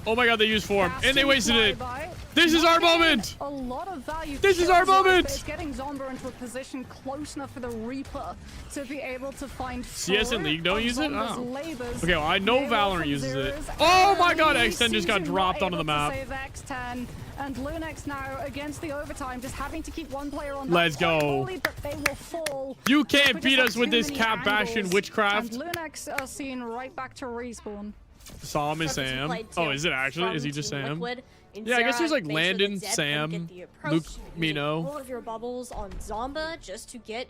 Oh my god, they used form. And they wasted it. This is our moment. A lot of value. This is our moment. It's getting Zomba into a position close enough for the Reaper to be able to find. CS and League don't use it? Zomba's Oh. labors. Okay, well, I know They Valorant from uses it. zeros. Oh my god, Early X10 just got season, dropped not onto the able to map. save X10. And Lunex now against the overtime, just having to keep one player on. Let's that point go. only, but they will fall. You can't Liquid beat just us have with too this many Cat Bastion angles, witchcraft. And Lunex are seen right back to respawn. Sam is Sam. Oh, is it actually? Is he just Sam? Yeah, I guess there's like Landon, Sam, Luke, Mino. All of your bubbles on Zomba just to get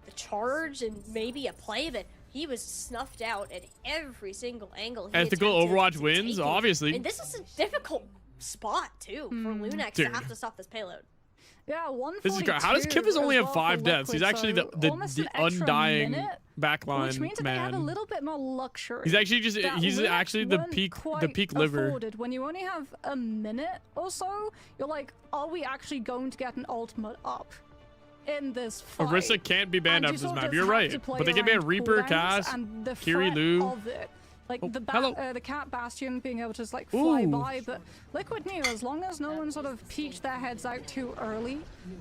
the charge and maybe a play, but he was snuffed out at every single angle. He Ethical attempted Overwatch to wins, take it. obviously. And this is a difficult spot too for Lunex to Dude. Hmm. have to stop this payload. Yeah, This is how does Kivas only have 5 deaths? He's actually the undying which backline means that they have a man. little bit more luxury. He's actually just that he's Lunex actually the weren't peak quite liver. afforded. When you only have a minute or so, you're like, are we actually going to get an ultimate up in this fight? Orisa can't be banned And off you this sort of map. just You're have right, to play but they can ban around Reaper, cooldowns Cass, and the Kiri, threat Lu. of it. Like Oh, the Cat Bastion being able to just like fly Ooh. by, but Liquid knew as long as no one sort of peeked their heads out too early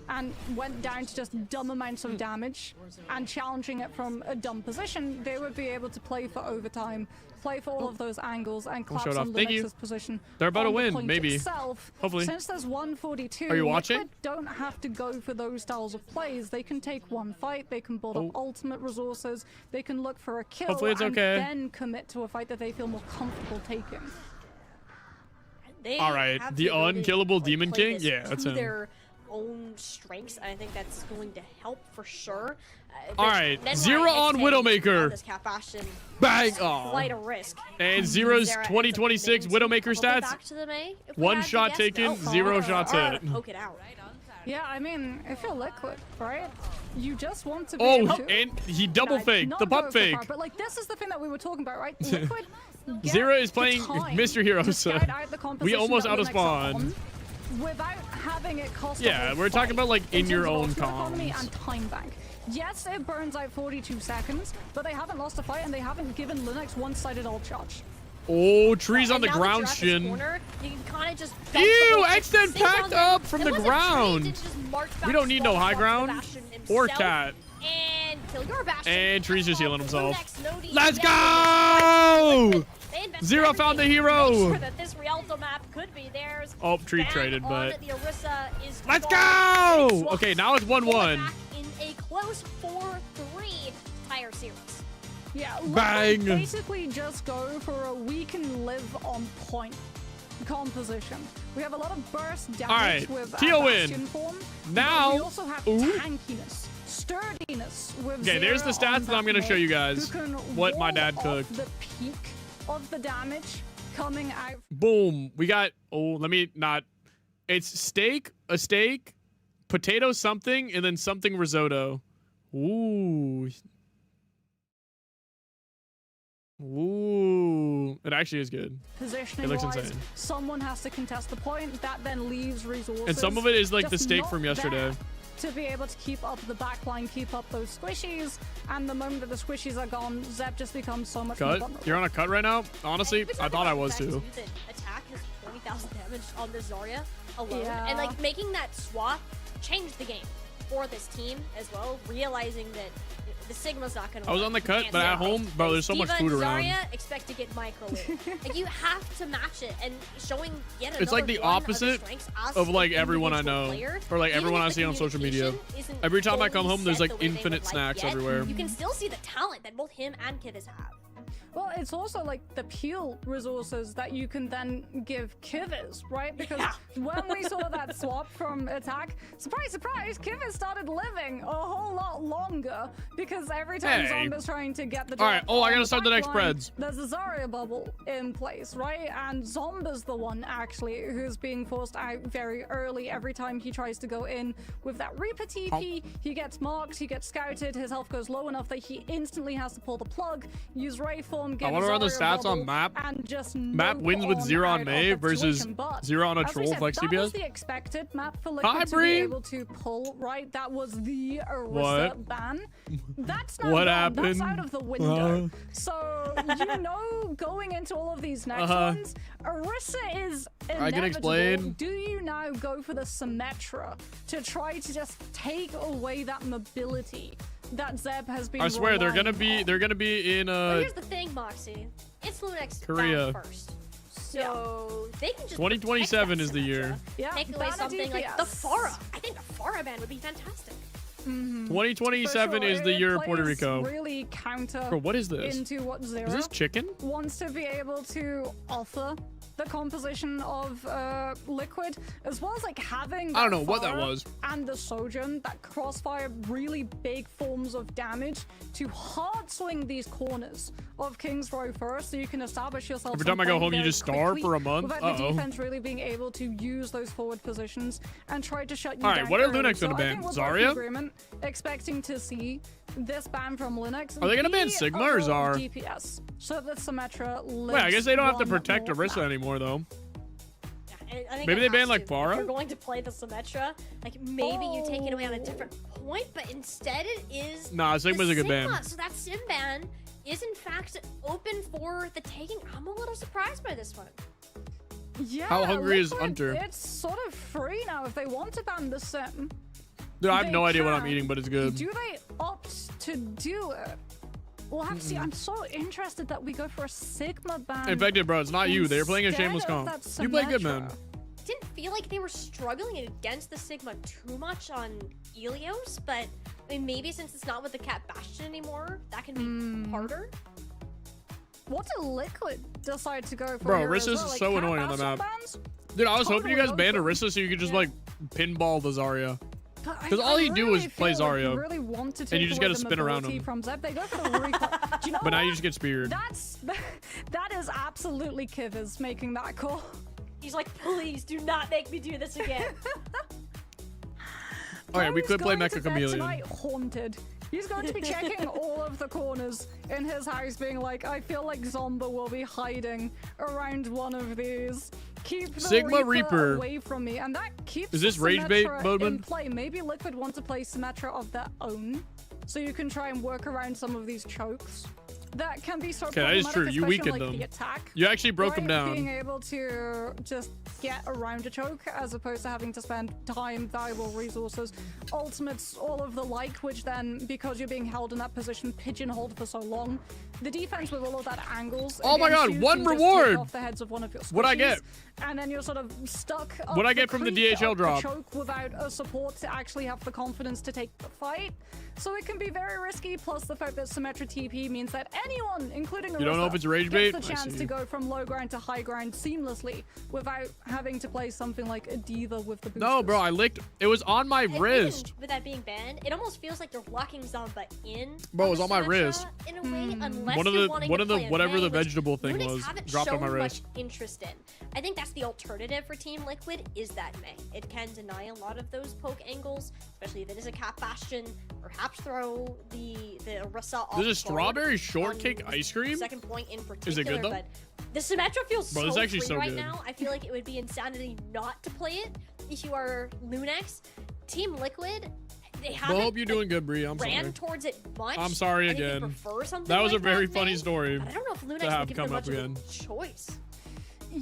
and went down to just dumb amounts of damage and challenging it from a dumb position, they would be able to play for overtime, play for all of those angles, and We'll show collapse it on off. Thank you. Lunax's position. They're about to on the win, point maybe. itself. Hopefully. Since there's 142, Are you watching? Liquid don't have to go for those styles of plays. They can take one fight, they can build up ultimate resources, they can look for a kill, Hopefully it's and okay. then commit to a fight that they feel more comfortable taking. They All right, have the ability unkillable to Demon play King? this Yeah, that's to him. their own strengths. I think that's going to help for sure. All But right, then Zero Ryan on X10 Widowmaker. on this Cat Bastion, Bang! it's Aw. quite a risk. And Zero's Zera ends up 2026 committing to Widowmaker probably stats. back to the May, if we One had to shot guess. taken, No, 0 or- shots or hit. Poke it out. Yeah, I mean, if you're Liquid, right? You just want to be Oh, able to, and he double like, faked not the go pump for fake. far, but like this is the thing that we were talking about, right? Liquid get Zero is the playing time Mr. to Heroes. scout out the We composition almost that out of Lunex are spawn. on without having it cost a Yeah, whole we're talking fight about like in terms your of own ultimate economy comms. and time bank. Yes, it burns out 42 seconds, but they haven't lost a fight and they haven't given Linux one-sided ult charge. Oh, trees on And the now that ground, you're at this Shin. corner, you can kind of just dump the Ew, whole X10 thing packed on them. up from It the wasn't trained ground. to just march We back don't need no spawn high onto ground Bastion or himself cat. And kill your Bastion. And Tree's just healing himself. Lunex, no D, Let's no go! They invested Zero found the everything to make hero. sure that this Rialto map could be theirs. Oh, Tree Ban traded, on but the Orisa is let's gone. Big go! swap. Okay, now it's 1-1. Back in a close 4-3 tire series. Yeah, Bang. Liquid basically just go for a we can live on point composition. We have a lot of burst damage right, with Teal Bastion win. form. Now- but we also have Ooh. tankiness, sturdiness with Okay, there's the Zera on stats that I'm that gonna show you mid, guys who can what my wall dad off cooked. The peak of the damage coming out. Boom. We got, oh, let me not. It's steak, a steak, potato something, and then something risotto. Ooh. Ooh. It actually is good. Positioning It looks wise, insane. someone has to contest the point. That then leaves resources. And some of it is like the just steak not from yesterday. there to be able to keep up the backline, keep up those squishies, and the moment that the squishies are gone, Zeb just becomes so much more Cut? vulnerable. You're on a cut right now? Honestly, We I talked thought I about was the fact, too. too, that attack has 20,000 damage on the Zarya alone, Yeah. and like making that swap changed the game for this team as well, realizing that the Sigma's not gonna. I was work. on the You cut, can't but do at it. home, bro, there's so much Diva food and around. Zarya expect to get microwaved. Like, you have to match it, and showing yet another It's like the one of the opposite strengths as of like an everyone I individual know, player, or like even everyone if I the see on social media. communication isn't Every time I come fully home, there's set like the way they would infinite like snacks yet, everywhere. You can still see the talent that both him and Kivas have. Well, it's also like the peel resources that you can then give Kivas, right? Because when we saw that swap from attack, surprise, surprise, Kivas started living a whole lot longer because every time Hey. Zomba's trying to get the All right, drop oh, I on gotta start the next backline, Preds. There's a Zarya bubble in place, right? And Zomba's the one actually who's being forced out very early every time he tries to go in with that Reaper TP. He gets marked, he gets scouted, his health goes low enough that he instantly has to pull the plug, use Ray form, get I wonder a on the Zarya stats on bubble, map. and just Map nope wins with on 0 on out May of that versus situation. But 0 on a as we troll said, flex that CBS. was the expected map for Liquid to be Bree. able to pull, right? That was the Orisa What? ban. That's not What gone. That's happened? out of the window. So, you know, going into all of these next ones, Orisa is inevitable. I can explain. Do you now go for the Symmetra to try to just take away that mobility that Zeb has been I swear they're relying gonna be in But here's the thing, Moxie. It's Lunex Korea. bound first. So they can just 2027 is the year. Yeah, take away ban a something like the DPS. Pharah. I think the Pharah ban would be fantastic. 2027 For sure, is the it year of Puerto plays Rico. Really counter Bro, what is this? into what Zero Is this chicken? wants to be able to offer the composition of Liquid, as well as like having I don't know what that Pharah was. and the Sojourn that crossfire really big forms of damage to hard swing these corners of King's Row first, so you can establish yourself. Every time I go some home, you very just starve quickly for a month? without the Uh-oh. defense really being able to use those forward positions and try to shut you All down. right, what are early. Lunex So gonna I ban? think we're both in Zarya? agreement, expecting to see this ban from Linux. Are they gonna ban be Sigma a or role Zar? DPS, so that Symmetra lives. Wait, I guess they don't have to one protect more Orisa map. anymore though. I think Maybe it they ban has like to. Pharah? If you're going to play the Symmetra, like maybe you take it away on a different point, but instead it is. Nah, Sigma's the a good Sigma. ban. So that Sim ban is in fact open for the taking. I'm a little surprised by this one. Yeah, How hungry is Liquid, Hunter? It's sort of free now if they want to ban the Sim. Dude, I have They no idea what I'm can. eating, but it's good. Do they opt to do it? We'll have to see. I'm so interested that we go for a Sigma ban. Infected, bro. It's not you. They're playing a instead shameless of comp. that You play good, Symmetra. man. Didn't feel like they were struggling against the Sigma too much on Ilios, but I mean, maybe since it's not with the Cat Bastion anymore, that can be harder. What did Liquid decide to go for? Bro, here as Orisa is well? Like, so Cat annoying on the Bastion map. bans? Dude, I was hoping you Totally guys banned open. Orisa so you could just like pinball the Zarya. But I- Because all I he do really is play feel like you Zarya. really want to And take you just away gotta the spin around mobility him. from Zeb. They go for the recall. Do you know But now what? you just get speared. That is absolutely Kivers making that call. He's like, please do not make me do this again. Alright, we Bro's could play going to Mecha bed Chameleon. tonight haunted. He's going to be checking all of the corners in his house, being like, I feel like Zomba will be hiding around one of these. Keep the Sigma Reaper. away from me, and that keeps Is this the rage bait, Symmetra Bodeman? in play. Maybe Liquid want to play Symmetra of their own, so you can try and work around some of these chokes. That can be so Okay, that is problematic, true. You especially, weakened like, the them. attack. You actually broke them Right? down. Being able to just get around a choke as opposed to having to spend time, valuable resources, ultimates, all of the like, which then, because you're being held in that position, pigeonholed for so long, the defense with all of that angles. Oh my against god, you one can just reward! take off the heads of one of your What'd I get? squishies, And then you're sort of stuck. Up What'd I get from the creep DHL up drop? choke without a support to actually have the confidence to take the fight. So it can be very risky. Plus the fact that Symmetra TP means that anyone, including You don't know Orisa, if it's rage gets bait? the I chance see. to go from low ground to high ground seamlessly without having to play something like a diva with the boosters. No, bro, I licked. It was on my And wrist. even with that being banned, it almost feels like you're locking Zomba in. Bro, it was the on my Symmetra wrist. In a way, unless One of you're the- wanting one to of the- play a whatever the May, which vegetable thing Lunix was, haven't dropped on shown my wrist. much interest in. I think that's the alternative for Team Liquid is that May. It can deny a lot of those poke angles, especially if it is a Cat Bastion. Perhaps throw the Orisa off This is guard strawberry on shortcake ice cream? Second point in particular, Is it good, though? but the Symmetra feels Bro, so this is actually free so right good. now. I feel like it would be insanity not to play it if you are Lunex. Team Liquid, they haven't Well, I hope you're doing good, Bree. I'm ran sorry. towards it much. I'm sorry I think they again. prefer something That was like a very that, funny May, story but I don't know if Lunex to will have give come them up much again. of a choice.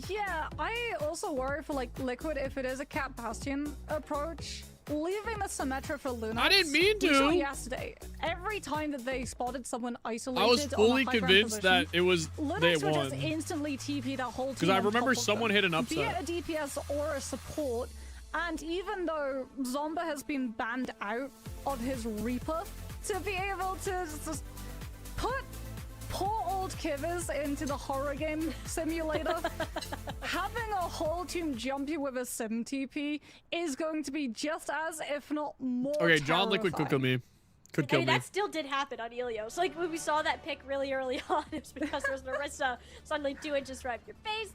Yeah, I also worry for like Liquid if it is a Cat Bastion approach. leaving the Symmetra for Lunax. I didn't mean we saw to. yesterday, every time that they spotted someone isolated, I was fully on a high ground convinced that position, it was Lunax they would won. just instantly TP that whole team. Because I on remember top of someone them, hit an be it upset. a DPS or a support. And even though Zomba has been banned out of his Reaper, to be able to just put poor old Kivers into the horror game simulator, having a whole team jump you with a sim TP is going to be just as, if not more, Okay, John Liquid could kill me. Could I kill mean, me. that still did happen on Ilios. Like, when we saw that pick really early on, it was because there was an Orisa suddenly 2 inches right in your face.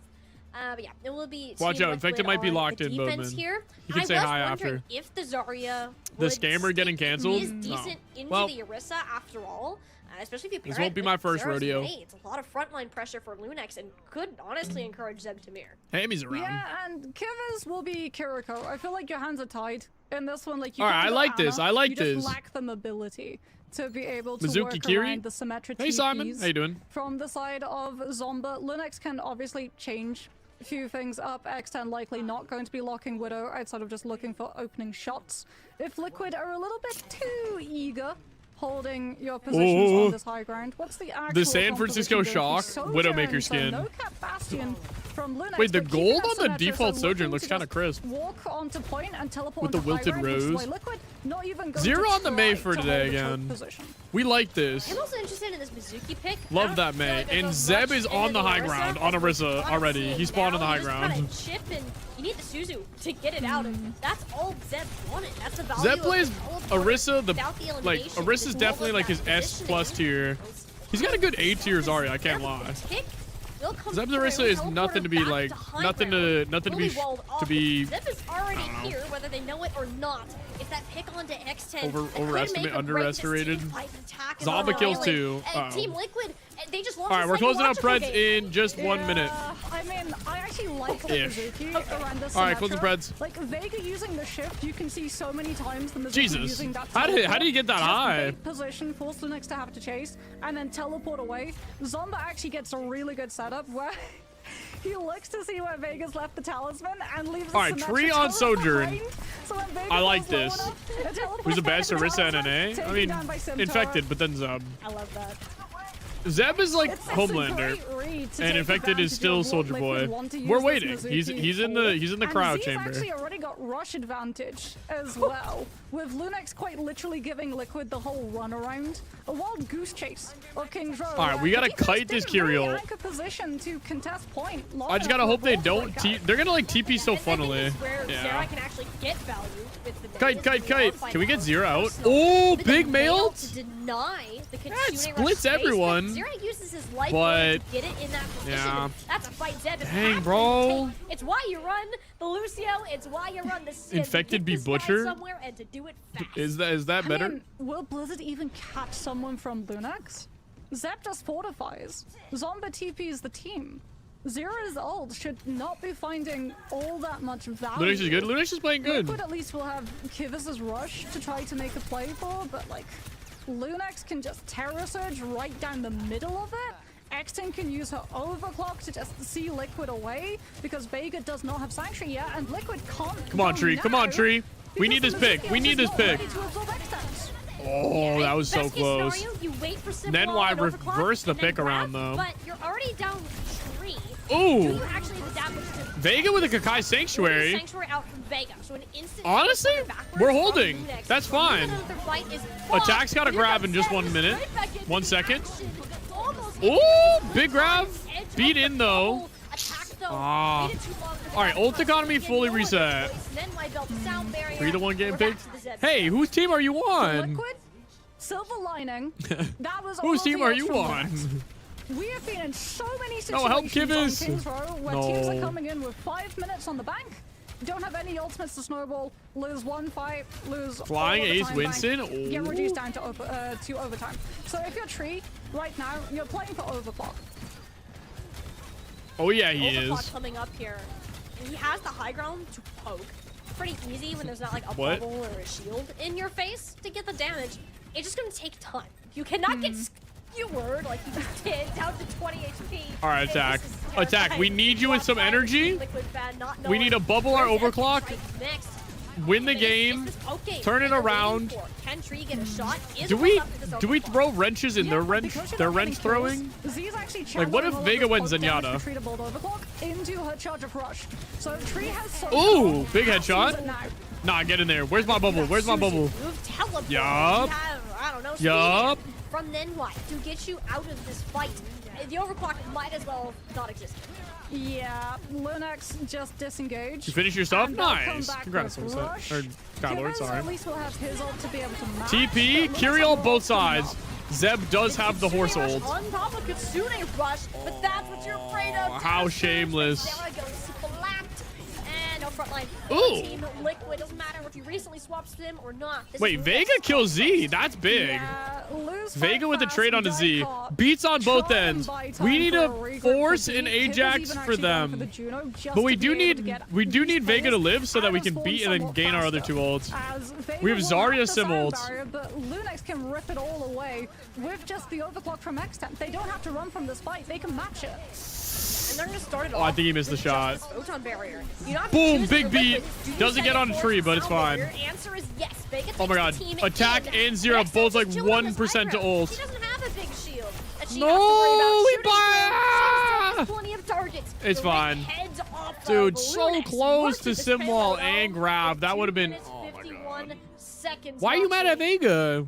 But yeah, it will be. Watch Team out, Infected Liquid might be on locked the in, defense Boatman. here. You can I say was hi wondering after. if the Zarya The would scammer getting stick canceled? Is No. decent into Well, the Orisa after all. Especially if you pair this won't it be with my first Zera's rodeo. Mei. It's a lot of frontline pressure for Lunax and could honestly encourage Zeb Tamir. Hammy's around. Yeah, and Kivers will be Kiriko. I feel like your hands are tied in this one. Like, you Alright, can't I go like this. Ana, I like you this. just lack the mobility to be able to Mizuki work Kiri? around the Symmetra Hey, Simon. TPs. How you doing? From the side of Zomba, Lunax can obviously change a few things up. X10 likely not going to be locking Widow outside of just looking for opening shots. If Liquid are a little bit too eager holding your positions Oh. on this high ground, what's the actual The San Francisco composition going to Shock be? Widowmaker Sojourn, so skin. no Cap Bastion from Lunax, Wait, the but keeping gold that on the Symmetra, default so Sojourn looking looks to kind of just crisp. Walk onto point and teleport With the onto high wilted ground, which is rose. why Liquid not even going Zero to on the Mei try for to today hold the choke again. position. We like this. I'm also interested in this Mizuki pick. I Love don't that feel Mei. like there's And as Zeb much is on the into high Orisa ground as on we're Orisa honestly already. He spawned on the now. high You just ground. kinda chip and you need the Suzu to get it out, and that's all Zeb wanted. That's the value Zeb of plays all of Orisa, without the like, elimination, Orisa's just definitely all like of his that S plus positioning. tier. He's got a good A tier Zarya, I can't lie. Pick will come Zeb's through, Orisa is teleport nothing to be back like, to high nothing ground. to Will be, be walled off. to be, Zeb is already I don't know. here, whether they know it or not. If that pick onto X10 overestimate, underestimated. Zomba Zomba kills too. Team Liquid, they just launched Alright, we're closing up Preds in just 1 minute. I mean, I actually like the Ish. Mizuki around the Alright, closing Symmetra. Preds. Like, Vega using the shift, you can see so many times the Mizuki Jesus. using that How do you teleport, get that just high? bait position, force Lunax to have to chase, and then teleport away. Zomba actually gets a really good setup where he looks to see where Vega's left the talisman and leaves the Alright, Symmetra tree on turret Sojourn. behind. So when Vega I like goes low this. enough, it teleports Who's the back best, to the Orisa and talisman, NA? I taken mean, down by Simtora. Infected, but then Zeb. I love that. Zeb is like It's a Homelander, great read to and take Infected is advantage still of what Soldier Liquid Boy. want to use We're this waiting. Mizuki He's in the and cryo Z's chamber. actually already got rush advantage as well, with Lunax quite literally giving Liquid the whole runaround. A wild goose chase of King's Row. Alright, we gotta Defense kite this didn't really Kyriel. anchor position to contest point. I just gotta hope they don't. They're gonna like TP so funnily. Where Yeah. Zera can actually get value with the Kite. Can we get Zero out? Oh, big mail. to deny the it Kitsune splits rush space, everyone, but Zera uses his life but- to get it in that position. yeah. That's a fight Zeb is Dang, happy bro. to take. It's why you run the Lucio. It's why you run the Sid. Infected to be get this guy butchered? somewhere and to do it fast. Is that I better? mean, will Blizzard even catch someone from Lunax? Zeb just fortifies. Zomba TPs the team. Zera's ult should not be finding all that much value. Lunix is good. Lunix is playing good. Liquid at least will have Kivus' rush to try to make a play for, but like, Lunax can just Terror Surge right down the middle of it. X10 can use her overclock to just see Liquid away because Vega does not have Sanctuary yet, and Liquid can't. Come on, go Tree. Come on, now Tree. We need this because the pick. We Mizuki need is this not pick. ready to absorb X10. Oh, that was so Best case close. scenario, you wait for Then Simple why and overclock, reverse the and then pick around, grab, though? But you're already down 3. Ooh. Do you actually have the damage to Vega with a Kakai Sanctuary. Sanctuary out from Vega? So an instant Honestly, backwards we're from holding. Lunax. That's fine. Another fight is Attack's got to fought. grab in just 1 minute. Right back into 1 second. action. Almost Ooh, big grab. Beat in though. attack though. Ah. Waited too long for the All right, ult back economy cross. fully Again, no reset. choice. Then my belt sound barrier. 3-1 game We're pick. back to the Zeb. Hey, whose team are you on? Liquid, Silver Lining. That was Whose all team the are odds you from on? Lunax. We have been in so many No, situations help on Kivus. Kings Row where teams are No. coming in with 5 minutes on the bank, don't have any ultimates to snowball, lose one fight, lose Flying all of the Ace time Winston? bank, get Ooh. reduced down to overtime. So if you're Tree, right now, you're playing for overclock. Oh yeah, he Overclock is. coming up here. And he has the high ground to poke. Pretty easy when there's not like a What? bubble or a shield in your face to get the damage. It's just gonna take time. You cannot get skewered like you just did down to 20 HP. All right, And Attack. this is Attack. terrifying. We need you with some Watch out, energy. Liquid fan not We need to knowing bubble our where's Epic overclock. strike next. win the game, turn it around. Can Tree get a shot? Do we throw wrenches in their wrench throwing? Like, what if Vega wins Zenyatta? Into her charge of rush. So Tree has so Ooh, big headshot. Nah, get in there. Where's my bubble? Where's my bubble? Yup. I don't know. Yup. From then what? To get you out of this fight, the overclock might as well not exist. Yeah, Lunax just disengaged. You finish yourself? And they'll come Nice. back Congrats, with Sunset. rush. Or Skylord, sorry. At least we'll have his ult to be able to match. TP, Kyriel both sides. Zeb does have the horse ult. On top of Kitsune rush, but that's what you're afraid of. How shameless. Sarah goes flapped. And no front line. Ooh. Team Liquid, doesn't matter if you recently swapped them or not. This Wait, is Vega kills Z. That's big. Yeah, Vega with the trade on a Z. Beats on both ends. We need to force an Ajax for them. But we do need Vega to live so that we can beat and then gain our other two ults. We have Zarya sim ults. But Lunax can rip it all away with just the overclock from X10. They don't have to run from this fight. They can match it. And they're going to start it Oh, I think he missed the shot. Photon barrier. You don't have to Boom, choose big your beat. Liquid. Doesn't get on a tree, but it's fine. Your answer is yes. Vega Oh my god. takes the team Attack in. and Zero both like 1% to ult. She doesn't have a big shield that she No, has to worry about we shooting through. She still has plenty of targets. It's The ring fine. heads off Dude, of so Lunax. close to Versus Simwall Payload. and grab. That would have been. Oh my god. Seconds. Why are you mad at Vega?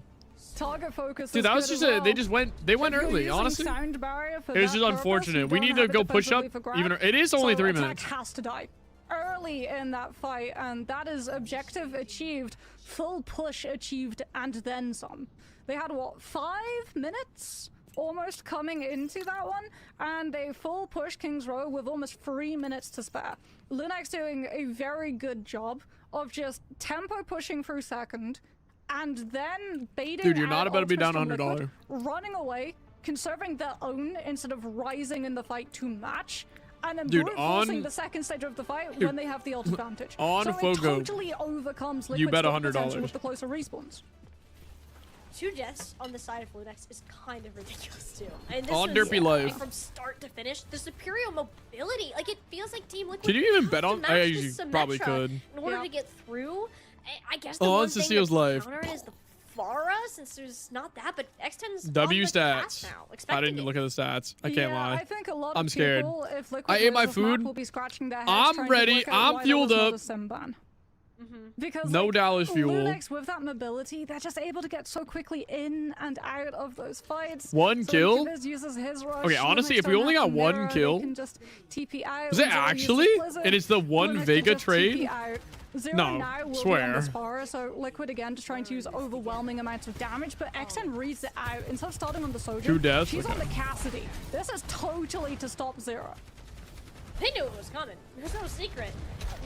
Target focus. Dude, that was just a. They just went. They went early. Honestly, sound barrier for it was that just purpose, unfortunate. you We don't need to have it go push up. defensively for grab. Even it is only So 3 attack minutes. has to die early in that fight, and that is objective achieved, full push achieved, and then some. They had what, 5 minutes almost coming into that one, and a full push King's Row with almost 3 minutes to spare. Lunax doing a very good job of just tempo pushing through second, and then baiting. Dude, you're not out about to be ultimates down from $100. Liquid, running away, conserving their own instead of rising in the fight to match, and then Dude, forcing on- the second stage of the fight Dude, when they have the ult advantage. on so Fogo, it totally overcomes Liquid's you bet full $100. potential with the closer respawns. 2 deaths on the side of Lunax is kind of ridiculous too. And this On was, Derpy Life. like, from start to finish, the superior mobility, like it feels like Team Liquid. Can you even has bet to on? match I the usually probably Symmetra could. In order to get through, I guess the Oh, one it's thing Cecile's to life. counter it is the Pharah, since there's not that, but X10's W on the path stats. now, I expecting didn't look at the stats. I can't yeah, lie. I think a lot I'm of scared. people, if Liquid I ate my lose this map, food. will be scratching their heads I'm trying to ready. work out I'm why there fueled was not up. a sim ban. Because No like, Dallas fuel. Lunax with that mobility, they're just able to get so quickly in and out of those fights. One so kill? Kiviz uses his rush, Okay, honestly, Lunax if we don't only have got to one mirror, kill- they can just TP out. Is it Zero uses actually? Blizzard, And it's the one Lunax can Vega just trade? TP out. Zero No, now will be on swear. the Spara, so Liquid again just trying to use overwhelming amounts of damage, but X10 reads it out. Instead of starting on the Soldier, 2 deaths? she's Okay. on the Cassidy. This is totally to stop Zero. They knew it was coming. There's no secret.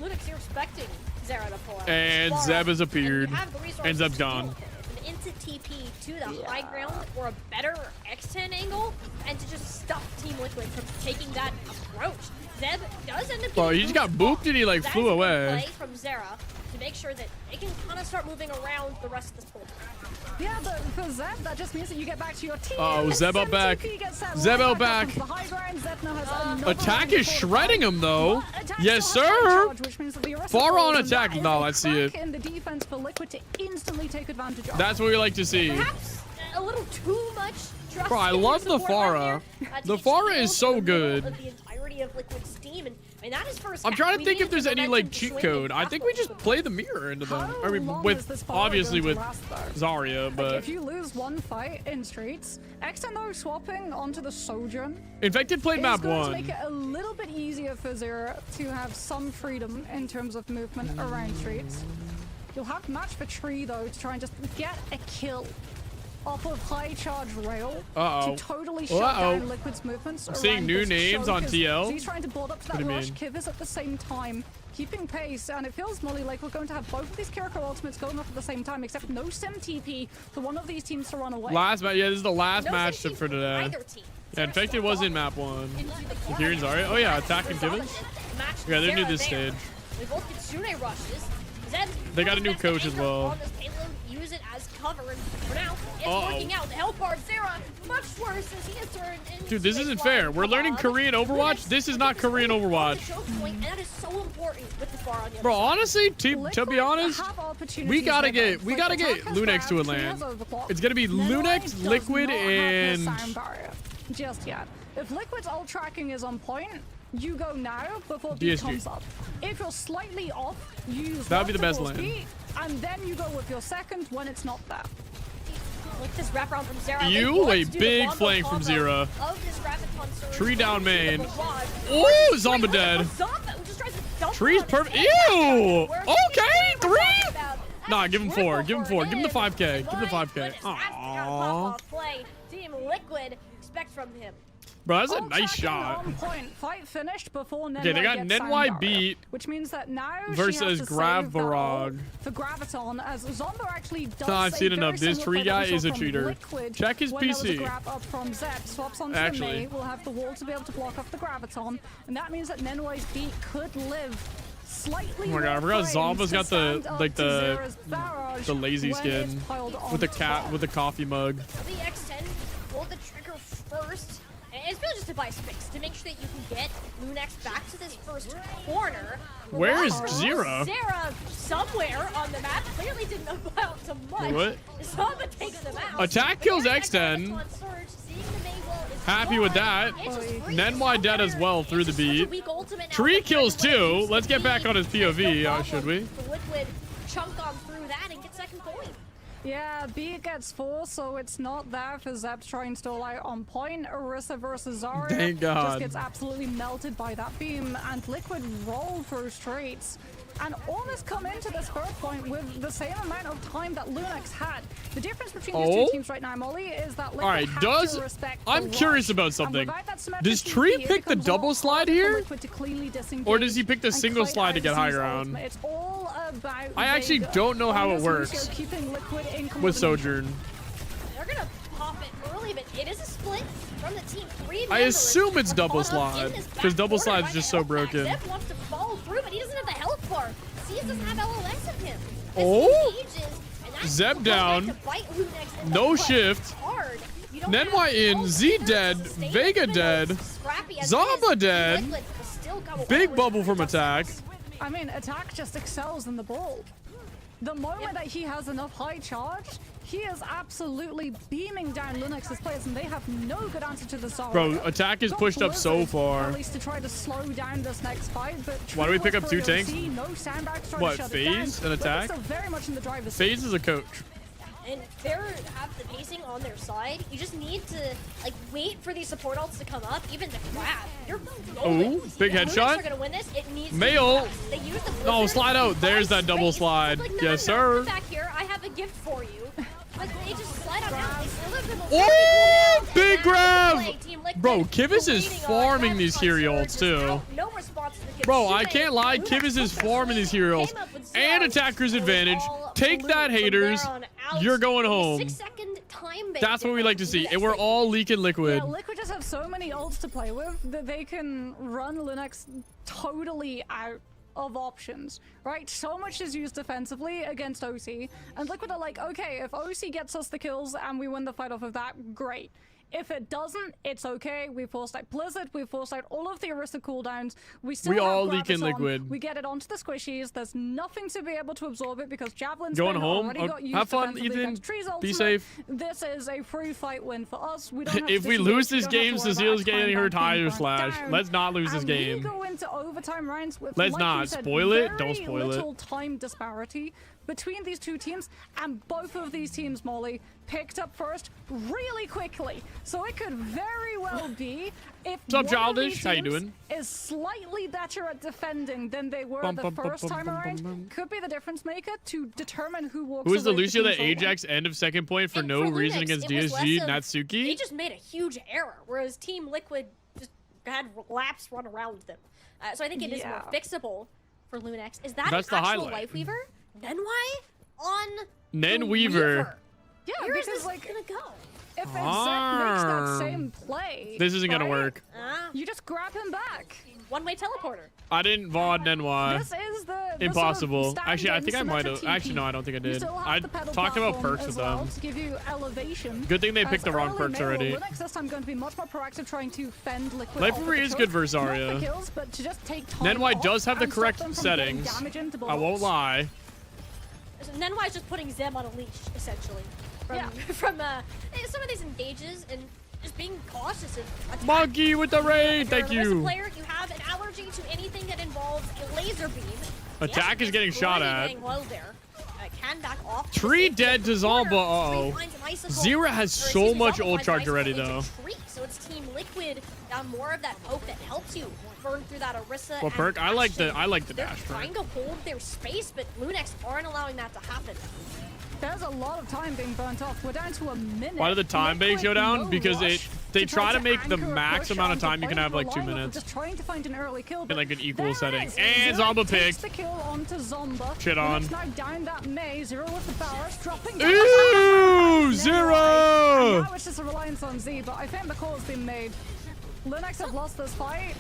Lunax, you're expecting Zera to pull out. And Pharah, Zeb has and you appeared. have the resources And Zeb's to deal gone. with it. An instant TP to the high ground or a better X10 angle, and to just stop Team Liquid from taking that approach. Zeb does end up Oh, getting he just got booped booped and he like That flew is a good away. play from Zera to make sure that they can kind of start moving around the rest of this pool. Yeah, but for Zeb, that just means that you get back to your team. Oh, Zeb out back. Zeb out back. Attack is shredding him though. Yes, sir. Far on attack. No, let's see it. In the defense for Liquid to instantly take advantage of. That's what we like to see. Perhaps a little too much trust. Bro, I in love the support right Pharah. there, to The get Pharah shield is so in the middle good. of the entirety of Liquid's team, and I mean, that is first. I'm trying to we think if needed there's the any momentum like to cheat swing code. it I think we just play the mirror into them. I mean, long with is this Pharah obviously going with to last, though? Zarya, Like, but if you lose one fight in streets, X10 though swapping onto the Sojourn Infected played is map going to 1. make it a little bit easier for Zero to have some freedom in terms of movement around streets. You'll have match for Tree though to try and just get a kill off of high charge rail Uh-oh. to totally shut Uh-oh. down Liquid's movements. I'm seeing around new this names show, on 'cause TL. He's trying to build up to What that do you rush. mean? Kiv is at the same time keeping pace, and it feels Molly like we're going to have both of these Kiriko ultimates going off at the same time, except no sim TP for one of these teams to run away. Last match, yeah, this is the last No match sim for TP today. either team. Yeah, Infected was in map 1. Kieran's Zarya. Oh yeah, attacking Givens. Yeah, they're new this stage. We both get Sune rushes. Zeb They got a new coach as well. on this payload, use it as cover. And for now, it's working out. The health bar, Zera, much worse as he has turned into Dude, this isn't fair. We're learning Korean Overwatch. This is not Korean Overwatch. And that is so important with the bar on the Bro, other side. honestly, to be honest, we gotta get Lunex to a land. It's gonna be Lunex, Liquid, and just yet. If Liquid's ult tracking is on point, you go now before DSG. beat comes up. If you're slightly off, you use That'd be the best towards lane. beat, and then you go with your second when it's not there. Like this wraparound from Zera. You a big flank from Zera. Tree down main. Oh, Zomba dead. Tree's perfect. Ew. Okay, 3. Nah, give him 4. Give him 4. Give him the 5K. Give him the 5K. Aww. Play Team Liquid expect from him. Bro, that's a nice shot. On point. Fight finished before Nenwai Okay, they got gets Nenwai Soundbarrier, beat which means that now versus she has to Grav save that ult Barog. for Graviton, as Zomba actually does. I've seen a enough. very This similar tree play that guy we saw is a from cheater. Liquid Check his when there was a PC. grab up from Zep, swaps onto Actually. the Mei, will have the wall to be able to block off the Graviton, and that means that Nenwai's beat could live slightly. Oh my god, I forgot Zomba's got the the lazy skin with the cat with the coffee mug. The X10 pull the trigger first. And it's really just to buy space to make sure that you can get Lunex back to this first corner. Where is Wow. Zera? Zera somewhere on the map clearly didn't amount to much. What? Zomba takes them out. Attack kills X10. Happy with that. Nenwai dead as well through the beat. Tree kills 2. Let's get back on his POV, should we? The Liquid chunk on through that and get second point. Yeah, B gets 4, so it's not there for Zep trying to stall out on point. Orisa versus Zarya Thank God. just gets absolutely melted by that beam, and Liquid roll through straights and almost come into this first point with the same amount of time that Lunex had. The difference between these two teams right now, Molly, is that Liquid Alright, has to respect the I'm curious rush. about And something. without that symmetric Does TP, Tree it pick the becomes a lot double slide harder for here? Liquid to cleanly disengage Or does he pick the and single kite slide to get out high Z's ground? ultimate. It's all about I actually Vega. don't know how it Almost works Lucio keeping Liquid in with combination. Sojourn. They're gonna pop it early, but it is a split from the team. 3 I members assume it's are double caught up in slide this because double back slide corner is just by so the broken. Zep wants to follow through, but he doesn't have the health bar. Seas doesn't have LLS of him. Oh, Engages, and that's Zep goes down. back to bite Lunex in the No butt shift. hard. You don't Nenwai have in, ult Z to dead, sustain Vega even though dead, it's scrappy as Zomba it is. dead. Liquid will still come away Big with bubble the from attack. I mean, Attack just excels in the ball. The moment that he has enough high charge, he is absolutely beaming down Lunex's players, and they have no good answer to the Zarya. Bro, Attack is Got pushed up so Blizzard, far. At least to try to slow down this next fight, but Why do we pick up True 2 tanks? OC, no sandbags trying What, to shut FaZe it down. and But Attack? they're still very much in the driver's FaZe seat. is a coach. And they have the pacing on their side. You just need to like wait for these support ults to come up, even the grab. You're golden. Ooh, big If Lunex headshot. are gonna win this, it needs to Mail. be fast. They use the No, Blizzard slide out. to There's buy that double space. slide. It's like, no, Yes, no, sir. Come back here. I have a gift for you. But they just slide on out. They slip them Oh, big grab! Liquid, Bro, Kivus is waiting on farming that these front hero surge ults is too. out. No response to the Bro, I Kitsune. can't lie. Lunex Kivus is took the farming these hero came up with ults. And zero. Attacker's advantage. All Take that, Luke from haters. there on out. You're going A home. 6-second time bait That's what we like to see. difference. And we're all leaking liquid. Yeah, Liquid just have so many ults to play with that they can run Lunex totally out of options, right? So much is used defensively against OC, and Liquid are like, okay, if OC gets us the kills and we win the fight off of that, great. If it doesn't, it's okay. We forced out Blizzard, we forced out all of the Orisa cooldowns. We still have all leak in Graviton. liquid. We get it onto the squishies. There's nothing to be able to absorb it because Javelin's Going been home? already got used Have fun, defensively Ethan. against Tree's Be ultimate. safe. This is a free fight win for us. We don't have If to we disengage. lose this We don't game, have to worry Cecile's about getting time her back being tire burnt slash. down. Let's not lose this And game. we go into overtime rounds with, Let's like not you said, spoil it. very Don't spoil it. little time disparity between these two teams, and both of these teams, Molly, picked up first really quickly. So it could very well be if What's up, one of Childish? these How you teams doing? is slightly better at defending than they were Bum, the bum, bum, first bum, time bum, around, bum, bum. could be the difference maker to determine who walks Who is the away with Lucio that team's Ajax end of second point for And no for reason Lunex, against it was DSG? less of- They Natsuki? just made a huge error, whereas Team Liquid just had laps run around them. So I think it is more fixable for Lunex. Is that That's an the actual highlight. Life Weaver? Nenwai on Nen the Weaver. Yeah, Where is because this like gonna go? if Zep makes that Ah. same play, This isn't gonna right? work. You just grab him back. One-way teleporter. I didn't VOD Nenwai. This is the Impossible. sort of Actually, I think I might standard have. Actually, no, I don't think I did. I talked about perks with them. To give you elevation. Good thing they picked the wrong As perks early already. melee, Linux this time going to be much more proactive, trying to fend Liquid. Life off Free the is choke. good versus Not for Zarya. kills, but to just take time Nenwai off does have the and stop correct them from getting settings. damage into I won't bullets. lie. So Nenwai's just putting Zem on a leash, essentially. From some of these engages and just being cautious of attack. Monkey with the raid. If you're Thank an Orisa you. player, you have an allergy to anything that involves a laser beam. Attack is getting shot at. Getting low there. Can back off. Tree dead to Zomba. Uh-oh. Zira has so much ult charge already, though. So it's Team Liquid down more of that poke that helps you burn through that Orisa. What perk? I like the They're dash perk. trying to hold their space, but Lunex aren't allowing that to happen. There's a lot of time being burnt off. We're down to a minute. Why did the time base go down? No Because rush they try to to make the anchor a max push amount of onto time you can have, like 2 Brave Reliable, minutes. Just trying to find an early kill. In like an equal there setting. it is. And Zero Zomba takes picked. the kill onto Zomba. Shit on. Now down that May. Zero with the barrage, dropping down. Ooh, Zero! And now it's just a reliance on Z, but I think the call has been made. Linux have lost this fight.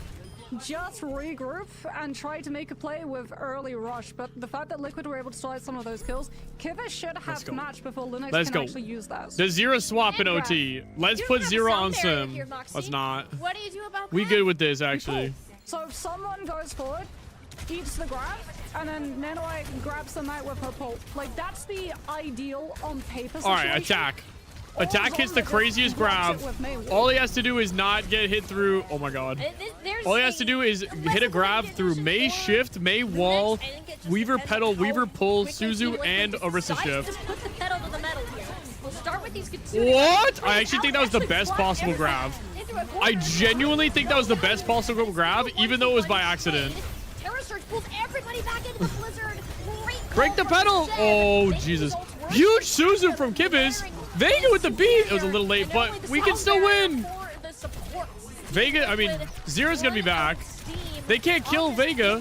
Just regroup and try to make a play with early rush, but the fact that Liquid were able to slide some of those kills, Kiva should have go. match before Linux Let's can go. actually use that. The Zero swap in OT. Let's put Zero on Sim. Let's not. What do you do about We that? good with this, actually. So if someone goes forward, eats the grab, and then Nenoi grabs them out with her pole. Like, that's the ideal on paper situation. Alright, attack. Attack hits the craziest grab. All he has to do is not get hit through. Oh my god. All he has to do is hit a grab through May shift, May wall, Weaver pedal, Weaver pull, Suzu, and Orisa shift. Just put the pedal to the metal here. We'll start with these What? I actually think that was the best possible grab. I genuinely think that was the best possible grab, even though it was by accident. Terror Surge pulls everybody back into the blizzard. Break the pedal! Oh, Jesus. Huge Suzu from Kibis. Vega with the beat. It was a little late, but we can still win. Vega, I mean, Zero's gonna be back. They can't kill Vega.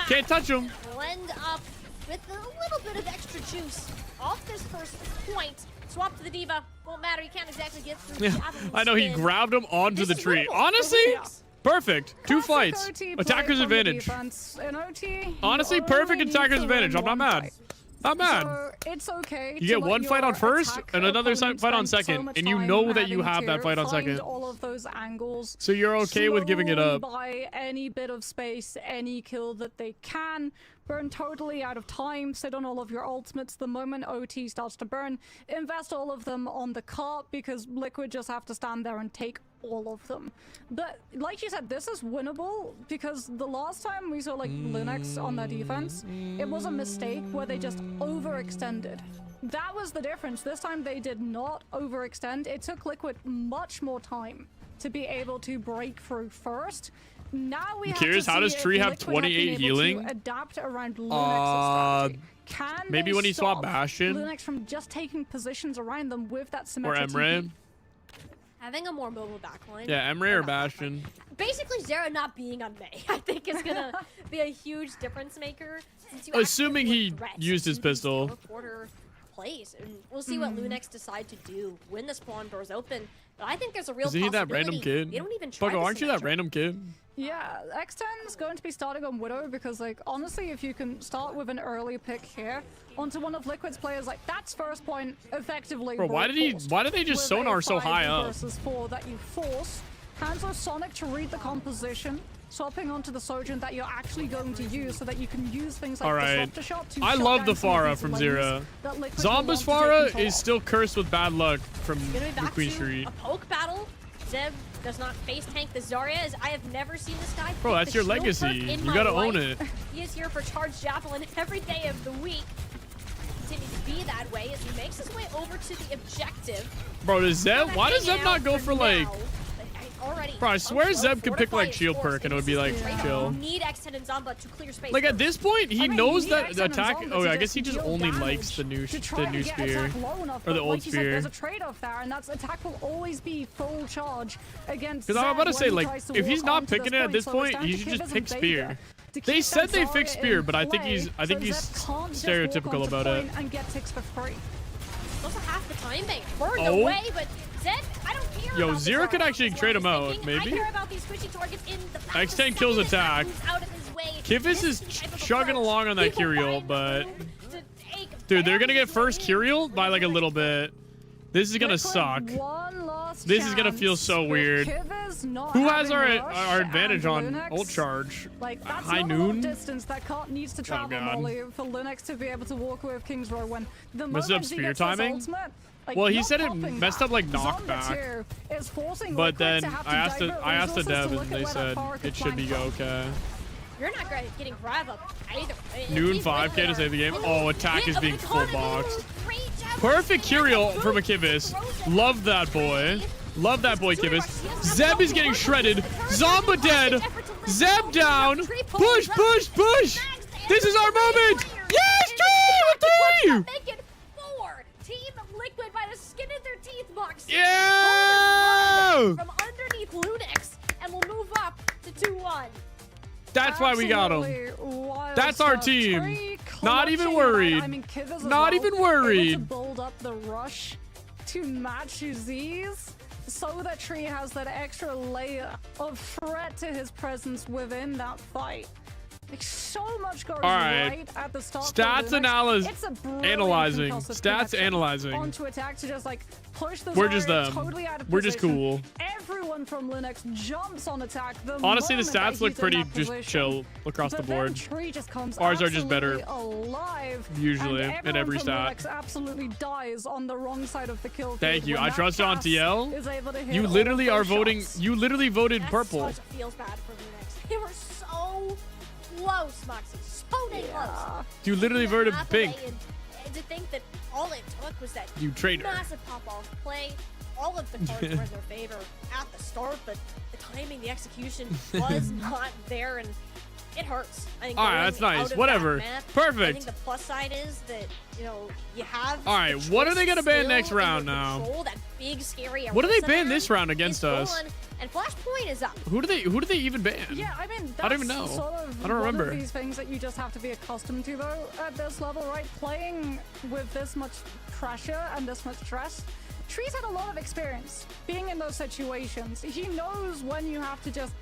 Can't touch him. Blend up with a little bit of extra juice off this first point. Swap to the Diva. Won't matter. You can't exactly get through. Yeah, I know he grabbed him onto the tree. Honestly, perfect. 2 fights. Attacker's advantage. Honestly, perfect attacker's advantage. I'm not mad. Not mad. So it's okay. You get one fight on first and another fight on second, and you know that you have that fight on second. All of those angles. So you're okay with giving it up. By any bit of space, any kill that they can. Burn totally out of time. Sit on all of your ultimates the moment OT starts to burn. Invest all of them on the cart because Liquid just have to stand there and take all of them. But like you said, this is winnable because the last time we saw like Linux on their defense, it was a mistake where they just overextended. That was the difference. This time they did not overextend. It took Liquid much more time to be able to break through first. Now we have Curious, to how see does if Tree have Liquid 28 been able healing? to adapt around Linux's strategy. Can maybe they when he stop swapped Bastion? Linux from just taking positions around them with that Or symmetric Emre? TP? Having a more mobile backline. Yeah, Emre or Bastion. Basically, Zera not being on May, I think, is gonna be a huge difference maker. Since you Assuming actually he have threats used his in these pistol. quarter plays, and we'll see what Lunex decide to do when the spawn doors open. But I think there's a real Isn't he that possibility random kid? they don't even try Buggo, this aren't you that symmetric. random kid? Yeah, X10 is going to be starting on Widow because, like, honestly, if you can start with an early pick here onto one of Liquid's players, like, that's first point effectively. Bro, why did they just with sonar a so 5 high up? Versus 4 that you force. Hands Sonic to read the composition, swapping onto the Sojourn that you're actually going to use so that you can use things like Alright. Disruptor Shot to I shut love down the some of Pharah these from lanes Zera. that Liquid will want Zomba's to take Pharah control is of. still cursed with bad luck from Gonna be the back Queen to Street. a poke battle. Zeb does not face tank the Zarya, as I have never seen this guy. Bro, pick that's the your shield legacy. perk in You my gotta life. own it. He is here for Charge Javelin every day of the week. Continue to be that way as he makes his way over to the objective. Bro, does Zeb? Why does Zeb not go for like? Already Bro, I swear Zeb could pick like shield perk and it would be like chill. Need X10 and Zomba to clear space. Like at this point, he knows that the attack. Zomba Oh, to I guess he just just deal only damage likes the new to try and get spear attack low enough, or the but old like you said, spear. there's a trade-off there, and that's attack will always be full charge against. Because I'm about to Zed say, when he like, tries to if he's walk not onto picking this it at this so it's point, down he to should just Kivas pick and spear. Vega to They keep said that they fixed Zarya spear, in but I think play, he's so Zed can't just walk stereotypical onto about it. point and get ticks for free. also half the time bank burned Oh. away, but Zed, I don't care. Yo, about Zero the could Zara. actually That's trade what him I was out, thinking. maybe. I care about these squishy targets in the fact X10 that kills second attack. moves out of his way. Kivus is chugging along on that Kyriel, but dude, they're gonna get first Kyriel by like a little bit. This is gonna suck. This is gonna feel so weird. Who has our advantage on ult charge? Like, that's High not a lot of noon? distance that Cart needs to travel, God. Molly, for Linux to be able to walk away with King's Row when the Messed moment up he spear gets his timing? ultimate, like, Well, he not said it popping messed back. up like Zomba knockback. 2 is forcing But Liquid then to have to I asked divert the resources dev to and look they at where said that power could it should be find okay. You're not getting Grav up either. Noon 5k to save the game. Oh, attack is being full boxed. Perfect Kyriel from a Kivus. Love that boy. Love that boy, Kivus. Zeb is getting shredded. Zomba dead. Zeb down. Push, push, push. This is our moment. Yes, 3! Make it 4. Team Liquid by the skin of their teeth, Moxie. Yeah! From underneath Lunix, and we'll move up to 2-1. That's why we got him. That's our team. Not even worried. I mean, Kivus as Not well, even able to worried. build up the rush to match Z's so that Tree has that extra layer of threat to his presence within that fight. Like, so much goes All right. right at the start. Stats It's a brilliant analyzing. concussive Stats connection analyzing. onto attack to just like push the We're just Zarya them. totally out of We're just position. cool. Everyone from Linux jumps on attack. The Honestly, the moment that stats look he's in pretty that just position. chill across the But then board. Tree just comes Ours are just better. absolutely alive, Usually, and in everyone every from stat. Linux absolutely dies on the wrong side of the kill field. Thank you. when I that trust you on Cass TL. is able to hit You all literally of are those voting. shots. You literally voted That's purple. what feels bad for Lunix. They were so close, Moxie. So dang close. You literally To voted half pink. away and to think that all it took was that You traitor. massive pop-off play. All of the cards were in their favor at the start, but the timing, the execution was not there, and it hurts. I think All right, going that's nice. out of Whatever. that map, Perfect. I think the plus side is that, you know, you have All right, the what are they choice gonna ban still next in your round now? control, that big, scary What do they Arisa ban ban this round is against us? gone, and Flashpoint is up. Who do they even ban? Yeah, I mean, that's I don't even know. Sort of I don't remember. One of these things that you just have to be accustomed to, though, at this level, right? Playing with this much pressure and this much stress. Tree's had a lot of experience being in those situations. He knows when you have to just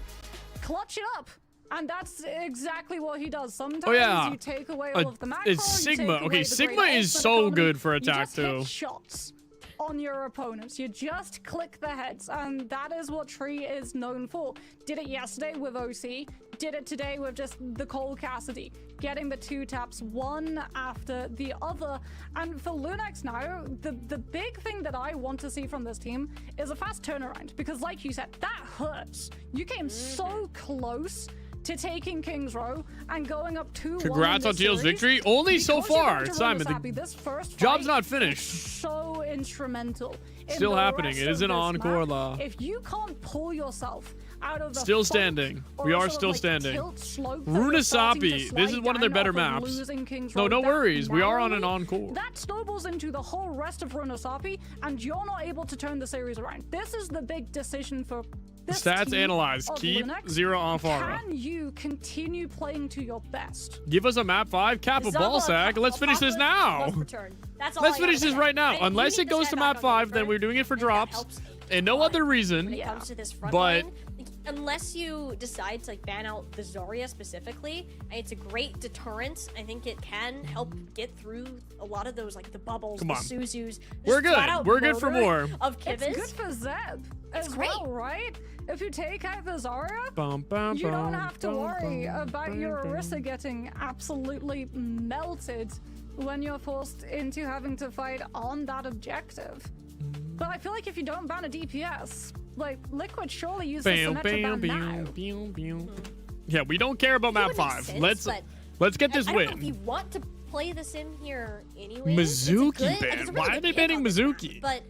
clutch it up. And that's exactly what he does. Sometimes you take away all of the macro. It's you take Sigma. away Okay, the Sigma great is ultimate so economy, good for you attack just hit too. shots on your opponents. You just click the heads, and that is what Tree is known for. Did it yesterday with OC, did it today with just the Cole Cassidy, getting the 2 taps one after the other. And for Lunax now, the big thing that I want to see from this team is a fast turnaround, because like you said, that hurts. You came so close to taking King's Row and going up 2-1. Congrats on TL's victory. Only so far, Simon. This first Job's fight not finished. was so instrumental. in Still the happening. rest It is of an this encore map. law. If you can't pull yourself out of the Still funk standing. or We a are sort of, still like, standing. tilt slope that you're starting to Runasapi. This is slide one of their down better off of maps. losing King's No, Row no that worries. We are on an narrowly, encore. That snowballs into the whole rest of Runasapi, and you're not able to turn the series around. This is the big decision for this Stats team analyzed. of Keep Lunax. 0 on Farah. Can you continue playing to your best? Give us a map 5, cap a ball sack. Let's finish this now. That's all Let's I finish gotta this say. right now. I think Unless you it need goes to to stand map back on 5, then we're doing it for drops. And no other reason. when it comes to this front But line. Like, unless you decide to ban out the Zarya specifically, and it's a great deterrent. I think it can help get through a lot of those, like the bubbles, Come the on. Suzus. We're just good. flat-out We're good for murder more. Of Kivus. It's good for Zeb as great. well, right? If you take out the Zarya, Bum, bum, you don't bum, have to bum, worry bum, about bum, your bum. Orisa getting absolutely melted when you're forced into having to fight on that objective. But I feel like if you don't ban a DPS, like Liquid surely use the Bam, Symmetra bam, ban now. bam, bam, bam. Yeah, we don't care about map would make 5. sense, Let's get I this don't know if win. you want to play this in here anyway. Mizuki ban. Why are they banning Mizuki? But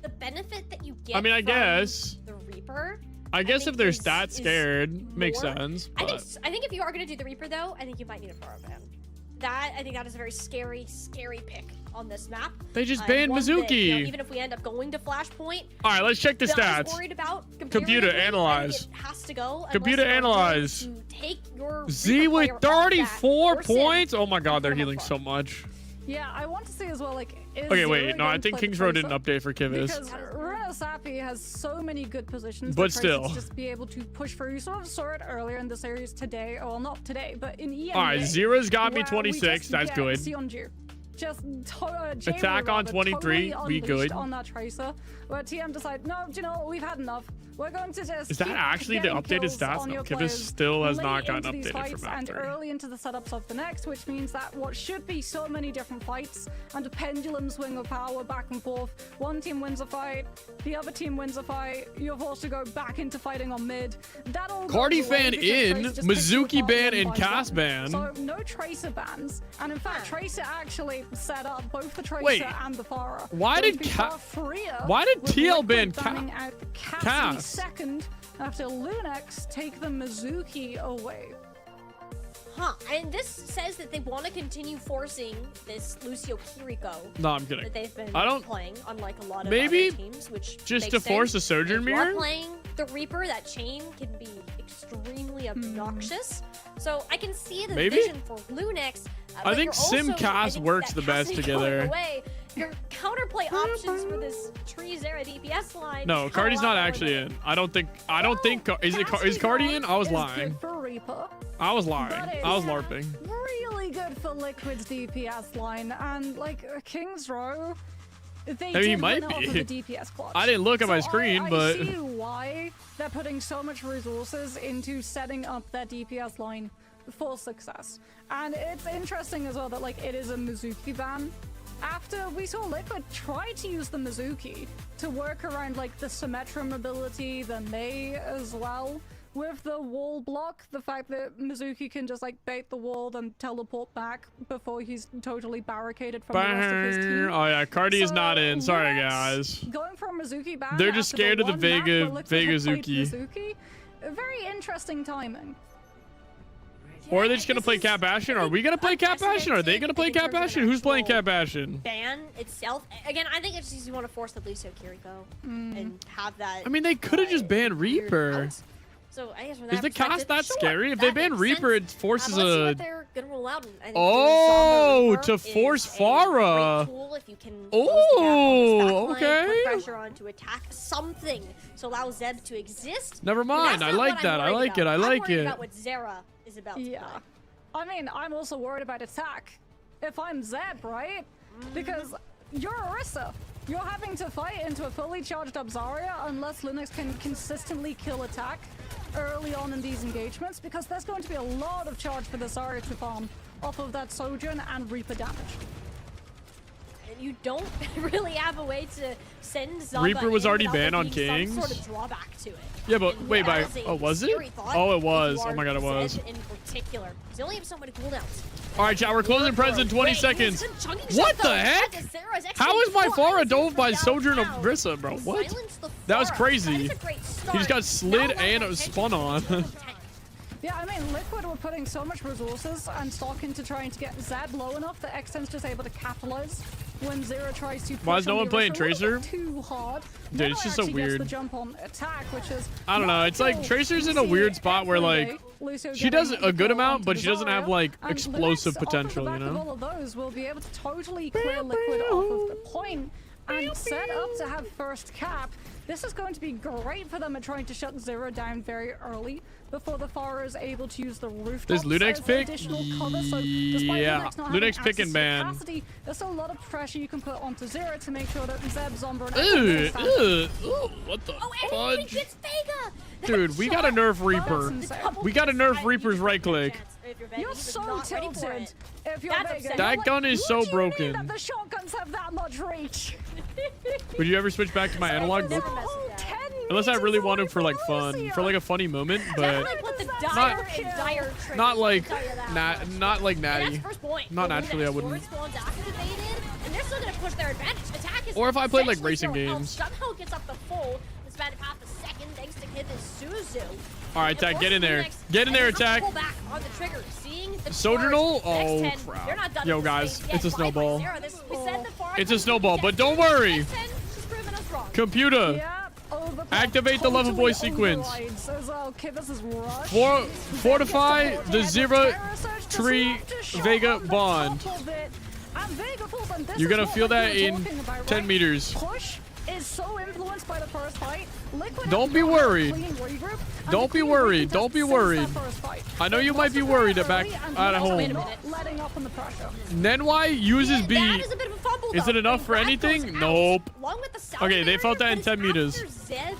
the benefit that you get I mean, I from guess. the Reaper. I guess if they're is- stat is scared, makes more. sense. I But think if you are going to do the Reaper though, I think you might need a Farah ban. I think that is a very scary pick on this map. They just banned one that, you know, Mizuki. even if we end up going to Flashpoint. all right, let's check the that I was stats. worried about Computer comparatively, I think analyze. It has to go. unless Computer you are willing analyze. to take your Z Reaper with player off that 34 person. points. Oh my God, they're healing so much. Yeah, I want to see as well, like, is Okay, Zero wait. No, I going to think play the Kings Row didn't Tracer? update for Kivas. Because Runa Sapi has so many good positions But for Tracer still. to just be able to push through. You sort of saw it earlier in the series today. Well, not today, but in EMEA. All right, Zero's got me where we 26. just That's get good. Seonju. Just Attack on 23, we good. on that Tracer, where TM decided, no, do you know what, we've had enough. We're going to just Is that keep actually the getting updated kills stats? on No, your Kivas players still has late not gotten into these updated fights for map and 3. early into the setups of the next, which means that what should be so many different fights and a pendulum swing of power back and forth. One team wins a fight, the other team wins a fight, you're forced to go back into fighting on mid. That all Cardi goes away fan because in, Tracer just picks you Mizuki apart ban, one and by Cass one. ban. So no Tracer bans, and in fact Tracer actually set up both the Tracer Wait, and the Pharah. why So did it'd be Ca- far freer why did with TL Liquid ban banning out Cass in Cass? second after Lunex take the Mizuki away. Huh, and this says that they want to continue forcing this Lucio Kiriko No, I'm kidding. Uh, that they've been I don't- playing, unlike a lot of Maybe other teams, which just makes to force sense. a Sojourn If Mirror? you're playing the Reaper, that chain can be extremely obnoxious. So I can see the Maybe? vision for Lunex. I think Sim Cass works the best together. Away, your counterplay options for this Tree-Zera DPS line. No, have a Cardi's lot not more actually than- in. I don't think. Is Cardi in? I was lying. Good for Reaper. I was lying. But it's I was LARPing. really good for Liquid's DPS line, and like Kings Row, they I mean, he did might win off be. of the DPS clutch. I didn't look at my So screen, I but see why they're putting so much resources into setting up their DPS line for success. And it's interesting as well that like it is a Mizuki ban. After we saw Liquid try to use the Mizuki to work around like the Symmetra ability, the Mei as well. With the wall block, the fact that Mizuki can just like bait the wall then teleport back before he's totally barricaded from the rest of his team. oh yeah, Cardi is So, not in. Sorry Lunex guys. Going for a Mizuki ban. They're just after scared of the one map Vega- where Liquid had played Vegazuki. Mizuki, very interesting timing. Or are they just gonna play Cap Bastion? Are we gonna play Cap Bastion? Are they gonna play Cap Bastion? Who's playing Cap Bastion? Ban itself. Again, I think it's just you want to force the Lucio Kiriko and have that. I mean, they could have just banned Reaper. out. So I guess from Is that the cast perspective, that sure, scary? If they that ban makes Reaper, sense. it forces Let's see a. what they're gonna roll out. And I think Oh, Zomba to Reaper force is a Farah. great tool if you can close the gap on this backline, okay. Put pressure on to attack something to allow Zeb to exist. Never And mind. that's I not like what that. I'm I worried like it. about. I like I'm worried it. about what Zera is about to play. I mean, I'm also worried about attack. If I'm Zeb, right? Because you're Orisa. You're having to fight into a fully charged up Zarya unless Linux can consistently kill attack early on in these engagements, because there's going to be a lot of charge for the Zarya to farm off of that Sojourn and Reaper damage. And you don't really have a way to send Zomba Reaper was in already without there banned on being some sort Kings? of drawback to it. Yeah, but And wait, that is a oh, was it? scary thought Oh, it if was. you Oh are my god, it was. Zed in particular. They only have so many cooldowns. All right, chat. We're closing Prez in 20 seconds. What the heck? How is my Farah dove by Sojourn of Brissa, bro? What? That was crazy. He just got slid and it was spun on. Yeah, I mean, Liquid were putting so much resources and stock into trying to get Zed low enough that Xten's just able to capitalize when Zero tries to push Why is no on one the playing Orisa a little Tracer? bit too hard. Dude, Never it's just so actually gets weird. the jump on attack, which is I don't know. It's like Tracer's in a weird spot where like she does a good amount, but she doesn't have like explosive potential, you Of know? all of those, will be able to totally clear Liquid off of the point and set up to have first cap. This is going to be great for them at trying to shut Zero down very early before the Pharah is able to use the rooftops Does Lunex as pick? additional cover. So despite Yeah, Lunex not Lunex having pick and access to ban. capacity, there's a lot of pressure you can put onto Zero to make sure that Zeb, Zombra, and Ew, Xten ew, what the Everybody fudge? gets Vega! Dude, we gotta nerf Reaper. We gotta nerf Reaper's right click. You're so tilted. If you're That's Vega, upsetting. That you're gun is so what do you mean broken. that the shotguns have that much reach? Would you ever switch back to my analog? Nope. Unless I really wanted for like fun, for like a funny moment, but Definitely put the dire and dire triggers, not like I'll tell you that. not like And that's Natty. first point. Not The naturally, I Lunex wouldn't. forward spawn's activated, and they're still gonna push their advantage. Attack is Or if I played, like, essentially racing zero health. games. Somehow gets up the full. The span of half a second thanks to Kid and Suzu. All right, Attack, get in there. Get in there, Attack. Pull back on the trigger. Seeing the Sojournal? charge. Oh, Next 10, crap. they're not done Yo, with this guys, phase it's a yet. Why play snowball. Zero? We said the far It's a snowball, but don't worry. Next 10, she's proven us wrong. Computer, activate the Love of Voice sequence. Fortify the Zero Tree Vega bond. Vega falls, and this You're is gonna what feel that we were in talking about, 10 right? meters. Push is so influenced by the first fight. Liquid Don't have be not worried. had a clean regroup, and Don't the be clean worried. regroup Don't be since worried. that first fight. I know They you might lost be it worried very back early, and at also home. not letting up on the pressure. Nenwai uses B. That is a bit of a fumble, Is though, it enough and for Grab anything? goes out, Nope. along with the sound Okay, they barrier, felt that but in it's 10 meters. after Zed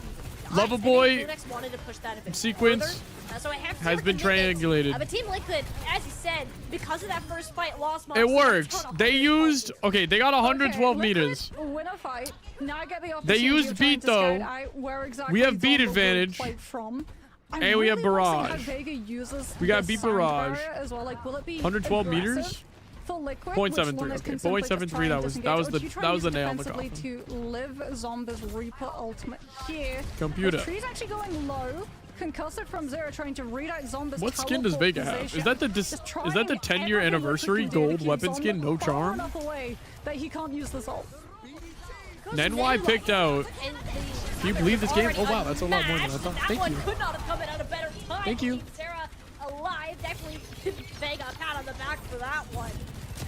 Lover died. Boy I think Lunex wanted to push that a bit sequence further. So I have has been triangulated. But Team Liquid, as you said, because of that first fight, lost It worked. They used, okay, they got 112 meters. Win a fight. Now get the They opportunity used of trying beat to scout though. out where exactly We have beat Zombo would advantage. fight from. I'm And we have really wanna see how barrage. Vega uses We got the beat sound barrage. barrier as well. Like, will it be 112 aggressive meters? for Liquid, Point which 73, Lunex okay, can simply point just 73, try and that was disengage, or the do you try that and was the use nail in the defensively coffin. to live Zomba's Reaper ultimate here. Computer. The tree's actually going low. Concussive from Zero trying to read out Zomba's What skin does teleport Vega have? position. Is that the Just is that the trying 10-year everything anniversary Liquid can do to gold keep weapon Zomba skin? No far charm. enough away that he can't use this ult. Nenwai picked out. Can you believe this game? Oh wow, that's a lot more than I thought. That Thank one you. could not have come at a better time. Thank you. Keep Sarah alive. Definitely Vega a pat on the back for that one.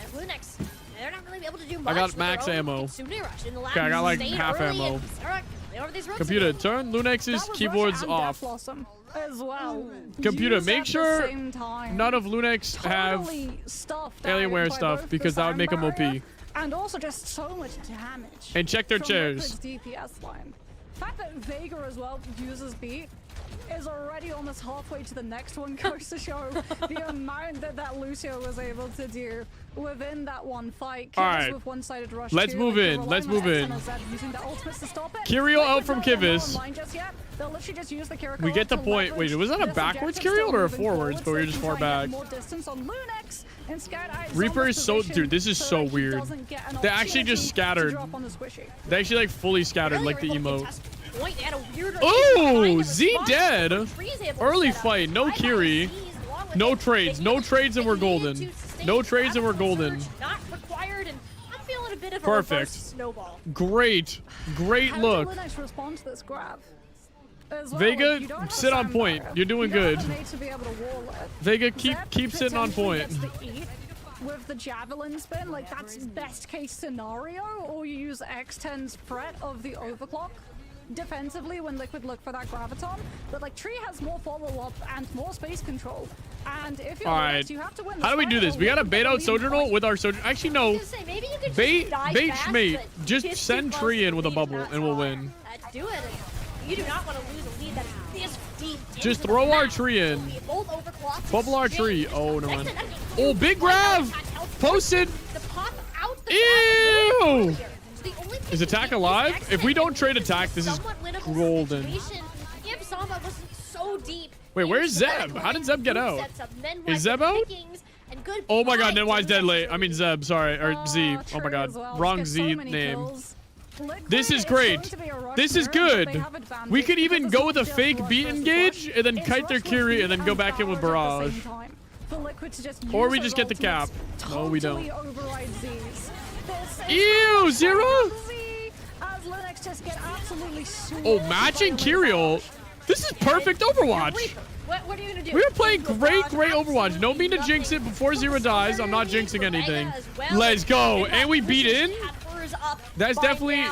And Lunex, they're not really able to do much. I got with max their own ammo. Kitsune Rush in the last Okay, I got like stayed half early, ammo. and Sarah, they over these ropes Computer, again. turn Lunex's keyboards off. As well. Computer, Use make at the sure same time. none of Lunex have Totally stuffed Alienware out by stuff both because the that would make them sound OP. barrier And also just so much damage. And check their from chairs. Liquid's DPS line. The fact that Vega as well uses beat is already almost halfway to the next one goes to show the amount that Lucio was able to do within that one fight. All Kivas right. with one-sided rush Let's too, move like, in. they're Let's relying move on in. X and Z using the ultimates to stop it. Kirio Liquid out from not yet Kivas. online just yet. They'll literally just use the Kiriko We get the to point. Wait, leverage was that a this backwards objective Kirill still or a moving forwards, forward but we so were they just can far try and back? get more distance on Lunex and scout out Reaper Zomba's is so, position dude, this is so so that he weird. doesn't get an They actually just opportunity to scattered. drop on the squishy. They actually like fully scattered like the emote. Point, they had a weird Oh, Z dead. Tree's able to Early set up. fight, no Kiri. No trades, no trades and we're golden. No trades and we're golden. Not required, and I'm feeling a bit of a Perfect. Oh, reverse snowball. Great How look. did Lunex respond to this grab? As well, Vega, like, you don't have sit on Sam point. Barrow. You're doing You don't good. have a mate to be able to wall it. Vega, Zeb keep sitting on potentially point. gets the eat with the javelin spin, like that's best case scenario, or you use X10's threat of the overclock defensively when Liquid look for that graviton. But like Tree has more follow-up and more space control. And if you're All Lunex, right. you have to win How do we do this? We gotta bait out Sojourner with our Sojourner. Actually, no. Maybe you could Bait, just die bait, fast, schmate. but Just get send too Tree close in with a to bubble that and we'll far. win. Do it. You do not want to lose a lead that is this deep. Just into throw the our map. tree in. We both overclocked. Bubble our tree. Oh, no mind. Oh, big grab. Posted. The pop out the Ew. So Is attack alive? If we don't trade attack, this is golden. If Zomba wasn't so deep. Wait, where's Zeb? How did Zeb get out? Is Zeb out? Oh my god, Nenwai's dead late. I mean Zeb, sorry. Or Z. Oh my god. Wrong Z name. This is great. This is good. We could even go with a fake beat engage and then kite their Kiri and then go back in with Barrage. Or we just get the cap. No, we don't. Ew, Zero? Oh, matching Kirill. This is perfect Overwatch. What are you gonna do? We are playing great Overwatch. No mean to jinx it before Zero dies. I'm not jinxing anything. Let's go. And we beat in. That's definitely...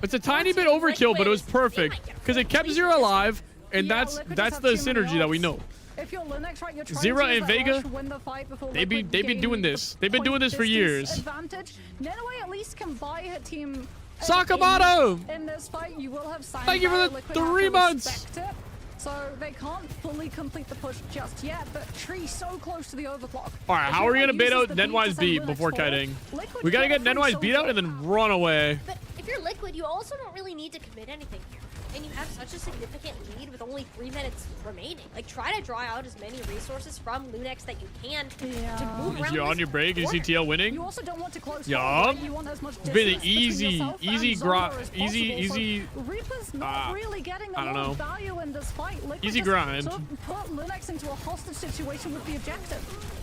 It's a tiny bit overkill, but it was perfect. Because it kept Zero alive, and that's the synergy that we know. If you're Lunex, right, you're trying Zero to use and that Vega, rush, win the fight before they've been Liquid doing gain this. They've been doing this for point years. distance advantage. Nenaway at least can buy her team Sakamoto! in this fight. You will have signed Thank you for the Liquid 3 have to months. respect it. So they can't fully complete the push just yet, but Tree so close to the overclock. All right, how are we going to bait out Nenwai's beat before kiting? We got to get Nenwai's beat out and then run away. But if you're Liquid, you also don't really need to commit anything here. And you have such a significant lead with only 3 minutes remaining. Like, try to draw out as many resources from Lunex that you can to move around. You're on your break. You see TL winning? You also don't want to close Yup. You want as much It's been an distance between easy yourself and grind. Zomba as Easy. possible. So Reaper's not really getting a I don't lot of know. value in this fight. Liquid Easy just grind. sort of put Lunex into a hostage situation with the objective.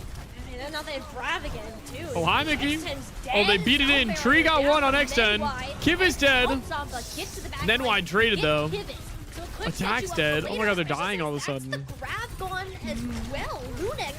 And now they have Brav again, too. Oh, hi, Mickey. X10's Oh, they dead. beat it in. Tree got one on X10. Kiv is dead. Nenwai traded, though. Attack's dead. Oh my god, they're dying all of a sudden. Grab gone as well. Lunex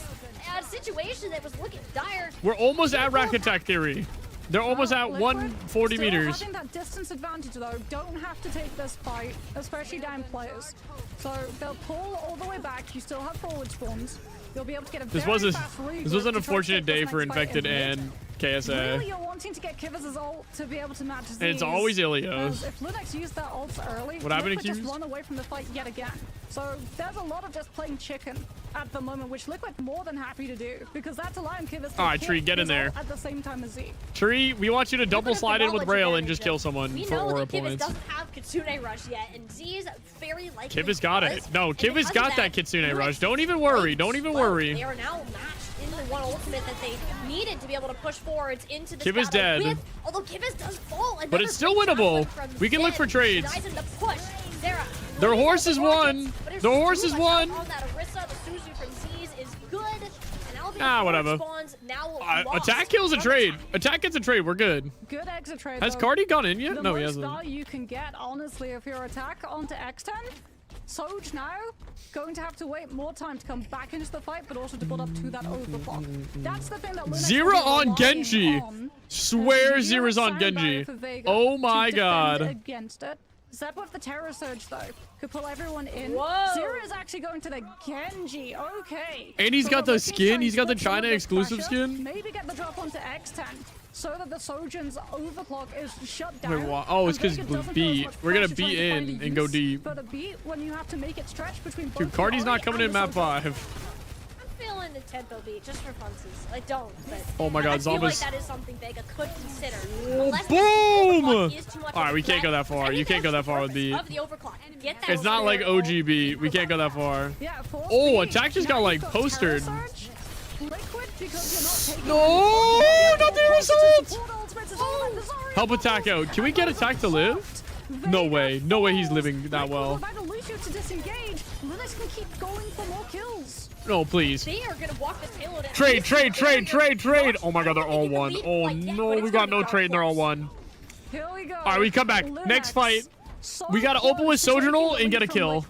a situation that was looking dire. We're almost at Rakattack theory. They're almost at Liquid 140 still meters. having that distance advantage though, don't have to take this fight, especially down players. So they'll pull all the way back. You still have forward spawns. You'll be able to get a This very was an fast regroup unfortunate to try to take day this for next fight Infected in mid. and KSA. Really, you're wanting to get Kivas' ult to be able to match Z's. And it's always Ilios. Whereas if Lunex used their ults early, What happened to Liquid just Q's? run away from the fight yet again. So there's a lot of just playing chicken at the moment, which Liquid more than happy to do because that's allowing Kivas to Alright, hit Tree, get in his there. ult at the same time as Z. Tree, we want you to double slide in with Braille and just kill someone We for know aura that Kivas points. doesn't have Kitsune Rush yet, and Z is very likely. Kivas got it. does. No, And Kivas because got of that Kitsune Lunex rush. Don't even worry. Don't even Well, worry. They are now matched in the one ultimate that they needed to be able to push forwards into this Kivas battle dead. with, although Kivas does fall. But it's still winnable. We can look for trades. Nice in the push. Sarah, Their horse is won. Their horse is won. on that Orisa, the Suzu from Z's is good. And Albion Ah, forward whatever. spawns now Attack kills a trade. Attack gets a trade. We're good. Good exit trade. Has though. Cardi gone in yet? The No, he most hasn't. value you can get, honestly, if your attack onto X10, Soj now going to have to wait more time to come back into the fight, but also to build up to that overclock. That's the thing that Lunex Zero will be on relying Genji. on. Swear Zero Zero's on sandbag Genji. for Vega Oh my to defend god. Against it. Zeb with the Terror Surge though could pull everyone in. Whoa. Zero is actually going to the Genji. Okay. And he's So got the looking skin. to He's got the put some of China this exclusive pressure, skin. Maybe get the drop onto X10 so that the Sojan's overclock is shut down. Wait, what? Oh, it's and because Vega doesn't feel as beat. much We're gonna pressure trying beat to find in a and go use deep. For the beat when you have to make it stretch between both Dude, the Cardi's not Ori coming in and the map Sojan. 5. I'm feeling the tempo beat just for funsies. I don't, but Oh my god, I feel like Zombies. that is something Vega could consider. Oh, Unless the boom! overclock is too much of Alright, a we can't go threat, that far. You anything can't go else that far with purpose beat. of the overclock. Get that It's not like clear. OG beat. We can't go that far. Yeah, force Oh, beat. Attack just Now got like you've got Terror postered. Surge, Liquid because you're not taking No, not the result! support ultimates is all about the Zarya. Help Attack out. Can we get Attack to live? No way. No way he's living that well. About to Lucio to disengage. Lunex can keep going for more kills. No, please. They are gonna walk this payload in. Trade, trade, trade, trade, trade. Oh my god, they're all one. Oh no, we got no trade. They're all one. Here we go. Alright, we come back. Next fight. We gotta open with Sojournal and get a kill.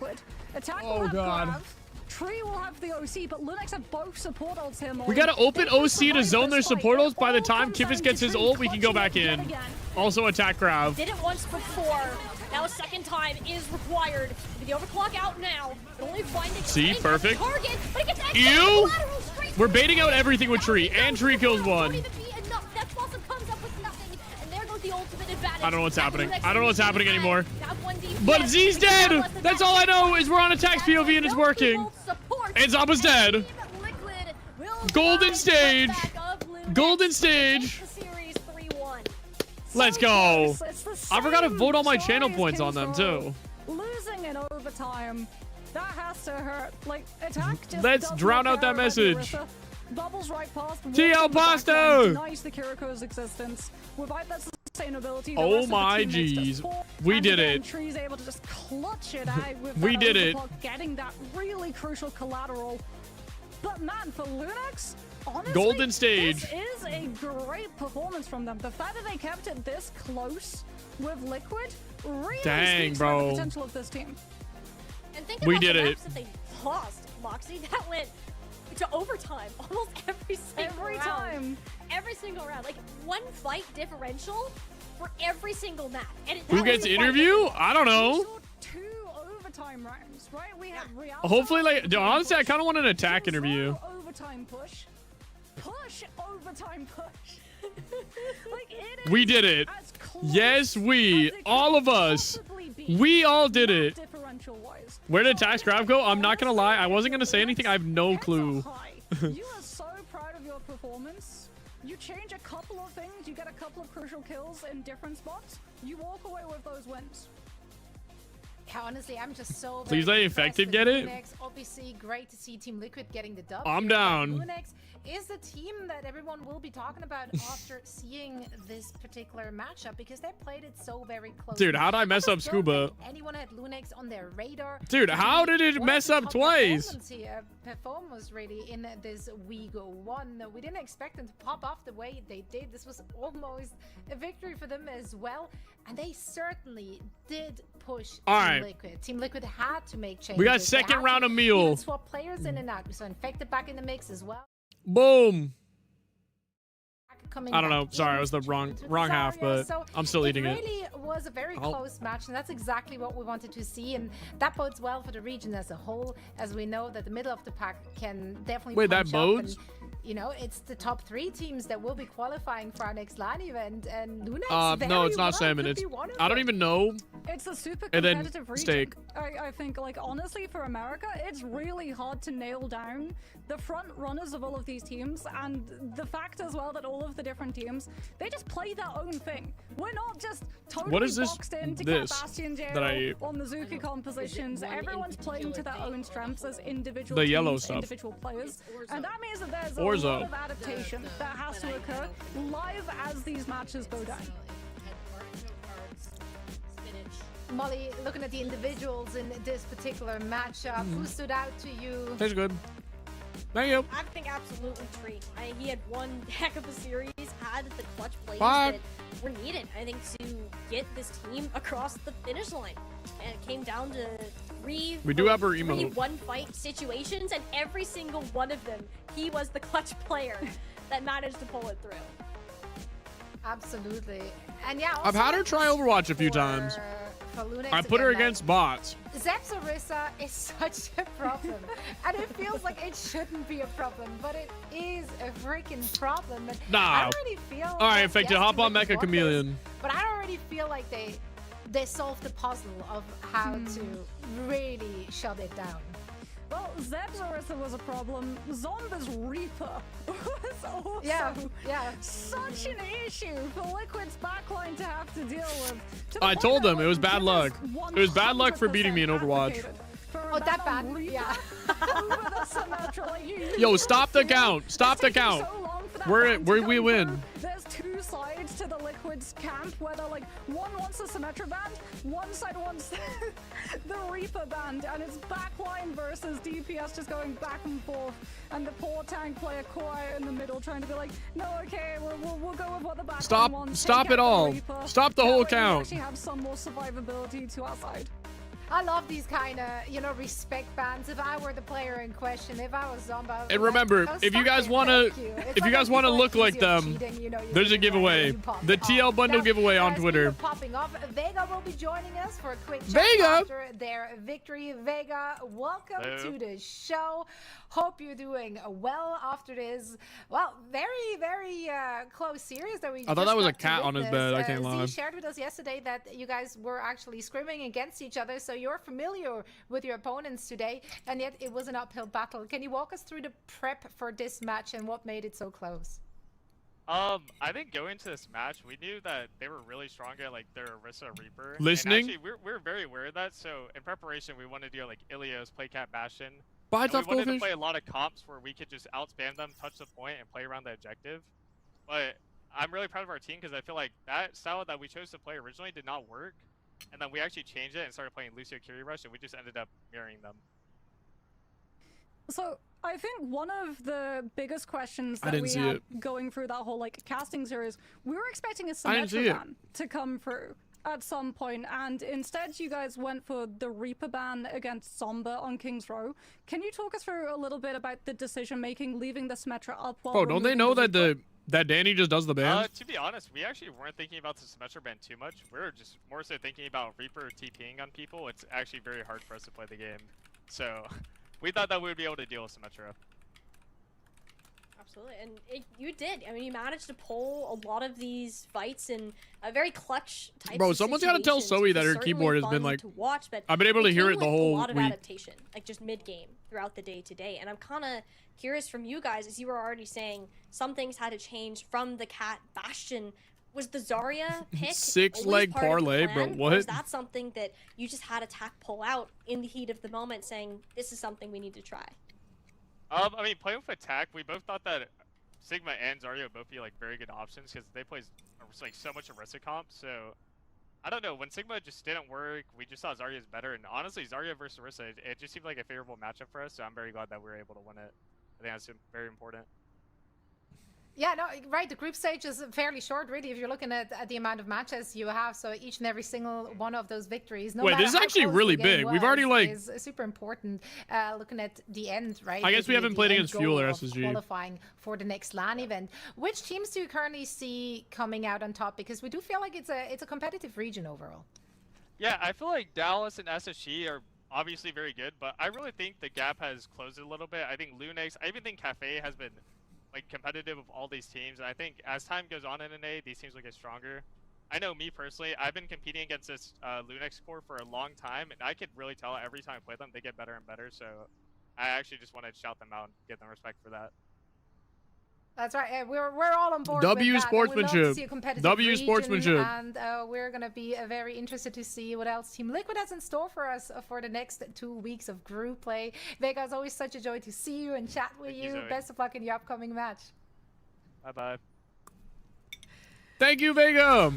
Attack Oh, will have God. Grav. Tree will have the OC, but Lunex have both support ults here. We gotta open OC to zone their support ults. By the time comes Kivas down gets to his Tree ult, we can go clutching back it yet in. again. Also attack Grav. Did it once before. Now a second time is required. With the overclock out now, but only finding See, a perfect. target, but it gets extra Ew! collateral straight We're baiting out everything with Tree, and Tree kills one. Don't even be enough. That Blossom comes up with nothing, and there goes the ultimate advantage. I don't know what's And happening. Lunex I don't know what's happening anymore. have one DPS. But Z's dead! That's all I know is we're on Attack's POV and it's working. And Zama's dead. Liquid will Golden guide the stage. comeback of Lunex Golden to stage. take the series 3-1. Let's go. It's the I forgot to same vote all my story channel as points on King's them Row. too. Losing in overtime, that has to hurt. Like, Attack just Let's does drown not out that care about the message. Orisa. Bubbles right past. TL walks in the Pasto! backline, denies the Kiriko's existence. Without that sustainability, the Oh rest of the my team makes jeez. just poor. We And did again, it. Tree's able to just clutch it out with We that did it. overclock, getting that really crucial collateral. But man, for Lunex, honestly, Golden stage. this is a great performance from them. The fact that they kept it this close with Liquid really Dang, speaks bro. about the potential of this team. And think We about did the it. maps that they lost, Moxie. That went to overtime almost every single Every round. time. Every single round. Like one fight differential for every single map. And Who gets interview? I don't know. Two overtime rounds, right? We had Real. Hopefully, like, dude, honestly, I kind of want an attack interview. Overtime push. Push overtime push. Like it We did it. Yes, we. All of us. We all did it. differential wise. Where did Attack's Grab go? I'm not gonna lie. I wasn't gonna say anything. I have no clue. You are so proud of your performance. You change a couple of things, you get a couple of crucial kills in different spots. You walk away with those wins. Yeah, honestly, I'm just so. Please very let impressed Infected with get it. Lunex. Obviously, great to see Team Liquid getting the dub. I'm here. down. Lunex is the team that everyone will be talking about after seeing this particular matchup because they played it so very close. Dude, how'd I mess up Scuba? Anyone had Lunex on their radar? Dude, how did it What mess a up top twice? performance here. Performance really in this WeGo 1. We didn't expect them to pop off the way they did. This was almost a victory for them as well. And they certainly did push All Team right. Liquid. Team Liquid had to make changes. We got They second had round to of meal. even swap players in and out. We saw Infected back in the mix as well. Boom. Coming I don't back know. Sorry, it was the wrong half, Zarya, but so I'm still eating it it. really was a very close match, and that's exactly what we wanted to see, and that bodes well for the region as a whole, as we know that the middle of the pack can definitely Wait, that punch up, bodes? and, you know, it's the top 3 teams that will be qualifying for our next LAN event, and Lunex No, it's not well salmon. could It's be one of I don't them. even know. It's a super And then competitive region. steak. I think, like, honestly, for America, it's really hard to nail down the front runners of all of these teams, and the fact as well that all of the different teams, they just play their own thing. We're not just totally What is this- boxed into this Bastion jail that I ate? or Mizuki compositions. Everyone's playing to their own strengths as individual The teams, yellow stuff. individual players, and that means that there's a Orzo. lot of adaptation that has to occur live as these matches go down. Molly, looking at the individuals in this particular matchup, who stood out to you? Tastes good. Thank you. I think absolutely Tree. He had one heck of a series, had the clutch plays Bye. that were needed, I think, to get this team across the finish line. And it came down to three We do have her emote. one-fight situations, and every single one of them, he was the clutch player that managed to pull it through. Absolutely. And yeah, I've had her try Overwatch a few times. For Lunex I put her again, against bots. Zepsarissa is such a problem, and it feels like it shouldn't be a problem, but it is a freaking problem. And Nah. I already feel. All right, like, Infected, yes, hop on Lunex Mecha won this, Chameleon. but I already feel like they solved the puzzle of how to really shut it down. Well, Zebzarissa was a problem. Zomba's Reaper was also Yeah. such an issue for Liquid's backline to have to deal with. To the I point told that, them it was bad luck. It was bad luck for beating me in Overwatch. Oh, that bad? Yeah. Over the Symmetra, like, Yo, stop the count. Stop the count. We win. There's two sides to the Liquid's camp where they're like, one wants the Symmetra band, one side wants the Reaper band, and it's backline versus DPS just going back and forth, and the poor tank player quiet in the middle trying to be like, no, okay, we'll go with what the backline wants. Stop Take it out the all. Reaper. Stop the That whole way we count. actually have some more survivability to our side. I love these kind of, respect bands. If I were the player in question, if I was Zomba, And remember, if you guys want to, look like them, there's a giveaway. The TL bundle giveaway on Twitter. Popping off. Vega will be joining us for a quick chat Vega? after their victory. Vega, welcome Hello. to the show. Hope you're doing well after this, very, very close series that we I thought that was a got to cat on his witness. bed. I can't lie. Z shared with us yesterday that you guys were actually scrimming against each other, so you're familiar with your opponents today, and yet it was an uphill battle. Can you walk us through the prep for this match and what made it so close? I think going into this match, we knew that they were really strong at like their Orisa Reaper. Listening? And actually, we're very aware of that. So in preparation, we wanted to do like Ilios, Playcat Bastion. Bye, And we Tough wanted to Goldfish. play a lot of comps where we could just outspam them, touch the point, and play around the objective. But I'm really proud of our team because I feel like that style that we chose to play originally did not work. And then we actually changed it and started playing Lucio Curie Rush, and we just ended up mirroring them. So I think one of the biggest questions I that didn't we see had it. going through that whole like casting series, we were expecting a I didn't see Symmetra it. ban to come through at some point, and instead you guys went for the Reaper ban against Zomba on King's Row. Can you talk us through a little bit about the decision making, leaving the Symmetra up while Oh, don't they removing know the that Reaper? that Danny just does the band? To be honest, we actually weren't thinking about the Symmetra ban too much. We were just more so thinking about Reaper TPing on people. It's actually very hard for us to play the game. So we thought that we would be able to deal with Symmetra. Absolutely, and you did. I mean, you managed to pull a lot of these fights in a very clutch type. Bro, someone's gotta tell Zoe that her keyboard has been like. To watch, but I've been able to hear it the came with whole a lot of week. adaptation, like just mid game throughout the day today. And I'm kind of curious from you guys, as you were already saying, some things had to change from the Cat Bastion. Was the Zarya pick Six always leg part of the parlay, bro, plan, what? Or is that something that you just had attack pull out in the heat of the moment, saying this is something we need to try? I mean, playing with attack, we both thought that Sigma and Zarya would both be like very good options because they play like so much Orisa comp. So I don't know, when Sigma just didn't work, we just thought Zarya is better. And honestly, Zarya versus Orisa, it just seemed like a favorable matchup for us. So I'm very glad that we were able to win it. I think that's very important. Yeah, no, right. The group stage is fairly short, really, if you're looking at the amount of matches you have. So each and every single one of those victories, no Wait, matter this is how actually close really the game big. We've already, like- is super important. Looking at the end, right? I guess we haven't The played end against Fuel or goal of SSG. qualifying for the next LAN event. Which teams do you currently see coming out on top? Because we do feel like it's a competitive region overall. Yeah, I feel like Dallas and SSG are obviously very good, but I really think the gap has closed a little bit. I think Lunex, I even think Cafe has been like competitive of all these teams, and I think as time goes on in NA, these teams will get stronger. I know me personally, I've been competing against this Lunex core for a long time, and I could really tell every time I play them, they get better and better. So I actually just want to shout them out and give them respect for that. That's right. We're all on board. W with that. And we love to sportsmanship. see a competitive W region, sportsmanship. And we're gonna be very interested to see what else Team Liquid has in store for us for the next 2 weeks of group play. Vega, it's always such a joy to see you and chat with you. Zoe. Best of luck in your upcoming match. Bye bye. Thank you, Vega.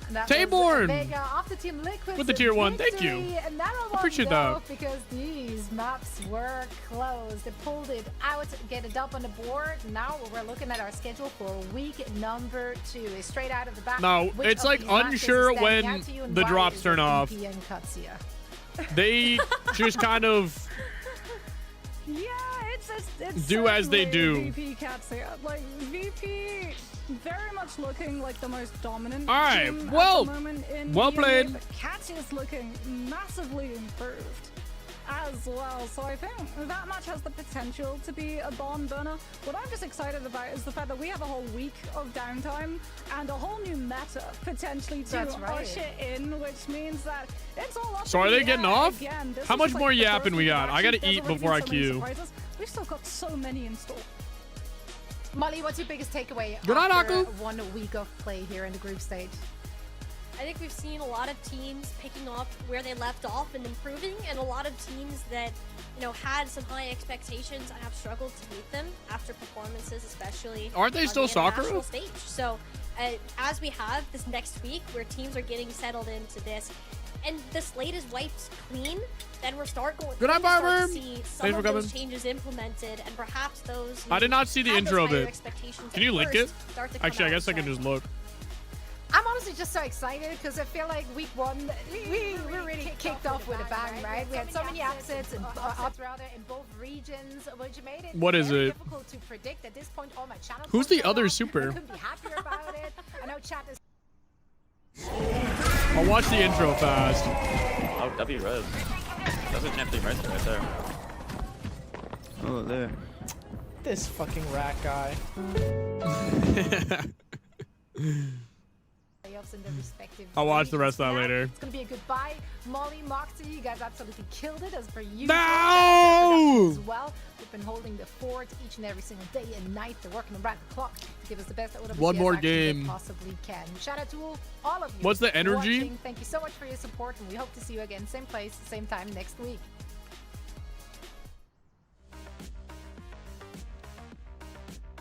That Taborn. was Vega off the Team Liquid With the tier 1, thank you. And that one Appreciate go that. because these maps were closed. They pulled it out to get it up on the board. Now we're looking at our schedule for week number 2. Straight out of the back. No, which it's of like these matches is unsure standing when out to you and the why drops is turn it off. VP and Katsuya? They just kind of Yeah, it's do as they certainly do. VP Katsuya. Like VP very much looking like the most dominant All right, team well- at the moment in well EMEA, played. but Katsuya's looking massively improved as well. So I think that match has the potential to be a barn burner. What I'm just excited about is the fact that we have a whole week of downtime and a whole new meta potentially to That's right. usher in, which means that it's all up So in are the they getting air off? again. This How is much just, more like, the yapping first we week of got? I gotta action. There's eat already before I been so many queue. surprises. We've still got so many in store. Molly, what's your biggest takeaway Good night, after Aku. 1 week of play here in the group stage? I think we've seen a lot of teams picking up where they left off and improving, and a lot of teams that, you know, had some high expectations and have struggled to meet them after performances, especially Aren't they on still the international Sakura? stage. So, as we have this next week, where teams are getting settled into this, and the slate is wiped clean, then we're Good night, going to start Barber. to see some Thanks of for those coming. changes implemented, and perhaps those. I did not see the had those intro of higher it. expectations Can at you link it? first start to come Actually, I out guess I can strong. just look. I'm honestly just so excited because I feel like week 1 we really kicked off with a bang, right? We had so many upsets and ups rather in both regions, which made it What is very it? difficult to predict at this point. All my channels Who's were the so other long. super? I couldn't be happier about it. I know chat is. I'll watch the intro fast. Oh, W res. That's a champion mercy right there. Oh, there. This fucking rat guy. Playoffs in the respective I'll watch the rest of that regions. later. It's gonna be a goodbye. Molly, Moxie, you guys absolutely killed it as per usual. No! As well, we've been holding the fort each and every single day and night. They're working around the clock to give us the best OWCS One more action they game. possibly can. Shout out to all of you. What's the energy? watching. Thank you so much for your support, and we hope to see you again, same place, same time next week.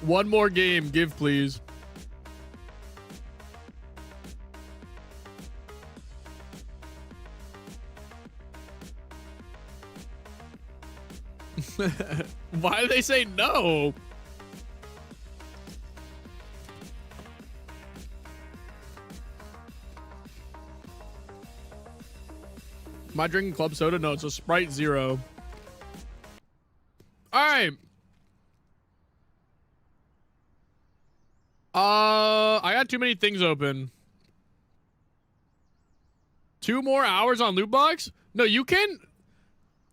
One more game, give please. Why do they say no? Am I drinking club soda? No, it's a Sprite Zero. All right. I got too many things open. 2 more hours on loot box? No, you can.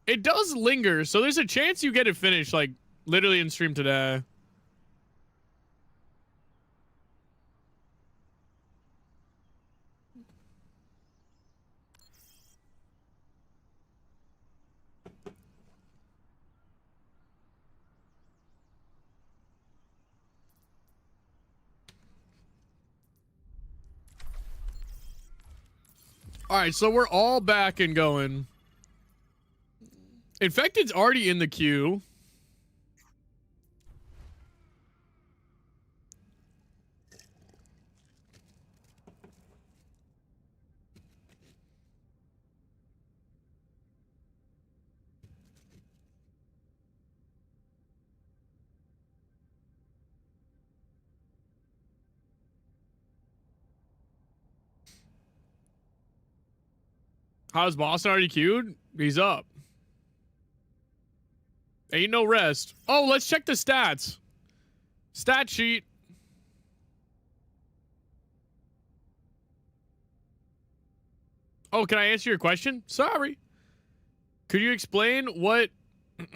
It does linger, so there's a chance you get it finished, like literally in stream today. All right, so we're all back and going. Infected's already in the queue. How's Boston already queued? He's up. Ain't no rest. Oh, let's check the stats. Stat sheet. Oh, can I answer your question? Sorry. Could you explain what... Can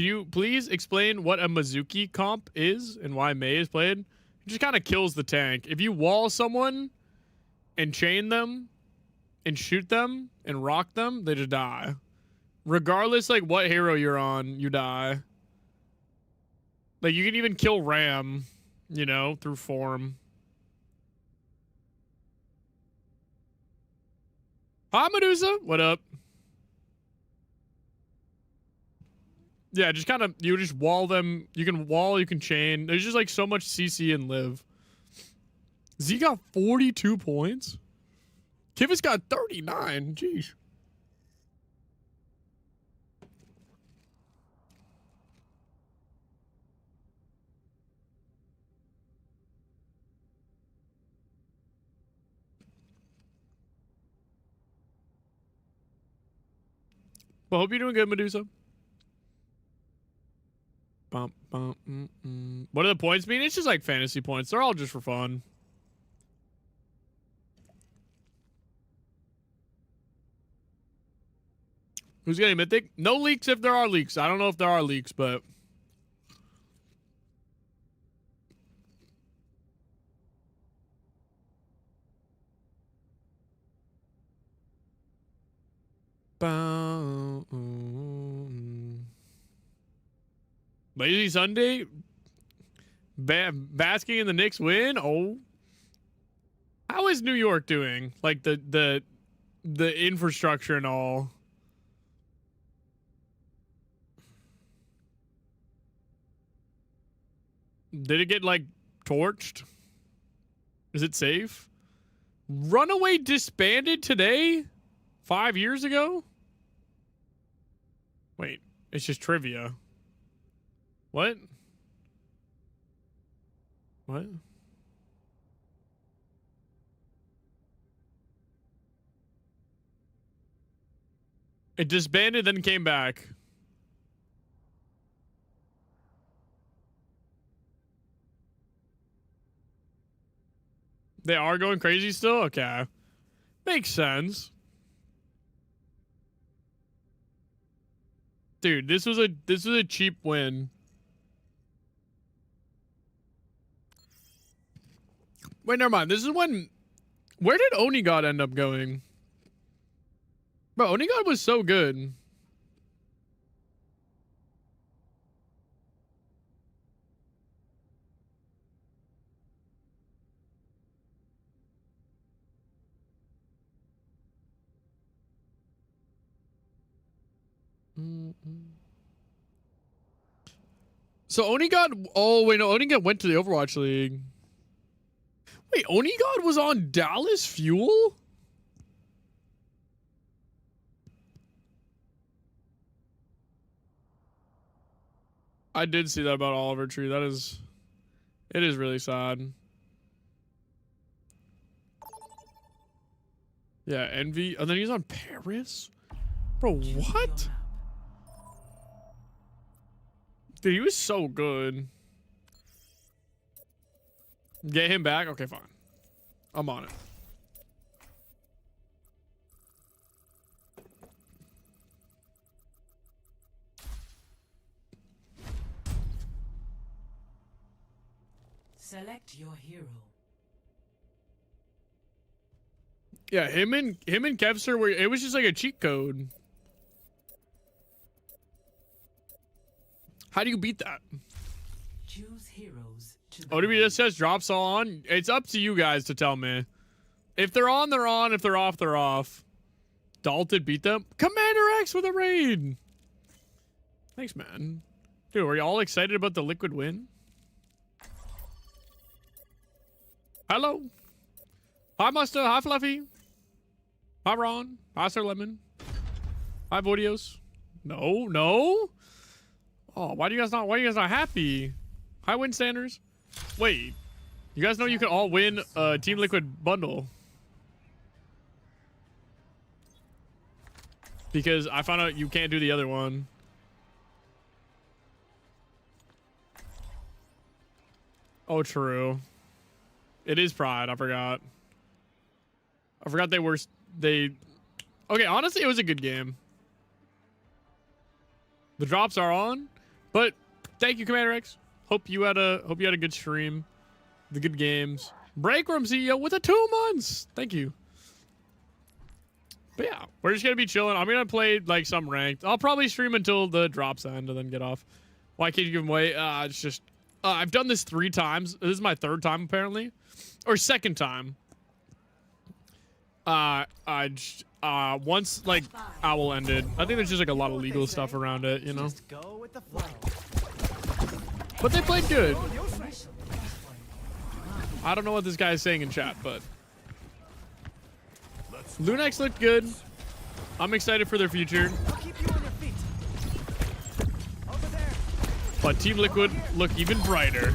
you please explain what a Mizuki comp is and why Mei is played? It just kind of kills the tank. If you wall someone and chain them and shoot them and rock them, they just die. Regardless, like, what hero you're on, you die. Like, you can even kill Ram, you know, through form. Hi, Medusa. What up? Yeah, just kind of, you just wall them. You can wall, you can chain. There's just, like, so much CC and live. Z got 42 points. Kivit's got 39. Jeez. Well, hope you're doing good, Medusa. Bump, bump, What do the points mean? It's just like fantasy points. They're all just for fun. Who's getting mythic? No leaks if there are leaks. I don't know if there are leaks, but... Lazy Sunday? Basking in the Knicks win? Oh. How is New York doing? Like the infrastructure and all. Did it get, like, torched? Is it safe? Runaway disbanded today? 5 years ago? Wait, it's just trivia. What? What? It disbanded, then came back. They are going crazy still? Okay. Makes sense. Dude, this was a cheap win. Wait, never mind. This is when... Where did Onigod end up going? Bro, Onigod was so good. So Onigod... Oh, wait, no. Onigod went to the Overwatch League. Wait, Onigod was on Dallas Fuel? I did see that about Oliver Tree. That is... It is really sad. Yeah, Envy. And then he's on Paris? Bro, what? Dude, he was so good. Get him back? Okay, fine. I'm on it. Select your hero. Yeah, him and Kevster were... It was just like a cheat code. How do you beat that? Choose heroes to OWS says drops all on. It's up to you guys to tell me. If they're on, they're on. If they're off, they're off. Dalton beat them. Commander X with a raid. Thanks, man. Dude, are you all excited about the Liquid win? Hello. Hi, Musta. Hi, Fluffy. Hi, Ron. Hi, Sir Lemon. Hi, Vodios. No, no. Oh, why are you guys not happy? Hi, win standers. Wait, you guys know you can all win a Team Liquid bundle. Because I found out you can't do the other one. Oh, true. It is Pride. I forgot. I forgot they were... Okay, honestly, it was a good game. The drops are on, but thank you, Commander X. Hope you had a good stream. The good games. Break Room CEO with the 2 months. Thank you. But yeah, we're just gonna be chilling. I'm gonna play like some ranked. I'll probably stream until the drops end and then get off. Why can't you give them away? It's just I've done this 3 times. This is my 3rd time apparently, or 2nd time. Once like Owl ended, I think there's just like a lot of legal stuff around it, you know. But they played good. I don't know what this guy is saying in chat, but Lunex looked good. I'm excited for their future. But Team Liquid look even brighter.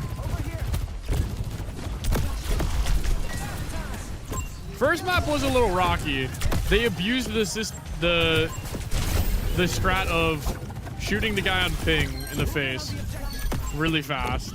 First map was a little rocky. They abused the strat of shooting the guy on ping in the face really fast.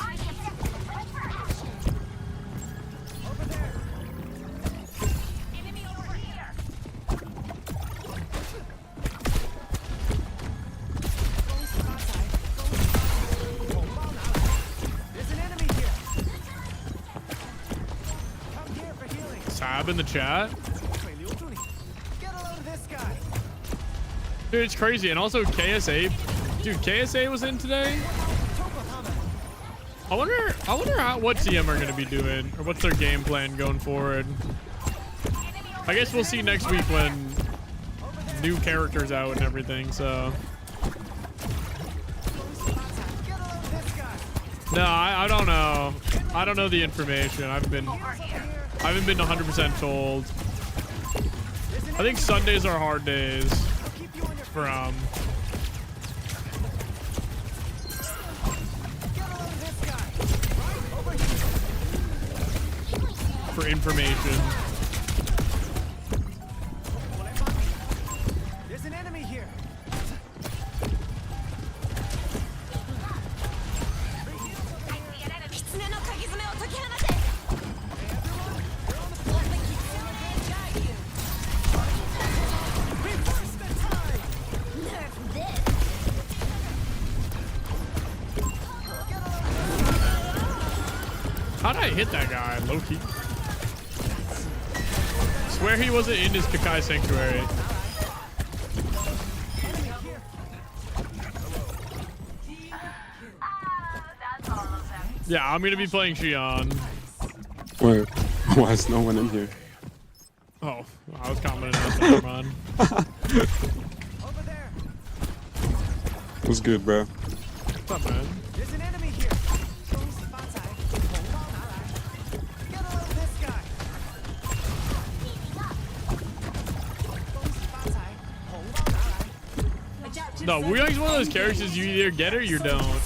Tab in the chat. Dude, it's crazy. And also KSA. Dude, KSA was in today. I wonder what TM are going to be doing, or what's their game plan going forward. I guess we'll see next week when new characters out and everything, so. No, I don't know. I don't know the information. I haven't been 100% told. I think Sundays are hard days for information. There's an enemy here. How did I hit that guy? Low key. Swear he wasn't in his Kakai Sanctuary. Yeah, I'm gonna be playing Xion. Wait, why is no one in here? Oh, I was commenting on that. Run. What's good, bro? What's up, man? There's an enemy here. No, Wu Yang's one of those characters you either get it or you don't.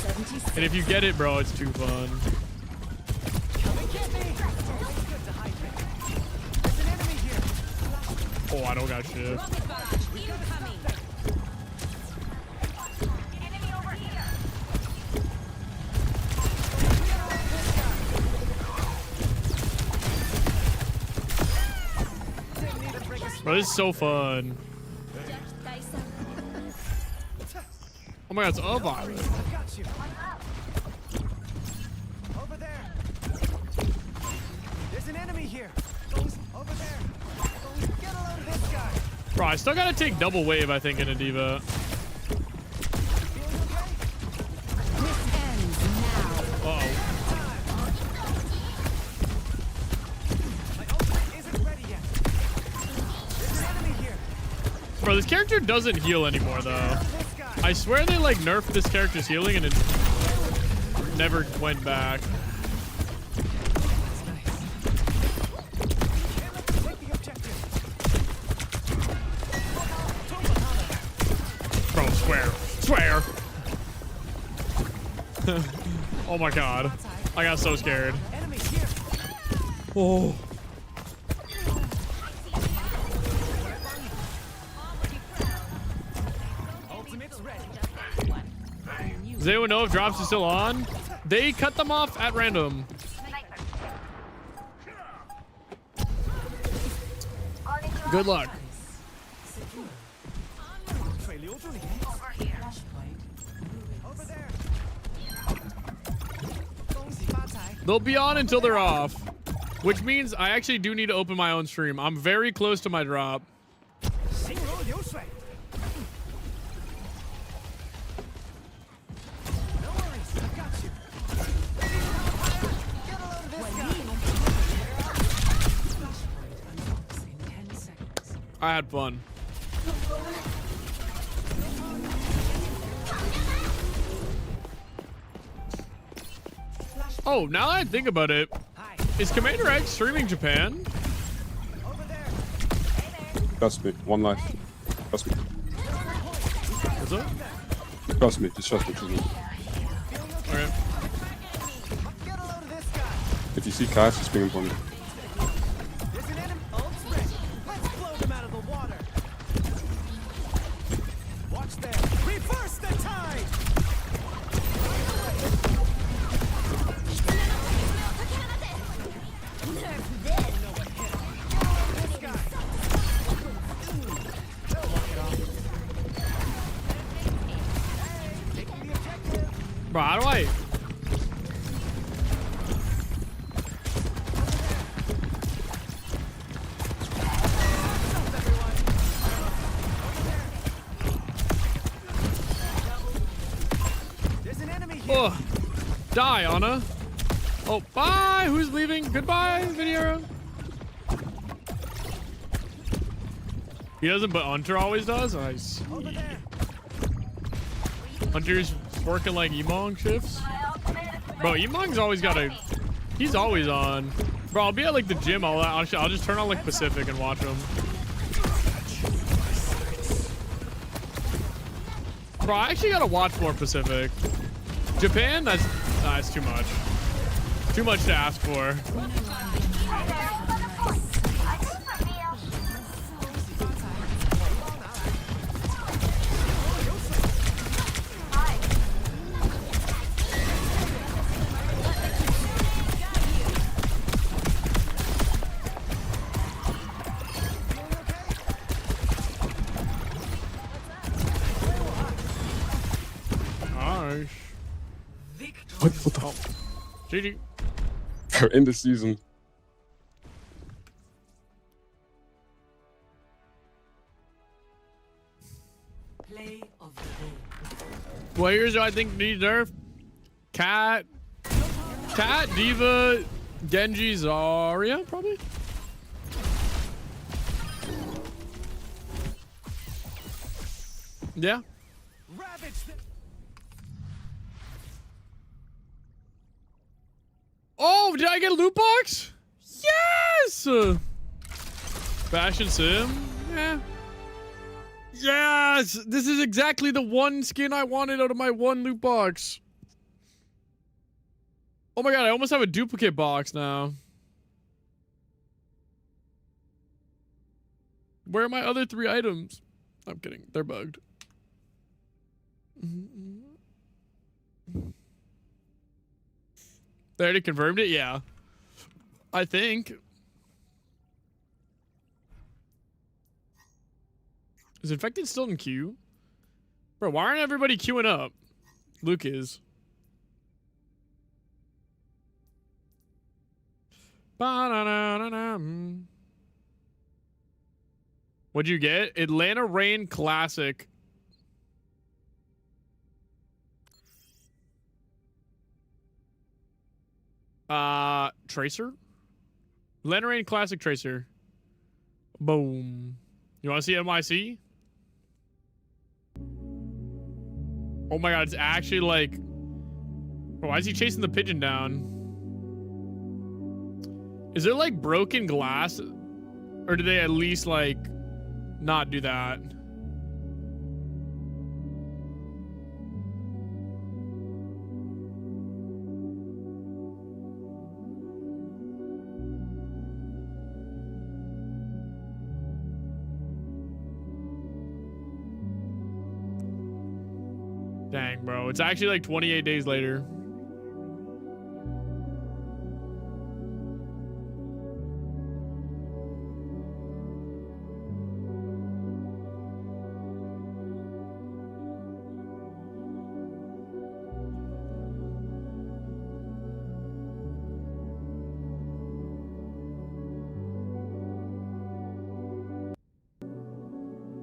And if you get it, bro, it's too fun. Oh, I don't got shit. Bro, this is so fun. Oh my god, it's a virus. Over there. There's an enemy here. Over there. Get a load of this guy. Bro, I still gotta take double wave, I think, in a diva. Uh-oh. Bro, this character doesn't heal anymore, though. I swear they, like, nerfed this character's healing and it never went back. Bro, swear. Oh my god. I got so scared. Oh. Does anyone know if drops is still on? They cut them off at random. Good luck. They'll be on until they're off, which means I actually do need to open my own stream. I'm very close to my drop. I had fun. Oh, now that I think about it, is Commander X streaming Japan? Trust me, one life. Trust me. What's up? Trust me, just trust me. Alright. If you see Cash, just bring him for me. Reverse the tide! Bro, how do I? Oh, die, Anna. Oh, bye. Who's leaving? Goodbye, Video. He doesn't, but Hunter always does. I see. Hunter's working like Emong shifts. Bro, Emong's always got a. He's always on. Bro, I'll be at like the gym. I'll just turn on like Pacific and watch him. Bro, I actually gotta watch more Pacific. Japan, that's too much. Too much to ask for. Nice. What the hell? GG. We're in the season. Play of the day. Players who I think need nerf. Cat, Diva, Genji, Zarya, probably. Yeah. Oh, did I get a loot box? Yes! Fashion Sim? Yeah. Yes! This is exactly the one skin I wanted out of my one loot box. Oh my god, I almost have a duplicate box now. Where are my other 3 items? I'm kidding. They're bugged. They already confirmed it? Yeah. I think. Is Infected still in queue? Bro, why aren't everybody queuing up? Luke is. What'd you get? Atlanta Rain Classic. Tracer? Atlanta Rain Classic Tracer. Boom. You want to see NYC? Oh my god, it's actually like... Oh, why is he chasing the pigeon down? Is there like broken glass? Or do they at least like not do that? Dang, bro. It's actually like 28 days later.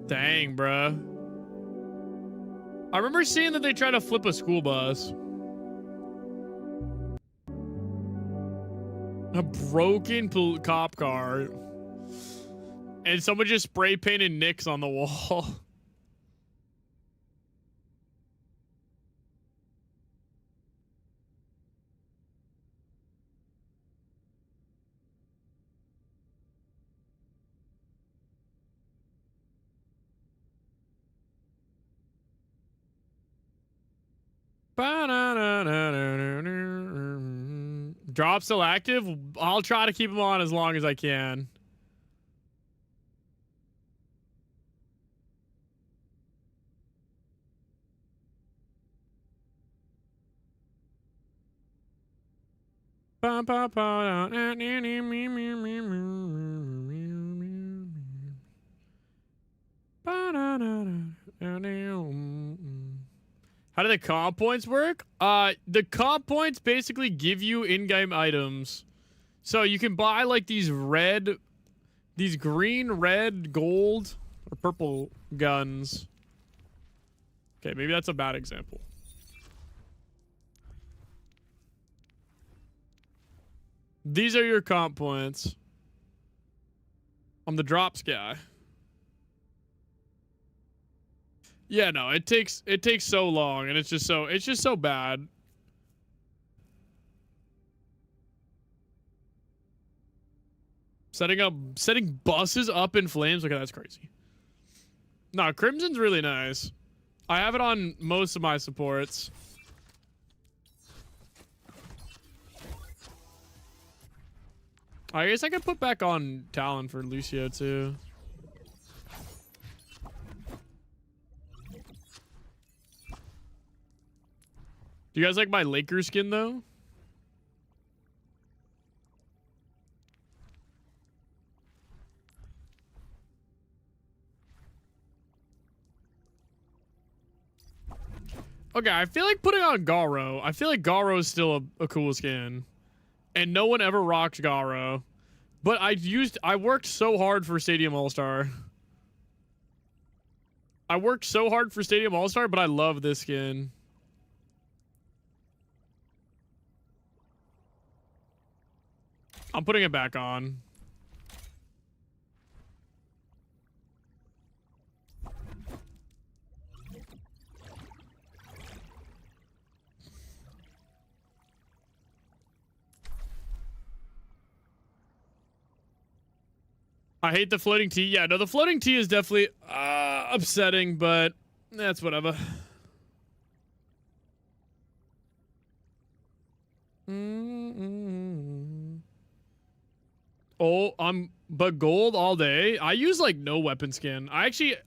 Dang, bruh. I remember seeing that they tried to flip a school bus. A broken cop car. And someone just spray painted Knicks on the wall. Drop still active? I'll try to keep him on as long as I can. How do the comp points work? The comp points basically give you in-game items. So you can buy like these green, red, gold, or purple guns. Okay, maybe that's a bad example. These are your comp points. I'm the drops guy. Yeah, no, it takes so long, and it's just so bad. Setting buses up in flames, okay, that's crazy. No, Crimson's really nice. I have it on most of my supports. I guess I could put back on Talon for Lucio too. Do you guys like my Lakers skin though? Okay, I feel like putting on Garo. I feel like Garo is still a cool skin. And no one ever rocked Garo. But I worked so hard for Stadium All-Star. I worked so hard for Stadium All-Star, but I love this skin. I'm putting it back on. I hate the floating T. Yeah, no, the floating T is definitely upsetting, but that's whatever. Oh, but gold all day. I use like no weapon skin. I think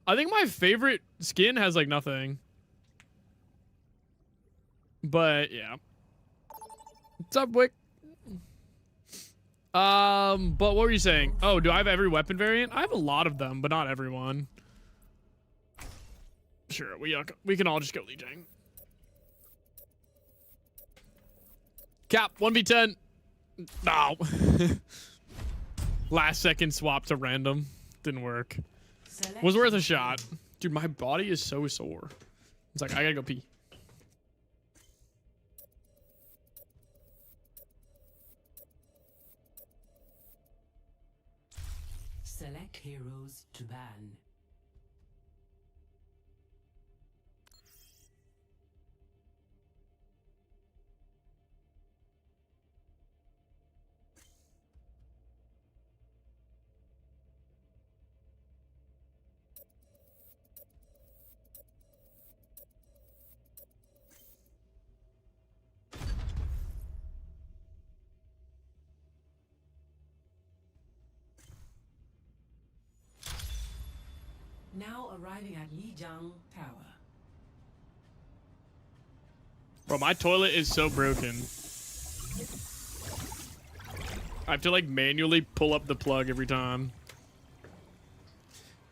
my favorite skin has like nothing. But yeah. What's up, Wick? But what were you saying? Oh, do I have every weapon variant? I have a lot of them, but not everyone. Sure, we can all just go leeching. Cap 1v10. No. Last second swap to random. Didn't work. Was worth a shot. Dude, my body is so sore. It's like I gotta go pee. Select heroes to ban. Now arriving at Lijiang Tower. Bro, my toilet is so broken. I have to like manually pull up the plug every time.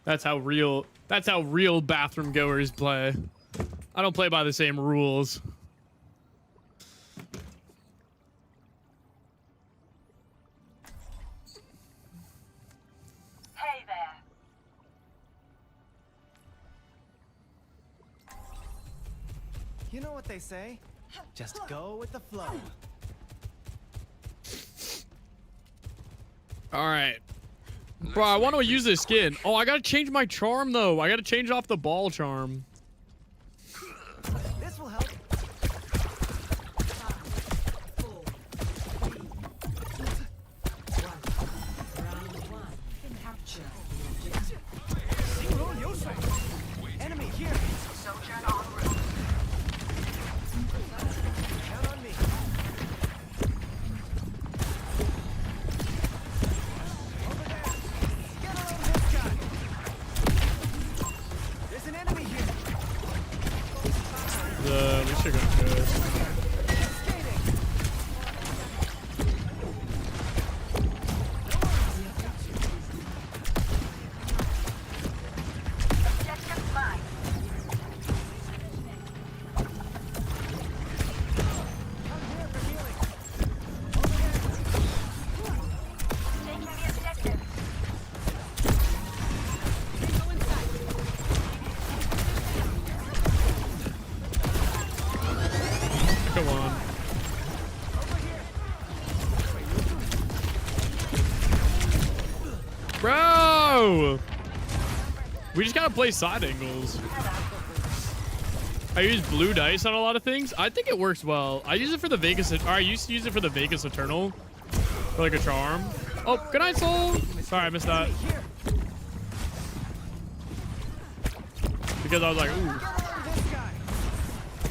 That's how real bathroom goers play. I don't play by the same rules. Hey there. You know what they say? Just go with the flow. All right. Bro, I want to use this skin. Oh, I gotta change my charm though. I gotta change off the ball charm. This will help. Enemy here. Soldier en route. Count on me. Over there. Get around this guy. There's an enemy here. We should go first. Objective mine. Taking the objective. Come on. Bro! We just gotta play side angles. I use blue dice on a lot of things. I think it works well. I use it for the Vegas, or I used to use it for the Vegas Eternal. For like a charm. Oh, good night, Soul! Sorry, I missed that. Because I was like, ooh.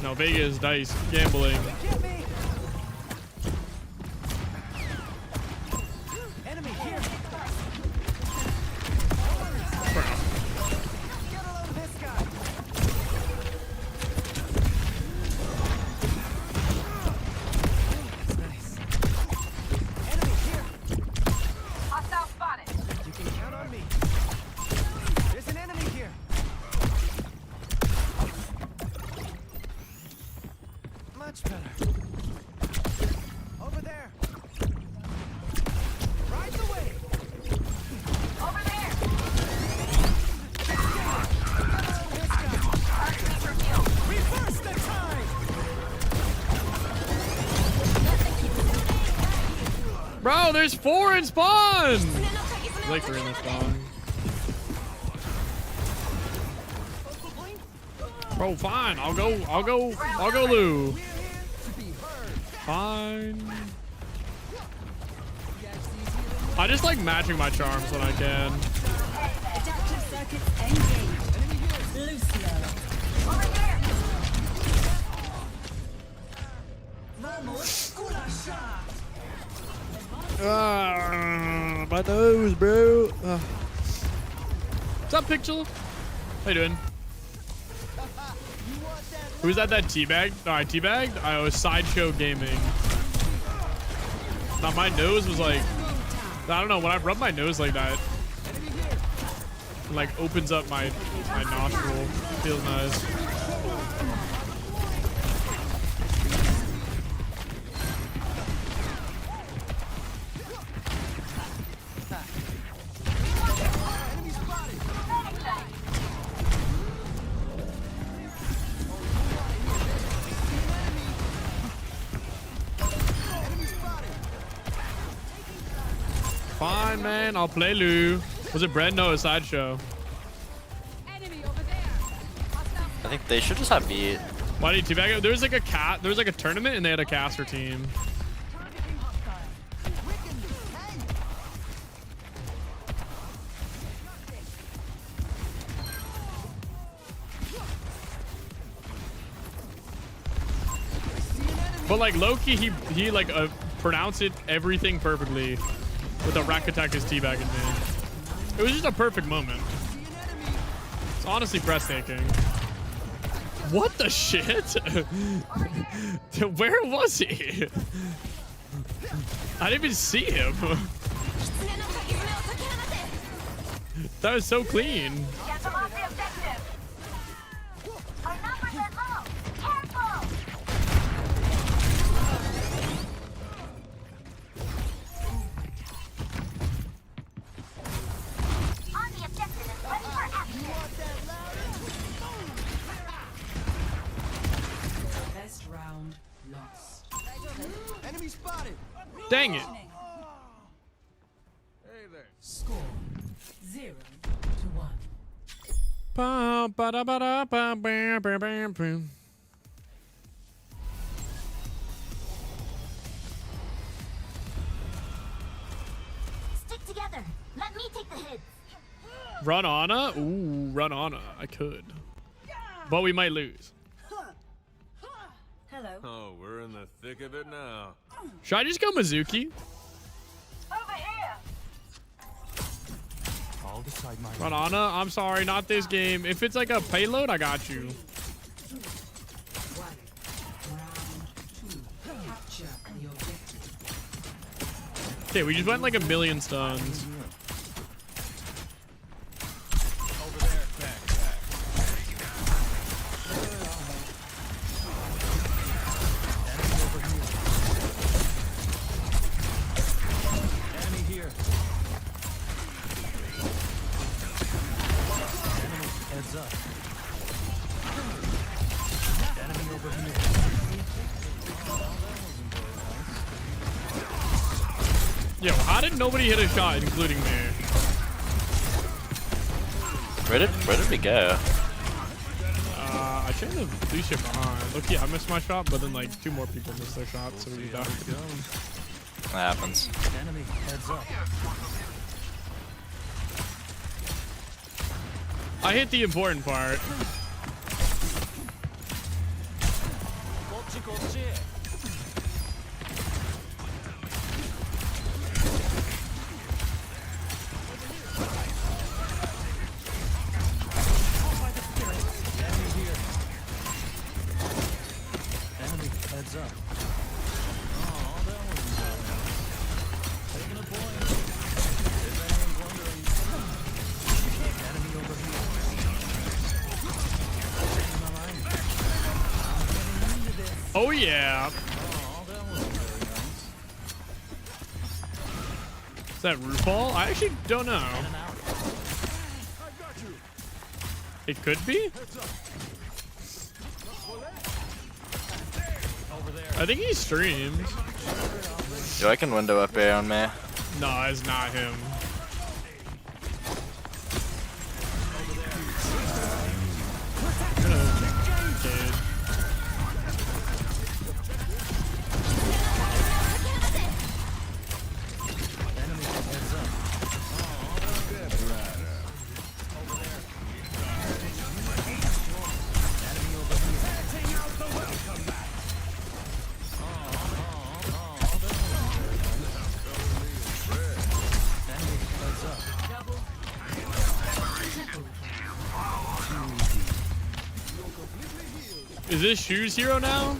No, Vegas dice gambling. Enemy here. Bro. Get a load of this guy. Nice. Enemy here. Hostile spotted. You can count on me. There's an enemy here. Much better. Over there. Ride the wave. Over there. Reverse the time. Bro, there's 4 in spawn! Like 3 in the spawn. Bro, fine. I'll go Lou. Fine. I just like matching my charms when I can. Adaptive circuits engaged. Lucio. Over there. Vamos, una shot. My nose, bro. What's up, Pixel? How you doing? Who's that teabagged? No, I teabagged? I was Sideshow Gaming. Now my nose was like, I don't know, when I rub my nose like that, it like opens up my nostril. It feels nice. Fine, man. I'll play Lou. Was it Brett? No, a Sideshow. I think they should just have beat. Why did you teabag it? There was like a tournament and they had a caster team. But like Loki, he like pronounced it everything perfectly with a Rakattack as teabagging me. It was just a perfect moment. It's honestly breathtaking. What the shit? Where was he? I didn't even see him. That was so clean. Get them off the objective. Our numbers are low. Careful. On the objective is ready for action. Best round lost. Enemy spotted. Dang it. Hey there. Score 0-1. Ba, ba, da, ba, da, ba, ba, ba, ba, ba. Stick together. Let me take the hit. Run Ana? Ooh, run Ana. I could. But we might lose. Hello. Oh, we're in the thick of it now. Should I just go Mizuki? Over here. I'll decide my Run Ana? I'm sorry, not this game. If it's like a payload, I got you. Okay, we just went like a million stuns. over there. Back. Enemy over here. Enemy here. Enemy heads up. Enemy over here. Yo, how did nobody hit a shot, including me? Where did we go? I changed the blue ship behind. Look, yeah, I missed my shot, but then like 2 more people missed their shot, so we died. That happens. Enemy heads up. I hit the important part. Enemy here. Enemy heads up. Oh, that wasn't bad. Taking a point. If anyone's wondering. Enemy over here. Taking my line. I'm getting into this. Oh yeah. Oh, that wasn't very nice. Is that RuPaul? I actually don't know. In and out. It could be? Over there. I think he streams. Yo, I can window up air on me. No, it's not him. Kid. Enemy heads up. Oh, good rider. Over there. Enemy over here. Setting out the welcome mat. Enemy heads up. Is this Shoes hero now?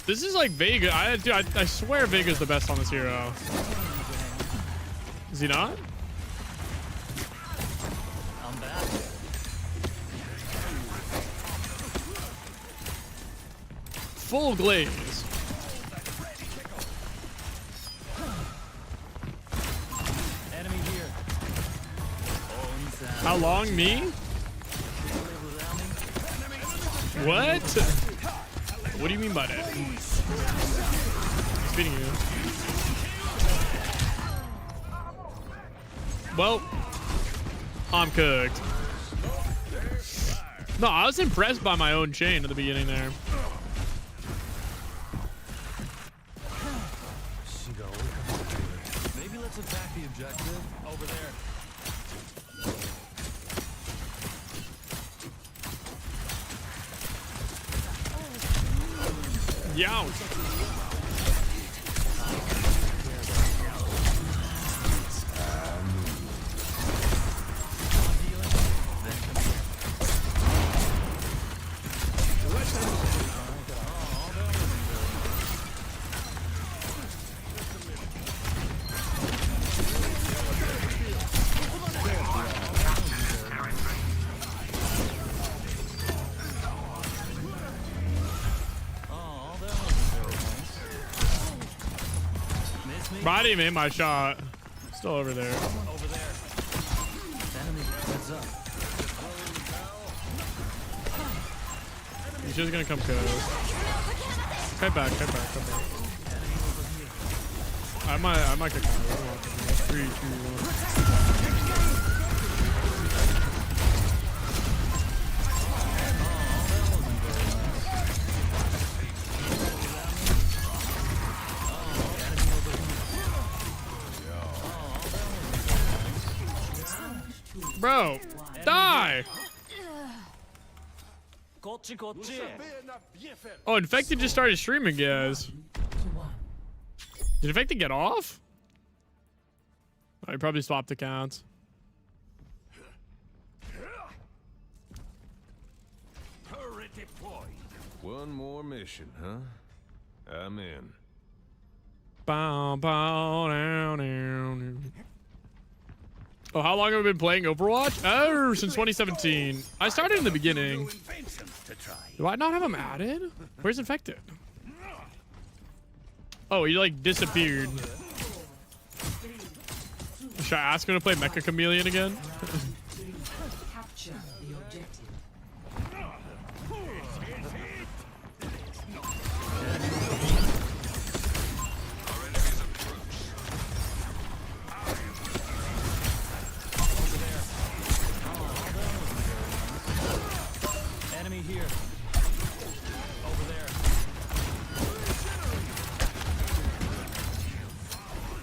This is like Vega. I swear Vega's the best on this hero. Is he not? I'm back. Full glaze. Enemy here. How long, me? What? What do you mean by that? He's beating you. Well, I'm cooked. No, I was impressed by my own chain at the beginning there. Maybe let's attack the objective over there. Youch. Bro, I didn't even hit my shot. Still over there. Over there. Enemy heads up. He's just gonna come kill us. Head back, head back, head back. I might get caught. 3, 2, 1. Bro, die! Oh, Infected just started streaming, guys. Did Infected get off? Oh, he probably swapped accounts. One more mission, huh? I'm in. Bow, bow, down, down. Oh, how long have we been playing Overwatch? Oh, since 2017. I started in the beginning. Do I not have him added? Where's Infected? Oh, he like disappeared. Should I ask him to play Mecha Chameleon again? Capture the objective. Enemy here. Over there.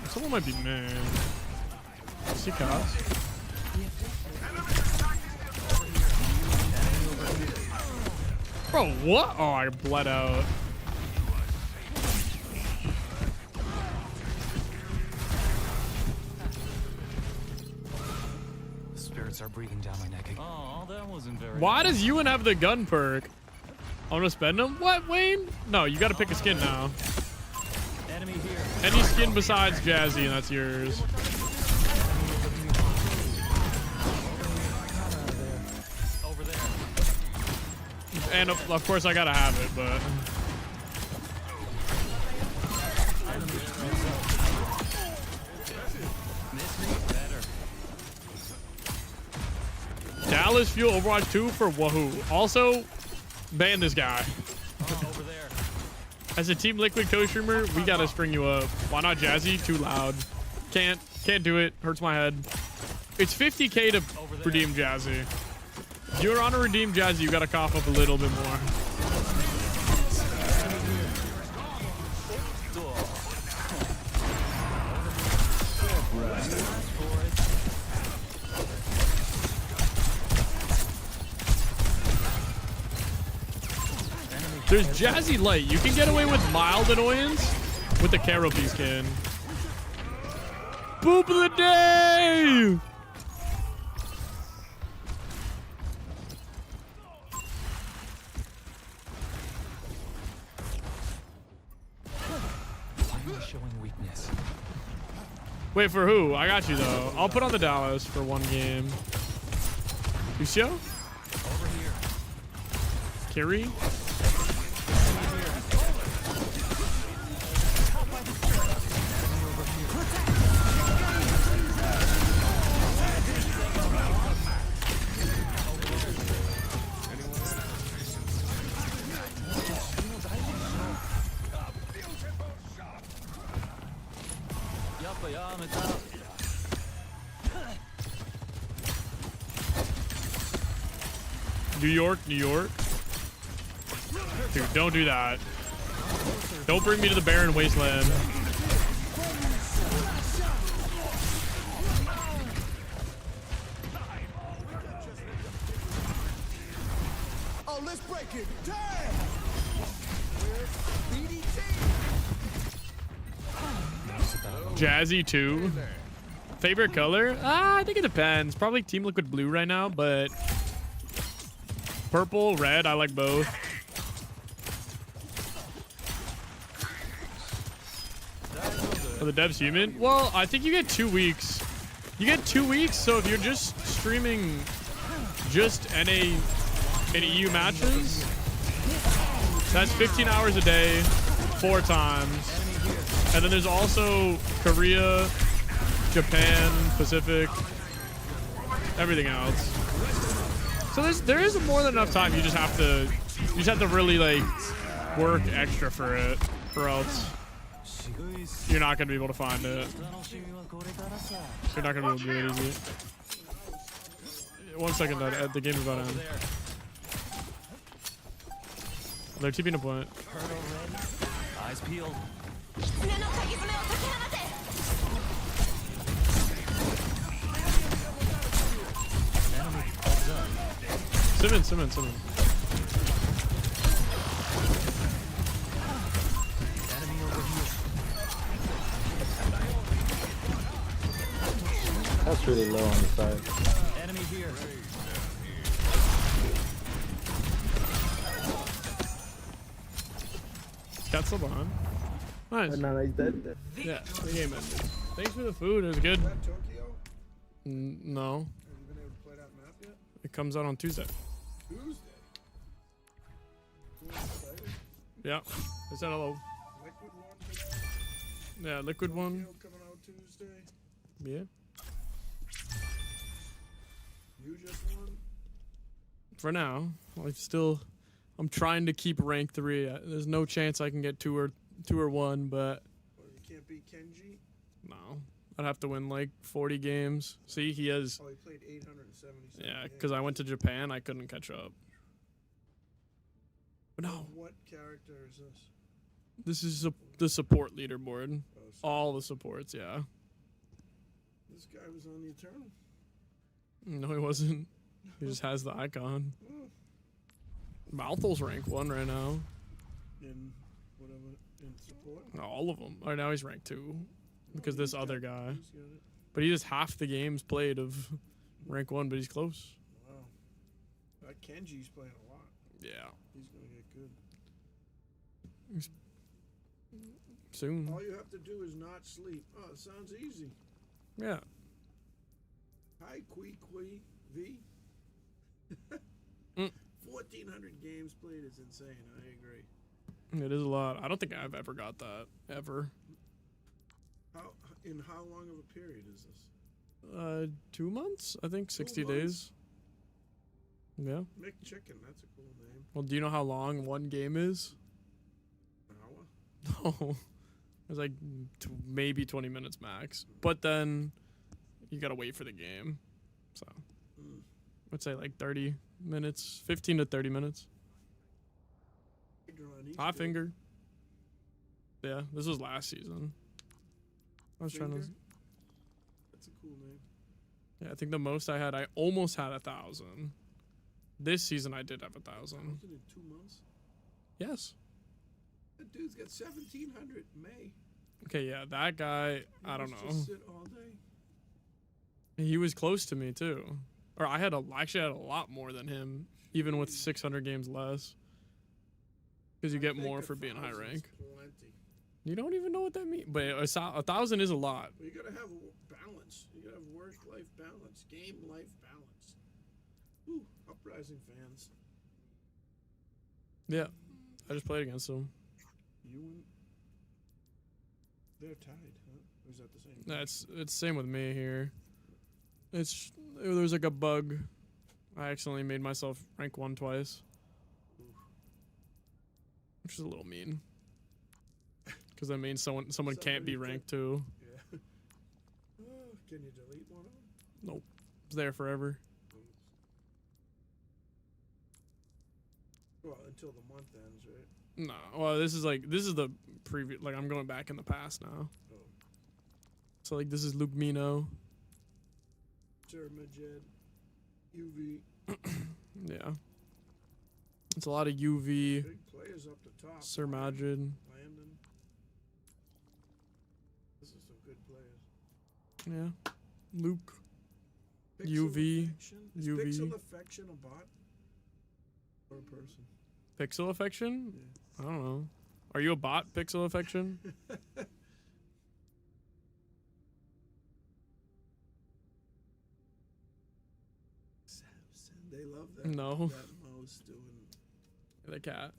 Someone might be mad. See cops. Bro, what? Oh, I bled out. Spirits are breathing down my neck. Oh, that wasn't very. Why does Ewan have the gun perk? I'm gonna spend them? What, Wayne? No, you gotta pick a skin now. Enemy here. Any skin besides Jazzy, and that's yours. Over there. And of course I gotta have it, but Dallas Fuel Overwatch 2 for Wahoo. Also, ban this guy. Over there. As a Team Liquid co-streamer, we gotta string you up. Why not Jazzy? Too loud. Can't do it. Hurts my head. It's 50k to redeem Jazzy. If you're on a redeem Jazzy, you gotta cough up a little bit more. There's Jazzy Light. You can get away with mild annoyance with the Carolby skin. Boop of the day! Finally showing weakness. Wait, for who? I got you, though. I'll put on the Dallas for one game. Lucio? Over here. Kiri? New York, New York. Dude, don't do that. Don't bring me to the barren wasteland. Oh, let's break it. Damn! Jazzy 2. Favorite color? I think it depends. Probably Team Liquid Blue right now, but purple, red, I like both. Are the devs human? Well, I think you get 2 weeks. You get 2 weeks, so if you're just streaming just NA and EU matches, that's 15 hours a day, 4 times. And then there's also Korea, Japan, Pacific, everything else. So there is more than enough time. You just have to really like work extra for it, or else you're not gonna be able to find it. You're not gonna be able to do it easy. 1 second, the game is about to end. They're TPing a point. Eyes peeled. Simmons. That's really low on the side. Enemy here. Cat's still behind. Nice. No, he's dead. Yeah, the game ended. Thanks for the food. It was good. No. It comes out on Tuesday. Yeah. I said hello. Yeah, liquid one. Coming out Tuesday. Yeah. You just won. For now, I'm trying to keep rank 3. There's no chance I can get 2 or 1, but You can't beat Kenji. no, I'd have to win like 40 games. See, he has. Oh, he played 877. Yeah, because I went to Japan, I couldn't catch up. But no, What character is this? this is the support leaderboard. All the supports, yeah. This guy was on the Eternal. No, he wasn't. He just has the icon. Malthol's rank 1 right now. In whatever, in support. All of them. Right now he's rank 2 because this other guy. He's got it. But he has half the games played of rank 1, but he's close. Wow. That Kenji's playing a lot. Yeah. He's gonna get good. Soon. All you have to do is not sleep. Oh, it sounds easy. Yeah. Hi, Kui V. 1,400 games played is insane. I agree. It is a lot. I don't think I've ever got that. Ever. In how long of a period is this? 2 months? I think 60 months? days. Yeah. McChicken, that's a cool name. Well, do you know how long one game is? An hour? No. It's like maybe 20 minutes max. But then you gotta wait for the game. So I'd say like 30 minutes, 15 to 30 minutes. Hot finger. Yeah, this was last season. I was trying to. That's a cool name. Yeah, I think the most I almost had 1,000. This season I did have 1,000. In 2 months? Yes. That dude's got 1,700 in May. Okay, yeah, that guy, I don't know. Just sit all day. He was close to me too. Or I actually had a lot more than him, even with 600 games less. Because you get more for being high rank. Plenty. You don't even know what that means. But 1,000 is a lot. Well, you gotta have balance. You gotta have work-life balance, game-life balance. Ooh, Uprising fans. Yeah, I just played against them. You and they're tied, huh? Or is that the same? It's same with me here. There's like a bug. I accidentally made myself rank 1 twice. Which is a little mean. Because that means someone can't be ranked 2. Yeah. Oh, can you delete one of them? Nope. It's there forever. Well, until the month ends, right? No. Well, this is the previous. Like I'm going back in the past now. Oh. So like this is Luke Mino. Termaged, UV. Yeah. It's a lot of UV. Big players up the top. Sir Majid. Landon. This is some good players. Yeah. Luke. Pixel UV. Affection? Is UV. Pixel Affection a bot? Or a person? Pixel Affection? I don't know. Are you a bot, Pixel Affection? They love that. No. That mouse doing. The cat.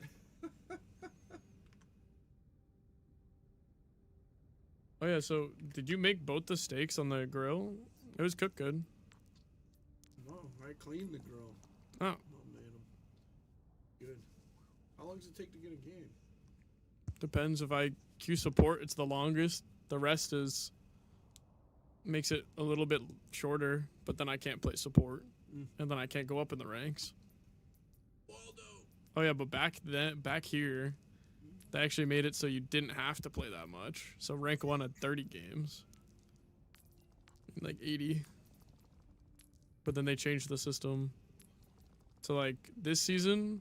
Oh yeah, so did you make both the steaks on the grill? It was cooked good. No, I cleaned the grill. Oh. Made them. Good. How long does it take to get a game? Depends. If I queue support, it's the longest. The rest is makes it a little bit shorter, but then I can't play support, and then I can't go up in the ranks. Oh yeah, but back here, they actually made it so you didn't have to play that much. So rank 1 had 30 games, like 80. But then they changed the system. So like this season,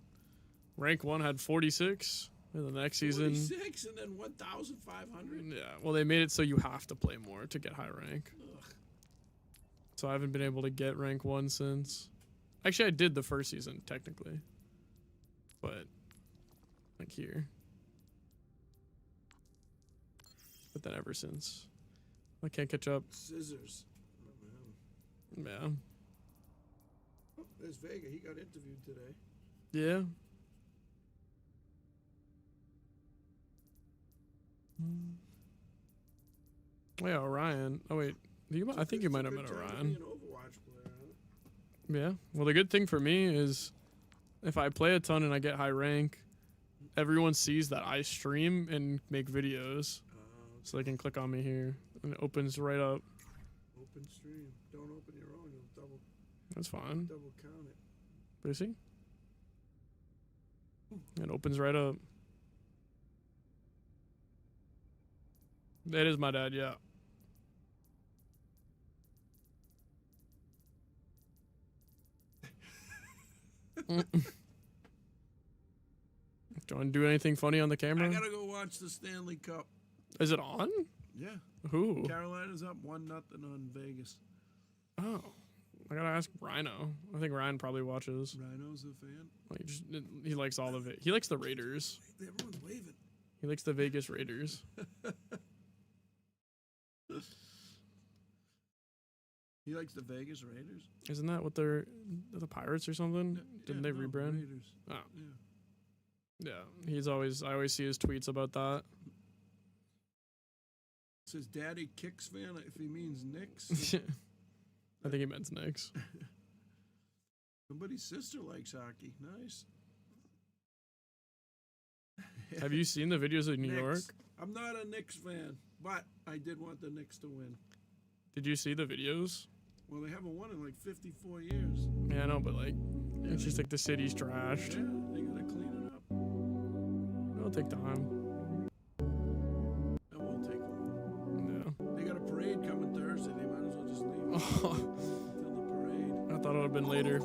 rank 1 had 46. And the next season, 46 and then 1,500. yeah. Well, they made it so you have to play more to get high rank. Ugh. So I haven't been able to get rank 1 since. Actually, I did the first season technically, but like here. But then ever since, I can't catch up. Scissors. Oh, man. Yeah. Oh, there's Vega. He got interviewed today. Yeah. Oh yeah, Orion. Oh wait, I think you might have met Orion. Yeah. Well, the good thing for me is if I play a ton and I get high rank, everyone sees that I stream and make videos, so they can click on me here, and it opens right up. Open stream. Don't open your own. You'll double. That's fine. Double count it. But you see, it opens right up. That is my dad, yeah. Do you want to do anything funny on the camera? I gotta go watch the Stanley Cup. Is it on? Yeah. Who? Carolina's up 1-0 on Vegas. Oh, I gotta ask Rhino. I think Ryan probably watches. Rhino's a fan. Like, he likes all of it. He likes the Raiders. Everyone's waving. He likes the Vegas Raiders. He likes the Vegas Raiders. Isn't that what they're the Pirates or something? Didn't they rebrand? Raiders. Oh. Yeah. Yeah. I always see his tweets about that. Says Daddy Kicks fan if he means Knicks. I think he meant Knicks. Somebody's sister likes hockey. Nice. Have you seen the videos of New Knicks. York? I'm not a Knicks fan, but I did want the Knicks to win. Did you see the videos? Well, they haven't won in like 54 years. Yeah, I know, but like, it's just like the city's trashed. Yeah, they gotta clean it up. It'll take time. That won't take long. Yeah. They got a parade coming Thursday. They might as well just leave until the parade. I thought it would have been later.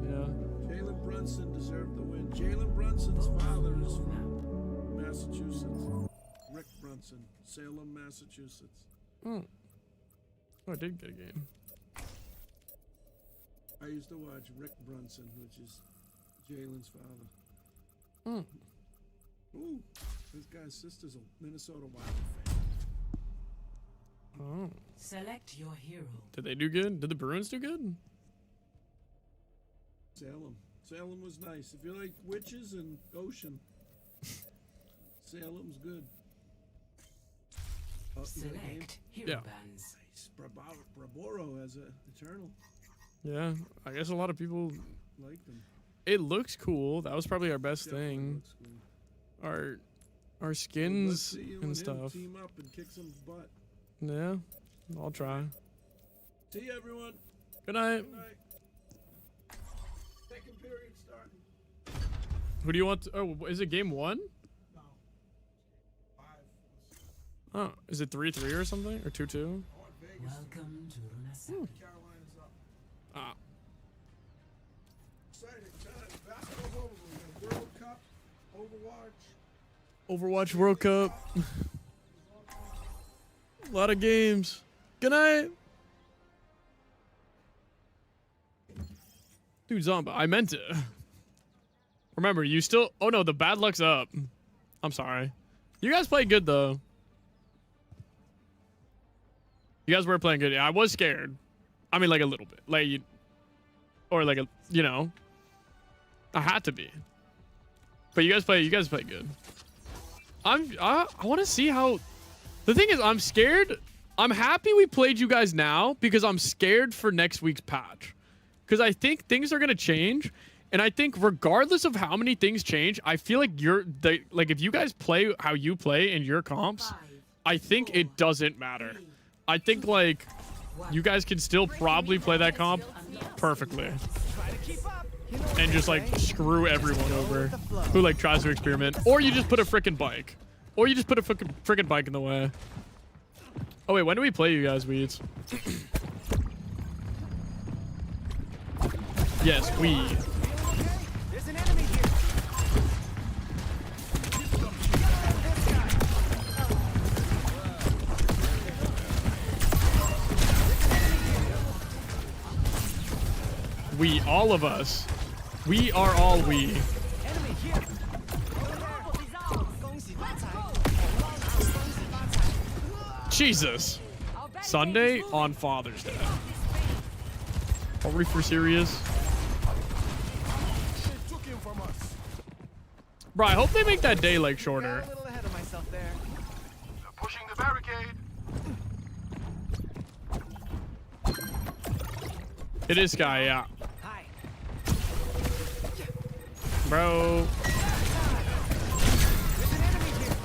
Yeah. Jalen Brunson deserved the win. Jalen Brunson's father is from Massachusetts. Rick Brunson, Salem, Massachusetts. Oh, I did get a game. I used to watch Rick Brunson, which is Jalen's father. Oh. Ooh, this guy's sister's a Minnesota Wild fan. Oh. Select your hero. Did they do good? Did the Bruins do good? Salem. Salem was nice. If you like witches and ocean, Salem's good. Select hero bands. Nice. Braboro has a Eternal. Yeah, I guess a lot of people like them. It looks cool. That was probably our best thing. Our skins and stuff. Team up and kick some butt. Yeah, I'll try. See you, everyone. Good night. Good night. Second period starting. Who do you want? Oh, is it game 1? No. 5. Oh, is it 3-3 or something or 2-2? Welcome to Renaissance. Carolina's up. Ah. Exciting time. Basketball's over. We got World Cup, Overwatch. Overwatch World Cup. A lot of games. Good night. Dude, Zomba, I meant it. Remember, you still... Oh, no, the bad luck's up. I'm sorry. You guys played good, though. You guys were playing good. Yeah, I was scared. I mean, like, a little bit. Like, or, like, a... You know. I had to be. But you guys play good. I want to see how The thing is, I'm scared. I'm happy we played you guys now because I'm scared for next week's patch. Because I think things are going to change. And I think regardless of how many things change, I feel like if you guys play how you play in your comps, I think it doesn't matter. I think like you guys can still probably play that comp perfectly. And just like screw everyone over who like tries to experiment. Or you just put a frickin' bike. Or you just put a frickin' bike in the way. Oh wait, when do we play you guys, Weeds? Yes, we. There's an enemy here. We, all of us. We are all we. Enemy here. Jesus. Sunday on Father's Day. Are we for serious? Bro, I hope they make that day like shorter. A little ahead of myself there. Pushing the barricade. It is Sky, yeah. Hi. Bro. There's an enemy here.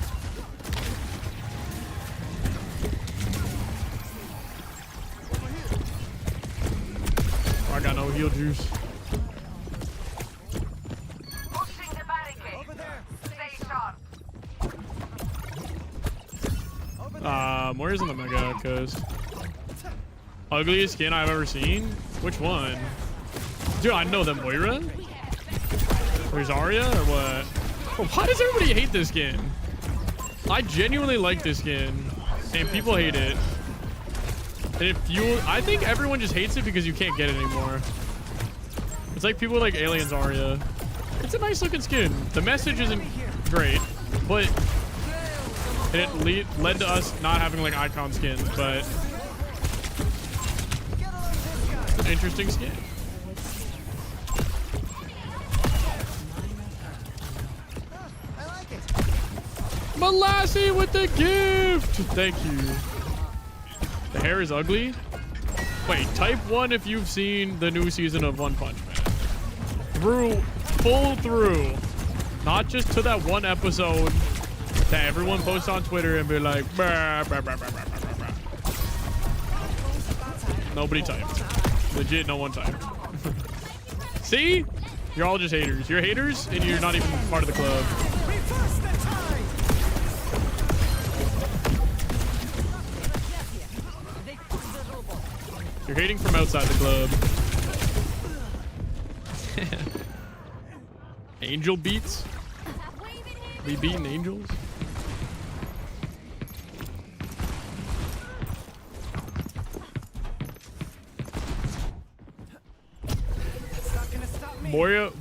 Oh, I got no heal juice. Pushing the barricade. Over there. Stay sharp. Moira's on the Mega Coast. Ugliest skin I've ever seen? Which one? Dude, I know them. Moira? Or Zarya? Or what? Oh, why does everybody hate this skin? I genuinely like this skin. And people hate it. And it fuels... I think everyone just hates it because you can't get it anymore. It's like people like Alien Zarya. It's a nice looking skin. The message isn't great. But... it led to us not having like icon skins. But... interesting skin. I like it. Malassie with the gift! Thank you. The hair is ugly? Wait, type 1 if you've seen the new season of One Punch Man. Full through. Not just to that one episode that everyone posts on Twitter and be like, bah, bah, bah, bah, bah, bah, bah. Nobody typed. Legit, no one typed. See? You're all just haters. You're haters, and you're not even part of the club. Reverse the tide. You're hating from outside the club. Angel beats? We beating angels? Moira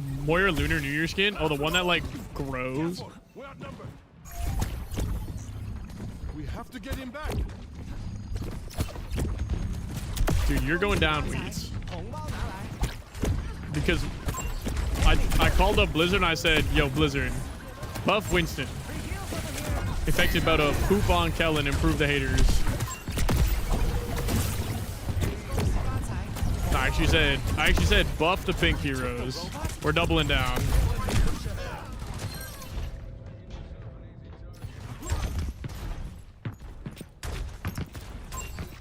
Lunar New Year skin? Oh, the one that like grows? We're outnumbered. We have to get him back. Dude, you're going down, Weeds. Because I called up Blizzard and I said, yo, Blizzard, buff Winston. Effective about a poop on Kellen, improve the haters. I actually said buff the pink heroes. We're doubling down.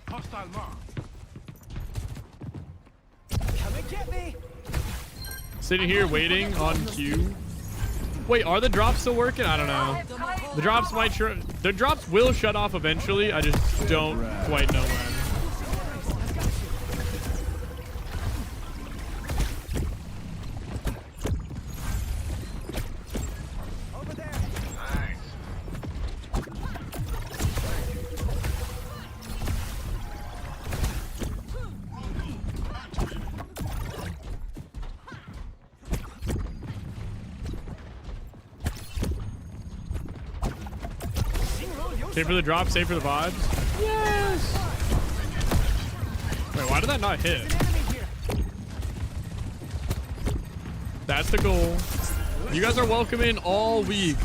Hostile mark. Come and get me. Sitting here waiting on Q. Wait, are the drops still working? I don't know. The drops might the drops will shut off eventually. I just don't quite know when. Save for the drop, save for the vibes. Yes! Wait, why did that not hit? That's the goal. You guys are welcome in all week.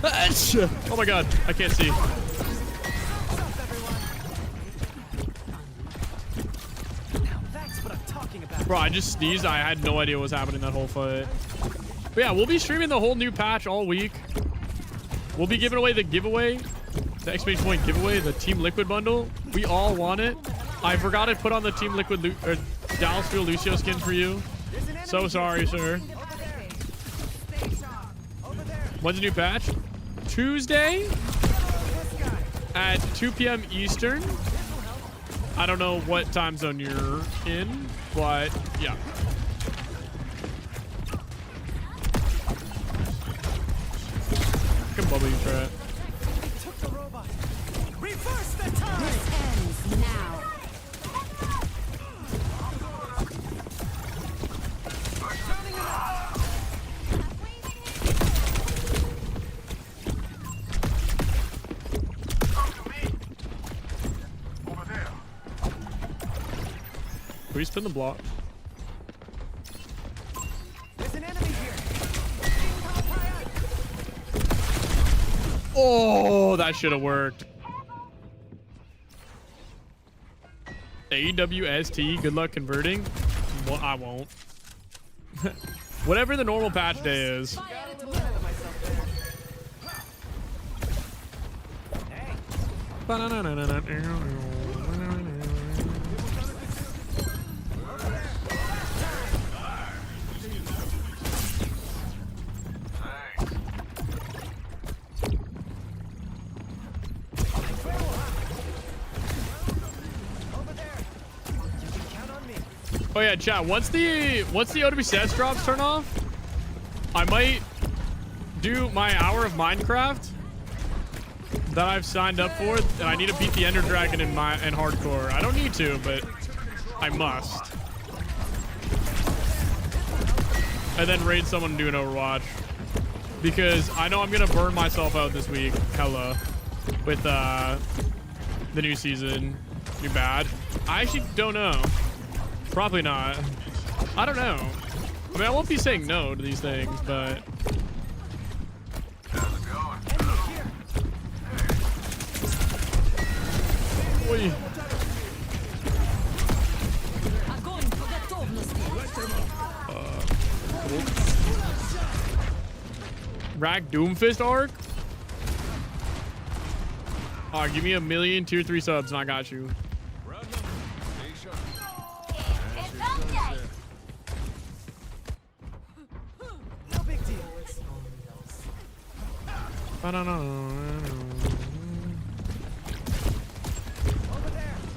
Oh my god, I can't see. Bro, I just sneezed. I had no idea what was happening that whole fight. But yeah, we'll be streaming the whole new patch all week. We'll be giving away the giveaway, the exclamation point giveaway, the Team Liquid bundle. We all want it. I forgot to put on the Team Liquid Dallas Fuel Lucio skin for you. So sorry, sir. When's the new patch? Tuesday at 2 p.m. Eastern. I don't know what time zone you're in, but yeah. Come bubble you try it. Took the robot. Reverse the time. This ends now. Can we spin the block? There's an enemy here. Oh, that should have worked. AWST, good luck converting. Well, I won't. Whatever the normal patch day is. Oh yeah, chat. Once the OWCS drops turn off, I might do my hour of Minecraft that I've signed up for, and I need to beat the Ender Dragon in hardcore. I don't need to, but I must. And then raid someone and do an Overwatch, because I know I'm gonna burn myself out this week, hella, with the new season, new bad. I actually don't know. Probably not. I don't know. I mean, I won't be saying no to these things, but... Oi. Rack Doomfist arc? Oh, give me 1,000,000 tier 3 subs and I got you.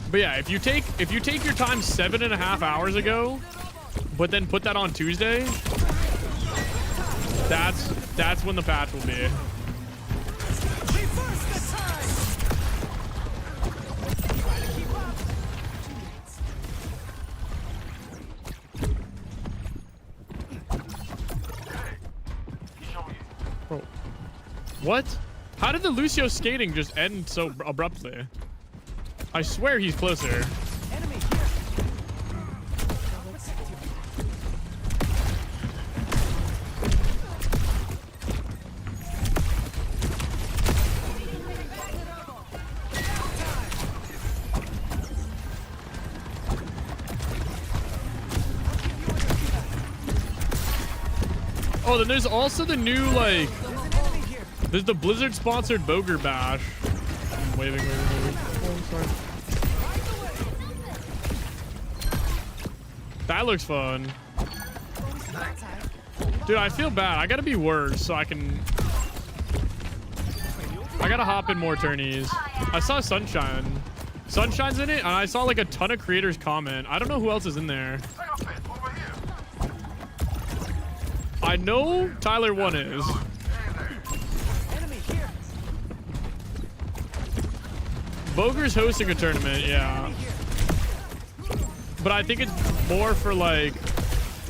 But yeah, if you take your time 7.5 hours ago, but then put that on Tuesday, that's when the patch will be. Bro. What? How did the Lucio skating just end so abruptly? I swear he's closer. Oh, then there's also the new, like, there's the Blizzard sponsored Boger Bash. I'm waving. Oh, sorry. That looks fun. Dude, I feel bad. I gotta be worse so I can... I gotta hop in more tourneys. I saw Sunshine. Sunshine's in it, and I saw like a ton of creators comment. I don't know who else is in there. I know Tyler 1 is. Boger's hosting a tournament, yeah. But I think it's more for like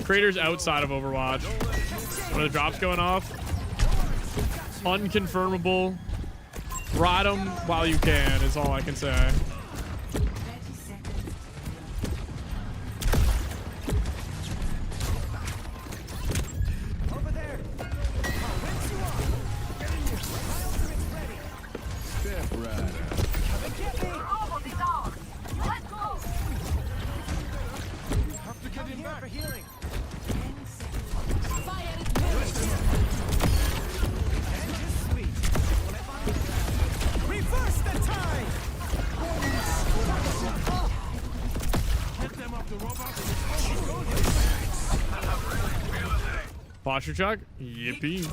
creators outside of Overwatch. When the drop's going off. Unconfirmable. Ride them while you can is all I can say. Have to get him back. For healing. Reverse the tide. Get them off the robots. Posture chuck? Yippee.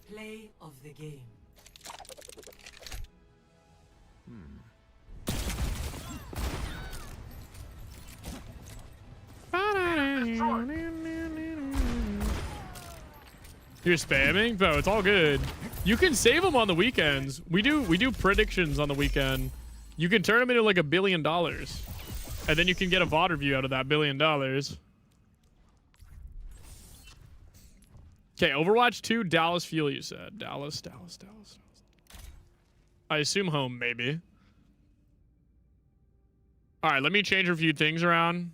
Play of the game. You're spamming? Bro, it's all good. You can save them on the weekends. We do predictions on the weekend. You can turn them into like $1 billion. And then you can get a VOD review out of that $1 billion. Okay, Overwatch 2, Dallas Fuel, you said. Dallas. I assume home, maybe. All right, let me change a few things around.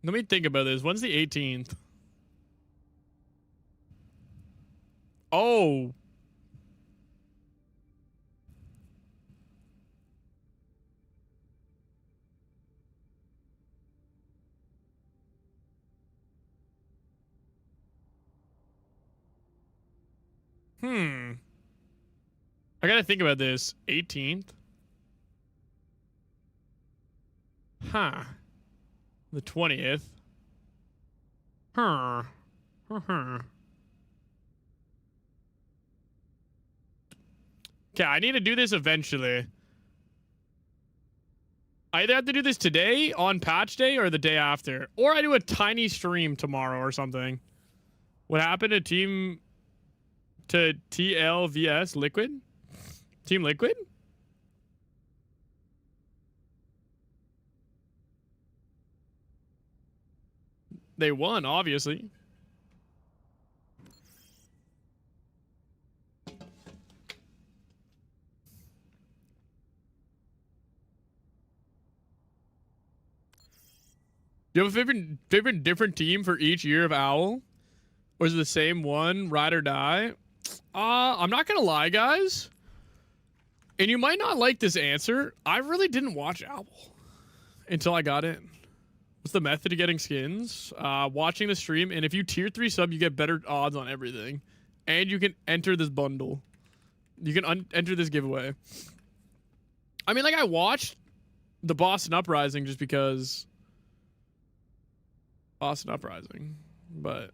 Let me think about this. When's the 18th? Oh. I gotta think about this. 18th? Huh. The 20th. Huh. Okay, I need to do this eventually. I either have to do this today on patch day or the day after. Or I do a tiny stream tomorrow or something. What happened to TLVS Liquid? Team Liquid? They won, obviously. Do you have a favorite different team for each year of Owl? Or is it the same one, ride or die? I'm not gonna lie, guys. And you might not like this answer. I really didn't watch Owl until I got in. What's the method of getting skins? Watching the stream, and if you tier 3 sub, you get better odds on everything. And you can enter this bundle. You can enter this giveaway. I mean, like, I watched the Boston Uprising just because... Boston Uprising. But...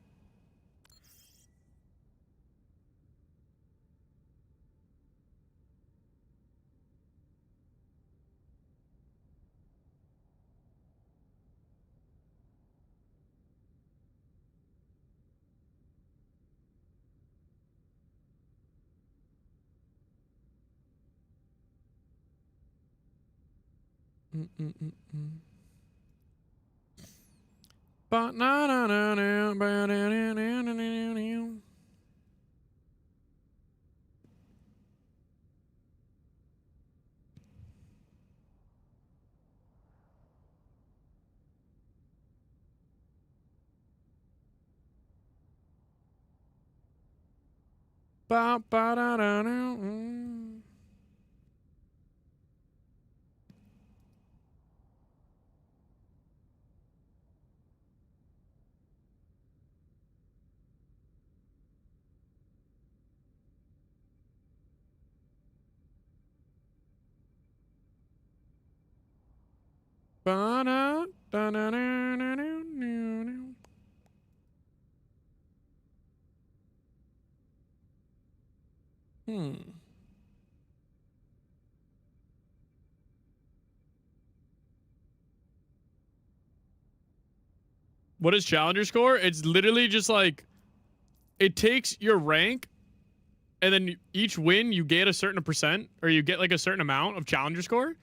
What is challenger score? It's literally just like, it takes your rank, and then each win you get a certain percent, or you get like a certain amount of challenger score.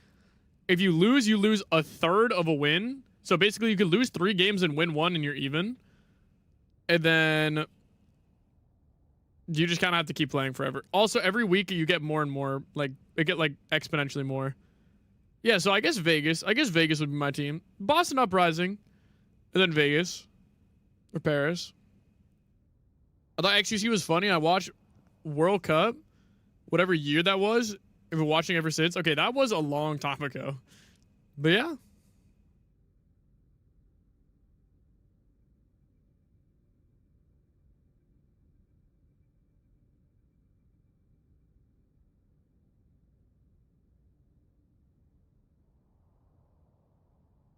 If you lose a third of a win. So basically you could lose 3 games and win 1 and you're even. And then you just kind of have to keep playing forever. Also, every week you get more and more, like, it get like exponentially more. Yeah, so I guess Vegas. I guess Vegas would be my team. Boston Uprising. And then Vegas. Or Paris. I thought XQC was funny. I watched World Cup, whatever year that was. I've been watching ever since. Okay, that was a long time ago. But yeah.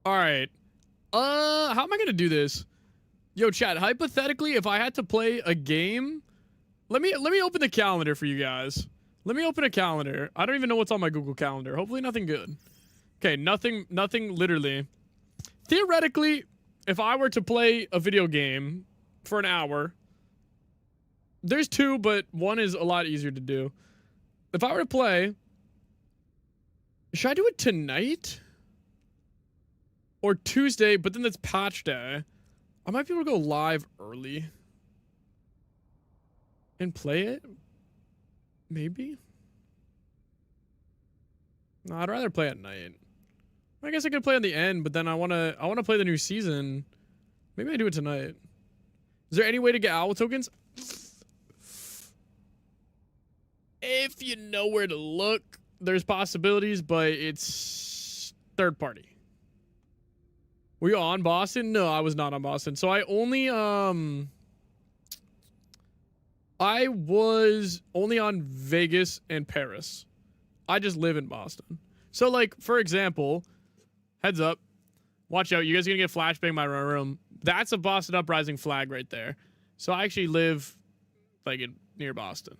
All right. How am I gonna do this? Yo, chat. Hypothetically, if I had to play a game, let me open the calendar for you guys. Let me open a calendar. I don't even know what's on my Google Calendar. Hopefully, nothing good. Okay, nothing. Literally. Theoretically, if I were to play a video game for an hour, there's 2, but 1 is a lot easier to do. If I were to play, should I do it tonight? Or Tuesday, but then that's patch day. I might be able to go live early. And play it? Maybe? No, I'd rather play at night. I guess I could play at the end, but then I wanna play the new season. Maybe I do it tonight. Is there any way to get owl tokens? If you know where to look, there's possibilities, but it's third party. Were you on Boston? No, I was not on Boston. So I was only on Vegas and Paris. I just live in Boston. So like, for example, heads up, watch out. You guys are gonna get flashbang in my room. That's a Boston Uprising flag right there. So I actually live like near Boston.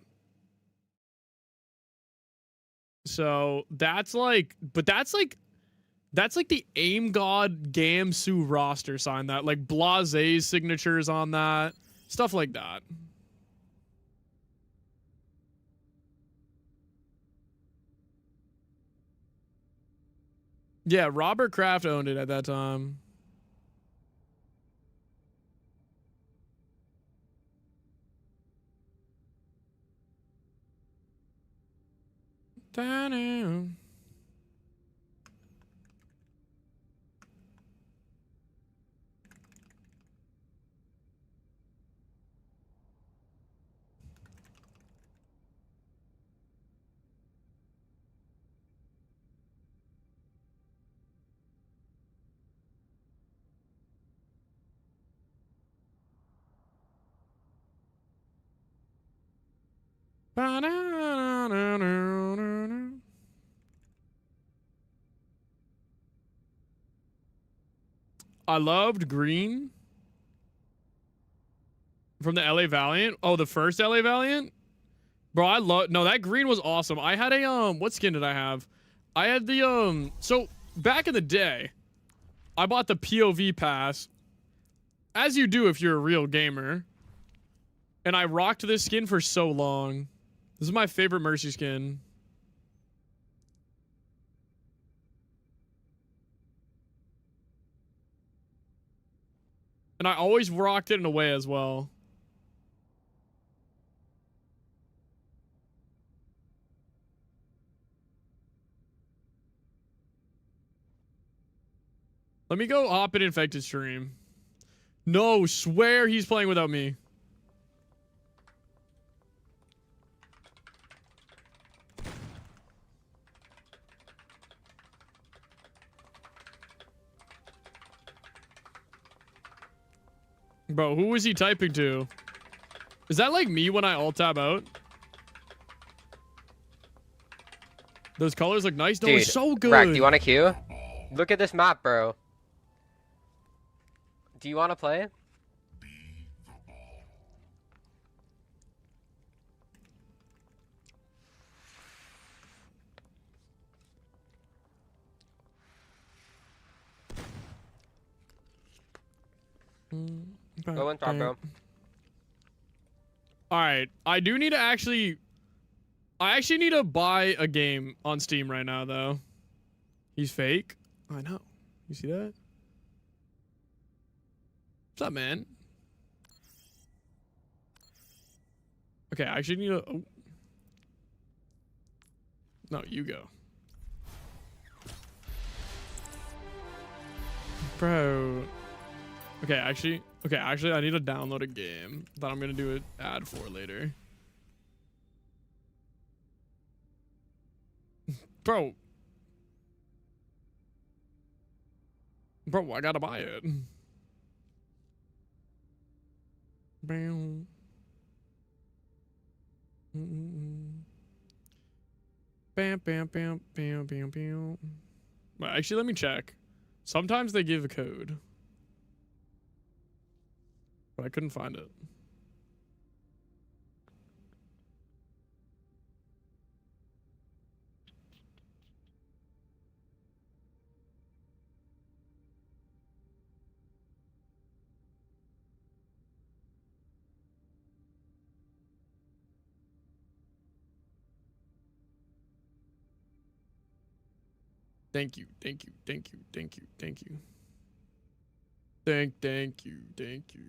So that's like, but that's like the Aim God Gamsu roster sign that, like Blaze's signatures on that, stuff like that. Yeah, Robert Kraft owned it at that time. Down. I loved green from the LA Valiant. Oh, the first LA Valiant? Bro, I love, no, that green was awesome. I had a, what skin did I have? I had the, so back in the day, I bought the POV pass, as you do if you're a real gamer. And I rocked this skin for so long. This is my favorite Mercy skin. And I always rocked it in a way as well. Let me go hop in infected stream. No, swear he's playing without me. Bro, who is he typing to? Is that like me when I alt tab out? Those colors look nice. No, Dude, it's so good. Rack, do you want a queue? Look at this map, bro. Do you want to play? Go in top, bro. All right, I do need to actually. I actually need to buy a game on Steam right now, though. He's fake. I know. You see that? What's up, man? Okay, I actually need to. Oh. No, you go. Bro. Okay, actually, I need to download a game that I'm gonna do an ad for later. Bro, I gotta buy it. Bam. Bam, bam, bam, bam, bam, bam. Well, actually, let me check. Sometimes they give a code, but I couldn't find it. Thank you, thank you, thank you, thank you, thank you. Thank you, thank you.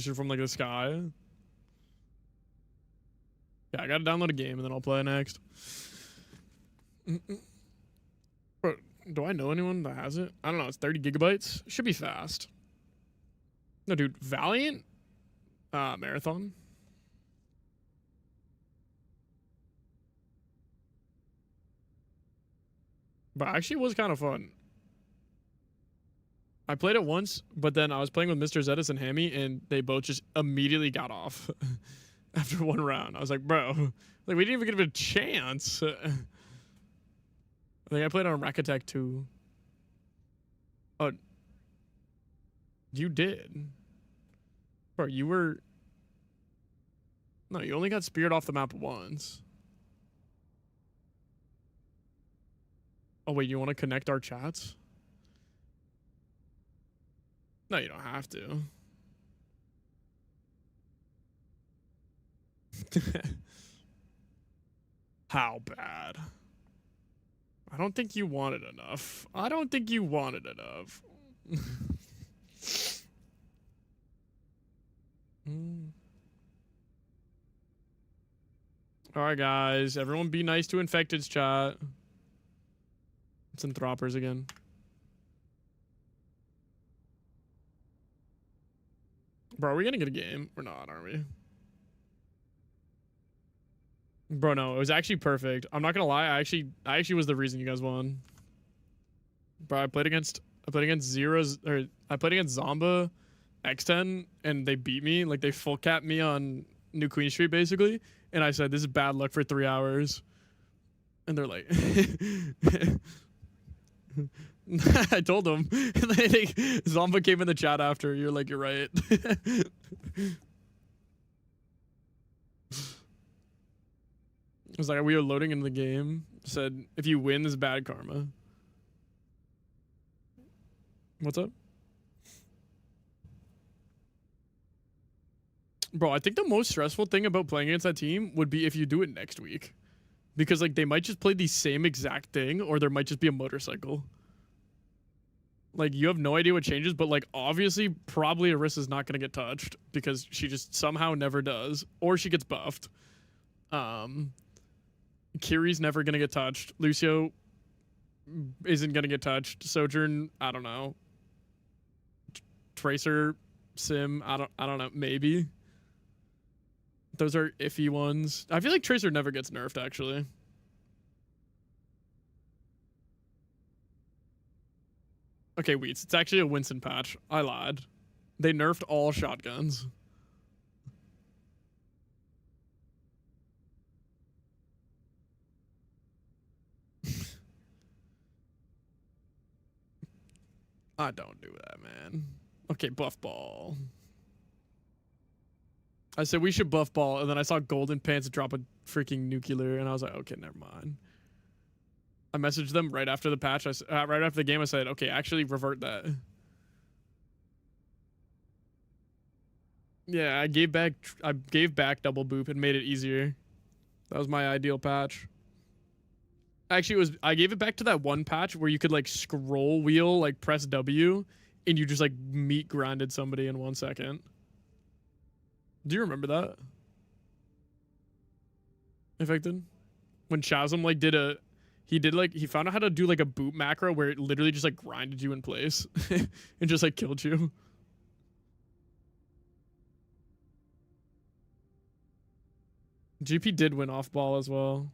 You're from like the sky. Yeah, I gotta download a game and then I'll play next. Bro, do I know anyone that has it? I don't know. It's 30 gigabytes. Should be fast. No, dude. Valiant? Marathon? But actually it was kind of fun. I played it once, but then I was playing with Mr. Zetis and Hammy, and they both just immediately got off after one round. I was like, bro, like we didn't even give it a chance. I think I played on Rakattack 2. Oh, you did? Bro, you were... No, you only got speared off the map once. Oh, wait, you want to connect our chats? No, you don't have to. How bad? I don't think you wanted enough. I don't think you wanted enough. Alright, guys. Everyone be nice to Infected's chat. It's in Throppers again. Bro, are we gonna get a game? We're not, are we? Bro, no, it was actually perfect. I'm not gonna lie, I actually was the reason you guys won. Bro, I played against Zeros, or I played against Zomba X10 and they beat me. Like they full capped me on New Queen Street basically. And I said, this is bad luck for 3 hours. And they're like I told them. Like, Zomba came in the chat after. You're like, you're right. It was like, we were loading into the game. Said, if you win, this is bad karma. What's up? Bro, I think the most stressful thing about playing against that team would be if you do it next week. Because, like, they might just play the same exact thing, or there might just be a motorcycle. Like, you have no idea what changes, but, like, obviously, probably Arissa's not going to get touched because she just somehow never does. Or she gets buffed. Kiri's never going to get touched. Lucio isn't going to get touched. Sojourn, I don't know. Tracer, Sim, I don't know. Maybe. Those are iffy ones. I feel like Tracer never gets nerfed, actually. Okay, Wheats. It's actually a Winston patch. I lied. They nerfed all shotguns. I don't do that, man. Okay, buff ball. I said we should buff ball, and then I saw Golden Pants drop a freaking nuclear, and I was like, okay, never mind. I messaged them right after the patch. Right after the game, I said, okay, actually revert that. Yeah, I gave back double boop and made it easier. That was my ideal patch. Actually, I gave it back to that one patch where you could like scroll wheel, like press W, and you just like meat grinded somebody in 1 second. Do you remember that? Infected? When Chasm like he found out how to do like a boot macro where it literally just like grinded you in place and just like killed you. GP did win off ball as well.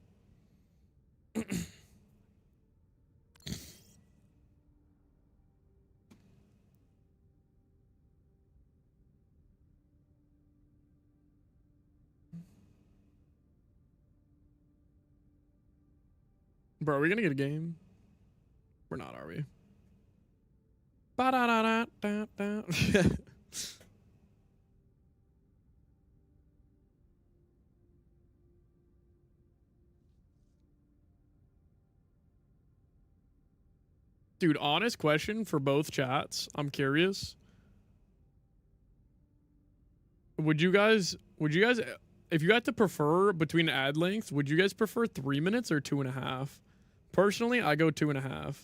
Bro, are we gonna get a game? We're not, are we? Ba-da-da-da-da-da. Dude, honest question for both chats. I'm curious. Would you guys, if you had to prefer between ad lengths, would you guys prefer 3 minutes or 2.5? Personally, I go 2.5.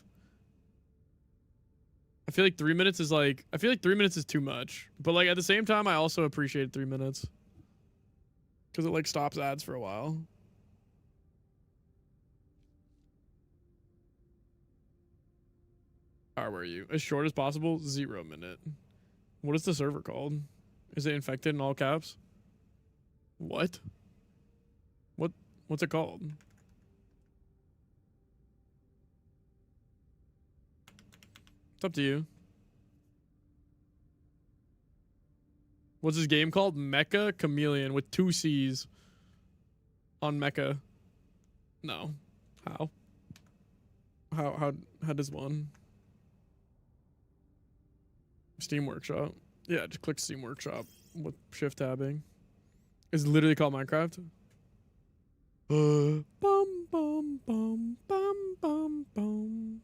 I feel like 3 minutes is too much. But like at the same time, I also appreciate 3 minutes. Because it like stops ads for a while. Alright, where are you? As short as possible, 0 minute. What is the server called? Is it infected in all caps? What? What's it called? It's up to you. What's this game called? Mecha Chameleon with 2 C's on Mecha. No. How? How does one? Steam Workshop. Yeah, just click Steam Workshop with shift tabbing. It's literally called Minecraft. Bum bum bum bum bum bum.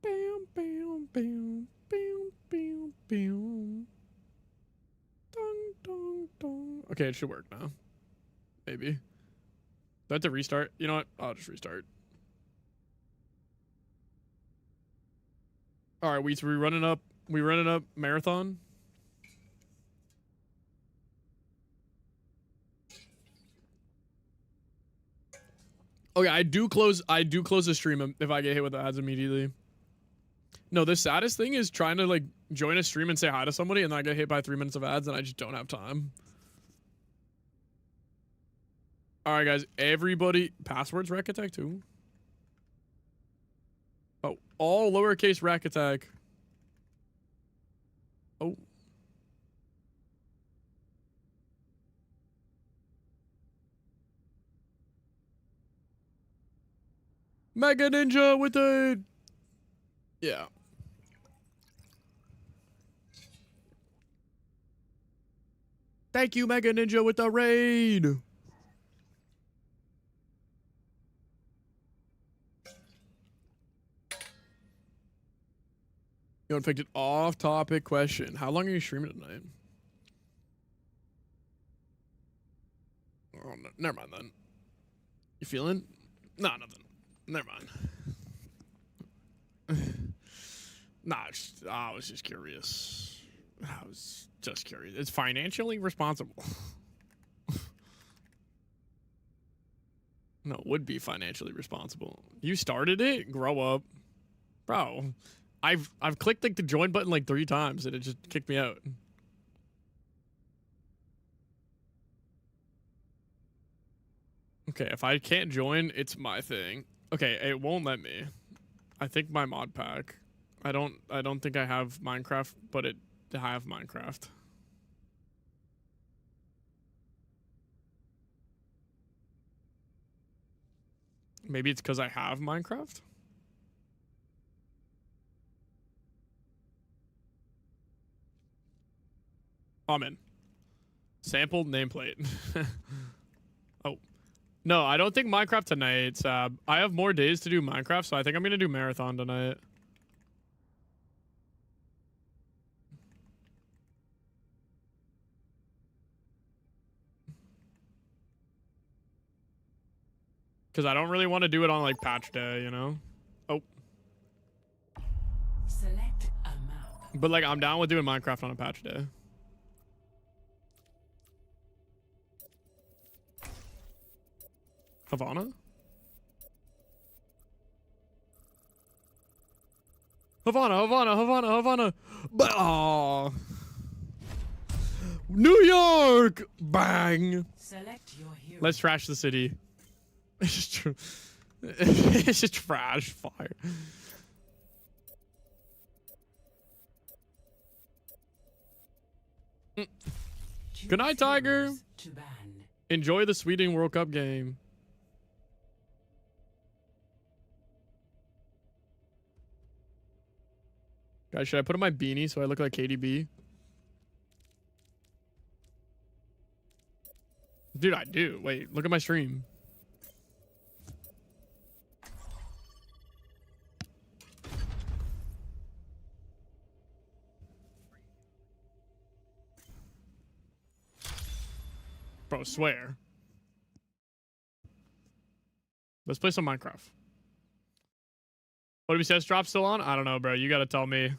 Bam bam bam bam bam bam. Dong dong dong. Okay, it should work now. Maybe. Do I have to restart? You know what? I'll just restart. All right, we running up marathon. Okay, I do close the stream if I get hit with the ads immediately. No, the saddest thing is trying to like join a stream and say hi to somebody and then I get hit by 3 minutes of ads and I just don't have time. All right, guys, everybody, passwords Rakattack too. Oh, all lowercase Rakattack. Oh. Mega Ninja with a... Yeah. Thank you, Mega Ninja, with the raid. You want to pick an off-topic question. How long are you streaming tonight? Oh, no, never mind then. You feeling? No, nothing. Never mind. Nah, I was just curious. It's financially responsible. No, it would be financially responsible. You started it? Grow up. Bro, I've clicked like the join button like 3 times and it just kicked me out. Okay, if I can't join, it's my thing. Okay, it won't let me. I think my mod pack. I don't think I have Minecraft, but I have Minecraft. Maybe it's because I have Minecraft? I'm in. Sampled nameplate. Oh. No, I don't think Minecraft tonight, Sab. I have more days to do Minecraft, so I think I'm going to do Marathon tonight. Because I don't really want to do it on, like, patch day, you know? Oh. Select a map. But, like, I'm down with doing Minecraft on a patch day. Havana? Havana. Oh. New York! Bang! Select your hero. Let's trash the city. It's just true. It's just trash fire. Good night, Tiger. Enjoy the Sweden World Cup game. Guys, should I put on my beanie so I look like KDB? Dude, I do. Wait, look at my stream. Bro, swear. Let's play some Minecraft. What did OWCS drop still on? I don't know, bro. You gotta tell me.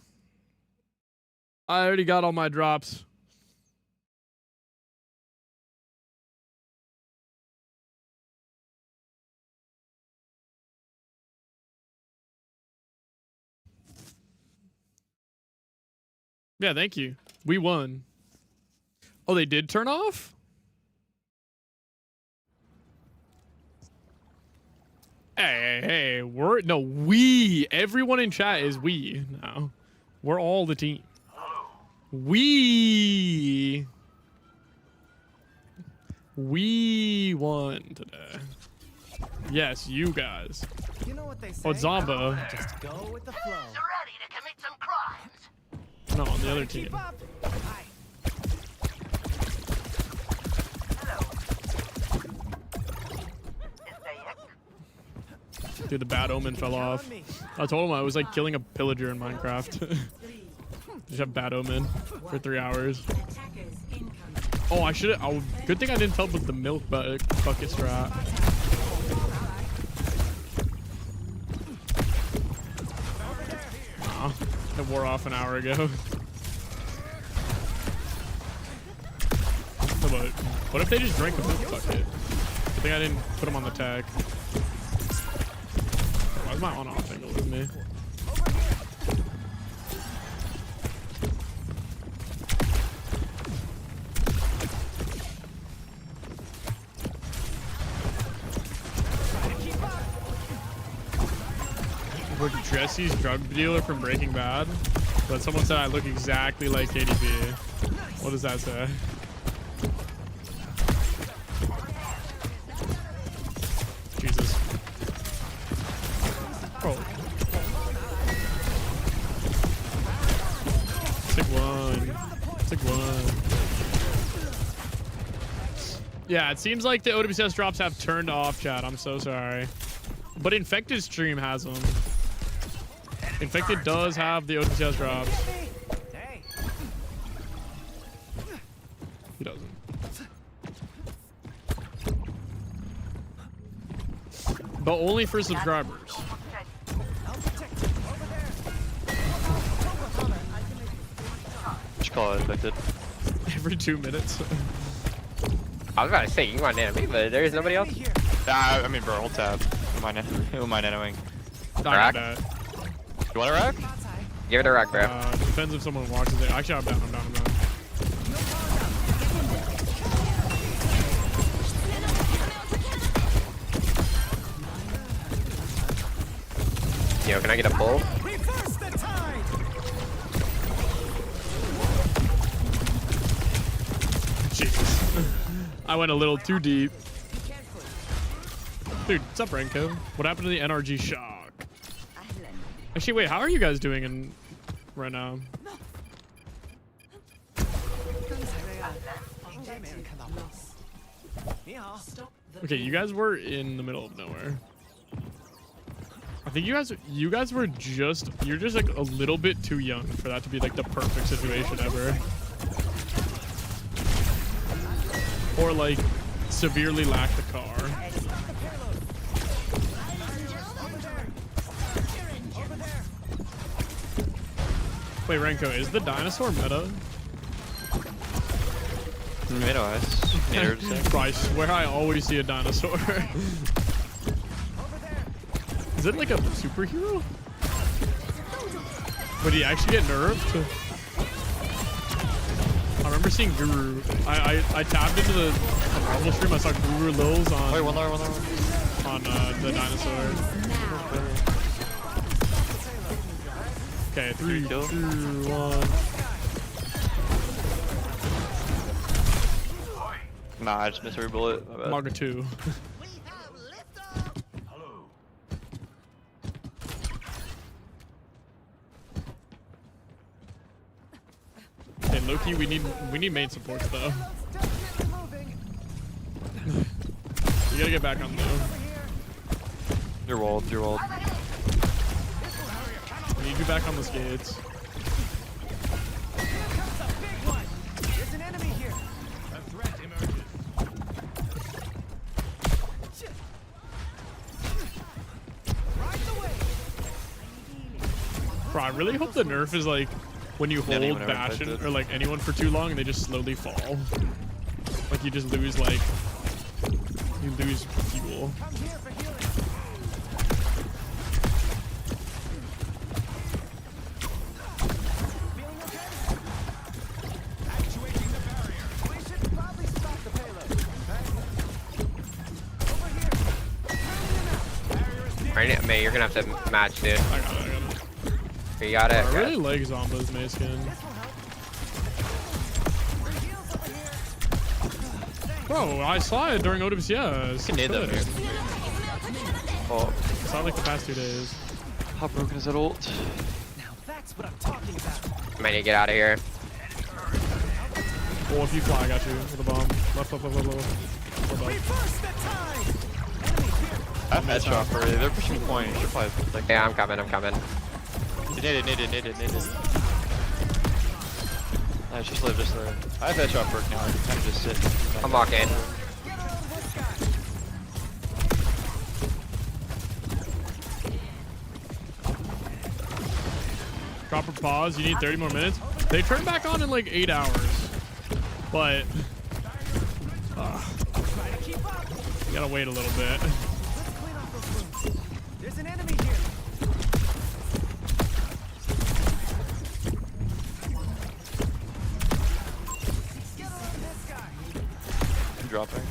I already got all my drops. Yeah, thank you. We won. Oh, they did turn off? Hey, we. Everyone in chat is we now. We're all the team. We won today. Yes, you guys. You know what they say? Oh, Zombo. Just go with the flow. Ready to commit some crimes. No, on the other team. Dude, the bad omen fell off. I told him I was like killing a pillager in Minecraft. Just have bad omen for 3 hours. Oh, I should have. Oh, good thing I didn't tell with the milk bucket strat. Aw, it wore off an hour ago. But what if they just drank the milk bucket? I think I didn't put them on the tag. Why is my on-off angle with me? We're Jesse's drug dealer from Breaking Bad, but someone said I look exactly like KDB. What does that say? Jesus. Bro. Sick one. Sick one. Yeah, it seems like the OWCS drops have turned off, chat. I'm so sorry. But Infected stream has them. Infected does have the OWCS drops. He doesn't. But only for subscribers. Just call it infected. Every 2 minutes. I was about to say you want enemy, but there is nobody else. I mean, bro, ult tab. Who am I nanoing? Rack? You want a rack? Give it a rack, bro. Depends if someone watches it. Actually, I'm down. Yo, can I get a pull? Jesus. I went a little too deep. Dude, what's up, Renko? What happened to the NRG shock? Actually, wait, how are you guys doing in right now? Okay, you guys were in the middle of nowhere. I think you guys were you're just like a little bit too young for that to be like the perfect situation ever. Or like severely lack the car. Wait, Renko, is the dinosaur meta? Bro, I swear I always see a dinosaur. Is it like a superhero? Would he actually get nerfed? I remember seeing Guru. I tapped into the Marvel stream. I saw Guru Lils on. Wait, one more. On the dinosaur. Okay, 3, 2, 1. Nah, I just missed every bullet. My bad. Maga 2. Hey, Loki, we need main supports though. You gotta get back on though. You're walled. We need you back on the skates. There's an enemy here. A threat emerges. Right away. Bro, I really hope the nerf is like when you hold Bastion or like anyone for too long and they just slowly fall. Like you just lose fuel. Come here for healing. Feeling okay? Actuating the barrier. We should probably stop the payload. Over here. Barrier is near. Right, May, you're gonna have to match, dude. I got it. You got it. I really like Zomba's May skin. Bro, I saw it during OWCS. You can nade that here. Oh. It's not like the past 2 days. How broken is that ult? Now that's what I'm talking about. I might need to get out of here. Oh, if you fly, I got you with a bomb. Left. Reverse the time. I have headshot for you. They're pushing point. You should probably like. Yeah, I'm coming. Naded. Nice, just live. I have headshot perk now. I can kind of just sit. I'm walking. Drop or pause. You need 30 more minutes. They turn back on in like 8 hours. But you gotta wait a little bit. There's an enemy here. I'm dropping.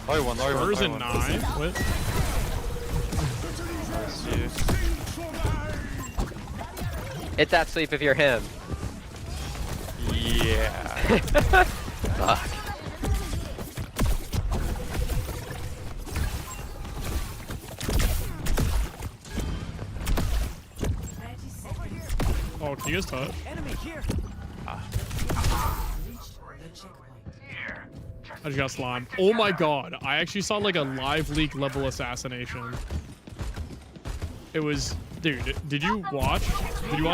Larry one. Spurs in 9. What? Hit that sleep if you're him. Yeah. Fuck. Oh, can you guys touch? Enemy here. I just got slimed. Oh my god. I actually saw like a live leak level assassination. It was... Dude, did you watch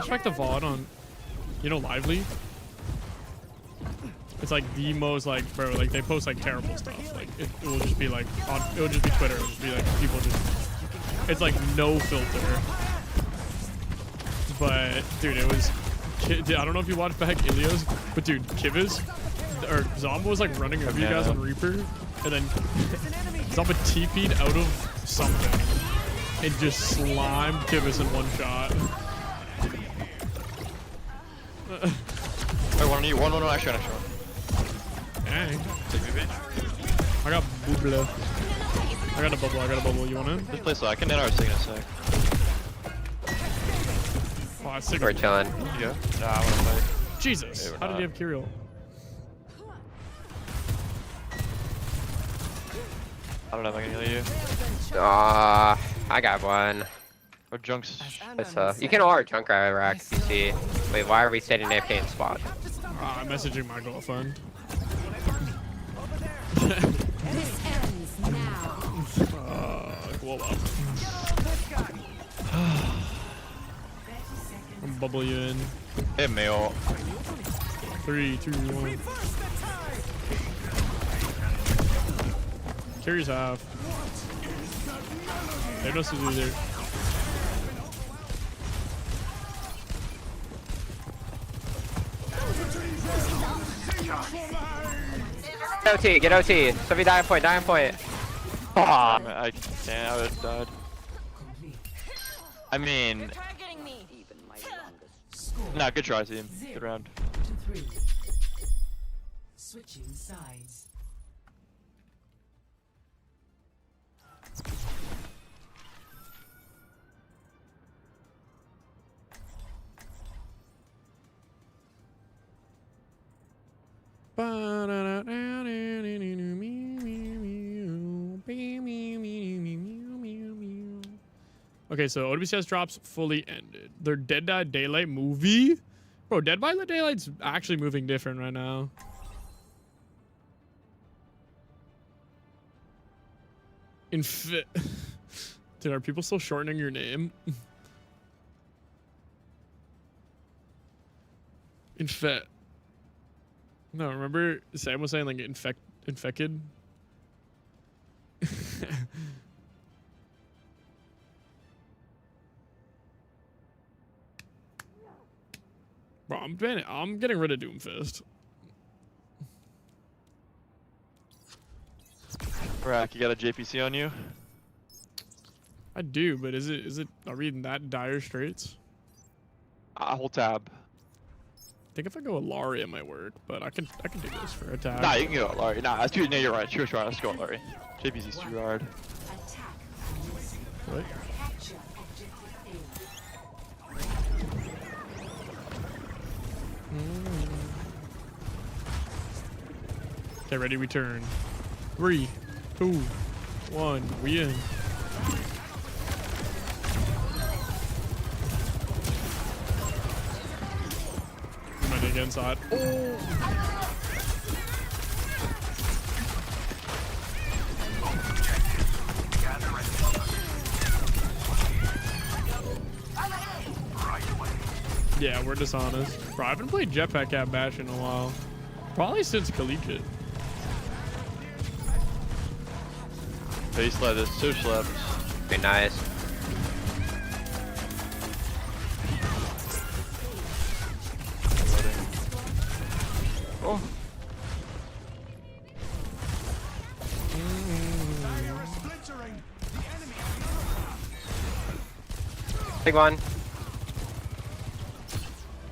back the VOD on, Live Leak? It's like the most like, bro, like they post like terrible stuff. Like it will just be like, it will just be Twitter. It will just be like people just, it's like no filter. But dude, it was, I don't know if you watched back Ilios, but dude, Kivas, or Zomba was like running over you guys on Reaper, and then Zomba TP'd out of something. It just slimed Kivas in one shot. Wait, one on you. One, actually. Dang. Take me, bitch. I got bubble. I got a bubble. You want in? This place, I can net our sig in a sec. Oh, I sick. We're chilling. Yeah. Nah, I wanna fight. Jesus. Hey, how did he have Kirill? I don't know if I can heal you. I got one. Or Junk's. You can ult Junkrat rack if you see. Wait, why are we sitting AFK in spot? I'm messaging my girlfriend. This ends now. Whoa, I'm bubble you in. Hit me ult. 3, 2, 1. Carries half. They have no to do there. Get OT, get OT. Somebody die on point, die on point. Oh, I can't. I would have died. I mean. Nah, good try, team. Good round. Switching sides. Okay, so OWCS drops fully ended. Their Dead by Daylight movie? Bro, Dead by Daylight's actually moving different right now. Dude, are people still shortening your name? Infet. No, remember Sam was saying like infected? Bro, I'm getting rid of Doomfist. Rack, you got a JPC on you? I do, but is it are we in that dire straits? Hold tab. I think if I go with Laurie it might work, but I can do this for a tab. Nah, you can go with Laurie. Nah, that's too. No, you're right. Sure, let's go with Laurie. JPC's too hard. What? Okay, ready, we turn. 3, 2, 1, we in. I'm gonna get inside. Oh! Yeah, we're dishonest. Bro, I haven't played Jetpack Cat Bash in a while. Probably since collegiate. Face left, it's 2 left. Be nice. Oh. Big one.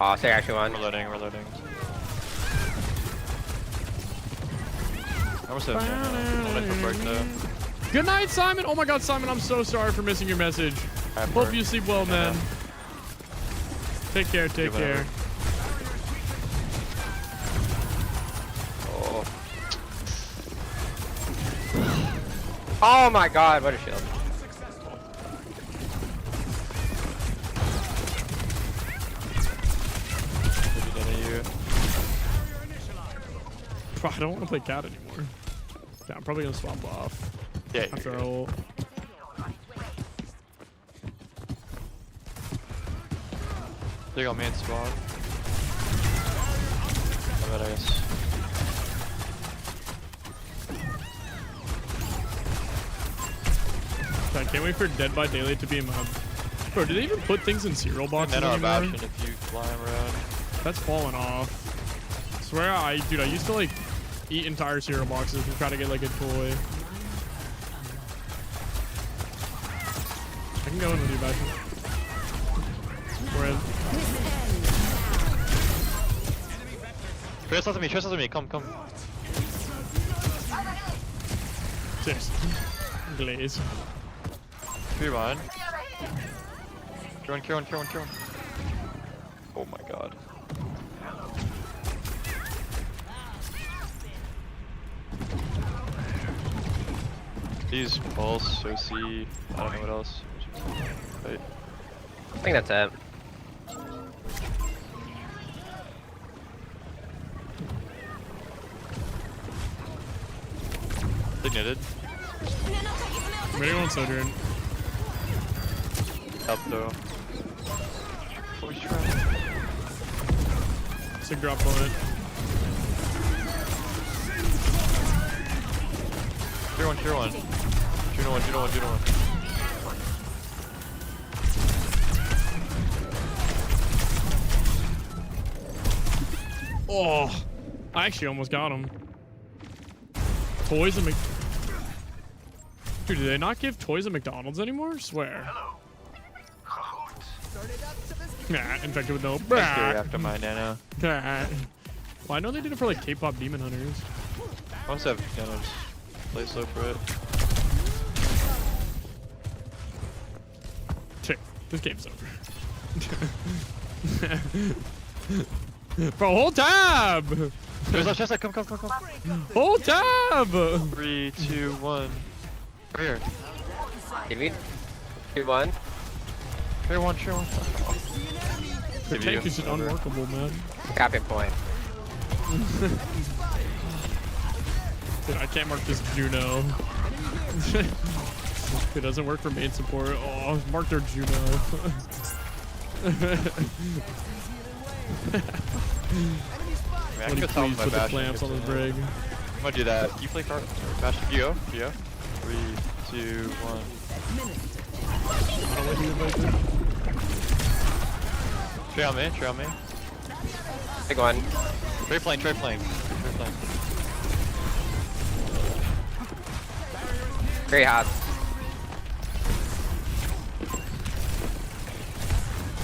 Oh, say actually one. Reloading. I almost have Good night, Simon. Oh my God, Simon, I'm so sorry for missing your message. Hope you sleep well, man. Take care. Oh my God, what a shield. Bro, I don't want to play Cat anymore. Yeah, I'm probably gonna swap off. Yeah. After our ult. They got main spawn. I bet, I guess. I can't wait for Dead by Daylight to be in my hub. Bro, do they even put things in cereal boxes And then our anymore? Bastion if you fly around. That's fallen off. I swear, dude, I used to like eat entire cereal boxes and try to get like a toy. I can go in with you, Bastion. We're in. Trace left of me, come. Cheers. Glaze. 3 behind. Kill one. Oh my God. These pulse, OC, I don't know what else. Wait. I think that's it. Ignited. I'm gonna go on Sojourn. Up though. Sig drop on it. Tier 1, tier 1. Juno 1, Juno 1, Juno 1. Oh, I actually almost got him. Toys and Dude, do they not give toys at McDonald's anymore? Swear. Nah, infected with no. Thank you after my nano. Well, I know they did it for like K-pop demon hunters. I must have nanos. Play slow for it. Shit, this game's over. Bro, hold tab! There's a chest, come. Hold tab! 3, 2, 1. Right here. Give me 2-1. Tier 1, tier 1. The tank is just unworkable, man. Capping point. Dude, I can't mark this Juno. It doesn't work for main support. Oh, mark their Juno. I When he could tell please my put the Bastion clamps on his gets brig. I'm gonna do that. You play card. Bastion, Geo. 3, 2, 1. Trey on me, Trey on me. Big one. Trey playing. Very hot.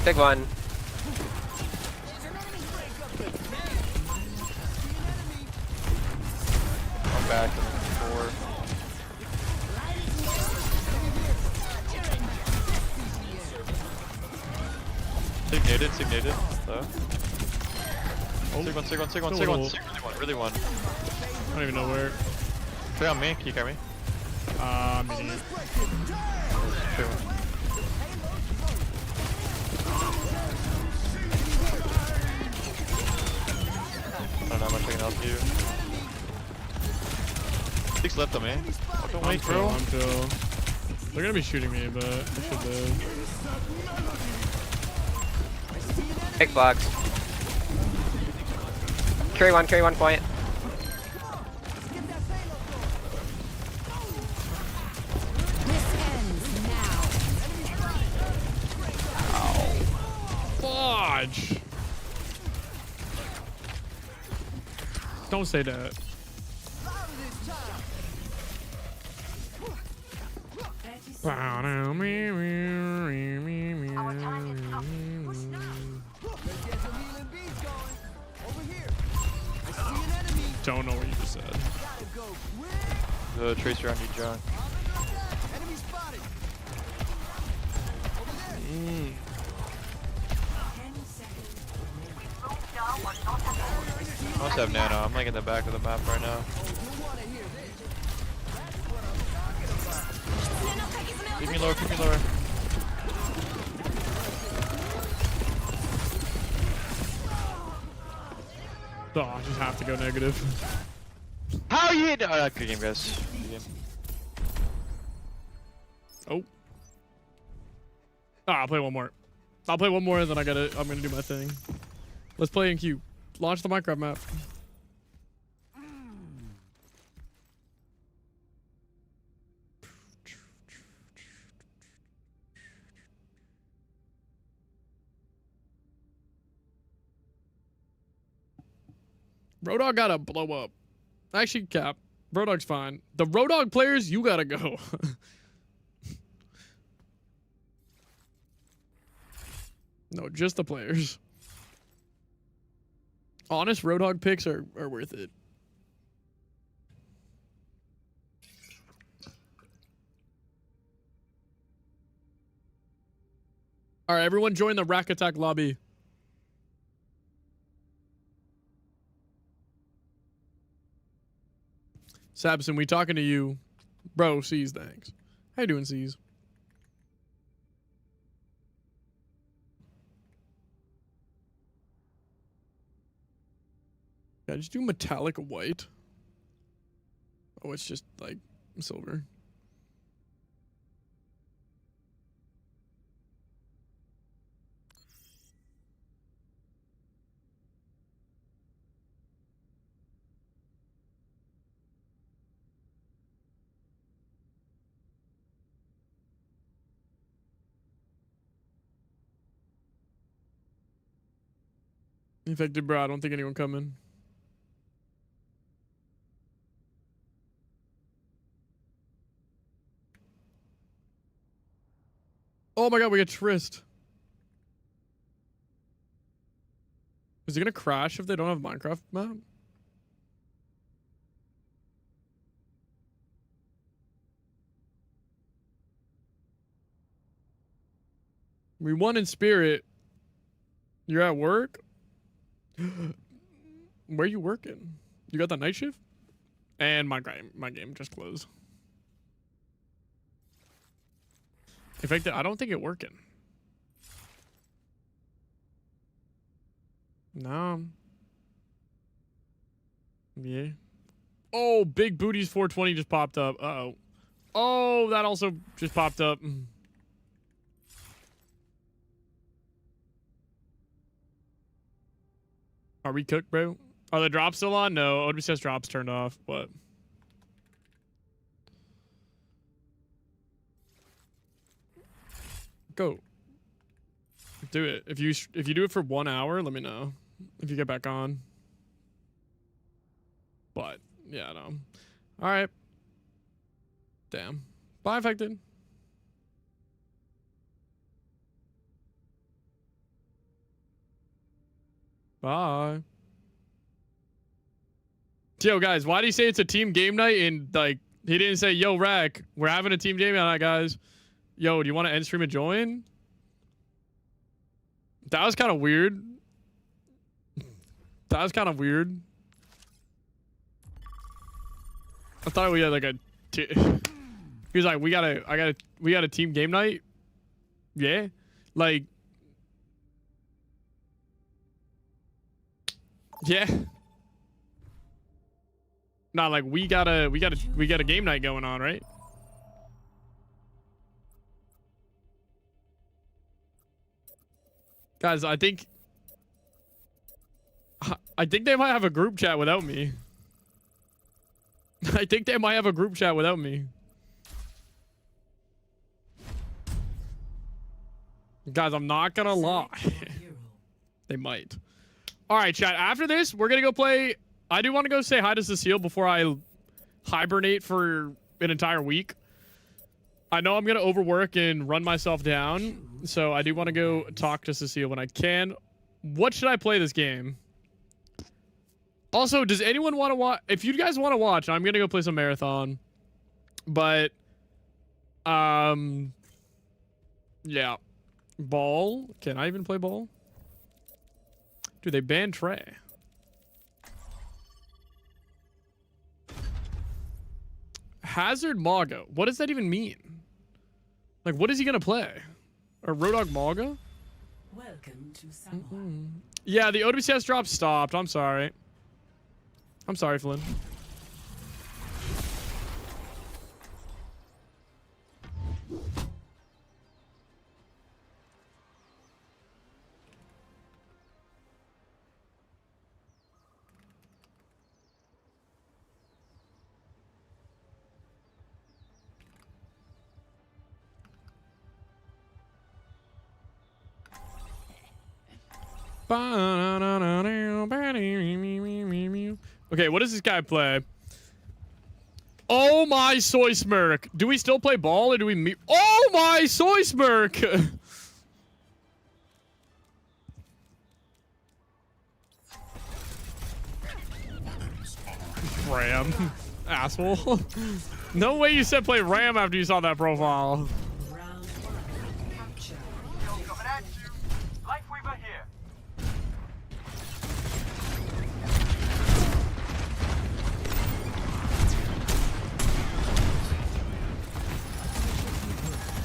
Big one. I'm back. 4. Signated. Though. Sig one. Really one. I don't even know where. Trey on me. Can you carry me? I'm an idiot. Trey one. I don't know how much I can help you. 6 left on me. Oh, don't wait, bro. I'm chill. They're gonna be shooting me, but I should live. Big blocks. Carry one point. Fudge! Don't say that. Don't know what you just said. The tracer on you, John. I must have nano. I'm like in the back of the map right now. Keep me lower. Oh, I just have to go negative. How you hit? Oh, good game, guys. Good game. Oh. I'll play one more. And then I'm gonna do my thing. Let's play in queue. Launch the Minecraft map. Roadhog gotta blow up. Actually, Cap. Roadhog's fine. The Roadhog players, you gotta go. No, just the players. Honest Roadhog picks are worth it. All right, everyone join the Rakattack lobby. Sabson, we talking to you. Bro, C's, thanks. How you doing, C's? Yeah, just do metallic white. Oh, it's just like silver. Infected, bro. I don't think anyone coming. Oh my god, we got Trist. Is it gonna crash if they don't have Minecraft map? We won in spirit. You're at work? Where you working? You got that night shift? And my game just closed. In fact, I don't think it working. No. Yeah. Oh, Big Booties 420 just popped up. Uh-oh. Oh, that also just popped up. Are we cooked, bro? Are the drops still on? No, OWCS drops turned off, but... Go. Do it. If you do it for 1 hour, let me know. If you get back on. But, yeah, no. Alright. Damn. Bye, Infected. Bye. Yo, guys, why do you say it's a team game night and, like, he didn't say, yo, Rack, we're having a team game night, guys. Yo, do you want to end stream and join? That was kind of weird. That was kind of weird. I thought we had, like, he was like, we got a team game night? Yeah. Like, yeah. Not like we got a game night going on, right? Guys, I think they might have a group chat without me. I think they might have a group chat without me. Guys, I'm not gonna lie. They might. All right, chat. After this, we're gonna go play. I do want to go say hi to Cecile before I hibernate for an entire week. I know I'm gonna overwork and run myself down, so I do want to go talk to Cecile when I can. What should I play this game? Also, does anyone want to watch? If you guys want to watch, I'm gonna go play some marathon. But, yeah, ball. Can I even play ball? Dude, they banned Trey. Hazard Maga. What does that even mean? Like, what is he gonna play? Or Rodog Maga? Welcome to Samoa. Yeah, the OWCS drop stopped. I'm sorry. I'm sorry, Flynn. Okay, what does this guy play? Oh my soy smirk. Do we still play ball or do we meet? Oh my soy smirk. Ram. Asshole. No way you said play Ram after you saw that profile.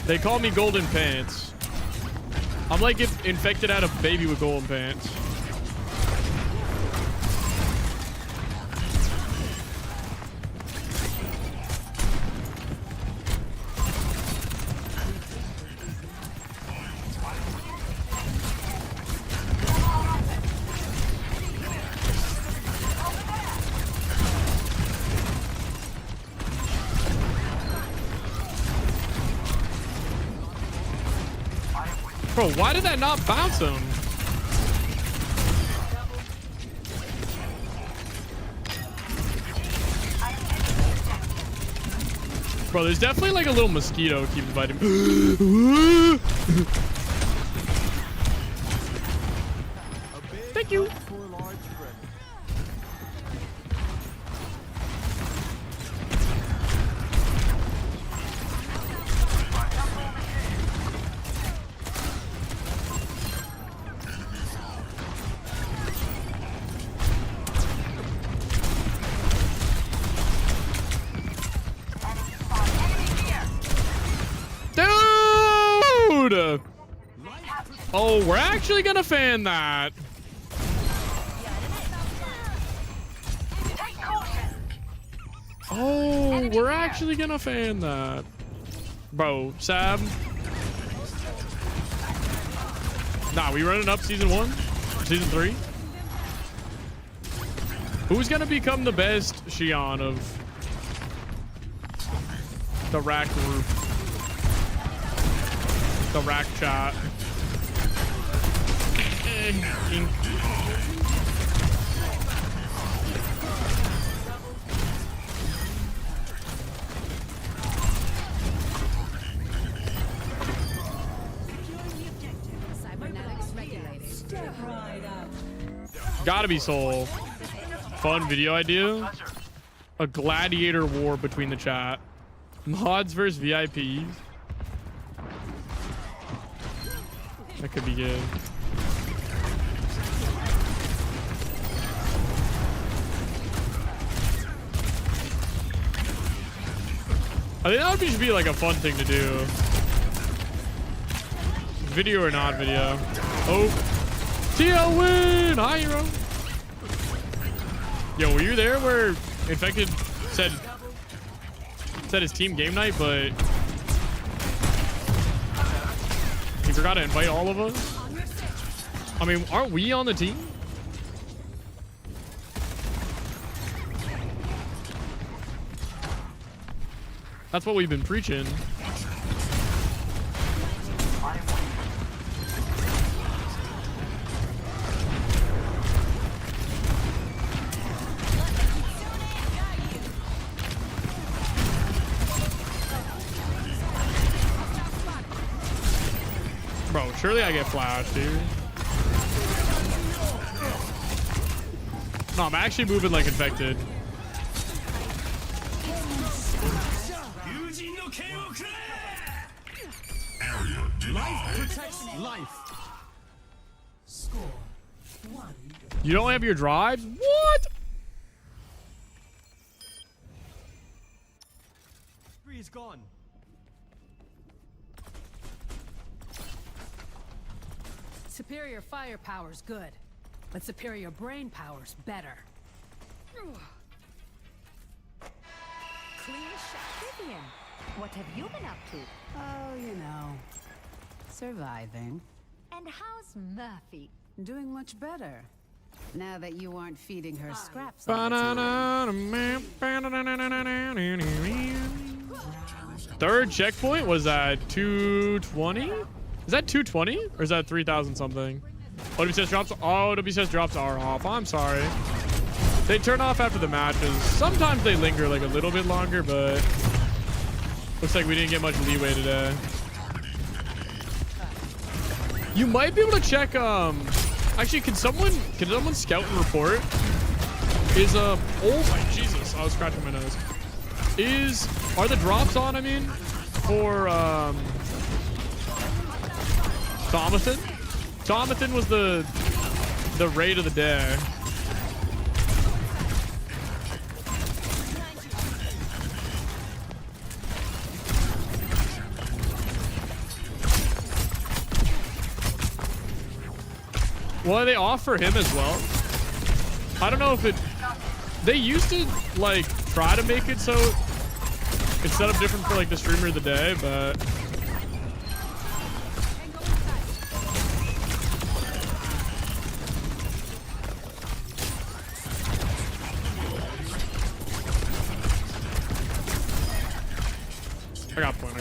They call me Golden Pants. I'm like if Infected had a baby with golden pants. Bro, why did that not bounce him? Bro, there's definitely like a little mosquito keeps biting me. Thank you. Dude! Oh, we're actually gonna fan that. Oh, we're actually gonna fan that. Bro, Sab. Nah, we running up season 1? Season 3? Who's gonna become the best Xion of the rack group? The rack chat. Gotta be Soul. Fun video idea. A gladiator war between the chat. Mods versus VIPs. That could be good. I think that would just be like a fun thing to do. Video or not video. Oh. TL win! Hi, hero. Yo, were you there where Infected said his team game night, but he forgot to invite all of us? I mean, aren't we on the team? That's what we've been preaching. Bro, surely I get flashed, dude. No, I'm actually moving like Infected. Life protects life. Score 1. You don't have your drives? What? Is gone. Superior firepower's good, but superior brain power's better. Clean shot. Vivian, what have you been up to? Oh, you know, surviving. And how's Murphy? Doing much better. Now that you aren't feeding her scraps all the time. Third checkpoint was at 220? Is that 220 or is that 3,000 something? WCS drops. Oh, WCS drops are off. I'm sorry. They turn off after the matches. Sometimes they linger like a little bit longer, but looks like we didn't get much leeway today. You might be able to check. Actually, can someone scout and report? Oh my Jesus! I was scratching my nose. Are the drops on? I mean, for Thomason. Thomason was the raid of the day. Well, they offer him as well. I don't know if they used to like try to make it so it's set up different for like the streamer of the day, but I got point.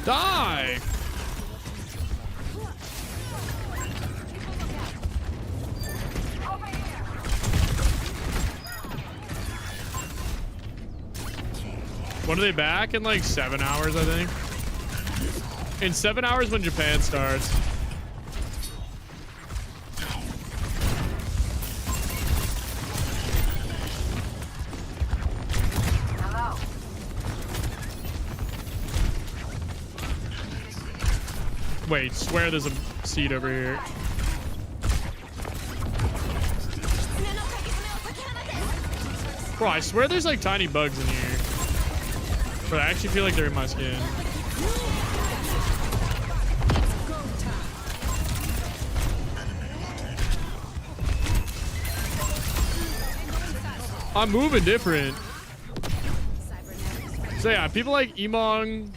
Die! When are they back? In like 7 hours, I think. In 7 hours when Japan starts. Wait, swear there's a seat over here. Bro, I swear there's like tiny bugs in here. But I actually feel like they're in my skin. I'm moving different. So yeah, people like Emong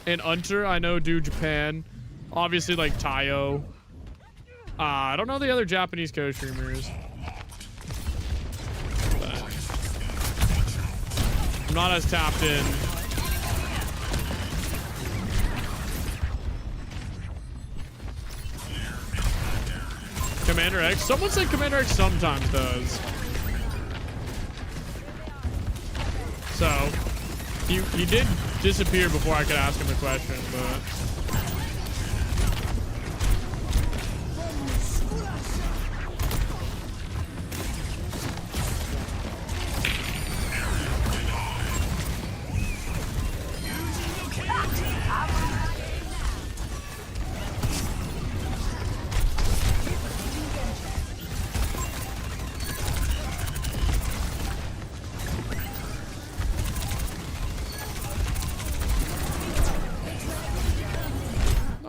and Unter, I know, do Japan. Obviously, like Tayo. I don't know the other Japanese co-streamers. I'm not as tapped in. Commander X? Someone said Commander X sometimes does. So, he did disappear before I could ask him the question, but...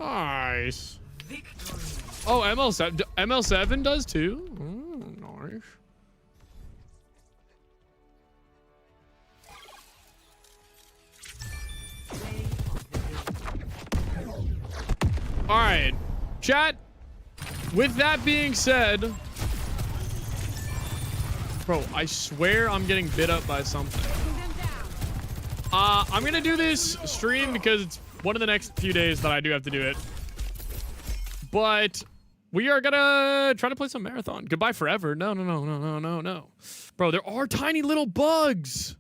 Nice. Oh, ML7 does too? Nice. All right, chat. With that being said, bro, I swear I'm getting bit up by something. I'm gonna do this stream because it's one of the next few days that I do have to do it. But we are gonna try to play some marathon. Goodbye forever. No. Bro, there are tiny little bugs.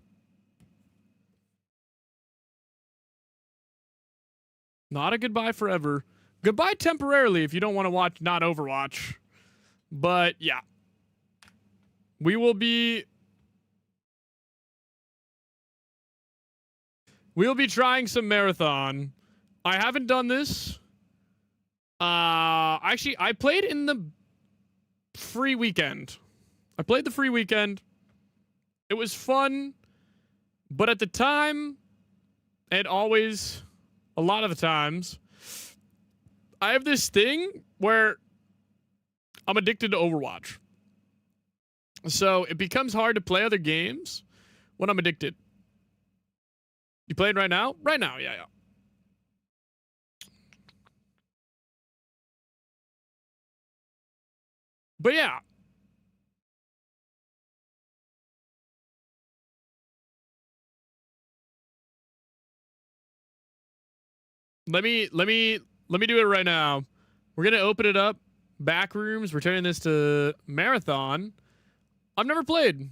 Not a goodbye forever. Goodbye temporarily if you don't want to watch not Overwatch. But yeah. We will be trying some marathon. I haven't done this. Actually, I played in the free weekend. I played the free weekend. It was fun. But at the time, and always, a lot of the times, I have this thing where I'm addicted to Overwatch. So it becomes hard to play other games when I'm addicted. You playing right now? Right now, yeah. But yeah. Let me do it right now. We're gonna open it up. Back rooms. We're turning this to marathon. I've never played.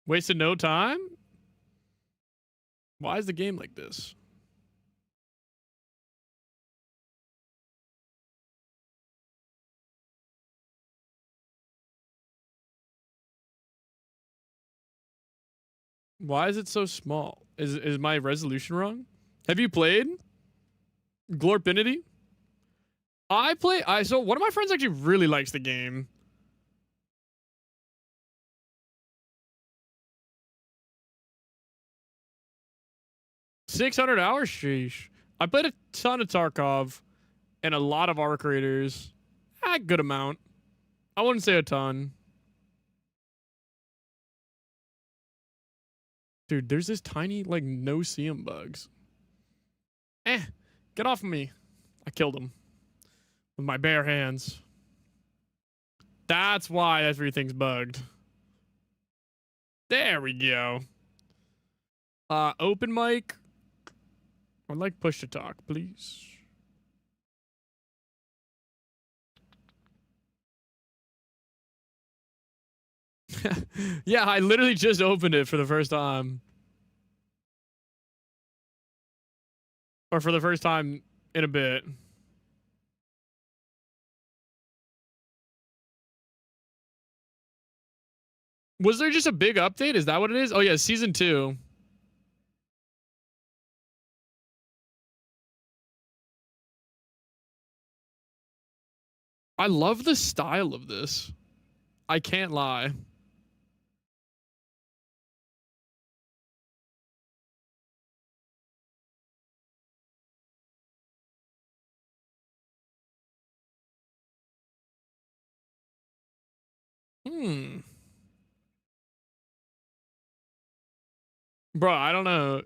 Wasted no time? Why is the game like this? Why is it so small? Is my resolution wrong? Have you played Glorpinity? So one of my friends actually really likes the game. $600 hours? Sheesh. I played a ton of Tarkov and a lot of Arc Raiders. A good amount. I wouldn't say a ton. Dude, there's this tiny, like, no-seum bugs. Get off of me. I killed him. With my bare hands. That's why everything's bugged. There we go. Open mic. I'd like push to talk, please. Yeah, I literally just opened it for the first time. Or for the first time in a bit. Was there just a big update? Is that what it is? Oh yeah, season 2. I love the style of this. I can't lie. Bro, I don't know.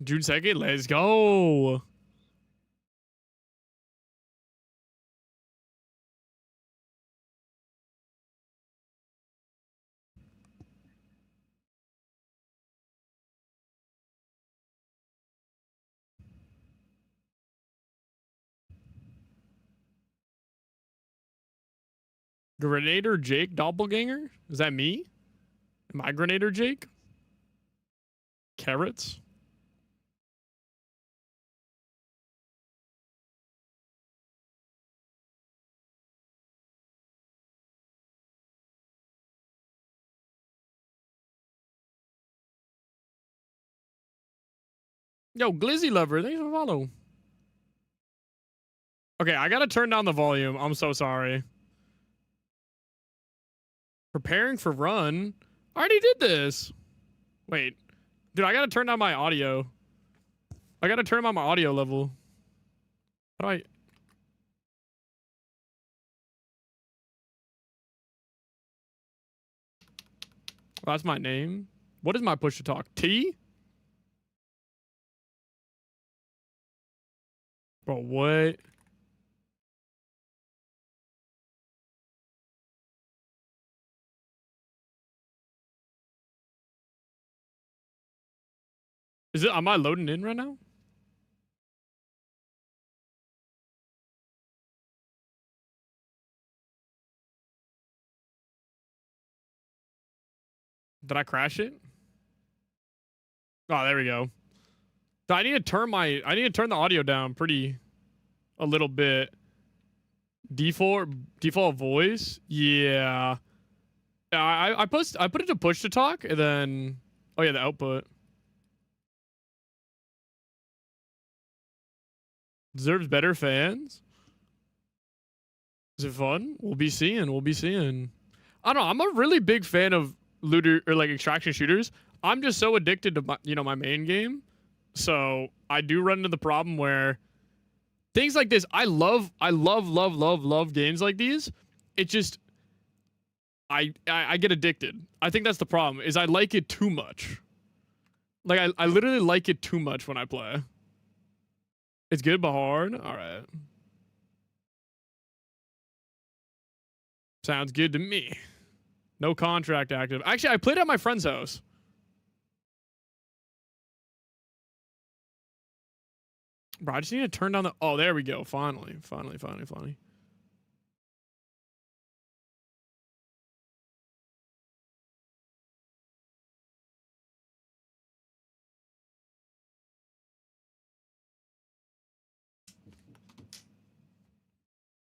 June 2nd, let's go. Grenader Jake Doppelganger? Is that me? Am I Grenader Jake? Carrots? Yo, Glizzy Lover, thanks for follow. Okay, I gotta turn down the volume. I'm so sorry. Preparing for run? I already did this. Wait. Dude, I gotta turn down my audio. I gotta turn down my audio level. How do I... Oh, that's my name. What is my push to talk? T? Bro, what? Is it? Am I loading in right now? Did I crash it? Oh, there we go. I need to turn the audio down a little bit. Default voice? Yeah. I put it to push to talk and then oh yeah, the output. Deserves better fans. Is it fun? We'll be seeing. I don't know. I'm a really big fan of looter or like extraction shooters. I'm just so addicted to my main game. So I do run into the problem where things like this, I love games like these. It just I get addicted. I think that's the problem, is I like it too much. Like I literally like it too much when I play. It's good but hard. Alright. Sounds good to me. No contract active. Actually, I played at my friend's house. Bro, I just need to turn down the... Oh, there we go. Finally.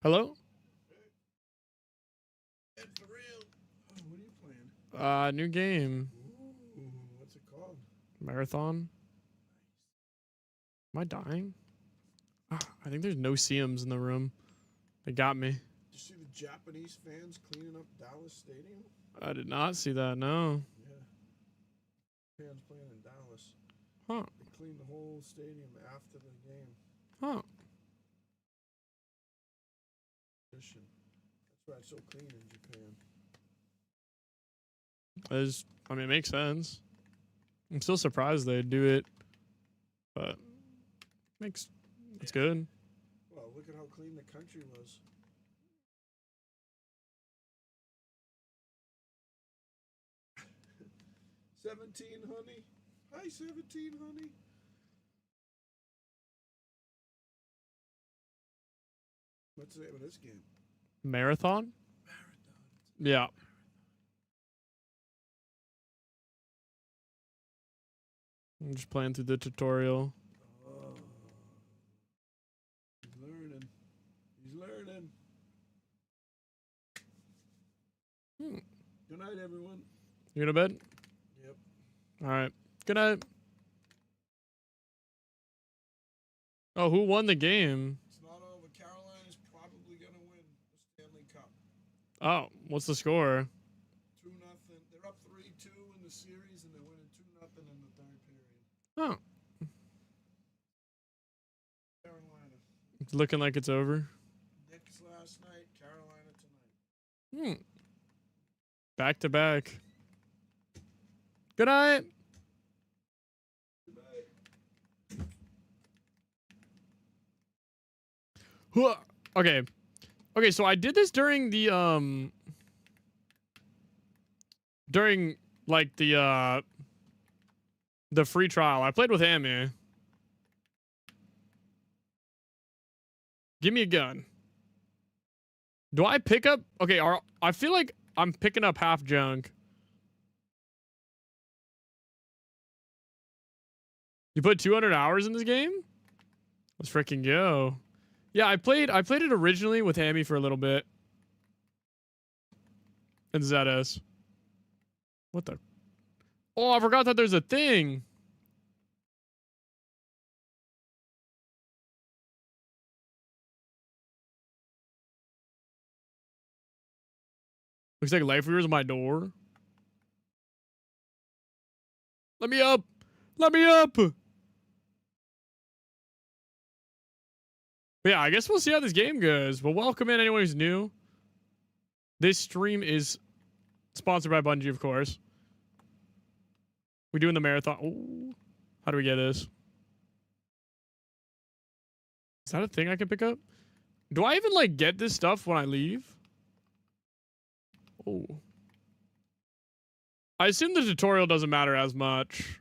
Hello? For real. Oh, what are you playing? New game. Ooh, what's it called? Marathon. Am I dying? I think there's no CMs in the room. They got me. Did you see the Japanese fans cleaning up Dallas Stadium? I did not see that, no. Yeah. Fans playing in Dallas. Huh. They cleaned the whole stadium after the game. Huh. That's why it's so clean in Japan. I mean, it makes sense. I'm still surprised they do it, but it's good. Well, look at how clean the country was. $17, honey. Hi, 17, honey. What's the name of this game? Marathon? Yeah. I'm just playing through the tutorial. Oh. He's learning. He's learning. Good night, everyone. You gonna bed? Yep. All right. Good night. Oh, who won the game? It's not over. Carolina's probably going to win the Stanley Cup. Oh, what's the score? 2-0. They're up 3-2 in the series, and they're winning 2-0 in the third period. Oh, Carolina. it's looking like it's over. Knicks last night, Carolina tonight. Back to back. Good night. Okay. Okay, so I did this during the during like the free trial. I played with Amy. Give me a gun. Do I pick up? Okay, I feel like I'm picking up half junk. You put 200 hours in this game? Let's freaking go. Yeah, I played it originally with Hammy for a little bit. And ZS. What the? Oh, I forgot that there's a thing. Looks like Life Reader's my door. Let me up. Let me up. But yeah, I guess we'll see how this game goes. But welcome in anyone who's new. This stream is sponsored by Bungie, of course. We doing the marathon. Ooh. How do we get this? Is that a thing I can pick up? Do I even like get this stuff when I leave? Oh. I assume the tutorial doesn't matter as much.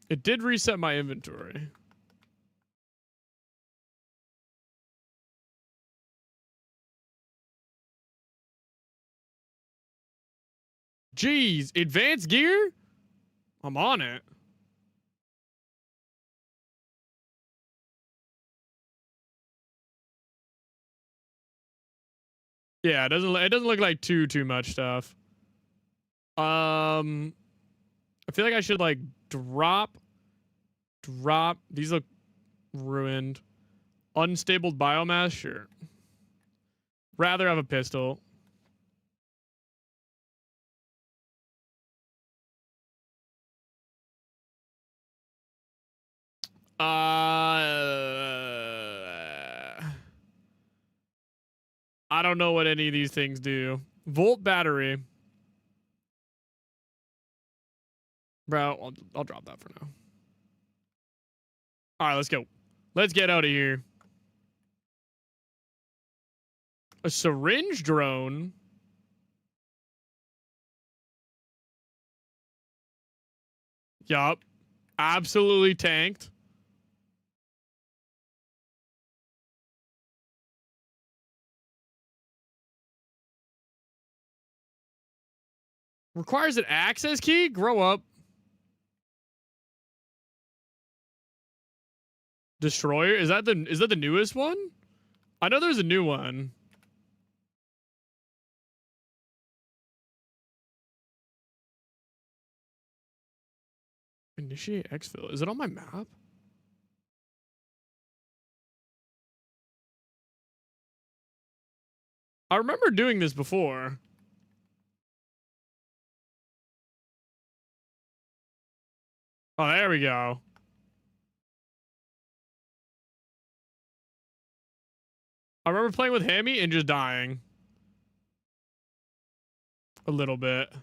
It did reset my inventory. Jeez, advanced gear? I'm on it. Yeah, it doesn't look like too much stuff. I feel like I should like drop. These look ruined. Unstable biomass, sure. Rather have a pistol. I don't know what any of these things do. Volt battery. Bro, I'll drop that for now. All right, let's go. Let's get out of here. A syringe drone. Yup. Absolutely tanked. Requires an access key? Grow up. Destroyer? Is that the newest one? I know there's a new one. Initiate exfil. Is it on my map? I remember doing this before. Oh, there we go. I remember playing with Hammy and just dying. A little bit.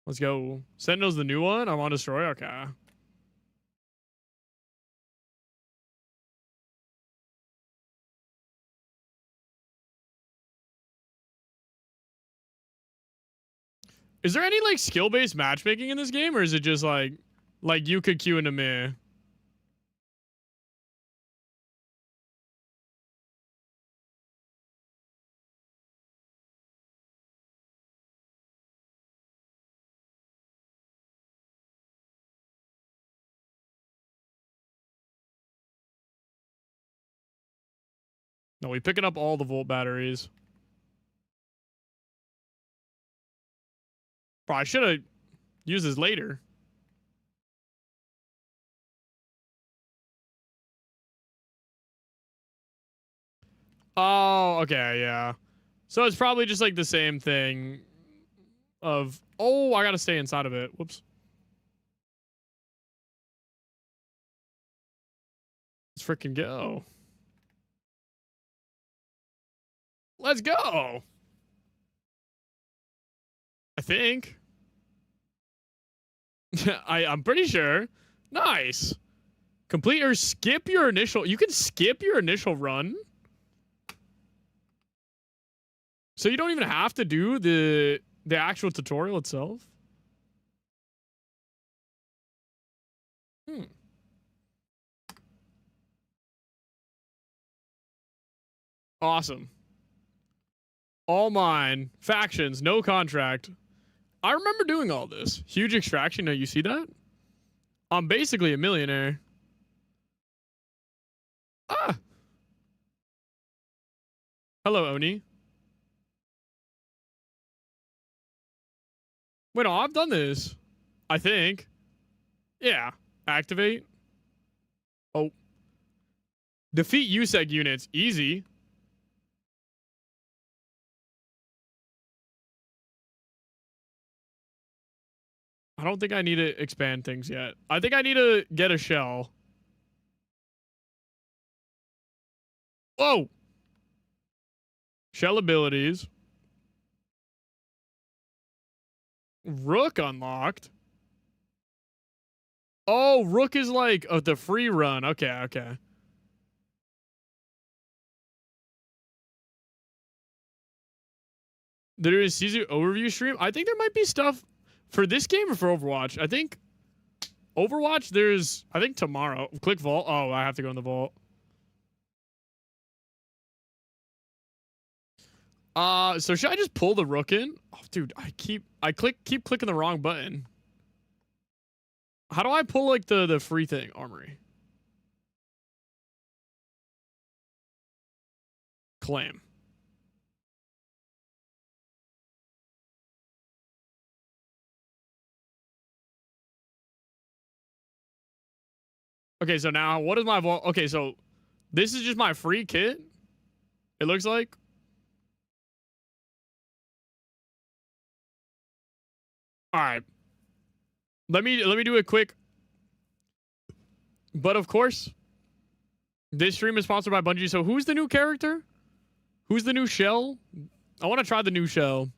Let's go. Sentinel's the new one? I'm on Destroy? Okay. Is there any like skill-based matchmaking in this game, or is it just like you could queue into me? No, we picking up all the volt batteries. Bro, I should have used this later. Oh, okay, yeah. So it's probably just like the same thing of, oh, I gotta stay inside of it. Whoops. Let's freaking go. Let's go. I think. I'm pretty sure. Nice. Complete or skip your initial. You can skip your initial run. So you don't even have to do the actual tutorial itself. Awesome. All mine. Factions. No contract. I remember doing all this. Huge extraction. Now you see that? I'm basically a millionaire. Ah. Hello, Oni. Wait, no, I've done this. I think. Yeah. Activate. Oh. Defeat USEG units. Easy. I don't think I need to expand things yet. I think I need to get a shell. Whoa! Shell abilities. Rook unlocked. Oh, Rook is like the free run. Okay, okay. There is season overview stream. I think there might be stuff for this game or for Overwatch. I think Overwatch, there's, I think tomorrow. Click vault. Oh, I have to go in the vault. So should I just pull the Rook in? Oh, dude, I keep clicking the wrong button. How do I pull like the free thing? Armory. Claim. Okay, so now what is my vault? Okay, so this is just my free kit. It looks like. All right. Let me do it quick. But of course, this stream is sponsored by Bungie. So who's the new character? Who's the new shell? I want to try the new shell.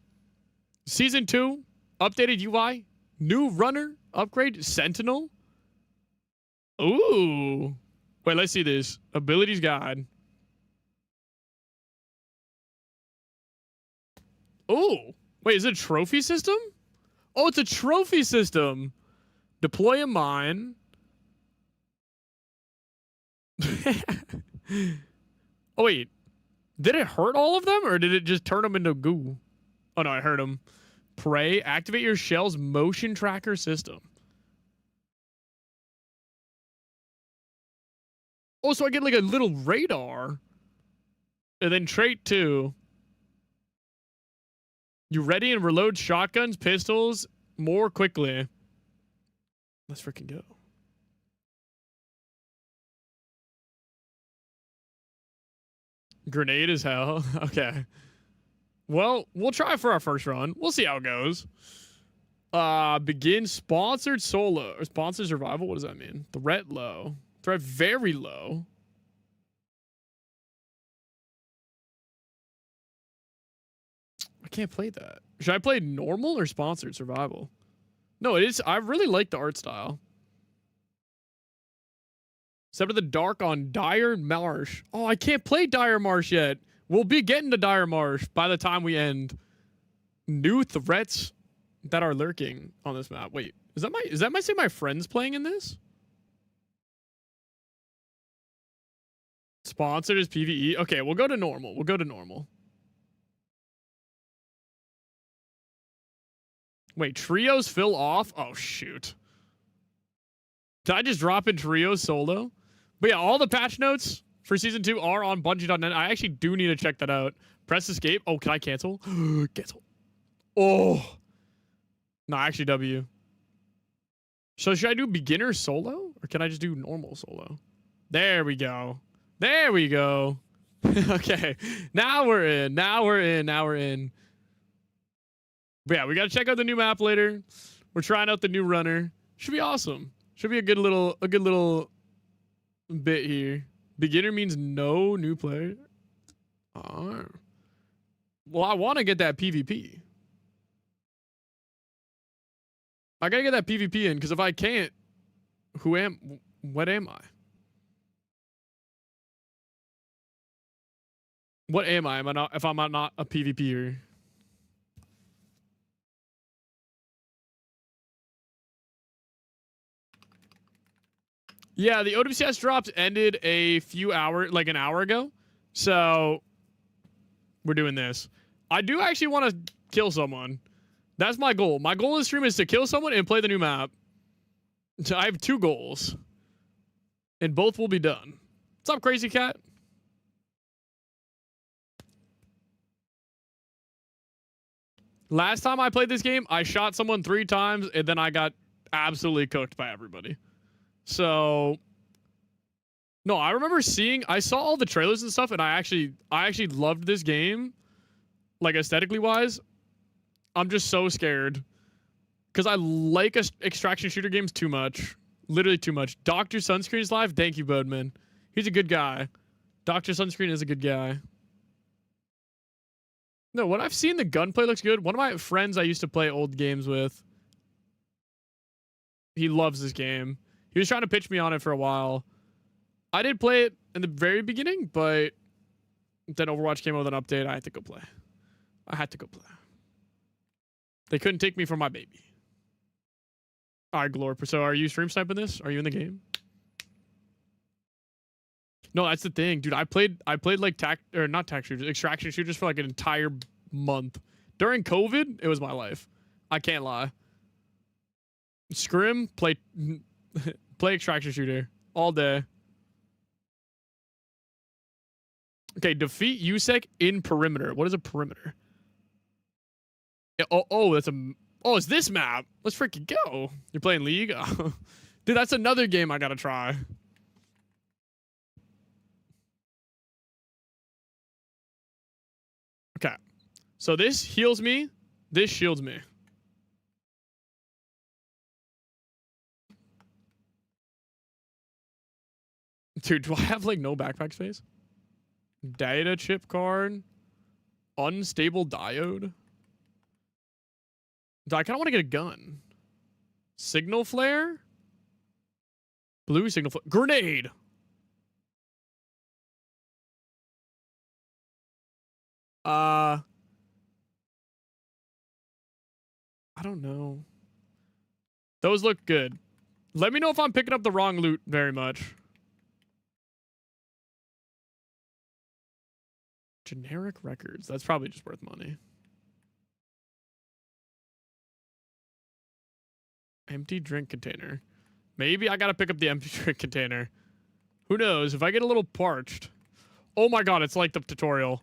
Season 2, updated UI, new runner, upgrade, Sentinel. Ooh. Wait, let's see this. Abilities guide. Ooh. Wait, is it a trophy system? Oh, it's a trophy system. Deploy a mine. Oh, wait. Did it hurt all of them, or did it just turn them into goo? Oh, no, I hurt them. Prey. Activate your shell's motion tracker system. Oh, so I get like a little radar. And then trait 2. You ready and reload shotguns, pistols more quickly. Let's freaking go. Grenade as hell. Okay. Well, we'll try for our first run. We'll see how it goes. Begin sponsored solo. Or sponsored survival? What does that mean? Threat low. Threat very low. I can't play that. Should I play normal or sponsored survival? No, it is. I really like the art style. Step to the dark on Dire Marsh. Oh, I can't play Dire Marsh yet. We'll be getting to Dire Marsh by the time we end. New threats. that are lurking on this map. Wait, is that my friends playing in this? Sponsored is PvE. Okay, we'll go to normal. We'll go to normal. Wait, trios fill off? Oh, shoot. Did I just drop in trios solo? But yeah, all the patch notes for Season 2 are on Bungie.net. I actually do need to check that out. Press escape. Oh, can I cancel? Cancel. Oh. No, actually W. So should I do beginner solo? Or can I just do normal solo? There we go. There we go. Okay. Now we're in. Now we're in. Now we're in. But yeah, we gotta check out the new map later. We're trying out the new runner. Should be awesome. Should be a good little bit here. Beginner means no new player. Oh. Well, I want to get that PvP. I gotta get that PvP in, because if I can't, what am I? What am I? Am I not, if I'm not a PvPer? Yeah, the OWCS drops ended a few hours, like an hour ago. So we're doing this. I do actually want to kill someone. That's my goal. My goal in stream is to kill someone and play the new map. So I have 2 goals. And both will be done. What's up, Crazy Cat? Last time I played this game, I shot someone 3 times and then I got absolutely cooked by everybody. So, no, I remember I saw all the trailers and stuff, and I actually loved this game, like aesthetically wise. I'm just so scared because I like extraction shooter games too much, literally too much. Dr. Sunscreen is live. Thank you, Bodeman. He's a good guy. Dr. Sunscreen is a good guy. No, what I've seen, the gunplay looks good. One of my friends I used to play old games with, he loves this game. He was trying to pitch me on it for a while. I did play it in the very beginning, but then Overwatch came out with an update. I had to go play. They couldn't take me for my baby. All right, Glor. So are you stream sniping this? Are you in the game? No, that's the thing, dude. I played like not tac shooters, extraction shooters for like an entire month. During COVID, it was my life. I can't lie. Scrim, play extraction shooter all day. Okay, defeat USEC in perimeter. What is a perimeter? It's this map. Let's freaking go. You're playing League? Dude, that's another game I gotta try. Okay. So this heals me. This shields me. Dude, do I have like no backpack space? Data chip card. Unstable diode. I kind of want to get a gun. Signal flare. Blue signal flare. Grenade. I don't know. Those look good. Let me know if I'm picking up the wrong loot very much. Generic records. That's probably just worth money. Empty drink container. Maybe I gotta pick up the empty drink container. Who knows? If I get a little parched. Oh my god, it's like the tutorial.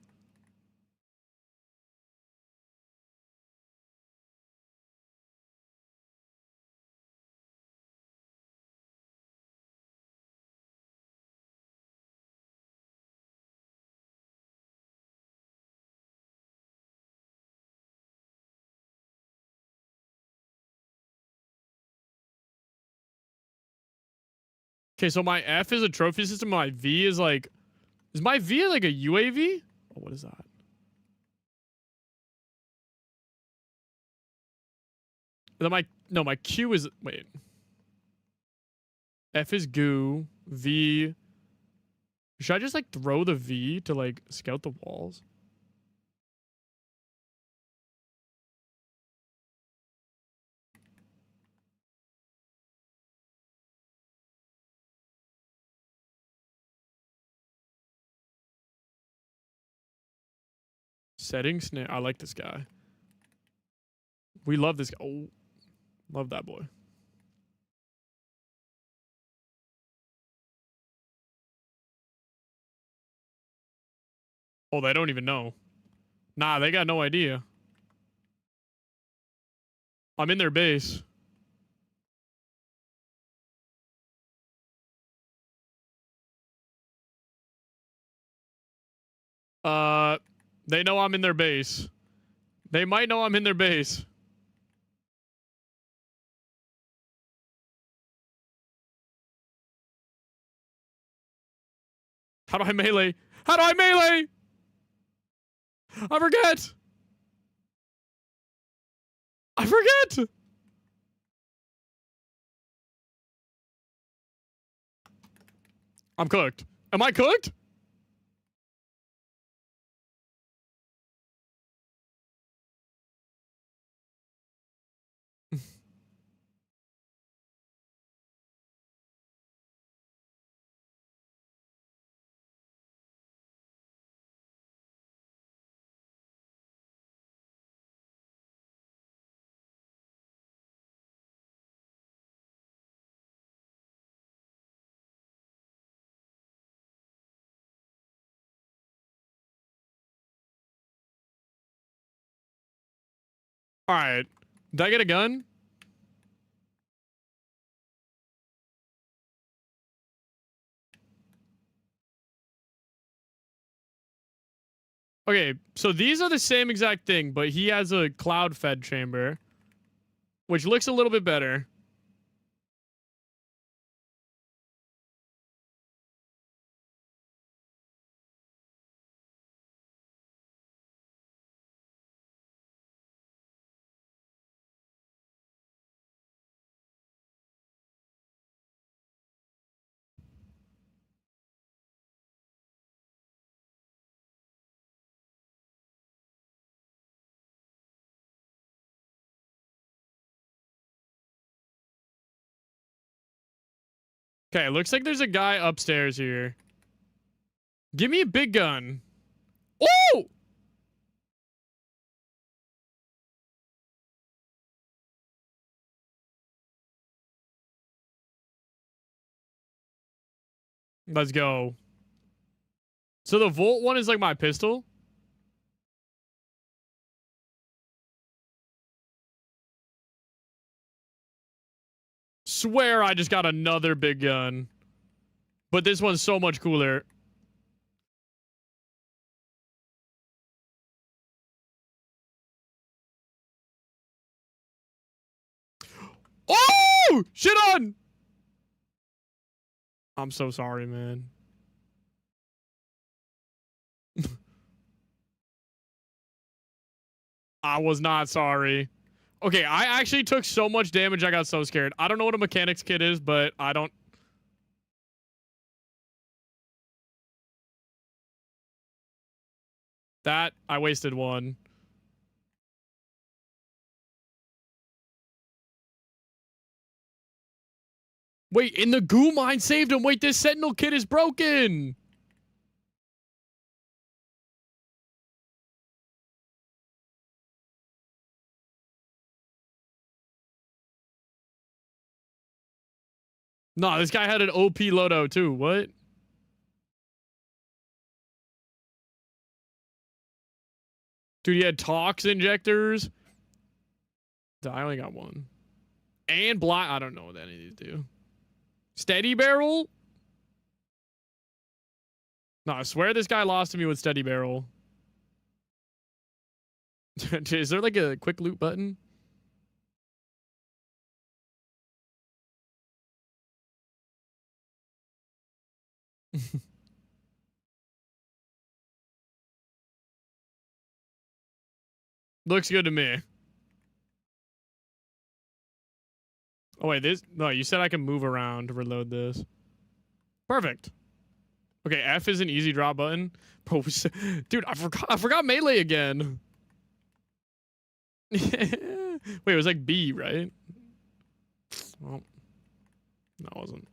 Okay, so my F is a trophy system. My V is like... Is my V like a UAV? Oh, what is that? Then my Q is... Wait. F is goo. V... Should I just like throw the V to like scout the walls? Setting snare. I like this guy. We love this guy. Oh, love that boy. Oh, they don't even know. Nah, they got no idea. I'm in their base. They know I'm in their base. They might know I'm in their base. How do I melee? How do I melee? I forget. I forget. I'm cooked. Am I cooked? All right. Did I get a gun? Okay, so these are the same exact thing, but he has a cloud-fed chamber, which looks a little bit better. Okay, looks like there's a guy upstairs here. Give me a big gun. Oh! Let's go. So the Volt one is like my pistol? Swear I just got another big gun. But this one's so much cooler. Oh! Shit on! I'm so sorry, man. I was not sorry. Okay, I actually took so much damage I got so scared. I don't know what a mechanics kit is, but I don't... That, I wasted one. Wait, and the goo mine saved him. Wait, this sentinel kit is broken. No, this guy had an OP loadout too. What? Dude, he had tox injectors. I only got one. And black. I don't know what any of these do. Steady barrel? No, I swear this guy lost to me with steady barrel. Is there like a quick loot button? Looks good to me. Oh wait, this... No, you said I can move around to reload this. Perfect. Okay, F is an easy drop button. Bro, dude, I forgot melee again. Wait, it was like B, right? Well, no, it wasn't.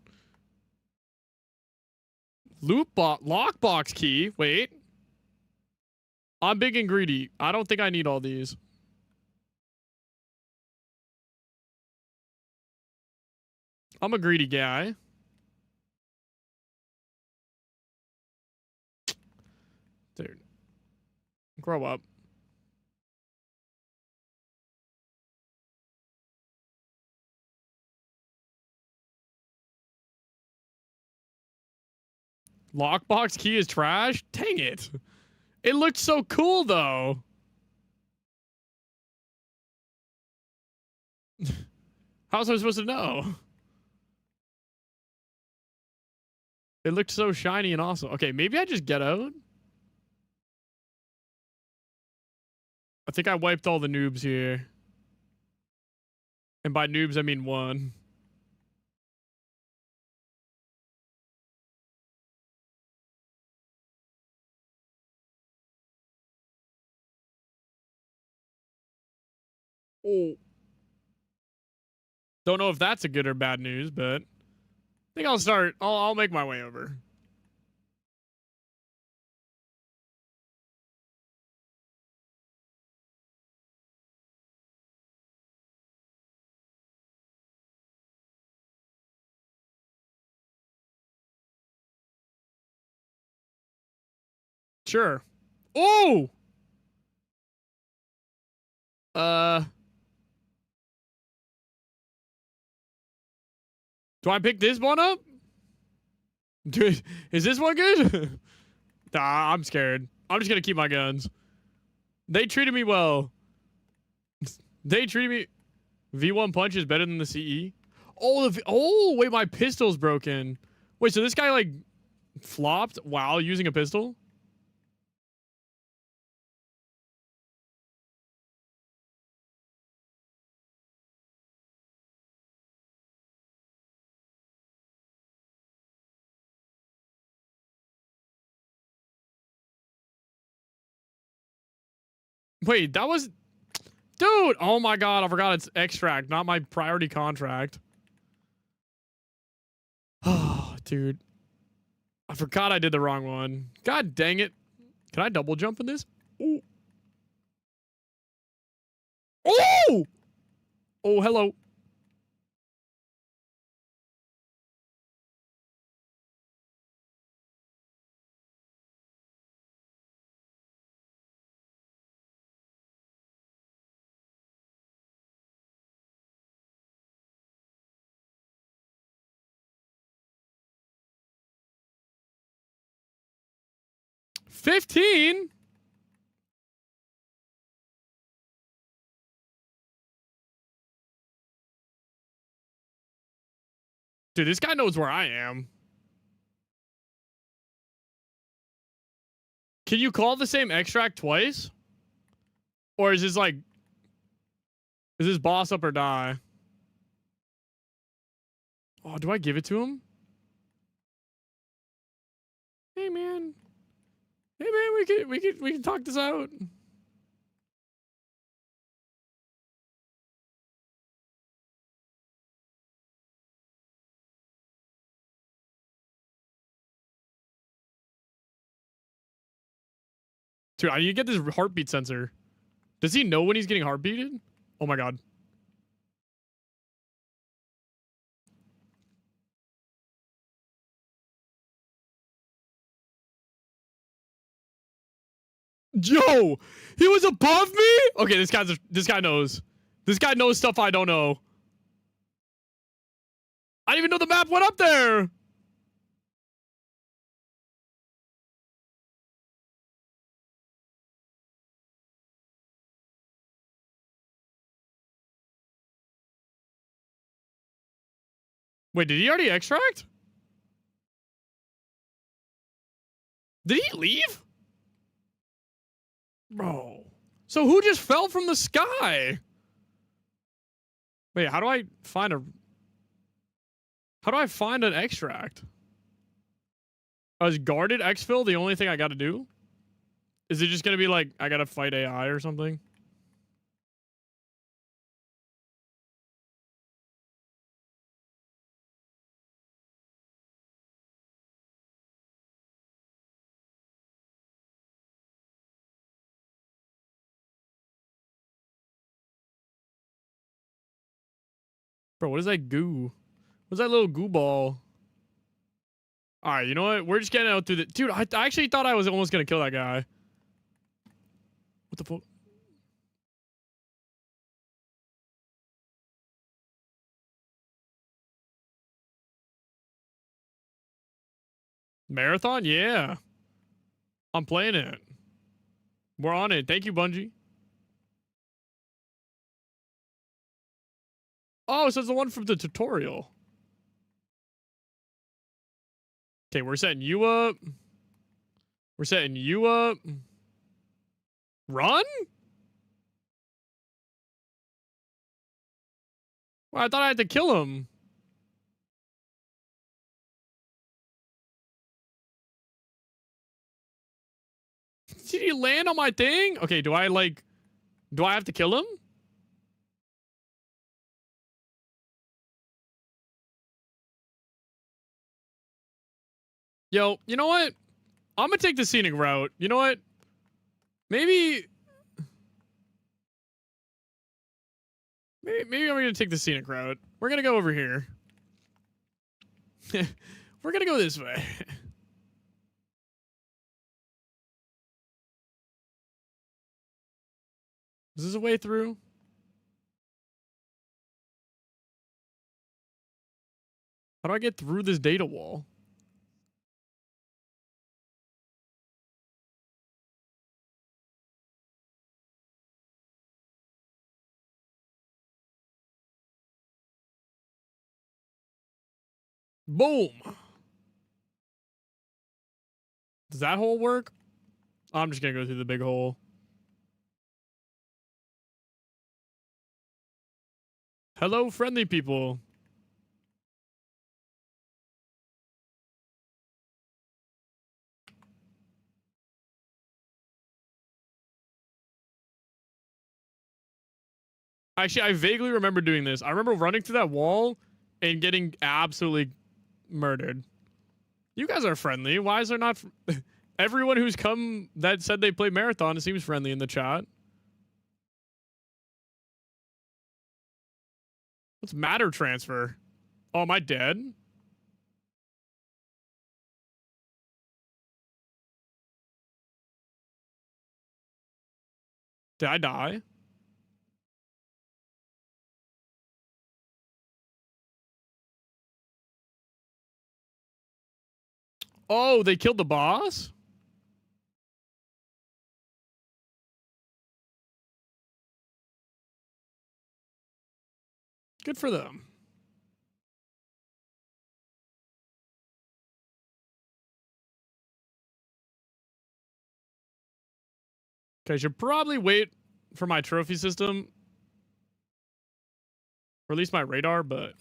Lockbox key. Wait. I'm big and greedy. I don't think I need all these. I'm a greedy guy. Dude. Grow up. Lockbox key is trash? Dang it. It looked so cool, though. How was I supposed to know? It looked so shiny and awesome. Okay, maybe I just get out. I think I wiped all the noobs here. And by noobs, I mean one. Oh. Don't know if that's a good or bad news, but I think I'll start. I'll make my way over. Sure. Oh! Do I pick this one up? Dude, is this one good? Nah, I'm scared. I'm just gonna keep my guns. They treated me well. They treated me... V1 punch is better than the CE? Oh, wait, my pistol's broken. Wait, so this guy, like, flopped while using a pistol? Wait, that was... Dude! Oh my god, I forgot it's extract, not my priority contract. Oh, dude. I forgot I did the wrong one. God dang it. Can I double jump in this? Ooh. Oh! Oh, hello. $15? Dude, this guy knows where I am. Can you call the same extract twice? Or is this like... Is this boss up or die? Oh, do I give it to him? Hey, man. Hey, man, we can talk this out. Dude, I need to get this heartbeat sensor. Does he know when he's getting heartbeated? Oh my god. Yo! He was above me? Okay, this guy knows. This guy knows stuff I don't know. I didn't even know the map went up there! Wait, did he already extract? Did he leave? Bro. So who just fell from the sky? Wait, how do I find a... How do I find an extract? Is guarded exfil the only thing I gotta do? Is it just gonna be like, I gotta fight AI or something? Bro, what is that goo? What's that little goo ball? Alright, you know what? We're just getting out through the... Dude, I actually thought I was almost gonna kill that guy. What the fuck? Marathon? Yeah. I'm playing it. We're on it. Thank you, Bungie. Oh, so it's the one from the tutorial. Okay, we're setting you up. We're setting you up. Run? Well, I thought I had to kill him. Did he land on my thing? Okay, do I have to kill him? Yo, you know what? I'm gonna take the scenic route. You know what? Maybe I'm gonna take the scenic route. We're gonna go over here. We're gonna go this way. Is this a way through? How do I get through this data wall? Boom. Does that hole work? I'm just gonna go through the big hole. Hello, friendly people. Actually, I vaguely remember doing this. I remember running through that wall and getting absolutely murdered. You guys are friendly. Why is there not... Everyone who's come that said they play Marathon seems friendly in the chat. What's matter transfer? Oh, am I dead? Did I die? Oh, they killed the boss? Good for them. Okay, I should probably wait for my trophy system. Or at least my radar, but...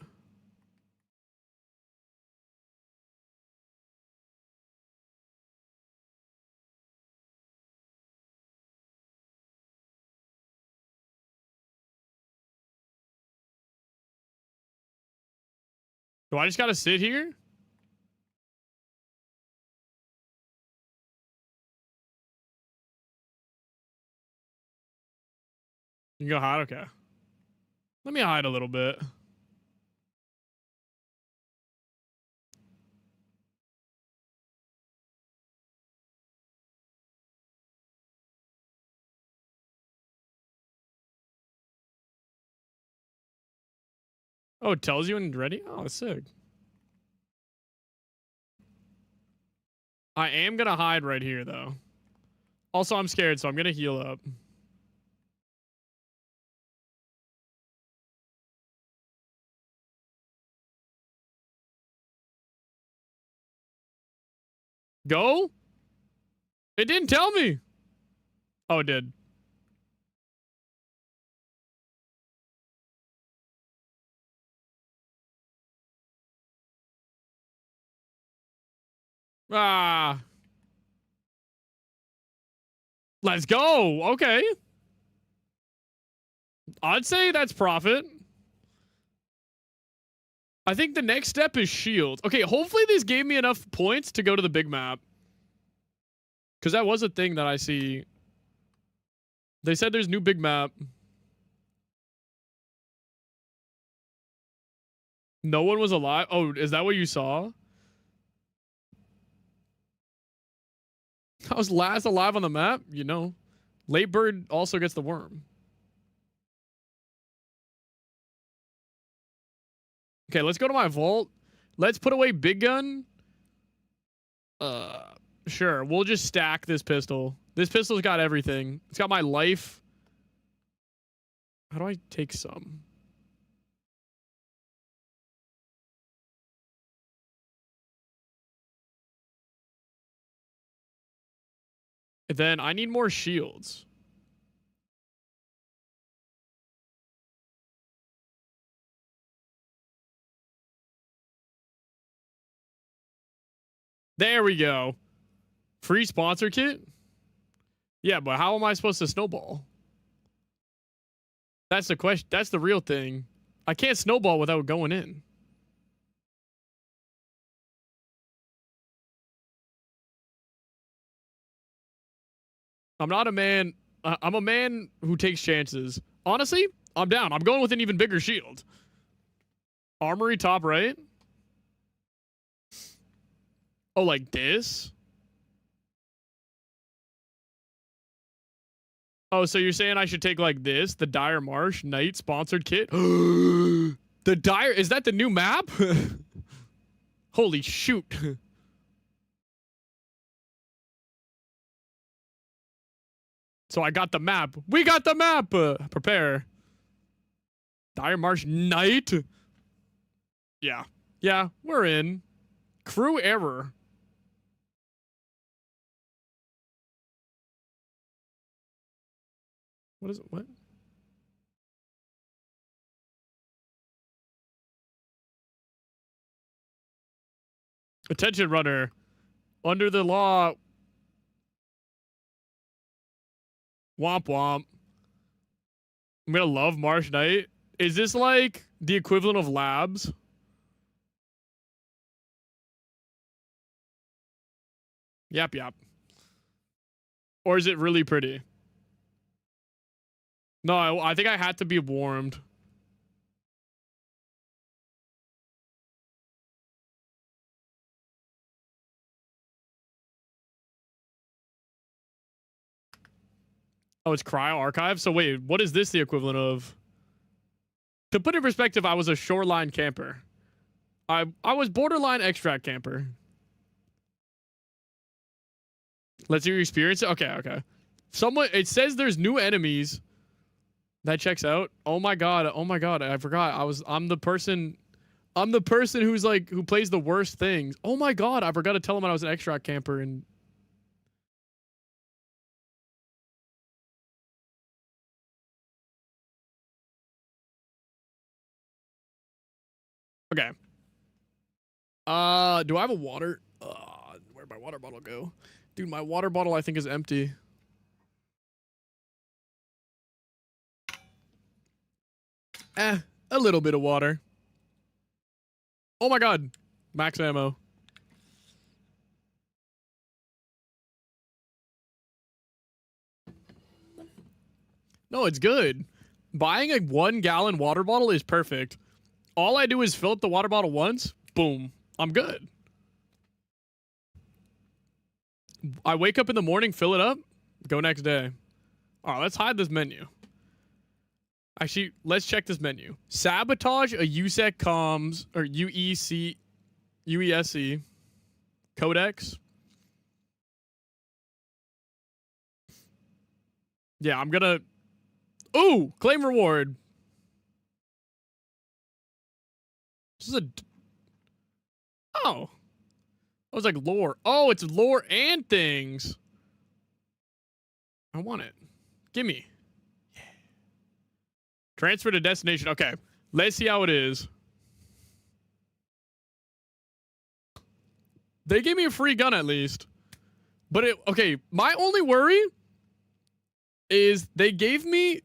Do I just gotta sit here? You can go hide? Okay. Let me hide a little bit. Oh, it tells you when you're ready? Oh, that's sick. I am gonna hide right here, though. Also, I'm scared, so I'm gonna heal up. Go? It didn't tell me. Oh, it did. Ah. Let's go. Okay. I'd say that's profit. I think the next step is shield. Okay, hopefully this gave me enough points to go to the big map. Because that was a thing that I see. They said there's new big map. No one was alive? Oh, is that what you saw? I was last alive on the map, you know. Late bird also gets the worm. Okay, let's go to my vault. Let's put away big gun. Sure. We'll just stack this pistol. This pistol's got everything. It's got my life. How do I take some? And then I need more shields. There we go. Free sponsor kit? Yeah, but how am I supposed to snowball? That's the question. That's the real thing. I can't snowball without going in. I'm not a man. I'm a man who takes chances. Honestly, I'm down. I'm going with an even bigger shield. Armory top right. Oh, like this? Oh, so you're saying I should take like this? The Dire Marsh Knight sponsored kit? The Dire... Is that the new map? Holy shoot. So I got the map. We got the map! Prepare. Dire Marsh Knight? Yeah. Yeah, we're in. Crew error. What is it? What? Attention runner. Under the law. Womp womp. I'm gonna love Marsh Knight. Is this like the equivalent of labs? Yap yap. Or is it really pretty? No, I think I had to be warmed. Oh, it's Cryo Archive? So wait, what is this the equivalent of? To put in perspective, I was a shoreline camper. I was borderline extract camper. Let's hear your experience. Okay, okay. It says there's new enemies. That checks out. Oh my god. Oh my god. I forgot. I'm the person who's like, who plays the worst things. Oh my god. I forgot to tell him I was an extract camper and... Okay. Do I have a water? Where'd my water bottle go? Dude, my water bottle I think is empty. A little bit of water. Oh my god. Max ammo. No, it's good. Buying a 1 gallon water bottle is perfect. All I do is fill up the water bottle once. Boom. I'm good. I wake up in the morning, fill it up, go next day. All right, let's hide this menu. Actually, let's check this menu. Sabotage a USEC comms, or UESC codex. Yeah, I'm gonna... Ooh! Claim reward. This is a... Oh. I was like lore. Oh, it's lore and things. I want it. Gimme. Yeah. Transfer to destination. Okay. Let's see how it is. They gave me a free gun at least. But okay, my only worry is they gave me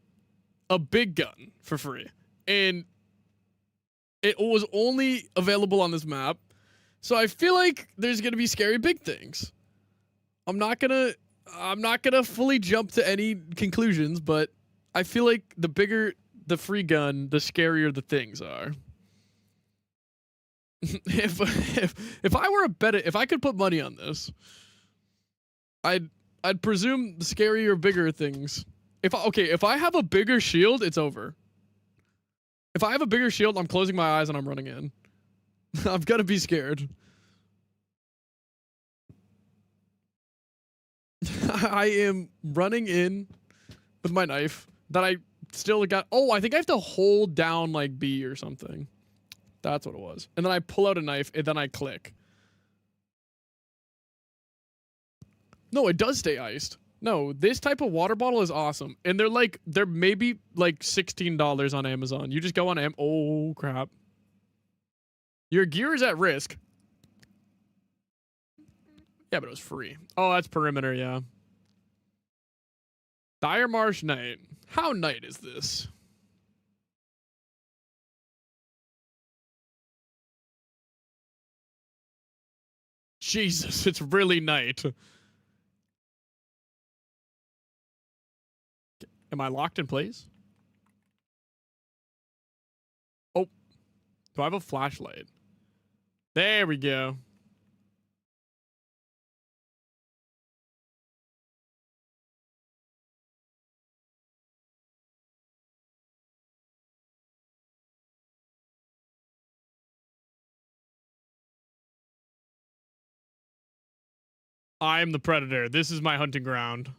a big gun for free. And it was only available on this map. So I feel like there's going to be scary big things. I'm not going to fully jump to any conclusions, but I feel like the bigger the free gun, the scarier the things are. if I were a bet, if I could put money on this, I'd presume the scarier, bigger things. If I have a bigger shield, it's over. If I have a bigger shield, I'm closing my eyes and I'm running in. I've got to be scared. I am running in with my knife that I still got. Oh, I think I have to hold down like B or something. That's what it was. And then I pull out a knife and then I click. No, it does stay iced. No, this type of water bottle is awesome. And they're maybe like $16 on Amazon. You just go on oh crap. Your gear is at risk. Yeah, but it was free. Oh, that's perimeter, yeah. Dire Marsh Night. How night is this? Jesus, it's really night. Am I locked in place? Oh. Do I have a flashlight? There we go. I am the predator. This is my hunting ground.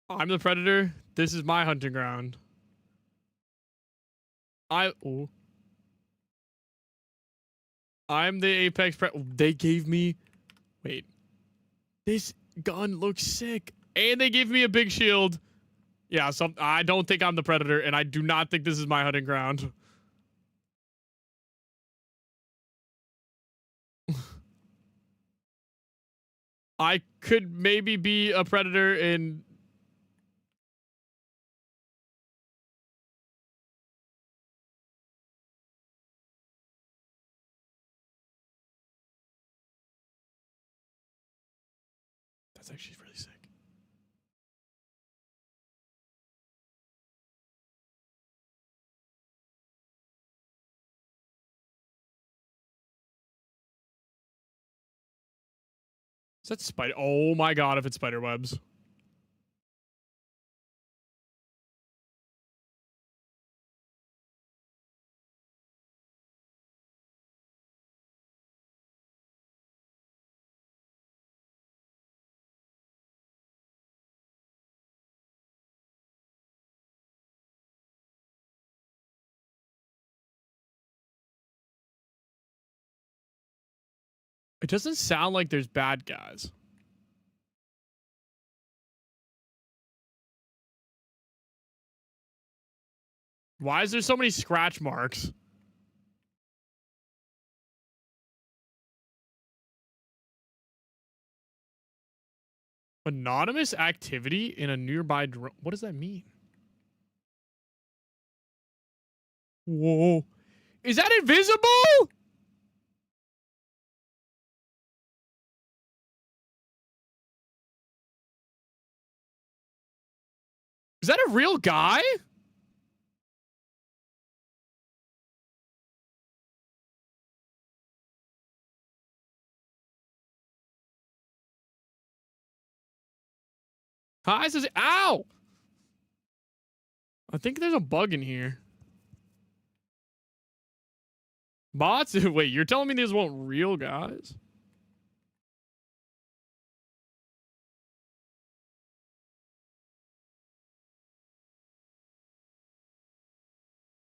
I'm the predator. This is my hunting ground. Oh. I'm the apex They gave me... Wait. This gun looks sick. And they gave me a big shield. Yeah, I don't think I'm the predator, and I do not think this is my hunting ground. I could maybe be a predator in... That's actually really sick. Is that spider? Oh my god, if it's spider webs. It doesn't sound like there's bad guys. Why is there so many scratch marks? Anonymous activity in a nearby drone. What does that mean? Whoa. Is that invisible? Is that a real guy? Hi, says, ow! I think there's a bug in here. Bots? Wait, you're telling me these weren't real guys?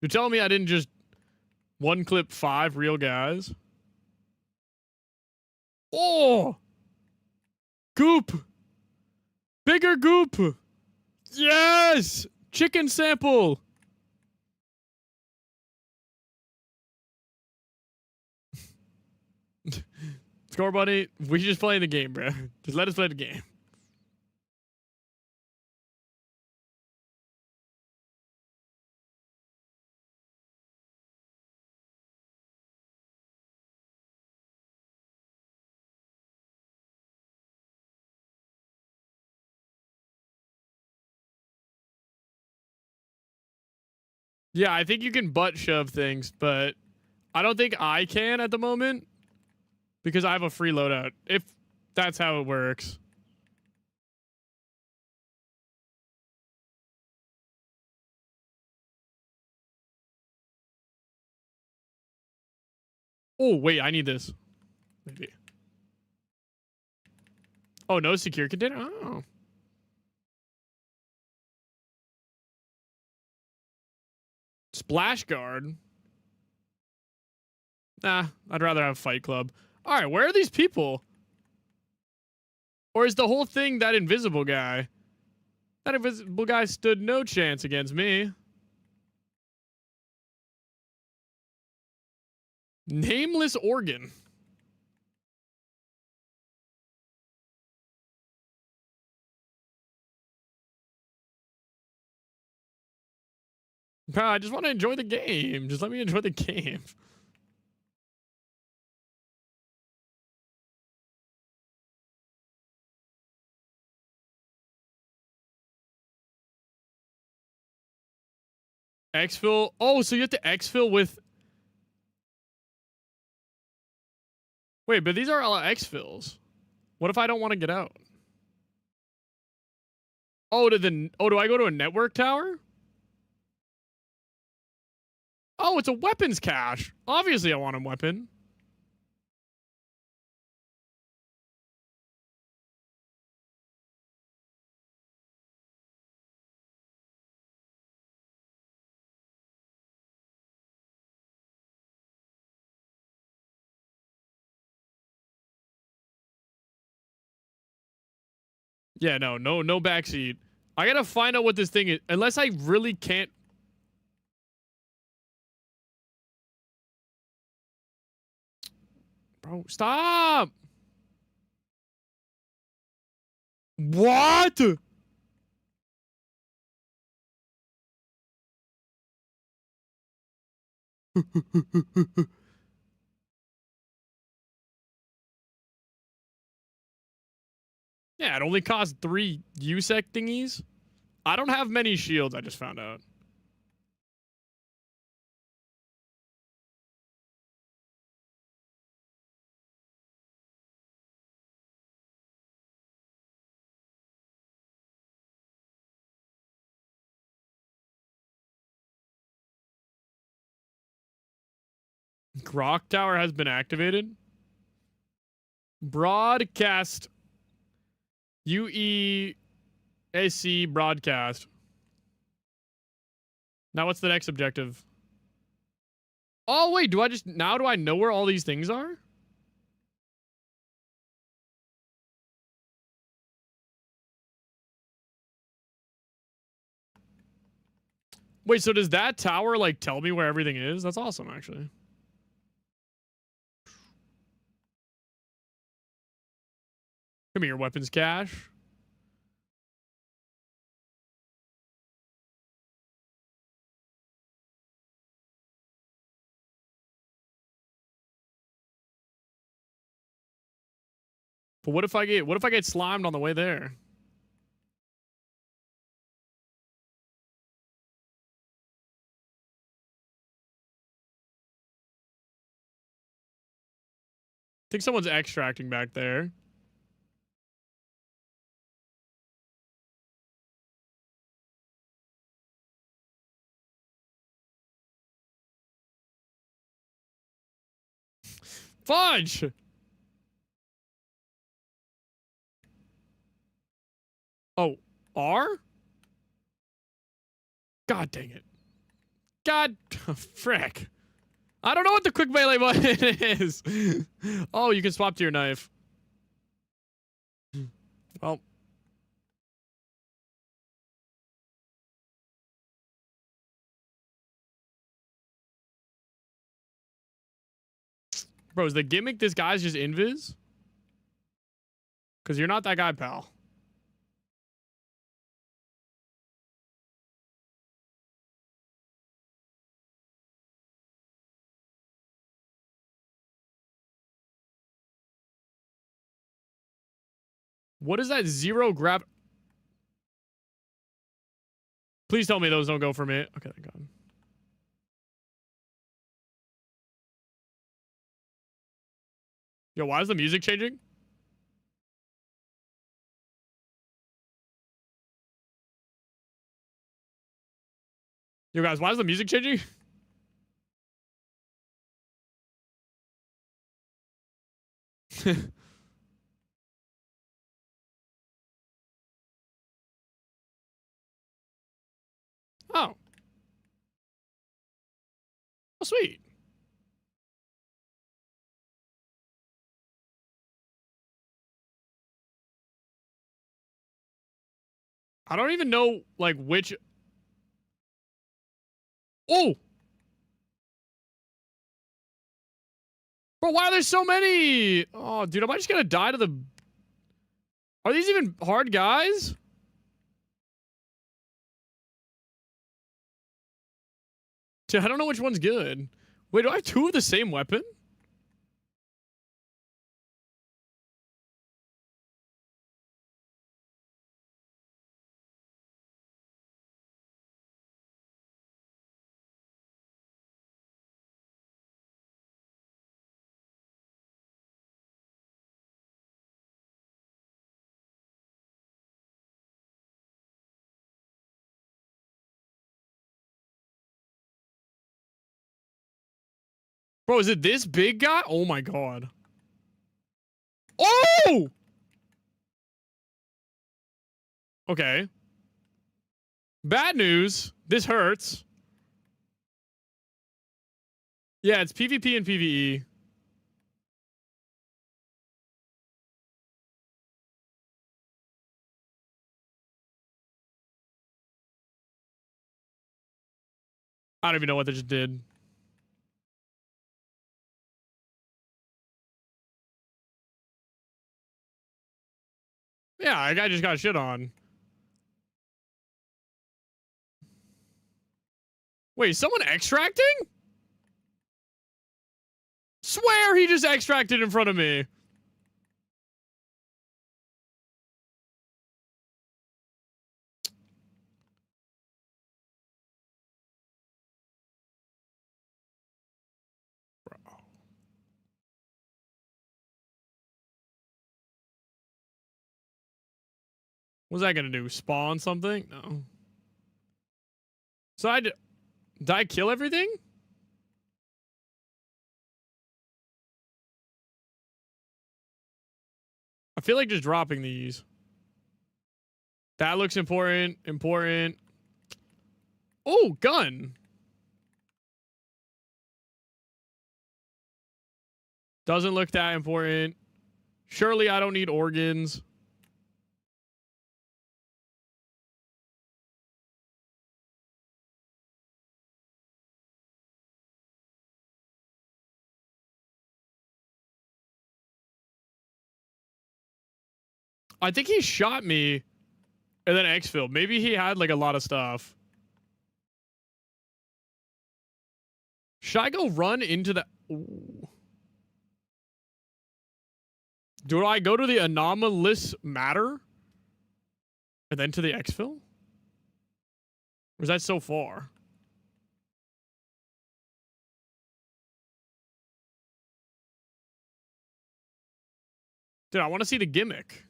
You're telling me I didn't just one clip 5 real guys? Oh! Goop! Bigger goop! Yes! Chicken sample! Score buddy, we just play the game, bro. Just let us play the game. Yeah, I think you can butt shove things, but I don't think I can at the moment because I have a free loadout. If that's how it works. Oh, wait, I need this. Maybe. Oh, no secure container? Oh. Splash guard? Nah, I'd rather have Fight Club. Alright, where are these people? Or is the whole thing that invisible guy? That invisible guy stood no chance against me. Nameless organ. Bro, I just want to enjoy the game. Just let me enjoy the game. Exfil. Oh, so you have to exfil with... Wait, but these are all exfils. What if I don't want to get out? Oh, do I go to a network tower? Oh, it's a weapons cache. Obviously, I want a weapon. Yeah, no backseat. I gotta find out what this thing is. Unless I really can't. Bro, stop! What? Yeah, it only costs 3 USEC thingies. I don't have many shields, I just found out. Grok Tower has been activated. Broadcast. UEAC broadcast. Now what's the next objective? Oh, wait, do I know where all these things are? Wait, so does that tower, like, tell me where everything is? That's awesome, actually. Give me your weapons cache. But what if I get slimed on the way there? I think someone's extracting back there. Fudge! Oh, R? God dang it. God, frick. I don't know what the quick melee button is. Oh, you can swap to your knife. Well. Bro, is the gimmick this guy's just invis? Because you're not that guy, pal. What is that zero grab? Please tell me those don't go for me. Okay, thank God. Yo, why is the music changing? Yo, guys, why is the music changing? Oh. Oh, sweet. I don't even know, like, which... Oh! Bro, why are there so many? Oh, dude, am I just gonna die to the... Are these even hard guys? Dude, I don't know which one's good. Wait, do I have two of the same weapon? Bro, is it this big guy? Oh my god. Oh! Okay. Bad news. This hurts. Yeah, it's PvP and PvE. I don't even know what they just did. Yeah, that guy just got shit on. Wait, is someone extracting? Swear he just extracted in front of me. Bro. What's that gonna do? Spawn something? No. So did I kill everything? I feel like just dropping these. That looks important. Important. Oh, gun. Doesn't look that important. Surely I don't need organs. I think he shot me and then exfilled. Maybe he had like a lot of stuff. Should I go run into the... Ooh. Do I go to the anomalous matter? And then to the exfil? Or is that so far? Dude, I want to see the gimmick.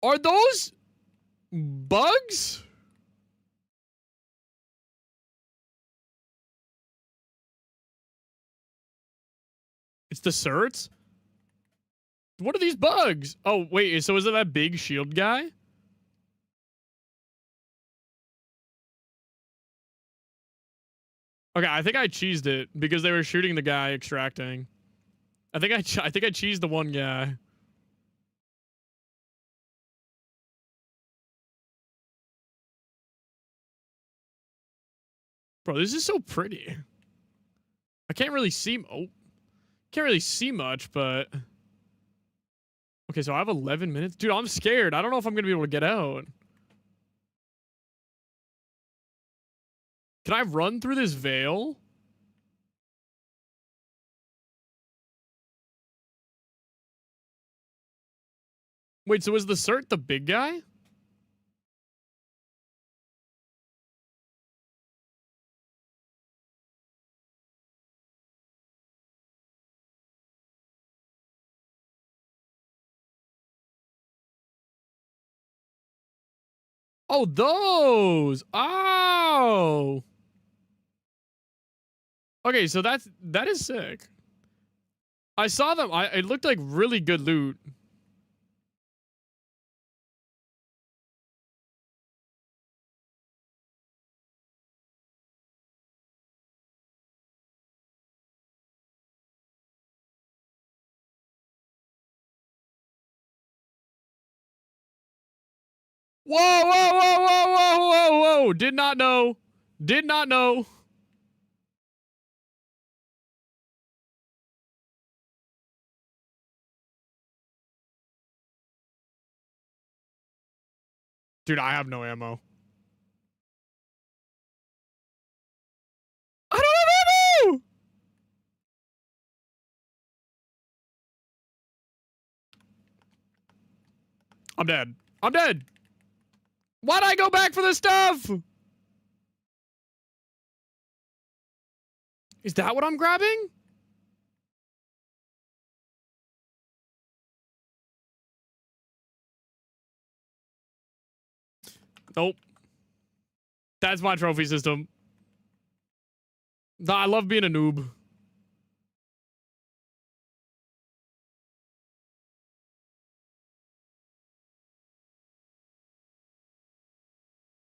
Are those bugs? It's the certs? What are these bugs? Oh, wait, so is it that big shield guy? Okay, I think I cheesed it because they were shooting the guy extracting. I think I cheesed the one guy. Bro, this is so pretty. I can't really see... Oh. Can't really see much, but... Okay, so I have 11 minutes. Dude, I'm scared. I don't know if I'm going to be able to get out. Can I run through this veil? Wait, so is the cert the big guy? Oh, those. Oh. Okay, so that is sick. I saw them. It looked like really good loot. Whoa, whoa, whoa, whoa, whoa, whoa, whoa. Did not know. Did not know. Dude, I have no ammo. I don't have ammo! I'm dead. I'm dead. Why'd I go back for this stuff? Is that what I'm grabbing? Nope. That's my trophy system. I love being a noob.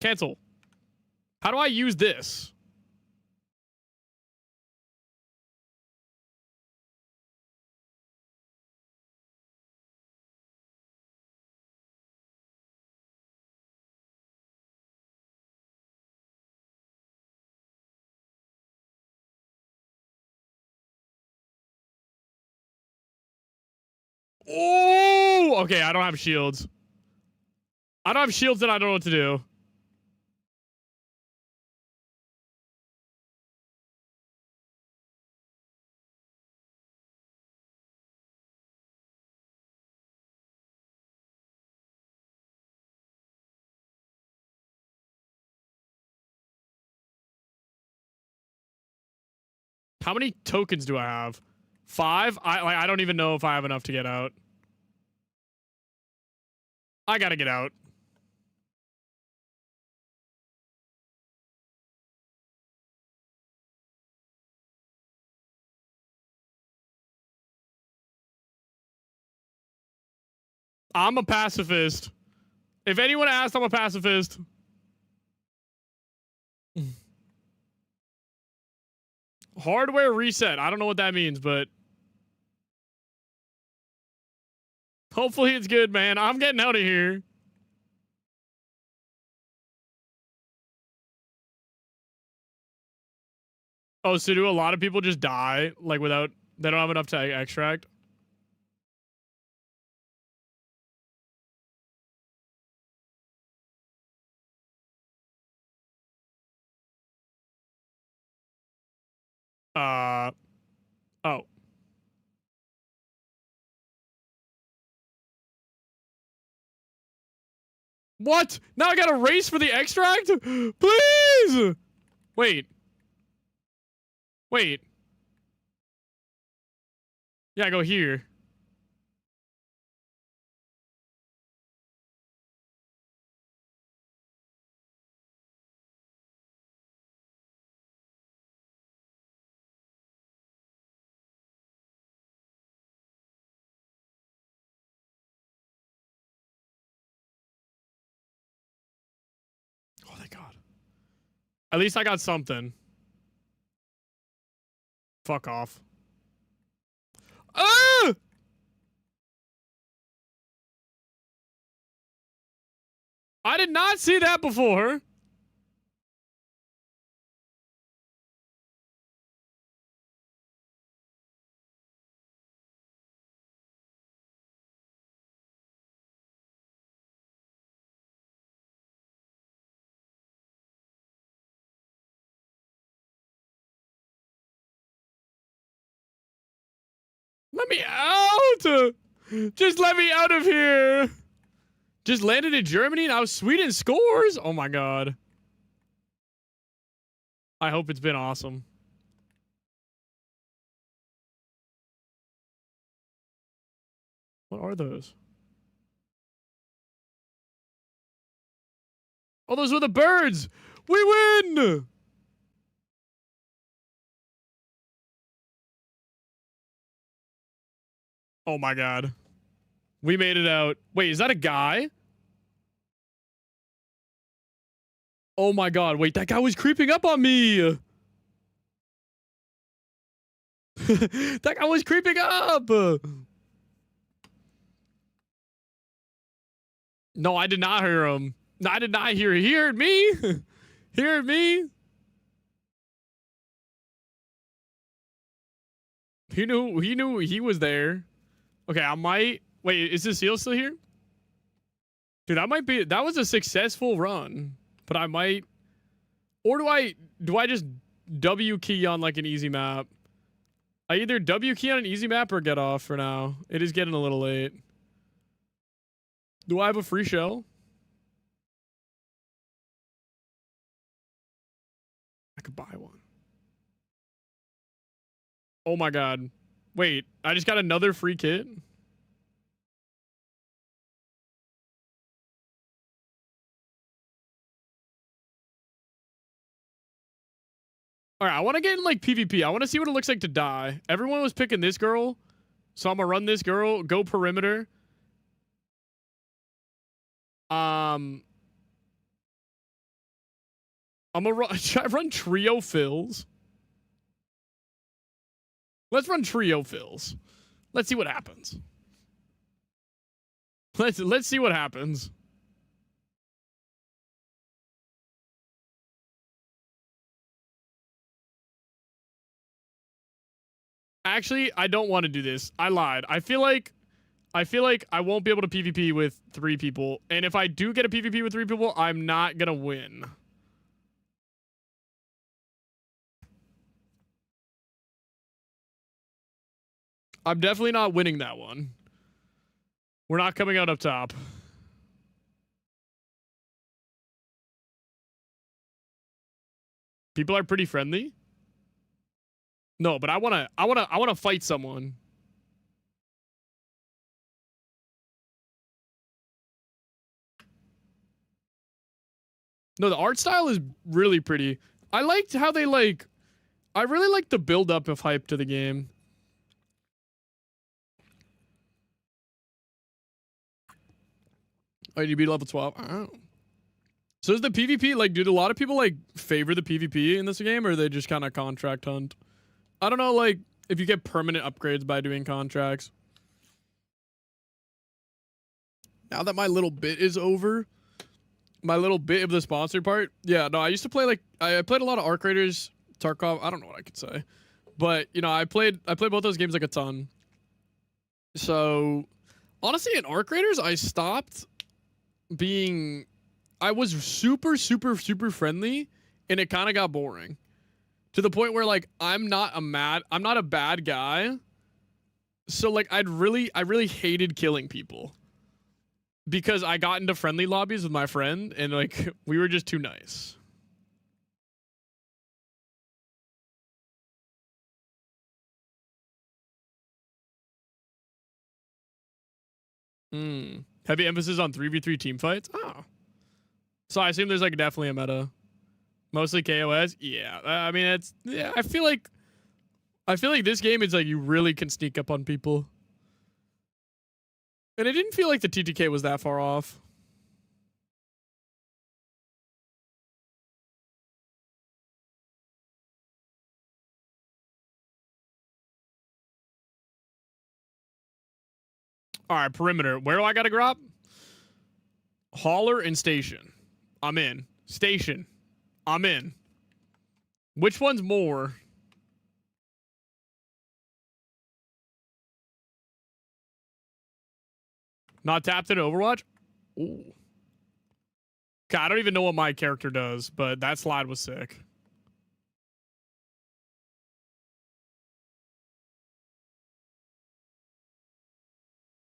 Cancel. How do I use this? Oh, okay. I don't have shields. I don't have shields and I don't know what to do. How many tokens do I have? 5? I don't even know if I have enough to get out. I gotta get out. I'm a pacifist. If anyone asked, I'm a pacifist. Hardware reset. I don't know what that means, but hopefully it's good, man. I'm getting out of here. Oh, so do a lot of people just die, like, without... They don't have enough to extract? Oh. What? Now I gotta race for the extract? Please! Wait. Wait. Yeah, I go here. Oh, thank God. At least I got something. Fuck off. Ah! I did not see that before. Let me out! Just let me out of here! Just landed in Germany, now Sweden scores? Oh my God. I hope it's been awesome. What are those? Oh, those were the birds. We win. Oh my god. We made it out. Wait, is that a guy? Oh my god. Wait, that guy was creeping up on me. That guy was creeping up. No, I did not hear him. No, I did not hear. He heard me. He heard me. He knew he was there. Okay, I might. Wait, is this seal still here? Dude, that was a successful run. But I might. Or do I just W key on like an easy map? I either W key on an easy map or get off for now. It is getting a little late. Do I have a free shell? I could buy one. Oh my god. Wait, I just got another free kit? Alright, I want to get in like PvP. I want to see what it looks like to die. Everyone was picking this girl. So I'm gonna run this girl, go perimeter. I'm gonna run trio fills. Let's run trio fills. Let's see what happens. Let's see what happens. Actually, I don't want to do this. I lied. I feel like I won't be able to PvP with 3 people. And if I do get a PvP with 3 people, I'm not gonna win. I'm definitely not winning that one. We're not coming out up top. People are pretty friendly. No, but I wanna fight someone. No, the art style is really pretty. I liked how they I really like the build up of hype to the game. Oh, you beat level 12? Oh. So is the PvP, like, do a lot of people, like, favor the PvP in this game, or they just kind of contract hunt? I don't know, like, if you get permanent upgrades by doing contracts. Now that my little bit is over, my little bit of the sponsored part, yeah, no, I used to play, like, I played a lot of Arc Raiders, Tarkov, I don't know what I could say. But, you know, I played both those games, like, a ton. So, honestly, in Arc Raiders, I stopped being... I was super, super, super friendly, and it kind of got boring. To the point where, like, I'm not a bad guy. So, like, I really hated killing people. Because I got into friendly lobbies with my friend, and, like, we were just too nice. Heavy emphasis on 3v3 team fights? Oh. So I assume there's, like, definitely a meta. Mostly KOS? Yeah. I mean, it's... Yeah, I feel like this game is, like, you really can sneak up on people. And it didn't feel like the TTK was that far off. Alright, perimeter. Where do I gotta drop? Hauler and station. I'm in. Station. I'm in. Which one's more? Not tapped in Overwatch? Ooh. God, I don't even know what my character does, but that slide was sick.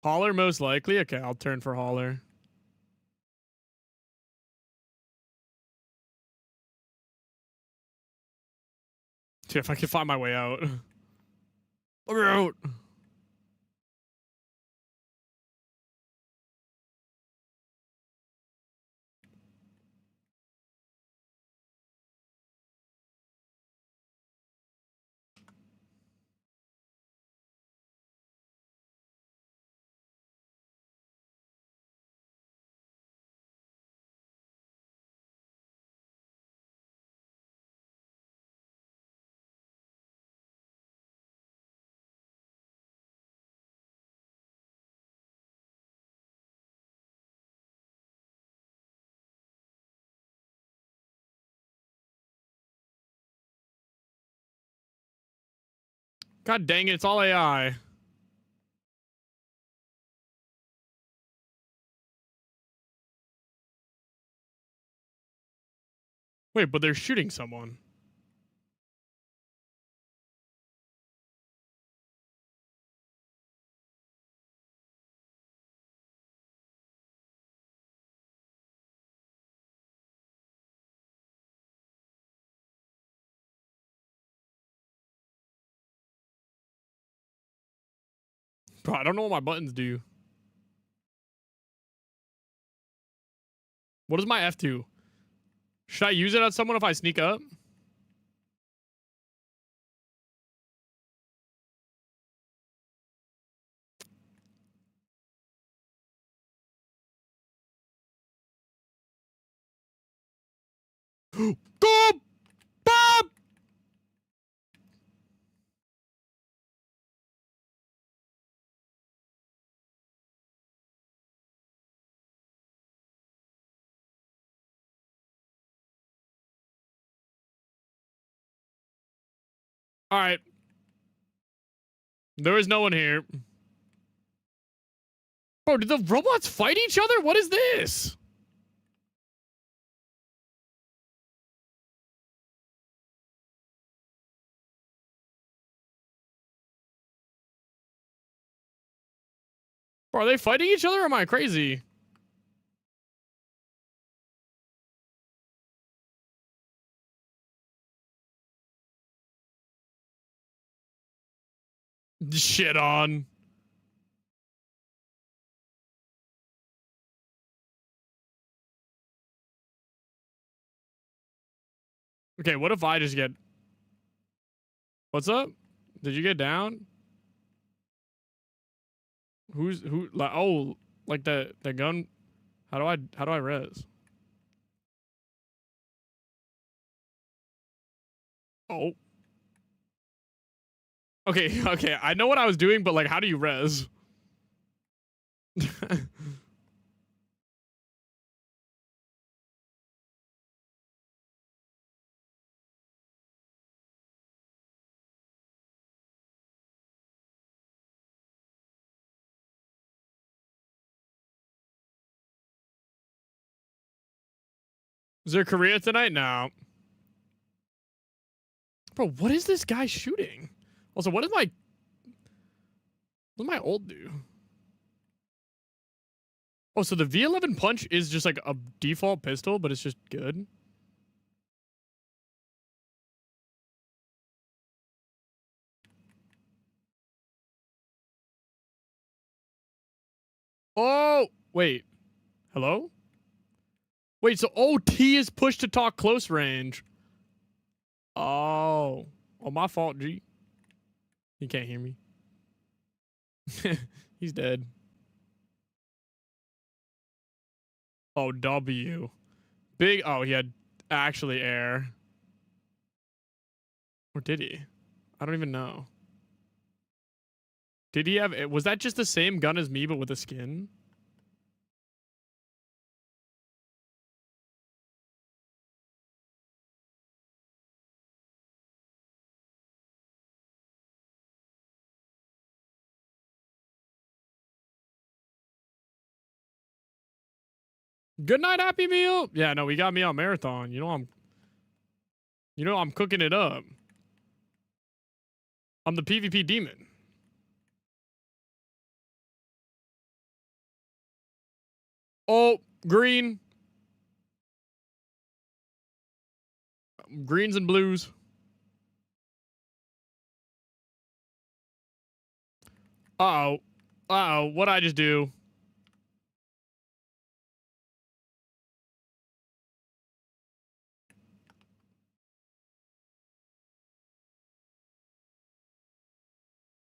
Hauler most likely? Okay, I'll turn for Hauler. Dude, if I can find my way out. Let me out. God dang it, it's all AI. Wait, but they're shooting someone. Bro, I don't know what my buttons do. What does my F do? Should I use it on someone if I sneak up? Go! Bob! All right. There is no one here. Bro, did the robots fight each other? What is this? Bro, are they fighting each other or am I crazy? Shit on. Okay, what if I just get... What's up? Did you get down? Who like oh like the gun? How do I res? Oh. Okay, okay. I know what I was doing, but like how do you res? Is there Korea tonight? No. Bro, what is this guy shooting? Also, what does my ult do? Oh, so the V11 punch is just like a default pistol, but it's just good. Oh, wait. Hello? Wait, so T is pushed to talk close range. Oh. Oh, my fault, G. He can't hear me. He's dead. Oh, W. Big. Oh, he had actually air. Or did he? I don't even know. Did he have... Was that just the same gun as me, but with a skin? Good night, Happy Meal. Yeah, no, we got me on marathon. You know I'm cooking it up. I'm the PvP demon. Oh, green. Greens and blues. Uh-oh. Uh-oh. What'd I just do?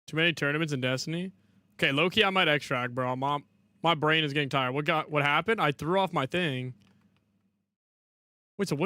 Too many tournaments in Destiny? Okay, low-key, I might extract, bro. My brain is getting tired. What happened? I threw off my thing. Wait, so what?